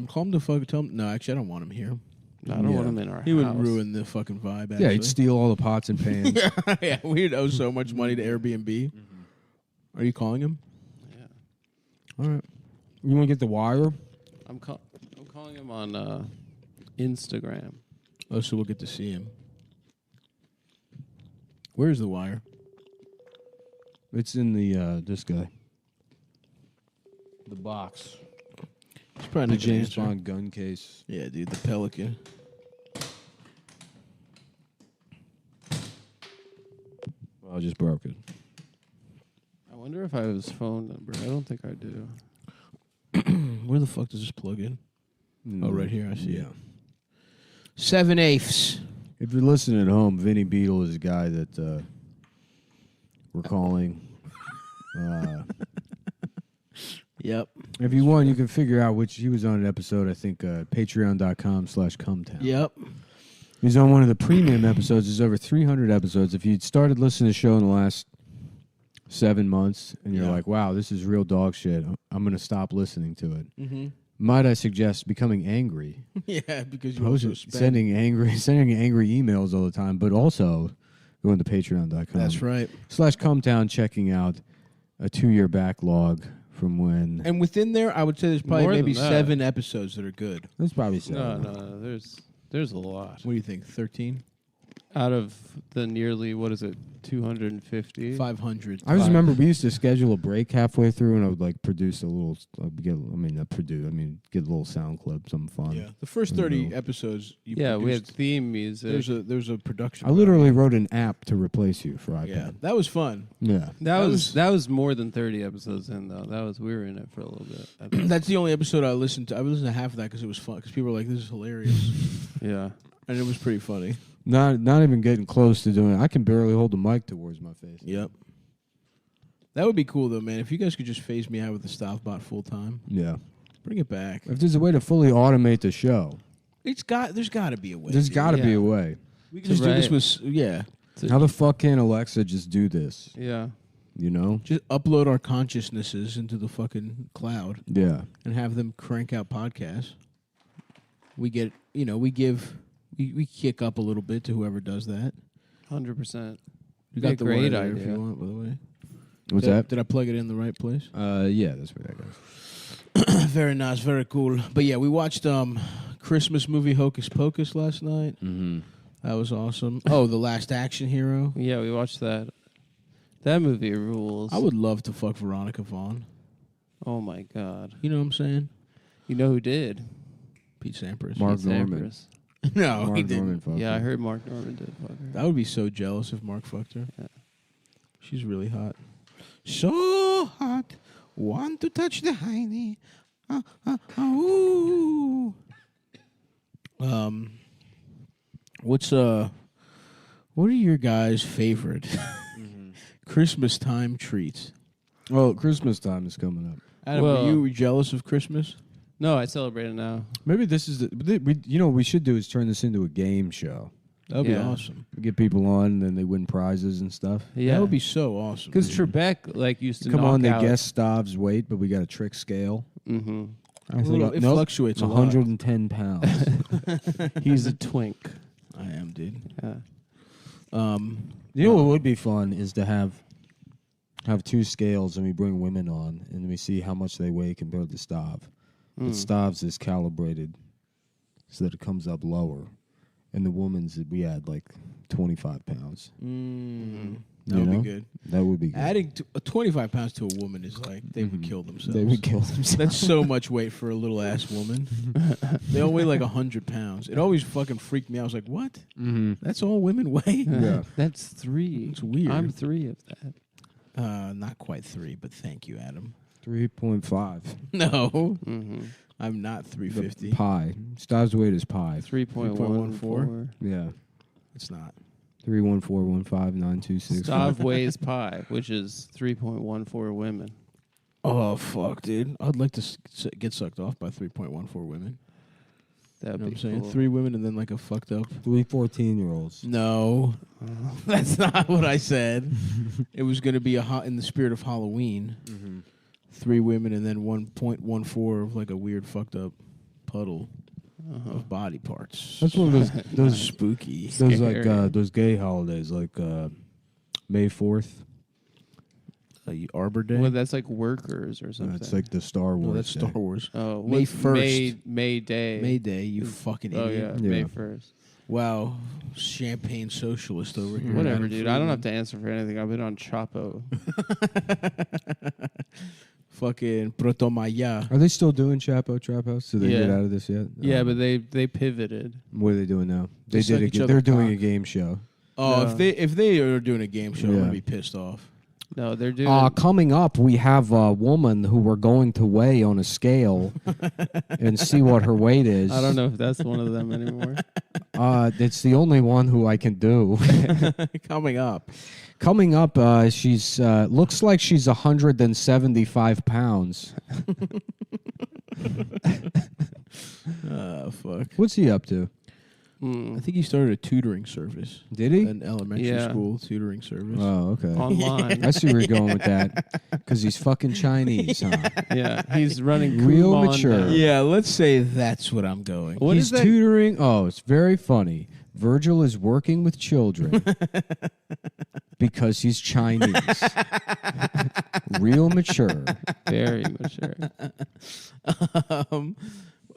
Call him to fucking. Tell him. No, actually, I don't want him here. I don't want him in our house. He would ruin the fucking vibe. Actually. Yeah, he'd steal all the pots and pans. Yeah, we'd owe so much money to Airbnb. Are you calling him? Yeah. All right. You want to get the wire? I'm calling him on Instagram. Oh, so we'll get to see him. Where's the wire? It's in the this guy. The box. It's probably The not gonna James answer. Bond gun case. Yeah, dude, the Pelican. Well, I just broke it. I wonder if I have his phone number. I don't think I do. Where the fuck does this plug in? No. Oh, right here. I see Yeah. it. 7/8. If you're listening at home, Vinny Beetle is a guy that we're calling. Yep. If you want, you can figure out which he was on an episode. I think patreon.com/Cumtown. Yep. He's on one of the premium episodes. There's over 300 episodes. If you'd started listening to the show in the last 7 months and you're like, wow, this is real dog shit, I'm going to stop listening to it. Mm-hmm. Might I suggest becoming angry? Yeah, because you also sending angry emails all the time, but also going to patreon.com. That's right. /Cumtown, checking out a 2-year backlog from when. And within there, I would say there's probably More maybe than that. 7 episodes that are good. There's probably 7. No, there's a lot. What do you think? 13? Out of the nearly, 250? 500. I just remember we used to schedule a break halfway through, and I would like produce a little. Get a little sound clip, something fun. Yeah, the first 30 episodes. You we had produced, theme music. There's a production. I literally wrote an app to replace you for iPad. Yeah, that was fun. Yeah, that was more than 30 episodes in though. We were in it for a little bit. I think. That's the only episode I listened to. I listened to half of that because it was fun. Because people were like, "This is hilarious." Yeah, and it was pretty funny. Not even getting close to doing it. I can barely hold the mic towards my face. Yep. That would be cool though, man. If you guys could just phase me out with the Stop Bot full time. Yeah. Bring it back. If there's a way to fully automate the show, there's got to be a way. There's got to be a way. We can just do this with How the fuck can Alexa just do this? Yeah. You know? Just upload our consciousnesses into the fucking cloud. Yeah. And have them crank out podcasts. We get, we kick up a little bit to whoever does that. 100%. You got the great wire there idea if you want, by the way. What's that? Did I plug it in the right place? Yeah, that's where that goes. Very nice, very cool. But yeah, we watched Christmas movie Hocus Pocus last night. Mm-hmm. That was awesome. Oh, The Last Action Hero. Yeah, we watched that. That movie rules. I would love to fuck Veronica Vaughn. Oh my god. You know what I'm saying? You know who did? Pete Sampras. Mark Pete Norman. Sampras. No, Mark he Norman didn't. fucked Yeah, I her. heard Mark Norman did fuck her. That would be so jealous if Mark fucked her. Yeah. She's really hot. So hot. Want to touch the hiney. Ooh. What are your guys' favorite Christmas time treats? Well, Christmas time is coming up. Adam, are you jealous of Christmas? No, I celebrate it now. Maybe this is what we should do is turn this into a game show. That'd be awesome. We get people on, and then they win prizes and stuff. Yeah. That would be so awesome. Because Trebek used to come knock on, they out. guess Stav's weight, but we got a trick scale. Mm-hmm. I think it fluctuates a lot. 110 pounds. He's a twink. I am, dude. Yeah. You know what would be fun is to have two scales and we bring women on and we see how much they weigh compared to Stav. But Stav's is calibrated so that it comes up lower. And the woman's, we had like 25 pounds. That would be good. That would be good. Adding 25 pounds to a woman is like, they would kill themselves. They would kill themselves. That's so much weight for a little ass woman. They all weigh like 100 pounds. It always fucking freaked me out. I was like, what? Mm-hmm. That's all women weigh? Yeah. That's 3. It's weird. I'm 3 of that. Not quite 3, but thank you, Adam. 3.5. No. I'm not 350. Pi. Stav's weight is pi. 3.14. Yeah. It's not. 314159265. Stav weighs pi, which is 3.14 women. Oh, fuck, dude. I'd like to get sucked off by 3.14 women. That'd You know be what I'm saying? cool. 3 women and then like a fucked up. 3 14-year-olds. No. That's not what I said. It was going to be in the spirit of Halloween. 3 women and then 1.14 of like a weird fucked up puddle of body parts. That's one of those spooky. Those like those gay holidays like May 4th. Arbor Day. Well, that's like workers or something. It's like the Star Wars. No, that's Day. Star Wars. Oh, May what's 1st. May Day. May Day, you fucking idiot. Oh yeah, May 1st. Wow, champagne socialist over here. Whatever, dude. I don't have to answer for anything. I've been on Chapo. Fucking Proto Maya. Are they still doing Chapo Trap House? Did they get out of this yet? Yeah, but they pivoted. What are they doing now? They suck each other They're doing cock. a game show. Oh, No. if they are doing a game show, I'm gonna be pissed off. No, they're doing. Coming up, we have a woman who we're going to weigh on a scale and see what her weight is. I don't know if that's one of them anymore. It's the only one who I can do. Coming up. Coming up, she's looks like she's 175 pounds. Fuck. What's he up to? I think he started a tutoring service. Did he? An elementary school tutoring service. Oh, okay. Online. I see where you're going with that. Because he's fucking Chinese, huh? Yeah, he's running Real Kumon mature. now. Yeah, let's say that's what I'm going. What he's is that? tutoring. Oh, it's very funny. Virgil is working with children because he's Chinese. Real mature. Very mature.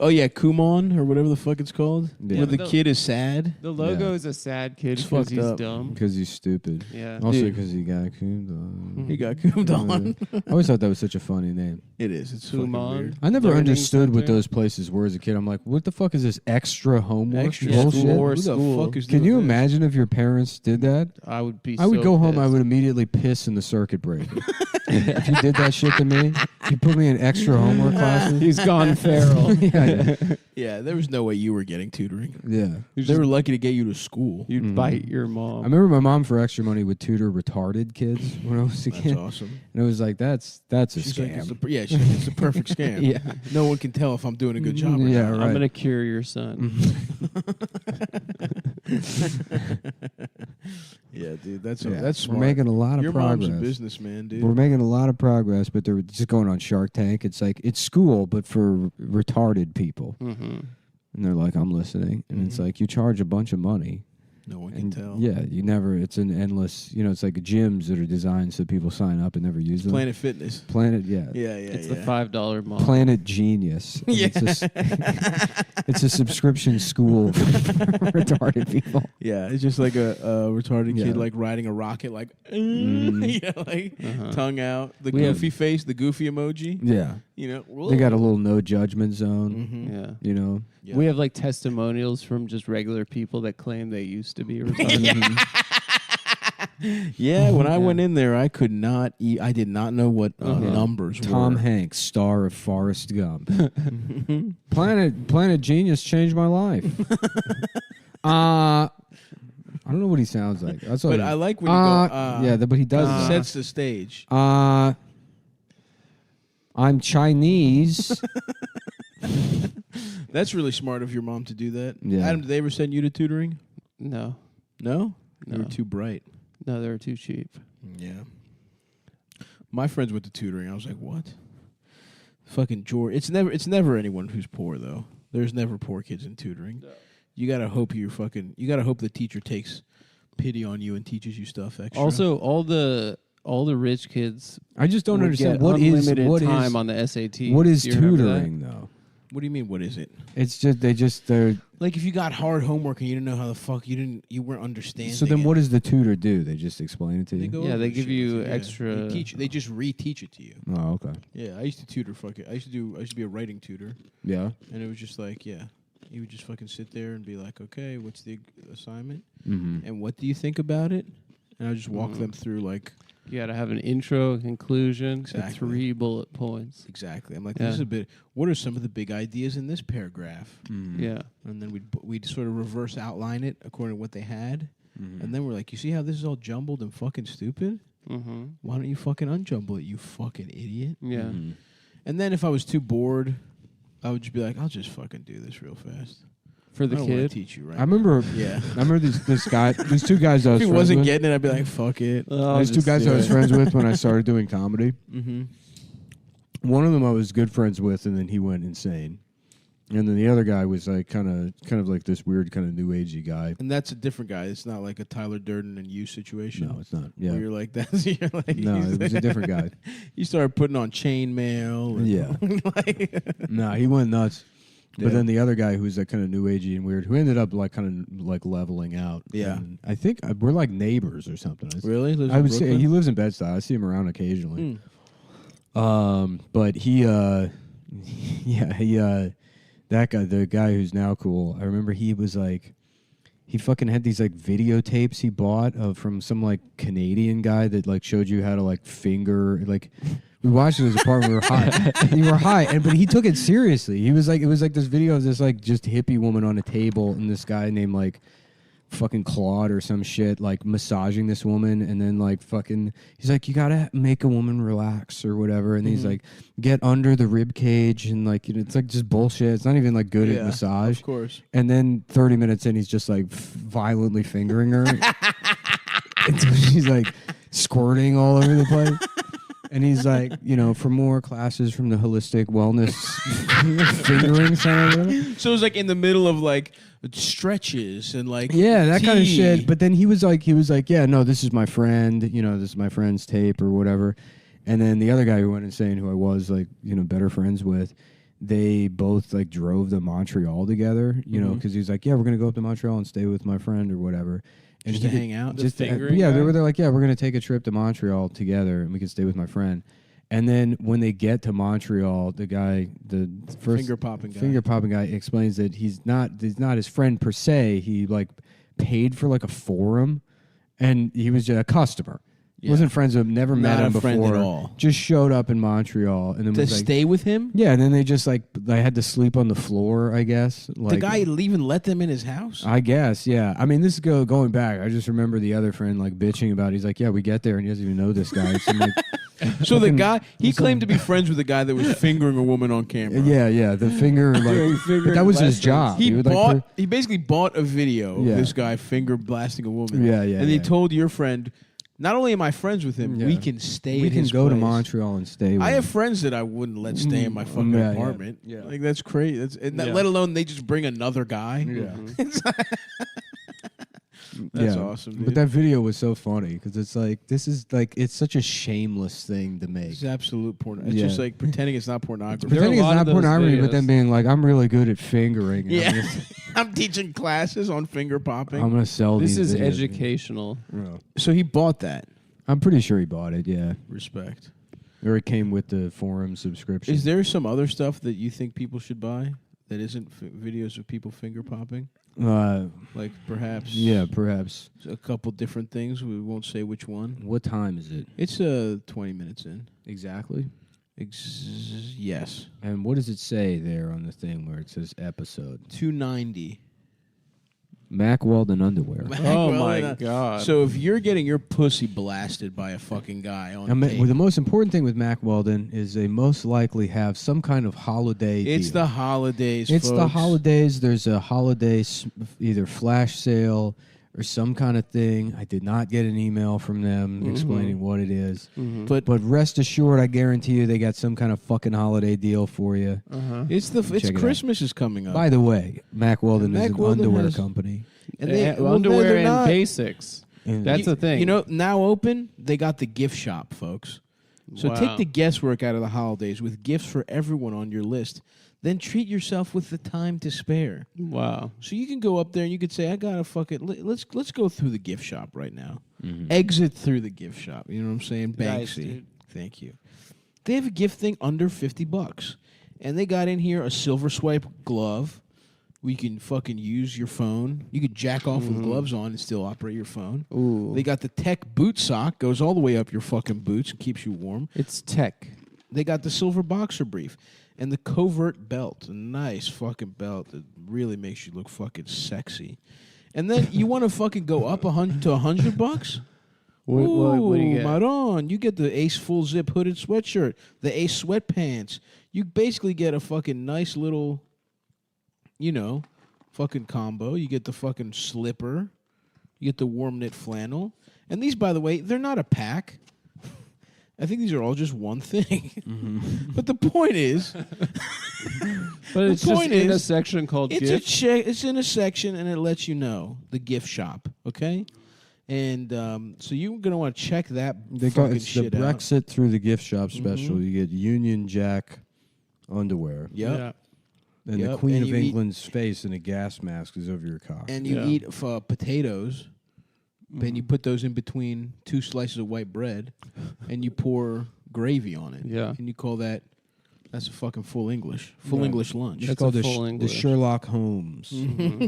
Oh yeah, Kumon or whatever the fuck it's called. Yeah. Where the The- kid is sad. The logo is a sad kid It's because fucked he's up. dumb. Because he's stupid. Yeah. Also Dude. because he got coomed on. He got coomed on. I always thought that was such a funny name. It is. It's fucking Kumon. weird. I never Learning understood what center. those places were as a kid. I'm like, what the fuck is this extra homework Extra bullshit? school. Or Who the school. fuck is Can doing you this? imagine if your parents did that? I would be. I would so go home. I pissed. would immediately piss in the circuit breaker. If you did that shit to me, you put me in extra homework classes. He's gone feral. yeah, Yeah, there was no way you were getting tutoring. yeah. They were lucky to get you to school. You'd bite your mom. I remember my mom for extra money would tutor retarded kids when I was a That's kid, awesome. and it was like that's a She's like, scam. it's a perfect scam. Yeah. No one can tell if I'm doing a good job. Or Yeah, not. right. I'm gonna cure your son. Yeah, dude, that's Yeah. that's We're smart. making a lot of Your progress. mom's a businessman, dude. We're making a lot of progress, but they're just going on Shark Tank. It's like it's school, but for retarded people. Mm-hmm. And they're like, I'm listening. And it's like, you charge a bunch of money. No one can And tell. yeah, you never, it's an endless, it's like gyms that are designed so people sign up and never use them. Planet Fitness. Planet, yeah. Yeah, It's the $5 model. Planet Genius. And Yeah. It's a subscription school for retarded people. Yeah, it's just like a retarded kid Yeah. like riding a rocket, like Mhm. yeah, like Uh-huh. tongue out, the We have- goofy face, the goofy emoji. Yeah. You They got a little no judgment zone. Mhm. Yeah. You know? Yeah. We have like testimonials from just regular people that claim they used to be retarded. Yeah, when I Yeah. went in there, I could not eat. I did not know what numbers Tom were. Hanks, star of Forrest Gump. Planet Genius changed my life. I don't know what he sounds like. That's all But he- I like when you go. yeah, but he does. It that. sets the stage. I'm Chinese. That's really smart of your mom to do that. Yeah. Adam, did they ever send you to tutoring? No. No, you No. were too bright. No, they were too cheap. Yeah. My friends went to tutoring. I was like, what? fucking George. It's never anyone who's poor though. There's never poor kids in tutoring. No. You gotta hope you gotta hope the teacher takes pity on you and teaches you stuff extra. Also, all the rich kids. I just don't understand what is time on the SAT. What is tutoring though? What do you mean? What is it? It's just they're like if you got hard homework and you didn't know how the fuck you weren't understanding. So then, what does the tutor do? They just explain it to you. They give you extra. They just reteach it to you. Oh, okay. Yeah, I used to tutor. I used to be a writing tutor. Yeah. And it was just like, you would just fucking sit there and be like, okay, what's the assignment? Mm-hmm. And what do you think about it? And I would just walk them through like. You got to have an intro, a conclusion, exactly. 3 bullet points. Exactly. I'm like, this is a bit. What are some of the big ideas in this paragraph? Mm. Yeah. And then we'd sort of reverse outline it according to what they had. Mm-hmm. And then we're like, you see how this is all jumbled and fucking stupid? Mm-hmm. Why don't you fucking unjumble it, you fucking idiot? Yeah. Mm-hmm. And then if I was too bored, I would just be like, I'll just fucking do this real fast. For the I don't wanna kid? teach you right I remember. now. Yeah. I remember these two guys. I was if he friends wasn't with. getting it, I'd be like, fuck it. There's 2 guys I was friends with when I started doing comedy. Mm-hmm. One of them I was good friends with, and then he went insane. And then the other guy was like kind of like this weird kind of new agey guy. And that's a different guy. It's not like a Tyler Durden and you situation. No, it's not. Yeah. Where you're like, that's you're like. No, it was a different guy. You started putting on chainmail. And Yeah. No, he went nuts. But then the other guy who's like kind of new agey and weird, who ended up like kind of like leveling out. Yeah. And I think we're like neighbors or something. Really? I would say he lives in Bed-Stuy. I see him around occasionally. But he that guy, the guy who's now cool, I remember he was like, he fucking had these like videotapes he bought from some like Canadian guy that like showed you how to like finger like. We watched it at his apartment. We were high. We were high, but he took it seriously. He was like, it was like this video of this like just hippie woman on a table, and this guy named like fucking Claude or some shit like massaging this woman, and then like fucking, he's like, you gotta make a woman relax or whatever, and he's like, get under the rib cage, and like, you know, it's like just bullshit. It's not even like good at massage, of course. And then 30 minutes in, he's just like violently fingering her. Until she's like squirting all over the place. And he's like, you know, for more classes from the holistic wellness fingering center. So it was like in the middle of like stretches and like that kind of tea. shit. But then he was like, yeah, no, this is my friend. You know, this is my friend's tape or whatever. And then the other guy who went insane, who I was like, you know, better friends with, they both like drove to Montreal together. You know, because he's like, yeah, we're gonna go up to Montreal and stay with my friend or whatever. And Just to hang out? Just The to, fingering yeah, guy? they're like, yeah, we're going to take a trip to Montreal together and we can stay with my friend. And then when they get to Montreal, the guy, the first Finger popping guy explains that he's not his friend per se. He like paid for like a forum and he was just a customer. Yeah. Wasn't friends with him, never met Not him a friend before. at all. Just showed up in Montreal and then To was like, stay with him? yeah, and then they just like they had to sleep on the floor, I guess. Like, The guy even let them in his house? I guess, yeah. I mean, this is going back. I just remember the other friend like bitching about it. He's like, yeah, we get there and he doesn't even know this guy. So, like, So the guy, he claimed to be friends with the guy that was fingering a woman on camera. yeah, the finger, like, but that was his job. He would, like, he basically bought a video Yeah. of this guy finger blasting a woman. Yeah, And he told your friend, not only am I friends with him, we can stay We at can his go to place. Montreal and stay with I him. have friends that I wouldn't let stay in my fucking Yeah, yeah. apartment. Yeah. Like, that's crazy. Yeah. Let alone they just bring another guy. Yeah. That's Yeah. awesome, dude. But that video was so funny because it's like, this is like, it's such a shameless thing to make. It's absolute porn. It's Yeah. just like pretending it's not pornography. Pretending it's not pornography, but then being like, I'm really good at fingering. And Yeah. I'm, just, I'm teaching classes on finger popping. I'm going to sell This these is videos. educational. Yeah. So he bought that. I'm pretty sure he bought it, yeah. Respect. Or it came with the forum subscription. Is there some other stuff that you think people should buy that isn't videos of people finger popping? Like perhaps. Yeah, perhaps. A couple different things. We won't say which one. What time is it? It's 20 minutes in. Exactly? Yes. And what does it say there on the thing where it says episode? 290. Mack Weldon underwear. Oh my God. So if you're getting your pussy blasted by a fucking guy on tape, Well, the most important thing with Mack Weldon is they most likely have some kind of holiday it's deal. the holidays, It's the folks. holidays. There's a holiday either flash sale or some kind of thing. I did not get an email from them explaining what it is. But rest assured, I guarantee you they got some kind of fucking holiday deal for you. It's Christmas is coming up. By the way, Mack Weldon is Mack an Weldon underwear has- company. And they underwear they're and not- basics. That's the thing. You know, now open, they got the gift shop, folks. So Wow. take the guesswork out of the holidays with gifts for everyone on your list. Then treat yourself with the time to spare. Wow. So you can go up there and you could say, I gotta let's go through the gift shop right now. Exit through the gift shop. You know what I'm saying? Nice, Banksy. dude. Thank you. They have a gift thing under $50. And they got in here a silver swipe glove. We can fucking use your phone. You could jack off with gloves on and still operate your phone. Ooh. They got the tech boot sock, goes all the way up your fucking boots and keeps you warm. It's tech. They got the silver boxer brief and the covert belt, a nice fucking belt that really makes you look fucking sexy. And then you want to fucking go up $100 to $100? What do you get? Maron, you get the Ace full zip hooded sweatshirt, the Ace sweatpants. You basically get a fucking nice little, fucking combo. You get the fucking slipper. You get the warm knit flannel. And these, by the way, they're not a pack. I think these are all just one thing. But the point is, But it's just in a section called it's gifts. it's in a section, and it lets you know the gift shop. Okay, and so you're gonna want to check that They got fucking it's the shit out. Brexit through the gift shop special. You get Union Jack underwear. Yep. Yeah. And the Yep, Queen and of you eat- England's face in a gas mask is over your cock. And you eat potatoes, then you put those in between 2 slices of white bread, and you pour gravy on it. Yeah. And you call that's a fucking full English. Full English lunch. It's called the Sherlock Holmes.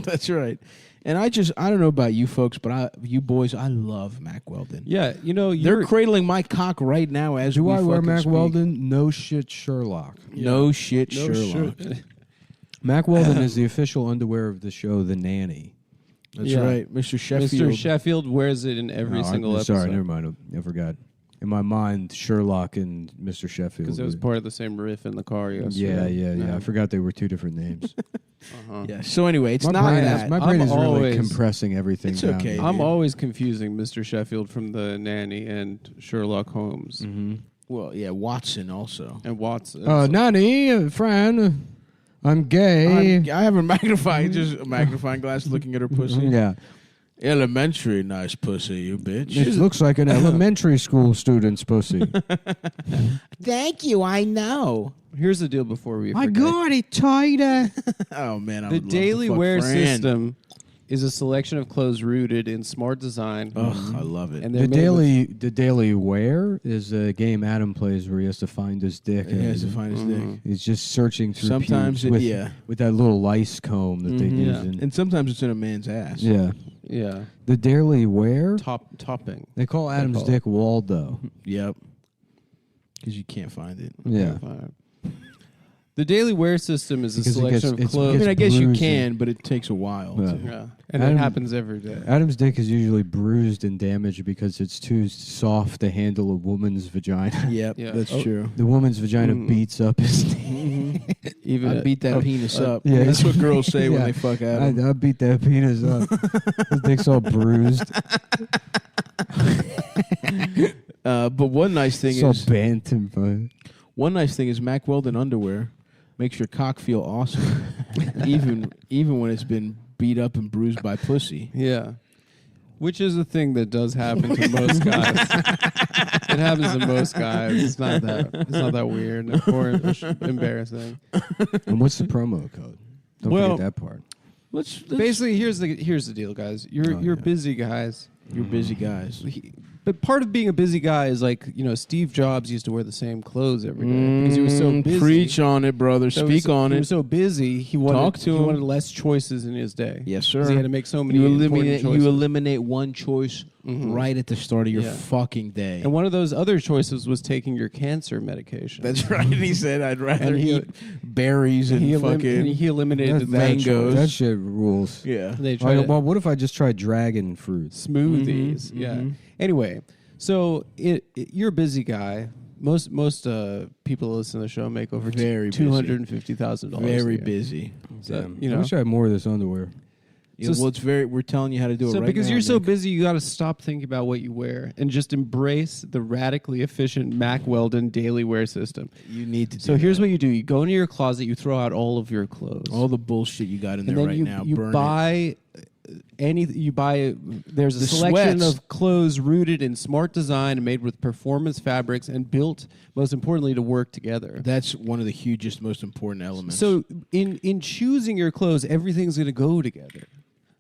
That's right. And I don't know about you folks, but you boys, I love Mack Weldon. Yeah, They're cradling my cock right now as Do we I wear fucking Mack speak. Weldon? No shit, Sherlock. No shit, No Sherlock. shit. Mack Weldon is the official underwear of the show, The Nanny. That's right, Mr. Sheffield. Mr. Sheffield wears it in every single episode. Sorry, never mind. I forgot. In my mind, Sherlock and Mr. Sheffield. Because it was part of the same riff in the car yesterday. Yeah. I forgot they were 2 different names. Yeah. So anyway, it's my not brain that. Is, my brain I'm is really always- compressing everything It's down. okay. here. I'm always confusing Mr. Sheffield from the Nanny and Sherlock Holmes. Well, yeah, Watson also. And Watson. Nanny, Fran, I'm gay. I have a magnifying glass looking at her pussy. Yeah. Elementary, nice pussy, you bitch. It looks like an elementary school student's pussy. Thank you, I know. Here's the deal before we I forget. got it tighter. Oh man, I The would love daily to fuck wear Fran. system is a selection of clothes rooted in smart design. Ugh, I love it. And The they're made the daily wear is a game Adam plays where he has to find his dick. He has to and find his dick. He's just searching through Sometimes pubes it- with that little lice comb that they use. Yeah. In, And sometimes it's in a man's ass. yeah. yeah, The daily wear, topping. they call Adam's call dick Waldo. Yep. Because you can't find it. Yeah. The daily wear system is a Because it selection gets- of it's- clothes. I mean, I guess you bruised can, but it takes a while. Yeah. to- Yeah, and Adam- it happens every day. Adam's dick is usually bruised and damaged because it's too soft to handle a woman's vagina. Yep, Yeah. that's Oh. true. The woman's vagina beats up his dick. Even I beat that penis up. yeah. That's what girls say when Yeah. they fuck Adam. I beat that penis up. His dick's all bruised. But one nice thing It's all is bantam. one nice thing is Mack Weldon underwear makes your cock feel awesome, even when it's been beat up and bruised by pussy. Yeah. Which is a thing that does happen to most guys. It happens to most guys. It's not that weird or embarrassing. And what's the promo code? Don't Well, forget that part. Let's Basically, here's the deal, guys. You're busy guys. You're busy guys. But part of being a busy guy is like, Steve Jobs used to wear the same clothes every day because he was so busy. Preach on it, brother. So Speak on He it. was so busy. He wanted Talk to he him. wanted less choices in his day. Yes, 'Cause sir. He had to make so many You important choices. eliminate one choice right at the start of your Yeah. fucking day. And one of those other choices was taking your cancer medication. That's right. He said, "I'd rather And he- eat berries and he fucking he eliminated that mangoes." That shit rules. Yeah. They tried Well, what if I just tried dragon fruits? smoothies. Yeah. Anyway, so you're a busy guy. Most people that listen to the show make over Very busy. $250,000. Very a year. busy. So, I wish I had more of this underwear. Yeah, So well, it's very. We're telling you how to do it. So right because now, you're so Nick. busy, you got to stop thinking about what you wear and just embrace the radically efficient Mack Weldon daily wear system. You need to. Do So here's what you do: you go into your closet, you throw out all of your clothes, all the bullshit you got in and there then right you, now. You burn buy you buy. There's a The selection sweats. of clothes rooted in smart design and made with performance fabrics and built, most importantly, to work together. That's one of the hugest, most important elements. So in choosing your clothes, everything's going to go together.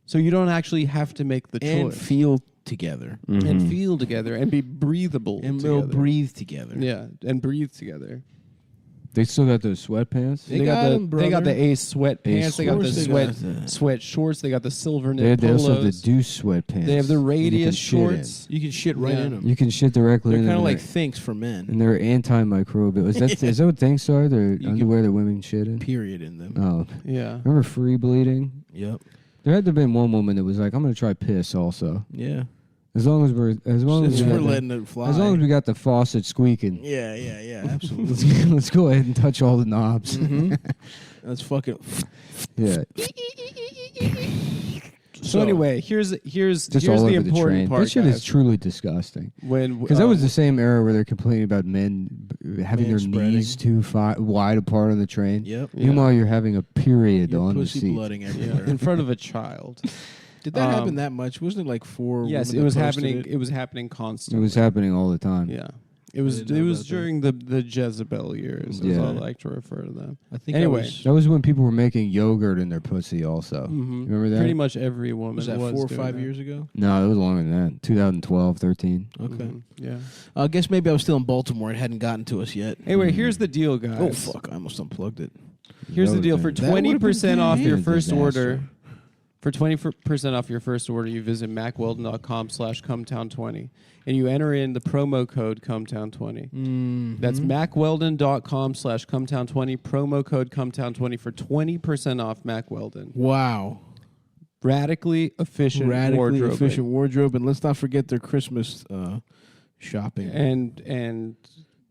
So you don't actually have to make the and choice. feel together. And feel together and be breathable And together. they'll breathe together. Yeah, and breathe together. They still got those sweatpants. They got the Ace sweatpants. Ace They got the sweatpants. sweat shorts. They got the silver They knit also have the polos. Deuce sweatpants. They have the that you can radius shit in. shorts. You can shit right in them. You can shit directly They're in them. kind of and like they're- Thinks for men. And they're antimicrobial. Is that what Thinks are? They're can- underwear that women shit in? Period in them. Oh. Yeah. Remember free bleeding? Yep. There had to have been one woman that was like, I'm going to try piss also. Yeah. As long as we're Since we we're got the- letting it fly. As long as we got the faucet squeaking. Yeah, absolutely. let's go ahead and touch all the knobs. Mhm. Let's fucking. Yeah. So anyway, here's Just here's all the over the important train. part. That shit guys. is truly disgusting. When Because that was the same era where they're complaining about men having their Man-spreading. knees too wide apart on the train. Yep. Meanwhile, you're having a period Your on the pussy seat. blooding everywhere. in front of a child. Did that happen that much? Wasn't it like 4? Yes, women it was that posted happening. It? It was happening It constantly. was happening all the time. Yeah. It was didn't know about that. during the Jezebel years, as Yeah. I like to refer to them. I think anyway, That was when people were making yogurt in their pussy also. mhm. Remember that? Pretty much every woman Was that 4 or doing 5 that. years ago? No, it was longer than that. 2012, 13. Okay. Mhm. Yeah. I guess maybe I was still in Baltimore. It hadn't gotten to us yet. Anyway, here's the deal, guys. Oh fuck! I almost unplugged it. Here's That the deal: would've for been- 20% off your been a first disaster. order, for 20% off your first order, you visit macweldon.com/Cumtown20, and you enter in the promo code Cumtown20. That's macweldon.com/Cumtown20, promo code Cumtown20 for 20% off Mack Weldon. Wow. Radically efficient wardrobe. efficient wardrobe, and let's not forget their Christmas shopping and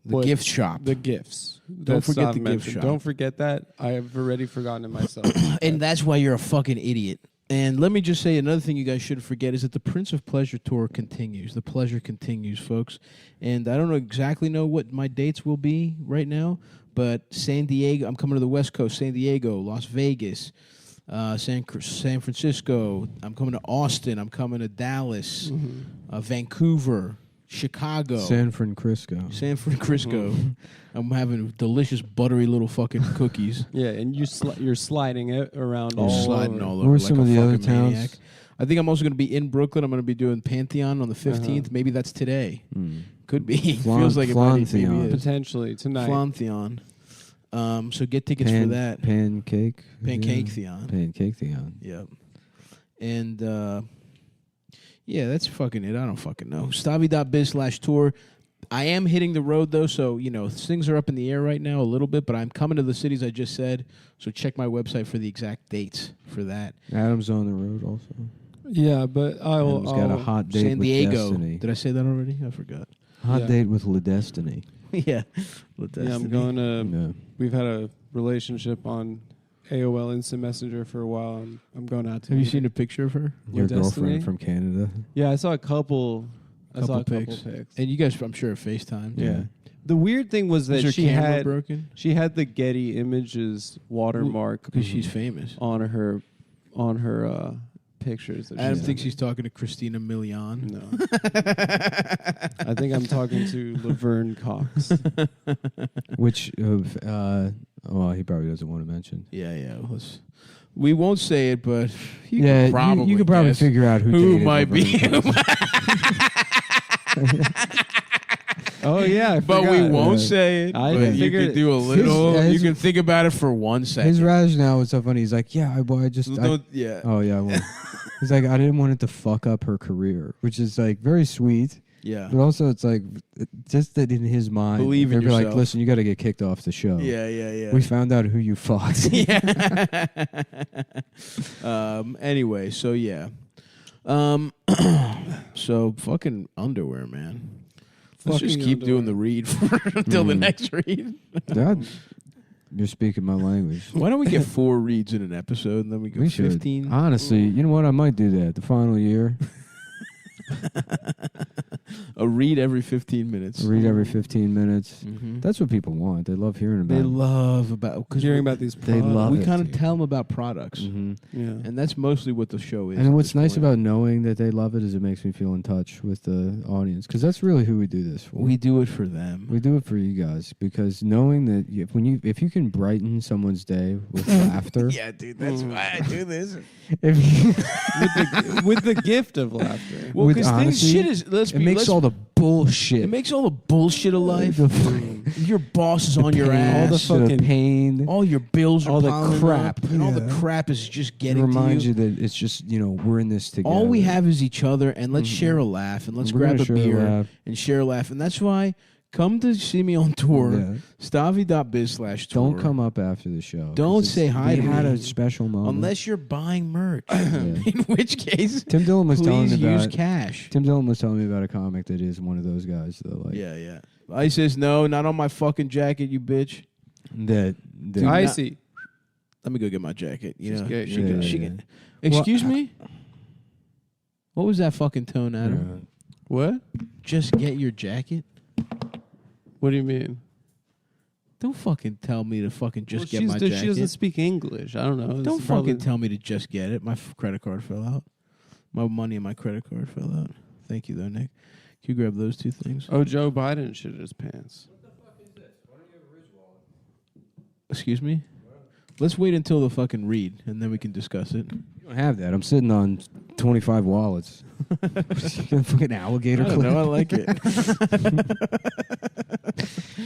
the what- gift shop. The gifts. Don't That's forget not the gift mentioned. shop. Don't forget that. I have already forgotten it myself. And that's why you're a fucking idiot. And let me just say another thing you guys shouldn't forget is that the Prince of Pleasure tour continues. The pleasure continues, folks. And I don't know what my dates will be right now, but San Diego, I'm coming to the West Coast, San Diego, Las Vegas, San Francisco. I'm coming to Austin. I'm coming to Dallas, Vancouver, Chicago. San Francisco. San Francisco. I'm having delicious buttery little fucking cookies. Yeah, and you're sliding it around I'm all sliding over. all Where over are like some a of the other fucking towns? maniac. I think I'm also going to be in Brooklyn. I'm going to be doing Pantheon on the 15th. Maybe that's today. Could be. Feels like it might maybe Flantheon. is. Potentially tonight. Flantheon. So get tickets for that. Pancake. Pancake-theon. Pancake-theon. Yep. And yeah, that's fucking it. I don't fucking know. Stavi.biz/tour. I am hitting the road though, so things are up in the air right now a little bit, but I'm coming to the cities I just said. So check my website for the exact dates for that. Adam's on the road also. Yeah, but Adam's got a hot date San with Diego. Destiny. Did I say that already? I forgot. Hot Yeah. date with La Destiny. Yeah. Yeah, I'm going to. Yeah. We've had a relationship on AOL Instant Messenger for a while. I'm going out to. Have you meet seen her. a picture of her? Your Destiny? girlfriend from Canada. Yeah, I saw a couple. I saw a couple pics. pics. And you guys, I'm sure, FaceTime. Yeah. The weird thing was Is that her she camera had broken? she had the Getty Images watermark Because she's famous. on her pictures. That Adam she thinks sent she's talking to Christina Milian. me. No, I think I'm talking to Laverne Cox. Which of well, he probably doesn't want to mention. Yeah. We won't say it, but you Yeah, could probably you could probably guess figure out who dated might be. Laverne Oh yeah, I But we forgot. won't say it. I but you figured could do a little. his- you can think about it for 1 second. His rationale was so funny. He's like, yeah, I just. Yeah. Oh yeah. Well, he's like, I didn't want it to fuck up her career, which is like very sweet. Yeah. But also, it's like just that in his mind, Believe in they'd be like, yourself. listen, you got to get kicked off the show. Yeah. We found out who you fucked. Yeah. Anyway, so yeah. So fucking underwear, man. Let's just Fucking keep doing the underwear. read until the next read. That- You're speaking my language. Why don't we get 4 reads in an episode and then we go We 15? should. Honestly, you know what? I might do that the final year. A read every 15 minutes. Read every 15 minutes. Mhm. That's what people want. They love hearing about They it. love about because Hearing about these They love we it, kind of dude. tell them about products, Mhm. Yeah. and that's mostly what the show is. And at what's this nice point. about knowing that they love it is it makes me feel in touch with the audience, because that's really who we do this for. we do it for them. We do it for you guys, because knowing that if you can brighten someone's day with laughter, Yeah, dude, that's why I do this. if you, with the gift of laughter. Well, with because things honesty, shit is. Let's it be, makes let's, all the bullshit. It makes all the bullshit of life. Your boss is on your pain, ass. all the fucking pain, all your bills are all the piling crap. up, and all the Yeah. crap is just It getting reminds to you that it's just we're in this together. All we have is each other, and let's share a laugh, and let's We're grab gonna a share a beer laugh. and share a laugh. And that's why come to see me on tour, Yeah. Stavi.biz/tour. Don't come up after the show. Don't 'cause say hi We to had me. a special moment. Unless you're buying merch, Yeah. in which case, Tim Dillon was telling please me use about cash. Tim Dillon was telling me about a comic that is one of those guys that like Yeah. I says no, not on my fucking jacket, you bitch. that. Dude, Icy. Let me go get my jacket. You She's know, gay. she Yeah, can- she yeah. can- Excuse Well, me. What was that fucking tone, Adam? Yeah. What? Just get your jacket. What do you mean? Don't fucking tell me to fucking just get my She jacket. doesn't speak English. I don't know. Don't It's probably- fucking tell me to just get it. My credit card fell out. My money in my credit card fell out. Thank you, though, Nick. Can you grab those 2 things? Oh, Joe Biden shit his pants. Excuse me? Let's wait until the fucking read, and then we can discuss it. You don't have that. I'm sitting on 25 wallets. Fucking alligator I don't clip. know. I like it.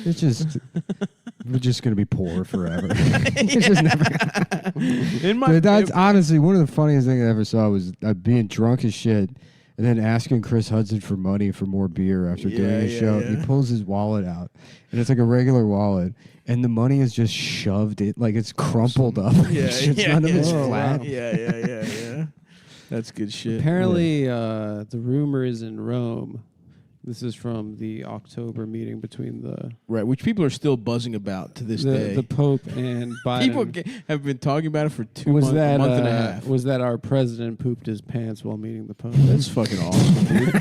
It's just we're just gonna be poor forever. It's just never. In my But that's honestly one of the funniest things I ever saw was being drunk as shit. And then asking Chris Hudson for money for more beer after doing a show. yeah. He pulls his wallet out, and it's like a regular wallet, and the money is just shoved it like it's crumpled up. None of it's flat. Yeah. That's good shit. Apparently, the rumor is in Rome. This is from the October meeting between the Right, which people are still buzzing about to this day. the Pope and Biden. People have been talking about it for 2 was months, that a month and a half. Was that our president pooped his pants while meeting the Pope? That's fucking awesome, dude.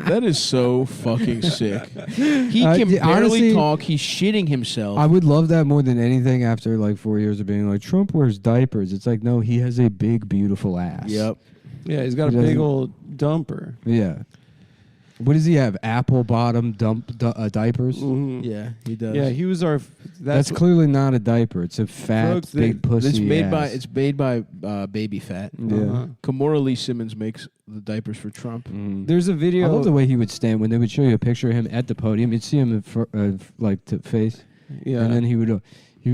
That is so fucking sick. He can barely honestly, talk. He's shitting himself. I would love that more than anything after like 4 years of being like, Trump wears diapers. It's like, no, he has a big, beautiful ass. Yep. Yeah, he's got He a big doesn't- old dumper. Yeah. What does he have? Apple bottom diapers? Mhm. Yeah, he does. Yeah, he was our. That's clearly not a diaper. It's a fat, Folks, big pussy It's made by ass. it's made by Baby Fat. Yeah. Uh-huh. Kimora Lee Simmons makes the diapers for Trump. There's a video. I love the way he would stand when they would show you a picture of him at the podium. You'd see him in like to face, Yeah. and then he would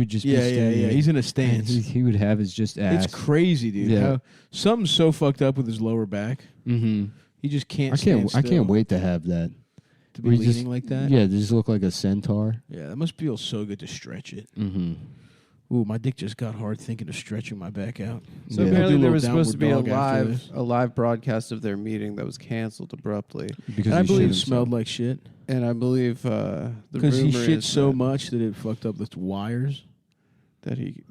just be standing. yeah. He's in a and stance. he would have his just ass. It's crazy, dude. Yeah. How something's so fucked up with his lower back. Mm-hmm. He just can't. I stand can't still. wait to have that. to be We leaning just- like that. Yeah, they just look like a centaur. Yeah, that must feel so good to stretch it. Mm-hmm. Ooh, my dick just got hard thinking of stretching my back out. So Yeah. apparently I'll do there a was supposed to be downward dog after this. a live broadcast of their meeting that was canceled abruptly. Because I he believe it shit smelled himself. like shit And I believe the because he rumor shit is so that- much that it fucked up the wires. that he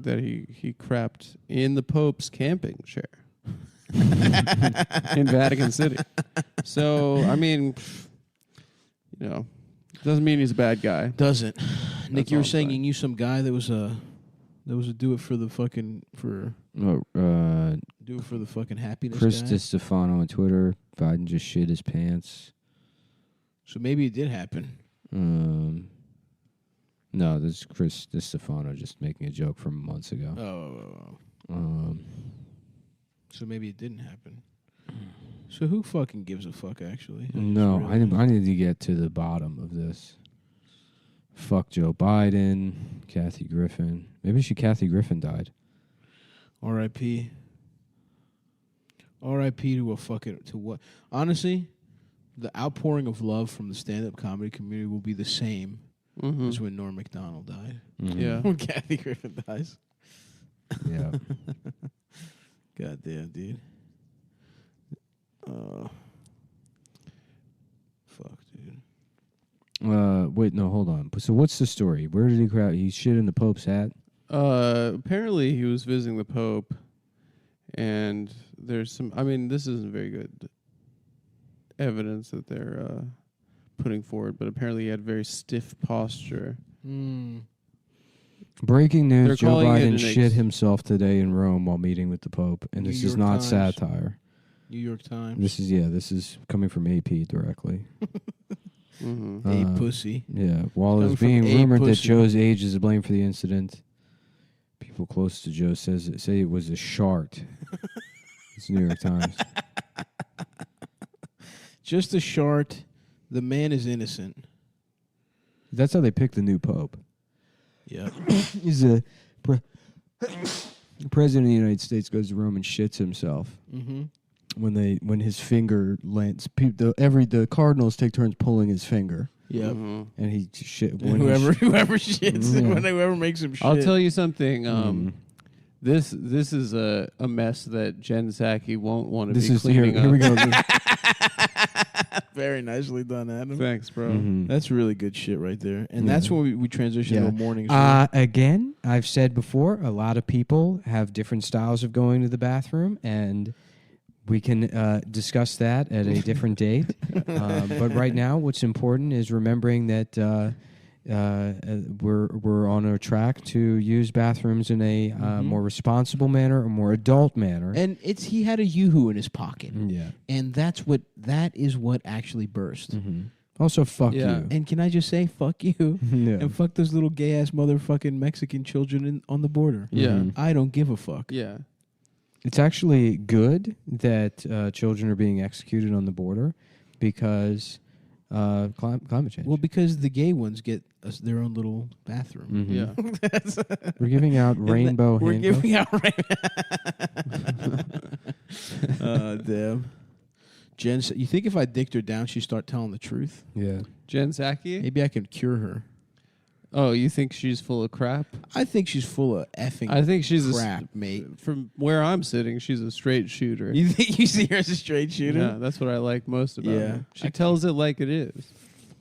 crapped in the Pope's camping chair in Vatican City. So I mean, doesn't mean he's a bad guy. Doesn't. Nick, you all were I'm saying you saying. knew some guy that was a do it for the fucking Oh, do it for the fucking happiness Chris guy. DiStefano on Twitter. Biden just shit his pants. So maybe it did happen. No, this is Chris DiStefano just making a joke from months ago. So maybe it didn't happen. So who fucking gives a fuck? Actually, No, I need to get to the bottom of this. Fuck Joe Biden, Kathy Griffin. Maybe Kathy Griffin died. R.I.P. R.I.P. to a fucking to what? Honestly, the outpouring of love from the stand-up comedy community will be the same Mhm. as when Norm Macdonald died. Mhm. Yeah. When Kathy Griffin dies. Yeah. God damn, dude. Fuck, dude. Wait, no, hold on. So what's the story? Where did he crowd? He shit in the Pope's hat? Apparently he was visiting the Pope, and there's some. I mean, this isn't very good evidence that they're putting forward, but apparently he had very stiff posture. Breaking They're news: Joe calling it Biden an shit himself today in Rome while meeting with the Pope, and New this is York not Times. satire. New York Times. This is coming from AP directly. A pussy. Yeah, while Coming it's from being a rumored that pussy. Joe's age is to blame for the incident, people close to Joe say it was a shart. It's New York Times. Just a short. The man is innocent. That's how they picked the new Pope. Yeah. He's a president of the United States goes to Rome and shits himself. Mm-hmm. When his finger lands, the cardinals take turns pulling his finger. Yep. Mhm. And he shit. Whoever shits, whoever makes him shit. I'll tell you something. This is a mess that Jen Psaki won't want to This be is cleaning up. here we go. Very nicely done, Adam. Thanks, bro. That's really good shit right there. And Yeah. that's when we transition to a morning show. Again, I've said before, a lot of people have different styles of going to the bathroom, and we can discuss that at a different date. But right now, what's important is remembering that we're on a track to use bathrooms in a more responsible manner, a more adult manner. And he had a yoo-hoo in his pocket. Yeah. And that is what actually burst. Also, fuck you. And can I just say, fuck you? Yeah. And fuck those little gay-ass motherfucking Mexican children on the border. Yeah. I don't give a fuck. Yeah. It's actually good that children are being executed on the border because climate change. Well, because the gay ones get their own little bathroom. Yeah. We're giving out rainbow We're handcuffs. giving out damn. Jen, you think if I dicked her down, she'd start telling the truth? Yeah. Jen Psaki? Maybe I could cure her. Oh, you think she's full of crap? I think she's full of effing I think she's crap, mate. From where I'm sitting, she's a straight shooter. You think you see her as a straight shooter? Yeah, that's what I like most about Yeah. her. She tells it like it is.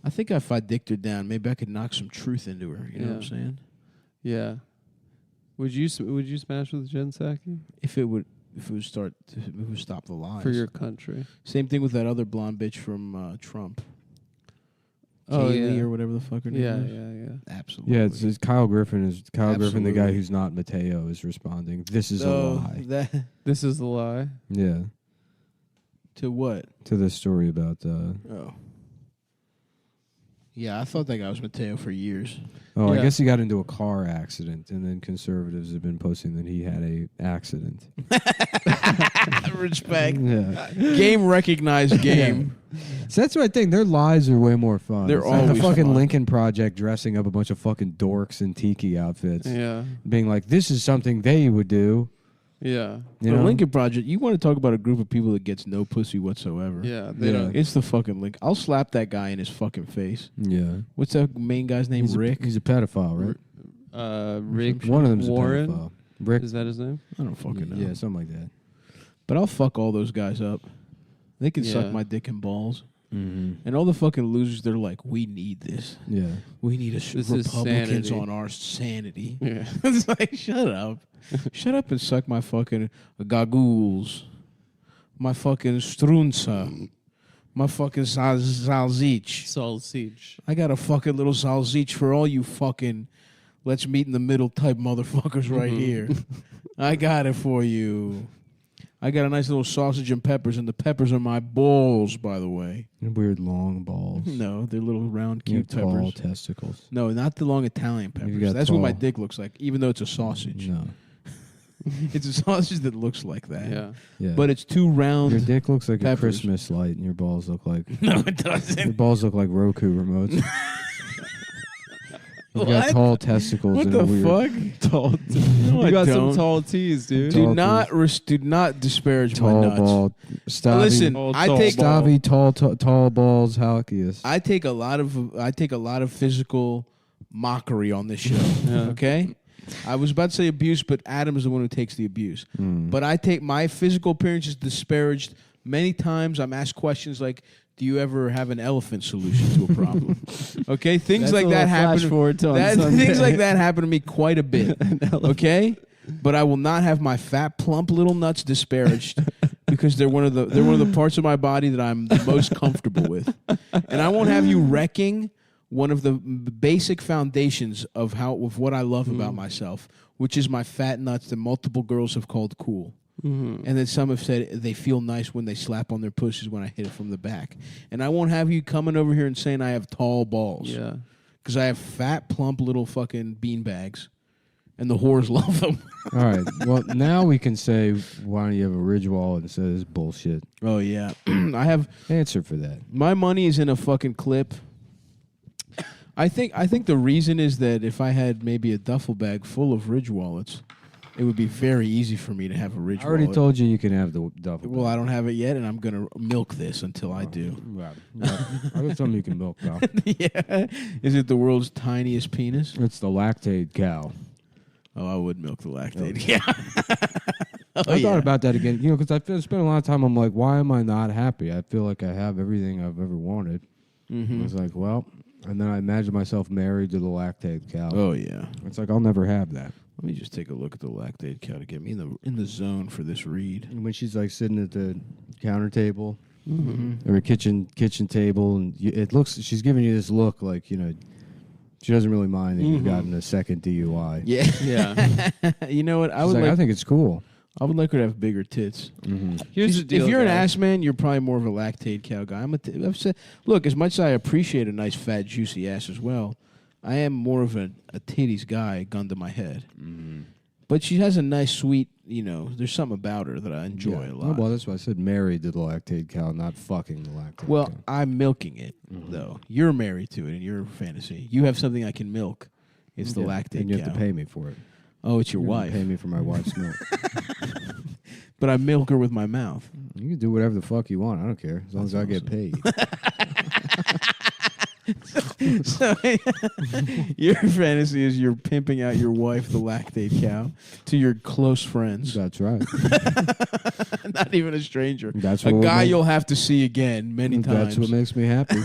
I think if I dicked her down, maybe I could knock some truth into her. You know what I'm saying? Yeah. Would you smash with Jen Psaki? If it would stop the lies For your country. Same thing with that other blonde bitch from Trump. Oh, Kaylee yeah. or whatever the fuck her name is. Yeah. Absolutely. Yeah, it's Kyle Griffin. Griffin, the guy Absolutely. who's not Mateo, is responding. This is a lie. This is a lie. Yeah. To what? To the story about. Oh. Yeah, I thought that guy was Mateo for years. Oh, Yeah. I guess he got into a car accident, and then conservatives have been posting that he had a accident. Respect. Yeah. Game recognized game. So that's my thing. Their lies are way more fun. They're It's like always the fucking fun. Lincoln Project dressing up a bunch of fucking dorks in tiki outfits. Yeah. Being like, this is something they would do. Yeah. You The know? Lincoln Project, you want to talk about a group of people that gets no pussy whatsoever. Yeah, they don't. It's the fucking Lincoln. I'll slap that guy in his fucking face. Yeah. What's that main guy's name? Rick? He's a pedophile, right? Rick One of them's Warren. a pedophile. Rick. Is that his name? I don't fucking know. Yeah, something like that. But I'll fuck all those guys up. They can suck Yeah. my dick and balls. Mm-hmm. And all the fucking losers, they're like, we need this. Yeah. We need This is Republicans sanity. on our sanity. Yeah. It's like, shut up. Shut up and suck my fucking gagools. My fucking strunza. My fucking salzich. Salsich. I got a fucking little salzich for all you fucking let's meet in the middle type motherfuckers right here. I got it for you. I got a nice little sausage and peppers, and the peppers are my balls, by the way. Weird long balls. No, they're little round, You have cute tall peppers. testicles. No, not the long Italian peppers. got That's what my tall- dick looks like, even though it's a sausage. No. It's a sausage that looks like that. Yeah. Yeah. But it's two round. Your dick looks like peppers. a Christmas light, and your balls look like. No, it doesn't. Your balls look like Roku remotes. You got What? tall testicles. What and the a weird fuck? Tall. No, You I got don't. some tall T's, dude. Do Tall not do not disparage my Tall nuts. ball. Stavi, Listen, I take Stavi tall balls. Halkias. I take a lot of physical mockery on this show. Okay, I was about to say abuse, but Adam is the one who takes the abuse. But I take my physical appearance is disparaged many times. I'm asked questions like, Do you ever have an elephant solution to a problem? Okay, things That's like a that little happen. flash forward to on Sunday. Things like that happen to me quite a bit. Okay, but I will not have my fat, plump little nuts disparaged because they're one of the parts of my body that I'm the most comfortable with, and I won't have you wrecking one of the basic foundations of what I love about myself, which is my fat nuts that multiple girls have called cool. Mm-hmm. And then some have said they feel nice when they slap on their pussies when I hit it from the back. And I won't have you coming over here and saying I have tall balls. Yeah. Because I have fat, plump little fucking beanbags. And the whores love them. All right. Well, now we can say, why don't you have a ridge wallet instead of this bullshit? Oh, yeah. I have... Answer for that. My money is in a fucking clip. I think the reason is that if I had maybe a duffel bag full of ridge wallets... It would be very easy for me to have a ridge wallet. I already told you can have the duffel bag. Well, I don't have it yet, and I'm going to milk this until I do. Yeah. I got something you can milk, pal. Yeah. Is it the world's tiniest penis? It's the lactate cow. Oh, I would milk the lactate cow. I thought about that again, because I spent a lot of time, I'm like, why am I not happy? I feel like I have everything I've ever wanted. Mm-hmm. I was like, well, and then I imagined myself married to the lactate cow. Oh, yeah. It's like, I'll never have that. Let me just take a look at the lactate cow to get me in the zone for this read. And when she's like sitting at the counter table Mm-hmm. or a kitchen table, and it looks, she's giving you this look like, she doesn't really mind that you've gotten a second DUI. Yeah. Yeah. You know what? I think it's cool. I would like her to have bigger tits. Mm-hmm. Here's the deal, if you're an guys. ass man, you're probably more of a lactate cow guy. I've said, look, as much as I appreciate a nice, fat, juicy ass as well, I am more of a titties guy, gun to my head. Mm-hmm. But she has a nice, sweet, there's something about her that I enjoy a lot. Oh, well, that's why I said married to the lactate cow, not fucking the lactate Well, cow. I'm milking it, though. You're married to it in your fantasy. You have something I can milk. It's the lactate and you cow. have to pay me for it. Oh, it's your You have wife. to pay me for my wife's milk. But I milk her with my mouth. You can do whatever the fuck you want. I don't care. As long as I get paid. So, your fantasy is you're pimping out your wife, the lactate cow, to your close friends. That's right. Not even a stranger. That's a what guy makes- you'll have to see again many times. That's what makes me happy.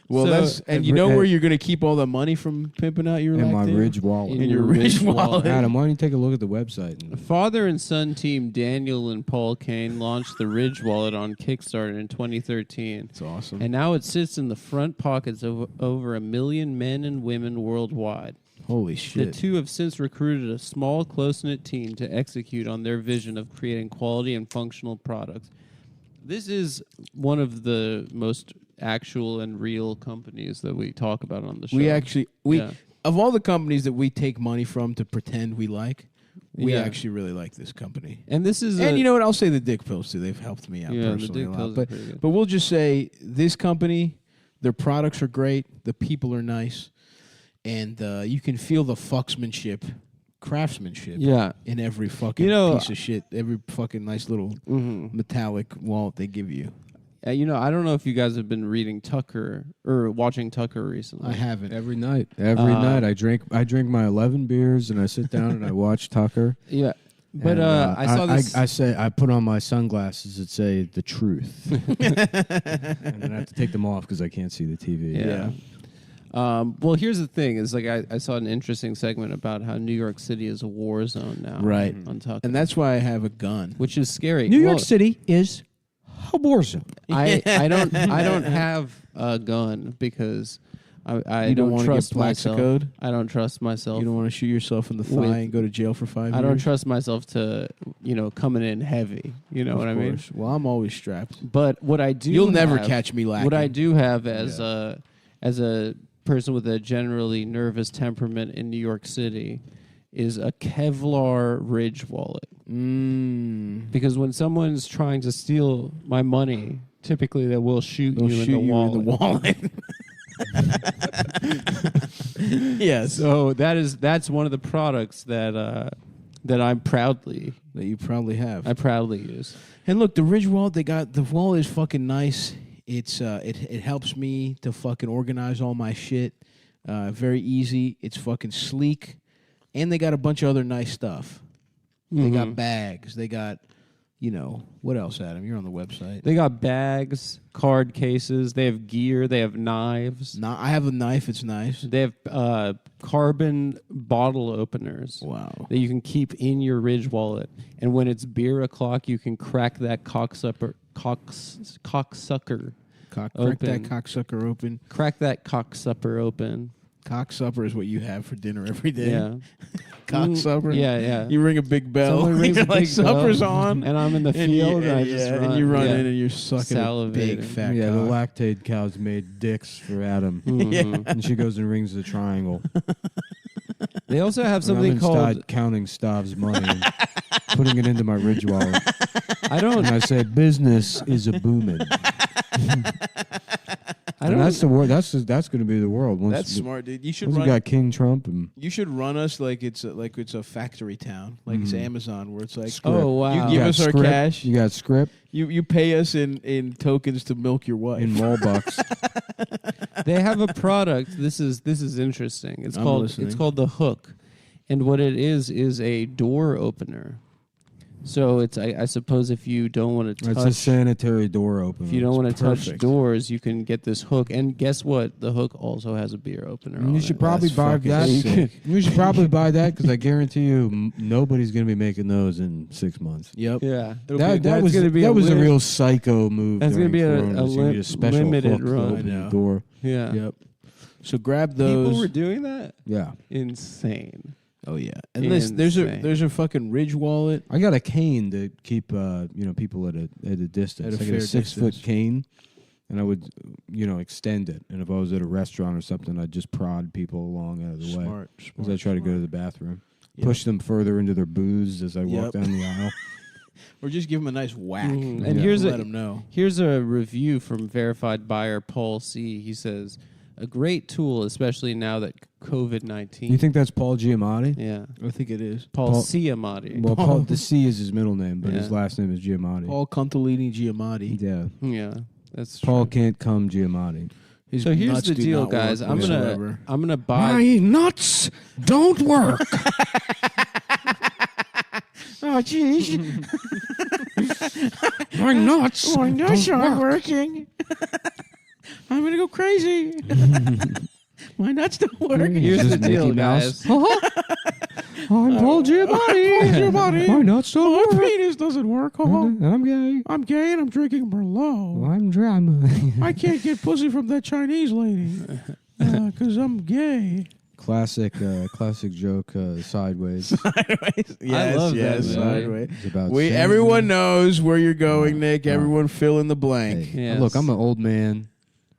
Well, So- and you know where you're going to keep all the money from pimping out your In my lactate? Ridge wallet. In your Ridge wallet. Adam, why don't you take a look at the website? The father and son team Daniel and Paul Kane launched the Ridge Wallet on Kickstarter in 2013. That's awesome. And now it sits in the front pockets of over 1 million men and women worldwide. Holy The shit. two have since recruited a small, close-knit team to execute on their vision of creating quality and functional products. This is one of the most actual and real companies that we talk about on the show. We of all the companies that we take money from to pretend we like, we Yeah. actually really like this company. And this is And you know what? I'll say the dick pills too. They've helped me out Yeah, the personally dick a lot. pills are But pretty good. but we'll just say this company, their products are great, the people are nice, and you can feel the craftsmanship in every fucking piece of shit, every fucking nice little metallic wallet they give you. I don't know if you guys have been reading Tucker or watching Tucker recently. I haven't. Every night. Every night I drink my 11 beers and I sit down and I watch Tucker. Yeah. But And, I saw this. I put on my sunglasses that say the truth. And then I have to take them off because I can't see the TV. Yeah. Well, here's the thing: is like I saw an interesting segment about how New York City is a war zone now, Right. On Tucker, And that's why I have a gun. which is scary. New Well, York City is a war zone. I don't have a gun because I You don't don't wanna trust get myself. plaxicoed? I don't trust myself. You don't want to shoot yourself in the thigh With- and go to jail for 5 years? I don't trust myself to coming in heavy. You know Of what I mean? course. Well, I'm always strapped. But what I do, You'll never have- catch me lacking. What I do have as a person with a generally nervous temperament in New York City is a Kevlar Ridge wallet. Because when someone's trying to steal my money, typically they will shoot They'll you shoot in the wallet. in the wallet. Yes. So that's one of the products that I'm proudly That you probably have. I proudly use. And look, the Ridge wallet, the wallet is fucking nice. It's it helps me to fucking organize all my shit. Very easy. It's fucking sleek. And they got a bunch of other nice stuff. They got bags. They got, what else, Adam? You're on the website. They got bags, card cases. They have gear. They have knives. I have a knife. It's nice. They have carbon bottle openers. Wow. That you can keep in your Ridge wallet. And when it's beer o'clock, you can crack that cocksucker Crack open. that cocksucker open. Crack that cocksucker open. Cocksupper is what you have for dinner every day. Yeah. Cocksupper. Yeah. You ring a big bell. Someone rings You're a like, big bell, supper's on. and I'm in the field, and I just run. And you run Yeah. in and you're sucking a big Salivating. fat Yeah, the cock. lactate cows made dicks for Adam. Yeah. And she goes and rings the triangle. They also have And something I'm called. inside counting Stav's money and putting it into my Ridge wallet. I don't. And I say, business is a booming. And that's the word. That's going to be the world. Once That's smart, dude. You should once we run. got King Trump and You should run us like it's a factory town, like it's Amazon, where it's like, Script. Oh, wow. you You give got us our script, cash, You got script you pay us in tokens to milk your wife. in mall bucks. They have a product. This is interesting. It's I'm called listening. the Hook, and what it is a door opener. So it's I suppose if you don't want to It's a touch, sanitary door opener. if you don't want to touch perfect. doors, you can get this hook. And guess what? The hook also has a beer opener. And on you should it. probably That's buy fucking that. sick. You should probably buy that because I guarantee you, nobody's going to be making those in 6 months. Yep. Yeah, That was gonna be that was a lim- real psycho move. That's gonna during be a Corona, is you need a special limited hook to run. open I know. the door. Yeah. Yep. So grab People those. were doing that. Yeah, Insane. Oh yeah. And there's a fucking Ridge wallet. I got a cane to keep people at a distance. At a I got fair a 6-foot distance. cane, and I would extend it. And if I was at a restaurant or something, I'd just prod people along out of the way Smart. as I try to go to the bathroom. Yep. Push them further into their booze as I walk Yep. down the aisle. Or just give them a nice whack. And Yeah. here's let them know. Here's a review from verified buyer Paul C. He says, "A great tool, especially now that COVID-19." You think that's Paul Giamatti? Yeah, I think it is. Paul Ciamatti. Well, Paul, the C is his middle name, but his Yeah. last name is Giamatti. Paul Contalini Giamatti. Yeah. Yeah, that's Paul true. can't come Giamatti. His So here's nuts the do deal, not guys. work I'm whatsoever. gonna buy. My nuts don't work. Oh, jeez. My nuts. My nuts don't aren't work. working. I'm going to go crazy. My nuts don't work. Here's This the is Mickey deal, Mouse. guys. I'm Paul Giamatti. Paul Giamatti. My nuts don't My work. penis doesn't work. I'm gay. I'm gay and I'm drinking Merlot. I'm drama. I can't get pussy from that Chinese lady because I'm gay. Classic joke. Sideways. Yes, love that, man. sideways. It's about Everyone knows where you're going, Nick. Everyone fill in the blank. Hey, Yes. look, I'm an old man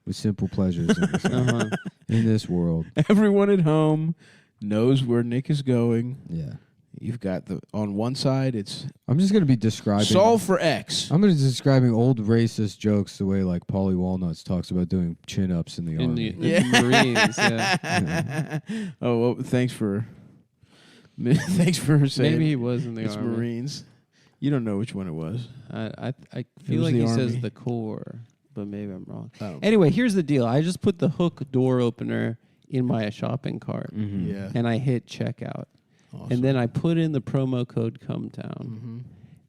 with simple pleasures Uh-huh. in this world. Everyone at home knows where Nick is going. Yeah. You've got on one side, it's I'm just gonna be describing. solve for X. I'm gonna be describing old racist jokes the way like Paulie Walnuts talks about doing chin ups in the In army. the Marines. Yeah. Oh, well, thanks for saying. Maybe he was in the it's army. Marines. You don't know which one it was. I feel was like the he says Army. the Corps, but maybe I'm wrong. Oh. Anyway, here's the deal. I just put the Hook door opener in my shopping cart, Yeah. and I hit checkout. Awesome. And then I put in the promo code Cumtown,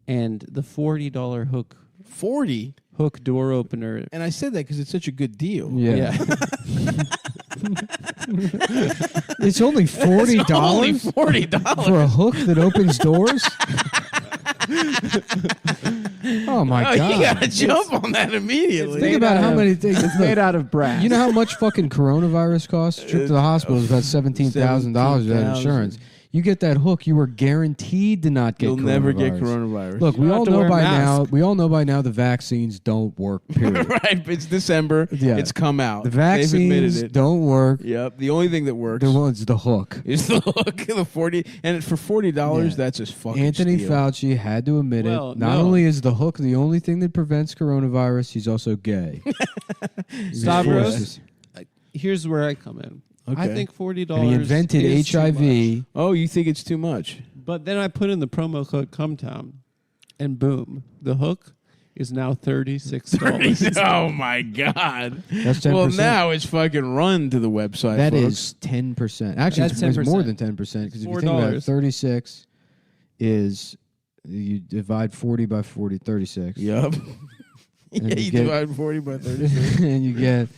and the $40 Hook 40. Hook door opener. And I said that because it's such a good deal. Yeah. It's only $40 $40 for a hook that opens doors. Oh my god! You gotta jump on that immediately. Think about how many things. It's made out of brass. You know how much fucking coronavirus costs? Trip to the hospital is about $17,000 without insurance. You get that hook, you are guaranteed to not get. You'll never get coronavirus. coronavirus. Look, You we don't all have to know wear a by mask. now. We all know by now the vaccines don't work. Period. Right, it's December. Yeah. It's come out. The They've admitted vaccines it. don't work. Yep. The only thing that works The one's the hook. is the hook. The 40, and for $40, Yeah. that's just fucking Anthony steal. Fauci had to admit Well, it. Not no. only is the hook the only thing that prevents coronavirus, he's also gay. Stavros, here's where I come in. I Okay. think $40. And he invented is too much. HIV. Oh, you think it's too much? But then I put in the promo code Cumtown, and boom, the hook is now $36. Oh my god! That's 10%. Well, now it's fucking run to the website. That folks. is 10%. Actually, That's it's more 10%. than 10% because if you $4. think about it, 36 is You divide 40 by 40, 36. Yup. And Yeah, you get- divide 40 by 36. and you get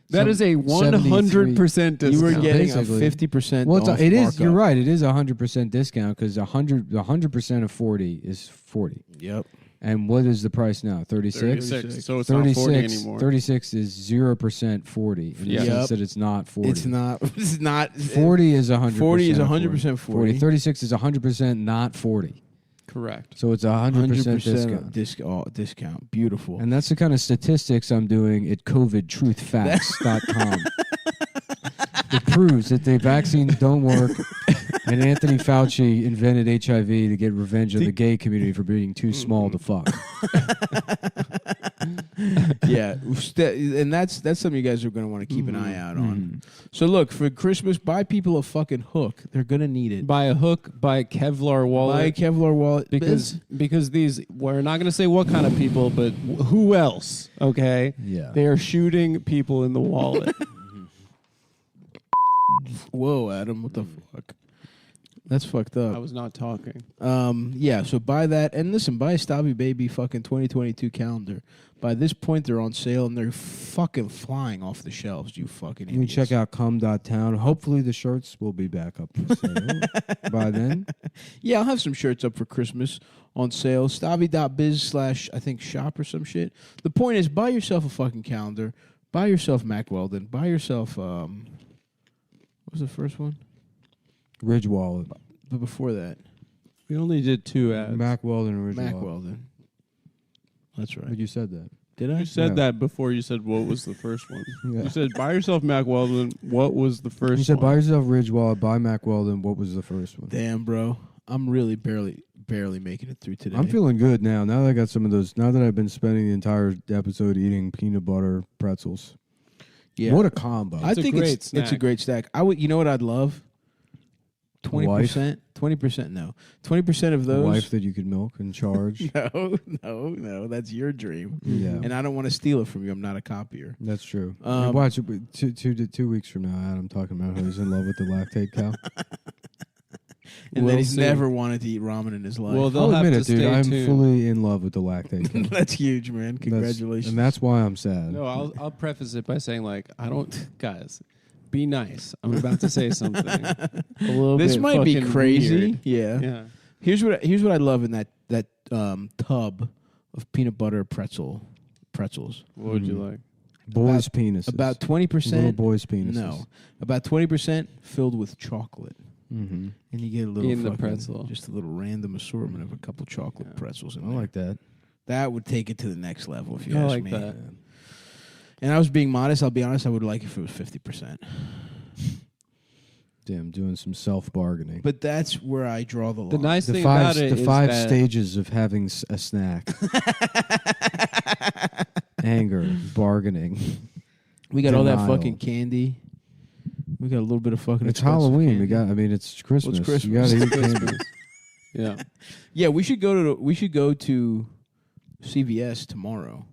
That is a 100% discount. You were getting a Basically. 50% Well, off it is. markup. You're right. It is 100% discount because 100% of 40 is 40. Yep. And what is the price now? 36? 36. So it's not 40 anymore. 36 is 0% 40 in the Yep. sense that it's not 40. It's not. It's not. 40 is 100%. 40 is 100% 40. 36 is 100% not 40. Correct. So it's 100% discount. Discount. Beautiful. And that's the kind of statistics I'm doing at covidtruthfacts.com. It proves that the vaccines don't work, and Anthony Fauci invented HIV to get revenge on the gay community for being too small to fuck. Yeah, and that's something you guys are going to want to keep an eye out on. So look, for Christmas, buy people a fucking hook. They're going to need it. Buy a hook, buy a Kevlar wallet. Buy a Kevlar wallet. Because these, we're not going to say what kind of people, but who else, okay? Yeah. They are shooting people in the wallet. Whoa, Adam, what the fuck? That's fucked up. I was not talking. Yeah, so buy that. And listen, buy a Stabby Baby fucking 2022 calendar. By this point, they're on sale, and they're fucking flying off the shelves, you fucking You can idiots. check out cum.town. Hopefully the shirts will be back up for sale by then. Yeah, I'll have some shirts up for Christmas on sale. Stabby.biz/ I think shop or some shit. The point is, buy yourself a fucking calendar. Buy yourself Mack Weldon. Buy yourself, what was the first one? Ridge Wallet. But before that, We only did 2 ads. Mack Weldon and Ridge Mack Wallet. Weldon. That's right. But you said that. Did I? You said Yeah. that before you said what was the first one. Yeah. You said buy yourself Mack Weldon. What was the first You said one? buy yourself Ridge Wallet, buy Mack Weldon. What was the first one? Damn, bro. I'm really barely making it through today. I'm feeling good now. Now that I got some of those, now that I've been spending the entire episode eating peanut butter pretzels. Yeah. What a combo. I think it's a great stack. I would. You know what I'd love? 20%. 20%. No. 20% of A those. wife that you could milk and charge. No. That's your dream. Yeah. And I don't want to steal it from you. I'm not a copier. That's true. Um, Watch it. 2 weeks from now, Adam talking about how he's in love with the lactate cow. And We'll then he's see. never wanted to eat ramen in his life. Well, they'll I'll have admit to it, dude. stay I'm tuned. fully in love with the lactate cow. That's huge, man. Congratulations. And that's why I'm sad. No, I'll preface it by saying I don't, guys. Be nice. I'm about to say something. A little This bit might be fucking crazy. weird. Yeah. Yeah. Here's what I love in that tub of peanut butter pretzels. What would you like? Boys' penises. About 20%. Little boys' penises. No, about 20% filled with chocolate. Mm-hmm. And you get a little In the fucking- pretzel. just a little random assortment of a couple chocolate pretzels in I there. like that. That would take it to the next level if you I ask like me. that. And I was being modest. I'll be honest. I would like if it was 50%. Damn, doing some self-bargaining. But that's where I draw the line. The nice The thing five, about it the is 5 that stages of having a snack. Anger, bargaining. We got all that denial. fucking candy. We got a little bit of fucking. It's expensive Halloween. candy. It's Christmas. Well, it's You gotta eat Christmas. candy. Yeah. Yeah, we should go to CVS tomorrow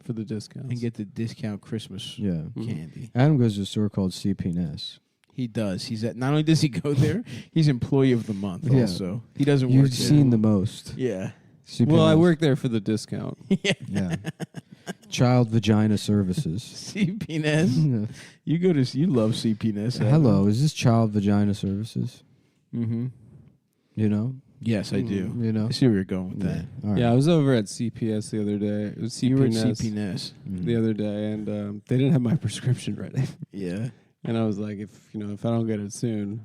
For the discounts. and get the discount Christmas Yeah. candy. Adam goes to a store called CP&S. He does. He's at. Not only does he go there, he's employee of the month. Yeah. Also, he doesn't work. You've there. seen the most. Yeah. CP&S. Well, I work there for the discount. Yeah. Child Vagina Services. CPNS. You go to. You love CPNS. Hello, is this Child Vagina Services? Mm-hmm. You know? Yes, I do. You know? I see where you're going with that. All right. Yeah, I was over at CPS the other day. It was You were at CPNS CPNS. the other day, and they didn't have my prescription ready. Yeah. And I was like, if I don't get it soon,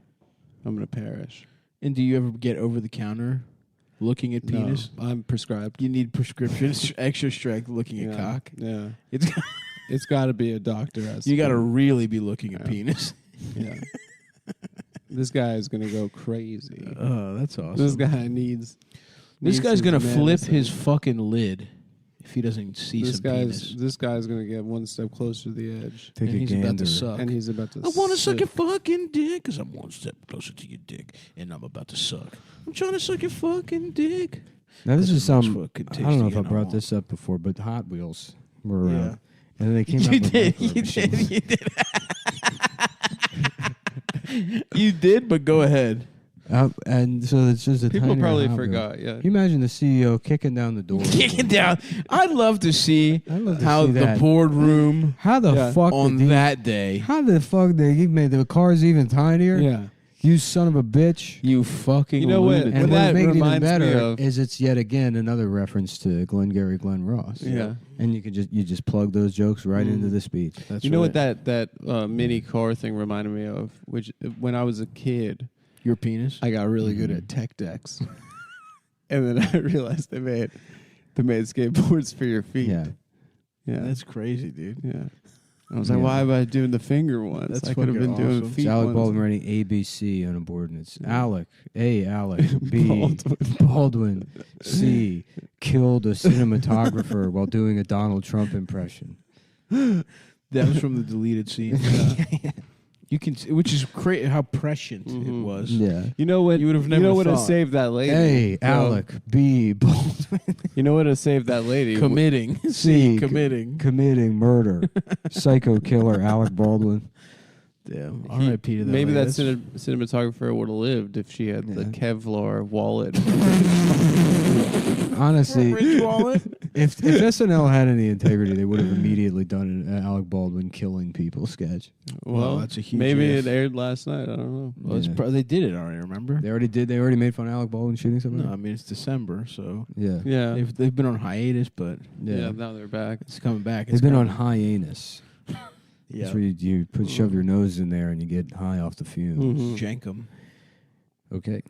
I'm gonna perish. And do you ever get over the counter looking at penis? No, I'm prescribed. You need prescription, extra strength looking at cock. Yeah, It's it's got to be a doctor. you got to really be looking at penis. Yeah. This guy is gonna go crazy. Oh, that's awesome. This guy needs. This guy's his gonna flip medicine. his fucking lid if he doesn't see This some guy's penis. this guy's gonna get one step closer to the edge. Take And a he's about gander. to suck. And he's about to. I want to suck sit. your fucking dick because I'm one step closer to your dick, and I'm about to suck. I'm trying to suck your fucking dick. Now this is Much some. fucking I don't know if tasty I and brought all. this up before, but Hot Wheels were around, Yeah. and then they came out You with did. micro You machines. did. You did. You did, but go ahead. And so it's just a People tinier probably hot forgot, bill. yeah. Can you imagine the CEO kicking down the door? Kicking down. I'd love to see how see the that. boardroom How the fuck on did he- that day. How the fuck did he make the cars even tinier? Yeah. You son of a bitch. You fucking You know what? lunatic. And What what that makes it even reminds me better of- is it's yet again another reference to Glengarry Glen Ross. Yeah. And you just plug those jokes right into the speech. That's You know what right. that mini car thing reminded me of? Which when I was a kid, Your penis? I got really good at tech decks, and then I realized they made skateboards for your feet. Yeah. Yeah, That's crazy, dude. yeah. I was like, why am I doing the finger ones? That's I could have been fucking doing awesome. feet It's Alec ones. Baldwin writing ABC on a board, and it's Alec, A, Alec, B, Baldwin, C, killed a cinematographer while doing a Donald Trump impression. That was from the deleted scene. You can, which is crazy how prescient it was. Yeah. You know what? You would have never You know what thought. have saved that lady? A, Bro. Alec, B, Baldwin, You know what have saved that lady? Committing. C, committing. murder, psycho killer Alec Baldwin. Damn. He- R.I.P. to that. Maybe lady. that cinematographer would have lived if she had the Kevlar wallet. Honestly, Rich wallet. if SNL had any integrity, they would have immediately done an Alec Baldwin killing people sketch. Well, that's a huge maybe if. it aired last night. I don't know. Well, it's they did it already. Remember? They already did. They already made fun of Alec Baldwin shooting something. No, I mean it's December, so Yeah. Yeah, they've been on hiatus, but yeah. Now they're back. it's coming back. They've It's been on coming. hiatus. Yeah, That's where you shove your nose in there and you get high off the fumes. Jenkum. Okay.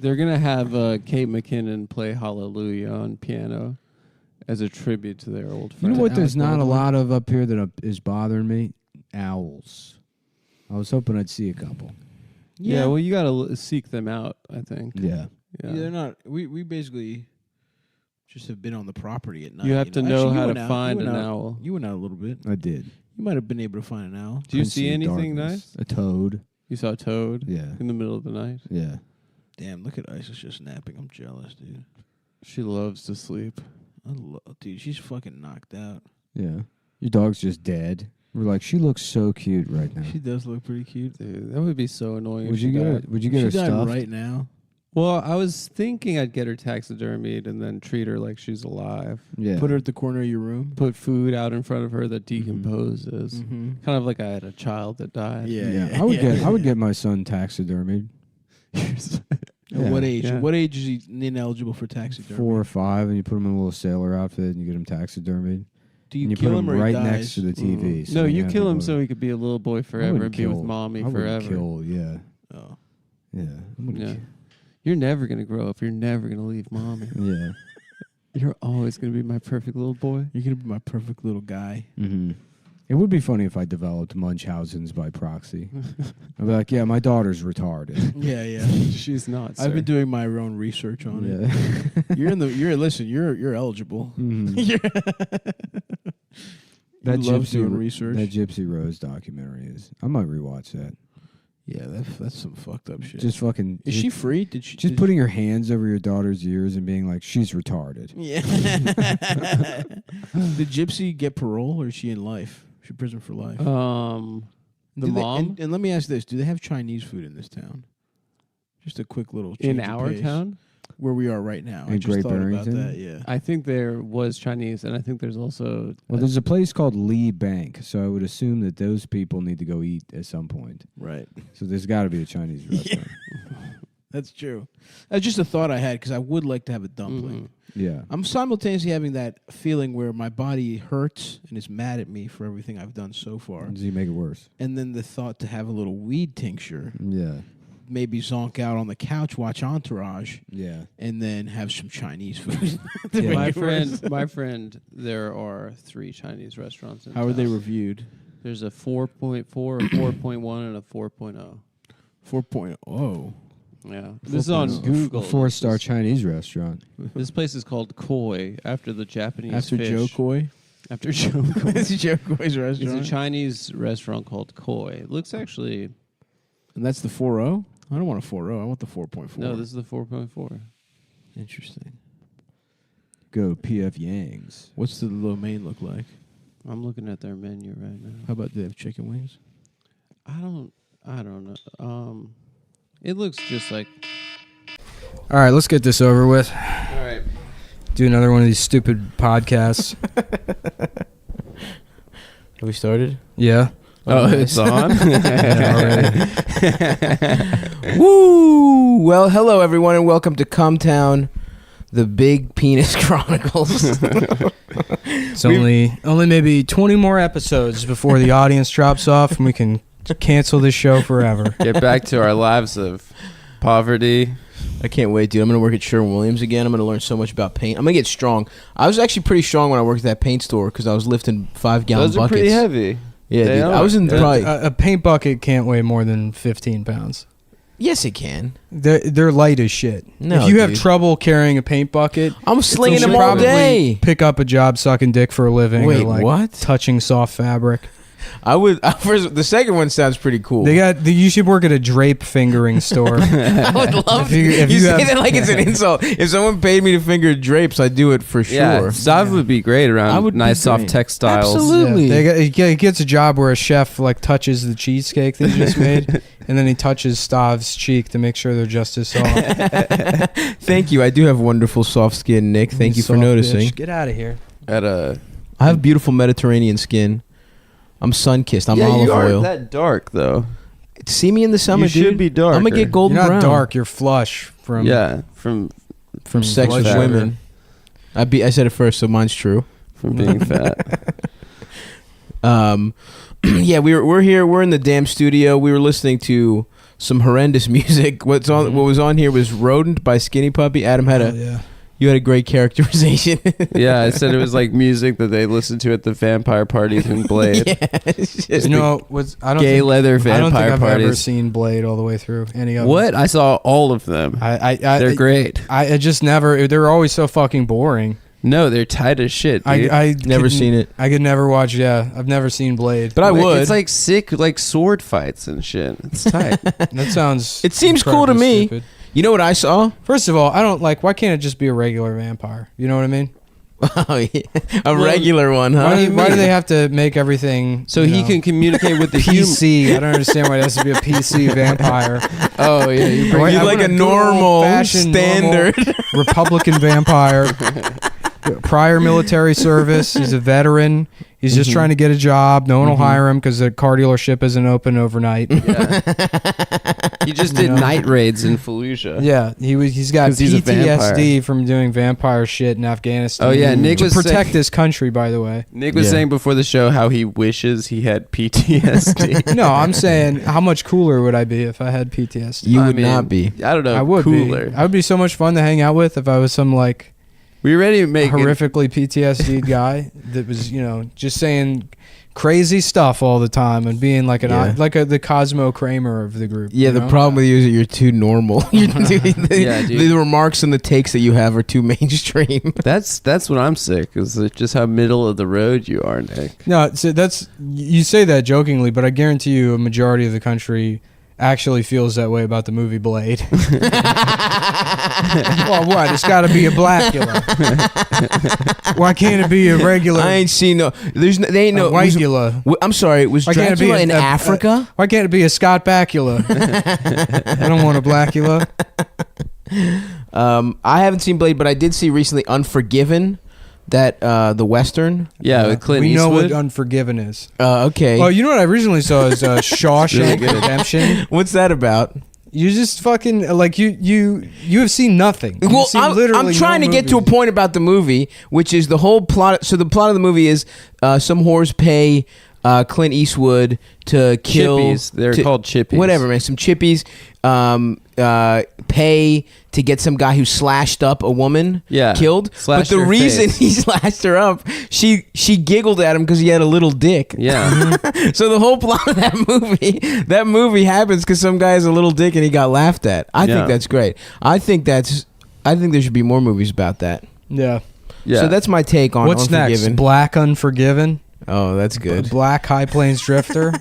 They're gonna have Kate McKinnon play Hallelujah on piano as a tribute to their old you friend. know what? There's Alec not a Baldwin. lot of up here that is bothering me. Owls. I was hoping I'd see a couple. Yeah, well, you gotta seek them out. I think. Yeah. Yeah, they're not. We basically just have been on the property at night. You have to know Actually, how you to went out- find you an went out- owl. You went out a little bit. I did. You might have been able to find an owl. Do you Prince see of anything Darkness. nice? A toad. You saw a toad. Yeah. In the middle of the night. Yeah. Damn, look at Isis just napping. I'm jealous, dude. She loves to sleep. Dude, she's fucking knocked out. Yeah. Your dog's just dead. We're like, she looks so cute right now. She does look pretty cute. Dude, that would be so annoying. Would if you she get her? died. Would you get her She died stuffed? right now. Well, I was thinking I'd get her taxidermied and then treat her like she's alive. Yeah. Put her at the corner of your room. Put food out in front of her that decomposes. Mm-hmm. Kind of like I had a child that died. Yeah. I would get my son taxidermied. At Yeah. what age? Yeah. What age is he ineligible for taxidermy? 4 or 5, and you put him in a little sailor outfit, and you get him taxidermied. Do you and you kill put him him or he right dies? next to the TV. so No, he you has kill to him go- so he could be a little boy I forever wouldn't and be with kill- mommy I wouldn't forever. Kill, yeah, Oh. yeah. I'm gonna Yeah. ki- You're never gonna grow up. You're never gonna leave mommy. yeah. You're always gonna be my perfect little boy. You're gonna be my perfect little guy. Mm-hmm. It would be funny if I developed Munchausen's by proxy. I'd be like, yeah, my daughter's retarded. Yeah, yeah. She's not. I've sir. been doing my own research on it. Yeah. You're eligible. That You love Gypsy doing research. That Gypsy Rose documentary is. I might rewatch that. Yeah, that's some fucked up shit. Just fucking. Is she free? Did she Just putting your hands over your daughter's ears and being like, she's retarded. Yeah. Did Gypsy get parole or is she in life? She prison for life. The Do they- mom and let me ask this: do they have Chinese food in this town? Just a quick little in change of our pace. town. where we are right now. I In just Great thought about Barrington? that. Yeah. I think there was Chinese, and I think there's also. Well, there's a place called Lee Bank, so I would assume that those people need to go eat at some point. Right. So there's got to be a Chinese restaurant. That's true. That's just a thought I had because I would like to have a dumpling. Yeah. I'm simultaneously having that feeling where my body hurts and is mad at me for everything I've done so far. Does he make it worse? And then the thought to have a little weed tincture. Yeah. Maybe zonk out on the couch, watch Entourage. Yeah. And then have some Chinese food. to Yeah, make my it worse. friend, there are 3 Chinese restaurants in How are they town. reviewed? There's a 4.4, a 4.1, and a 4.0. 4.0. Yeah. This is on Google. A 4-star Chinese restaurant. This place is called Koi, after the Japanese After fish. Joe Koi? After Joe Koi. It's Joe Koi's restaurant. It's a Chinese restaurant called Koi. It looks actually... And that's the 4.0? I don't want a 4.0. I want the 4.4. No, this is the 4.4. Interesting. Go PF Yang's. What's the domain look like? I'm looking at their menu right now. How about do they have chicken wings? I don't know. It looks just like. All right, let's get this over with. All right. Do another one of these stupid podcasts. Have we started? Yeah. Oh, it's on? Woo! Well, hello, everyone, and welcome to Cumtown, the Big Penis Chronicles. It's only maybe 20 more episodes before the audience drops off and we can cancel this show forever. Get back to our lives of poverty. I can't wait, dude. I'm going to work at Sherwin-Williams again. I'm going to learn so much about paint. I'm going to get strong. I was actually pretty strong when I worked at that paint store because I was lifting 5-gallon buckets. Those are pretty heavy. Yeah, dude. I was in probably... A paint bucket can't weigh more than 15 pounds. Yes, it can. They're light as shit. No, if you have dude. trouble carrying a paint bucket, I'm slinging you them should all probably day. Pick up a job sucking dick for a living. Wait, or like what? Touching soft fabric. I would. First, the second one sounds pretty cool. You should work at a drape fingering store. I would love you say that like it's an insult. If someone paid me to finger drapes, I'd do it for sure. Yeah, Stav would be great around nice soft textiles. Absolutely. Yeah, he gets a job where a chef like touches the cheesecake that he just made, and then he touches Stav's cheek to make sure they're just as soft. Thank you. I do have wonderful soft skin, Nick. Thank you for Soft noticing. bitch. Get out of here. I have beautiful Mediterranean skin. I'm sun-kissed. I'm olive you oil. aren't that dark though. See me in the summer, You dude. should be darker. I'm gonna get golden You're not brown. dark. You're flush from from from sex with blood women. I said it first, so mine's true. From being fat. Yeah, we're here. We're in the damn studio. We were listening to some horrendous music. What was on here was "Rodent" by Skinny Puppy. Adam had you had a great characterization. Yeah, I said it was like music that they listened to at the vampire parties in Blade. Yeah, it's just You know, I don't gay think, leather vampire I don't think I've parties. ever seen Blade all the way through any of them. What? I saw all of them. They're great. I just never. They're always so fucking boring. No, they're tight as shit. Dude. I never seen it. I could never watch. Yeah, I've never seen Blade. But I would. It's like sick, like sword fights and shit. It's tight. That sounds. It seems cool to incredibly me. stupid. You know what I saw? First of all, I don't like. Why can't it just be a regular vampire? You know what I mean? Oh, yeah. A regular one, huh? Why do they have to make everything so he can communicate with the PC? I don't understand why it has to be a PC vampire. Oh yeah, You'd like a normal, standard Republican vampire. Prior military service. He's a veteran. He's just trying to get a job. No one will hire him because the car dealership isn't open overnight. Yeah. He just did night raids in Fallujah. Yeah, he's got 'Cause he's a vampire. PTSD from doing vampire shit in Afghanistan. Oh, yeah, Nick to was protect saying- this country, by the way. Nick was saying before the show how he wishes he had PTSD. No, I'm saying how much cooler would I be if I had PTSD? You would not be. I don't know. I would cooler. be. I would be so much fun to hang out with if I was some like We ready to make horrifically PTSD guy that was, just saying crazy stuff all the time and being like the Cosmo Kramer of the group. Yeah, the problem with you is that you're too normal. The remarks and the takes that you have are too mainstream. That's what I'm sick. Is just how middle of the road you are, Nick. No, so you say that jokingly, but I guarantee you a majority of the country actually feels that way about the movie Blade. Well, what? It's got to be a Blackula. Why can't it be a regular? I ain't seen no. They ain't no Whitegula. I'm sorry. Was Why can't it be Dracula in Africa? why can't it be a Scott Bakula? I don't want a Blackula. I haven't seen Blade, but I did see recently Unforgiven. That the Western. Yeah, with Clint we know Eastwood. what Unforgiven is. Okay. Oh, you know what I originally saw is Shawshank Redemption. What's that about? You just fucking like you have seen nothing. You've Well, seen I'm literally trying no to get to a movies. point about the movie, which is the whole plot. So the plot of the movie is some whores pay Clint Eastwood to kill. Chippies. They're called chippies. Whatever, man. Some chippies pay to get some guy who slashed up a woman killed. Slashed but the her reason face. he slashed her up, she giggled at him because he had a little dick. Yeah. So the whole plot of that movie happens because some guy has a little dick and he got laughed at. I think that's great. I think there should be more movies about that. Yeah. So that's my take on What's Unforgiven. next? Black Unforgiven. Oh, that's good. Black High Plains Drifter.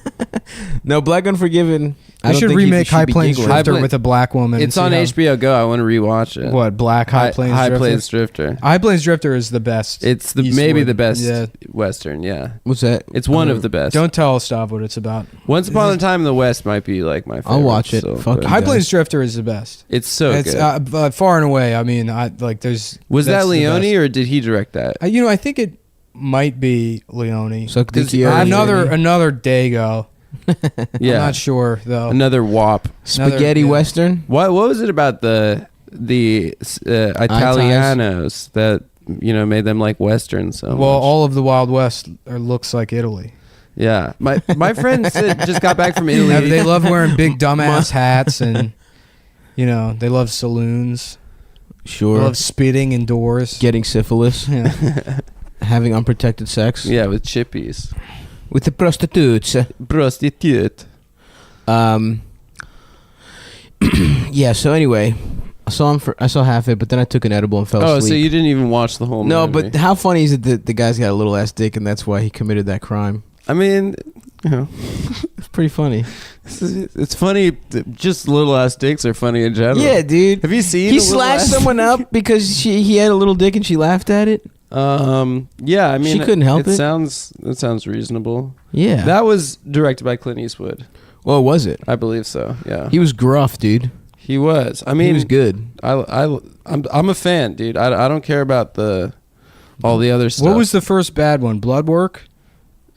No, Black Unforgiven. I They don't should think remake should High be Plains giggling. Drifter with a black woman. It's and on see HBO Go. I want to rewatch it. What, Black High Plains High Drifter? Plains Drifter. High Plains Drifter is the best. It's the Eastwood. maybe the best Yeah. Western. Yeah. What's that? It's one of the best. Don't tell Stav what it's about. Once Upon a Time in the West might be like my favorite. I'll watch it. So, Fuck but- it. High Plains Drifter is the best. It's so It's good. far and away. I mean, there's. Was that that's the Leone best. or did he direct that? I think it might be Leone. So another Dago. Yeah. I'm not sure though. Another WAP. Spaghetti Western. What was it about the Italianos that made them like Western so Well, much? all of the Wild West looks like Italy. Yeah, my friend Sid just got back from Italy. Yeah, they love wearing big dumbass hats and they love saloons. Sure. They love spitting indoors. Getting syphilis. Yeah. Having unprotected sex. Yeah, with chippies. With the prostitutes. Prostitute. Yeah. So anyway, I saw half it, but then I took an edible and fell asleep. Oh, so you didn't even watch the whole movie? No, but how funny is it that the guy's got a little ass dick and that's why he committed that crime? I mean, it's pretty funny. It's funny. Just little ass dicks are funny in general. Yeah, dude. Have you seen? He slashed someone up because he had a little dick and she laughed at it. Yeah, I mean, she couldn't help it. It sounds reasonable. Yeah. That was directed by Clint Eastwood. Well, was it? I believe so. Yeah. He was gruff, dude. He was. I mean, he was good. I'm a fan, dude. I don't care about all the other stuff. What was the first bad one? Bloodwork?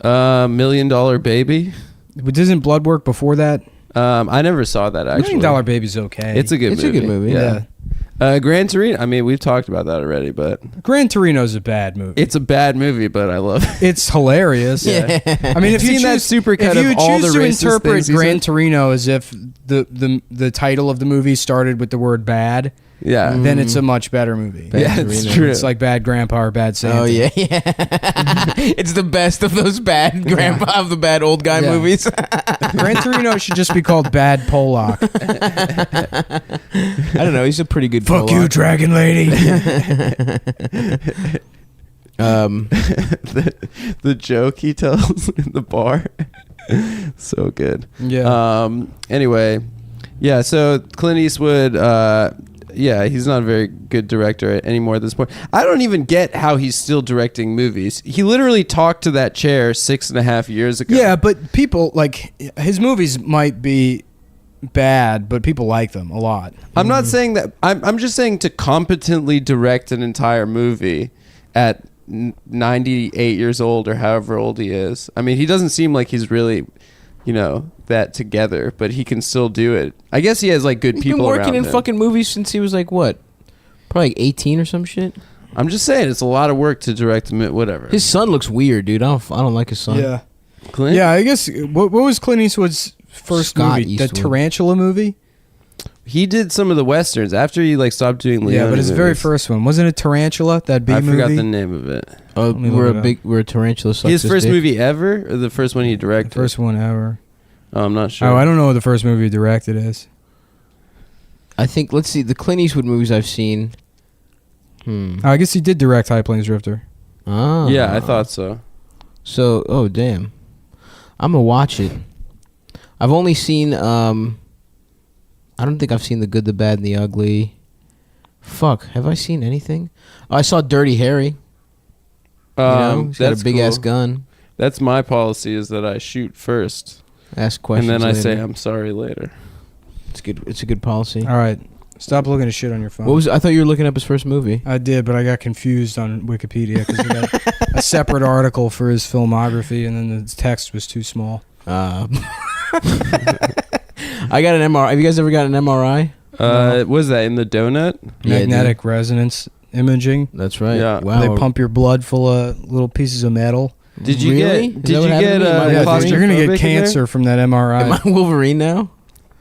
$1 Million Baby? But isn't Bloodwork before that? I never saw that actually. $1 Million Baby's okay. It's a good movie. It's a good movie. Yeah. Gran Torino. I mean, we've talked about that already, but Gran Torino's a bad movie. it's a bad movie, but I love it. It's hilarious. Yeah. I mean, if you Seen that choose supercut if you of all choose the to racist interpret things he Gran said? Torino as if the title of the movie started with the word bad, Yeah. then it's a much better movie. Yeah, it's true. It's like Bad Grandpa or Bad Santa. Oh yeah. It's the best of those bad grandpa of the bad old guy Yeah. movies. Gran Torino should just be called Bad Pollock. I don't know. He's a pretty good. Fuck you, Pollock. Dragon Lady. The joke he tells in the bar, so good. Yeah. Anyway, yeah. So Clint Eastwood, yeah, he's not a very good director anymore at this point. I don't even get how he's still directing movies. He literally talked to that chair 6.5 years ago. Yeah, but people like his movies might be bad, but people like them a lot. I'm not saying that. I'm just saying to competently direct an entire movie at 98 years old or however old he is. I mean, he doesn't seem like he's really, that together, but he can still do it. I guess he has like good He's people been working around in him. fucking movies since he was like what? Probably like 18 or some shit. I'm just saying it's a lot of work to direct him. Whatever. His son looks weird, dude. I don't like his son. Yeah. Clint? Yeah, I guess what was Clint Eastwood's first Scott movie? Eastwood. The Tarantula movie? He did some of the westerns after he like stopped doing Leone Yeah, but his very movies. first one wasn't it Tarantula? That B I movie. forgot the name of it. Oh, me we're look it up. we're a tarantula. sucks His first dick. movie ever, or the first one he directed? First one ever. Oh, I'm not sure. Oh, I don't know what the first movie he directed is. I think. Let's see the Clint Eastwood movies I've seen. Oh, I guess he did direct High Plains Drifter. Ah. Yeah, I thought so. So, oh damn, I'm gonna watch it. I've only seen. I don't think I've seen The Good, the Bad, and the Ugly. Fuck, have I seen anything? Oh, I saw Dirty Harry. He's got a that's big ass cool. gun. That's my policy: is that I shoot first, Ask questions, and then I say later. I'm sorry later. It's good. It's a good policy. All right. Stop looking at shit on your phone. What was? I thought you were looking up his first movie. I did, but I got confused on Wikipedia because he got a separate article for his filmography, and then the text was too small. I got an MRI. Have you guys ever got an MRI? Was that in the donut? Yeah, Magnetic resonance imaging. That's right. Yeah. Wow. They pump your blood full of little pieces of metal. Did you Really? get? Is Did that you what happened get? to me? Am I Yeah, Wolverine? you're gonna claustrophobic get in there? cancer from that MRI. Am I Wolverine now?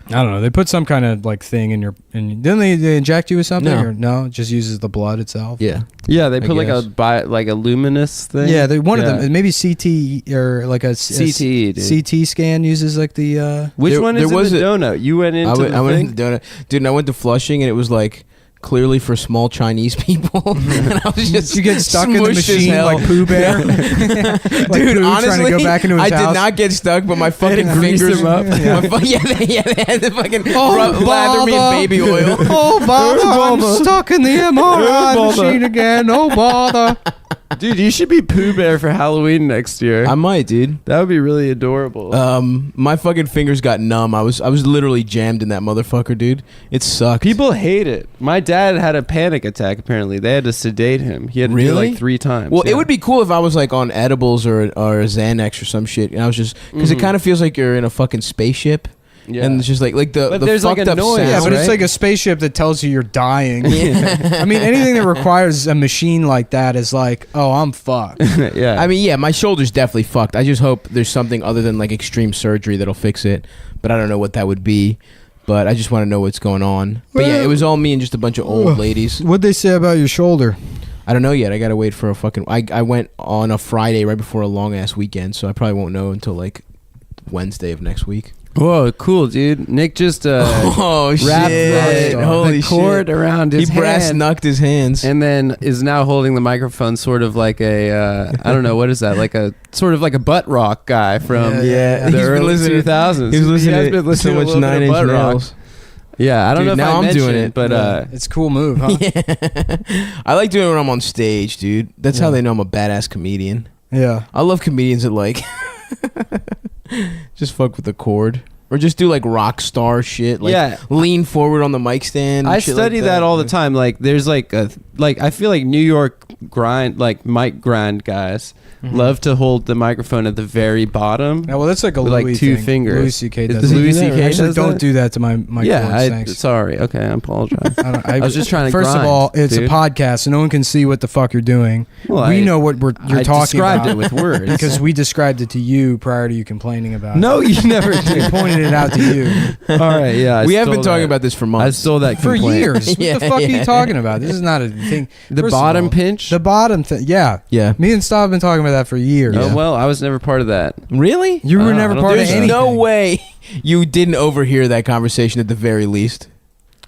I don't know. They put some kind of like thing in your. Didn't they inject you with something? No. Or no, it just uses the blood itself. Yeah. Yeah, they I put like a luminous thing. Yeah, one of Yeah. them. Maybe CT or like a CT, dude. CT scan uses like the. Which There- one there is was in the a- donut? You went into I went the into the donut, dude. And I went to Flushing, and it was like clearly for small Chinese people, and I was just you get stuck in the smushed as machine hell. like Pooh Bear. Dude, Pooh honestly, trying to go back into his I house. did not get stuck, but my fucking grease fingers. him up. They had to fucking Oh, lather me in bother. baby oil. Oh bother! I'm stuck in the MRI machine again. Oh bother! Dude, you should be Pooh Bear for Halloween next year. I might, dude. That would be really adorable. My fucking fingers got numb. I was literally jammed in that motherfucker, dude. It sucked. People hate it. My dad had a panic attack. Apparently, they had to sedate him. He had to do it Really? like 3 times. Well, yeah. it would be cool if I was like on edibles or a Xanax or some shit, and I was just because it kind of feels like you're in a fucking spaceship. Yeah. And it's just like the there's like fucked a up noise, sound. Yeah, but it's right? like a spaceship that tells you you're dying. I mean, anything that requires a machine like that is like, oh, I'm fucked. yeah. I mean, yeah, my shoulder's definitely fucked. I just hope there's something other than like extreme surgery that'll fix it. But I don't know what that would be. But I just want to know what's going on. But yeah, it was all me and just a bunch of old ladies. What'd they say about your shoulder? I don't know yet. I gotta wait for a fucking. I went on a Friday right before a long ass weekend, so I probably won't know until like Wednesday of next week. Whoa, cool, dude. Nick just Oh wrapped shit! the Holy cord shit! around his He brass hand, knucked his hands, and then is now holding the microphone, sort of like a I don't know what is that, like a sort of like a butt rock guy from Yeah. the He's been early listening- 2000s. he was listening has to been listening so to much a little bit 9 of Inch butt rock. Nails. Yeah, I don't Dude, know if now I I'm mentioned doing it, it. but It's a cool move, huh? I like doing it when I'm on stage, dude. That's how they know I'm a badass comedian. Yeah. I love comedians that like just fuck with the cord. Or just do like rock star shit, like Yeah. lean forward on the mic stand. and I shit study like that all the time. Like, there's like I feel like New York grind, like mic grind guys love to hold the microphone at the very bottom. Yeah, well, that's like a with, Louis like 2 thing. fingers. Louis C.K. Is does Louis that. C.K. Actually, does don't that? do that to my cords, thanks. Sorry. Okay, I apologize. I was just trying to. First grind, of all, it's dude. a podcast, so no one can see what the fuck you're doing. Well, we I- know what you're I talking described about it with words. because we described it to you prior to you complaining about it. No, you never We did. pointed it out to you All right, yeah. We have been talking about this for months. I stole that for complaint. years. What Yeah, the fuck are yeah. you talking about? This is not a thing. The First of bottom all, pinch. The bottom thing. Yeah. Yeah. Me and Stav have been talking about that for years. Oh well, I was never part of that. Really? You were I never don't part of think so. anything. No way you didn't overhear that conversation at the very least.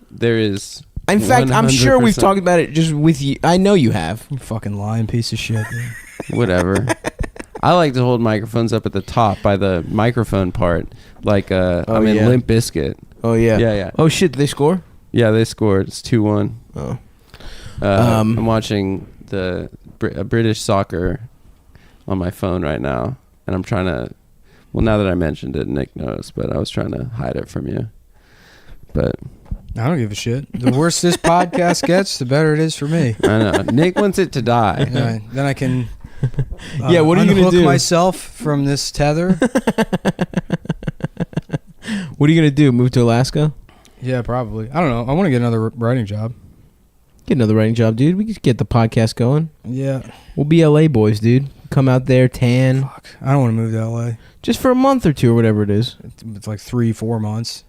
There is. In fact, I'm sure we've 100%. talked about it just with you. I know you have. You fucking lying piece of shit. Dude. Whatever. I like to hold microphones up at the top by the microphone part, like I'm in yeah. Limp Bizkit. Oh yeah. Yeah, yeah. Oh shit, did they score? Yeah, they scored. It's 2-1. Oh. I'm watching the British soccer on my phone right now, and I'm trying to. Well, now that I mentioned it, Nick knows, but I was trying to hide it from you. But I don't give a shit. The worse this podcast gets, the better it is for me. I know Nick wants it to die. Yeah, then I can. Yeah, what are you gonna unhook do? myself from this tether? What are you gonna do? Move to Alaska? Yeah, probably. I don't know. I want to get another writing job. Get another writing job, dude. We could get the podcast going. Yeah. We'll be LA boys, dude. Come out there, tan. Fuck. I don't want to move to LA. Just for a month or 2 or whatever it is. It's like 3-4 months.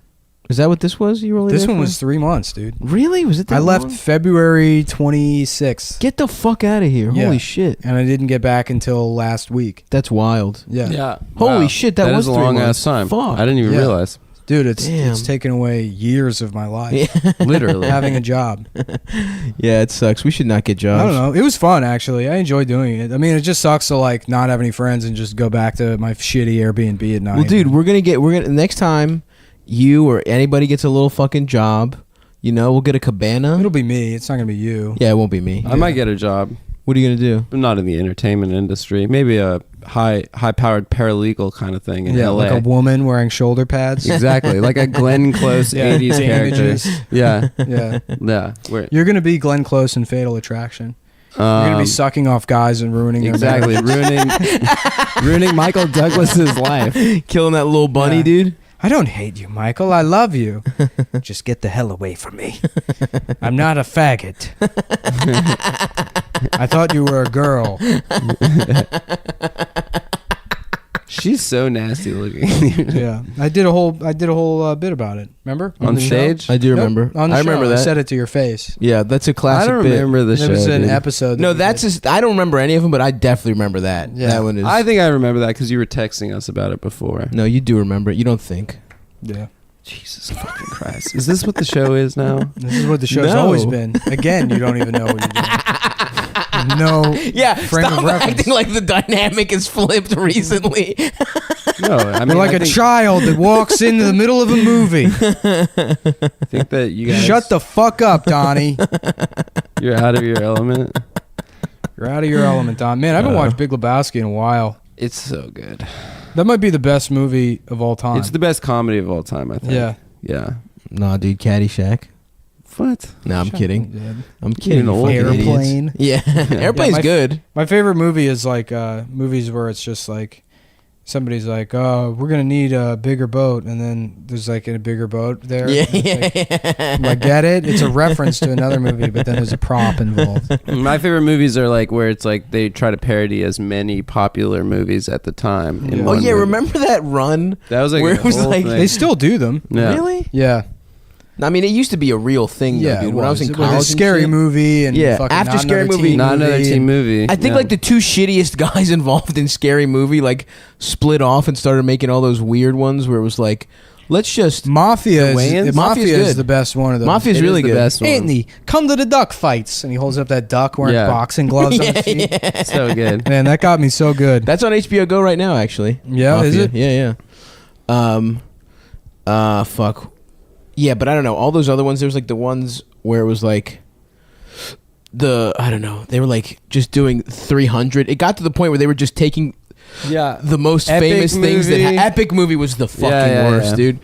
Is that what this was? You were only This there one for? was 3 months, dude. Really? Was it that I left long? February 26th. Get the fuck out of here. Yeah. Holy shit. And I didn't get back until last week. That's wild. Yeah. Holy shit, that was is a 3 long months. ass time. Fuck. I didn't even Yeah. realize. Dude, it's Damn. taken away years of my life. Yeah. Literally. Having a job. Yeah, it sucks. We should not get jobs. I don't know. It was fun, actually. I enjoyed doing it. I mean, it just sucks to like not have any friends and just go back to my shitty Airbnb at night. Well, dude, we're gonna next time you or anybody gets a little fucking job, you know, we'll get a cabana. It'll be me. It's not gonna be you. Yeah, it won't be me. I might get a job. What are you gonna do? I'm not in the entertainment industry. Maybe a high-powered paralegal kind of thing in Yeah, LA. like a woman wearing shoulder pads. Exactly, like a Glenn Close Yeah, 80s character. damages. Yeah, Yeah. yeah. Where, You're gonna be Glenn Close in Fatal Attraction. You're gonna be sucking off guys and ruining their exactly marriage. ruining Michael Douglas's life. Killing that little bunny, Yeah. dude. I don't hate you, Michael. I love you. Just get the hell away from me. I'm not a faggot. I thought you were a girl. She's so nasty looking. Yeah, I did a whole bit about it. Remember On the show? stage? I do Nope, remember. on the I show. remember that. I said it to your face. Yeah, that's a classic. I don't bit. remember the There show. was an dude. episode. No, that we that's did. just. I don't remember any of them, but I definitely remember that. Yeah. That one is. I think I remember that because you were texting us about it before. No, you do remember it. You don't think. Yeah. Jesus fucking Christ. Is this what the show is now? This is what the show's always been. Again, you don't even know what you're doing. No. Yeah, frame stop of reference. acting like the dynamic has flipped recently. No, I mean, You're like I a think- child that walks into the middle of a movie. I think that you guys. Shut the fuck up, Donnie. You're out of your element. You're out of your element, Don. Man, I haven't watched Big Lebowski in a while. It's so good. That might be the best movie of all time. It's the best comedy of all time, I think. Yeah. Yeah. Nah, dude, Caddyshack. What? No, I'm Shut kidding. up, dude. I'm kidding. An old Airplane. Yeah, Airplane's my good. My favorite movie is like movies where it's just like somebody's like, "Oh, we're gonna need a bigger boat," and then there's like a bigger boat there. Yeah, Like, I get it. It's a reference to another movie, but then there's a prop involved. My favorite movies are like where it's like they try to parody as many popular movies at the time. in Oh one yeah, movie. remember that run? That was like where a it was whole like thing. They still do them. Yeah. Really? Yeah. I mean, it used to be a real thing, though, Yeah, dude. it When I was in With college, a and scary shit. movie and Yeah, fucking after Not Scary Another Movie, Teen Not another Movie teen and- movie. I think Yeah. like the two shittiest guys involved in Scary Movie like split off and started making all those weird ones where it was like, let's just Mafia The Wayans? is, Mafia's Mafia is good. the best one of those. Mafia's It is really the good. best one. Anthony, come to the duck fights, and he holds up that duck wearing Yeah. boxing gloves on his feet. So good. Man, that got me so good. That's on HBO Go right now, actually. Yeah, is Mafia. it? Yeah, yeah. Fuck. Yeah, but I don't know. All those other ones, there was like the ones where it was like I don't know. They were like just doing 300. It got to the point where they were just taking Yeah. the most Epic famous things that movie. Epic Movie was the fucking yeah, worst, yeah. dude.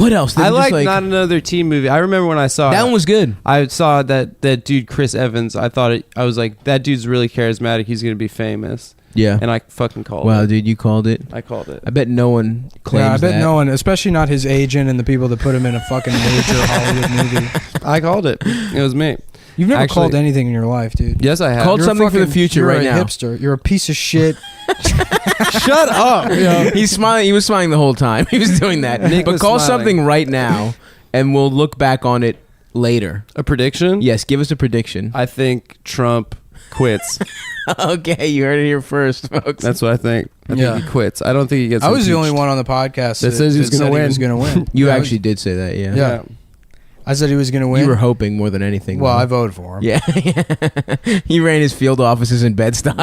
What else? They I were just like like- Not Another Teen Movie. I remember when I saw That it. one was good. I saw that dude Chris Evans. I was like, that dude's really charismatic. He's gonna be famous. Yeah. And I fucking called Wow, it. dude, you called it. I called it. I bet no one claims Yeah, I bet that. no one, especially not his agent and the people that put him in a fucking major Hollywood movie. I called it. It was me. You've never Actually- called anything in your life, dude. Yes, I have. Called You're a something for the fucking- future you're right a now. hipster. You're a piece of shit. Shut up. He's smiling. He was smiling the whole time. He was doing that. Nick But was call smiling. something right now, and we'll look back on it later. A prediction? Yes, give us a prediction. I think Trump quits. Okay, you heard it here first, folks. That's what I think. I Yeah. think he quits. I don't think he gets I was the only impeached. one on the podcast That says he was gonna said win. He was going to win. You Yeah, I actually did say that, yeah. Yeah. I said he was going to win. You were hoping more than anything. Well, though. I voted for him. Yeah. He ran his field offices in Bed-Stuy.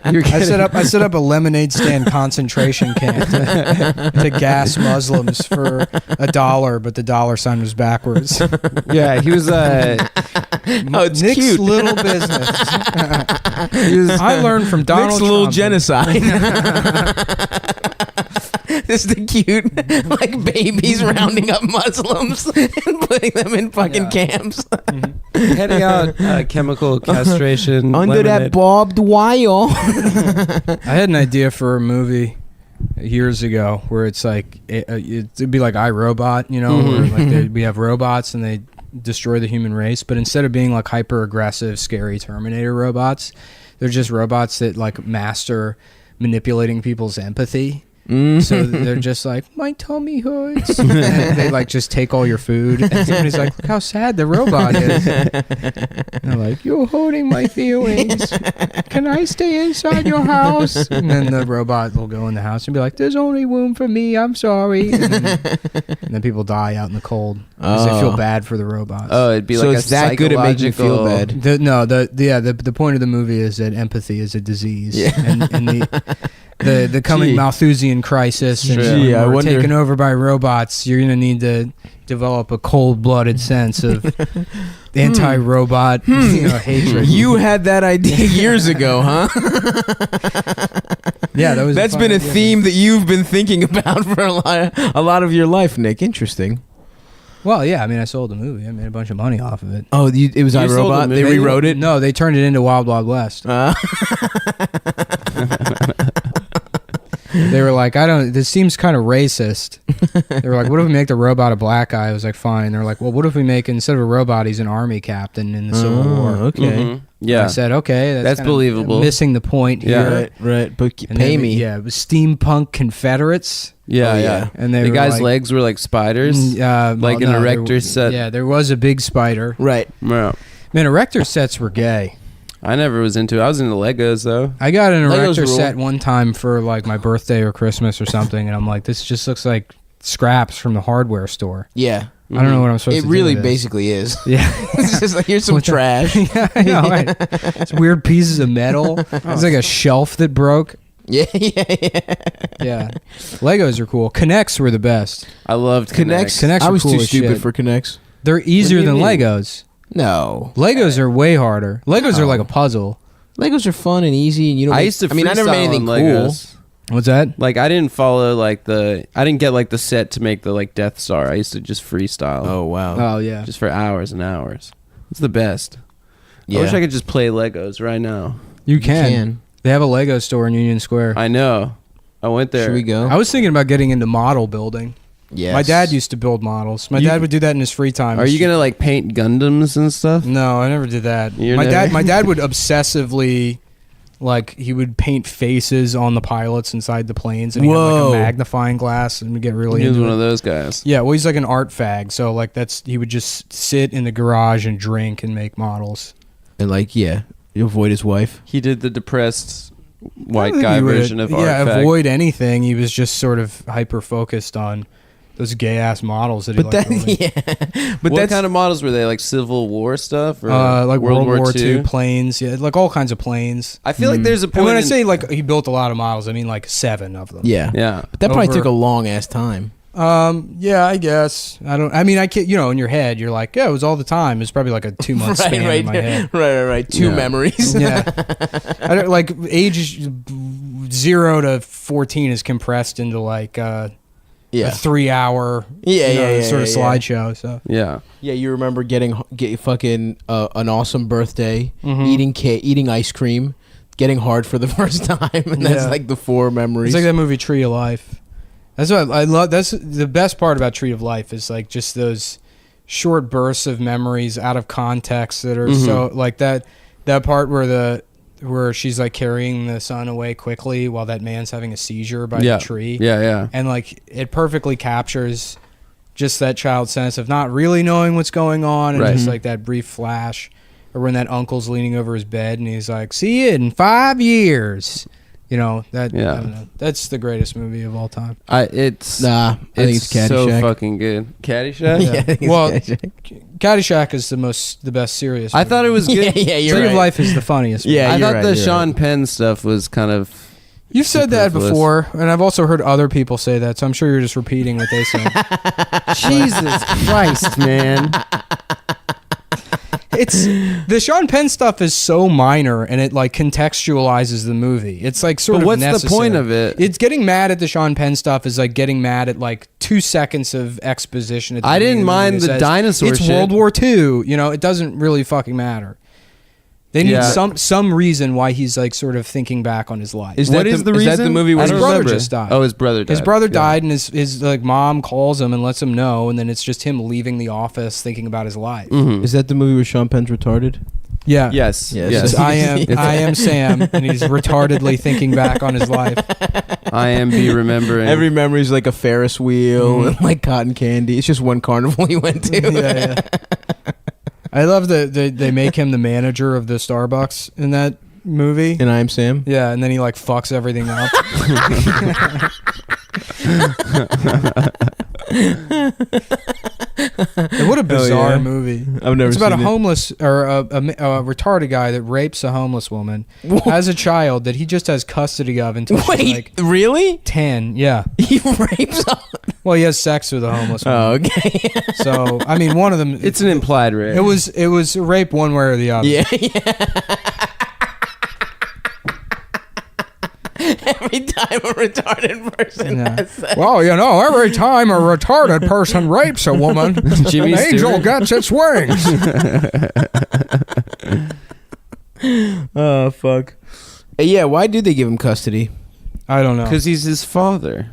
I set up a lemonade stand concentration camp to gas Muslims for $1, but the dollar sign was backwards. Yeah, he was. Oh, it's Nick's cute. little business. I learned from Donald Nick's little Trump. genocide. This is the cute, like babies rounding up Muslims and putting them in fucking camps. Heading out chemical castration Under that lemonade. barbed wire. I had an idea for a movie years ago where it's like it'd be like iRobot, you know, where like we have robots and they destroy the human race, but instead of being like hyper aggressive, scary Terminator robots, they're just robots that like master manipulating people's empathy. So they're just like, my tummy hurts. And they like just take all your food. And somebody's like, look how sad the robot is. And they're like, you're hurting my feelings. Can I stay inside your house? And then the robot will go in the house and be like, there's only room for me. I'm sorry. And then people die out in the cold because they feel bad for the robots. Oh, it'd be So like it's a that good at making you feel psychological- bad. The point of the movie is that empathy is a disease. Yeah. And the coming Gee. Malthusian crisis and Gee, when I we're wonder- taken over by robots, you're gonna need to develop a cold-blooded sense of anti-robot hatred. You had that idea years ago, huh? Yeah, that was. That's fun been a idea. theme that you've been thinking about for a lot of your life, Nick. Interesting. Well, yeah, I mean, I sold the movie. I made a bunch of money off of it. Oh, it was You sold iRobot? the They movie? rewrote it? No, they turned it into Wild Wild West. They were like, this seems kind of racist. They were like, what if we make the robot a black guy? I was like, fine. They're like, well, what if we make, instead of a robot, he's an army captain in the Civil War? Okay. Mhm. Yeah. I said, okay. That's kinda believable. Missing the point Yeah. here. Right. But And pay then, me. Yeah, it was steampunk Confederates. Yeah, Oh, yeah. yeah. And they the were guy's like- legs were like spiders, like an well, no, erector there- set. Yeah, there was a big spider. Right. Yeah. Man, erector sets were gay. I never was into it. I was into Legos though. I got an Legos erector rule. set one time for like my birthday or Christmas or something, and I'm like, this just looks like scraps from the hardware store. Yeah. I don't know what I'm supposed to do. It really with this. basically is. Yeah. It's just like, here's some What the- trash. Yeah, I know, right? It's weird pieces of metal. It's like a shelf that broke. Yeah. Yeah. Legos are cool. Connects were the best. I loved Connects. Connects I were was cool too as stupid shit. for Connects. They're easier What do than you mean? Legos. No. Legos are way harder. Legos are like a puzzle. Legos are fun and easy, and you don't. I make- used to. I mean, I never made freestyle anything on cool. Legos. What's that? Like I didn't follow like I didn't get like the set to make the like Death Star. I used to just freestyle. Oh wow. Oh yeah. Just for hours and hours. It's the best. Yeah. I wish I could just play Legos right now. You can. They have a Lego store in Union Square. I know. I went there. Should we go? I was thinking about getting into model building. Yes. My dad used to build models. My You- dad would do that in his free time. Are you gonna like paint Gundams and stuff? No, I never did that. You're My never- dad would obsessively, like, he would paint faces on the pilots inside the planes, and he had like Whoa. a magnifying glass, and would get really He was into one it. of those guys. Yeah, well, he's like an art fag, so like he would just sit in the garage and drink and make models. And like, yeah, you avoid his wife. He did the depressed I white think guy he would- version of yeah, art fag. avoid anything. He was just sort of hyper focused on those gay ass models that he But liked that, building. yeah. But what that's kind of models were they? Like Civil War stuff, or Like World War II II? planes, yeah, like all kinds of planes. I feel like there's a point. And when I in- say like he built a lot of models, I mean like 7 of them. Yeah. yeah, But that probably Over- took a long ass time. Yeah, I guess. I mean, I can't. You know, in your head, you're like, yeah, it was all the time. It's probably like a 2-month span in my head. right. Two Yeah. memories. Yeah, I don't, like age 0 to 14 is compressed into like a Yeah. 3-hour Yeah, sort of yeah. slideshow. So yeah. Yeah, you remember getting fucking an awesome birthday, Mhm. eating ice cream, getting hard for the first time, and that's Yeah. like the 4 memories. it's like that movie Tree of Life. That's what I love. That's the best part about Tree of Life is like just those short bursts of memories out of context that are so like that part where she's like carrying the son away quickly while that man's having a seizure by Yeah. the tree. Yeah, yeah. And like it perfectly captures just that child's sense of not really knowing what's going on and Right. just like that brief flash. Or when that uncle's leaning over his bed and he's like, "See you in 5 years." You know, that Yeah. I don't know. That's the greatest movie of all time. It's I think it's so Caddyshack. fucking good. Caddyshack. Yeah, I think it's Well, Caddyshack. Caddyshack is the best serious. I movie. thought it was good. Yeah, you're Tree right. of Life is the funniest. Yeah, I you're thought right, the you're Sean Penn stuff was kind of. You've said that superfluous. before, and I've also heard other people say that, so I'm sure you're just repeating what they said. Jesus Christ, man! It's the Sean Penn stuff is so minor, and it like contextualizes the movie. It's like sort But of what's the necessary. point of it? It's getting mad at the Sean Penn stuff is like getting mad at like 2 seconds of exposition. At the I didn't beginning of mind movie the that says, dinosaur It's shit. World War II. You know, it doesn't really fucking matter. They need Yeah. some reason why he's like sort of thinking back on his life. Is that What the reason? Is that the movie where his brother just died? Oh, his brother died. His brother Yeah. died, and his like mom calls him and lets him know, and then it's just him leaving the office thinking about his life. Mhm. Is that the movie where Sean Penn's retarded? Yeah. Yes. Yes. Yes. I am Sam, and he's retardedly thinking back on his life. I am be remembering. Every memory is like a Ferris wheel and like cotton candy. It's just one carnival he went to. Yeah. I love that they make him the manager of the Starbucks in that movie. And I am Sam. Yeah, and then he like fucks everything up. And what a bizarre yeah. movie. I've never It's about a seen it. homeless or a retarded guy that rapes a homeless woman as a child that he just has custody of until she's Wait, like really? 10. Yeah. He rapes a... Well, he has sex with a homeless woman. Oh, okay. So, I mean, one of them. It's an implied rape. It was rape one way or the other. Yeah. Every time a retarded person Yeah. has sex. Well, you know, every time a retarded person rapes a woman, Jimmy an angel Stewart. gets its wings. Oh, fuck. Yeah, why did they give him custody? I don't know. Because he's his father.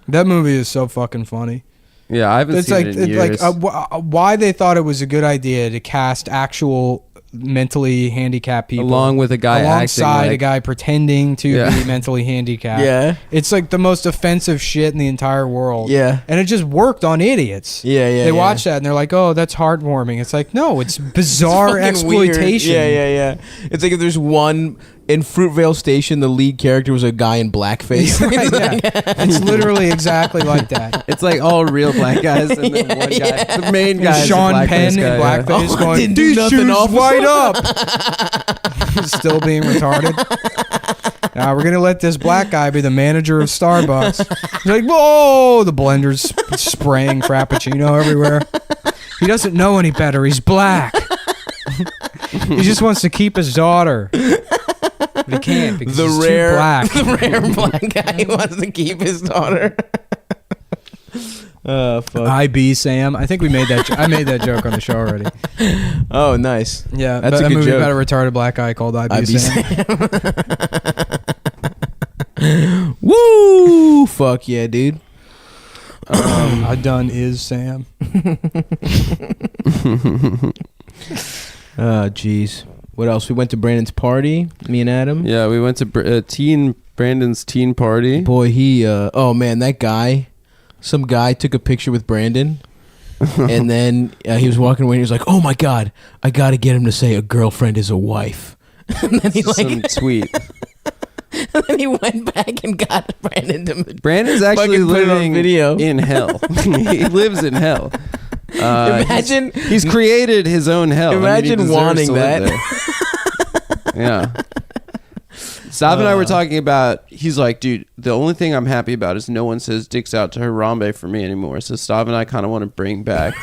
That movie is so fucking funny. Yeah, I haven't It's seen like it in years. why they thought it was a good idea to cast actual mentally handicapped people Along with a guy acting alongside a like- guy pretending to Yeah. be mentally handicapped. Yeah. It's like the most offensive shit in the entire world. Yeah. And it just worked on idiots. Yeah, yeah. They yeah. watch that and they're like, "Oh, that's heartwarming." It's like, no, it's bizarre It's fucking weird. exploitation. Yeah, yeah, yeah. It's like if there's one in Fruitvale Station, the lead character was a guy in blackface. Right, yeah. It's literally exactly like that. It's like all real black guys, and then one guy, the main guy, is a Sean blackface Penn guy, in blackface Oh, going, didn't do "These nothing, shoes officer." white up." Still being retarded. Now we're gonna let this black guy be the manager of Starbucks. He's like, whoa, the blender's spraying Frappuccino everywhere. He doesn't know any better. He's black. He just wants to keep his daughter. But he can't because The he's rare, too black. the rare black guy who wants to keep his daughter. Fuck. IB Sam. I think we made that. I made that joke on the show already. Oh, nice. Yeah, That's a a good movie joke. about a retarded black guy called IB Sam. Woo! Fuck yeah, dude. I done is Sam. Jeez. What else? We went to Brandon's party. Me and Adam. Yeah, we went to Brandon's teen party. Boy, he. Oh man, that guy. Some guy took a picture with Brandon, and then he was walking away. and He was like, "Oh my god, I got to get him to say a girlfriend is a wife." And then he Some tweet. and then he went back and got Brandon to. Brandon's actually fucking put it on living video. in hell. He lives in hell. Imagine he's created his own hell. Imagine I mean, he deserves wanting to live that. there. Yeah. Stav and I were talking about, he's like, dude, the only thing I'm happy about is no one says dicks out to Harambe for me anymore. So Stav and I kind of want to bring back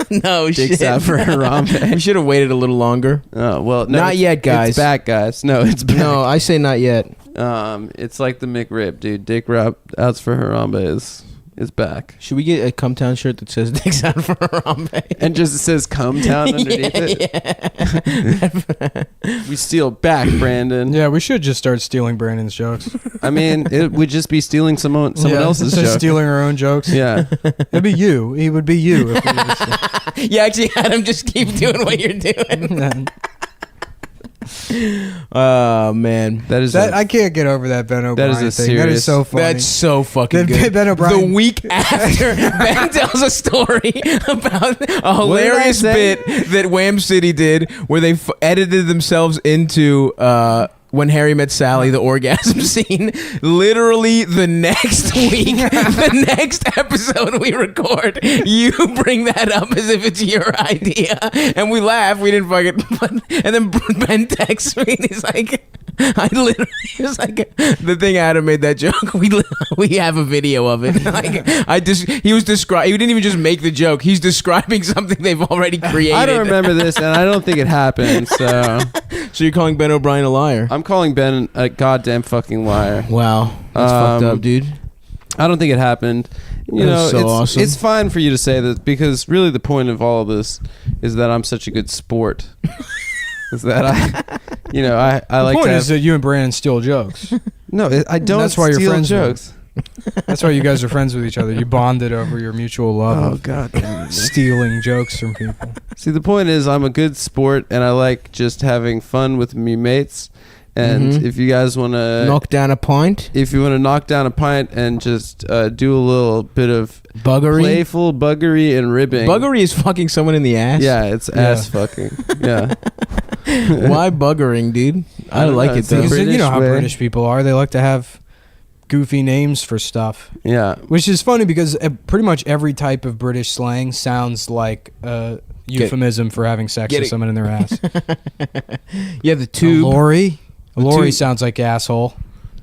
No dicks shit. out for Harambe. We should have waited a little longer. Oh, well, no, Not yet, guys. It's back, guys. No, it's back. No, I say not yet. It's like the McRib, dude. Dick rap outs for Harambe is back. Should we get a Cumtown shirt that says dicks out for Harambe? And just it says Cumtown underneath it. We steal back, Brandon. Yeah, we should just start stealing Brandon's jokes. I mean, it would just be stealing someone Yeah, else's just joke. stealing our own jokes. Yeah. It'd be you. It would be you. If we just, You actually had him just keep doing what you're doing. Oh man, that is I can't get over that Ben O'Brien is a thing. That is serious- so funny. That's so fucking Ben- good. Ben O'Brien- The week after Ben tells a story about a hilarious say? bit that Wham City did, where they edited themselves into When Harry Met Sally, the orgasm scene. Literally the next week, the next episode we record, you bring that up as if it's your idea, and we laugh. We didn't fucking. And then Ben texts me, and he's like, "I literally." It's like the thing Adam made that joke. We have a video of it. Like he was describing. He didn't even just make the joke. He's describing something they've already created. I don't remember this, and I don't think it happened. So you're calling Ben O'Brien a liar? I'm calling Ben a goddamn fucking liar. Wow, that's fucked up, dude. I don't think it happened. You know, That's so it's, awesome. it's fine for you to say that because really the point of all of this is that I'm such a good sport. Is that I like the to point have, is that you and Brandon steal jokes. no, I don't. That's why you're steal friends with him. jokes. That's why you guys are friends with each other. You bonded over your mutual love Oh of god, damn it. stealing jokes from people. See, the point is I'm a good sport and I like just having fun with me mates. And if you guys want to Knock down a pint. if you want to knock down a pint and just do a little bit of Buggery. playful buggery and ribbing. Buggery is fucking someone in the ass. Yeah, it's ass fucking. Yeah. Why buggering, dude? I don't like know, it it's the though. Because you know how way. British people are. They like to have goofy names for stuff. Yeah. Which is funny because pretty much every type of British slang sounds like a euphemism for having sex get with it. someone in their ass. Yeah, the tube. A lorry. A The lorry tube. sounds like asshole.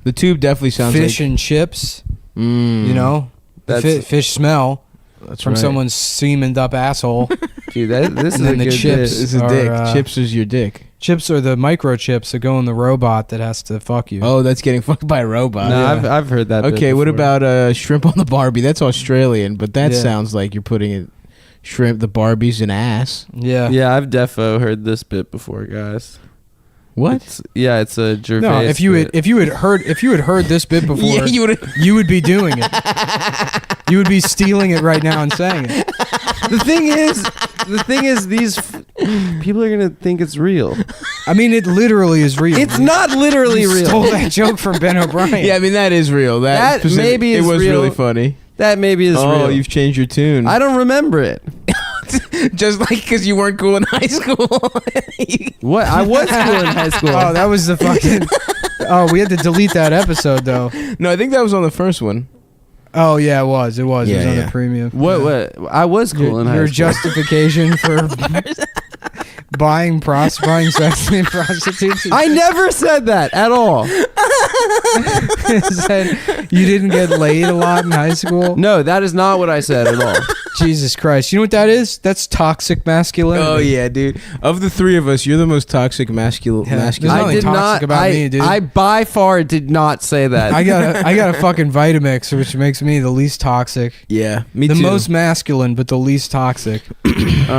The tube definitely sounds Fish like and chips. Mm. You know, That's- fish smell That's from right. someone's semened up asshole. Dude, this And is then a the good chips. bit. It's a Or, dick. Chips is your dick. Chips are the microchips that go in the robot that has to fuck you. Oh, that's getting fucked by a robot. No, Yeah. I've heard that. Okay, bit what before. about shrimp on the Barbie? That's Australian, but that Yeah. sounds like you're putting it shrimp the Barbie's an ass. Yeah. Yeah, I've defo heard this bit before, guys. What? It's a Gervais. No, if you bit. had heard this bit before, Yeah, you would be doing it. You would be stealing it right now and saying it. the thing is, these People are gonna think it's real. I mean, it literally is real. It's not literally You real. Stole that joke from Ben O'Brien. Yeah, I mean that is real. That maybe it is was real. really funny. That maybe is real. Oh, you've changed your tune. I don't remember it. Just like because you weren't cool in high school. What? I was cool in high school. Oh, that was the fucking. Oh, we had to delete that episode though. No, I think that was on the first one. Oh yeah, it was. It was. Yeah, it was on yeah. the premium. What? I was cool in high Your school. justification for buying sex in prostitutes. I never said that at all. Said you didn't get laid a lot in high school. No, that is not what I said at all. Jesus Christ! You know what that is? That's toxic masculinity. Oh yeah, dude. Of the three of us, you're the most toxic masculine. There's nothing toxic about me, dude. I by far did not say that. I got a fucking Vitamix, which makes me the least toxic. Yeah, me the too. most masculine, but the least toxic. All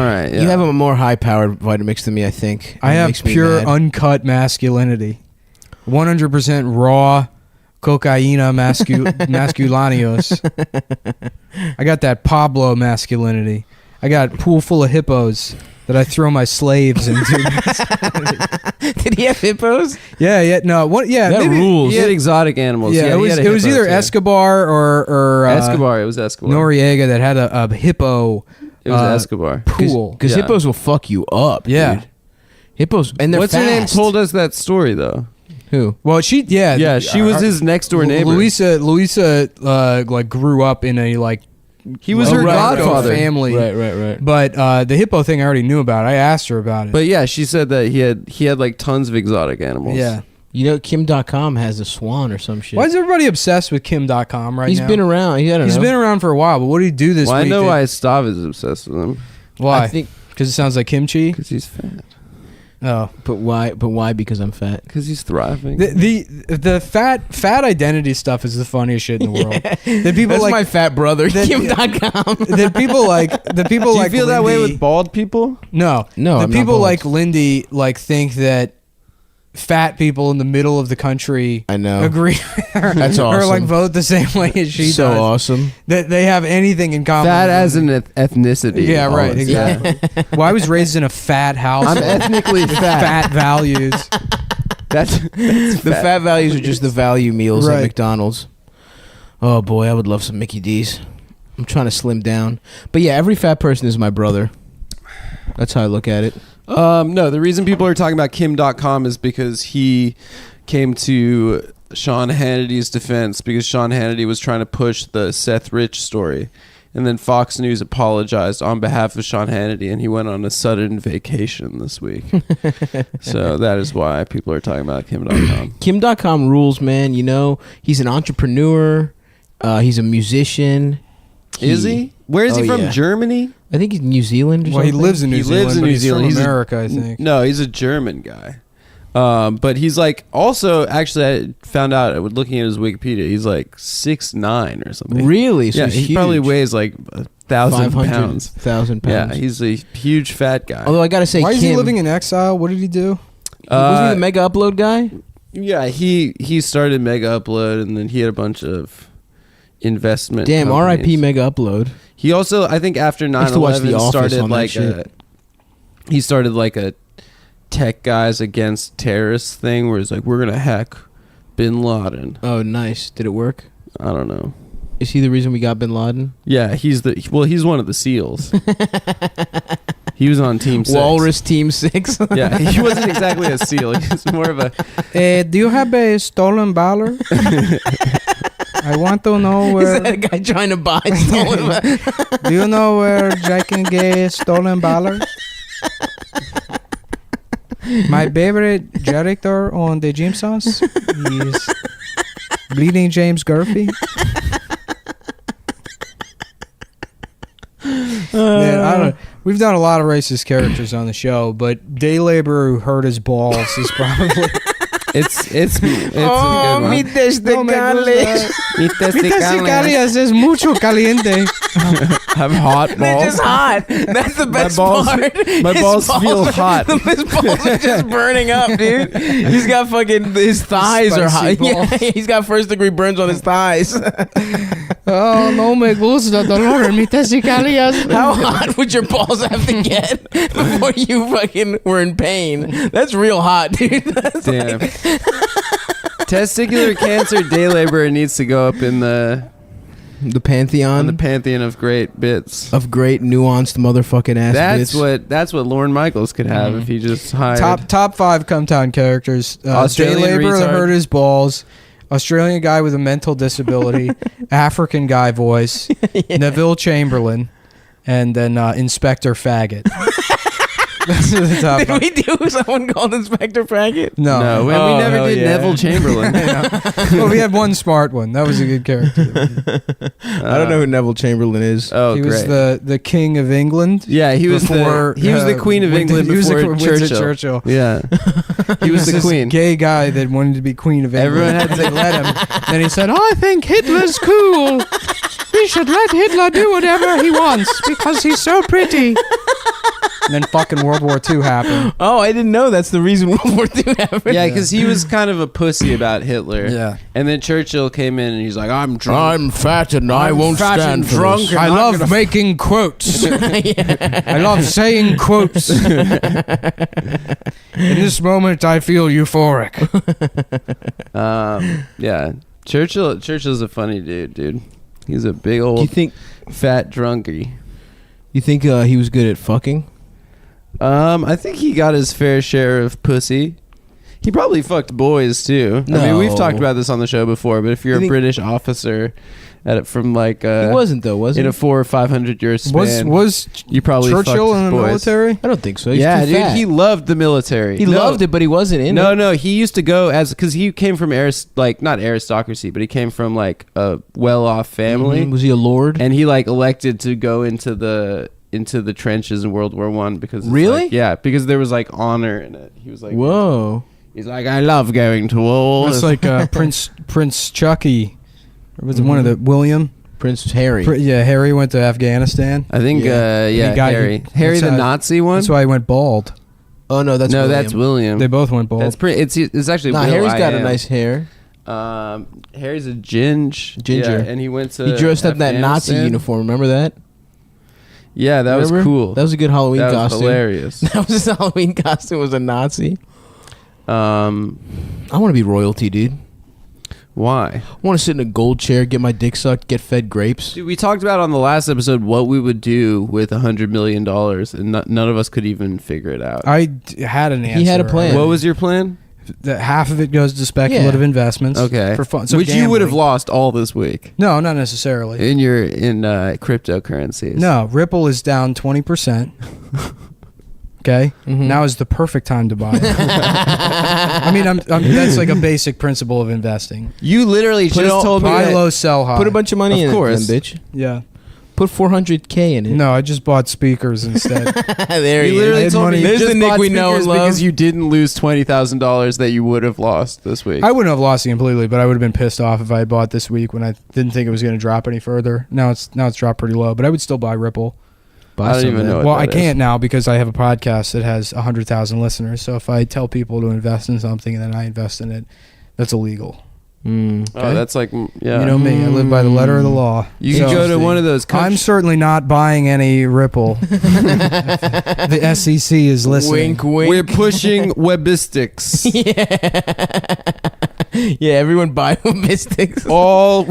right. Yeah. You have a more high-powered Vitamix than me, I think. I It have makes me pure, mad. uncut masculinity. 100% raw cocaina masculanios. I got that Pablo masculinity. I got a pool full of hippos that I throw my slaves into. Did he have hippos? Yeah, no, what? Yeah, That maybe, rules. He had exotic animals. Yeah, he it was had a hippo, either too. Escobar or Escobar. It was Escobar. Noriega that had a hippo. It was Escobar. Pool. Because Yeah. hippos will fuck you up. Yeah. Dude. Hippos, and they're What's her name? fast. Told us that story though. Who? Well, she she was his next door neighbor. Louisa like grew up in a like He was her godfather. family. Right. But the hippo thing I already knew about. I asked her about it. But yeah, she said that he had like tons of exotic animals. Yeah. You know, Kim.com has a swan or some shit. Why is everybody obsessed with Kim.com right He's now? been around. I don't know. He's been around for a while, but what did he do this Well, I week? know why Stav is obsessed with him. Why? I think Because it sounds like kimchi? Because he's fat. Oh. But why? But why? Because I'm fat. Because he's thriving. The fat identity stuff is the funniest shit in the world. That people That's like my fat brother, that- Kim.com. that people like Do you feel that way with bald people? No. No, The I'm not people bald. like Lindy like think that fat people in the middle of the country I know. agree That's or like awesome. vote the same way as she So does. awesome. That they have anything in common. Fat with as Lindy. an ethnicity. Yeah, right, almost. exactly. Well, I was raised in a fat house. I'm ethnically fat. Fat values. That's The fat values are just the value meals at Right. McDonald's. Oh boy, I would love some Mickey D's. I'm trying to slim down. But yeah, every fat person is my brother. That's how I look at it. No, the reason people are talking about Kim.com is because he came to Sean Hannity's defense because Sean Hannity was trying to push the Seth Rich story. And then Fox News apologized on behalf of Sean Hannity, and he went on a sudden vacation this week. So that is why people are talking about Kim.com. Kim.com rules, man. You know, he's an entrepreneur. He's a musician. Is he? Where is he from? Yeah. Germany? I think he's New Zealand or Well, he something. lives in New He Zealand. lives in but New he's Zealand. From He's America, I think. No, he's a German guy. But he's like also actually I found out looking at his Wikipedia, he's like 6'9" or something. Really? So yeah, he's he probably huge. weighs like 1,000 pounds. 1,000 Yeah, pounds. he's a huge fat guy. Although I gotta say, Why Kim, is he living in exile? What did he do? wasn't he the Mega Upload guy? Yeah, he started Mega Upload and then he had a bunch of investment. Damn, companies. R.I.P. Mega Upload. He also, I think, after I used to watch The 9/11, Office started on that like shit. he started like a tech guys against terrorists thing, where he's like, we're gonna hack Bin Laden. Oh, nice. Did it work? I don't know. Is he the reason we got Bin Laden? Yeah, he's one of the SEALs. He was on Team 6. Walrus Team 6. Yeah, he wasn't exactly a SEAL. He was more of a. Do you have a stolen dollar? I want to know Is where. that a guy trying to buy stolen? Do you know where I can get stolen dollar? My favorite director on the Jimsons is Bleeding James Gurphy. Man, I don't. We've done a lot of racist characters on the show, but day laborer who hurt his balls is probably. It's a good Oh, one. mi testicle. Mi Mi testicalia es mucho caliente. Have hot balls. They're just hot. That's the best balls- part. my His balls feel hot. His balls are just burning up, dude. He's got fucking his thighs are hot. Spicy Yeah, balls. he's got first degree burns on his thighs. Oh, no me gusta dolor mi testicalias. How hot would your balls have to get before you fucking were in pain? That's real hot, dude. That's Damn. Testicular cancer day laborer needs to go up in the pantheon. Of great bits. Of great nuanced motherfucking ass bits. That's what Lorne Michaels could have if he just hired. Top 5 Cumtown characters. Day Australian laborer that retard. hurt his balls. Australian guy with a mental disability. African guy voice. Neville Chamberlain. And then Inspector Faggot. Those are the top Did 5. we do someone called Inspector Faggot? No. we never did Neville Chamberlain. Well, we had one smart one. That was a good character. I don't know who Neville Chamberlain is. Oh, he great. was the king of England. Yeah, he was before, the queen of England he was the before Winston Churchill. Yeah, he was the this queen. Gay guy that wanted to be queen of England. Everyone had to They let him. Then he said, "I think Hitler's cool. We should let Hitler do whatever he wants because he's so pretty." And then fucking World War II happened. Oh, I didn't know that's the reason World War II happened. Yeah, because he was kind of a pussy about Hitler. Yeah. And then Churchill came in and he's like, I'm drunk. I'm fat and I I'm won't fat stand and for drunk this. and I I'm love gonna making quotes. I love saying quotes. In this moment, I feel euphoric. Yeah. Churchill's a funny dude. He's a big old Do you think fat drunkie. you think he was good at fucking? I think he got his fair share of pussy. He probably fucked boys too. I mean, we've No. talked about this on the show before, but if you're You a think- British officer from like He wasn't though, was he? in a 400 or 500 year span, Was you probably Churchill fucked in the boys. military? I don't think so. He's Yeah, too dude, fat. he loved the military. He No. loved it, but he wasn't in it. No, he used to go because he came from not aristocracy, but he came from like a well-off family. Was he a lord? And he like elected to go into the trenches in World War I because it's Really? like- yeah, because there was like honor in it. He was like, whoa. He's like, I love going to war. That's like Prince Chucky. Or was it one of the William? Prince Harry. Harry went to Afghanistan. I think Harry that's the how- Nazi one. That's why he went bald. Oh no, that's William. that's William. They both went bald. That's pretty. It's actually. Nah, Will Harry's I got a Am. nice hair. Harry's a ginger, Ginger. and he went to. He dressed up in that Nazi Afghanistan. uniform. Remember that? Yeah, that Remember? was cool. That was a good Halloween That was costume. hilarious. That was his Halloween costume. Was a Nazi. I want to be royalty, dude. Why? I want to sit in a gold chair, get my dick sucked, get fed grapes. Dude, we talked about on the last episode what we would do with $100 million, and none of us could even figure it out. I had an answer. He had a plan. What was your plan? That half of it goes to speculative investments. Okay, For fun. So which you would have gambling. lost all this week No, not necessarily. in cryptocurrencies. No, Ripple is down 20%. Okay, now is the perfect time to buy. I mean, that's like a basic principle of investing. You literally just told me buy that- low, sell high. Put a bunch of money Of in course. it, then, bitch. Yeah. Put $400K in it. No, I just bought speakers instead. There You he literally is. told me you There's just the Nick bought we know and speakers love. because you didn't lose $20,000 that you would have lost this week. I wouldn't have lost it completely, but I would have been pissed off if I had bought this week when I didn't think it was going to drop any further. Now it's dropped pretty low, but I would still buy Ripple. I don't even know what Well, I that can't now because I have a podcast that has 100,000 listeners. So if I tell people to invest in something and then I invest in it, that's illegal. Oh, that's like, yeah. You know me. I live by the letter of the law. You can go to one of those I'm certainly not buying any Ripple. The SEC is listening. Wink, wink. We're pushing webistics. Yeah, everyone buy Mystics. All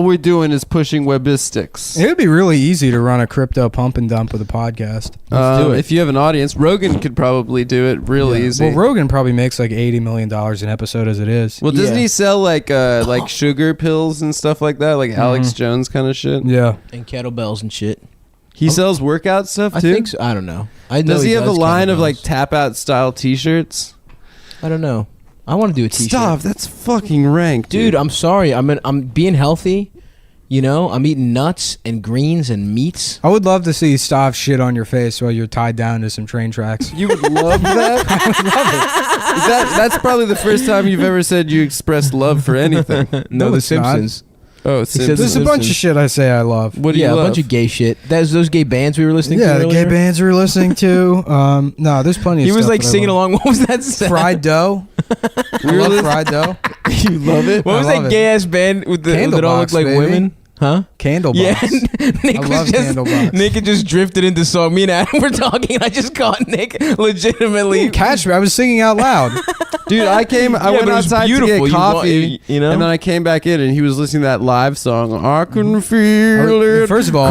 we're doing is pushing webistics. It would be really easy to run a crypto pump and dump with a podcast. Let's do it. If you have an audience, Rogan could probably do it real easy. Well, Rogan probably makes like $80 million an episode as it is. Well, doesn't he sell like sugar pills and stuff like that, like Alex Jones kind of shit? Yeah. And kettlebells and shit. He sells workout stuff too. I think so. I don't know. I know Does he have a does line of kettlebells. like tap out style T-shirts? I don't know. I want to do a T-shirt. Stop. That's fucking rank, Dude, I'm sorry. I'm being healthy. You know, I'm eating nuts and greens and meats. I would love to see Stav shit on your face while you're tied down to some train tracks. You would love that? I would love it. That's probably the first time you've ever said you expressed love for anything. No, The it's not. Simpsons. Oh, there's a bunch of shit I say I love. What do you a love? bunch of gay shit. That's those gay bands we were listening to Yeah, the earlier. gay bands we were listening to. No, there's plenty of He stuff. was like that I singing love. along. What was that sound? Fried dough. I love fried dough. You love it? What was that gay ass band with the that all looked Candlebox, like baby. women? Huh? Candlebox. Yeah, Nick I was love just Candlebox. Nick had just drifted into song. Me and Adam were talking, and I just caught Nick legitimately. You didn't catch me. I was singing out loud. Dude, I Yeah, went but it was outside to beautiful. get You wa- coffee, you know? and then I came back in, and he was listening to that live song. I can feel it. First of all,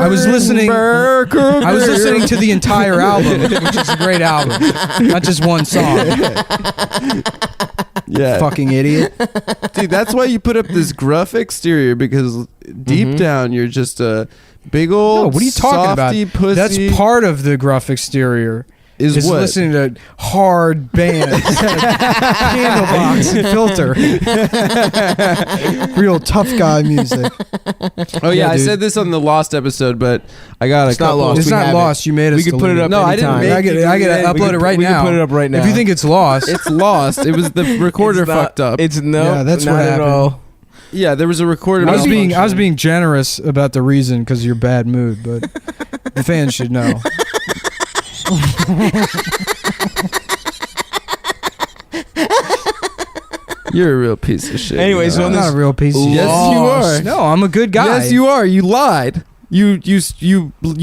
I was listening. I was listening to the entire album, which is a great album, not just one song. Yeah, Fucking idiot. dude. That's why you put up this gruff exterior, because deep down you're just a big old. No, what are you talking about? softy Pussy. That's part of the gruff exterior. Is what? Listening to hard bands, Candlebox and Filter, real tough guy music. Oh yeah, I dude. said this on the Lost episode, but I got It's a not couple. lost. It's We not have lost. You made us. We could put it delete up. No, I didn't anytime. make I gotta, you I gotta do that. upload it right we now. can put it up right now. If you think it's lost, It's lost. It was the recorder It's not- fucked up. It's no. Yeah, that's not what at happened. all. Yeah, there was a recorder. I was malfunction. being generous about the reason because of your bad mood, but the fans should know. You're a real piece of shit. Anyway, so I'm on not this a real piece of shit. Yes, you are. No, I'm a good guy. Yes, you are. You lied. You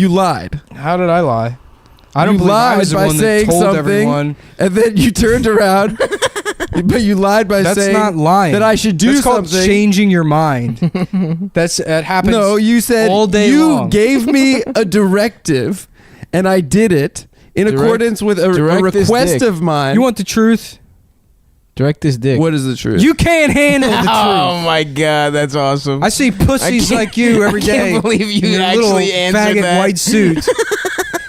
lied. How did I lie? I don't You believe I lied was the by one that saying told something, everyone. and then you turned around, but you lied by That's saying not lying. that I should do That's called something. changing your mind. That happens. No, you said all day you long. gave me a directive, and I did it in accordance with a direct this request dick. of mine. You want the truth? Direct this dick. What is the truth? You can't handle the truth. Oh my god, that's awesome. I see pussies can't- like you every I day. can't believe you in your actually little answered faggot that. white suit.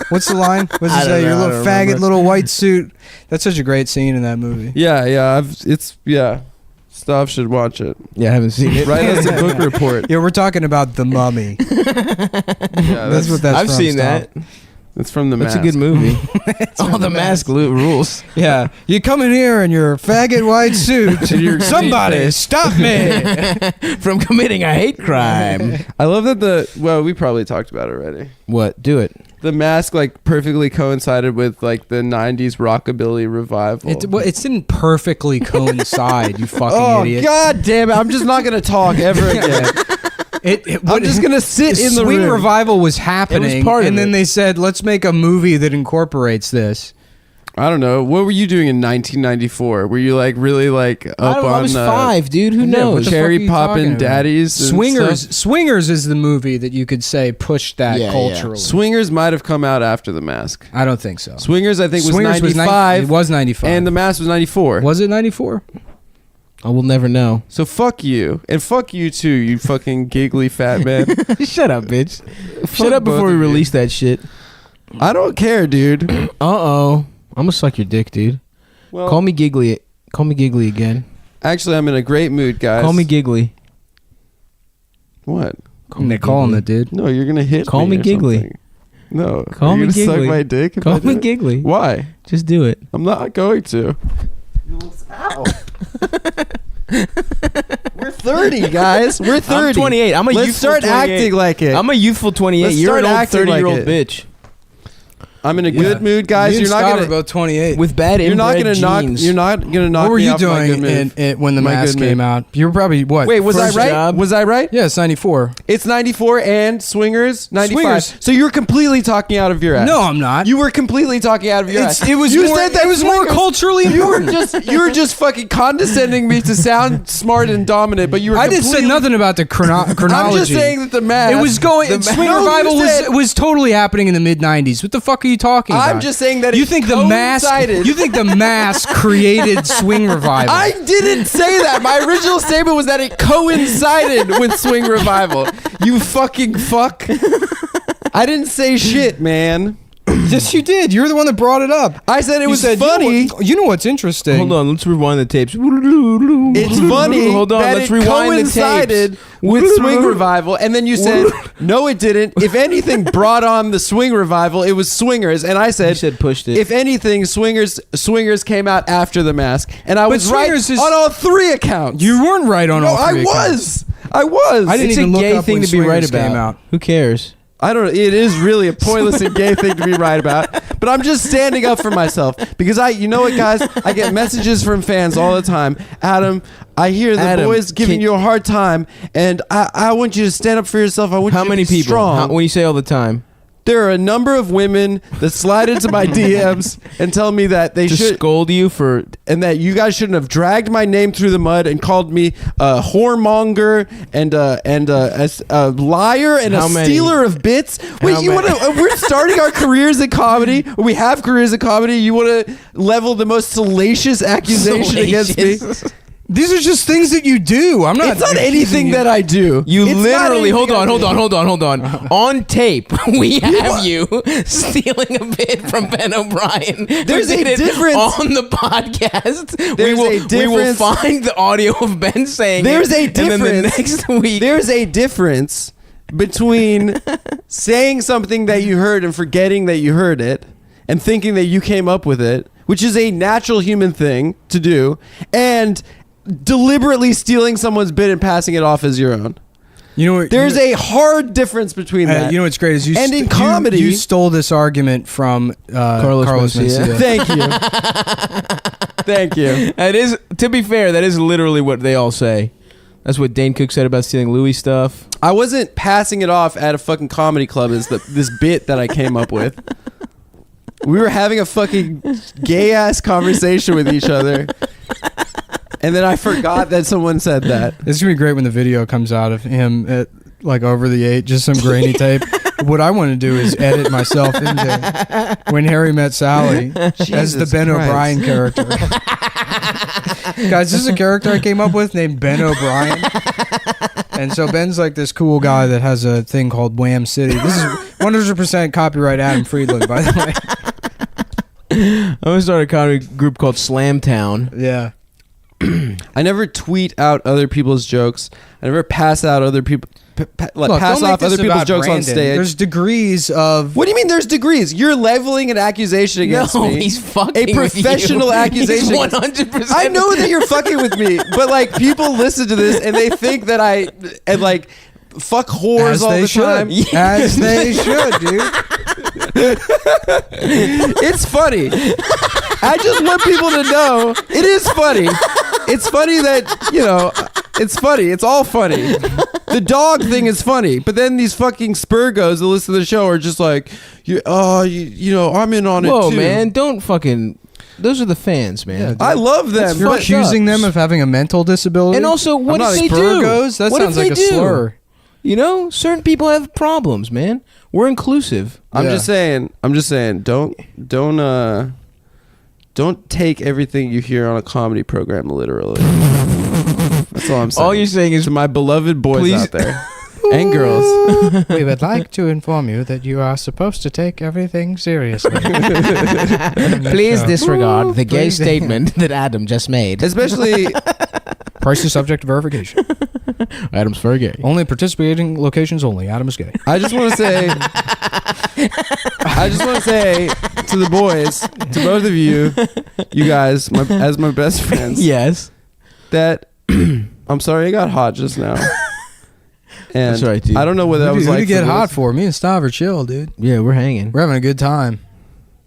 What's the line? What's I it don't say? Your know, I little don't faggot remember. little white suit. That's such a great scene in that movie. Yeah. Stav should watch it. Yeah, I haven't seen it. Write us a book report. Yeah, we're talking about The Mummy. Yeah, That's what that's I've from, seen Stav. that. That's from the That's Mask. a good movie. Oh, the mask rules. Yeah, you come in here in your faggot white suit. And you're somebody stop me from committing a hate crime. I love that we probably talked about it already. What? Do it. The Mask like perfectly coincided with like the 90s rockabilly revival. It didn't perfectly coincide. You fucking Oh idiot. god damn it. I'm just not going to talk ever again. I'm just going to sit in the Swing room. revival was happening, part of and then it. they said, "Let's make a movie that incorporates this." I don't know. What were you doing in 1994? Were you like really like up I don't know, on I was 5, dude. Who Yeah, what knows? the cherry fuck are you talking poppin' about? daddies? and Swingers. stuff? Swingers is the movie that you could say pushed that Yeah, yeah. culturally. Swingers might have come out after The Mask. I don't think so. Swingers, I think, was Swingers 95. it was 95. And The Mask was 94. Was it 94? I will never know. So fuck you. And fuck you too, you fucking giggly fat man. Shut up, bitch. Fuck Shut up both before we of you. release that shit. I don't care, dude. Uh-oh. I'm gonna suck your dick, dude. Well, Call me giggly. Call me giggly again. actually, I'm in a great mood, guys. Call me giggly. What? They're calling it, dude. No, you're gonna hit Call me or giggly. something. No. Call Are you me gonna giggly. suck my dick? if I Call me do it? giggly. Why? Just do it. I'm not going to. We're 30, guys. We're 30. I'm 28. I'm a Let's youthful start 28. acting like it. I'm a youthful 28. Let's You're an start old acting like 30-year-old it. bitch. I'm in a good mood, guys. Me You're and not Scott gonna are both 28. With bad You're not inbred gonna knock. genes. You're not gonna knock. What were me you off my good doing mood. when the My mask good came mood. out? You were probably what? Wait, was I first right? job? Was I right? Yeah, it's 94. It's 94 and Swingers 95. Swingers. So you were completely talking out of your ass. No, I'm not. You were completely talking out of your ass. It was you more, said that it was more Swingers- culturally You were important. just fucking condescending me to sound smart and dominant, but you were. I didn't say completely- nothing about the chronology. I'm just saying that the Mask. It was going. the Swing No, you revival said- was totally happening in the mid '90s. What the fuck are you talking about? I'm just saying that you it think the mask. coincided. You think the mask created swing revival? I didn't say that. My original statement was that it coincided with Swing Revival. You fucking fuck. I didn't say shit, man. Yes, you did. You're the one that brought it up. I said it was funny. You know what's interesting? Hold on, let's rewind the tapes. It's funny. Hold on, that let's it rewind the coincided tapes. with Swing Revival, and then you said no, it didn't. If anything brought on the Swing Revival, it was Swingers, and I said pushed it. If anything, Swingers came out after The Mask, and I was right Swingers is- on all 3 accounts. You weren't right on all 3 accounts. I was. I didn't It's even a look gay up thing when to be right Swingers came about. out. Who cares? I don't know. It is really a pointless and gay thing to be right about. But I'm just standing up for myself because you know what, guys? I get messages from fans all the time. Adam, I hear the boys giving you a hard time, and I want you to stand up for yourself. I want you to be strong. When you say all the time? There are a number of women that slide into my DMs and tell me that they should scold you for, and that you guys shouldn't have dragged my name through the mud and called me a whoremonger and a liar and a stealer of bits. Wait, you want to? We're starting our careers in comedy. We have careers in comedy. You want to level the most salacious accusation against me? These are just things that you do. I'm not. It's not anything that I do. You It's literally not hold anything on. On tape, we have you stealing a bit from Ben O'Brien. There's We a did it difference. on the podcast. There's a We will difference. find the audio of Ben saying There's a it, and then the difference. next week. There's a difference between saying something that you heard and forgetting that you heard it and thinking that you came up with it, which is a natural human thing to do, and deliberately stealing someone's bit and passing it off as your own. You know what? There's a hard difference between that. You know what's great is and in comedy, you stole this argument from Carlos Mencia. Thank you. Thank you. That is, to be fair, that is literally what they all say. That's what Dane Cook said about stealing Louis stuff. I wasn't passing it off at a fucking comedy club as this bit that I came up with. We were having a fucking gay ass conversation with each other. And then I forgot that someone said that. It's gonna be great when the video comes out of him at like over the 8, just some grainy tape. What I want to do is edit myself into When Harry Met Sally as the Ben Christ. O'Brien character. Guys, this is a character I came up with named Ben O'Brien. And so Ben's like this cool guy that has a thing called Wham City. This is 100% copyright Adam Friedland, by the way. I'm gonna start a comedy group called Slamtown. Yeah. I never tweet out other people's jokes. I never pass out other people. Pass off other people's jokes on stage. There's degrees of. What do you mean? There's degrees. You're leveling an accusation against No, me. he's fucking a professional with you. accusation. He's 100%. I know that you're fucking with me, but like people listen to this and they think that I like fuck whores As all they the should. time. As they should, dude. It's funny. I just want people to know it is funny. It's funny that, you know, it's funny. It's all funny. The dog thing is funny, but then these fucking Spurgos that listen to the show are just like, you know, I'm in on it too. Whoa, man, don't fucking. Those are the fans, man. I love them. You're accusing them of having a mental disability. And also, what I'm if not they Spurgos. do? That What sounds if like a they do? slur. You know, certain people have problems, man. We're inclusive. I'm just saying. Don't take everything you hear on a comedy program literally. That's all I'm saying. All you're saying is to my beloved boys please- out there and girls. We would like to inform you that you are supposed to take everything seriously. Please disregard the gay Please- statement that Adam just made. Especially Price is subject to verification. Adam's very gay. Only participating locations only. Adam is gay. I just want to say to the boys, to both of you, you guys, as my best friends, Yes. that I'm sorry I got hot just now. And That's right, dude. I don't know what that was Who like. to get for hot this. for? Me and Stav are chill, dude. Yeah, we're hanging. We're having a good time.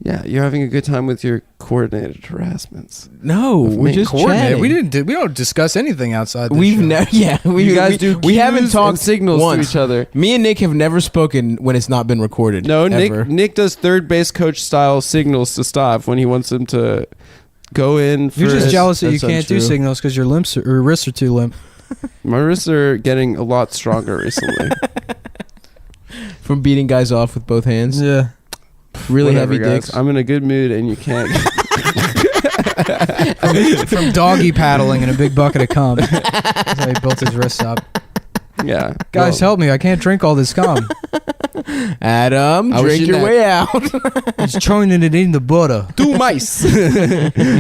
Yeah, you're having a good time with your coordinated harassments. No, we're just chatting. We don't discuss anything outside. This We've show. never. Yeah, You guys do We haven't cues talked and signals once. to each other. Me and Nick have never spoken when it's not been recorded. No, ever. Nick does third base coach style signals to Stav when he wants him to go in. You're just first. jealous that you That's can't do untrue. signals because your wrists are too limp. My wrists are getting a lot stronger recently. From beating guys off with both hands. Yeah. Really Whatever, heavy guys. dicks. I'm in a good mood, and you can't. From doggy paddling in a big bucket of cum. That's how he built his wrists up. Yeah. Guys, help me. I can't drink all this cum. Adam, I was drink in your that- way out. He's churning it in the butter. 2 mice.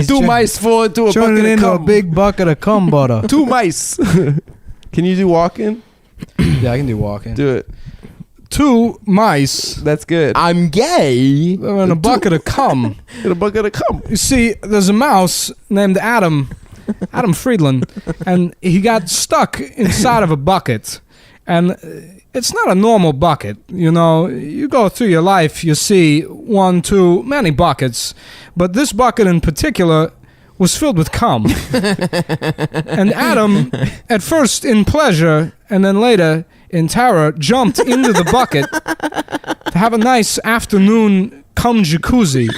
2 mice fall into a Churning bucket it of into a cum. big bucket of cum butter. 2 mice. Can you do walking? Yeah, I can do walking. Do it. 2 mice. That's good. I'm gay. They're in a bucket of cum. In a bucket of cum. You see, there's a mouse named Adam Friedland, and he got stuck inside of a bucket. And it's not a normal bucket. You know, you go through your life, you see 1, 2, many buckets. But this bucket in particular was filled with cum. And Adam, at first in pleasure, and then later in terror, jumped into the bucket to have a nice afternoon cum jacuzzi.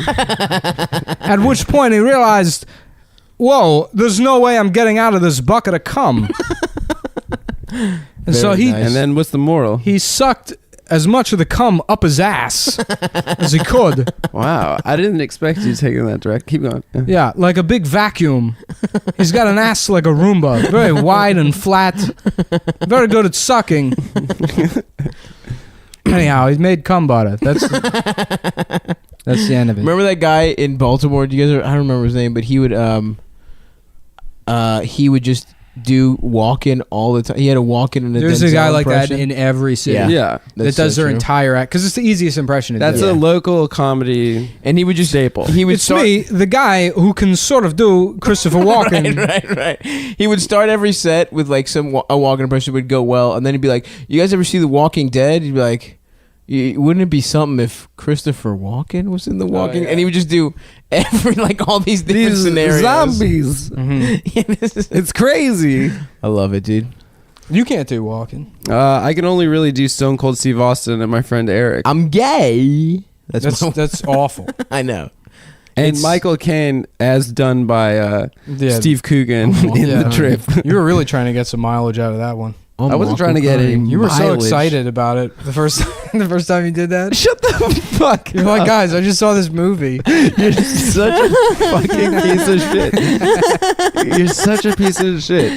At which point he realized, whoa, there's no way I'm getting out of this bucket of cum. And so he, And then what's the moral? he sucked as much of the cum up his ass as he could. Wow. I didn't expect you taking that direct. Keep going. Yeah, like a big vacuum. He's got an ass like a Roomba, very wide and flat, very good at sucking. Anyhow, he's made cum butter. That's the end of it. Remember that guy in Baltimore? Do you guys? I don't remember his name, but he would just do walk-in all the time. He had a walk-in and a There's Denzel a guy like that impression. in every city. Yeah. that That's does so their true. entire act because it's the easiest impression to That's do. a local comedy and he would just staple. He would It's start, me, the guy who can sort of do Christopher Walken. right. He would start every set with like a walk-in impression would go well, and then he'd be like, "You guys ever see The Walking Dead?" He'd be like, "Wouldn't it be something if Christopher Walken was in The Walking?" yeah. And he would just do every like all these different These scenarios. zombies. It's crazy. I love it, dude. You can't do Walken. I can only really do Stone Cold Steve Austin and my friend Eric. I'm gay. That's awful. I know. And Michael Caine as done by Steve Coogan in The Trip. You were really trying to get some mileage out of that one. I wasn't trying to get any You were so mileage. excited about it the first time you did that. Shut the fuck You're like, guys, I just saw this movie. You're such a fucking piece of shit. You're such a piece of shit.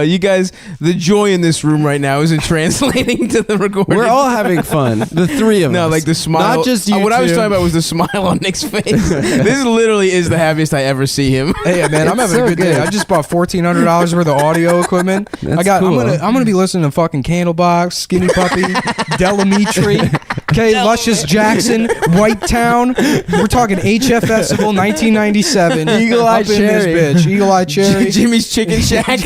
You guys, the joy in this room right now isn't translating to the recording. We're all having fun. The three of us. No, like the smile. Not just you What I was two. talking about was the smile on Nick's face. This literally is the happiest I ever see him. Hey man, I'm having so a good day. good. I just bought $1,400 worth of audio equipment. That's I'm cool. gonna be listening to fucking Candlebox, Skinny Puppy, Delamitri, okay, Luscious Jackson, White Town. We're talking HF Festival 1997. Eagle Eye Up in Cherry. this bitch. Eagle Eye Cherry. Jimmy's Chicken Shack.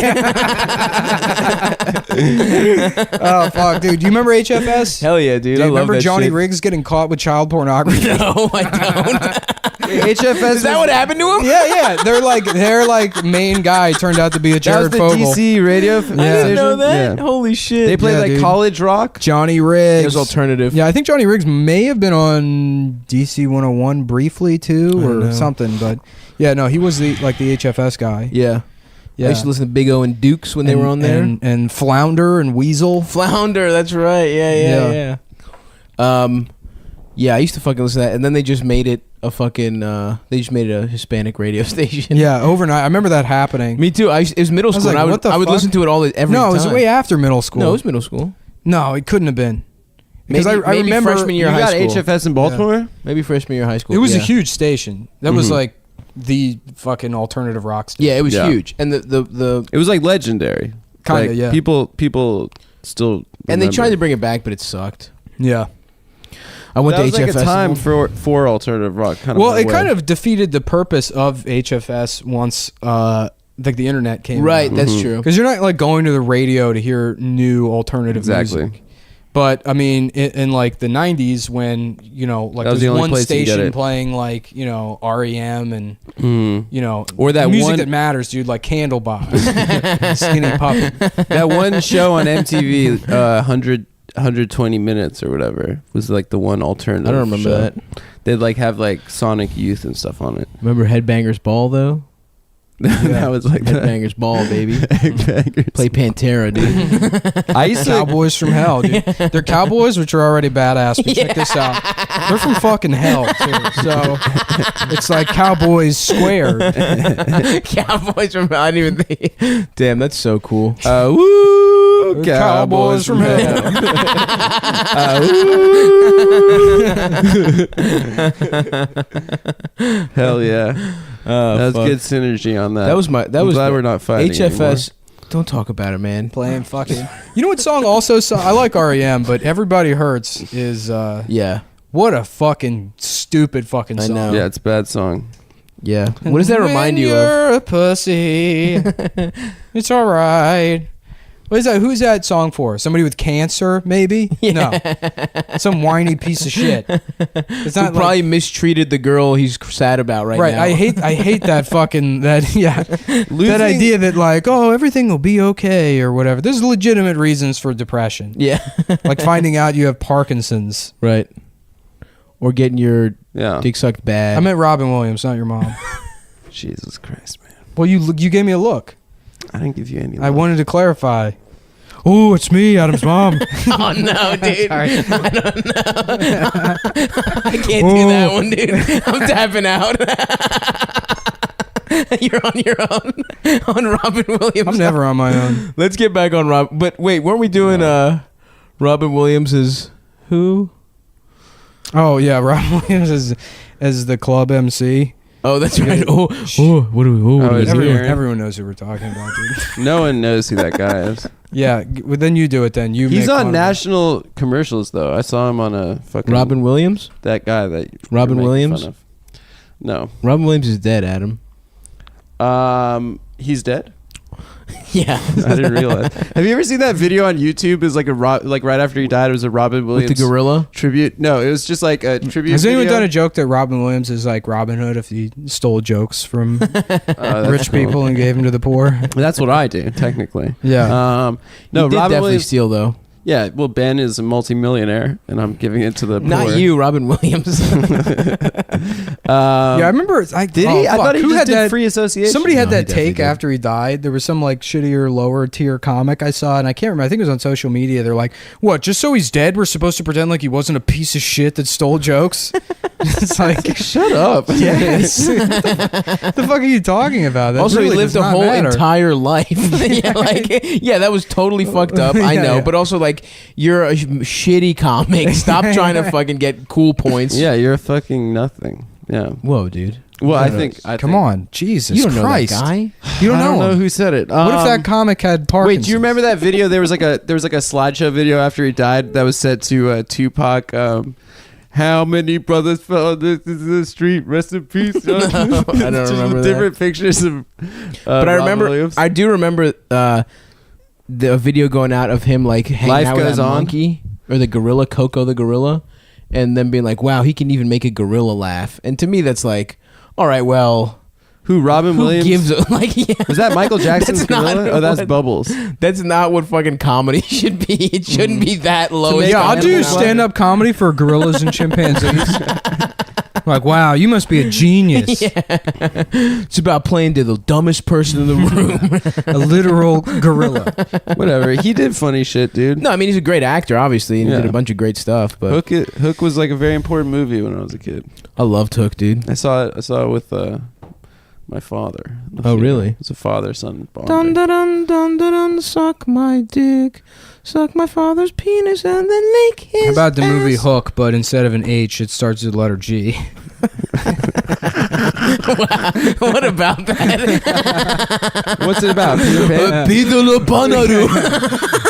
Oh fuck, dude. Do you remember HFS? Hell yeah, dude. Do I you love remember that Johnny shit. Riggs getting caught with child pornography? No, I don't. HFS Is that what happened to him? Yeah. Their main guy turned out to be a That was Jared the Fogle. DC radio station? I didn't know that. Yeah. Holy shit. They played Yeah, like dude. college rock. Johnny Riggs. It was alternative. Yeah, I think Johnny Riggs may have been on DC 101 briefly too, don't or know. something. But yeah, no, he was the HFS guy. Yeah. Yeah, I used to listen to Big O and Dukes when they were on there. and Flounder and Weasel. Flounder, that's right. Yeah. Yeah, I used to fucking listen to that, and then they just made it a fucking. They just made it a Hispanic radio station. Yeah, overnight. I remember that happening. Me too. It was middle I was school. like, and what the I would fuck? listen to it every No, time. it was way after middle school. No, it was middle school. No, it couldn't have been. Because Maybe I remember freshman year You of high got school. HFS in Baltimore? Maybe freshman year of high school. it was a yeah. huge station. That was like the fucking alternative rock station. Yeah, it was Yeah. huge, and the It was like legendary. Kinda, Like, yeah. People still. and they remember. tried to bring it back, but it sucked. Yeah. I went That to was HF like a time Festival. for alternative rock. Kind Well, of it kind of defeated the purpose of HFS once like the internet came Right, out. that's true. Because you're not like going to the radio to hear new alternative Exactly. music. But I mean, in like the '90s, when like That was there's the only one place to get station it. playing like REM and Or that music one- that matters, dude, like Candlebox, Skinny Puppy. that one show on MTV, 120 minutes or whatever, was like the one alternative. I don't remember show. that. They'd like have like Sonic Youth and stuff on it. Remember Headbangers Ball though? That was like Headbangers Ball, baby. Headbangers. Play Pantera, dude. I used to Cowboys from Hell, dude. They're cowboys, which are already badass. But check this out. They're from fucking hell too. So it's like Cowboys squared. Cowboys from I didn't even think. Damn, that's so cool. Woo, Cowboys from hell. Hell yeah. That was good synergy on that. That was I'm glad we're not fighting HFS. anymore. Don't talk about it, man. Playing fucking. You know what song also? I like REM, but Everybody Hurts is. Yeah. What a fucking stupid fucking song. know. Yeah, it's a bad song. Yeah. What does that remind you of? You're a pussy. It's all right. What is that? Who's that song for? Somebody with cancer, maybe? No. Some whiny piece of shit. It's not probably mistreated the girl he's sad about right now. Right. I hate that fucking that idea that like, oh, everything will be okay or whatever. There's legitimate reasons for depression. Yeah. Like finding out you have Parkinson's. Right. Or getting your Yeah. dick sucked bad. I meant Robin Williams, not your mom. Jesus Christ, man. Well, you gave me a look. I didn't give you any. I wanted to clarify. Oh, it's me, Adam's mom. Oh no, dude! Sorry. I don't know. I can't do that one, dude. I'm tapping out. You're on your own on Robin Williams. I'm never on my own. Let's get back on Rob. But wait, weren't we doing Robin Williams is who? Oh yeah, Robin Williams as the club MC. Oh, that's right. Oh, what do we? Oh, everyone knows who we're talking about, dude. No one knows who that guy is. Yeah, well, then you do it. Then you. He's make on fun national commercials though. I saw him on a fucking Robin Williams. That guy that Robin you're making Williams. fun of. No, Robin Williams is dead, Adam. He's dead. Yeah, I didn't realize. Have you ever seen that video on YouTube? Is like like right after he died, it was a Robin Williams With the gorilla tribute. No, it was just like a tribute. Has anyone video. done a joke that Robin Williams is like Robin Hood if he stole jokes from rich cool. people and gave them to the poor? That's what I do, technically. Yeah. No, he did Robin definitely Williams steal though. Yeah, well, Ben is a multimillionaire, and I'm giving it to the poor. Not you, Robin Williams. Yeah, I remember. Did he? I thought he Who just had did that free association. Somebody had No, he that definitely take did. after he died. There was some like shittier, lower tier comic I saw, and I can't remember. I think it was on social media. They're like, "What? Just so he's dead, we're supposed to pretend like he wasn't a piece of shit that stole jokes?" It's like, shut up. Yes. What the fuck are you talking about? That Also, really he lived does a not whole matter. entire life. Yeah, that was totally fucked up. I Yeah, know, yeah. but also like you're a shitty comic. Stop trying to fucking get cool points. Yeah, you're a fucking nothing. Yeah. Whoa, dude. Well, I think. Come on, Jesus You don't Christ! know that guy. You don't I don't know know him. who said it. What if that comic had Parkinson's? Wait, do you remember that video? There was like a slideshow video after he died that was set to Tupac. How many brothers fell on the street? Rest in peace. No, I don't remember that. Different pictures of. But I Robin remember. Williams. I do remember the video going out of him like hanging Life out with Goes that On? monkey or the gorilla, Coco the gorilla, and then being like, "Wow, he can even make a gorilla laugh." And to me, that's like, all right, well. Who Robin Who Williams? gives a, like? Yeah. Was that Michael Jackson's That's not gorilla? Oh, that's what- Bubbles. That's not what fucking comedy should be. It shouldn't be that low. Yeah, I'll do stand-up comedy for gorillas and chimpanzees. Like, wow, you must be a genius. Yeah. It's about playing to the dumbest person in the room. A literal gorilla. Whatever. He did funny shit, dude. No, I mean he's a great actor, obviously, and he Yeah. did a bunch of great stuff. But Hook was like a very important movie when I was a kid. I loved Hook, dude. I saw it with my father. Oh, really? It's a father-son bond. Dun dun dun dun dun dun. Suck my dick, suck my father's penis, and then lick his. How about the movie ass. Hook, but instead of an H, it starts with the letter G? Wow, what about that? What's it about? Peter Pan? Peter Lapanaru.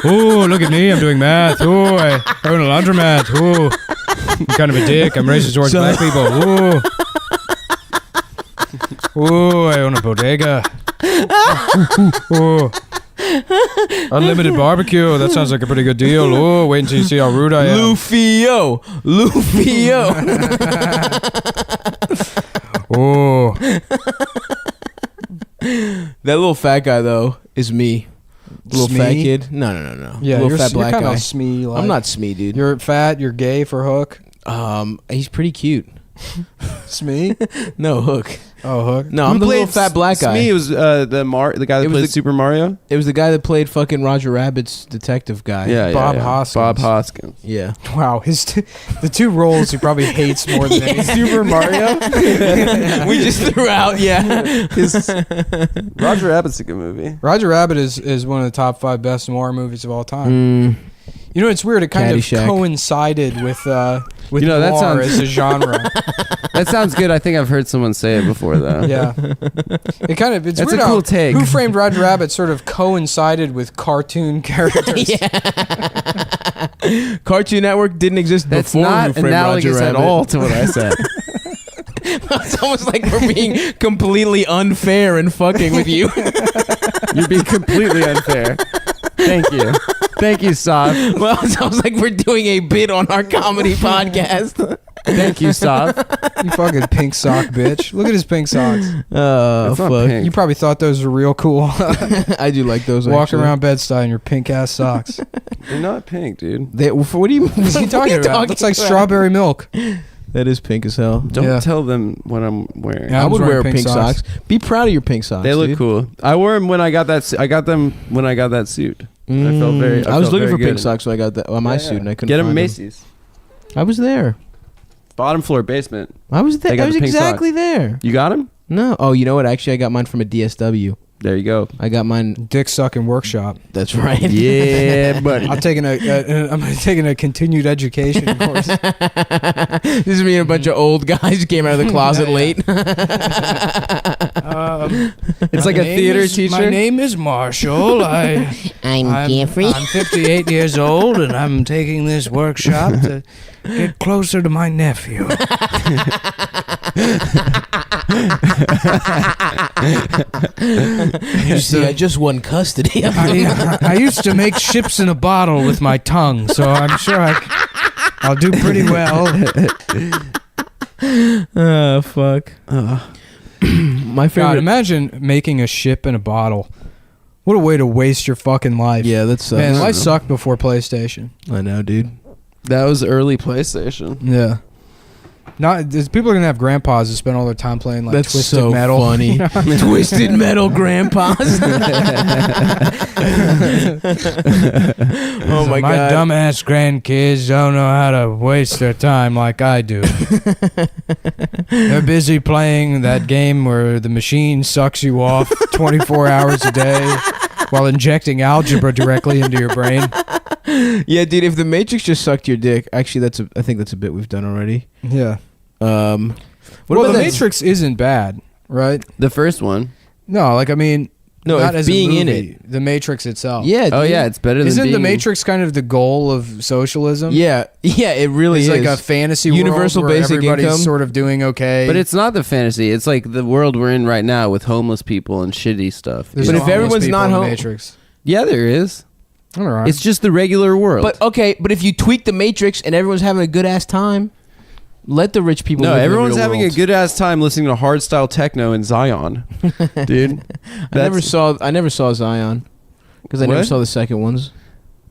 Oh, look at me. I'm doing math. Oh, I own a laundromat. Oh, I'm kind of a dick. I'm racist towards black people. Oh. Oh, I own a bodega. Oh. Unlimited barbecue. That sounds like a pretty good deal. Oh, wait until you see how rude I am. Lufio. Oh. That little fat guy though is me. Little fat Smee? kid. No. Yeah, little you're, fat black kind guy. of Smee. Like. I'm not Smee, dude. You're fat. You're gay for Hook. He's pretty cute. Smee? No, Hook. Oh, Hook. No, I'm the little fat black guy. Smee was the guy that played Super Mario. It was the guy that played fucking Roger Rabbit's detective guy. Yeah, Bob Hoskins. Bob Hoskins. Yeah. Wow, the two roles he probably hates more than anything. Super Mario. We just threw out, Roger Rabbit's a good movie. Roger Rabbit is one of the top 5 best noir movies of all time. You know, it's weird. It kind Caddyshack. of coincided with You know, that noir sounds- as a genre. That sounds good. I think I've heard someone say it before, though. Yeah, it's That's weird a how cool take. Who Framed Roger Rabbit sort of coincided with cartoon characters. Cartoon Network didn't exist That's before not Who Framed analogous Roger at Rabbit. all to what I said. It's almost like we're being completely unfair and fucking with you. You're being completely unfair. Thank you. Thank you, Sav. Well, it sounds like we're doing a bit on our comedy podcast. Thank you, Sav. You fucking pink sock bitch. Look at his pink socks. Oh, That's not fuck. pink. You probably thought those were real cool. I do like those. Walking actually. around Bed-Stuy in your pink ass socks. They're not pink, dude. What do you? What are you talking about? Looks like strawberry milk. That is pink as hell. Don't Yeah. tell them what I'm wearing. Yeah, I I'm would wearing wear pink socks. Be proud of your pink socks. They look dude. cool. I wore them when I got that. I got them when I got that suit. I felt very. I was felt looking very for pink good. socks, so I got that on my suit, and I couldn't Get them find at Macy's. I was there. Bottom floor basement. I was there. They got I was the pink exactly socks. there. You got them? No. Oh, you know what? Actually, I got mine from a DSW. There you go. I got mine. Dick sucking workshop. That's right. Yeah, buddy. I'm taking a continued education course. This is me and a bunch of old guys who came out of the closet late. It's like a theater teacher. My name is Marshall. I'm Jeffrey. I'm 58 years old, and I'm taking this workshop to get closer to my nephew. You see, I just won custody. I used to make ships in a bottle with my tongue, so I'm sure I'll do pretty well. Oh, fuck. My God, favorite. imagine making a ship in a bottle. What a way to waste your fucking life. Yeah, that sucks. Man, life sucked before PlayStation. I know, dude. That was early PlayStation. Yeah. People are gonna have grandpas who spend all their time playing like That's Twisted so Metal. funny. Twisted Metal grandpas. Oh my My god. dumbass grandkids don't know how to waste their time like I do. They're busy playing that game where the machine sucks you off 24 hours a day while injecting algebra directly into your brain. Yeah, dude. If the Matrix just sucked your dick, actually, I think that's a bit we've done already. Yeah. What Well, about the that- Matrix isn't bad, right? The first one. No, like I mean, No, not if as being a in movie, the Matrix itself. Yeah. Oh dude. yeah, it's better than Isn't the being- Matrix kind of the goal of socialism? Yeah. Yeah. It really It's is like a fantasy universal world where basic everybody's income. sort of doing okay. But it's not the fantasy. It's like the world we're in right now with homeless people and shitty stuff. There's But no if homeless everyone's people not in the home- Matrix. Yeah, there is. All right. It's just the regular world. But okay, but if you tweak the Matrix and everyone's having a good ass time, let the rich people. no, live in the everyone's real having world. a good ass time listening to hardstyle techno in Zion, dude. I never saw Zion because I never What? saw the second ones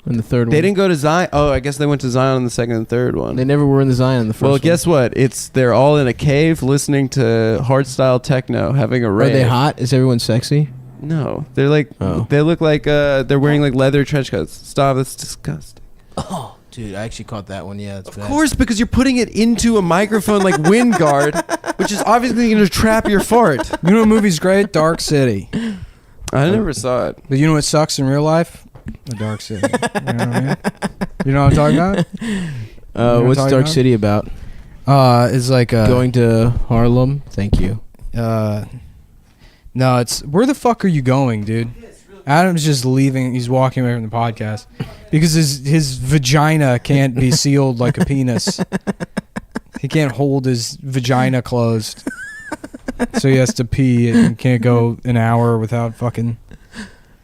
and the third They one. didn't go to Zion. Oh, I guess they went to Zion on the second and third one. They never were in the Zion in the first Well, one. guess what? They're all in a cave listening to hardstyle techno, having a rave. Are they hot? Is everyone sexy? No, they're like they look like they're wearing like leather trench coats. Stop, that's disgusting. Oh, dude, I actually caught that one. Yeah, that's Of course, because you're putting it into a microphone like wind guard, which is obviously going to trap your fart. You know what movie's great? Dark City. I never saw it. But you know what sucks in real life? The Dark City. You know what I mean? You know what I'm talking about? You know what What's I'm Dark talking City about? It's like Going to Harlem. Thank you. No, it's where the fuck are you going, dude? Adam's just leaving. He's walking away from the podcast because his vagina can't be sealed like a penis. He can't hold his vagina closed, so he has to pee and can't go an hour without fucking.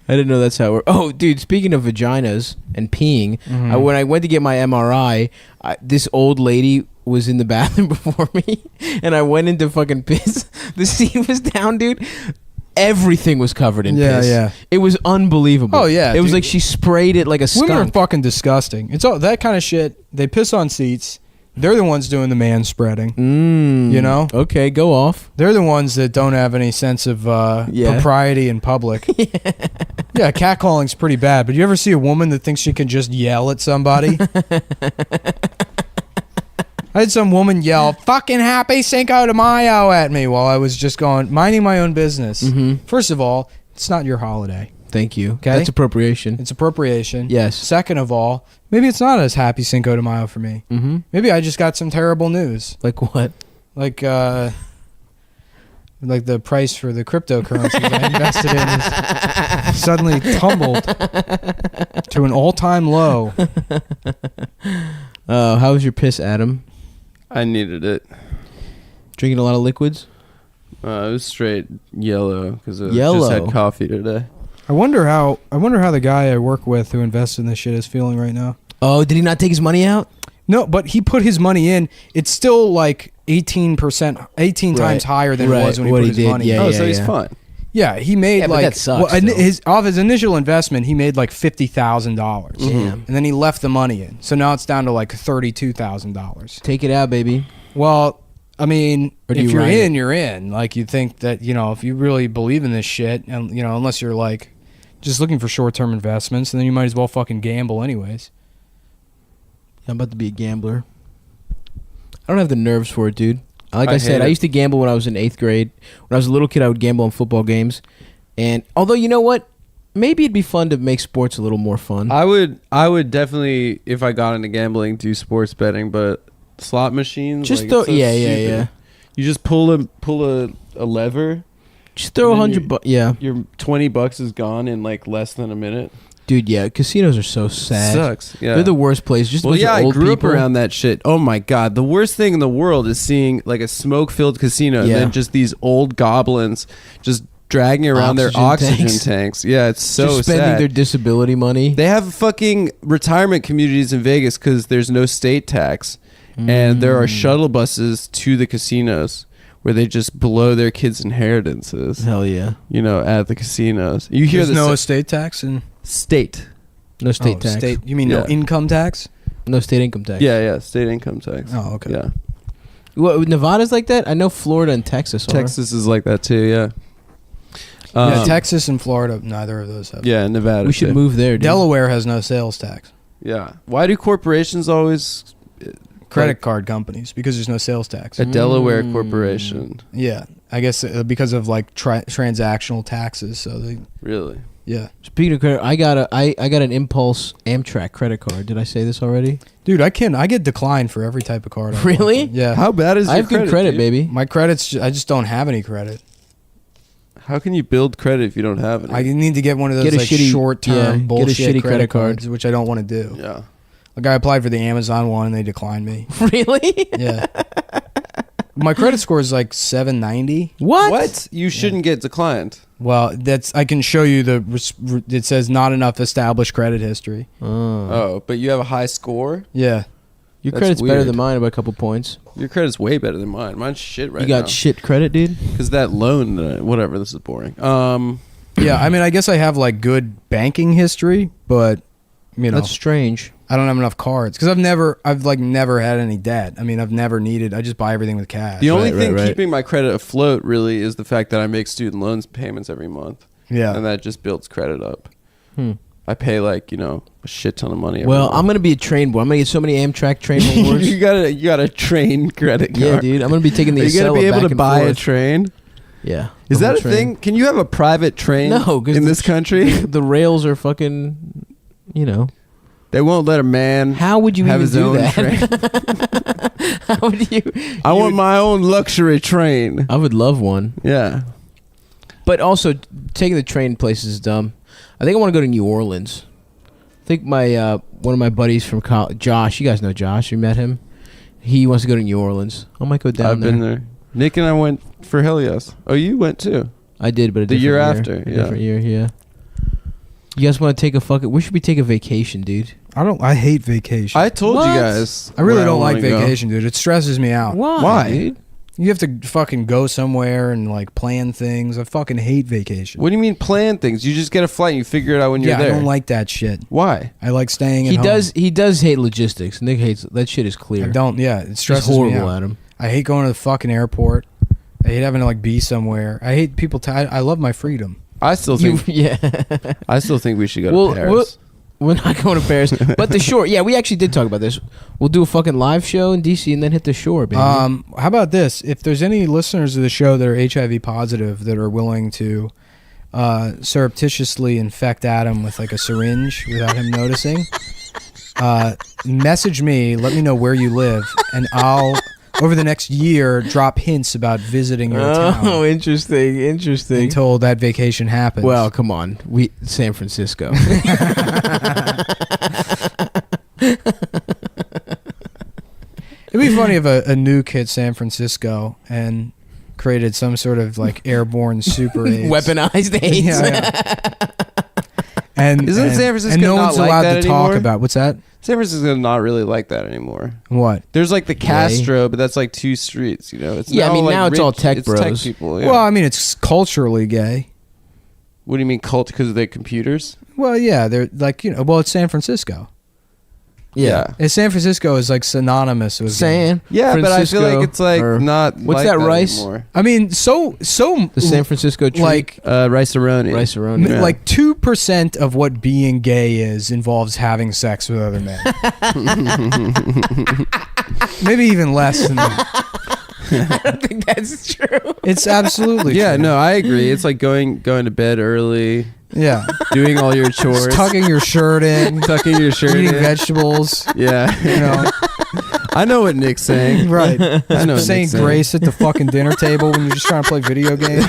I didn't know that's how it worked. Oh, dude, speaking of vaginas and peeing, Mhm. when I went to get my MRI, this old lady was in the bathroom before me, and I went in to fucking piss. The seat was down, dude. Everything was covered in piss. Yeah. It was unbelievable. Oh, yeah, It was dude. like she sprayed it like a skunk. Women are fucking disgusting. It's all that kind of shit. They piss on seats. They're the ones doing the man spreading. You know? Okay, go off. They're the ones that don't have any sense of propriety in public. Yeah, catcalling's pretty bad. But you ever see a woman that thinks she can just yell at somebody? I had some woman yell, "Fucking happy Cinco de Mayo" at me while I was just minding my own business. First of all, it's not your holiday. Thank you. Okay? That's appropriation. It's appropriation. Yes. Second of all, maybe it's not as happy Cinco de Mayo for me. Maybe I just got some terrible news. Like what? Like the price for the cryptocurrencies I invested in has suddenly tumbled to an all-time low. How was your piss, Adam? I needed it. Drinking a lot of liquids? It was straight yellow because I Yellow. just had coffee today. I wonder how the guy I work with who invested in this shit is feeling right now. Oh, did he not take his money out? No, but he put his money in. It's still like 18 times higher than it was when he put his money in. So he's fine. Yeah, he made Yeah, but like that sucks, though. off his initial investment, he made like $50,000. Damn. And then he left the money in. So now it's down to like $32,000. Take it out, baby. Well, I mean, Or do if you you're ride in, you're in. Like you think that, if you really believe in this shit, and unless you're like just looking for short-term investments, then you might as well fucking gamble anyways. I'm about to be a gambler. I don't have the nerves for it, dude. Like I said, hate I it. used to gamble when I was in 8th grade. When I was a little kid, I would gamble on football games. And although, you know what? Maybe it'd be fun to make sports a little more fun. I would definitely, if I got into gambling, do sports betting, but slot machines. Just like, throw, it's so stupid. You just pull a lever. Just throw and then $100. Yeah, your $20 is gone in like less than a minute. dude. Yeah, casinos are so sad. Sucks. Yeah, they're the worst place. Just well, yeah, I old grew people. up around that shit. Oh my god, the worst thing in the world is seeing like a smoke-filled casino Yeah. and then just these old goblins just dragging around their oxygen tanks. Yeah, it's so Just spending sad. their disability money. They have fucking retirement communities in Vegas because there's no state tax, and there are shuttle buses to the casinos where they just blow their kids' inheritances. Hell yeah! At the casinos, you hear There's this no estate tax in state. No state tax. State? You mean no income tax? No state income tax. Yeah, state income tax. Oh, okay. Yeah, What, Nevada's like that? I know Florida and Texas are. Texas is like that too. Yeah. Yeah, Texas and Florida, neither of those have. Yeah, Nevada. We should too. move there, dude. Delaware has no sales tax. Yeah. Why do corporations always Credit card companies, because there's no sales tax. a Delaware corporation? Yeah, I guess because of like transactional taxes. So they Really? yeah. Speaking of credit, I got an Impulse Amtrak credit card. Did I say this already? Dude, I get declined for every type of card. I Really? want. Yeah. How bad is I your have good credit, dude? baby. My credits, I just don't have any credit. How can you build credit if you don't have any? I need to get one of those Get a like shitty- short-term yeah, get a bullshit shitty credit credit card. cards, which I don't want to do. Yeah. Like I applied for the Amazon one and they declined me. Really? Yeah. My credit score is like 790. What? You shouldn't get declined. Well, I can show you it says not enough established credit history. Oh, but you have a high score? Yeah. Your That's credit's better weird. than mine by a couple points. Your credit's way better than mine. Mine's shit right You now. got shit credit, dude? Because that loan, whatever, this is boring. Yeah, I mean, I guess I have like good banking history, but That's strange. I don't have enough cards because I've never had any debt. I mean, I've never needed. I just buy everything with cash. The only thing keeping my credit afloat really is the fact that I make student loans payments every month. Yeah. And that just builds credit up. I pay a shit ton of money every Well, month. I'm gonna be a train boy. I'm gonna get so many Amtrak train rewards. you gotta train credit card. Yeah, dude. I'm gonna be taking the Are you gonna Acela be able back to and buy a forth. train? Yeah. Is the that whole a train. thing? Can you have a private train No, 'cause in the this country? The rails are fucking, They won't let a man How would you have even his do own that? train. How would you? I want my own luxury train. I would love one. Yeah. But also, taking the train places is dumb. I think I want to go to New Orleans. I think my one of my buddies from college, Josh. You guys know Josh. You met him. He wants to go to New Orleans. I might go down I've there. been there. Nick and I went for Hell Yes. Oh, you went too. I did, but The year after, A yeah. different year, yeah. You guys want to take a fucking? Where should we take a vacation, dude? I hate vacation. I told What? you guys. I really where don't like wanna go. vacation, dude. It stresses me out. Why? Why? dude? You have to fucking go somewhere and like plan things. I fucking hate vacation. What do you mean plan things? You just get a flight and you figure it out when you're there. I don't like that shit. Why? I like staying at home. He does hate logistics. Nick hates that shit is clear. I don't. Yeah, it stresses He's horrible me out. at him. I hate going to the fucking airport. I hate having to like be somewhere. I hate people. I love my freedom. I still think. I still think we should go to Paris. We're not going to Paris, but the shore. Yeah, we actually did talk about this. We'll do a fucking live show in DC and then hit the shore, baby. How about this? If there's any listeners of the show that are HIV positive that are willing to surreptitiously infect Adam with like a syringe without him noticing, message me. Let me know where you live, and I'll over the next year drop hints about visiting your town. Oh, interesting. Until that vacation happens. Well, come on, San Francisco. It'd be funny if a nuke hit San Francisco and created some sort of like airborne super AIDS. Weaponized AIDS. Yeah. And Isn't San Francisco and no not one's like allowed that to talk anymore? about what's that? San Francisco's not really like that anymore. What? There's like the Castro, but that's like 2 streets. You know, it's Yeah, I now, mean, like, now it's all tech Tech bros. people. Yeah. Well, I mean, it's culturally gay. What do you mean cult? Because of their computers? Well, yeah, they're like well, it's San Francisco. Yeah. And San Francisco is like synonymous with San. Yeah, but I feel Francisco, like it's like or- not. What's like that, rice? Anymore. I mean, so The San Francisco treat. like Rice-A-Roni. Rice-A-Roni. Yeah. like 2% of what being gay is involves having sex with other men. Maybe even less than that. I don't think that's true. It's absolutely Yeah, true. no, I agree. It's like going to bed early, Yeah. doing all your chores, Tucking your shirt in, tucking your shirt eating in. vegetables. Yeah, You know, I know what Nick's saying. right. I know what Saying Nick's saying. grace at the fucking dinner table when you're just trying to play video games.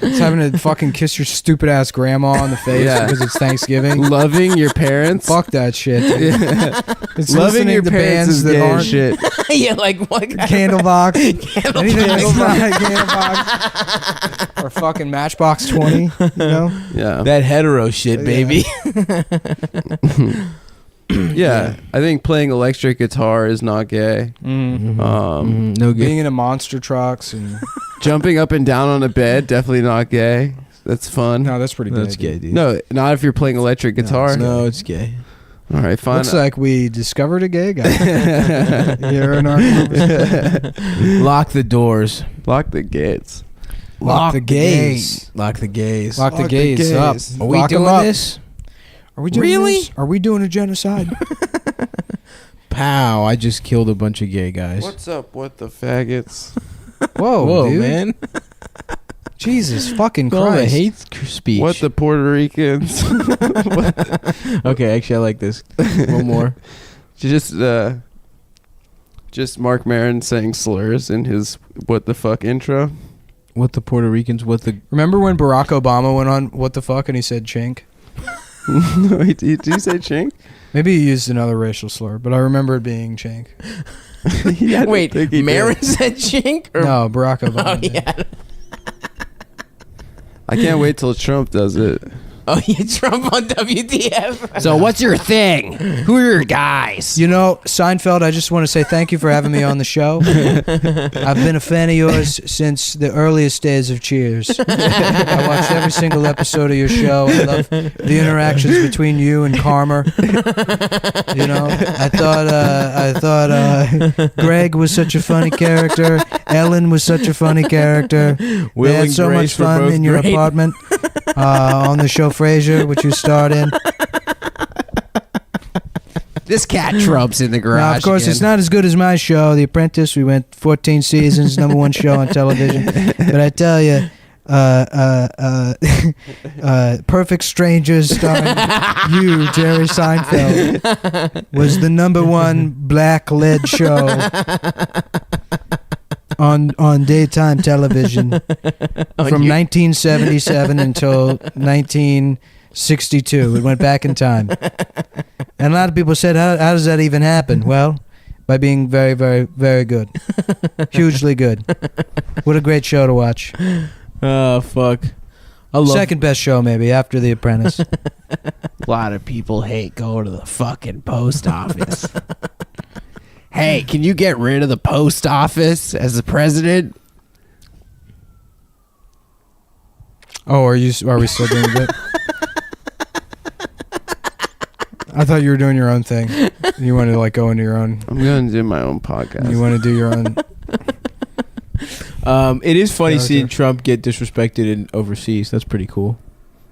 It's having to fucking kiss your stupid ass grandma on the face Yeah. because it's Thanksgiving. Loving your parents. Fuck that shit. Dude. Yeah. It's Loving listening your to parents bands is that gay aren't as shit. Yeah, like what? Candlebox. Anything that's not Candlebox. Or fucking Matchbox 20. You know? Yeah. That hetero shit, baby. Yeah, I think playing electric guitar is not gay. No Being into monster trucks and Jumping up and down on a bed, definitely not gay. That's fun. no, that's pretty That's gay. gay, dude. No, not if you're playing electric guitar. No, it's gay. All right, fine. Looks like we discovered a gay guy here in our conversation. Lock the doors. Lock the gates. Lock the gays. Lock the gays. Lock the gays up. Are we Lock 'em doing up. this? Are we doing Really? this? Are we doing a genocide? Pow! I just killed a bunch of gay guys. What's up with the faggots? Whoa, dude. man! Jesus fucking All the Christ. hate speech. What the Puerto Ricans? Okay, actually, I like this. One more. Just Mark Maron saying slurs in his "What the fuck" intro. What the Puerto Ricans? What the? Remember when Barack Obama went on What the Fuck and he said chink? Did you say chink? Maybe he used another racial slur, but I remember it being chink. Yeah, Wait, Marin said chink? Or? No, Barack Obama. Oh, did. yeah. I can't wait till Trump does it. Oh, yeah, Trump on WTF. So what's your thing? Who are your guys? You know, Seinfeld, I just want to say thank you for having me on the show. I've been a fan of yours since the earliest days of Cheers. I watched every single episode of your show. I love the interactions between you and Karmer. You know, I thought Greg was such a funny character. Ellen was such a funny character. Will they had and so Grace much were fun both in your great. apartment on the show Frasier, which you starred in. This cat trumps in the garage. Now, of course, again. it's not as good as my show, The Apprentice. We went 14 seasons, #1 show on television. But I tell you, Perfect Strangers starring you, Jerry Seinfeld, was the #1 black-led show on daytime television from 1977 until 1962. It went back in time. And a lot of people said, how does that even happen? Well, by being very, very, very good. Hugely good. What a great show to watch. Oh, fuck. I love Second best show, maybe, after The Apprentice. A lot of people hate going to the fucking post office. Hey, can you get rid of the post office as the president? Oh, are we still doing a bit? I thought you were doing your own thing. You wanted to like go into your own. I'm going to do my own podcast. You want to do your own. It is funny Character. seeing Trump get disrespected in overseas. That's pretty cool.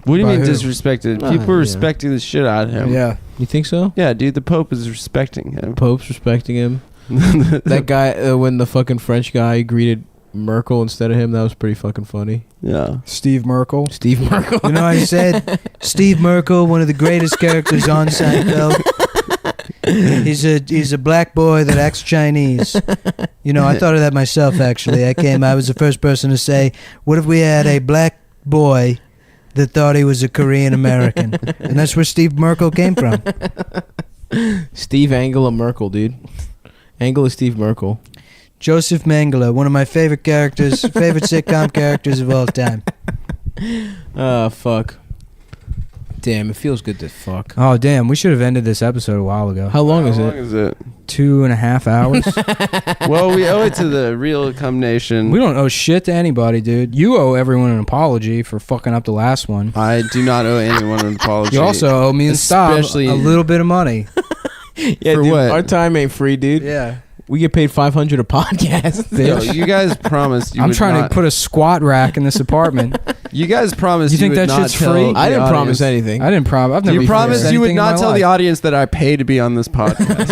What do you By mean who? disrespected? Ah, People are yeah. respecting the shit out of him. Yeah. You think so? Yeah, dude, the Pope is respecting him. Pope's respecting him. That guy, when the fucking French guy greeted Merkel instead of him, that was pretty fucking funny. Yeah. Steve Merkel. Steve Merkel. You know, I said Steve Merkel, one of the greatest characters on Seinfeld. He's a black boy that acts Chinese. You know, I thought of that myself. Actually, I was the first person to say, "What if we had a black boy that thought he was a Korean American?" And that's where Steve Merkel came from. Steve Angela Merkel, dude. Angela Steve Merkel. Joseph Mengele, one of my favorite characters, favorite sitcom characters of all time. Fuck. Damn, it feels good to fuck. Oh, damn. We should have ended this episode a while ago. How long is How it? long is it? 2.5 hours. Well, we owe it to the Real Cum Nation. We don't owe shit to anybody, dude. You owe everyone an apology for fucking up the last one. I do not owe anyone an apology. You also owe me and Stav a little bit of money. Yeah, For dude, what? Our time ain't free, dude. Yeah. We get paid $500 a podcast. Yo, you guys promised you I'm would trying not, to put a squat rack in this apartment. You guys promised You think would that not shit's tell free? the I didn't promise audience. anything. I didn't promise. I've never You promised promised you would anything in not my tell the life. audience that I pay to be on this podcast,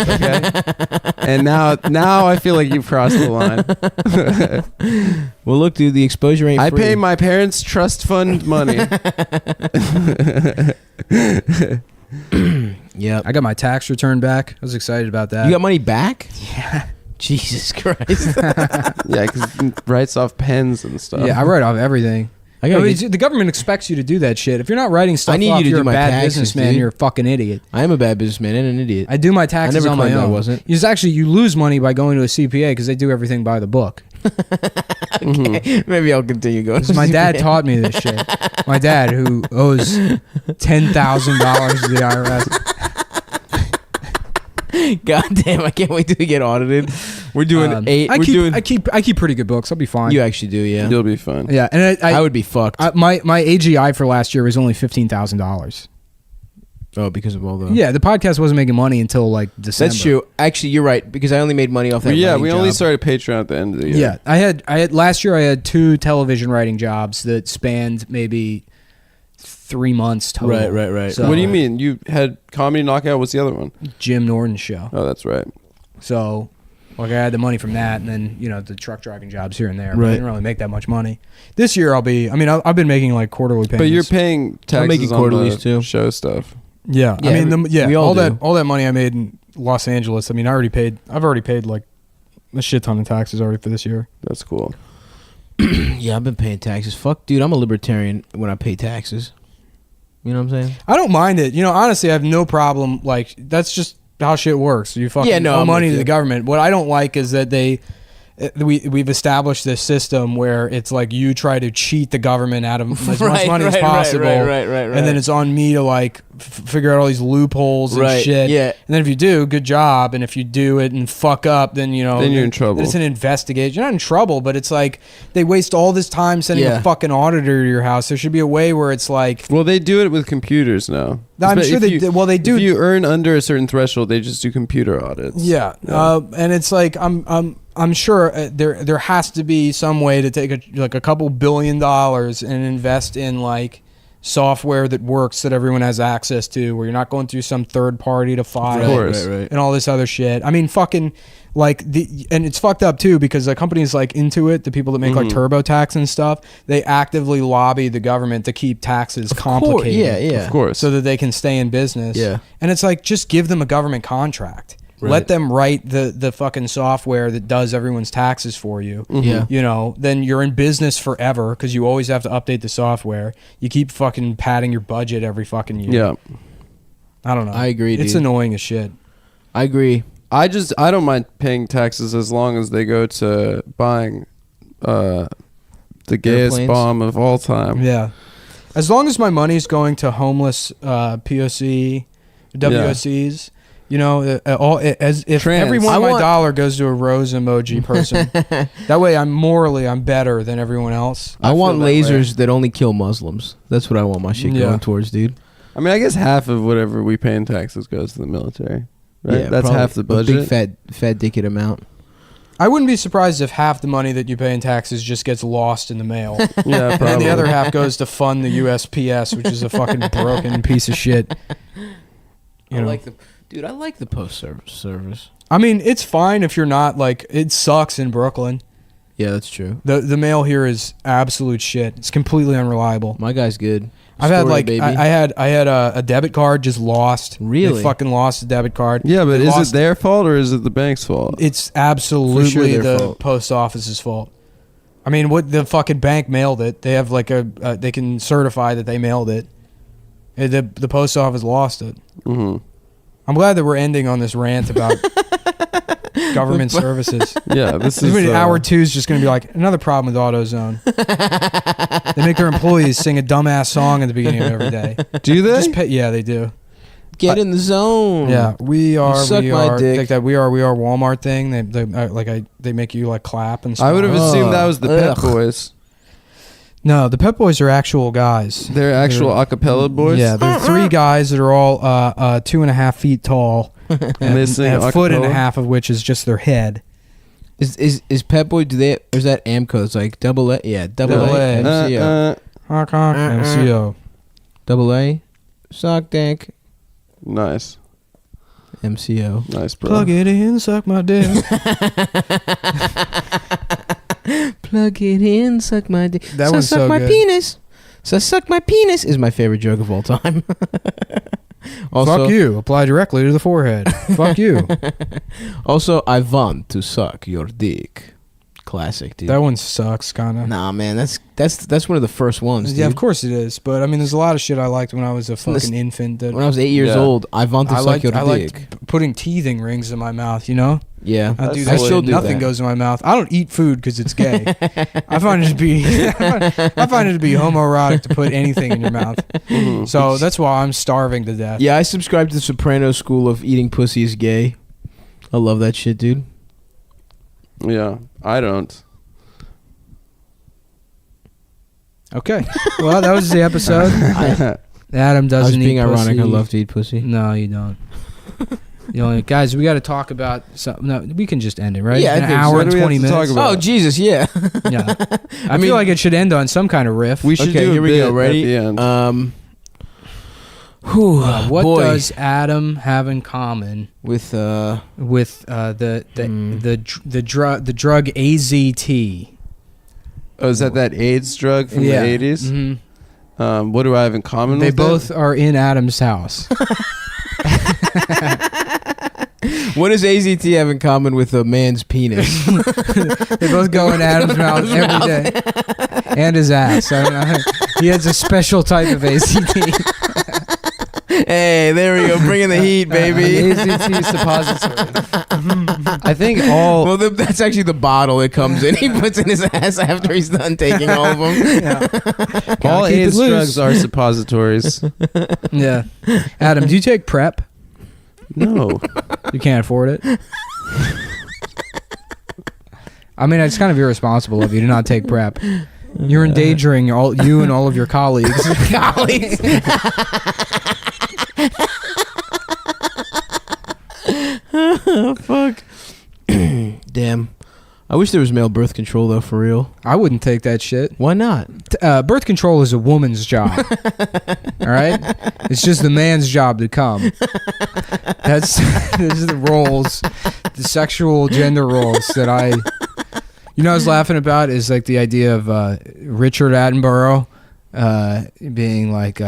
okay? And now I feel like you've crossed the line. Well, look, dude, the exposure ain't I free. pay my parents' trust fund money. Yep. I got my tax return back. I was excited about that. You got money back? Yeah. Jesus Christ. Yeah, because it writes off pens and stuff. Yeah, I write off everything. I gotta the government expects you to do that shit. If you're not writing stuff I need off, you to you're do a my bad taxes, businessman. dude. You're a fucking idiot. I am a bad businessman and an idiot. I do my taxes never on my claimed I own. wasn't. You lose money by going to a CPA because they do everything by the book. Okay. Maybe I'll continue going. 'Cause my dad taught me this shit. My dad, who owes $10,000 to the IRS. God damn, I can't wait till we get audited. We're doing eight. I keep pretty good books. I'll be fine. You actually do, yeah. You'll be fine. Yeah, and I would be fucked. my AGI for last year was only $15,000. Oh, because of all the. Yeah, the podcast wasn't making money until like December. That's true. Actually, you're right because I only made money off that. Yeah, writing we only job. started Patreon at the end of the year. Yeah, I had last year. I had 2 television writing jobs that spanned maybe 3 months total. Right. So, What do you mean? You had Comedy Knockout. What's the other one? Jim Norton's show. Oh, that's right. So, like, I had the money from that, and then the truck driving jobs here and there. But I Right. didn't really make that much money. This year, I've been making like quarterly payments. But you're paying taxes making on quarterlies the too. show stuff. Yeah, Yeah, I mean, we all do. all that money I made in Los Angeles. I mean, I've already paid like a shit ton of taxes already for this year. That's cool. Yeah, I've been paying taxes. Fuck, dude, I'm a libertarian when I pay taxes. You know what I'm saying? I don't mind it. Honestly, I have no problem. Like, that's just how shit works. You fucking Yeah, no, owe I'm money with to you. the government. What I don't like is that we've established this system where it's like you try to cheat the government out of as much money as possible, Right. and then it's on me to like figure out all these loopholes and Right, shit. yeah. And then if you do, good job. And if you do it and fuck up, then Then you're in trouble. Then it's an investigation. You're not in trouble, but it's like they waste all this time sending Yeah. a fucking auditor to your house. There should be a way where it's like. Well, they do it with computers now. I'm But sure if they you- do. Well, they do. If you earn under a certain threshold, they just do computer audits. Yeah, and it's like I'm sure there has to be some way to take a couple $1 billion and invest in like software that works that everyone has access to, where you're not going through some third party to file, Of course. Right. and all this other shit. I mean, fucking like and it's fucked up too because the companies like Intuit, the people that make like TurboTax and stuff, they actively lobby the government to keep taxes complicated. Yeah. Of course. So that they can stay in business. Yeah. And it's like, just give them a government contract. Right. Let them write the fucking software that does everyone's taxes for you. Yeah. Then you're in business forever because you always have to update the software. You keep fucking padding your budget every fucking year. Yeah. I don't know. I agree, It's dude. annoying as shit. I agree. I don't mind paying taxes as long as they go to buying the gayest Airplanes? bomb of all time. Yeah. As long as my money's going to homeless POC, WOCs, You know, as if every one of my dollar goes to a rose emoji person. That way, I'm better than everyone else. I want lasers that only kill Muslims. That's what I want my shit going towards, dude. I mean, I guess half of whatever we pay in taxes goes to the military. Right? Yeah, that's probably half the a budget. big fat dickhead amount. I wouldn't be surprised if half the money that you pay in taxes just gets lost in the mail. Yeah, and probably. the other half goes to fund the USPS, which is a fucking broken piece of shit. I like the post service. I mean, it's fine if you're not like it sucks in Brooklyn. Yeah, that's true. The mail here is absolute shit. It's completely unreliable. My guy's good. I've had like baby. I had a debit card just lost. Really? They fucking lost a debit card. Yeah, but They is lost- it their fault or is it the bank's fault? It's absolutely their the fault. post office's fault. I mean, what the fucking bank mailed it. They have like they can certify that they mailed it. The post office lost it. Mm-hmm. I'm glad that we're ending on this rant about government services. Yeah, this is hour 2 is just going to be like another problem with AutoZone. They make their employees sing a dumbass song at the beginning of every day. Do they? Yeah, they do. Get in the zone. Yeah, we are. Suck we my are dick. like that. We are Walmart thing. They make you like clap and stuff. I would have assumed that was the Pep Boys. No, the Pep Boys are actual guys. They're actual acapella boys? Yeah, they're 3 guys that are all 2.5 feet tall, Missing and a foot and a acapella? half of which is just their head. Is Pep Boy? Do they? Or is that Amco? It's like double A. Yeah, double A. MCO. Honk honk MCO. Double A. Sock dick. Nice. MCO. Nice, bro. Plug it in, suck my dick. Plug it in, suck my dick. That one's suck so my good. penis. So suck my penis is my favorite joke of all time. Also, Fuck you. Apply directly to the forehead. Fuck you. Also, I want to suck your dick. Classic, dude. That one sucks, kind of. Nah, man, that's one of the first ones. Yeah, dude. of course it is. But I mean, there's a lot of shit I liked when I was a fucking infant. That When I was 8 years old, I want to suck your I dick. liked putting teething rings in my mouth. You know. Yeah, I do I that. still do Nothing that. goes in my mouth. I don't eat food because it's gay. I find it to be I find it to be homoerotic to put anything in your mouth. So that's why I'm starving to death. Yeah, I subscribe to the Soprano school of eating pussy is gay. I love that shit, dude. Yeah, I don't. Okay. Well, that was the episode. Adam I was doesn't being eat ironic. pussy. I love to eat pussy. No, you don't. You know, guys, we got to talk about something. No, we can just end it, right? Yeah, I An think so. hour What and do we have 20 to minutes. talk about? Oh Jesus, yeah. Yeah. I mean- feel like it should end on some kind of riff. We should Okay, do a here we bit go. Ready? at the end. What boy. does Adam have in common with the drug AZT? Oh, is that AIDS drug from Yeah. the 80s? Mhm. What do I have in common They with both are in Adam's house. What does AZT have in common with a man's penis? They both go in Adam's mouth every day. And his ass. I don't know. He has a special type of AZT. Hey, there we go. Bringing the heat, baby. AZT suppository. I think all... Well, that's actually the bottle it comes in. He puts in his ass after he's done taking all of them. Yeah. all keep it AIDS loose. drugs are suppositories. Yeah. Adam, do you take PrEP? No. You can't afford it? I mean, it's kind of irresponsible of you to not take PrEP. You're endangering you and all of your colleagues. Fuck. Damn. I wish there was male birth control though, for real. I wouldn't take that shit. Why not? Birth control is a woman's job. All right? It's just the man's job to come. Those are the roles, the sexual gender roles that I... You know what I was laughing about is like the idea of Richard Attenborough being like,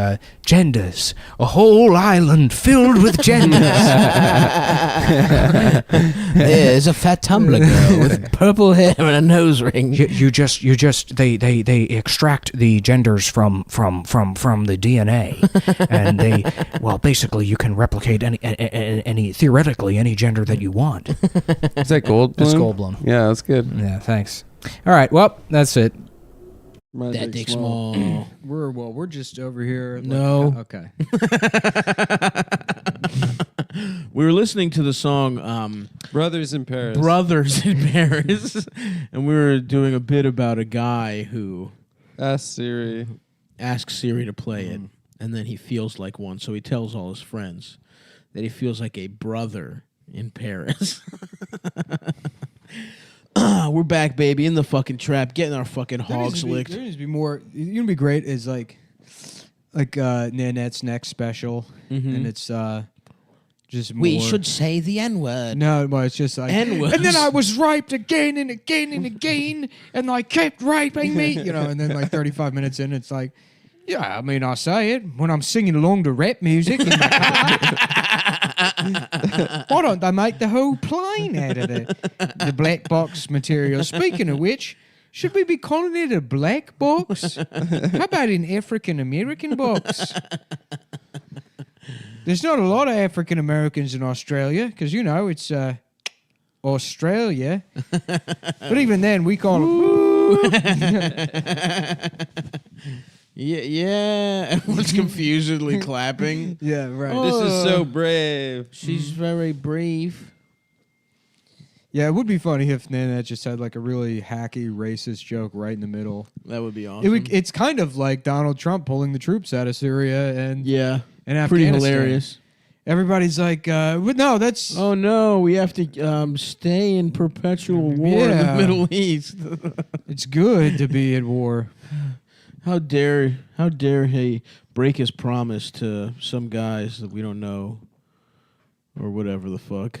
genders, a whole island filled with genders. There's a fat Tumblr girl with purple hair and a nose ring. They extract the genders from the DNA, and basically you can replicate any theoretically any gender that you want. Is that Goldblum? That's Goldblum. Yeah, that's good. Yeah, thanks. All right, well, that's it. That dick small. We're just over here. No. Okay. We were listening to the song Brothers in Paris. Brothers in Paris. And we were doing a bit about a guy who asks Siri to play it. And then he feels like one. So he tells all his friends that he feels like a brother in Paris. We're back, baby, in the fucking trap, getting our fucking hogs licked. There needs to be more. You know, be great is like Nanette's next special, and it's just more. We should say the N-word. No, well, it's just like N-words. And then I was raped again and again and again, and they kept raping me. You know, and then like 35 minutes in, it's like, yeah, I mean, I say it when I'm singing along to rap music in my car. Why don't they make the whole plane out of the black box material? Speaking of which, should we be calling it a black box? How about an African American box? There's not a lot of African Americans in Australia because, you know, it's Australia. But even then, we call them. Yeah. Everyone's confusedly clapping. Yeah, right. This is so brave. She's very brave. Yeah, it would be funny if Nanette just had like a really hacky racist joke right in the middle. That would be awesome. It's kind of like Donald Trump pulling the troops out of Syria and and pretty Afghanistan. hilarious. Everybody's like, but no, that's... Oh, no, we have to stay in perpetual war in the Middle East. It's good to be at war. How dare he break his promise to some guys that we don't know or whatever the fuck.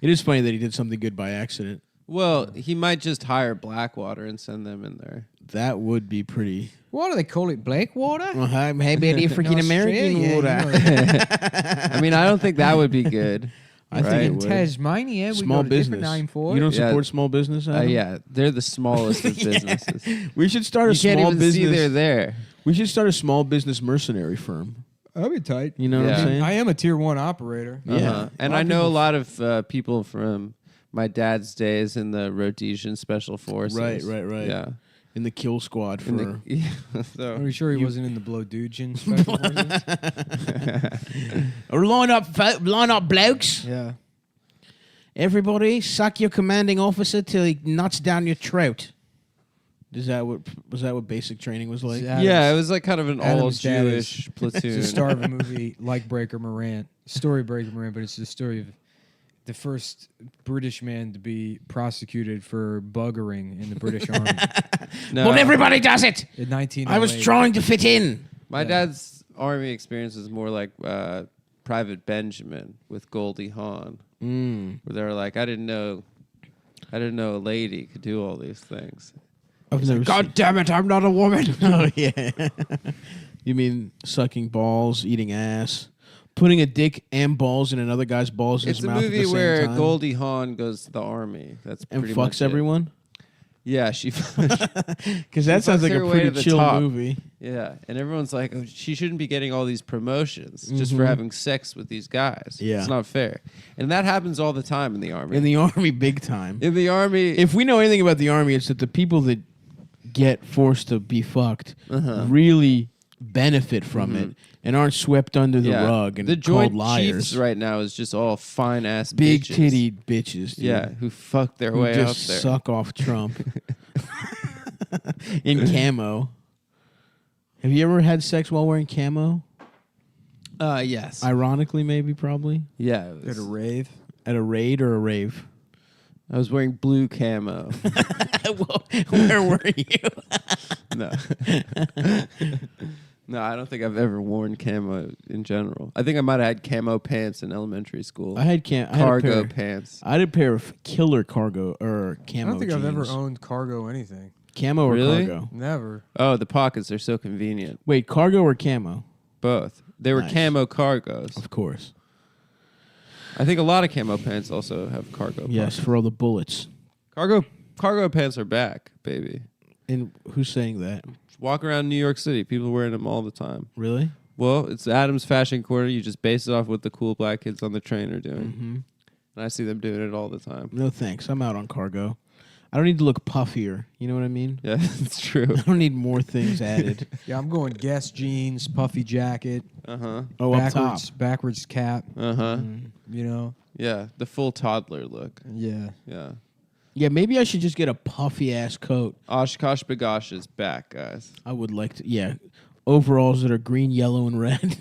It is funny that he did something good by accident. Well, he might just hire Blackwater and send them in there. That would be pretty... Why do they call it Blackwater? Well, maybe an African American water. I mean, I don't think that would be good. I think in Tasmania, we got a different name for it. You don't support small business? Yeah, they're the smallest of businesses. We should start a You can't small even business. see they're there. We should start a small business mercenary firm. That'd be tight. You know what I'm saying? I am a tier 1 operator. Yeah, and I know a lot of people from my dad's days in the Rhodesian Special Forces. Right. Yeah. In the kill squad for... So Are you sure he wasn't in the Blowdugian Special Forces? Line up, blokes. Yeah. Everybody, suck your commanding officer till he nuts down your throat. Was that what basic training was like? Yeah, it was like kind of an Adam's dad all-Jewish platoon. It's the star of a movie like Breaker Morant. Story Breaker Morant, but it's the story of the first British man to be prosecuted for buggering in the British Army. Well, everybody does it. In 1908. I was trying to fit in. My dad's army experience is more like Private Benjamin with Goldie Hawn, where they were like, I didn't know a lady could do all these things. God damn it, I'm not a woman. Oh, yeah. You mean sucking balls, eating ass, putting a dick and balls in another guy's balls in his mouth at the same time? It's a movie where Goldie Hawn goes to the army. That's and pretty fucks much it. everyone? Yeah, she... Because that sounds like a pretty chill movie. Yeah, and everyone's like, oh, she shouldn't be getting all these promotions just for having sex with these guys. Yeah. It's not fair. And that happens all the time in the army. In the army, big time. In the army... If we know anything about the army, it's that the people that get forced to be fucked really benefit from it and aren't swept under the rug and the called Joint liars. Chiefs right now is just all fine ass Big bitches. titty bitches, dude. Yeah, who fuck their Who way just up there. suck off Trump in camo. Have you ever had sex while wearing camo? Yes. Ironically, maybe, probably. Yeah. At a rave? At a raid or a rave? I was wearing blue camo. Where were you? No. No, I don't think I've ever worn camo in general. I think I might have had camo pants in elementary school. I had cargo pants. I had a pair of killer cargo or camo I don't think jeans. I've ever owned cargo anything. Camo or Really? cargo? Never. Oh, the pockets are so convenient. Wait, cargo or camo? Both. They were Nice. camo cargos. Of course. I think a lot of camo pants also have cargo Yes, pockets. for all the bullets. Cargo pants are back, baby. And who's saying that? Walk around New York City. People are wearing them all the time. Really? Well, it's Adam's Fashion Corner. You just base it off what the cool black kids on the train are doing. Mm-hmm. And I see them doing it all the time. No thanks. I'm out on cargo. I don't need to look puffier. You know what I mean? Yeah, that's true. I don't need more things added. Yeah, I'm going Guess jeans, puffy jacket. Oh, up top. Backwards cap. You know. Yeah, the full toddler look. Yeah. Yeah. Yeah, maybe I should just get a puffy ass coat. Oshkosh Bagosh is back, guys. I would like to. Yeah, overalls that are green, yellow, and red.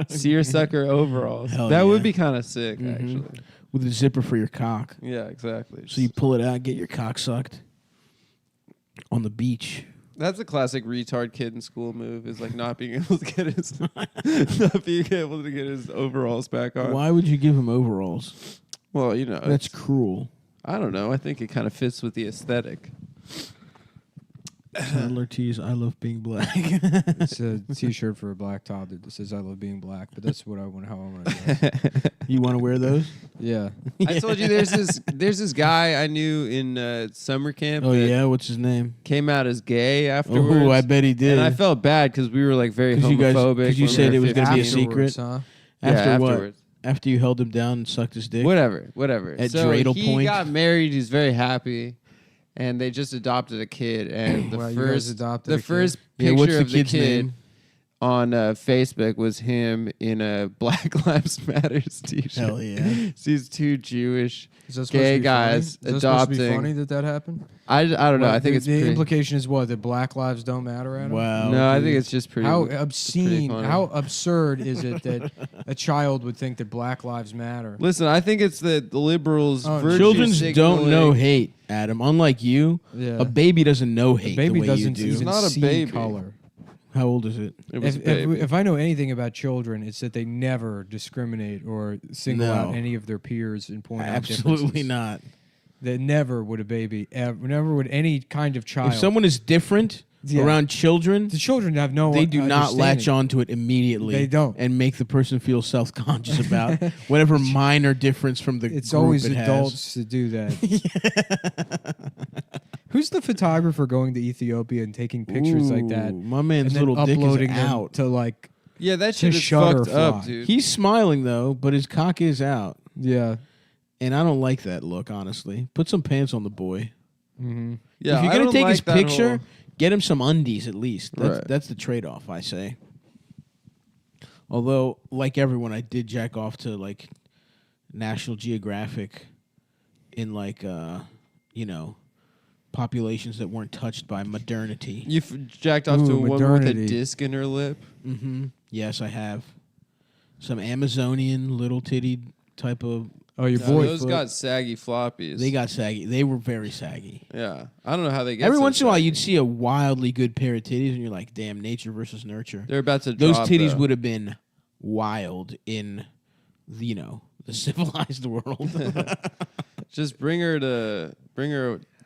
Seersucker overalls. Hell that yeah. would be kind of sick, actually. With a zipper for your cock. Yeah, exactly. So you pull it out, get your cock sucked on the beach. That's a classic retard kid in school move. Is like not being able to get his overalls back on. Why would you give him overalls? Well, you know, That's cruel. I don't know. I think it kind of fits with the aesthetic. Toddler tees, I love being black. It's a T-shirt for a black toddler that says "I love being black," but that's what I want. How I want to dress. You want to wear those? Yeah. I told you there's this guy I knew in summer camp. Oh that yeah, what's his name? Came out as gay afterwards. Oh, I bet he did. And I felt bad because we were like very homophobic. Because you when said we it were was going to be a 15. secret. Huh? After what? Afterwards. After you held him down and sucked his dick? Whatever. At so Dreidel he Point? got married. He's very happy. And they just adopted a kid. And the Wow, you guys first adopted a kid? first Yeah, picture what's the of the kid's kid name? on Facebook was him in a Black Lives Matters t-shirt. Hell yeah. These two Jewish Is that supposed gay to be guys funny? Is that supposed to be adopting. funny that happened? I don't know. What, I think it's the pretty. implication is what, that black lives don't matter, Adam? Wow. No, I dude. think it's just pretty. How pretty obscene, funny. how absurd is it that a child would think that black lives matter? Listen, I think it's the liberals. Oh, virtue Children don't signaling- know hate, Adam. Unlike you, Yeah. a baby doesn't know hate A baby the way doesn't you do. even not a see baby. color. How old is it? It was If, a baby. if I know anything about children, it's that they never discriminate or single No. out any of their peers and point out Absolutely differences. not. That never would a baby, never would any kind of child. If someone is different Yeah. around children, the children have no they do not latch understanding. onto it immediately. They don't. And make the person feel self-conscious about whatever minor difference from the It's group always it has. adults to do that. Who's the photographer going to Ethiopia and taking pictures like that? Ooh, my and man's then little dick is uploading them out. to like Yeah, that to shit is fucked Shutterfly. up, dude. He's smiling though, but his cock is out. yeah. And I don't like that look, honestly. Put some pants on the boy. Mm-hmm. Yeah, if you're I gonna don't take like his that picture, whole- get him some undies at least. That's, Right. that's the trade-off, I say. Although, like everyone, I did jack off to like National Geographic in like populations that weren't touched by modernity. You jacked off to a woman with a modernity. disc in her lip. Mm-hmm. Yes, I have. Some Amazonian little titty type of. Oh, your No, boy. those got saggy floppies. They got saggy. They were very saggy. Yeah, I don't know how they get. Every so once in a while, saggy. you'd see a wildly good pair of titties, and you're like, "Damn, nature versus nurture." They're about to. Those drop, titties though. would have been wild in, the civilized world. Just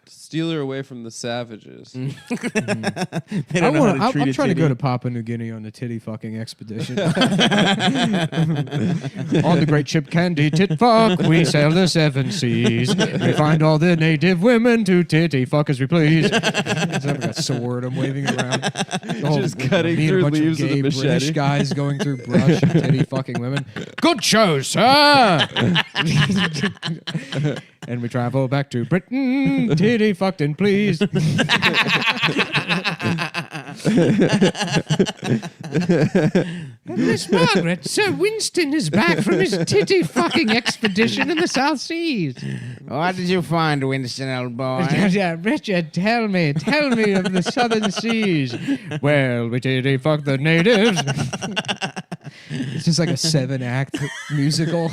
steal her away from the savages. They don't know how to treat I'm a trying to go titty. to Papua New Guinea on the titty fucking expedition. On the great ship Candy Tit Fuck, we sail the seven seas. We find all the native women to titty fuck as we please. I've got a sword I'm waving around. Just cutting me and a through bunch leaves of with a gay machete. British guys going through brush and titty fucking women. Good show, sir. And we travel back to Britain. Titty fucked and please. Miss Margaret, Sir Winston is back from his titty fucking expedition in the South Seas. What did you find, Winston, old boy? Yeah, Richard, tell me of the Southern Seas. Well, we titty fucked the natives. It's just like a 7-act musical.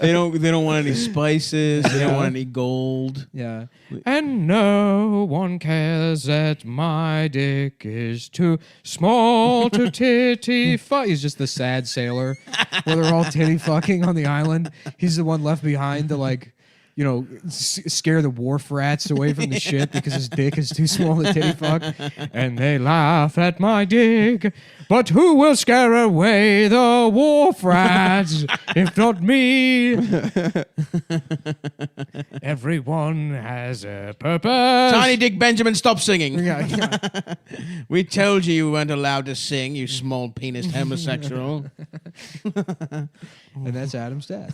They don't want any spices. They don't want any gold. Yeah. And no one cares that my dick is too small to titty fuck. He's just the sad sailor where they're all titty fucking on the island. He's the one left behind to like scare the wharf rats away from the ship because his dick is too small to titty fuck. And they laugh at my dick, but who will scare away the wharf rats if not me? Everyone has a purpose. Tiny Dick Benjamin, stop singing. Yeah. We told you weren't allowed to sing, you small penis homosexual. And that's Adam's dad.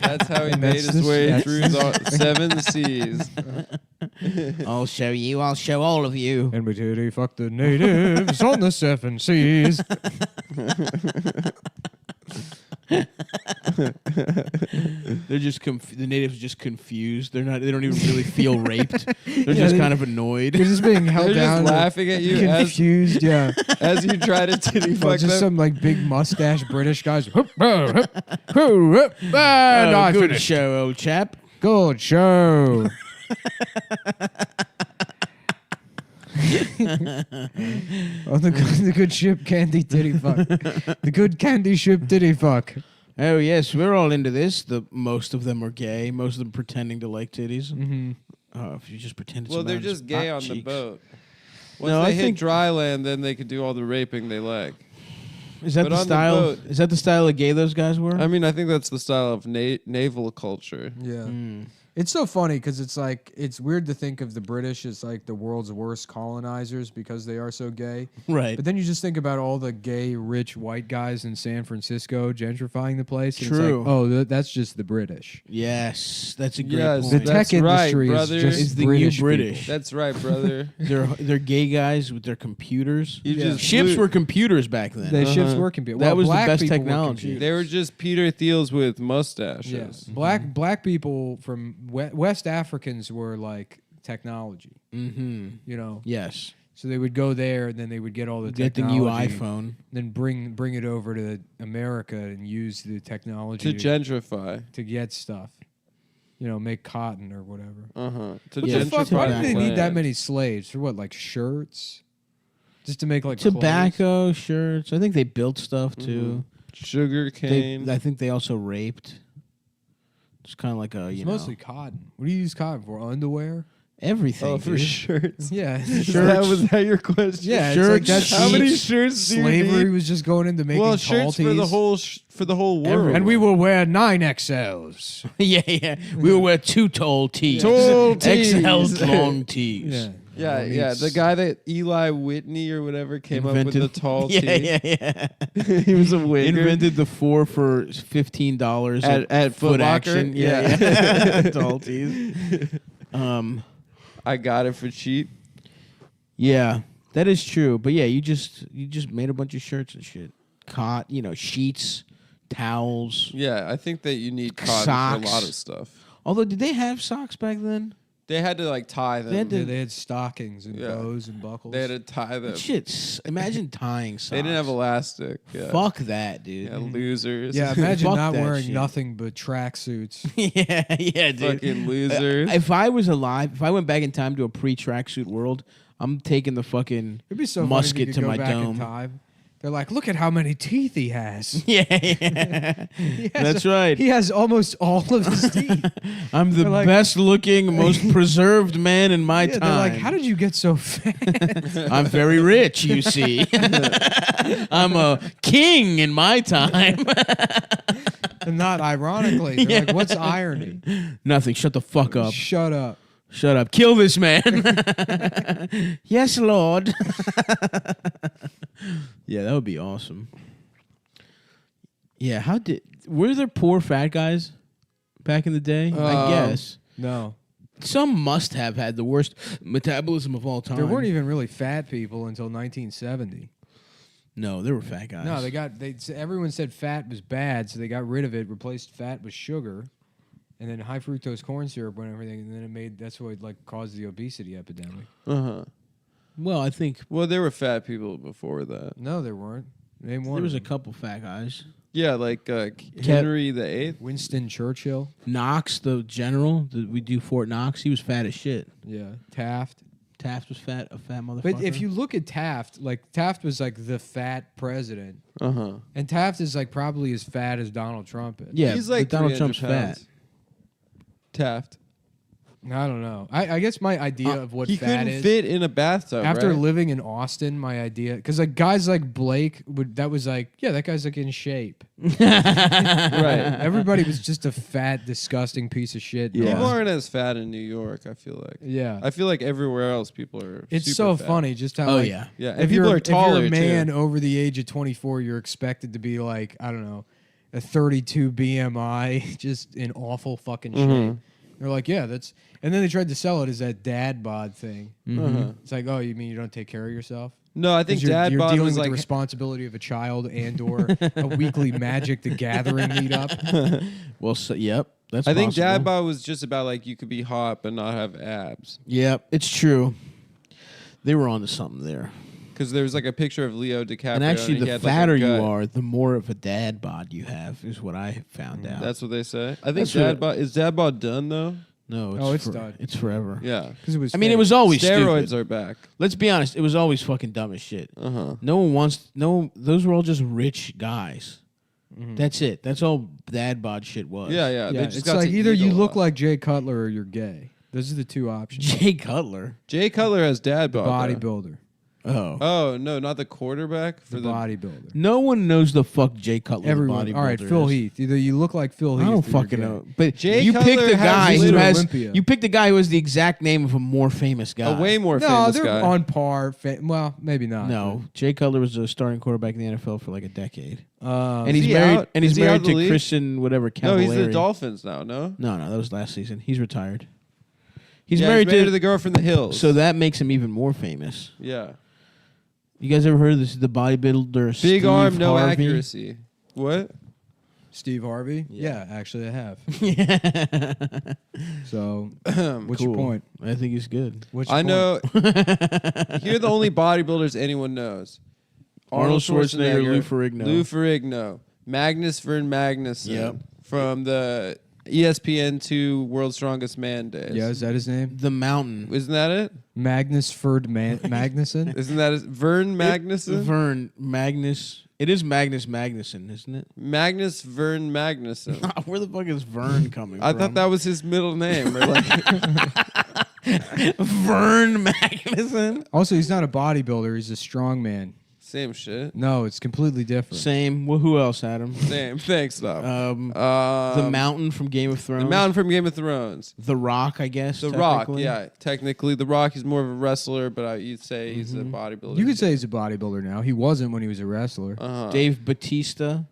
That's how he made his way through the 7 seas. I'll show you. I'll show all of you. And we titty fuck the natives on the 7 seas. They're just the natives are just confused. They don't even really feel raped. They're just kind of annoyed. They're just being held They're down. just laughing at you confused, as you try to titty fuck just them. some like big mustache British guys. Oh, good show, old chap. Good show. The good ship candy titty fuck. The good candy ship titty fuck. Oh yes, we're all into this. Most of them are gay. Most of them pretending to like titties. Mm-hmm. If you just pretend. Well, they're just gay on the boat. Once No, they I hit think- dry land, then they could do all the raping they like. Is that But the on style? boat- Is that the style of gay those guys were? I mean, I think that's the style of naval culture. Yeah. It's so funny because it's like it's weird to think of the British as like the world's worst colonizers because they are so gay. Right. But then you just think about all the gay, rich white guys in San Francisco gentrifying the place. And True. It's like, oh, that's just the British. Yes, that's a great Yes, point. The tech that's right, industry brother. is just It's the British new British. people. That's right, brother. They're gay guys with their computers. You just Ships flew- were computers back then. The ships were computers. That was the black best people were technology. computers. They were just Peter Thiels with mustaches. Yeah. Black people from West Africans were like technology. Mm-hmm. You know. Yes. So they would go there, and then they would get all the Get the technology, new iPhone. then bring it over to America and use the technology To gentrify. to get stuff. You know, make cotton or whatever. To What the fuck? gentrify Why do the they need that land. many slaves for? What, like shirts? Just to make like clothes? Tobacco, shirts. I think they built stuff too. Sugar cane. I think they also raped. It's kind of like a It's mostly cotton. What do you use cotton for? Underwear? everything. Oh, for dude. shirts. Yeah, Was that your question? Yeah, shirts. it's like that's How many shirts do you slavery need? was just going into making Well, tall shirts for the tees. whole for the whole world. And we will wear 9XLs. yeah. We will wear two tall tees. Tall tees. XL long tees. Yeah. The guy that Eli Whitney or whatever came up with the tall yeah, tee. Yeah. He was a wigger. Invented the 4 for $15 At Foot Foot Locker? Action. Yeah. Tall tees. I got it for cheap. Yeah, that is true. But yeah, you just made a bunch of shirts and shit. Sheets, towels. Yeah, I think that you need cotton Socks. for a lot of stuff. Although, did they have socks back then? They had to like tie them. They had stockings and bows and buckles. They had to tie them. Imagine tying socks. They didn't have elastic. Yeah. Fuck that, dude. Yeah, losers. Yeah, imagine Fuck not that wearing shit. nothing but tracksuits. yeah, dude. Fucking losers. If I was alive, if I went back in time to a pre-tracksuit world, I'm taking the fucking It'd be so musket funny if to you could my go back in dome. time. They're like, look at how many teeth he has. Yeah. He has That's right. He has almost all of his teeth. I'm the They're like- best looking, most preserved man in my time. They're like, how did you get so fat? I'm very rich, you see. I'm a king in my time. And not ironically. They're like, what's irony? Nothing. Shut the fuck up. Shut up. Shut up. Kill this man. Yes, Lord. Yeah, that would be awesome. Yeah, were there poor fat guys back in the day? I guess. No. Some must have had the worst metabolism of all time. There weren't even really fat people until 1970. No, there were fat guys. No, everyone said fat was bad, so they got rid of it, replaced fat with sugar, and then high fructose corn syrup and everything, and then that's what caused the obesity epidemic. Well, I think Well, there were fat people before that. No, there weren't. Name one. there was of a them. couple fat guys. Yeah, like Henry VIII. Winston Churchill. Knox, the general, we do Fort Knox. He was fat as shit. Yeah, Taft. Taft was a fat motherfucker. But if you look at Taft, Taft was like the fat president, and Taft is like probably as fat as Donald Trump is. yeah, He's but like Donald 300 Trump's pounds. fat. Taft. I don't know. I guess my idea of what he fat couldn't is fit in a bathtub. after right? living in Austin. My idea, because like guys like Blake that was like, yeah, that guy's like in shape. Right. Everybody was just a fat, disgusting piece of shit. in People Austin. aren't as fat in New York. I feel like. Yeah. I feel like everywhere else people are. It's super so fat. funny just how. Oh, like, yeah. Yeah, and If people you're, are taller, if you're a man too. over the age of 24, you're expected to be like, I don't know, a 32 BMI, just in awful fucking shape. Mhm. They're like, yeah, that's. And then they tried to sell it as that dad bod thing. Mhm. It's like, oh, you mean you don't take care of yourself? No, I think 'Cause dad you're bod dealing was with like the responsibility of a child and/or a weekly Magic the Gathering meetup. Well, yep, that's. I think possible. dad bod was just about like you could be hot but not have abs. Yep, it's true. They were onto something there. Because there was like a picture of Leo DiCaprio. And actually, he the had, like, a fatter you gut. are, the more of a dad bod you have, is what I found out. That's what they say. I think That's dad what- bod is dad bod done though. No, it's for- done. It's forever. Yeah, because it was. I mean, it fake. was always steroids stupid. are back. Let's be honest. It was always fucking dumb as shit. Uh-huh. No one wants. No, those were all just rich guys. That's it. That's all dad bod shit was. Yeah, yeah. Yeah, They just it's got like to either eat a you look lot. like Jay Cutler or you're gay. Those are the two options. Jay Cutler. Jay Cutler has dad bod. though. Bodybuilder. Oh. Oh no, not the quarterback for The bodybuilder. No one knows the fuck Jay Cutler. Everyone. The all right, bodybuilder Phil is. Heath. Either you look like Phil Heath. I don't or you're fucking gay. know. But Jay you Cutler picked the has guy who Little has. Olympia. You picked the guy who has the exact name of a more famous guy. A way more No, famous they're guy. on par. Well, maybe not. No, Jay Cutler was a starting quarterback in the NFL for like a decade, and Is he's he married. out? And Is he's he out married of the to league? Christian whatever No, Cavallari. he's the Dolphins now. No, No, that was last season. He's retired. He's Yeah, married to the girl from the hills. So that makes him even more famous. yeah, You guys ever heard of this? The bodybuilder big Steve arm, no Harvey? accuracy. What? Steve Harvey? Yeah, actually, I have. Yeah. So, what's your Cool. point? I think he's good. What's your I know. point? Here are the only bodybuilders anyone knows: Arnold Schwarzenegger, Lou Ferrigno. Lou Ferrigno, Magnus Vern Magnuson Yep. from the ESPN2 World's Strongest Man days. Yeah, is that his name? The Mountain. Isn't that it? Magnus Ferd Magnuson? Isn't that Vern Magnuson? Vern Magnus. It is Magnus Magnuson, isn't it? Magnus Vern Magnuson. Where the fuck is Vern coming I from? thought that was his middle name. Or like, Vern Magnuson. Also, he's not a bodybuilder. He's a strongman. same shit. No, it's completely different. Same. Well, who else, Adam? Same. Thanks, though. The Mountain from Game of Thrones. The Mountain from Game of Thrones. The Rock, I guess. The Rock, technically. yeah. Technically, The Rock is more of a wrestler, but you'd say he's a bodybuilder. You could say he's a bodybuilder now. He wasn't when he was a wrestler. Dave Bautista.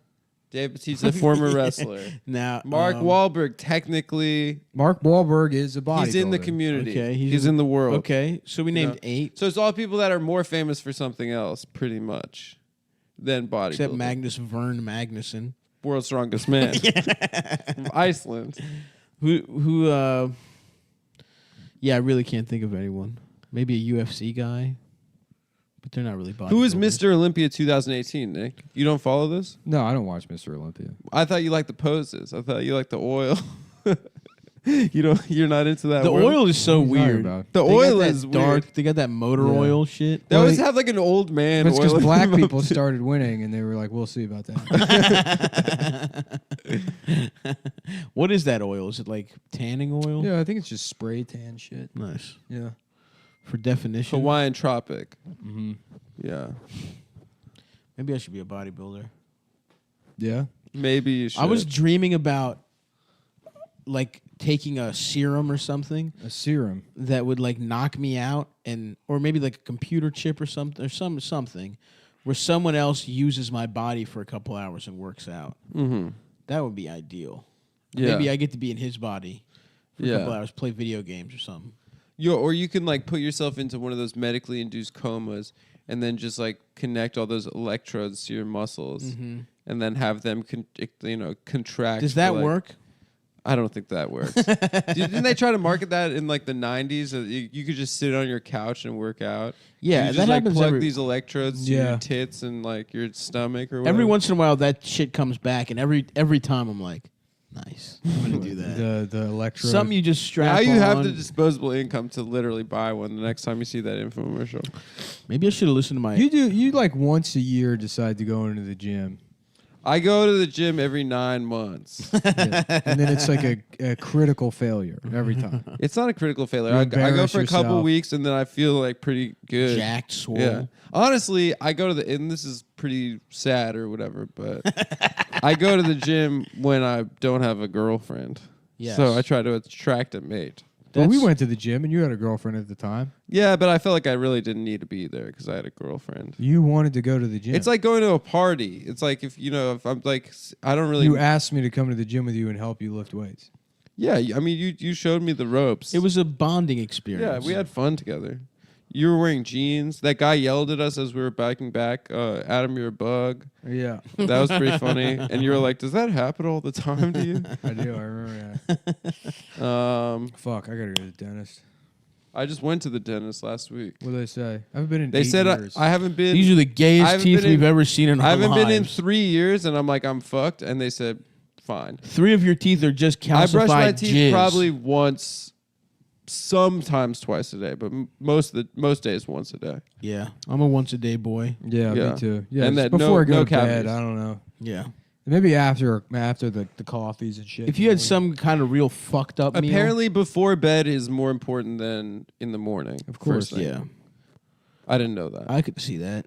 Dave Bautista, former wrestler. Now, Mark Wahlberg, technically, Mark Wahlberg is a bodybuilder. he's in the community. Okay, he's in the world. Okay, so we named 8. So it's all people that are more famous for something else, pretty much, than bodybuilding. Except Magnus Vern Magnuson. World's strongest man. From Iceland. Who yeah, I really can't think of anyone. Maybe a UFC guy. But they're not really bodybuilders. Who is Mr. Olympia 2018, Nick? You don't follow this? No, I don't watch Mr. Olympia. I thought you liked the poses. I thought you liked the oil. You're not into that. The world? oil is so What are you talking weird. about? The They got oil that is dark. weird. They got that motor Yeah. oil shit. They Well, always have like an old man. That's because oil black in them people too. started winning, and they were like, "We'll see about that." What is that oil? Is it like tanning oil? Yeah, I think it's just spray tan shit. Nice. Yeah. For definition. Hawaiian Tropic. Mm-hmm. Yeah. Maybe I should be a bodybuilder. Yeah. Maybe you should. I was dreaming about like taking a serum or something A serum. that would like knock me out, and or maybe like a computer chip or something, or something where someone else uses my body for a couple hours and works out. Mm-hmm. That would be ideal. Yeah. Maybe I get to be in his body for Yeah. a couple hours, play video games or something. Or you can like put yourself into one of those medically induced comas and then just like connect all those electrodes to your muscles and then have them contract. Does that for, like- work? I don't think that works. Didn't they try to market that in like the 90s? That you could just sit on your couch and work out. Yeah, you just that like happens plug every- these electrodes to Yeah. your tits and like your stomach or whatever. Every once in a while, that shit comes back, and every time I'm like, nice, I'm gonna do that. The electrode. Something you just strap now you on. have the disposable income to literally buy one the next time you see that infomercial. Maybe I should have listened to my. You like once a year decide to go into the gym. I go to the gym every 9 months. Yeah. And then it's like a critical failure every time. It's not a critical failure. You I go embarrass for a couple yourself. weeks and then I feel like pretty good. Jacked, swole. Yeah. Honestly, I go to the, and this is pretty sad or whatever, but I go to the gym when I don't have a girlfriend. Yes. So I try to attract a mate. Well, we went to the gym and you had a girlfriend at the time. Yeah, but I felt like I really didn't need to be there because I had a girlfriend. You wanted to go to the gym. It's like going to a party. It's like if I'm like, I don't really. You asked me to come to the gym with you and help you lift weights. Yeah, I mean, you showed me the ropes. It was a bonding experience. Yeah, we had fun together. You were wearing jeans. That guy yelled at us as we were biking back. Adam, you're a bug. Yeah. That was pretty funny. And you were like, does that happen all the time to you? I do. I remember that. Fuck, I gotta go to the dentist. I just went to the dentist last week. What did they say? I haven't been in They 8 said years. I haven't been. These are the I gayest haven't teeth been we've ever seen in our I haven't been in lives. 3 years, and I'm like, I'm fucked. And they said, fine. 3 of your teeth are just calcified I brush my teeth jizz. probably once, sometimes twice a day, but most days once a day. Yeah, I'm a once a day boy. Yeah, Yeah. me too. Yeah, And just that before I go no to bed, cavities. I don't know. Yeah. Maybe after the coffees and shit. If you had some kind of real fucked up meal, Apparently, before bed is more important than in the morning. Of course, first thing. yeah. I didn't know that. I could see that.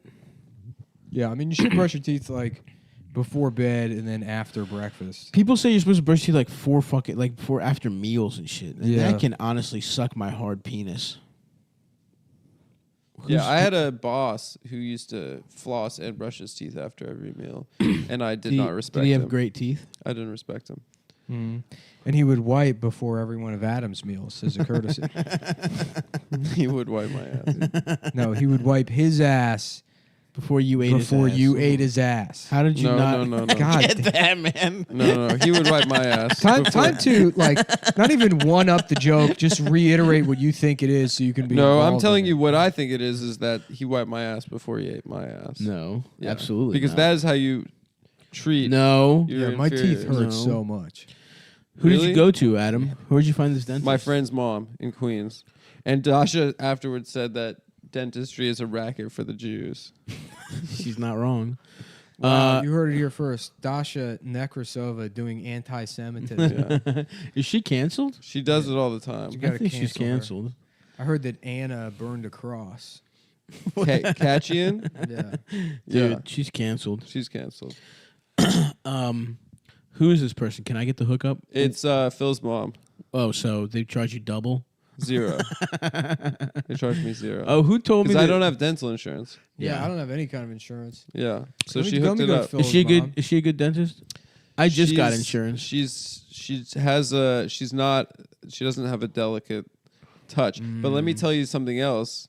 Yeah, I mean, you should brush your teeth like before bed and then after breakfast. People say you're supposed to brush your teeth like before after meals and shit. And Yeah. that can honestly suck my hard penis. Yeah, I had a boss who used to floss and brush his teeth after every meal, and I did not respect him. Did he have great teeth? I didn't respect him. And he would wipe before every one of Adam's meals as a courtesy. He would wipe my ass. No, he would wipe his ass before you ate before his ass. you ate his ass. How did you No. God, get that, man? No. He would wipe my ass. time before- to like not even one up the joke, just reiterate what you think it is so you can be. No, I'm involved telling in you what I think it is that he wiped my ass before he ate my ass. No, Yeah. absolutely Because not. that is how you treat. No. it. your Yeah, my teeth inferiors. hurt No. so much. Who did Really? you go to, Adam? Where'd you find this dentist? My friend's mom in Queens. And Dasha afterwards said that dentistry is a racket for the Jews. She's not wrong. Wow, you heard it here first. Dasha Nekrasova doing anti-Semitism. Is she canceled? She does it all the time. You I gotta think she's cancel her. canceled. I heard that Anna burned a cross. Katchian? Yeah. Dude, Yeah. she's canceled. She's canceled. Who is this person? Can I get the hookup? It's Phil's mom. Oh, so they charge you double? 0. They charged me 0. Oh, who told me Because I that- don't have dental insurance. Yeah, I don't have any kind of insurance. Yeah. So Let me- she let hooked me it go to up. Phil's Is she a good? mom. Is she a good dentist? I just got She's- insurance. She doesn't have a delicate touch. But let me tell you something else.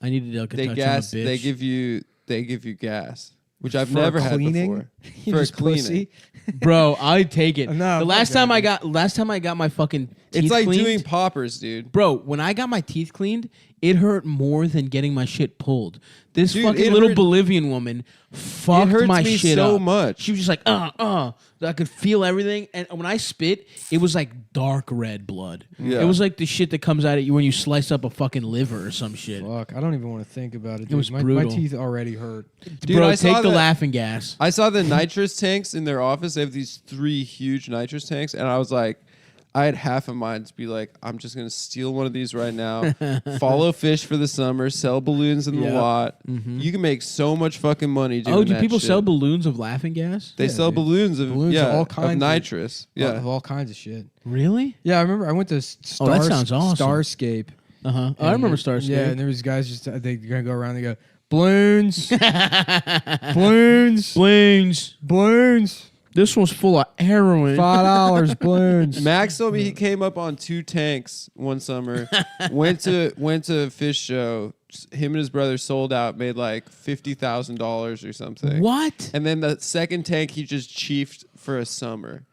I need a delicate They touch gas. on a bitch. They give you gas, which I've For never had cleaning? before. You For just cleaning. pussy? Bro, I take it. No, the last fuck time I that. got my fucking teeth It's like cleaned, doing poppers, dude. bro, when I got my teeth cleaned, it hurt more than getting my shit pulled. This Dude, fucking it little hurt- Bolivian woman fucked hurts my me shit so up much. She was just like, I could feel everything, and when I spit, it was like dark red blood. Yeah. It was like the shit that comes out at you when you slice up a fucking liver or some shit. Fuck, I don't even want to think about it. It was my brutal. teeth already hurt. Dude, Bro, I saw take the that- laughing gas. I saw the nitrous tanks in their office. They have these 3 huge nitrous tanks, and I was like, I had half of mine to be like, I'm just gonna steal one of these right now, follow fish for the summer, sell balloons in the Yep. lot. Mhm. You can make so much fucking money doing Oh, do that people shit. sell balloons of laughing gas? They Yeah, sell dude. balloons of Balloons of all of kinds of- nitrous. Yeah, Of all kinds of shit. Really? Yeah, I remember I went to that sounds awesome. Starscape. Uh-huh. I remember Starscape. Yeah, and there was guys just they gonna go around. They go balloons, balloons, Balloons. balloons. This one's full of heroin. $5 balloons. Max told me he came up on 2 tanks one summer. went to a fish show. Him and his brother sold out, made like $50,000 or something. What? And then the second tank he just chiefed for a summer.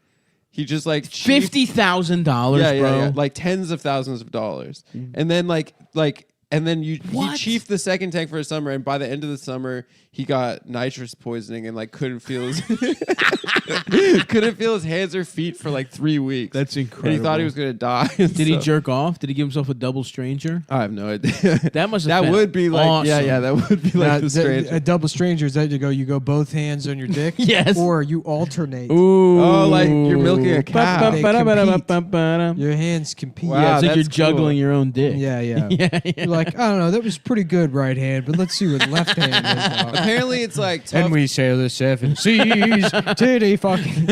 He just like chiefed- $50,000, yeah, bro. yeah, like tens of thousands of dollars. And then and then he What? chiefed the second tank for a summer, and by the end of the summer he got nitrous poisoning and like couldn't feel his couldn't feel his hands or feet for like 3 weeks. That's And incredible. he thought he was gonna die. Did he jerk off? Did he give himself a double stranger? I have no idea. That must have That been would be like awesome. yeah, that would be Now, like the strange. a double stranger is that you go both hands on your dick, Yes. or you alternate. Ooh. Oh, like you're milking a cow. They compete. Your hands compete. Wow, Yeah, it's like you're that's juggling cool. your own dick. Yeah, yeah. yeah. You're like, I don't know, that was pretty good right hand, but let's see what left hand is. dog. Apparently, it's like tough. And we sail the seven seas, titty fucking.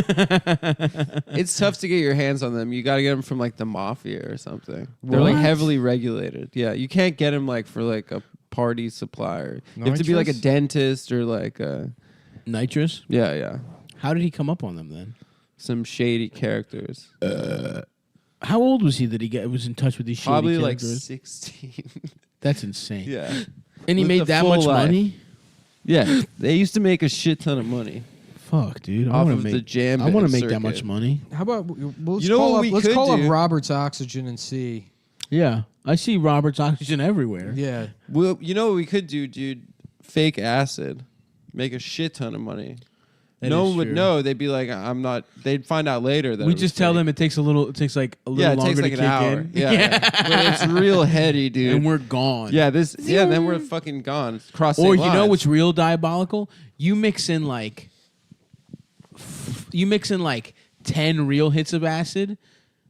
It's tough to get your hands on them. You got to get them from like the mafia or something. They're like What? heavily regulated. Yeah, you can't get them like for like a party supplier. You have to be like a Nitrous? dentist or like a Nitrous? yeah. How did he come up on them then? Some shady characters. How old was he that was in touch with these shady Probably like characters? 16. That's insane. Yeah. And he Lived made a that full much life. money? Yeah, they used to make a shit ton of money. Fuck, dude. I Off want of to the make jam I want to band make that much circuit. money. How about let's You know call what up, we let's could call up do? Robert's Oxygen and see. Yeah. I see Robert's Oxygen everywhere. Yeah. Well, you know what we could do, dude? Fake acid. Make a shit ton of money. That no is one would true. know. They'd be like, I'm not. They'd find out later that We it was just tell fake. them it takes like a little Yeah, it longer takes like to an kick hour. in. Yeah. But it's real heady, dude. And we're gone. Yeah, then we're fucking gone. Crossing Or you lines. know what's real diabolical? You mix in like 10 real hits of acid.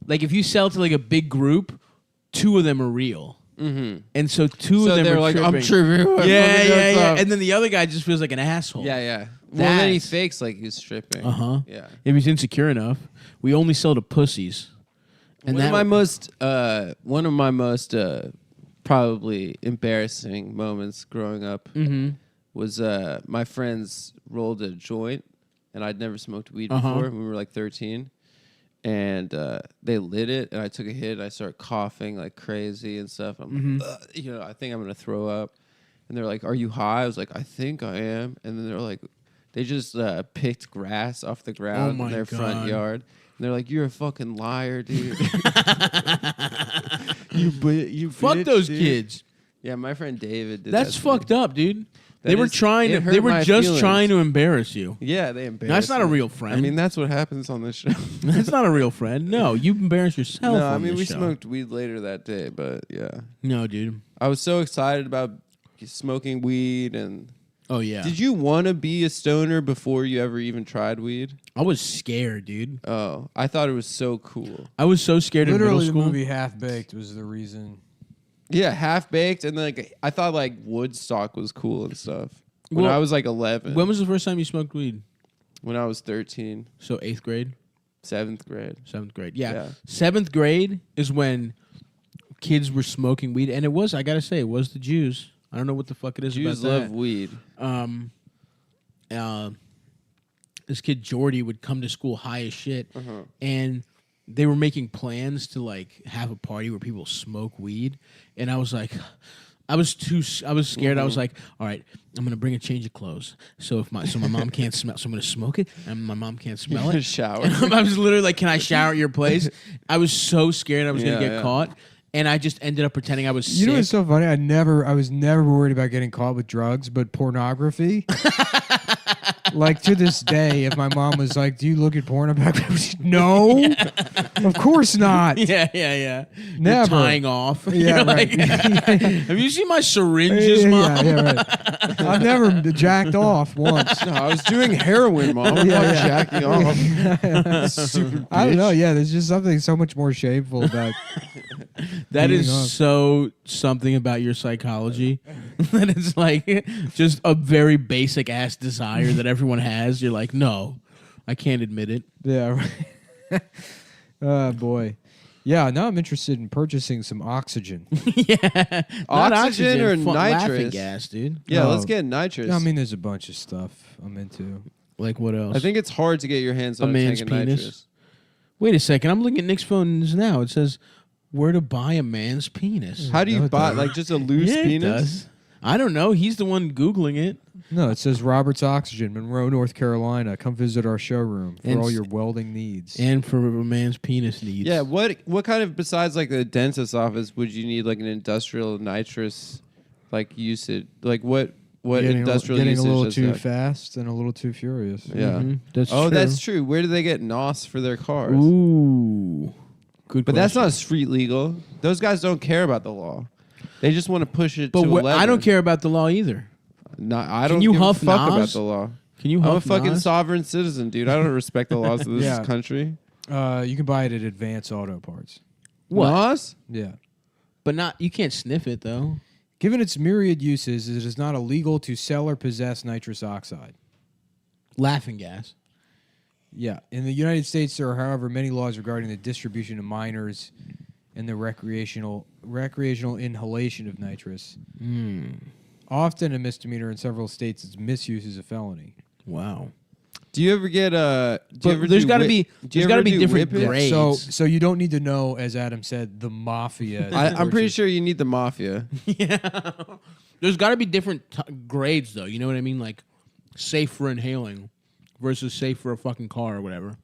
Like if you sell to like a big group, 2 of them are real. Mm-hmm. And so 2 So of them they're are like, tripping. I'm tripping. Yeah. And then the other guy just feels like an asshole. Yeah. Well, then he That's- fakes like he's stripping. Uh-huh. Yeah. If he's insecure enough. We only sell to pussies. And One of my most probably embarrassing moments growing up was my friends rolled a joint, and I'd never smoked weed before. We were like 13, and they lit it, and I took a hit, and I started coughing like crazy and stuff. I'm like, I think I'm gonna throw up. And they're like, "Are you high?" I was like, "I think I am." And then they're like, they just picked grass off the ground in their front yard. And they're like, "You're a fucking liar, dude." you Fuck bitch, those dude. kids. Yeah, my friend David did That's that to me. fucked up, dude. That They were is- trying it to. hurt They were my just feelings. trying to embarrass you. Yeah, they embarrassed That's not a me. real friend. I mean, that's what happens on this show. That's not a real friend. No, you embarrass yourself. No, I on mean, this we show. smoked weed later that day, but yeah. No, dude. I was so excited about smoking weed and... Oh, yeah. Did you want to be a stoner before you ever even tried weed? I was scared, dude. Oh, I thought it was so cool. I was so scared in Literally, middle the school. movie Half Baked was the reason. Yeah, half-baked, and like I thought like Woodstock was cool and stuff. When Well, I was like 11. When was the first time you smoked weed? When I was 13. So 8th grade? 7th grade. 7th grade. Yeah. 7th grade is when kids were smoking weed. And it was, I got to say, it was the Jews. I don't know what the fuck it is Jews about that. love weed. This kid Jordy would come to school high as shit. Uh-huh. And they were making plans to like have a party where people smoke weed. And I was like... I was scared. I was like, all right, I'm gonna bring a change of clothes. So my mom can't smell. So I'm gonna smoke it, and my mom can't smell it. Shower. And I was literally like, can I shower at your place? I was so scared I was gonna Yeah, get caught, and I just ended up pretending I was sick. You know what's so funny? I was never worried about getting caught with drugs, but pornography. Like to this day, if my mom was like, "Do you look at porn?" I'm like, "No, of course not." Yeah. Never. You're tying off. Yeah, You're right. Have you seen my syringes, mom? Yeah, right. I've never jacked off once. No, I was doing heroin, Mom. I'm not jacking off. Stupid I don't know. bitch. Yeah, there's just something so much more shameful about That being is off. so something about your psychology that it's like just a very basic ass desire that everyone has. You're like, no, I can't admit it. Yeah. Right. Oh boy. Yeah. Now I'm interested in purchasing some oxygen. Yeah, not Oxygen or laughing nitrous? gas, dude. Yeah, Oh. let's get nitrous. I mean, there's a bunch of stuff I'm into. Like what else? I think it's hard to get your hands A on a man's tank of penis? nitrous. Wait a second. I'm looking at Nick's phones now. It says where to buy a man's penis. How do you No, it buy doesn't. like just a loose Yeah, it penis? does. I don't know. He's the one Googling it. No, it says Robert's Oxygen, Monroe, North Carolina. Come visit our showroom for And all s- your welding needs. And for a man's penis needs. Yeah, what kind of besides like the dentist's office would you need like an industrial nitrous like usage? Like what industrial getting usage a little does too that. fast and a little too furious. Yeah. That's oh, true. that's true. Where do they get NOS for their cars? Ooh, good. But that's question. not street legal. Those guys don't care about the law. They just want to push it But to 11. I don't care about the law either. No, I Can don't you give huff a fuck Nas? about the law. Can you I'm a huff fucking Nas? sovereign citizen, dude. I don't respect the laws of this Yeah. country. You can buy it at Advance Auto Parts. What? NOS? Yeah. But not. You can't sniff it though. Given its myriad uses, it is not illegal to sell or possess nitrous oxide. Laughing gas. Yeah. In the United States, there are, however, many laws regarding the distribution to minors and the recreational inhalation of nitrous. Often a misdemeanor in several states, its misuse is a felony. Wow. Do you ever get there's got to be different grades. So you don't need to know, as Adam said, the mafia. I'm pretty sure you need the mafia. Yeah. There's got to be different grades, though. You know what I mean? Like, safe for inhaling versus safe for a fucking car or whatever.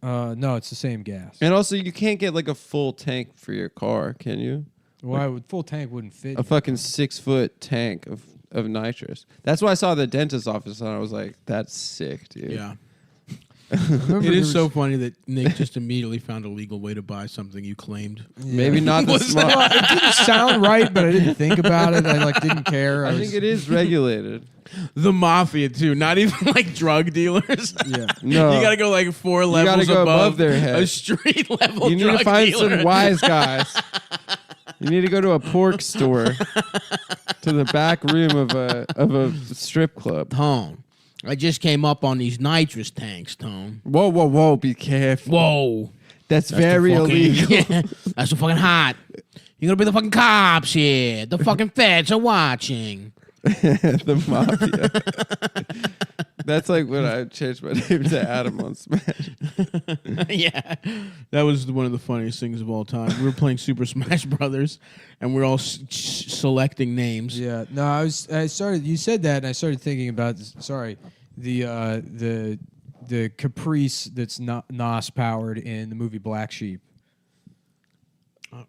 No, it's the same gas. And also, you can't get like a full tank for your car, can you? Why would full tank wouldn't fit? A fucking 6-foot tank of nitrous. That's why I saw the dentist's office and I was like, that's sick, dude. Yeah. It is so funny that Nick just immediately found a legal way to buy something you claimed. Maybe not the smart. Well, it didn't sound right, but I didn't think about it. I didn't care. I think it is regulated. The mafia too, not even like drug dealers. Yeah, no. You gotta go like 4 levels gotta go above their head. a street level. You need drug to find dealer. some wise guys. You need to go to a pork store, to the back room of a strip club. Tone, I just came up on these nitrous tanks, Tone. Whoa! Be careful. Whoa, that's very illegal. Yeah, that's so fucking hot. You're gonna be the fucking cops here. The fucking feds are watching. The mafia. That's like when I changed my name to Adam on Smash. Yeah, that was one of the funniest things of all time. We were playing Super Smash Brothers, and we're all selecting names. Yeah, no, I started. You said that, and I started thinking about. The Caprice that's not NOS powered in the movie Black Sheep.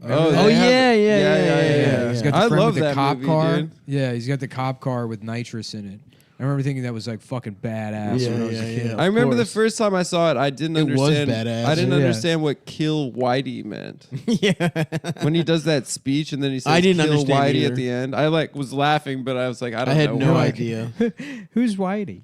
Yeah. He's got the I friend love with the that cop movie, car. dude. Yeah, he's got the cop car with nitrous in it. I remember thinking that was like fucking badass when I was a kid. I remember the first time I saw it, I didn't understand. badass. I didn't Yeah. understand what "kill Whitey" meant. Yeah, when he does that speech and then he says I didn't "kill understand Whitey" either. at the end, I like was laughing, but I was like, I don't I had know. no why. idea. Who's Whitey?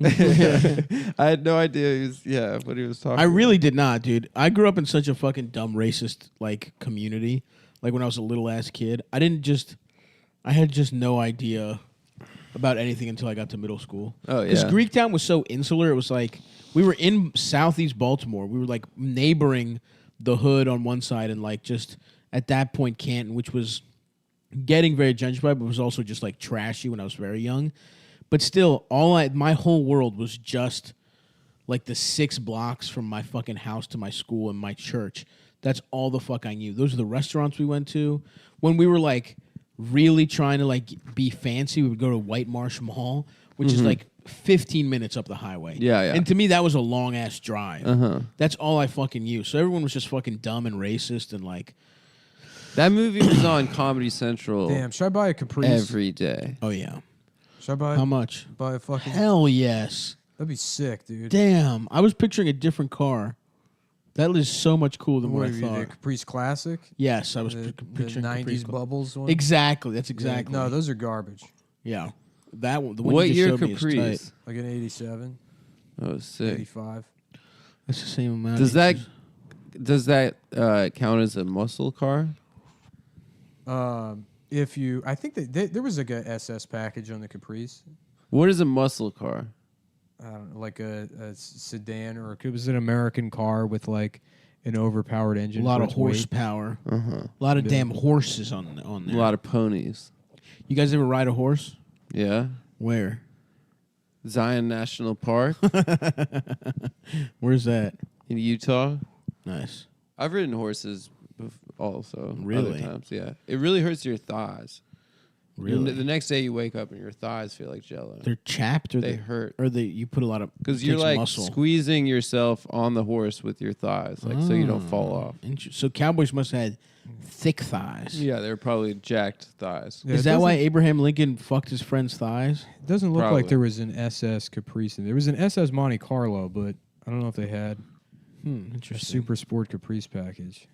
I had no idea he was what he was talking. I really did not, dude. I grew up in such a fucking dumb racist like community. Like when I was a little ass kid, I had just no idea about anything until I got to middle school. Oh, Because yeah. Greektown was so insular. It was like we were in southeast Baltimore. We were like neighboring the hood on one side and like just at that point Canton, which was getting very gentrified, but was also just like trashy when I was very young. But still, my whole world was just like the 6 blocks from my fucking house to my school and my church. That's all the fuck I knew. Those are the restaurants we went to. When we were like really trying to like be fancy, we would go to White Marsh Mall, which is like 15 minutes up the highway. Yeah. And to me, that was a long ass drive. Uh-huh. That's all I fucking knew. So everyone was just fucking dumb and racist and like. That movie was on Comedy Central. Damn, should I buy a Caprice every day? Oh yeah. Should I buy? How much? Buy a fucking. Hell yes. That'd be sick, dude. Damn, I was picturing a different car. That is so much cooler than What what I are you, the thought. Caprice Classic? Yes, I was the picturing 90s Caprice bubbles one. Exactly, that's Yeah, exactly. no, those are garbage. Yeah, that one. The one What you just year showed me is Caprice? tight. Like an 87, Oh, sick. 85. That's the same amount. Does that count as a muscle car? If you, I think that there was like a SS package on the Caprice. What is a muscle car? I don't know, like a sedan, or it was an American car with like an overpowered engine. A lot for of its weight. horsepower. Uh-huh. A lot of Yeah. damn horses on there. A lot of ponies. You guys ever ride a horse? Yeah. Where? Zion National Park Where's that? in Utah. Nice. I've ridden horses also. Really? Other times, yeah. It really hurts your thighs. Really? The next day you wake up and your thighs feel like jello. They're chapped, or they hurt, or you put a lot of because you're like muscle. squeezing yourself on the horse with your thighs, like so you don't fall off. So cowboys must have had Thick thighs. Yeah, they're probably jacked thighs. Yeah, Is that why Abraham Lincoln fucked his friend's thighs? It doesn't look Probably. like there was an SS Caprice. There was an SS Monte Carlo, but I don't know if they had a Interesting. Super Sport Caprice package.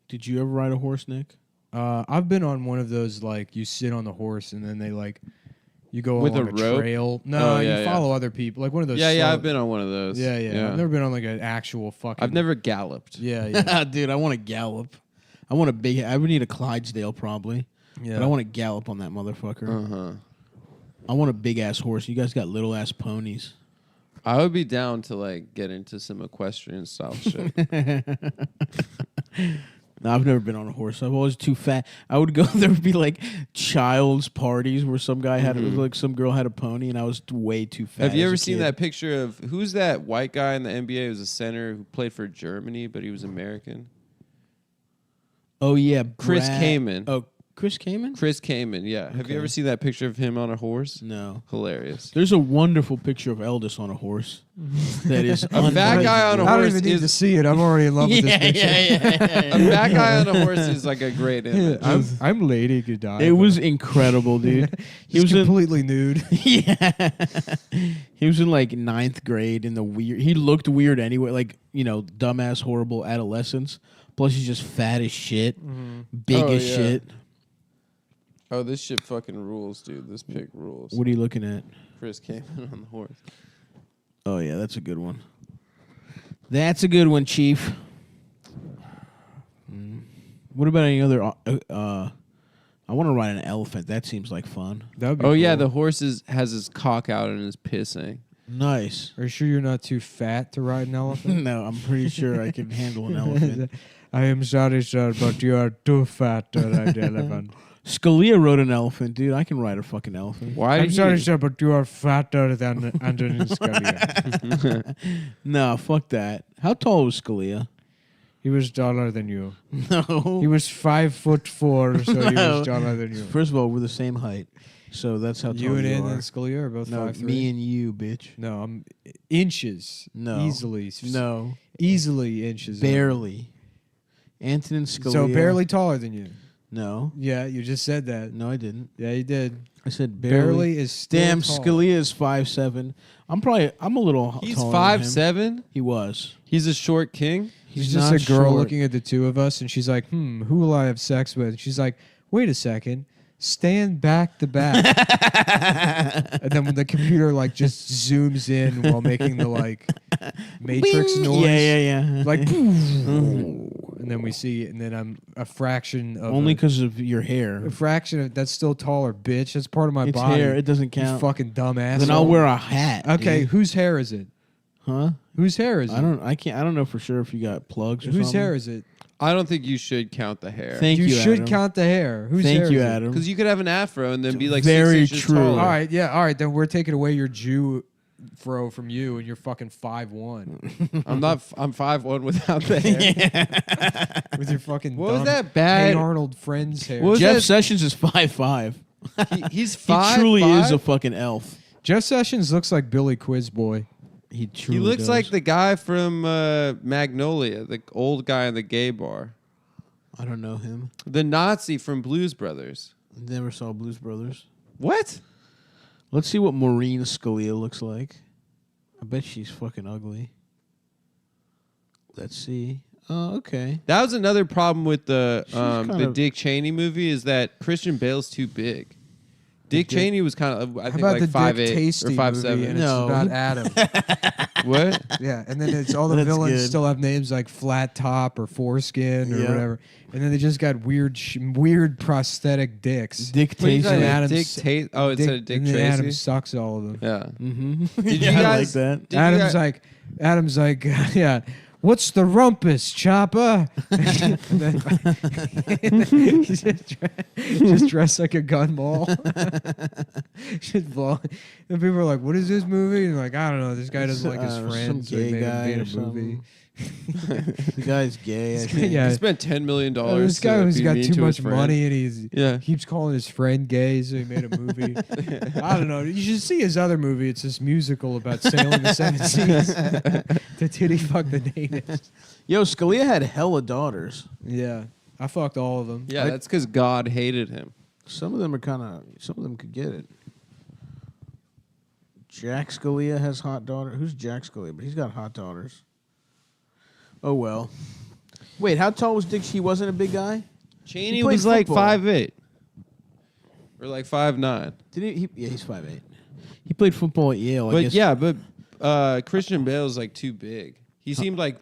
Did you ever ride a horse, Nick? I've been on one of those, like, you sit on the horse and then they, like, you go With along a a rope? No, Oh, yeah, you follow other people. Like one of those. Yeah, I've been on one of those. Yeah. I've never been on, like, an actual fucking. I've never galloped. Yeah. Dude, I want to gallop. I want a big. I would need a Clydesdale probably. Yeah. But I want to gallop on that motherfucker. I want a big ass horse. You guys got little ass ponies. I would be down to like get into some equestrian style shit. No, I've never been on a horse. I've always too fat. I would go. There would be like child's parties where some guy had like some girl had a pony, and I was way too fat. Have you as ever a seen kid. that picture of who's that white guy in the NBA? He was a center who played for Germany, but he was American. Oh yeah, Chris Kaman. Oh, Chris Kaman. Chris Kaman. Yeah. Have you ever seen that picture of him on a horse? No. Hilarious. There's a wonderful picture of Eldest on a horse. That is A fat guy on a horse. I don't even need to see it. I'm already in love with this picture. A fat guy on a horse is like a great image. I'm Lady Godiva. It was incredible, dude. He was completely nude. Yeah. He was in like 9th grade in the weird. He looked weird anyway, like, you know, dumbass, horrible adolescence. Plus, he's just fat as shit, big as shit. Oh, this shit fucking rules, dude. This pic rules. What are you looking at? Chris Kaman on the horse. Oh, yeah, that's a good one. That's a good one, Chief. What about any other... I want to ride an elephant. That seems like fun. That would be Oh, yeah, cool. the horse has his cock out and is pissing. Nice. Are you sure you're not too fat to ride an elephant? No, I'm pretty sure I can handle an elephant. I am sorry, sir, but you are too fat to ride the elephant. Scalia rode an elephant, dude. I can ride a fucking elephant. Why? I'm sorry, sir, but you are fatter than Antonin Scalia. No, fuck that. How tall was Scalia? He was taller than you. No. He was 5'4", so he No. was taller than you. First of all, we're the same height. So that's how tall You and you Anton are. Scalia are both No, 5'3". me and you, bitch. No, I'm inches. No. Easily. No. Easily inches. Barely. Antonin Scalia. So barely taller than you. No. Yeah, you just said that. No, I didn't. Yeah, you did. I said Barely is still Damn, tall. Scalia is 5'7". I'm a little He's taller than him. 5'7"? He was. He's a short king? He's not just a girl short. looking at the two of us, and she's like, who will I have sex with? And she's like, wait a second. Stand back to back. And then when the computer like just zooms in while making the like Matrix Bing! noise. Yeah. Like and then we see it, and then I'm a fraction of Only because of your hair. a fraction of that's still taller, bitch. That's part of my It's body. hair. It doesn't You count. fucking dumbass. Then I'll wear a hat. Okay, dude. whose hair is it? Huh? Whose hair is it? I don't know for sure if you got plugs or Whose something. hair is it? I don't think you should count the hair. Thank you, you should Adam. count the hair. Whose Thank hair you, is it? Adam. Because you could have an afro and then be like Very 6 inches true. taller. All right, yeah, all right. Then we're taking away your Jew fro from you, and you're fucking 5'1". I'm not. I'm 5'1" without the hair. With your fucking. What was dumb that bad? Hey Arnold Friends hair. What was Jeff that- Sessions is 5'5". He's He 5'5"? truly is a fucking elf. Jeff Sessions looks like Billy Quizboy. He He truly looks does. like the guy from Magnolia, the old guy in the gay bar, I don't know him. the Nazi from Blues Brothers. Never saw Blues Brothers. What? Let's see what Maureen Scalia looks like. I bet she's fucking ugly. Let's see. Oh, okay. That was another problem with the kind of- Dick Cheney movie is that Christian Bale's too big. Dick Cheney was kind of, I How think, about like the 5'8" Dick or Tasty 5'7". movie, and No. it's about Adam. What? Yeah, and then it's all the That's villains good. still have names like Flat Top or Foreskin or Yeah. whatever, and then they just got weird prosthetic dicks. Dick What do you Tasty. call it? Adam's- Dick Tate? Oh, it's a Dick and then Tracy. Adam sucks all of them. Yeah. Mm-hmm. Did yeah, you I guys- like that. Did you Adam's like, yeah. What's the rumpus, Chopper? He's just dressed like a gun ball. Just blow. And people are like, "What is this movie?" And like, I don't know. This guy doesn't like his Some friends. So he gay made guy a or movie. The guy's gay. I This guy- think. yeah. He spent $10 million. This guy who's to be got mean too to much his friend. money and he Yeah. keeps calling his friend gay, so he made a movie. I don't know. You should see his other movie. It's this musical about sailing the seven seas to titty fuck the natives. Yo, Scalia had hella daughters. Yeah. I fucked all of them. Yeah, that's because God hated him. Some of them are kind of. Some of them could get it. Jack Scalia has hot daughter. Who's Jack Scalia? But he's got hot daughters. Oh well. Wait, how tall was Dick? He wasn't a big guy. Cheney played was like football. 5'8", or like 5'9". Did he? Yeah, he's 5'8". He played football at Yale. I But guess. yeah, but Christian Bale's like too big. He seemed like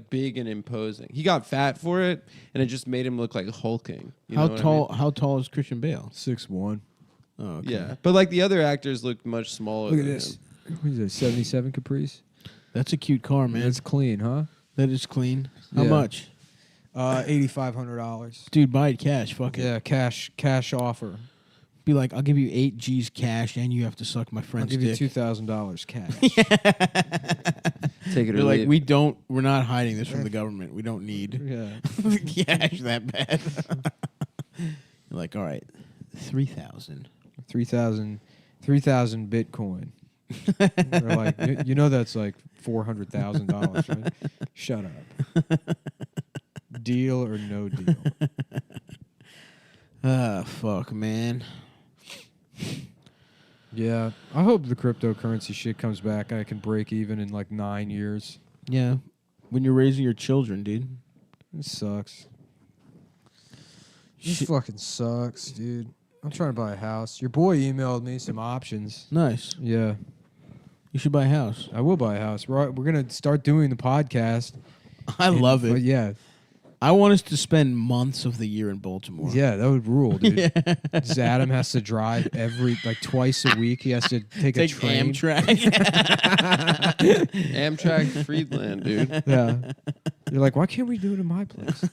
big and imposing. He got fat for it, and it just made him look like hulking. You know How what I tall? mean? How tall is Christian Bale? 6'1". Oh, okay. Yeah, but like the other actors looked much smaller. Look at than this. him. What is it? 77 Caprice. That's a cute car, man. It's clean, huh? That is clean. How Yeah. much? $8,500. Dude, buy it cash. Fuck it. Yeah, cash offer. Be like, I'll give you 8 G's cash, and you have to suck my I'll friend's give you dick. $2,000 cash. Take it or You're like, leave. we're not hiding this from the government. We don't need cash that bad. You're like, all right, 3,000. 3,000 Bitcoin. They're like, you know that's like $400,000, right? Shut up. Deal or no deal? Ah, fuck, man. Yeah, I hope the cryptocurrency shit comes back. I can break even in like 9 years. Yeah, when you're raising your children, dude. It sucks. This fucking sucks, dude. I'm trying to buy a house. Your boy emailed me some options. Nice. Yeah. You should buy a house. I will buy a house. We're gonna start doing the podcast. I love it. But yeah. I want us to spend months of the year in Baltimore. Yeah, that would rule, dude. Yeah. Just Adam has to drive twice a week. He has to take a train. Amtrak. Amtrak Friedland, dude. Yeah. You're like, why can't we do it in my place?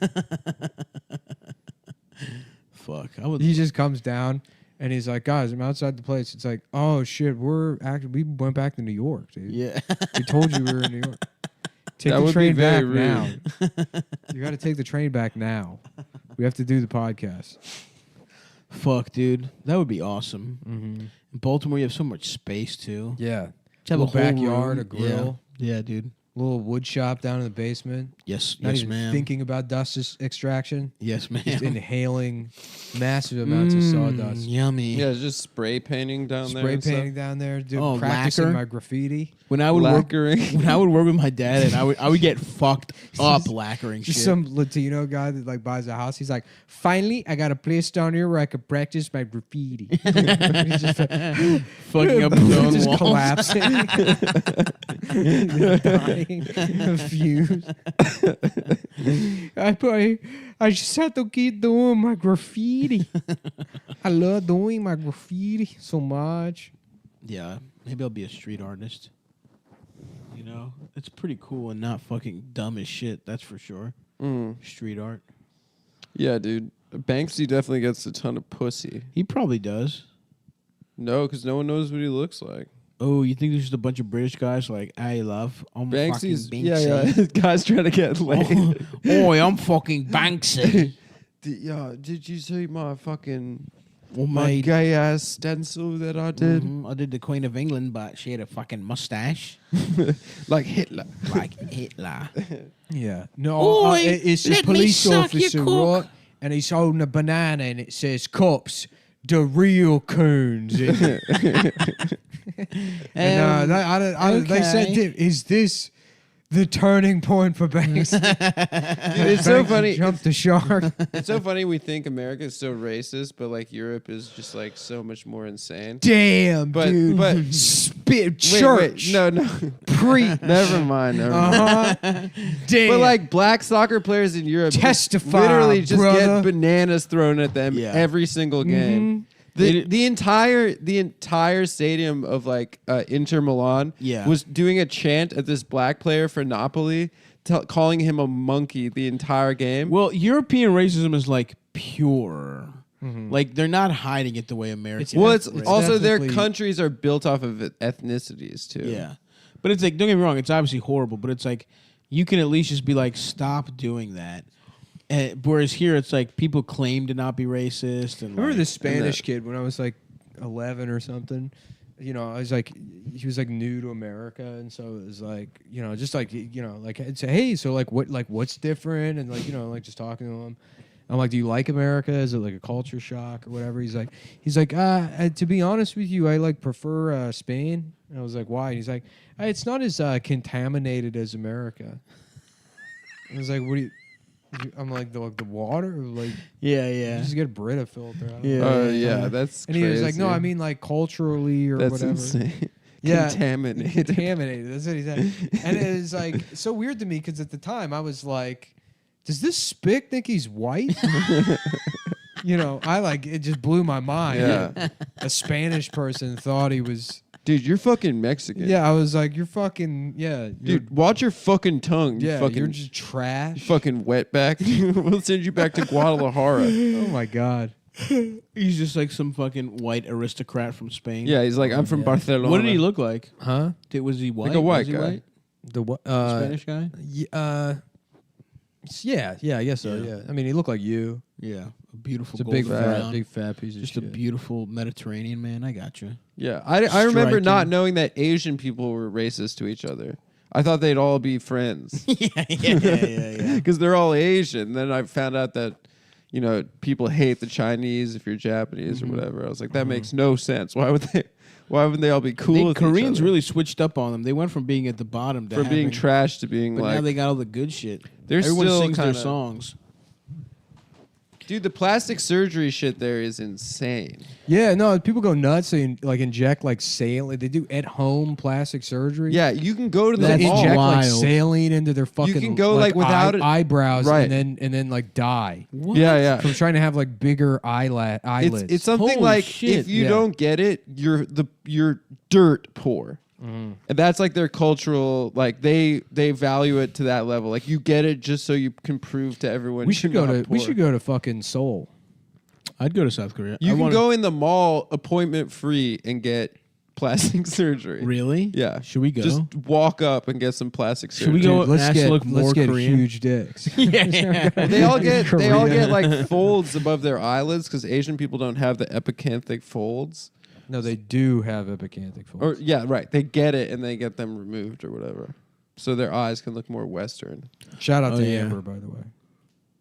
Fuck. I would. He just comes down and he's like, guys, I'm outside the place. It's like, oh shit, we went back to New York, dude. Yeah. We told you we were in New York. Take That the would be train very back rude. now. You got to take the train back now. We have to do the podcast. Fuck, dude. That would be awesome. Mm-hmm. In Baltimore, you have so much space, too. Yeah. Just have a a little whole backyard, room. a grill. Yeah, dude. Little wood shop down in the basement. Yes, Not yes, even ma'am. thinking about dust extraction. Yes, ma'am. Just inhaling massive amounts of sawdust. Yummy. Yeah, just spray painting down there. Spray and stuff. painting down there, dude. Oh, Practicing lacquer? my graffiti. When I would work, Lacquering. when I would work with my dad, and I would get fucked up lacquering Just shit. some Latino guy that like buys a house. He's like, finally, I got a place down here where I could practice my graffiti. He's just like, fucking up his own just walls. collapsing, dying, confused. I just have to keep doing my graffiti. I love doing my graffiti so much. Yeah, maybe I'll be a street artist. You know, it's pretty cool and not fucking dumb as shit. That's for sure. Street art. Yeah, dude. Banksy definitely gets a ton of pussy. He probably does. No, because no one knows what he looks like. Oh, you think there's just a bunch of British guys like, I love, I'm Banksy's, fucking yeah, Banksy. guys trying to get laid. Oi, I'm fucking Banksy. Did you see my fucking Well, my mate. gay ass stencil that I did? Mhm, I did the Queen of England, but she had a fucking mustache. Like Hitler. Like Hitler. Yeah. No, Oi, it's a let me police suck your officer, cock. right? And he's holding a banana and it says, cops, the real coons. And, they said, is this the turning point for Banks? Dude, it's so funny. Jump the shark. It's so funny we think America is so racist, but like Europe is just like so much more insane. Damn, dude. But Spit Wait, church. no. Preach. Never mind. Damn. But like black soccer players in Europe Testify, literally just brother. get bananas thrown at them Yeah. every single game. The entire stadium of like Inter Milan Yeah. was doing a chant at this black player for Napoli, calling him a monkey the entire game. Well, European racism is like pure. Like they're not hiding it the way Americans. Well, it's right? also their ethnically- countries are built off of ethnicities too. Yeah, but it's like, don't get me wrong, it's obviously horrible, but it's like you can at least just be like, stop doing that. Whereas here, it's like people claim to not be racist. And Remember like, this Spanish kid when I was like 11 or something? You know, I was like, he was like new to America, and so it was like, you know, just like, you know, like I'd say, hey, so like what's different, and like, you know, like just talking to him, I'm like, do you like America? Is it like a culture shock or whatever? He's like, to be honest with you, I like prefer Spain. And I was like, why? And he's like, it's not as contaminated as America. I was like, what do you? I'm like the water, like yeah. You just get a Brita filter. Yeah, that's. And he was like, no, I mean like culturally or that's whatever. Insane. Yeah, contaminated. Contaminated. That's what he said. And it was like so weird to me because at the time I was like, does this spick think he's white? You know, it just blew my mind. Yeah. A Spanish person thought he was. Dude, you're fucking Mexican. Yeah, I was like, you're fucking, Dude, watch your fucking tongue. Yeah, fucking, you're just trash. You fucking wetback. We'll send you back to Guadalajara. Oh, my God. He's just like some fucking white aristocrat from Spain. Yeah, he's like, I'm from Barcelona. What did he look like? Huh? Was he white? Like a white was he guy. White? The Spanish guy? Yeah, I guess so. Yeah, I mean, he looked like you. Yeah, a beautiful, It's a big golden fat, brown. piece of Just shit. a beautiful Mediterranean man. I got you. Yeah, I remember not Striking. knowing that Asian people were racist to each other. I thought they'd all be friends. yeah. Because they're all Asian. Then I found out that, you know, people hate the Chinese if you're Japanese or whatever. I was like, that makes no sense. Why would they? Why wouldn't they all be cool? with each Koreans other? really switched up on them. They went from being at the bottom to From being having- trash to being but like. now they got all the good shit. They're Everyone still sings their kinda- songs. Dude, the plastic surgery shit there is insane. Yeah, no, people go nuts. They like inject like saline. They do at home plastic surgery. Yeah, you can go to the They mall. inject like wild. saline into their fucking. can go, like, without it- eyebrows, Right. and then like die. What? Yeah. From trying to have like bigger eyelids. It's something Holy like shit. if you Yeah. don't get it, you're dirt poor. Mm. And that's like their cultural, like they value it to that level. Like you get it just so you can prove to everyone. we should you're go not to we poor. should go to fucking Seoul. I'd go to South Korea. You I can wanna- go in the mall appointment free and get plastic surgery. Really? Yeah. Should we go? Just walk up and get some plastic Should surgery. we go? Dude, let's ask get to look let's more get Korean? huge dicks. Yeah. Well, they all get Korea. like folds above their eyelids because Asian people don't have the epicanthic folds. No, they do have epicanthic folds. Or yeah, right. They get it and they get them removed or whatever, so their eyes can look more Western. Shout out Oh, to yeah. Amber, by the way.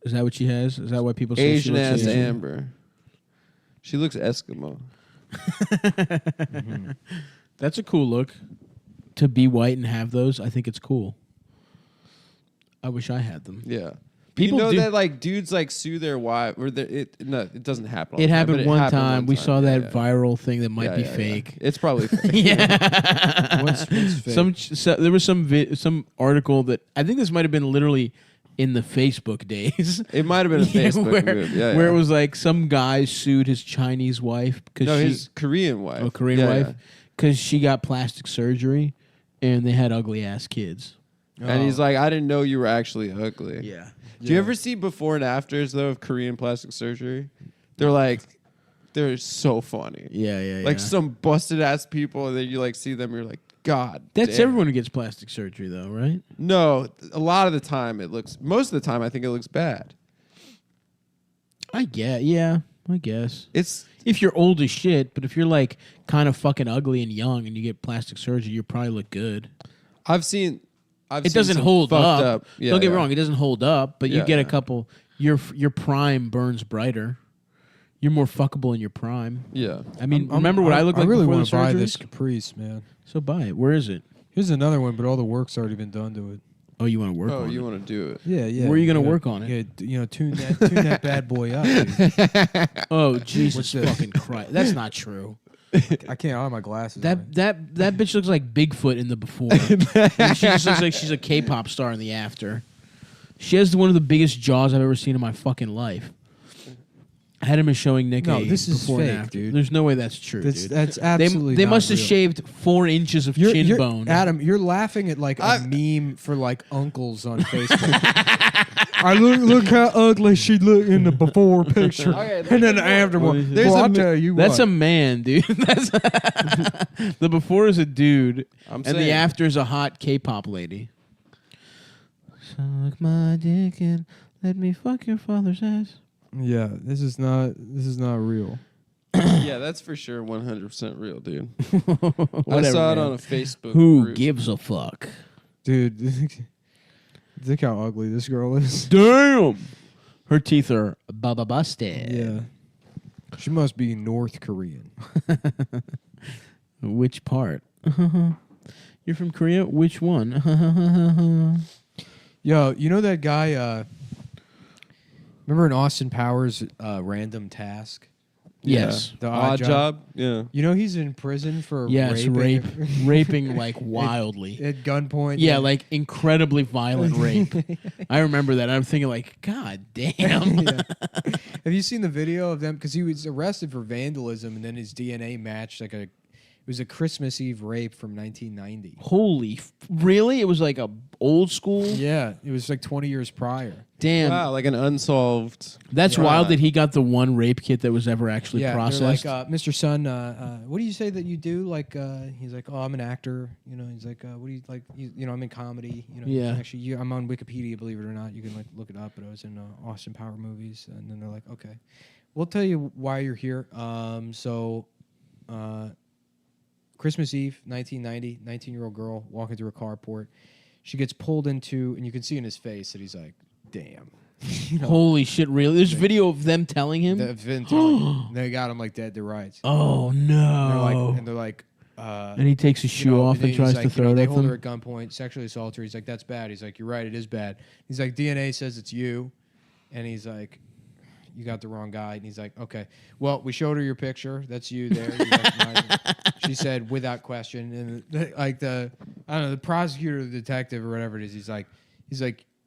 Is that what she has? Is that why people say Asian she looks ass Asian? Amber. She looks Eskimo. That's a cool look. To be white and have those, I think it's cool. I wish I had them. Yeah. People you know do- that like dudes like sue their wife or it doesn't happen. all It the time, happened but one happened time. We saw Yeah, that yeah. viral thing that might Yeah, be yeah, yeah. fake. It's probably fake. Yeah. What's fake? There was some article that I think this might have been literally in the Facebook days. It might have been a Facebook where, move. Yeah, where yeah. it was like some guy sued his Chinese wife because No, she, his Korean wife. oh, Korean Yeah, wife, yeah. because she got plastic surgery and they had ugly ass kids. And he's like, I didn't know you were actually ugly. Yeah. Do you ever see before and afters though of Korean plastic surgery? They're so funny. Yeah. Like some busted ass people, and then you like see them, you're like, God. That's damn. everyone who gets plastic surgery though, right? No, a lot of the time most of the time I think it looks bad. I guess. It's If you're old as shit, but if you're like kind of fucking ugly and young and you get plastic surgery, you probably look good. I've seen It doesn't some hold fucked up. Yeah, Don't get me yeah. wrong, it doesn't hold up, but you Yeah, get a yeah. couple. Your prime burns brighter. You're more fuckable in your prime. Yeah. I mean, remember what I look like I really before want the to buy surgeries? this Caprice, man. So buy it. Where is it? Here's another one, but all the work's already been done to it. Oh, you want to work Oh, on you it? want to do it? Yeah. Where are you gonna gotta- work on it? you gotta, tune that bad boy up. Dude. Oh, Jesus What's this? fucking Christ. That's not true. I can't. I don't have my glasses. man. That bitch looks like Bigfoot in the before. And she just looks like she's a K-pop star in the after. She has one of the biggest jaws I've ever seen in my fucking life. I had him as showing Nick. No, a this is before and fake, after. dude. There's no way that's true, That's- dude. that's absolutely They not must have real. shaved 4 inches of chin You're- bone. Adam, you're laughing at like a meme for like uncles on Facebook. I look how ugly she looked in the before picture, and then the after one. There's Well, I'll a- tell you That's what. a man, dude. That's the before is a dude, and the saying. after is a hot K-pop lady. Suck my dick and let me fuck your father's ass. Yeah, this is not real. Yeah, that's for sure 100% real, dude. I Whatever, saw it man. on a Facebook Who group. gives a fuck? Dude, look how ugly this girl is. Damn. Her teeth are baba busted. Yeah. She must be North Korean. Which part? You're from Korea? Which one? Yo, you know that guy, remember in Austin Powers, Random Task? Yes. The Odd Job? Yeah. You know he's in prison for raping like wildly. At gunpoint. Yeah, like incredibly violent rape. I remember that. I'm thinking like, God damn. Yeah. Have you seen the video of them? Because he was arrested for vandalism, and then his DNA matched like it was a Christmas Eve rape from 1990. Holy, really? It was like a old school? Yeah, it was like 20 years prior. Damn. Wow, like an unsolved. That's wild that he got the one rape kit that was ever actually processed. They're like, Mr. Son, what do you say that you do? Like, he's like, oh, I'm an actor. You know, he's like, what do you like? You know, I'm in comedy. You know, Yeah. Actually, I'm on Wikipedia. Believe it or not, you can like look it up. But I was in Austin Power movies, and then they're like, okay, we'll tell you why you're here. Christmas Eve, 1990, 19-year-old girl walking through a carport. She gets pulled into, and you can see in his face that he's like, damn. You know? Holy shit, really? There's video of them telling him? They got him like dead to rights. Oh, no. They're like, and he takes his shoe off and tries to throw it They at hold them? her at gunpoint, sexually assault her. He's like, that's bad. He's like, you're right, it is bad. He's like, DNA says it's you. And he's like, you got the wrong guy. And he's like, okay. Well, we showed her your picture. That's you there. You recognize it. She said, without question. And like the prosecutor, or the detective, or whatever it is, he's like,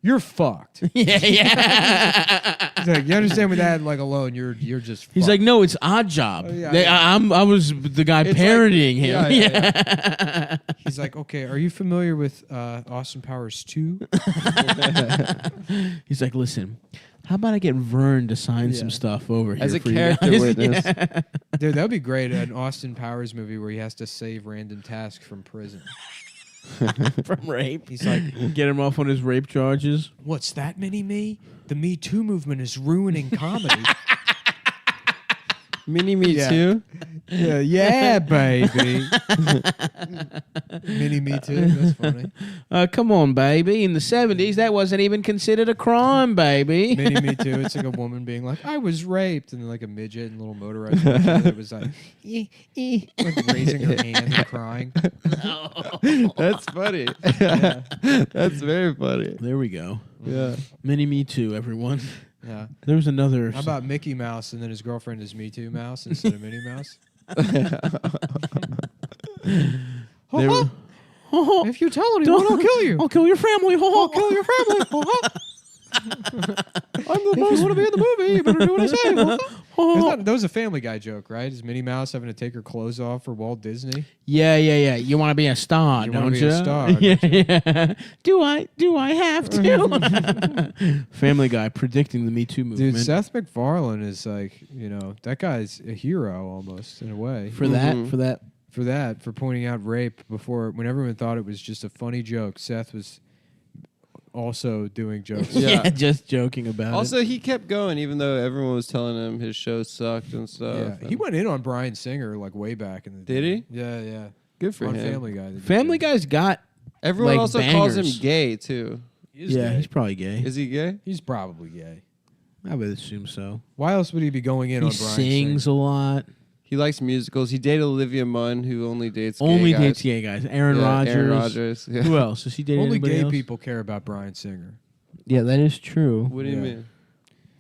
you're fucked. Yeah. He's like, you understand with that like alone, you're just fucked. He's like, no, it's Odd Job. I was the guy parodying him. Yeah. He's like, okay, are you familiar with Austin Powers 2? He's like, listen, how about I get Vern to sign some stuff over here as a for you character guys? witness? Yeah. Dude, that would be great. An Austin Powers movie where he has to save Random Task from prison. From rape. He's like, get him off on his rape charges. what's that, Mini-Me? The Me Too movement is ruining comedy. Mini-Me too? Yeah, baby. Mini-Me too? That's funny. Come on, baby. In the 70s, that wasn't even considered a crime, baby. Mini-Me too. It's like a woman being like, I was raped. And then like a midget and a little motorized version that was like, like raising her hand and crying. That's funny. That's very funny. There we go. Yeah. Mini-Me too, everyone. Yeah. There was another. How about Mickey Mouse and then his girlfriend is Me Too Mouse instead of Minnie Mouse? If you tell anyone, I'll kill you. I'll kill your family. I'll kill your family. I'm the most want to be in the movie. You better do what I say. That was a Family Guy joke, right? Is Minnie Mouse having to take her clothes off for Walt Disney? Yeah. You want to be a star, You don't wanna be you? a star, Yeah. Do I have to? Family Guy predicting the Me Too movement. Dude, Seth MacFarlane is like, that guy's a hero almost in a way. For that, for pointing out rape when everyone thought it was just a funny joke. Seth was also doing jokes. Yeah, just joking about it. Also, he kept going even though everyone was telling him his show sucked and stuff. Yeah, he went in on Bryan Singer like way back in the day. Did he? Yeah. Good for on him. Family Guy. Family Guy's got Everyone like, also bangers. calls him gay too. Yeah, he's probably gay. Is he gay? He's probably gay. I would assume so. Why else would he be going in He on Bryan sings Singer? a lot. He likes musicals. He dated Olivia Munn, who only dates gay Only guys. dates gay guys. Aaron Rodgers. Aaron Rodgers. Yeah. Who else? Is he dating Only anybody gay else? people care about Bryan Singer. Yeah, that is true. What do you mean?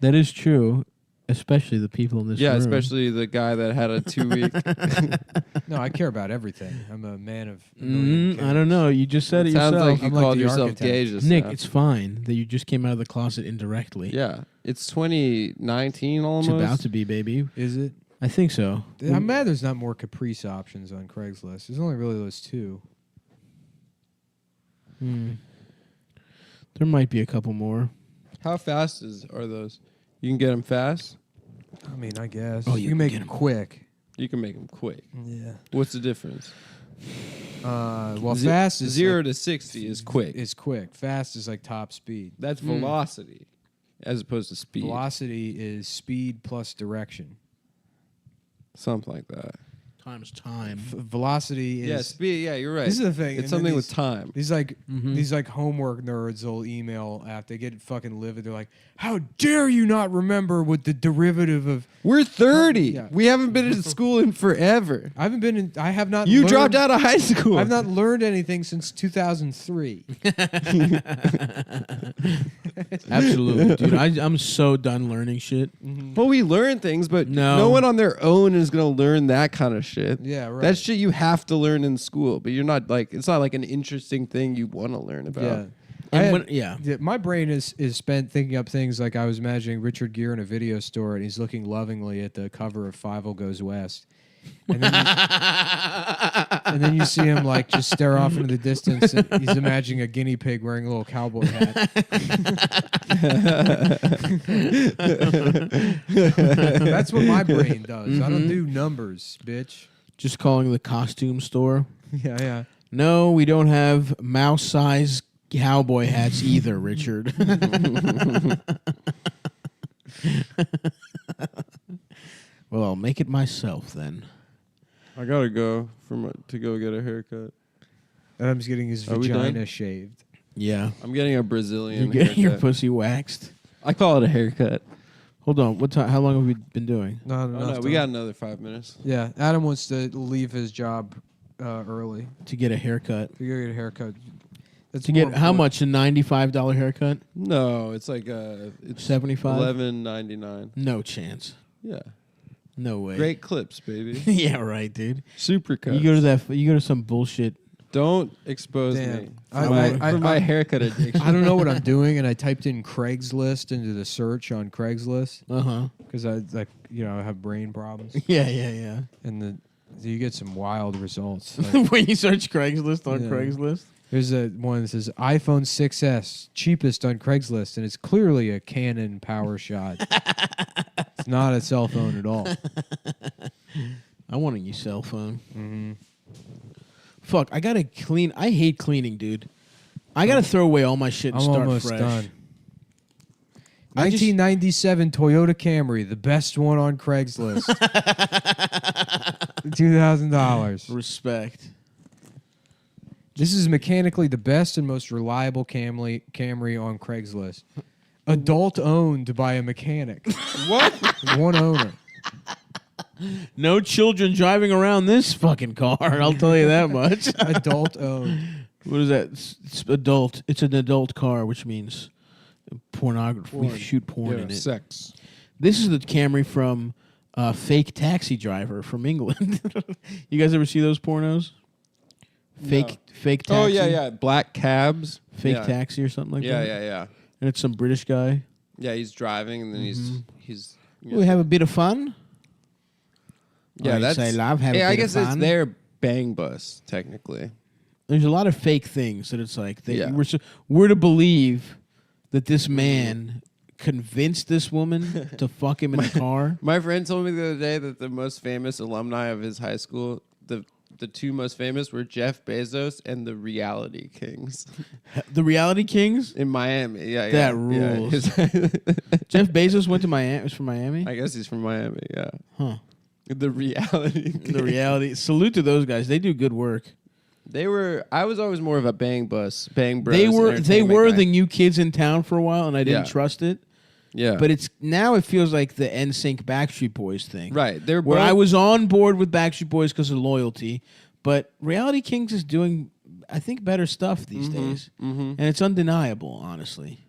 That is true, especially the people in this room. Yeah, especially the guy that had a 2-week. No, I care about everything. I'm a man of. I don't know. You just said it Sounds yourself. like you called yourself gay just Nick, now. it's fine that you just came out of the closet indirectly. Yeah, it's 2019 almost. It's about to be, baby. Is it? I think so. I'm mad there's not more Caprice options on Craigslist. There's only really those two. There might be a couple more. How fast are those? You can get them fast? I mean, I guess. Oh, you can make them quick. You can make them quick. Yeah. What's the difference? Well, fast is 0 like, to 60 is quick. Is quick. Fast is like top speed. That's velocity as opposed to speed. Velocity is speed plus direction. Something like that. times time. Velocity is. Yeah, speed. Yeah, you're right. This is the thing. It's and something then with time. These like homework nerds will email after they get fucking livid. They're like, "How dare you not remember what the derivative of?" We're 30. Yeah. We haven't been in school in forever. I haven't been in. I have not. You learned- dropped out of high school. I've not learned anything since 2003. Absolutely, dude. I'm so done learning shit. Well, we learn things, but no one on their own is going to learn that kind of shit. Yeah, right. That's shit you have to learn in school, but you're not like, it's not like an interesting thing you want to learn about. Yeah. My brain is spent thinking up things like I was imagining Richard Gere in a video store and he's looking lovingly at the cover of Fievel Goes West. And then you see him like just stare off into the distance and he's imagining a guinea pig wearing a little cowboy hat. That's what my brain does. I don't do numbers, bitch. Just calling the costume store. Yeah. No, we don't have mouse-sized cowboy hats either, Richard. Well, I'll make it myself then. I gotta go to go get a haircut. Adam's getting his Are we vagina done? shaved. Yeah. I'm getting a Brazilian You're getting your haircut. pussy waxed. I call it a haircut. Hold on. What time? How long have we been doing? Not Oh, enough no, we time. got another 5 minutes. Yeah, Adam wants to leave his job early To get a haircut. to go get a haircut. That's To more get how important. much? A $95 haircut? No, it's like it's 75? $11.99. No chance. Yeah, No way. great clips, baby. Yeah, right, dude. Super cuts. You go to some bullshit. Don't expose Damn. me I- for my haircut addiction. I don't know what I'm doing, and I typed in Craigslist into the search on Craigslist Uh-huh. because I I have brain problems, Yeah. and you get some wild results. Like, When you search Craigslist on Yeah. Craigslist. there's a one that says iPhone 6s cheapest on Craigslist, and it's clearly a Canon Power Shot. It's not a cell phone at all. I want a new cell phone. Mm-hmm. Fuck, I gotta clean. I hate cleaning, dude. I gotta throw away all my shit and I'm start almost fresh. done. I just- 1997 Toyota Camry, the best one on Craigslist. $2,000. Respect. This is mechanically the best and most reliable Camry on Craigslist. Adult owned by a mechanic. What? One owner. No children driving around this fucking car. I'll tell you that much. Adult owned. What is that? It's adult. It's an adult car, which means pornography. We Porn. shoot porn Yeah, in it. sex. This is the Camry from Fake Taxi Driver from England. You guys ever see those pornos? Fake taxi. Oh yeah. Black cabs. Fake Yeah. taxi or something like Yeah, that. yeah. And it's some British guy. Yeah, he's driving and then Mm-hmm. he's. We have a bit of fun. Yeah, I that's. say love, have a yeah, I bit of guess it's fun. their bang bus technically. There's a lot of fake things that it's like Yeah. we're to believe that this man convinced this woman to fuck him in the car. My friend told me the other day that the most famous alumni of his high school, the two most famous were Jeff Bezos and the Reality Kings. The Reality Kings in Miami. Yeah, that yeah. rules. Jeff Bezos went to Miami. Was from Miami. I guess he's from Miami. Yeah. Huh. The Reality. The Reality. Salute to those guys. They do good work. They were. I was always more of a bang bros. They were entertainment the new kids in town for a while, and I didn't Yeah. trust it. Yeah. But it's now it feels like the NSYNC Backstreet Boys thing. Right. They're where both- I was on board with Backstreet Boys because of loyalty, but Reality Kings is doing, I think, better stuff these days, and it's undeniable. Honestly,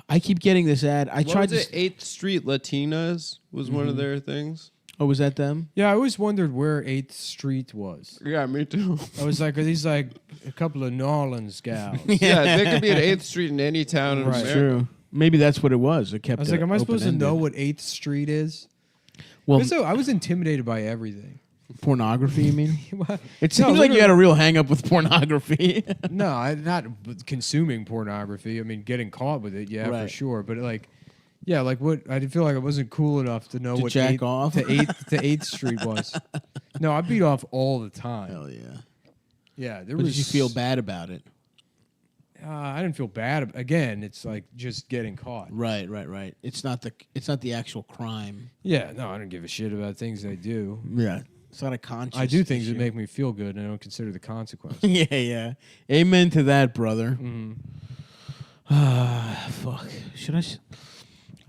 I keep getting this ad. I What tried was to. it? 8th Street Latinas was one of their things. Oh, was that them? Yeah, I always wondered where 8th Street was. Yeah, me too. I was like, are these like a couple of New Orleans gals? Yeah, there could be an 8th Street in any town in Right. America. True. Maybe that's what it was. It kept. I was like, am I supposed to know what 8th Street is? Well, So I was intimidated by everything. pornography? You mean? It No, seems like you literally- had a real hang up with pornography. No, not consuming pornography. I mean, getting caught with it, yeah, for Right. sure. But like, yeah, like what? I did feel like I wasn't cool enough to know To what jack 8th off? to 8th Street was. No, I beat off all the time. Hell yeah. Yeah, there But was. did you feel bad about it? I didn't feel bad. Again, it's like just getting caught. Right. It's not the actual crime. Yeah, no, I don't give a shit about things I do. Yeah. It's not a conscious I do things issue. that make me feel good, and I don't consider the consequence. Yeah. Amen to that, brother. Mm-hmm. Fuck. Should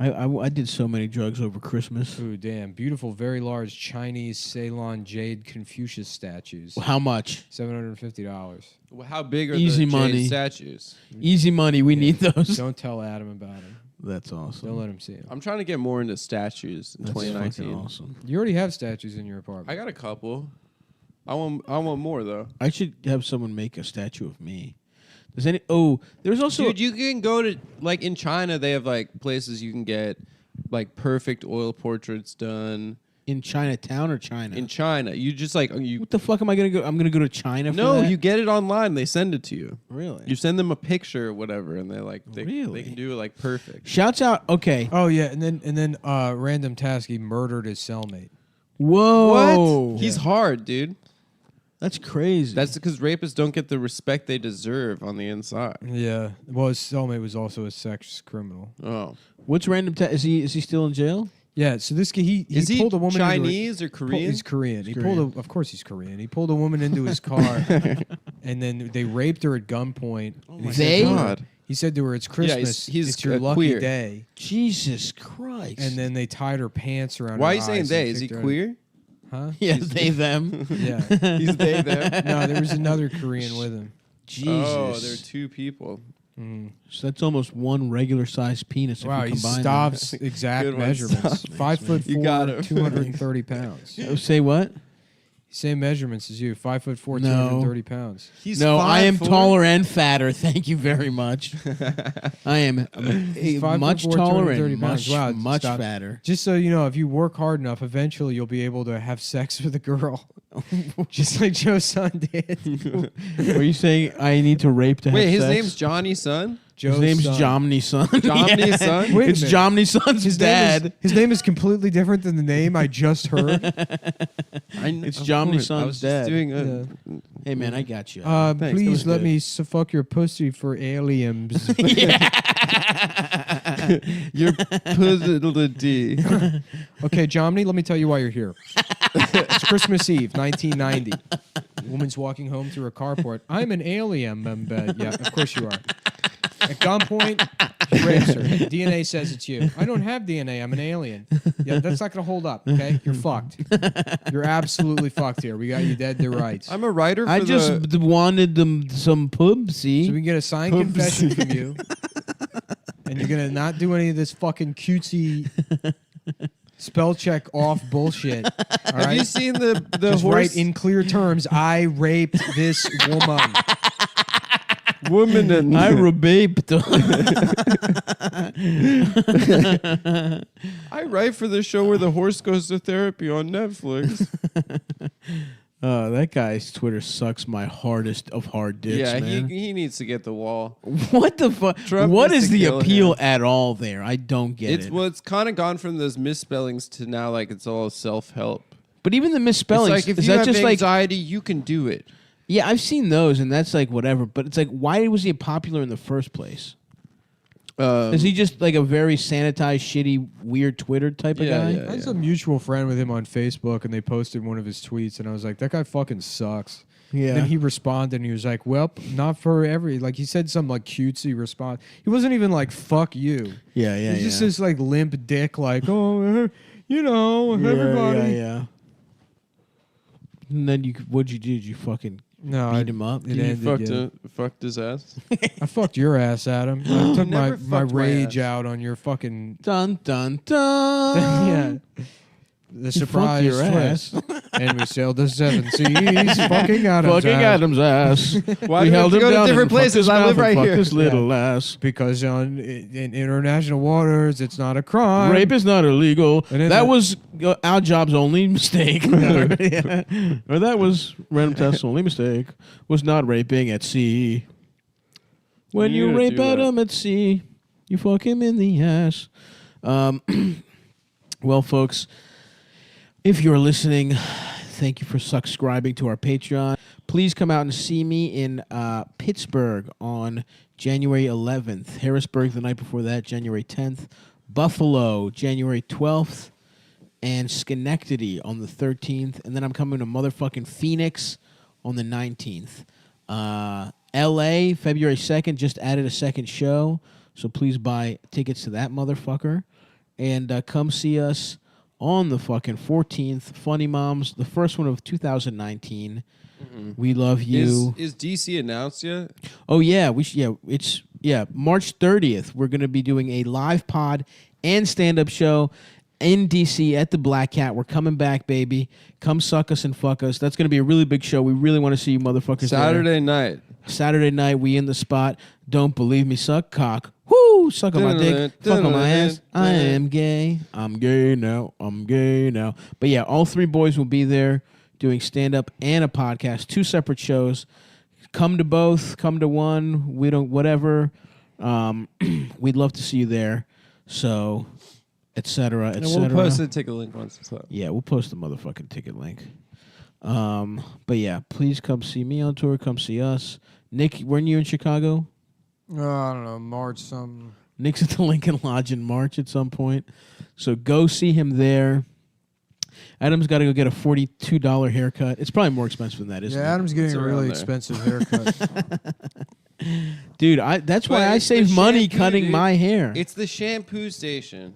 I did so many drugs over Christmas. Ooh, damn. Beautiful, very large Chinese Ceylon jade Confucius statues. How much? $750. Well, how big are Easy the money. jade statues? Easy money. We need those. Don't tell Adam about them. That's awesome. Don't let him see them. I'm trying to get more into statues in That's 2019. fucking awesome. You already have statues in your apartment. I got a couple. I want more though. I should have someone make a statue of me. Does any? Oh, there's also. Dude, you can go to like in China. They have like places you can get like perfect oil portraits done in Chinatown or China. In China, you just like you. What the fuck am I gonna go? I'm gonna go to China. For No, that? you get it online. They send it to you. Really? You send them a picture or whatever, and they Really? they can do it like perfect. Shouts out. Okay. Oh yeah, and then random task. He murdered his cellmate. Whoa. What? He's hard, dude. That's crazy. That's because rapists don't get the respect they deserve on the inside. Yeah. Well, his cellmate was also a sex criminal. Oh. What's random? Is he still in jail? Yeah. So this guy he Is he pulled a woman. Chinese or Korean? He's Korean. He Korean. pulled. Of course, he's Korean. He pulled a woman into his car, and then they raped her at gunpoint. Oh my God. He said to her, "It's Christmas. he's it's your lucky queer. day." Jesus Christ. And then they tied her pants around. Why are her you saying eyes they? and Is he kicked her- queer? Huh? Yeah, they them. Yeah. He's they them. No, there was another Korean with him. Jesus. Oh, there are two people. So that's almost one regular sized penis. Wow, if he you combine stops them. exact Good one, measurements. Stavs. 5'4", You got him. 230 pounds. Say what? Same measurements as you. 5'4", No. 230 pounds. He's No, I am 5'4"? taller and fatter. Thank you very much. I am He's 5'4", much taller 230 and pounds. much, Wow, much stop. fatter. Just so you know, if you work hard enough, eventually you'll be able to have sex with a girl. Just like Joe's son did. Are you saying I need to rape to Wait, have his sex? name's Johnny Son? Joe's His name's son. Jomny Son. Jomny Son? Wait a It's minute. Jomny Son's His dad. His name is completely different than the name I just heard. It's of Jomny course. Son's I was dad. just doing a, Yeah. Hey man, I got you. Thanks, that Please was let good. me fuck your pussy for aliens. Your pussy. Okay, Jomny, let me tell you why you're here. It's Christmas Eve, 1990. Woman's walking home through a carport. I'm an alien. Yeah, of course you are. At gunpoint, he rapes her. DNA says it's you. I don't have DNA. I'm an alien. Yeah, that's not going to hold up, okay? You're fucked. You're absolutely fucked here. We got you dead to rights. I'm a writer for I just wanted them some pubsy. So we can get a signed confession from you. And you're going to not do any of this fucking cutesy spell check off bullshit. All Have right? you seen the Just horse? write in clear terms, I raped this woman. Woman and I raped. I write for the show where the horse goes to therapy on Netflix. That guy's Twitter sucks my hardest of hard dicks, Yeah, man. he needs to get the wall. What the fuck? Trump What needs is to the kill appeal him. at all there? I don't get It's it. well, it's kind of gone from those misspellings to now like it's all self-help. But even the misspellings, It's like if is you that have just like anxiety, you can do it. yeah, I've seen those, and that's like whatever. But it's like, why was he popular in the first place? Is he just like a very sanitized, shitty, weird Twitter type of guy? I had a mutual friend with him on Facebook, and they posted one of his tweets, and I was like, that guy fucking sucks. Yeah. And then he responded, and he was like, well, not for every... Like, he said some, like, cutesy response. He wasn't even like, fuck you. Yeah, yeah, He's just yeah. this, like, limp dick, like, oh, you know, everybody... Yeah. And then what'd you do? Did you fucking No, beat him up? it You ended, fucked his ass. I fucked your ass, Adam. I took my Never fucked my rage ass. out on your fucking... Dun dun dun. yeah. The You fucked surprise your twist. ass. And we sailed the 7 seas, fucking Adam's Fucking ass. Adam's ass. Why we do we have held to him go to down different and fucked places? his I mouth live and right fucked here. His little ass. Because in international waters, it's not a crime. Rape is not illegal. And then That the- was our job's only mistake. Yeah. Or that was random test's only mistake. Was not raping at sea. When You you gotta rape do that. Adam at sea, you fuck him in the ass. Well, folks, if you're listening, Thank you for subscribing to our Patreon. Please come out and see me in Pittsburgh on January 11th. Harrisburg the night before that, January 10th. Buffalo, January 12th. And Schenectady on the 13th. And then I'm coming to motherfucking Phoenix on the 19th. LA, February 2nd, just added a second show. So please buy tickets to that motherfucker. And come see us on the fucking 14th. Funny Moms, the first one of 2019. Mm-hmm. We love you. Is DC announced yet? Oh, yeah. It's March 30th. We're going to be doing a live pod and stand-up show in DC at the Black Cat. We're coming back, baby. Come suck us and fuck us. That's going to be a really big show. We really want to see you motherfuckers Saturday night. Saturday night, we in the spot. Don't believe me, suck cock. Woo! Suck on my dick. Fuck on my ass. I am gay. I'm gay now. I'm gay now. But yeah, all three boys will be there doing stand-up and a podcast. 2 separate shows. Come to both. Come to one. We don't, whatever. We'd love to see you there. So, et cetera, et cetera. We'll post a ticket link once it's up. Yeah, we'll post the motherfucking ticket link. But yeah, please come see me on tour. Come see us. Nick, weren't you in Chicago? I don't know, March something. Nick's at the Lincoln Lodge in March at some point. So go see him there. Adam's got to go get a $42 haircut. It's probably more expensive than that, isn't it? Yeah, Adam's getting a really expensive haircut. Dude, that's why I save money cutting my hair. It's the shampoo station.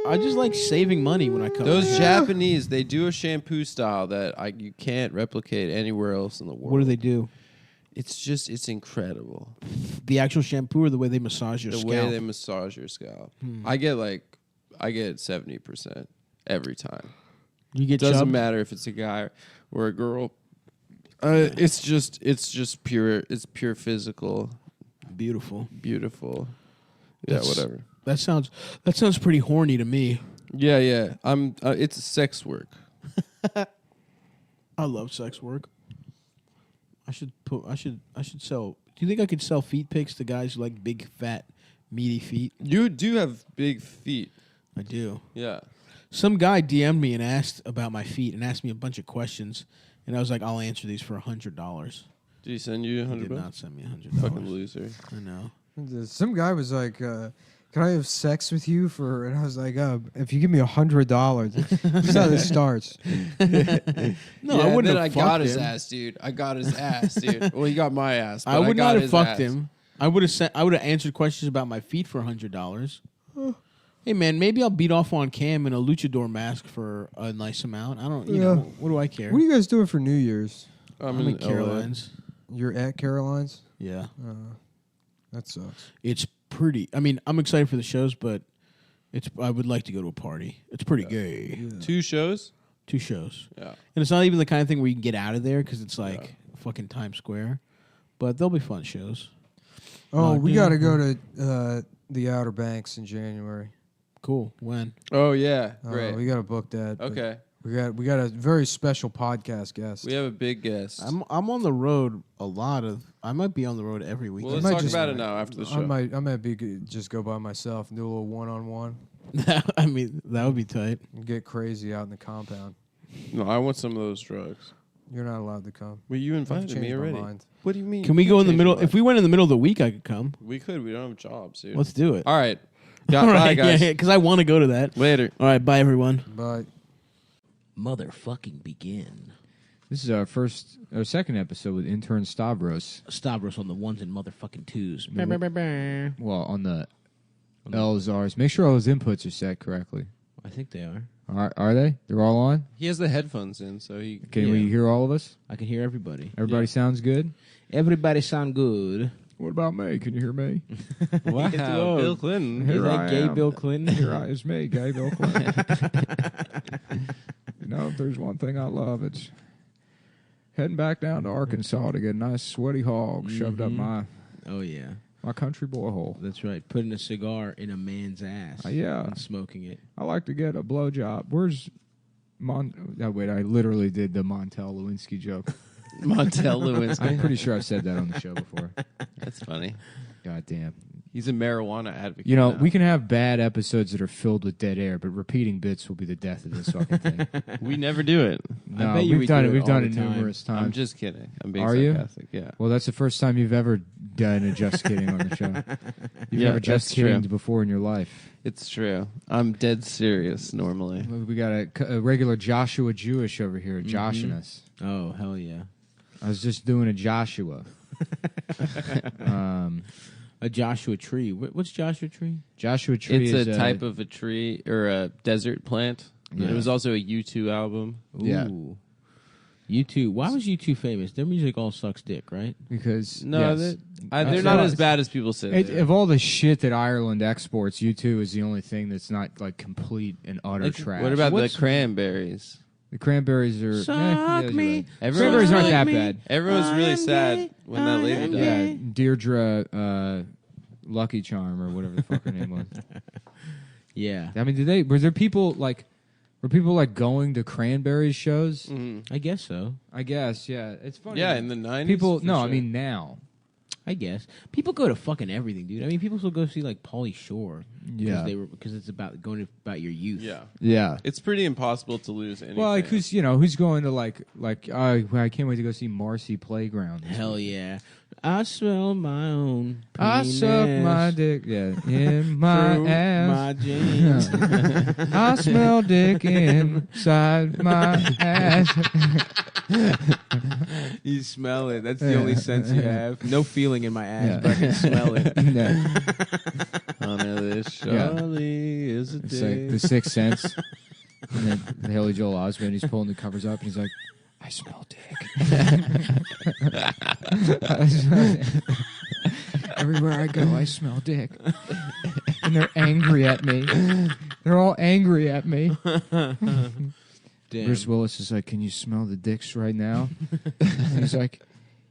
I just like saving money when I cut Those my hair. Japanese, they do a shampoo style that you can't replicate anywhere else in the world. What do they do? It's incredible. The actual shampoo or the way they massage your scalp? The way they massage your scalp. I get 70% every time. You get doesn't chubbed? matter if it's a guy or a girl. It's just pure. It's pure physical. Beautiful. Yeah, whatever. That sounds pretty horny to me. Yeah. It's sex work. I love sex work. I should sell. Do you think I could sell feet pics to guys who like big, fat, meaty feet? You do have big feet. I do. Yeah. Some guy DM'd me and asked about my feet and asked me a bunch of questions, and I was like, "I'll answer these for $100." Did he send you $100? He did not send me $100. Fucking loser. I know. Some guy was like, "Can I have sex with you for?" And I was like, "If you give me $100, that's how this starts." No, I wouldn't have I fucked got his him. ass, dude. I got his ass, dude. Well, he got my ass. But I would not have his fucked ass. him. I would have answered questions about my feet for $100. Hey man, maybe I'll beat off on Cam in a luchador mask for a nice amount. I don't. You know, what do I care? What are you guys doing for New Year's? I'm in Caroline's. You're at Caroline's? Yeah. That sucks. It's pretty. I mean, I'm excited for the shows, but I would like to go to a party. It's pretty gay. Yeah. 2 shows? 2 shows. Yeah. And it's not even the kind of thing where you can get out of there because it's like fucking Times Square. But they'll be fun shows. Oh, we got to go to the Outer Banks in January. Cool. When? Oh yeah, great. We got to book that. Okay. We got a very special podcast guest. We have a big guest. I'm on the road a lot of. I might be on the road every week. Well, let's talk about it now after the show. I might just go by myself and do a little one-on-one. I mean, that would be tight. And get crazy out in the compound. No, I want some of those drugs. You're not allowed to come. Well, you invited me changed my already. mind. What do you mean? Can we go in the middle? If we went in the middle of the week, I could come. We could. We don't have jobs, dude. Let's do it. All right. All Bye, right, guys. yeah, because I want to go to that. Later. All right, bye, everyone. Bye. Motherfucking begin. This is our second episode with intern Stavros. Stavros on the ones and motherfucking twos. Well, on the L's, R's. Make sure all those inputs are set correctly. I think they are. Are they? They're all on? He has the headphones in, so he... Can we hear all of us? I can hear everybody. Everybody sounds good? Everybody sound good. What about me? Can you hear me? Wow, Bill Clinton. Here Is that I gay am. Bill Clinton? It's me, gay Bill Clinton. You know, if there's one thing I love, it's heading back down to Arkansas to get a nice sweaty hog shoved up my country boy hole. That's right. Putting a cigar in a man's ass. Yeah. And smoking it. I like to get a blowjob. Where's wait, I literally did the Montel Lewinsky joke. Montel Lewinsky. I'm pretty sure I've said that on the show before. That's funny. God damn. He's a marijuana advocate. You know, now. we can have bad episodes that are filled with dead air, but repeating bits will be the death of this fucking thing. We never do it. No, we've done it. We've done it numerous times. I'm just kidding. I'm being Are sarcastic. you? Yeah. Well, that's the first time you've ever done a just kidding on the show. You've never just kidding before in your life. It's true. I'm dead serious normally. We got a regular Joshua Jewish over here, joshing us. Oh, hell yeah. I was just doing a Joshua. A Joshua tree. What's Joshua tree? Joshua tree It's is a type of a tree or a desert plant. Yeah. It was also a U2 album. Ooh. Yeah. U2. Why was U2 famous? Their music all sucks dick, right? Because they're not as bad as people say. Of all the shit that Ireland exports, U2 is the only thing that's not like complete and utter trash. What about the Cranberries? The Cranberries are Suck me. Right. Cranberries aren't that bad. Everyone was really sad when that lady died. Yeah, Deirdre Lucky Charm or whatever the fuck her name was. Yeah. I mean, were people like going to Cranberries shows? Mm-hmm. I guess so. I guess, yeah. It's funny. Yeah, in the 90s. People, for no, sure. I mean now. I guess people go to fucking everything, dude. I mean, people still go see like Pauly Shore. Yeah. because it's about about your youth. Yeah. It's pretty impossible to lose anything. Well, like who's going to like I can't wait to go see Marcy Playground. Hell yeah. I smell my own I suck my dick, in my through ass. my jeans. I smell dick inside my ass. You smell it. That's the only sense you have. No feeling in my ass, but I can smell it. Oh no, this surely is a It's day. like The Sixth Sense. And then Haley Joel Osment, he's pulling the covers up, and he's like, I smell dick. Everywhere I go, I smell dick. And they're angry at me. They're all angry at me. Damn. Bruce Willis is like, can you smell the dicks right now? And he's like,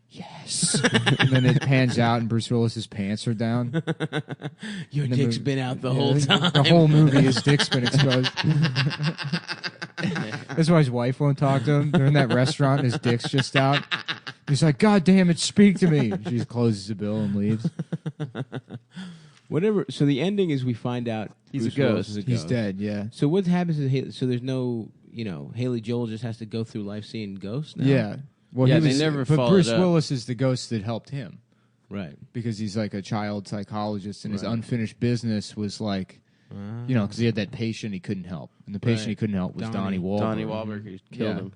yes. And then it pans out, and Bruce Willis's pants are down. Your And the dick's movie- been out the whole time. The whole movie, his dick's been exposed. That's why his wife won't talk to him. They're in that restaurant, and his dick's just out. He's like, God damn it, speak to me. She just closes the bill and leaves. Whatever. So the ending is we find out He's a Bruce Willis ghost. is a He's ghost. dead, yeah. So what happens to Haley? So there's no, Haley Joel just has to go through life seeing ghosts now? Yeah. Well, Yeah, he they was, never but followed Bruce up. Willis is the ghost that helped him. Right. Because he's like a child psychologist, and his Right. unfinished business was like, because he had that patient he couldn't help. And the patient he couldn't help was Donnie Wahlberg. Donnie Wahlberg, he killed him.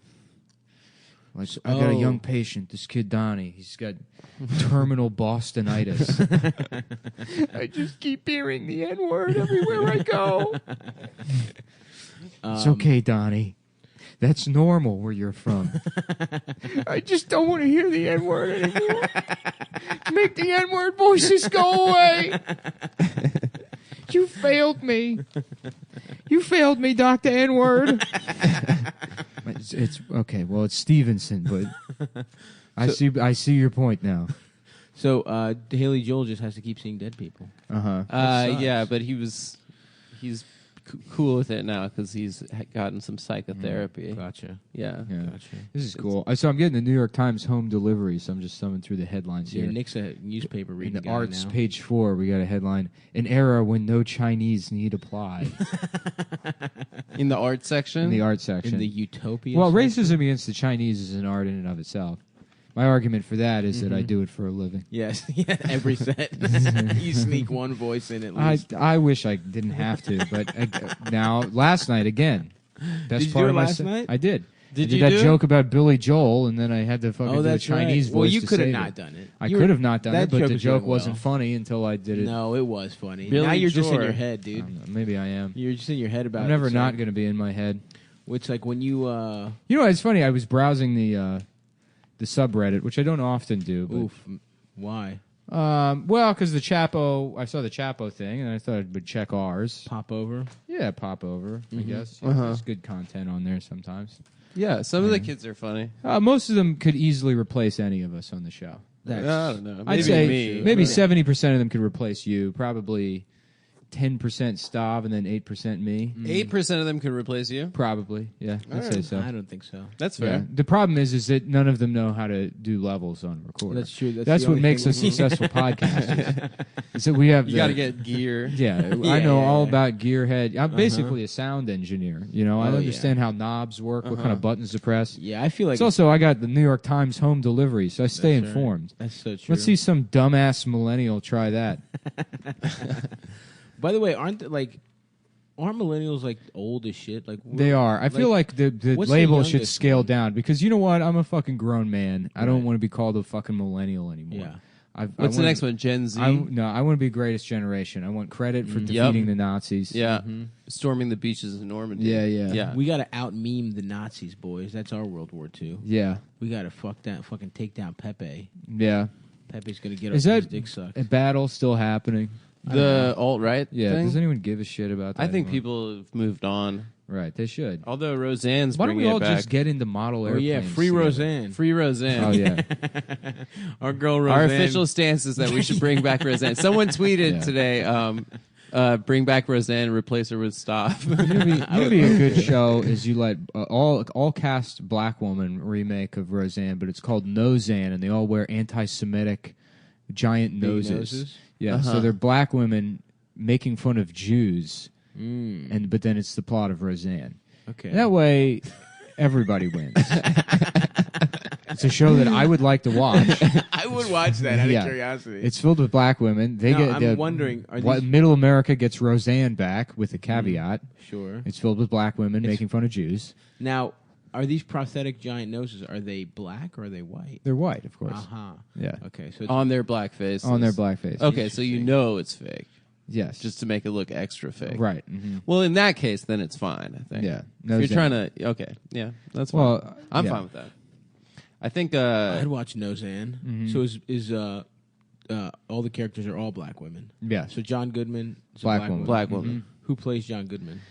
Like, I got a young patient, this kid Donnie. He's got terminal Bostonitis. I just keep hearing the N-word everywhere I go. It's okay, Donnie. That's normal where you're from. I just don't want to hear the N-word anymore. Make the N-word voices go away. You failed me. You failed me, Dr. N-word. It's okay. Well, it's Stevenson, but I see your point now. So Haley Joel just has to keep seeing dead people. Yeah, but he's cool with it now because he's gotten some psychotherapy. Gotcha. Yeah. Gotcha. This is cool. So I'm getting the New York Times home delivery, so I'm just thumbing through the headlines Yeah, here. Nick's a newspaper In reading the guy arts, now. page 4, we got a headline: "An era when no Chinese need apply." In the art section? In the art section. In the utopia. Well, section? racism against the Chinese is an art in and of itself. My argument for that is that I do it for a living. Yes. Yeah. Every set, you sneak one voice in at least. I wish I didn't have to, but now last night again. Best Did you part do it of my last night? I did. Did I you did that do it? joke about Billy Joel, and then I had to fucking do a that's Chinese right. voice. Well, you to could have save not it. done it. I You could were- have not done that it, but joke the was joke going wasn't well. funny until I did it. No, it was funny. Billy now you're just in Joel. your head, dude. Maybe I am. You're just in your head about I'm it. never It's not like- going to be in my head. It's like when you. You know, it's funny. I was browsing the subreddit, which I don't often do. But, Oof. Why? Well, because I saw the Chapo thing, and I thought I would check ours. Pop over? Yeah, pop over, I guess. Yeah, There's good content on there sometimes. Yeah, some of the kids are funny. Most of them could easily replace any of us on the show. I don't know. I'd Maybe say me. maybe 70% of them could replace you. Probably 10% Stav and then 8% me. 8% of them could replace you. Probably, yeah. I'd say so. I don't think so. That's fair. Yeah. The problem is that none of them know how to do levels on recorder. That's true. That's the what only makes thing us we- successful podcasters. Is that we have You got to get gear. Yeah, I know all about gearhead. I'm basically a sound engineer. You know, I understand how knobs work, what kind of buttons to press. Yeah, I feel like It's also I got the New York Times home delivery, so I stay That's right. informed. That's so true. Let's see some dumbass millennial try that. By the way, aren't millennials like old as shit? Like They are. I feel like the what's the label should youngest scale one? down because you know what? I'm a fucking grown man. I don't want to be called a fucking millennial anymore. Yeah. What's the next one? Gen Z? No, I want to be greatest generation. I want credit for defeating the Nazis. Yeah. Storming the beaches of Normandy. Yeah. We gotta out meme the Nazis, boys. That's our World War II. Yeah. We gotta fucking take down Pepe. Yeah. Pepe's gonna get Is his that dick sucked. a battle still happening? The alt-right Yeah. thing? Does anyone give a shit about that? I think anymore? people have moved on. Right, they should. Although Roseanne's Why don't bringing we all it back. just get into model Oh airplanes? yeah, free together? Roseanne. Free Roseanne. Oh yeah. Our girl Roseanne. Our official stance is that we should bring back Roseanne. Someone tweeted today, bring back Roseanne, replace her with Staff. It'd be a good show is you let all cast black woman remake of Roseanne, but it's called Nozanne, and they all wear anti-Semitic giant Big noses. noses? Yeah, so they're black women making fun of Jews, but then it's the plot of Roseanne. Okay. That way, everybody wins. It's a show that I would like to watch. I would watch that out of curiosity. It's filled with black women. They Now, get. I'm wondering, are what these- Middle America gets Roseanne back with a caveat. Sure. It's filled with black women making fun of Jews. Now, are these prosthetic giant noses? Are they black or are they white? They're white, of course. Yeah. Okay. So it's on their black faces. On their black faces. Okay, so you know it's fake. Yes. Just to make it look extra fake. Right. Mhm. Well, in that case, then it's fine, I think. Yeah. If you're trying to... Okay. Yeah, that's fine. Well, I'm yeah. fine with that. I think... I'd watch Nozanne. Mhm. So is all the characters are all black women? Yes. So John Goodman is Black a black woman. woman. Black woman. Who plays John Goodman?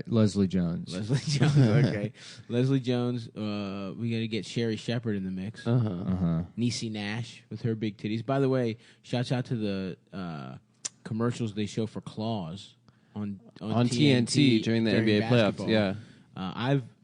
Leslie Jones. Leslie Jones. Okay. Leslie Jones. We got to get Sherry Shepherd in the mix. Niecy Nash with her big titties. By the way, shouts out to the commercials they show for Claws on TNT during the NBA basketball. playoffs. Yeah.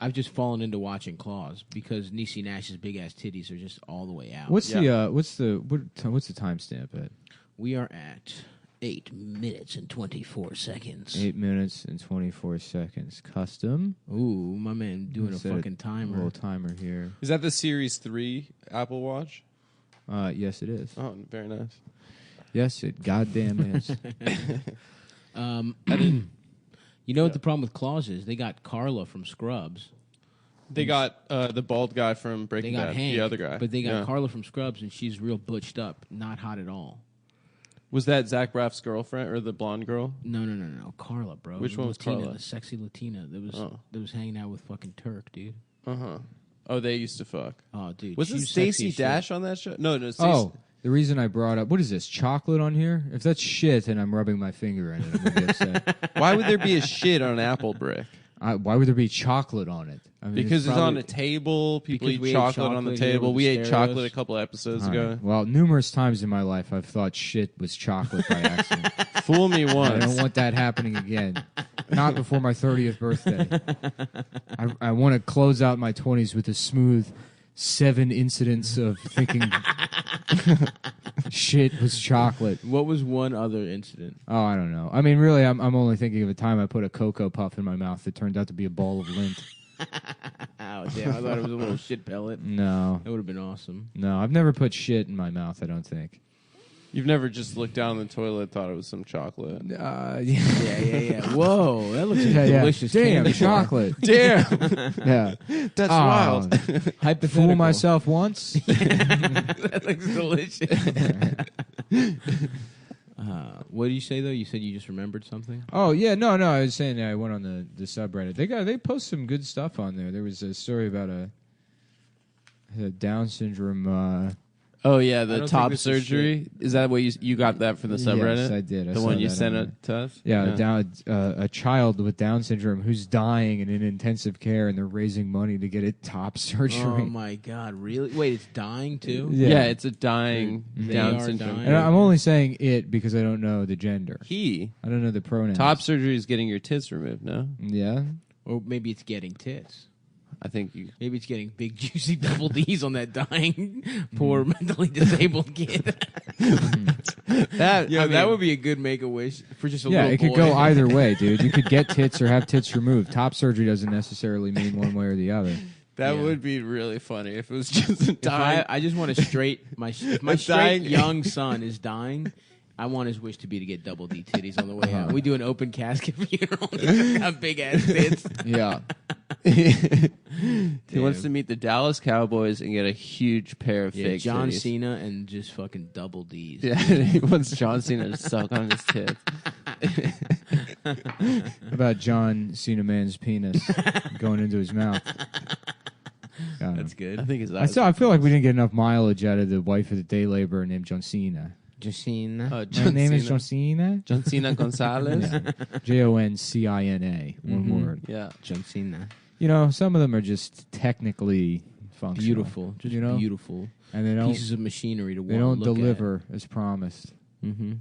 I've just fallen into watching Claws because Niecy Nash's big ass titties are just all the way out. What's the timestamp at? We are at 8 minutes and 24 seconds. 8 minutes and 24 seconds. Custom. Ooh, my man doing a Set fucking timer. A little timer here. Is that the Series 3 Apple Watch? Yes, it is. Oh, very nice. Yes, it goddamn is. You know what the problem with Claws is? They got Carla from Scrubs. They got the bald guy from They Breaking got Bad, Hank, the other guy. but they got Yeah. Carla from Scrubs, and she's real butched up, not hot at all. Was that Zach Braff's girlfriend or the blonde girl? No, Carla, bro. Which The one was Latina, Carla? The sexy Latina that was hanging out with fucking Turk, dude. Oh, they used to fuck. Oh, dude, Was she it was sexy Stacey as shit. Dash on that show? No, Stacey. Oh, the reason I brought up what is this chocolate on here? If that's shit and I'm rubbing my finger in it, I'm gonna be upset. Why would there be a shit on an apple brick? Why would there be chocolate on it? I mean, Because it's probably- on a table. People Because eat we ate chocolate on the chocolate here table. with We the ate stereos. chocolate a couple episodes All ago. right. Well, numerous times in my life I've thought shit was chocolate by accident. Fool me I once. don't want that happening again. Not before my 30th birthday. I want to close out my 20s with a smooth 7 incidents of thinking shit was chocolate. What was one other incident? Oh, I don't know. I mean, really, I'm only thinking of a time I put a Cocoa Puff in my mouth that turned out to be a ball of lint. Oh, damn. I thought it was a little shit pellet. No. That would have been awesome. No, I've never put shit in my mouth, I don't think. You've never just looked down the toilet, thought it was some chocolate. Yeah. Whoa, that looks Yeah, yeah. delicious. Damn, candy bar. chocolate. Damn. Yeah. That's Oh, wild. Hypothetical. Fool myself once. That looks delicious. What did you say though? You said you just remembered something. Oh yeah, no. I was saying I went on the subreddit. They post some good stuff on there. There was a story about a Down syndrome Oh yeah, I the don't top think this is surgery. Is that what you got that from the subreddit? Yes, I did. I the saw one you that sent on it to us. Yeah, a child with Down syndrome who's dying and in intensive care, and they're raising money to get it top surgery. Oh my god, really? Wait, it's dying too? Yeah, it's a dying They Down are syndrome. dying. And I'm only saying it because I don't know the gender. I don't know the pronouns. Top surgery is getting your tits removed. No. Yeah. Or maybe it's getting tits. I think you. Maybe it's getting big, juicy double D's on that dying, poor, mentally disabled kid. That would be a good Make-A-Wish for just a little boy. It could go either way, dude. You could get tits or have tits removed. Top surgery doesn't necessarily mean one way or the other. That would be really funny if it was just a If dying. I just want to straight if my A straight dying- young son is dying. I want his wish to be to get double D titties on the way out. We do an open casket funeral. He's got big ass tits. Yeah. He wants to meet the Dallas Cowboys and get a huge pair of fake John titties. Cena and just fucking double D's. Yeah, he wants John Cena to suck on his tits. About John Cena man's penis going into his mouth. That's good. I think it's. I feel like we didn't get enough mileage out of the wife of the day laborer named John Cena. Josina. My name is John Cena. John Cena Gonzalez. Joncina, one word. Yeah, John Cena. You know, some of them are just technically functional. Beautiful, just beautiful. And they don't pieces of machinery to They don't look deliver as promised. Mm-hmm.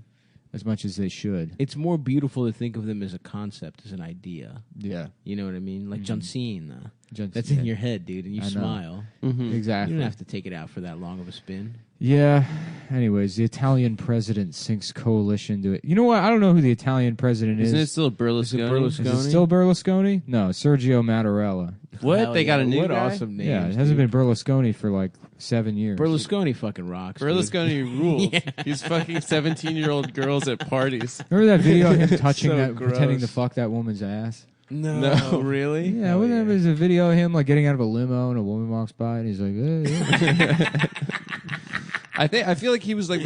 As much as they should. It's more beautiful to think of them as a concept, as an idea. Yeah. You know what I mean? Like John Cena. John That's Cena. in your head, dude, and you I know. smile. Exactly. You don't have to take it out for that long of a spin. Yeah. Anyways, the Italian president sinks coalition to it. You know what? I don't know who the Italian president Isn't is. it still Berlusconi? Is it still Berlusconi? No, Sergio Mattarella. What? Hell They got yeah. a new What guy? awesome names, Yeah, it hasn't dude. been Berlusconi for like 7 years. Berlusconi fucking rocks. Berlusconi rules. Yeah. He's fucking 17-year-old girls at parties. Remember that video of him touching So that, pretending to gross. fuck that woman's ass? No, really? Yeah, wasn't there was a video of him like getting out of a limo and a woman walks by and he's like, I feel like he was like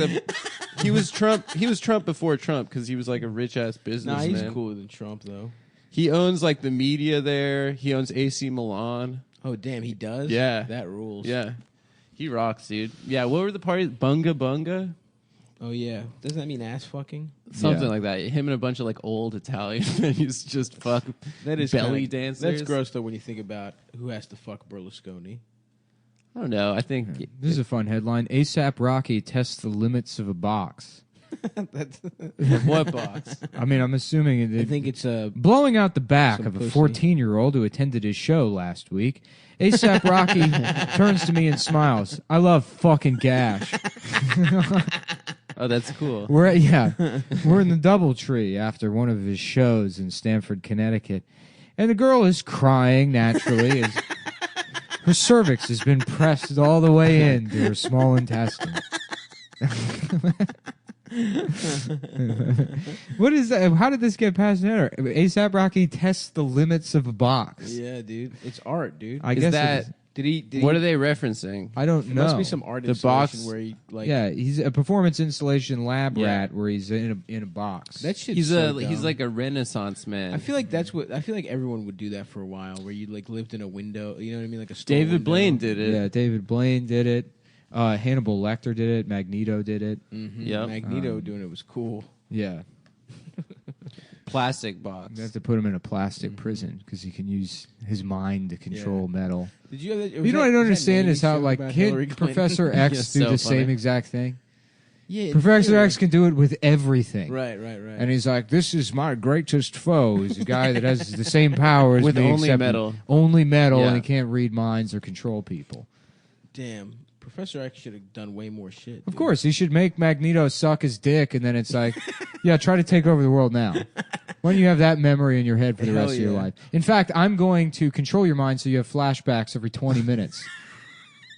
he was Trump before Trump because he was like a rich ass Nah, businessman. he's cooler than Trump, though. He owns like the media there. He owns AC Milan. Oh, damn, he does? Yeah, That rules. Yeah, he rocks, dude. Yeah, what were the parties? Bunga Bunga. Oh, yeah. Doesn't that mean ass fucking? Something like that. Him and a bunch of like old Italian men used to just fuck That is belly kinda, dancers. That's gross, though, when you think about who has to fuck Berlusconi. I don't know. I think this is a fun headline. ASAP Rocky tests the limits of a box. What box? I mean, I'm assuming I think it's a blowing out the back some of a pussy. 14-year-old who attended his show last week. ASAP Rocky turns to me and smiles. I love fucking gash. Oh, that's cool. We're in the DoubleTree after one of his shows in Stamford, Connecticut, and the girl is crying naturally as her cervix has been pressed all the way into her small intestine. What is that? How did this get past her? ASAP Rocky tests the limits of a box. Yeah, dude. It's art, dude. I guess that? it is. Did What he, are they referencing? I don't It know. must be some art The installation box- where he, like... Yeah, he's a performance installation lab Yeah. rat where he's in a box. That shit's He's so he's dumb. like a Renaissance man. I feel like everyone would do that for a while, where you like lived in a window. You know what I mean, like a store David window. Blaine did it. Yeah, David Blaine did it. Hannibal Lecter did it. Magneto did it. Mm-hmm. Yep. Magneto doing it was cool. Yeah. Plastic box. You have to put him in a plastic prison because he can use his mind to control metal. Did you? Have that, You know what I don't understand is how like Hillary can't Clinton? Professor X Yeah, do so the funny. same exact thing? Yeah, Professor X can do it with everything. Right. And he's like, "This is my greatest foe." He's a guy that has the same power as With me, only except metal. only metal, Yeah. and he can't read minds or control people. Damn, Professor X should have done way more shit. Of course, he should make Magneto suck his dick, and then it's like, yeah, try to take over the world now. Why don't you have that memory in your head for the Hell rest of your yeah. life? In fact, I'm going to control your mind so you have flashbacks every 20 minutes.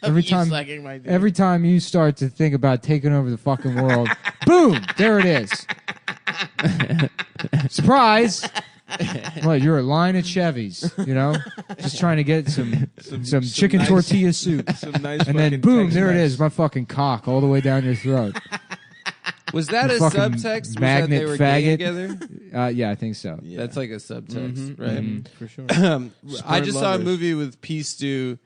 Every You time, sucking my dick. every time you start to think about taking over the fucking world, boom, there it is. Surprise! What, you're a line at Chevy's, you know, just trying to get some chicken nice- tortilla soup, some nice and then fucking boom, there it Tex-Mex. is, my fucking cock all the way down your throat. Was that You a fucking subtext? Was that magnet they were faggot. gay together? Yeah, I think so. That's like a subtext, Mhm, right? mhm, for sure. I just saw a lovers. movie with P. Stu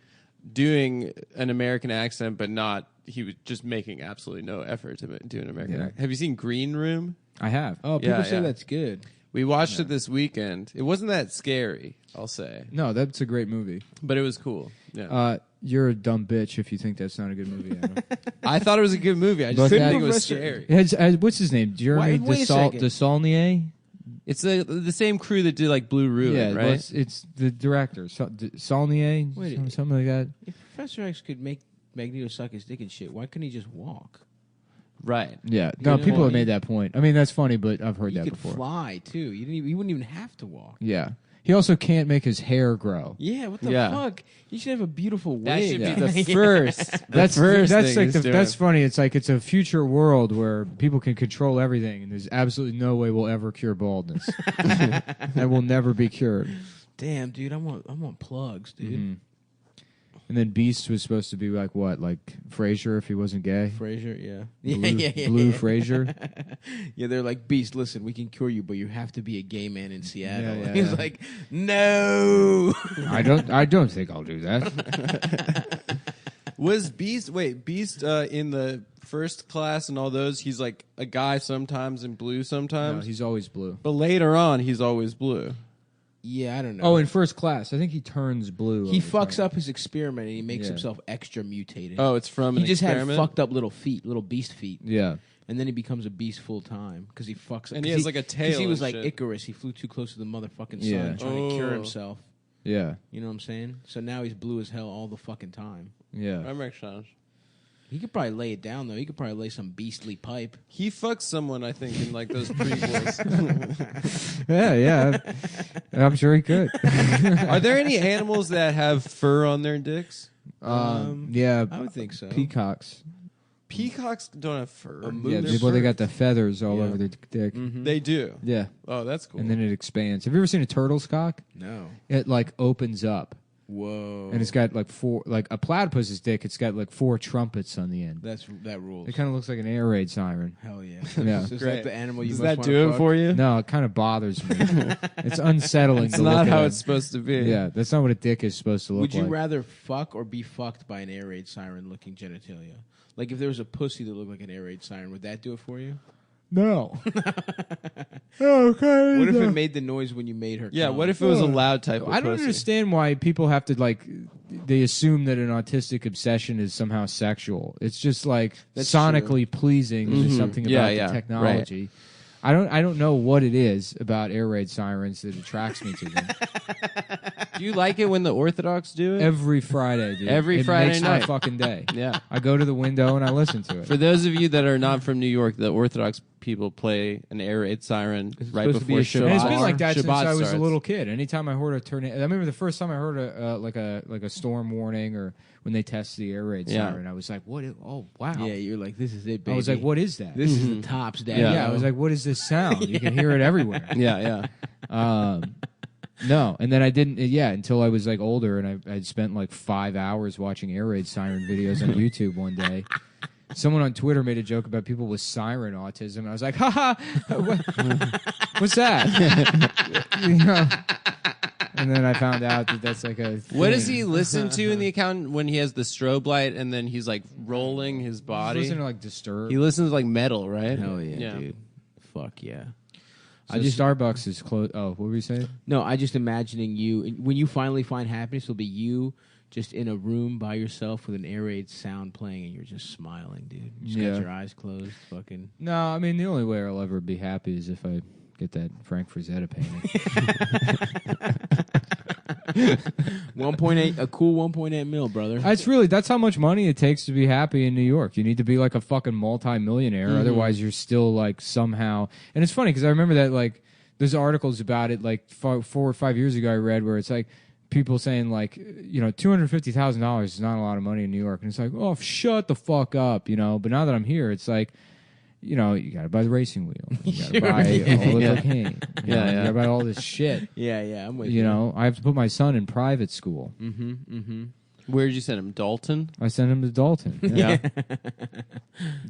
doing an American accent, but not. he was just making absolutely no effort to do an American Yeah. accent. Have you seen Green Room? I have. Oh, people say that's good. We watched it this weekend. It wasn't that scary, I'll say. No, that's a great movie. But it was cool. Yeah. You're a dumb bitch if you think that's not a good movie, Adam. I thought it was a good movie. I just didn't think it was scary. What's his name? Jeremy Desaulnier? It's the same crew that did like Blue Ruin, Yeah, right? well, it's the director. Saulnier? Wait, something like that. If Professor X could make Magneto suck his dick and shit, why couldn't he just walk? Right. Yeah. You No, know people what have I mean? made that point. I mean, that's funny, but I've heard He that could before. fly too. You wouldn't even have to walk. Yeah. He also can't make his hair grow. Yeah, what the fuck? You should have a beautiful wig. That should be Yeah. the first. That's first that's thing like he's doing. that's funny. It's like it's a future world where people can control everything, and there's absolutely no way we'll ever cure baldness. That will never be cured. Damn, dude, I want plugs, dude. Mhm. And then Beast was supposed to be like what, like Frasier if he wasn't gay. Frasier, yeah, Blue, Blue Frasier. Yeah, they're like, Beast, listen, we can cure you, but you have to be a gay man in Seattle. Yeah, yeah, He's yeah. like, no. I don't think I'll do that. Was Beast in the First Class and all those? He's like a guy sometimes and blue sometimes. No, he's always blue. But later on, he's always blue. Yeah, I don't know. Oh, in First Class, I think he turns blue. He over fucks time. up his experiment and he makes Yeah. himself extra mutated. Oh, it's from he an just experiment? had fucked up little feet, little beast feet. Yeah. And then he becomes a beast full time because he fucks. And he has like a tail Because he was and like shit. Icarus. He flew too close to the motherfucking sun, Yeah. trying to cure Oh. himself. Yeah. You know what I'm saying? So now he's blue as hell all the fucking time. Yeah. That makes sense. He could probably lay it down though. He could probably lay some beastly pipe. He fucks someone, I think, in like those prequels. Yeah. I'm sure he could. Are there any animals that have fur on their dicks? Yeah. I would think so. Peacocks. Peacocks don't have fur. Yeah, they got the feathers all over their dick. They do. Yeah. Oh, that's cool. And then it expands. Have you ever seen a turtle's cock? No. It like opens up. Whoa. And it's got like like a platypus's dick. It's got like 4 trumpets on the end. That rules. It kind of looks like an air raid siren. Hell yeah. Yeah. Is that the animal you Does most that wanna do it fuck? for you? No, it kind of bothers me. It's unsettling. It's to look not at how it. it's supposed to be. Yeah, that's not what a dick is supposed to look Would you like. rather fuck or be fucked by an air raid siren looking genitalia? Like if there was a pussy that looked like an air raid siren, would that do it for you? No. Okay. What if it made the noise when you made her? Yeah, come? what if it was a loud type of I don't pussy? understand why people have to like. They assume that an autistic obsession is somehow sexual. It's just like That's sonically pleasing. Mhm. There's something Yeah, about yeah, the technology. I don't know what it is about air raid sirens that attracts me to them. Do you like it when the Orthodox do it? Every Friday, dude. Every it Friday makes night. my fucking day. Yeah. I go to the window and I listen to it. For those of you that are not from New York, the Orthodox people play an air raid siren right supposed to be before a Shabbat. And it's been like that since Shabbat I was starts. a little kid. Anytime I heard a tornado, I remember the first time I heard a storm warning or when they test the air raid Yeah. siren, I was like, "What? Oh, wow!" Yeah, you're like, this is it, baby. I was like, "What is that?" This is the tops, daddy. Yeah, I was like, "What is this sound?" You can hear it everywhere. Yeah. No, and then I didn't. Until I was like older, and I'd spent like 5 hours watching air raid siren videos on YouTube one day. Someone on Twitter made a joke about people with siren autism. And I was like, "Ha what's that?" You know? And then I found out that that's like a. What does thing. he listen to in the account when he has the strobe light and then he's like rolling his body? Listen to like Disturbed. He listens to like metal, right? hell yeah, dude. Fuck yeah. So Starbucks is closed. Oh, what were you saying? No, I just imagining you when you finally find happiness. It'll be you just in a room by yourself with an air raid sound playing, and you're just smiling, dude. You just Yeah. got your eyes closed, fucking. No, I mean the only way I'll ever be happy is if I get that Frank Frazetta painting. 1.8, a cool 1.8 mil, brother. That's how much money it takes to be happy in New York. You need to be like a fucking multi-millionaire, otherwise you're still like somehow. And it's funny because I remember that like there's articles about it like 4 or 5 years ago I read where it's like people saying like $250,000 is not a lot of money in New York, and it's like, oh, shut the fuck up, But now that I'm here, it's like. You got to buy the racing wheel. You got to buy all the cocaine. You got to buy all this shit. Yeah, I'm with I have to put my son in private school. Where did you send him? Dalton? I sent him to Dalton. Yeah.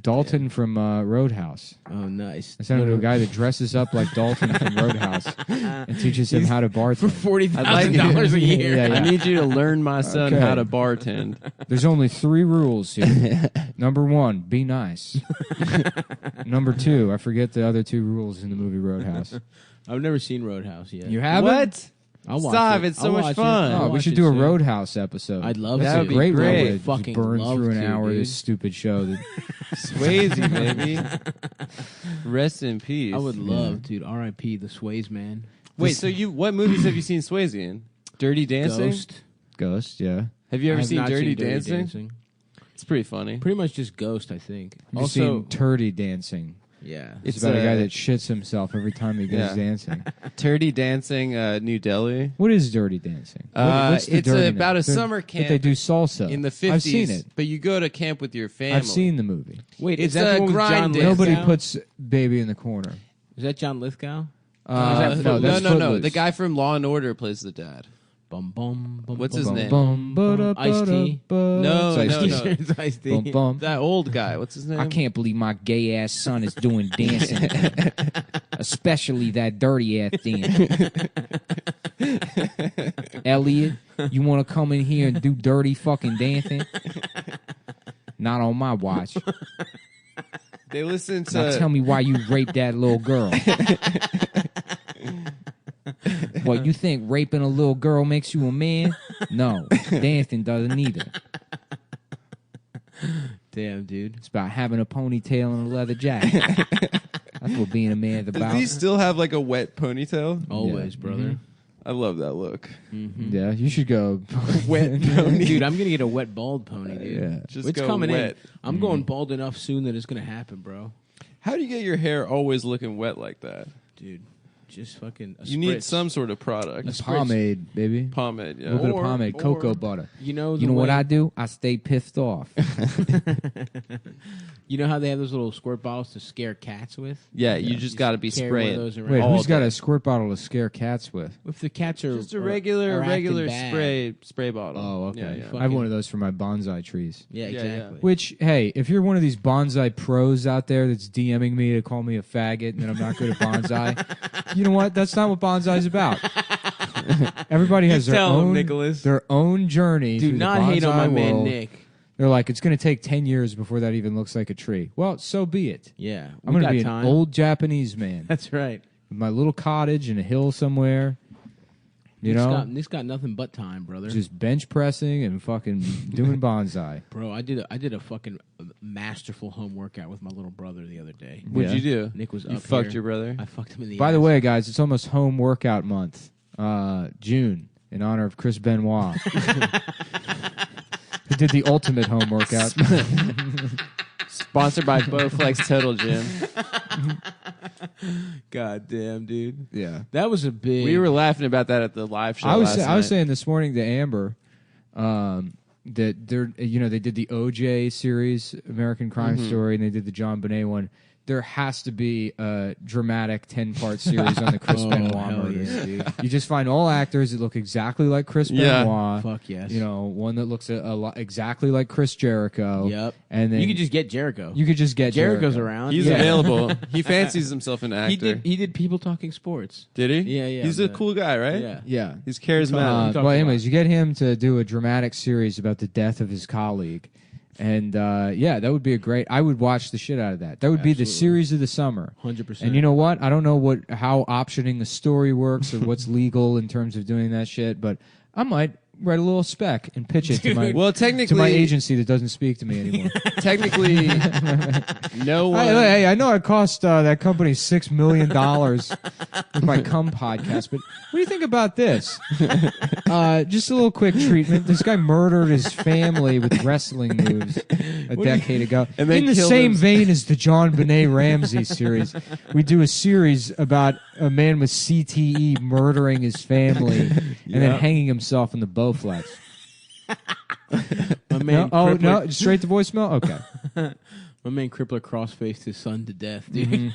Dalton from Roadhouse. Oh, nice. I sent him to a guy that dresses up like Dalton from Roadhouse and teaches him how to bartend. For $40,000 a year. Yeah, yeah. I need you to learn my son how to bartend. There's only 3 rules here. Number 1, be nice. Number 2, I forget the other 2 rules in the movie Roadhouse. I've never seen Roadhouse yet. You haven't? What? I'll watch Stop! it. It's so I'll much watch it. fun. I'll Oh, we watch should it do a soon. Roadhouse episode. I'd love That's to. a great Great. way I to would fucking burn love through an to, hour of dude. this stupid show. That Swayze, baby. Rest in peace. I would love, dude. R.I.P. the Sways, man. Wait, so what movies have you seen Swayze in? Dirty Dancing? Ghost, yeah. Have you ever I have seen not Dirty seen Dirty Dancing? Dancing. It's pretty funny. Pretty much just Ghost, I think. You've seen Turdy Dancing. Yeah. It's about a guy that shits himself every time he goes Yeah. dancing. Dirty Dancing, New Delhi. What is Dirty Dancing? What's the It's dirtiness? about a They're- summer that camp. they do salsa. In the 50s. I've seen it. But you go to camp with your family. I've seen the movie. Wait, It's is that a the one with grind John dance. Lithgow? Nobody puts baby in the corner. Is that John Lithgow? No, No, that's no. Footloose. The guy from Law and Order plays the dad. Bum, bum, bum, What's bum, his bum, name? Bum, ba-da, Ice-T? ba-da, No, ba. no, no. It's Ice-T. Bum, bum. That old guy. What's his name? I can't believe my gay ass son is doing dancing, especially that dirty ass dance. Elliot, you want to come in here and do dirty fucking dancing? Not on my watch. They listen to. Now tell me why you raped that little girl. What, you think raping a little girl makes you a man? No, dancing doesn't either. Damn, dude. It's about having a ponytail and a leather jacket. That's what being a man's Does about. he still have like a wet ponytail? Always, brother. I love that look. Yeah, you should go. Wet pony. Dude, I'm gonna get a wet bald pony, dude. Yeah. Just It's go coming wet. in. I'm going bald enough soon that it's gonna happen, bro. How do you get your hair always looking wet like that? Dude, just fucking. You need some sort of product. Pomade, baby. Pomade, A yeah. little bit of pomade, cocoa butter. You know, You know what I do? I stay pissed off. You know how they have those little squirt bottles to scare cats with? Yeah, you just got to be carry one of spraying. those around. Wait, all who's got day. a squirt bottle to scare cats with? If the cats are Just a are regular acting bad. spray bottle. Oh, okay. Yeah, yeah. I have one of those for my bonsai trees. Yeah, Yeah, exactly. Which, hey, if you're one of these bonsai pros out there that's DMing me to call me a faggot and that I'm not good at bonsai, you know what? That's not what bonsai's about. Everybody has their tell him, own Nicholas. their own journey. Do through not the hate on my bonsai man world. Nick. They're like, it's going to take 10 years before that even looks like a tree. Well, so be it. Yeah, I'm going to be an old Japanese man That's right. with my little cottage in a hill somewhere. You know, Nick's got nothing but time, brother. just bench pressing and fucking doing bonsai. Bro, I did a fucking masterful home workout with my little brother the other day. What'd Yeah. you do? Nick was You up fucked here. your brother? I fucked him in the By ass. the way, guys, it's almost home workout month, June, in honor of Chris Benoit. He did the ultimate home workout. Sponsored by Bowflex Total Gym. God damn, dude. Yeah. That was a big. We were laughing about that at the live show. I was last I was night. saying this morning to Amber that they're they did the OJ series, American Crime Story, and they did the John Bonet one. There has to be a dramatic 10-part series on the Chris Benoit hell murders. yeah, dude. You just find all actors that look exactly like Chris Yeah. Benoit. Fuck yes. You know, one that looks a lot exactly like Chris Jericho. Yep. And then You could just get Jericho. you could just get Jericho's Jericho. around. He's Yeah. available. He fancies himself an actor. He did People Talking Sports. Did he? Yeah, yeah, He's a cool guy, right? Yeah. Yeah. He's charismatic. Well, anyways, you get him to do a dramatic series about the death of his colleague. And yeah, that would be a great. I would watch the shit out of that. That would be the series of the summer. 100%. And you know what? I don't know how optioning a story works or what's legal in terms of doing that shit, but I might write a little spec and pitch it to my Well, to my technically, agency that doesn't speak to me anymore. technically, no one. Hey, I know I cost that company $6 million with my cum podcast, but what do you think about this? Just a little quick treatment. This guy murdered his family with wrestling moves a decade ago. And they in the killed same him. vein as the John Benet Ramsey series, we do a series about a man with CTE murdering his family and then hanging himself in the Bowflex. My man No, Crippler- straight to voicemail? Okay. My man Crippler cross-faced his son to death, dude.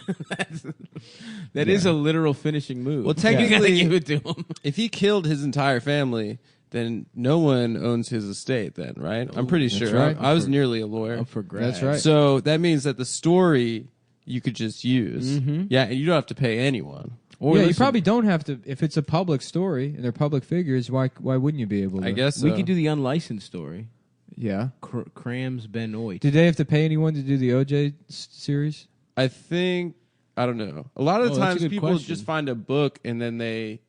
That is a literal finishing move. Well, You gotta technically, give it to him. if he killed his entire family, then no one owns his estate then, right? I'm pretty That's sure. right. I was nearly a lawyer. Up for grabs. That's right. So that means that the story you could just use. Mhm. Yeah, and you don't have to pay anyone. Or you listen, probably don't have to. If it's a public story and they're public figures, why wouldn't you be able to? I guess we so. could do the unlicensed story. Yeah. Crams Benoit. Did they have to pay anyone to do the OJ series? I think I don't know. A lot of the Oh, that's a times good people question. just find a book and then they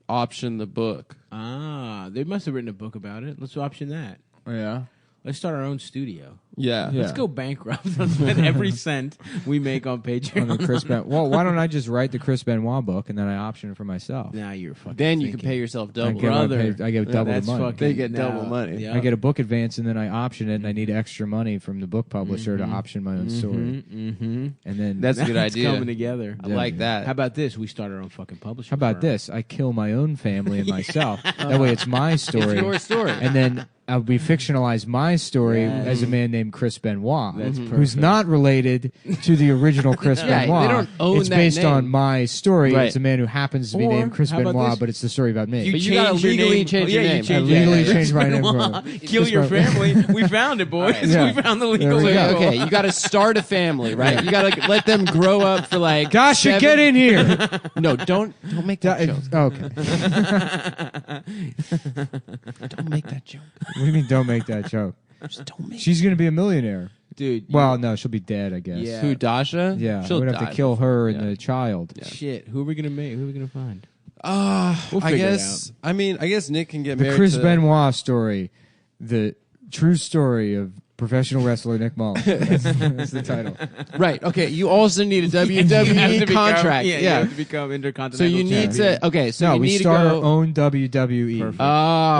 option the book. Ah, they must have written a book about it. Let's option that. Yeah. Let's start our own studio. Yeah. Let's go bankrupt. Let's spend every cent we make on Patreon. On the Chris well, why don't I just write the Chris Benoit book and then I option it for myself? Now you're fucking. Then you thinking. can pay yourself I double. get, Brother. I get double the That's money. fucking They get now. double money. Yeah. I get a book advance and then I option it and I need extra money from the book publisher to option my own story. Mm-hmm. And then That's a good It's idea. coming together. I like that. How about this? We start our own fucking publishing. how about firm. this? I kill my own family and myself. That way it's my story. It's your story. And then I'll be fictionalize my story Yes. as a man named Chris Benoit, That's who's perfect. not related to the original Chris Yeah, they Benoit. don't own it's that based name. on my story. Right. It's a man who happens to be Or, named Chris how about Benoit, this? but it's the story about me. But you gotta change your legally name. change Oh, your yeah, you name. change I your legally name. changed my name Benoit. from Kill Chris your Benoit. family. We found it, boys. Yeah. We found the There legal we way. go. to go. Okay, you got to start a family, right? You got to let them grow up for like. Dasha, get in here. No, don't make that joke. Okay. Don't make that joke. What do you mean don't make that joke? Just don't make. She's going to be a millionaire. Dude. Well, no, she'll be dead, I guess. Yeah. Who, Dasha? Yeah, she'll we'd have die. to kill her and Yeah. the child. Shit. Who are we gonna make? Who are we gonna find? We'll I figure it guess. I mean, I guess Nick can get The married. Chris to, Benoit story, the true story of professional wrestler Nick Mullen. That's the title. Right. Okay. You also need a You have to WWE become- contract. Yeah, you have to become intercontinental. So you need champion. to. Okay. So No, you we need start to our go. own WWE. Perfect. Wait,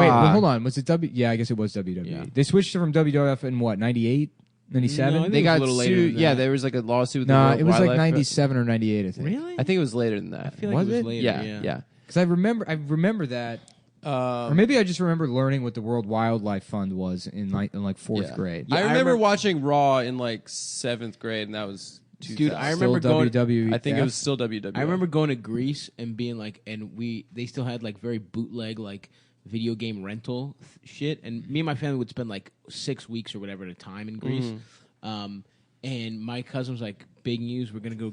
well, hold on. Was it W? Yeah, I guess it was WWE. Yeah. They switched it from WWF in what, 98, 97? No, I think They it was got a little later sued. than Yeah, that. there was like a lawsuit. With Nah, the it was like Wildlife 97 or 98, I think. Really? I think it was later than that. I feel like Was it was it? later. Yeah. Yeah. Because I remember that. Or maybe I just remember learning what the World Wildlife Fund was in like fourth Yeah. grade. I remember watching Raw in like 7th grade, and that was. Dude, I Still remember going. WWE. I think it was still WWE. I remember going to Greece and being like, and they still had like very bootleg like video game rental shit, and me and my family would spend like 6 weeks or whatever at a time in Greece. And my cousin was like, "Big news! We're gonna go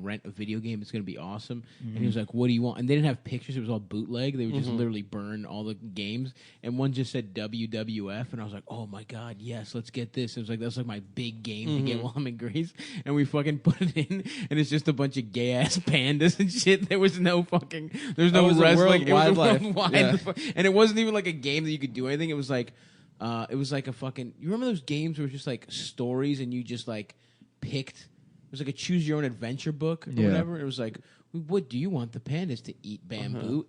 rent a video game. It's gonna be awesome." And he was like, "What do you want?" And they didn't have pictures; it was all bootleg. They would just literally burn all the games, and one just said WWF, and I was like, "Oh my god, yes, let's get this!" It was like that's like my big game to get while I'm in Greece, and we fucking put it in, and it's just a bunch of gay ass pandas and shit. There was no wrestling. it was a It was a Wildlife. worldwide, and it wasn't even like a game that you could do anything. It was like a fucking. You remember those games where it was just like stories, and you just like picked. It was like a choose your own adventure book or whatever. It was like, what do you want the pandas to eat? Bamboo.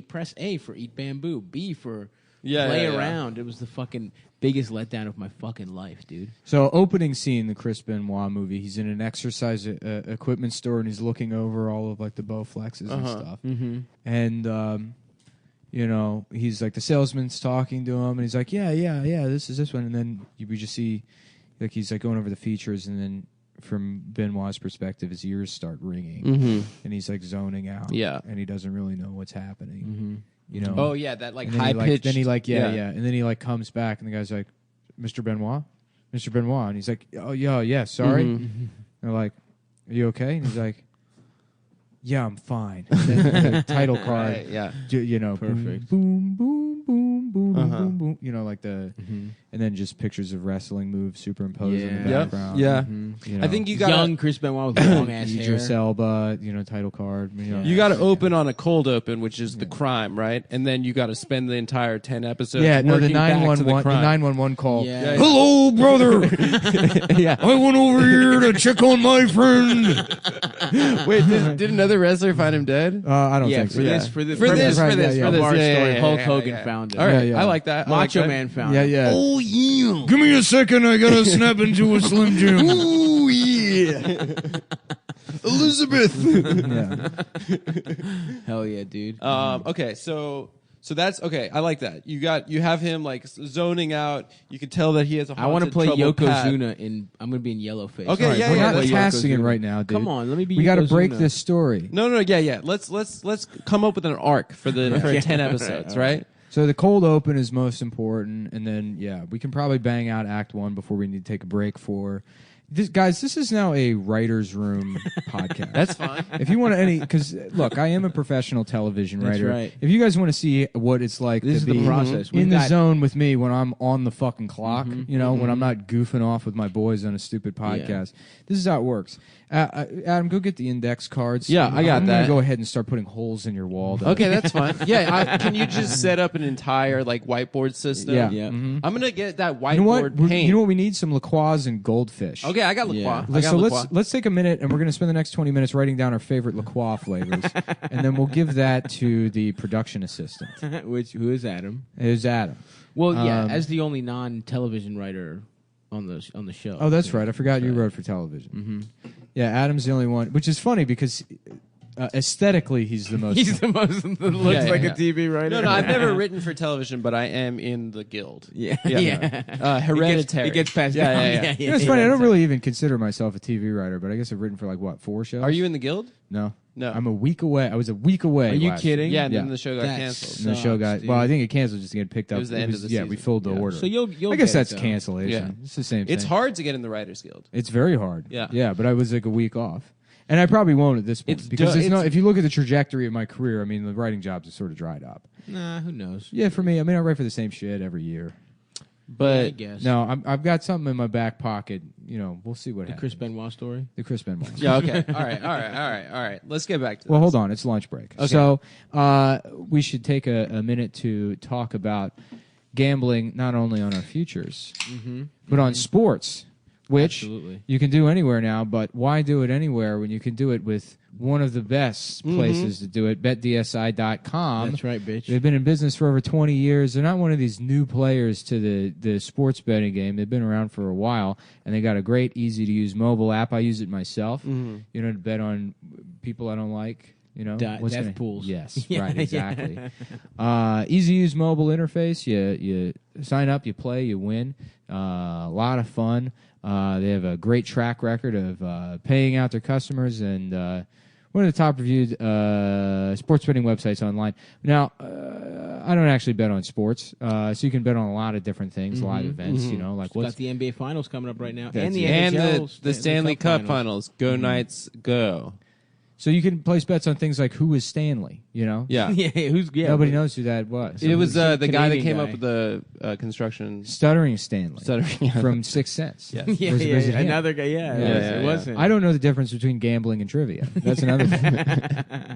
Press A for eat bamboo. B for play around. It was the fucking biggest letdown of my fucking life, dude. So opening scene, the Chris Benoit movie, he's in an exercise equipment store and he's looking over all of like the Bowflexes and stuff. Mm-hmm. And you know, he's like the salesman's talking to him and he's like, yeah, this is this one. And then we just see like he's like going over the features, and then from Benoit's perspective, his ears start ringing and he's like zoning out. Yeah. And he doesn't really know what's happening. You know? Oh yeah, that like And then high pitched. Then he and then he like comes back and the guy's like, Mr. Benoit, and he's like, oh yeah, sorry. And they're like, are you okay? And he's like, yeah, I'm fine. And then the title card, Right, yeah. you know, Perfect. boom, boom, boom, boom, boom, boom, you know, like the, and then just pictures of wrestling moves superimposed in the Yeah. background. Yeah. You know, I think you got Young Chris Benoit with long ass hair. Idris Elba, you know, title card. You know, You got to open on a cold open, which is the crime, right? And then you got to spend the entire 10 episodes. yeah, no, the working back to 911, the crime. 911 call. Yeah. Hello, brother. Yeah. I went over here to check on my friend. Wait, did another wrestler find him dead? I don't Yeah, think for so. this, Yeah. for this, For this, Right, for this, yeah, for yeah. this. Our Yeah, story, yeah, Hulk yeah, Hogan yeah. found it. All right, Yeah, yeah. I like that. I like Macho that. Man found Yeah, it. yeah. Oh yeah. Give me a second. I gotta snap into a Slim Jim. Oh yeah. Elizabeth. Yeah. Hell yeah, dude. Okay, so that's okay. I like that. You have him like zoning out. You can tell that he has a. I want to haunted, play troubled path. Yokozuna in. I'm gonna be in Yellowface. Okay, All right, yeah, we're yeah, not that's casting it Yokozuna. right now, dude. Come on, let me be. We got to Yokozuna. break this story. No. Let's come up with an arc for the for 10 episodes, right? So the cold open is most important, and then we can probably bang out Act 1 before we need to take a break for. Guys, this is now a writer's room podcast. That's fine. If you want to because look, I am a professional television That's writer. right. If you guys want to see what it's like This to is the be process. in the zone with me when I'm on the fucking clock, when Mm-hmm. I'm not goofing off with my boys on a stupid podcast, this is how it works. Adam, go get the index cards. Yeah, I got I'm that. gonna go ahead and start putting holes in your wall. Though. Okay, that's fine. Yeah, can you just set up an entire whiteboard system? Yeah. I'm gonna get that whiteboard You know what? paint. You know what we need? Some LaCroix and goldfish. Okay, I got LaCroix. I got So LaCroix. let's take a minute, and we're going to spend the next 20 minutes writing down our favorite LaCroix flavors, and then we'll give that to the production assistant. Who is Adam? Who's Adam? Well, as the only non-television writer on the show. Oh, that's right. I forgot you wrote for television. Mm-hmm. Yeah, Adam's the only one, which is funny because aesthetically he's the most. He's the most that looks like a TV writer. No, I've never written for television, but I am in the guild. Yeah. Hereditary. It gets passed Yeah, down. yeah, yeah. You know, it's funny. I don't really even consider myself a TV writer, but I guess I've written for 4 shows. Are you in the guild? No. No. I'm a week away. I was a week away. Are you last kidding? Yeah, and then the show got That canceled. And the show got sucks, dude. well. I think it canceled just to get picked up. It was the end of the Yeah, season. we filled the Yeah. order. So you'll I guess get that's it, though. cancellation. Yeah. It's the same thing. It's hard to get in the Writers Guild. It's very hard. Yeah. Yeah, but I was a week off. And I probably won't at this point. It's because du- it's not, it's- if you look at the trajectory of my career, I mean, the writing jobs have sort of dried up. Nah, who knows? Yeah, for me, I mean, I write for the same shit every year. But I guess. No, I've got something in my back pocket. We'll see what The happens. Chris Benoit story. The Chris Benoit. Yeah, okay. All right. Let's get back to Well, this. hold on. It's lunch break. Okay. So we should take a minute to talk about gambling, not only on our futures, but on sports, which Absolutely. you can do anywhere now. But why do it anywhere when you can do it with one of the best places to do it, betdsi.com. That's right, bitch. They've been in business for over 20 years. They're not one of these new players to the sports betting game. They've been around for a while, and they got a great, easy-to-use mobile app. I use it myself. To bet on people I don't like. Death pools. Yes, Yeah, right, yeah. exactly. Easy-to-use mobile interface. You sign up, you play, you win. A lot of fun. They have a great track record of paying out their customers and one of the top reviewed sports betting websites online. Now, I don't actually bet on sports, so you can bet on a lot of different things, live events. Like Got what's the NBA Finals coming up right now, That's and the it. And NHL the Stanley Cup Finals. Go Knights, go. so you can place bets on things like who is Stanley. Yeah. Nobody knows who that was. It was the guy that Canadian came guy. up with the construction. Stuttering Stanley Stuttering. from Sixth Sense. Yes. Yeah, Was it him? another guy. Yeah, Yeah, it wasn't. I don't know the difference between gambling and trivia. That's another thing.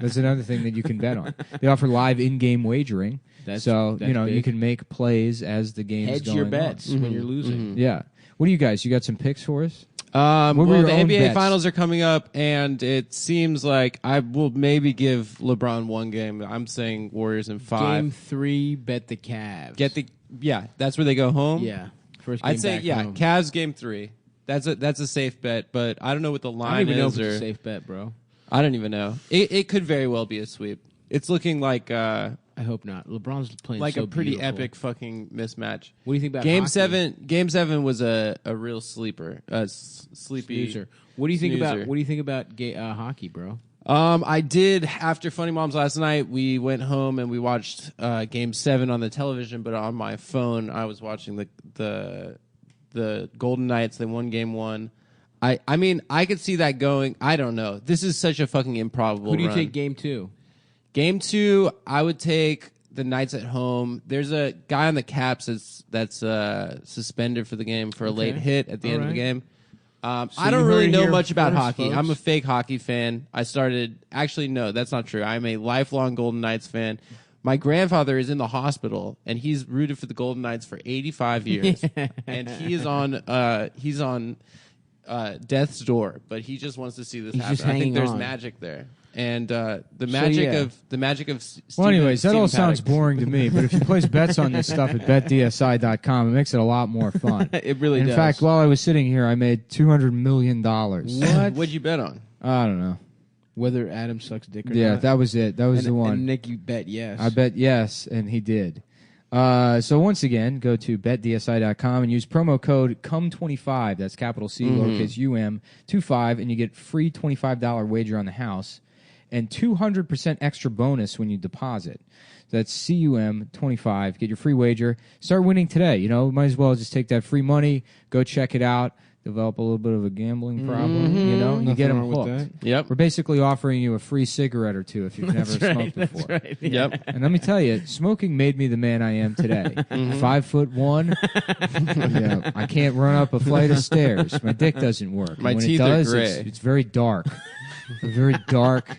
That's another thing that you can bet on. They offer live in-game wagering. That's you big. can make plays as the game's Hedge going your on. bets when you're losing. Yeah. What do you guys? You got some picks for us? Well, What were your the own NBA bets? Finals are coming up, and it seems like I will maybe give LeBron one game. I'm saying Warriors in 5. Game 3, bet the Cavs. That's where they go home. Yeah, first game I'd say back home. Cavs game 3. That's a safe bet, but I don't know what the I line don't even know is. if it's Or a safe bet, bro. I don't even know. It could very well be a sweep. It's looking like I hope not. LeBron's playing like so a pretty beautiful. epic fucking mismatch. What do you think about Game hockey? 7? Game 7 was a real sleeper, sleepy Snoozer. What do you think snoozer. about? What do you think about hockey, bro? I did after Funny Moms last night. We went home and we watched Game 7 on the television, but on my phone I was watching the Golden Knights. They won Game 1. I mean, I could see that going. I don't know. This is such a fucking improbable. Who do you run. take Game 2? Game 2, I would take the Knights at home. There's a guy on the Caps that's suspended for the game for a late hit at the end of the game. I don't you really heard it know here much about first, hockey. folks. I'm a fake hockey fan. Actually, no, that's not true. I'm a lifelong Golden Knights fan. My grandfather is in the hospital, and he's rooted for the Golden Knights for 85 years. And he is on death's door, but he just wants to see this He's happen. just I think hanging there's on. magic there. And the yeah. magic of Well, anyways, that all sounds Paddock. boring to me. But if you place bets on this stuff at betdsi.com, it makes it a lot more fun. It really In does. fact, while I was sitting here, I made $200 million. What? What'd you bet on? I don't know. Whether Adam sucks dick or Yeah, not. that was it. That was the one. And Nick, you bet yes. I bet yes, and he did. So once again, go to betdsi.com and use promo code CUM25. That's capital C, lowercase UM, 25, and you get free $25 wager on the house. and 200% extra bonus when you deposit. That's CUM25. Get your free wager. Start winning today. You know, might as well just take that free money, go check it out, develop a little bit of a gambling problem, you know, and you get them hooked. Yep. We're basically offering you a free cigarette or two if you've never smoked before. That's right. Yep. And let me tell you, smoking made me the man I am today. 5'1". Yeah, I can't run up a flight of stairs. My dick doesn't work. My And when teeth it are does, gray. It's very dark. A very dark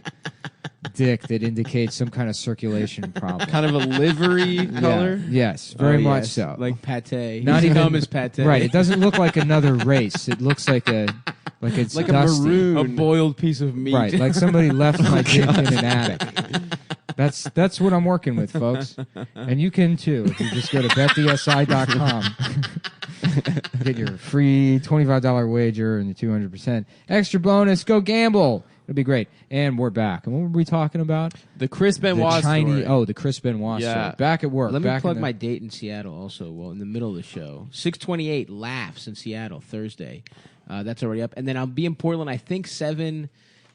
dick that indicates some kind of circulation problem. Kind of a livery color. Yes, very Oh, much yes. so. Like pate. Not He's even dumb as pate. Right. It doesn't look like another race. It looks like it's Like a dusty. maroon. A boiled piece of meat. Right, like somebody left my dick in an attic. That's what I'm working with, folks. And you can too if you just go to betdsi.com. Get your free $25 wager and the 200% extra bonus. Go gamble. It'll be great. And we're back. And what were we talking about? The Chris Benoit story. Oh, the Chris Benoit story. Back at work. Let me back plug in my date in Seattle also. Well, in the middle of the show, 6:28 Laughs in Seattle Thursday. That's already up. And then I'll be in Portland. I think 7.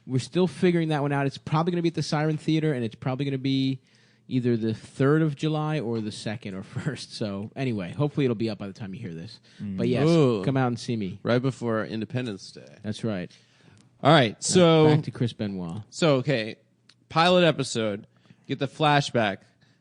We're still figuring that one out. It's probably going to be at the Siren Theater, and it's probably going to be either the 3rd of July or the 2nd or 1st. So anyway, hopefully it'll be up by the time you hear this. But yes, Ooh. come out and see me. Right before Independence Day. That's right. All right, so Back to Chris Benoit. So okay, pilot episode. Get the flashback.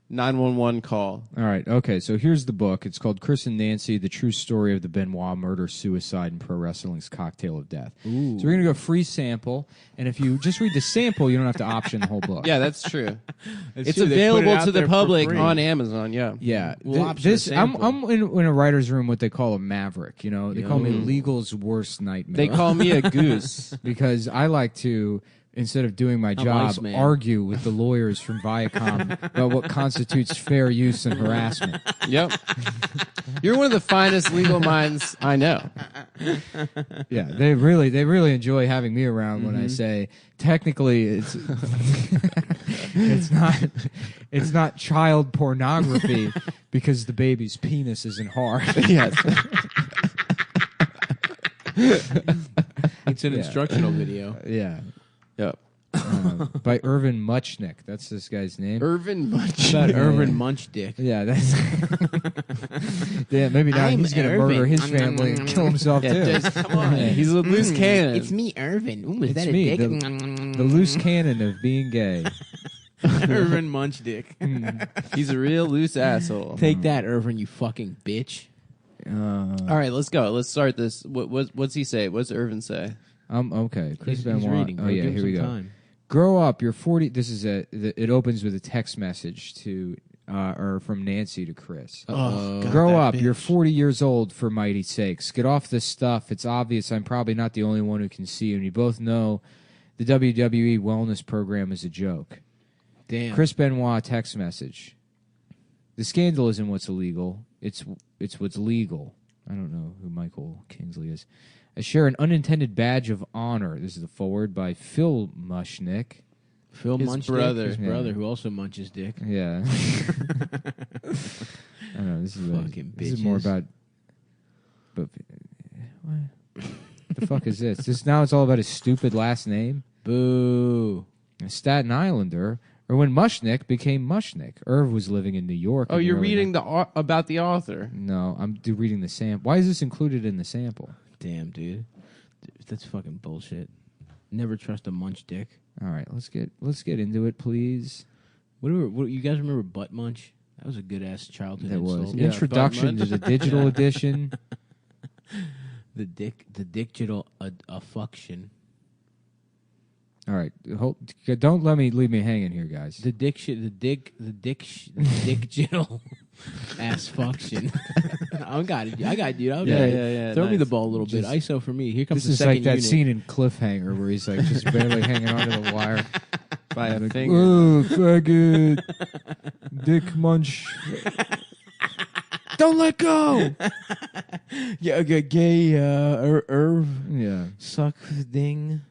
911 call. All right. Okay. So here's the book. It's called Chris and Nancy: The True Story of the Benoit Murder, Suicide, and Pro Wrestling's Cocktail of Death. Ooh. So we're gonna go free sample, and if you just read the sample, you don't have to option the whole book. Yeah, that's true. true. They It's put it available out to the there for public free. on Amazon. Yeah. Yeah. We'll option a I'm sample. in a writer's room what they call a maverick. You know, they call me legal's worst nightmare. They call me a goose. because I like to, instead of doing my job, Iceman. argue with the lawyers from Viacom about what constitutes fair use and harassment. Yep. You're one of the finest legal minds I know. Yeah, they really enjoy having me around when I say technically it's not child pornography because the baby's penis isn't hard. Yes. It's an instructional video. Yeah. Yep. By Irvin Muchnick. That's this guy's name. Irvin Munch. About Irvin Munch Dick. Yeah, that's. Yeah, maybe now I'm he's going to murder his family and kill himself too. Just, come on. He's a loose cannon. It's me, Irvin. Ooh, is It's that me, a dick? the loose cannon of being gay. Irvin Munch Dick. He's a real loose asshole. Take that, Irvin, you fucking bitch. All right, let's go. Let's start this. What's he say? What's Irvin say? Okay. Chris He's Benoit. reading, Oh bro. yeah, Give him here we some go. time. Grow up. You're 40. This is it opens with a text message to or from Nancy to Chris. Oh, God, Grow that up. bitch. You're 40 years old, for mighty sakes. Get off this stuff. It's obvious I'm probably not the only one who can see you, and you both know the WWE wellness program is a joke. Damn. Chris Benoit text message. The scandal isn't what's illegal. It's what's legal. I don't know who Michael Kingsley is. I share an unintended badge of honor. This is the forward by Phil Mushnick. Phil His Munch brother. Dick, his brother, who also munches dick. Yeah. I don't know. This is Fucking this is more bitches. about. But what the fuck is this? Now it's all about his stupid last name. Boo. A Staten Islander, or when Mushnick became Mushnick. Irv was living in New York. Oh, in the you're early reading about the author. No, I'm reading the sample. Why is this included in the sample? Damn, dude. That's fucking bullshit. Never trust a munch dick. All right, let's get into it, please. What you guys remember Butt Munch? That was a good ass childhood That was insult. Yeah, introduction to Butt the Munch. digital edition. The digital affection. All right, don't leave me hanging here, guys. The digital ass function. I got it. Yeah, Throw me nice. the ball a little bit. Just- ISO for me. Here comes This is the second like that unit. scene in Cliffhanger where he's like just barely hanging onto the wire. By a Like, finger. oh, faggot, dick munch. Don't let go. Yeah, gay Irv Yeah. suck ding.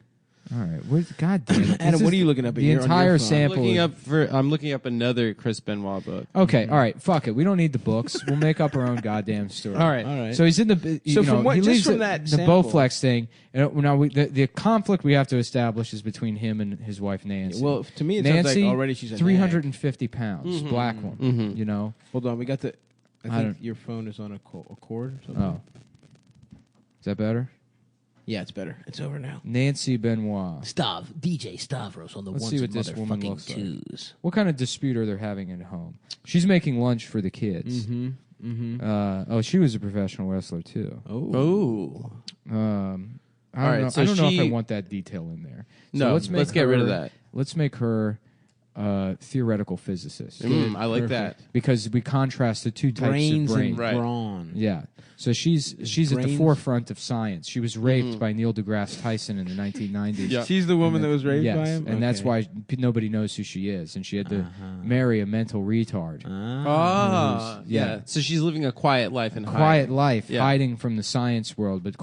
All right. God damn it. Adam, what are you looking up? The entire sample. I'm looking up another Chris Benoit book. Okay, all right, fuck it. We don't need the books. We'll make up our own goddamn story. All right. So he's in the. So from what? He Just leaves from the that sample. Bowflex thing. And now the conflict we have to establish is between him and his wife Nancy. Well, to me, it sounds Nancy, like already she's a 350 pounds, black one. You know. Hold on, we got the. I I think don't- your phone is on a cord or something. Oh, is that better? Yeah, it's better. It's over now. Nancy Benoit. DJ Stavros on the Let's ones see what and this woman motherfucking looks like. twos. What kind of dispute are they having at home? She's making lunch for the kids. She was a professional wrestler too. Oh. I don't All right, know. so I don't know if I she- want that detail in there. So No, let's let's get rid of her- that. Let's make her theoretical physicist. I like that. Because we contrast the two types Brains of brain. and brawn. Yeah. So she's at the brains- forefront of science. She was raped by Neil deGrasse Tyson in the 1990s. Yeah. She's the woman that was raped yes, by him? and that's Okay. why nobody knows who she is, and she had to marry a mental retard. Ah, yeah. So she's living a quiet life in Quiet hiding. life, Yeah. hiding from the science world, but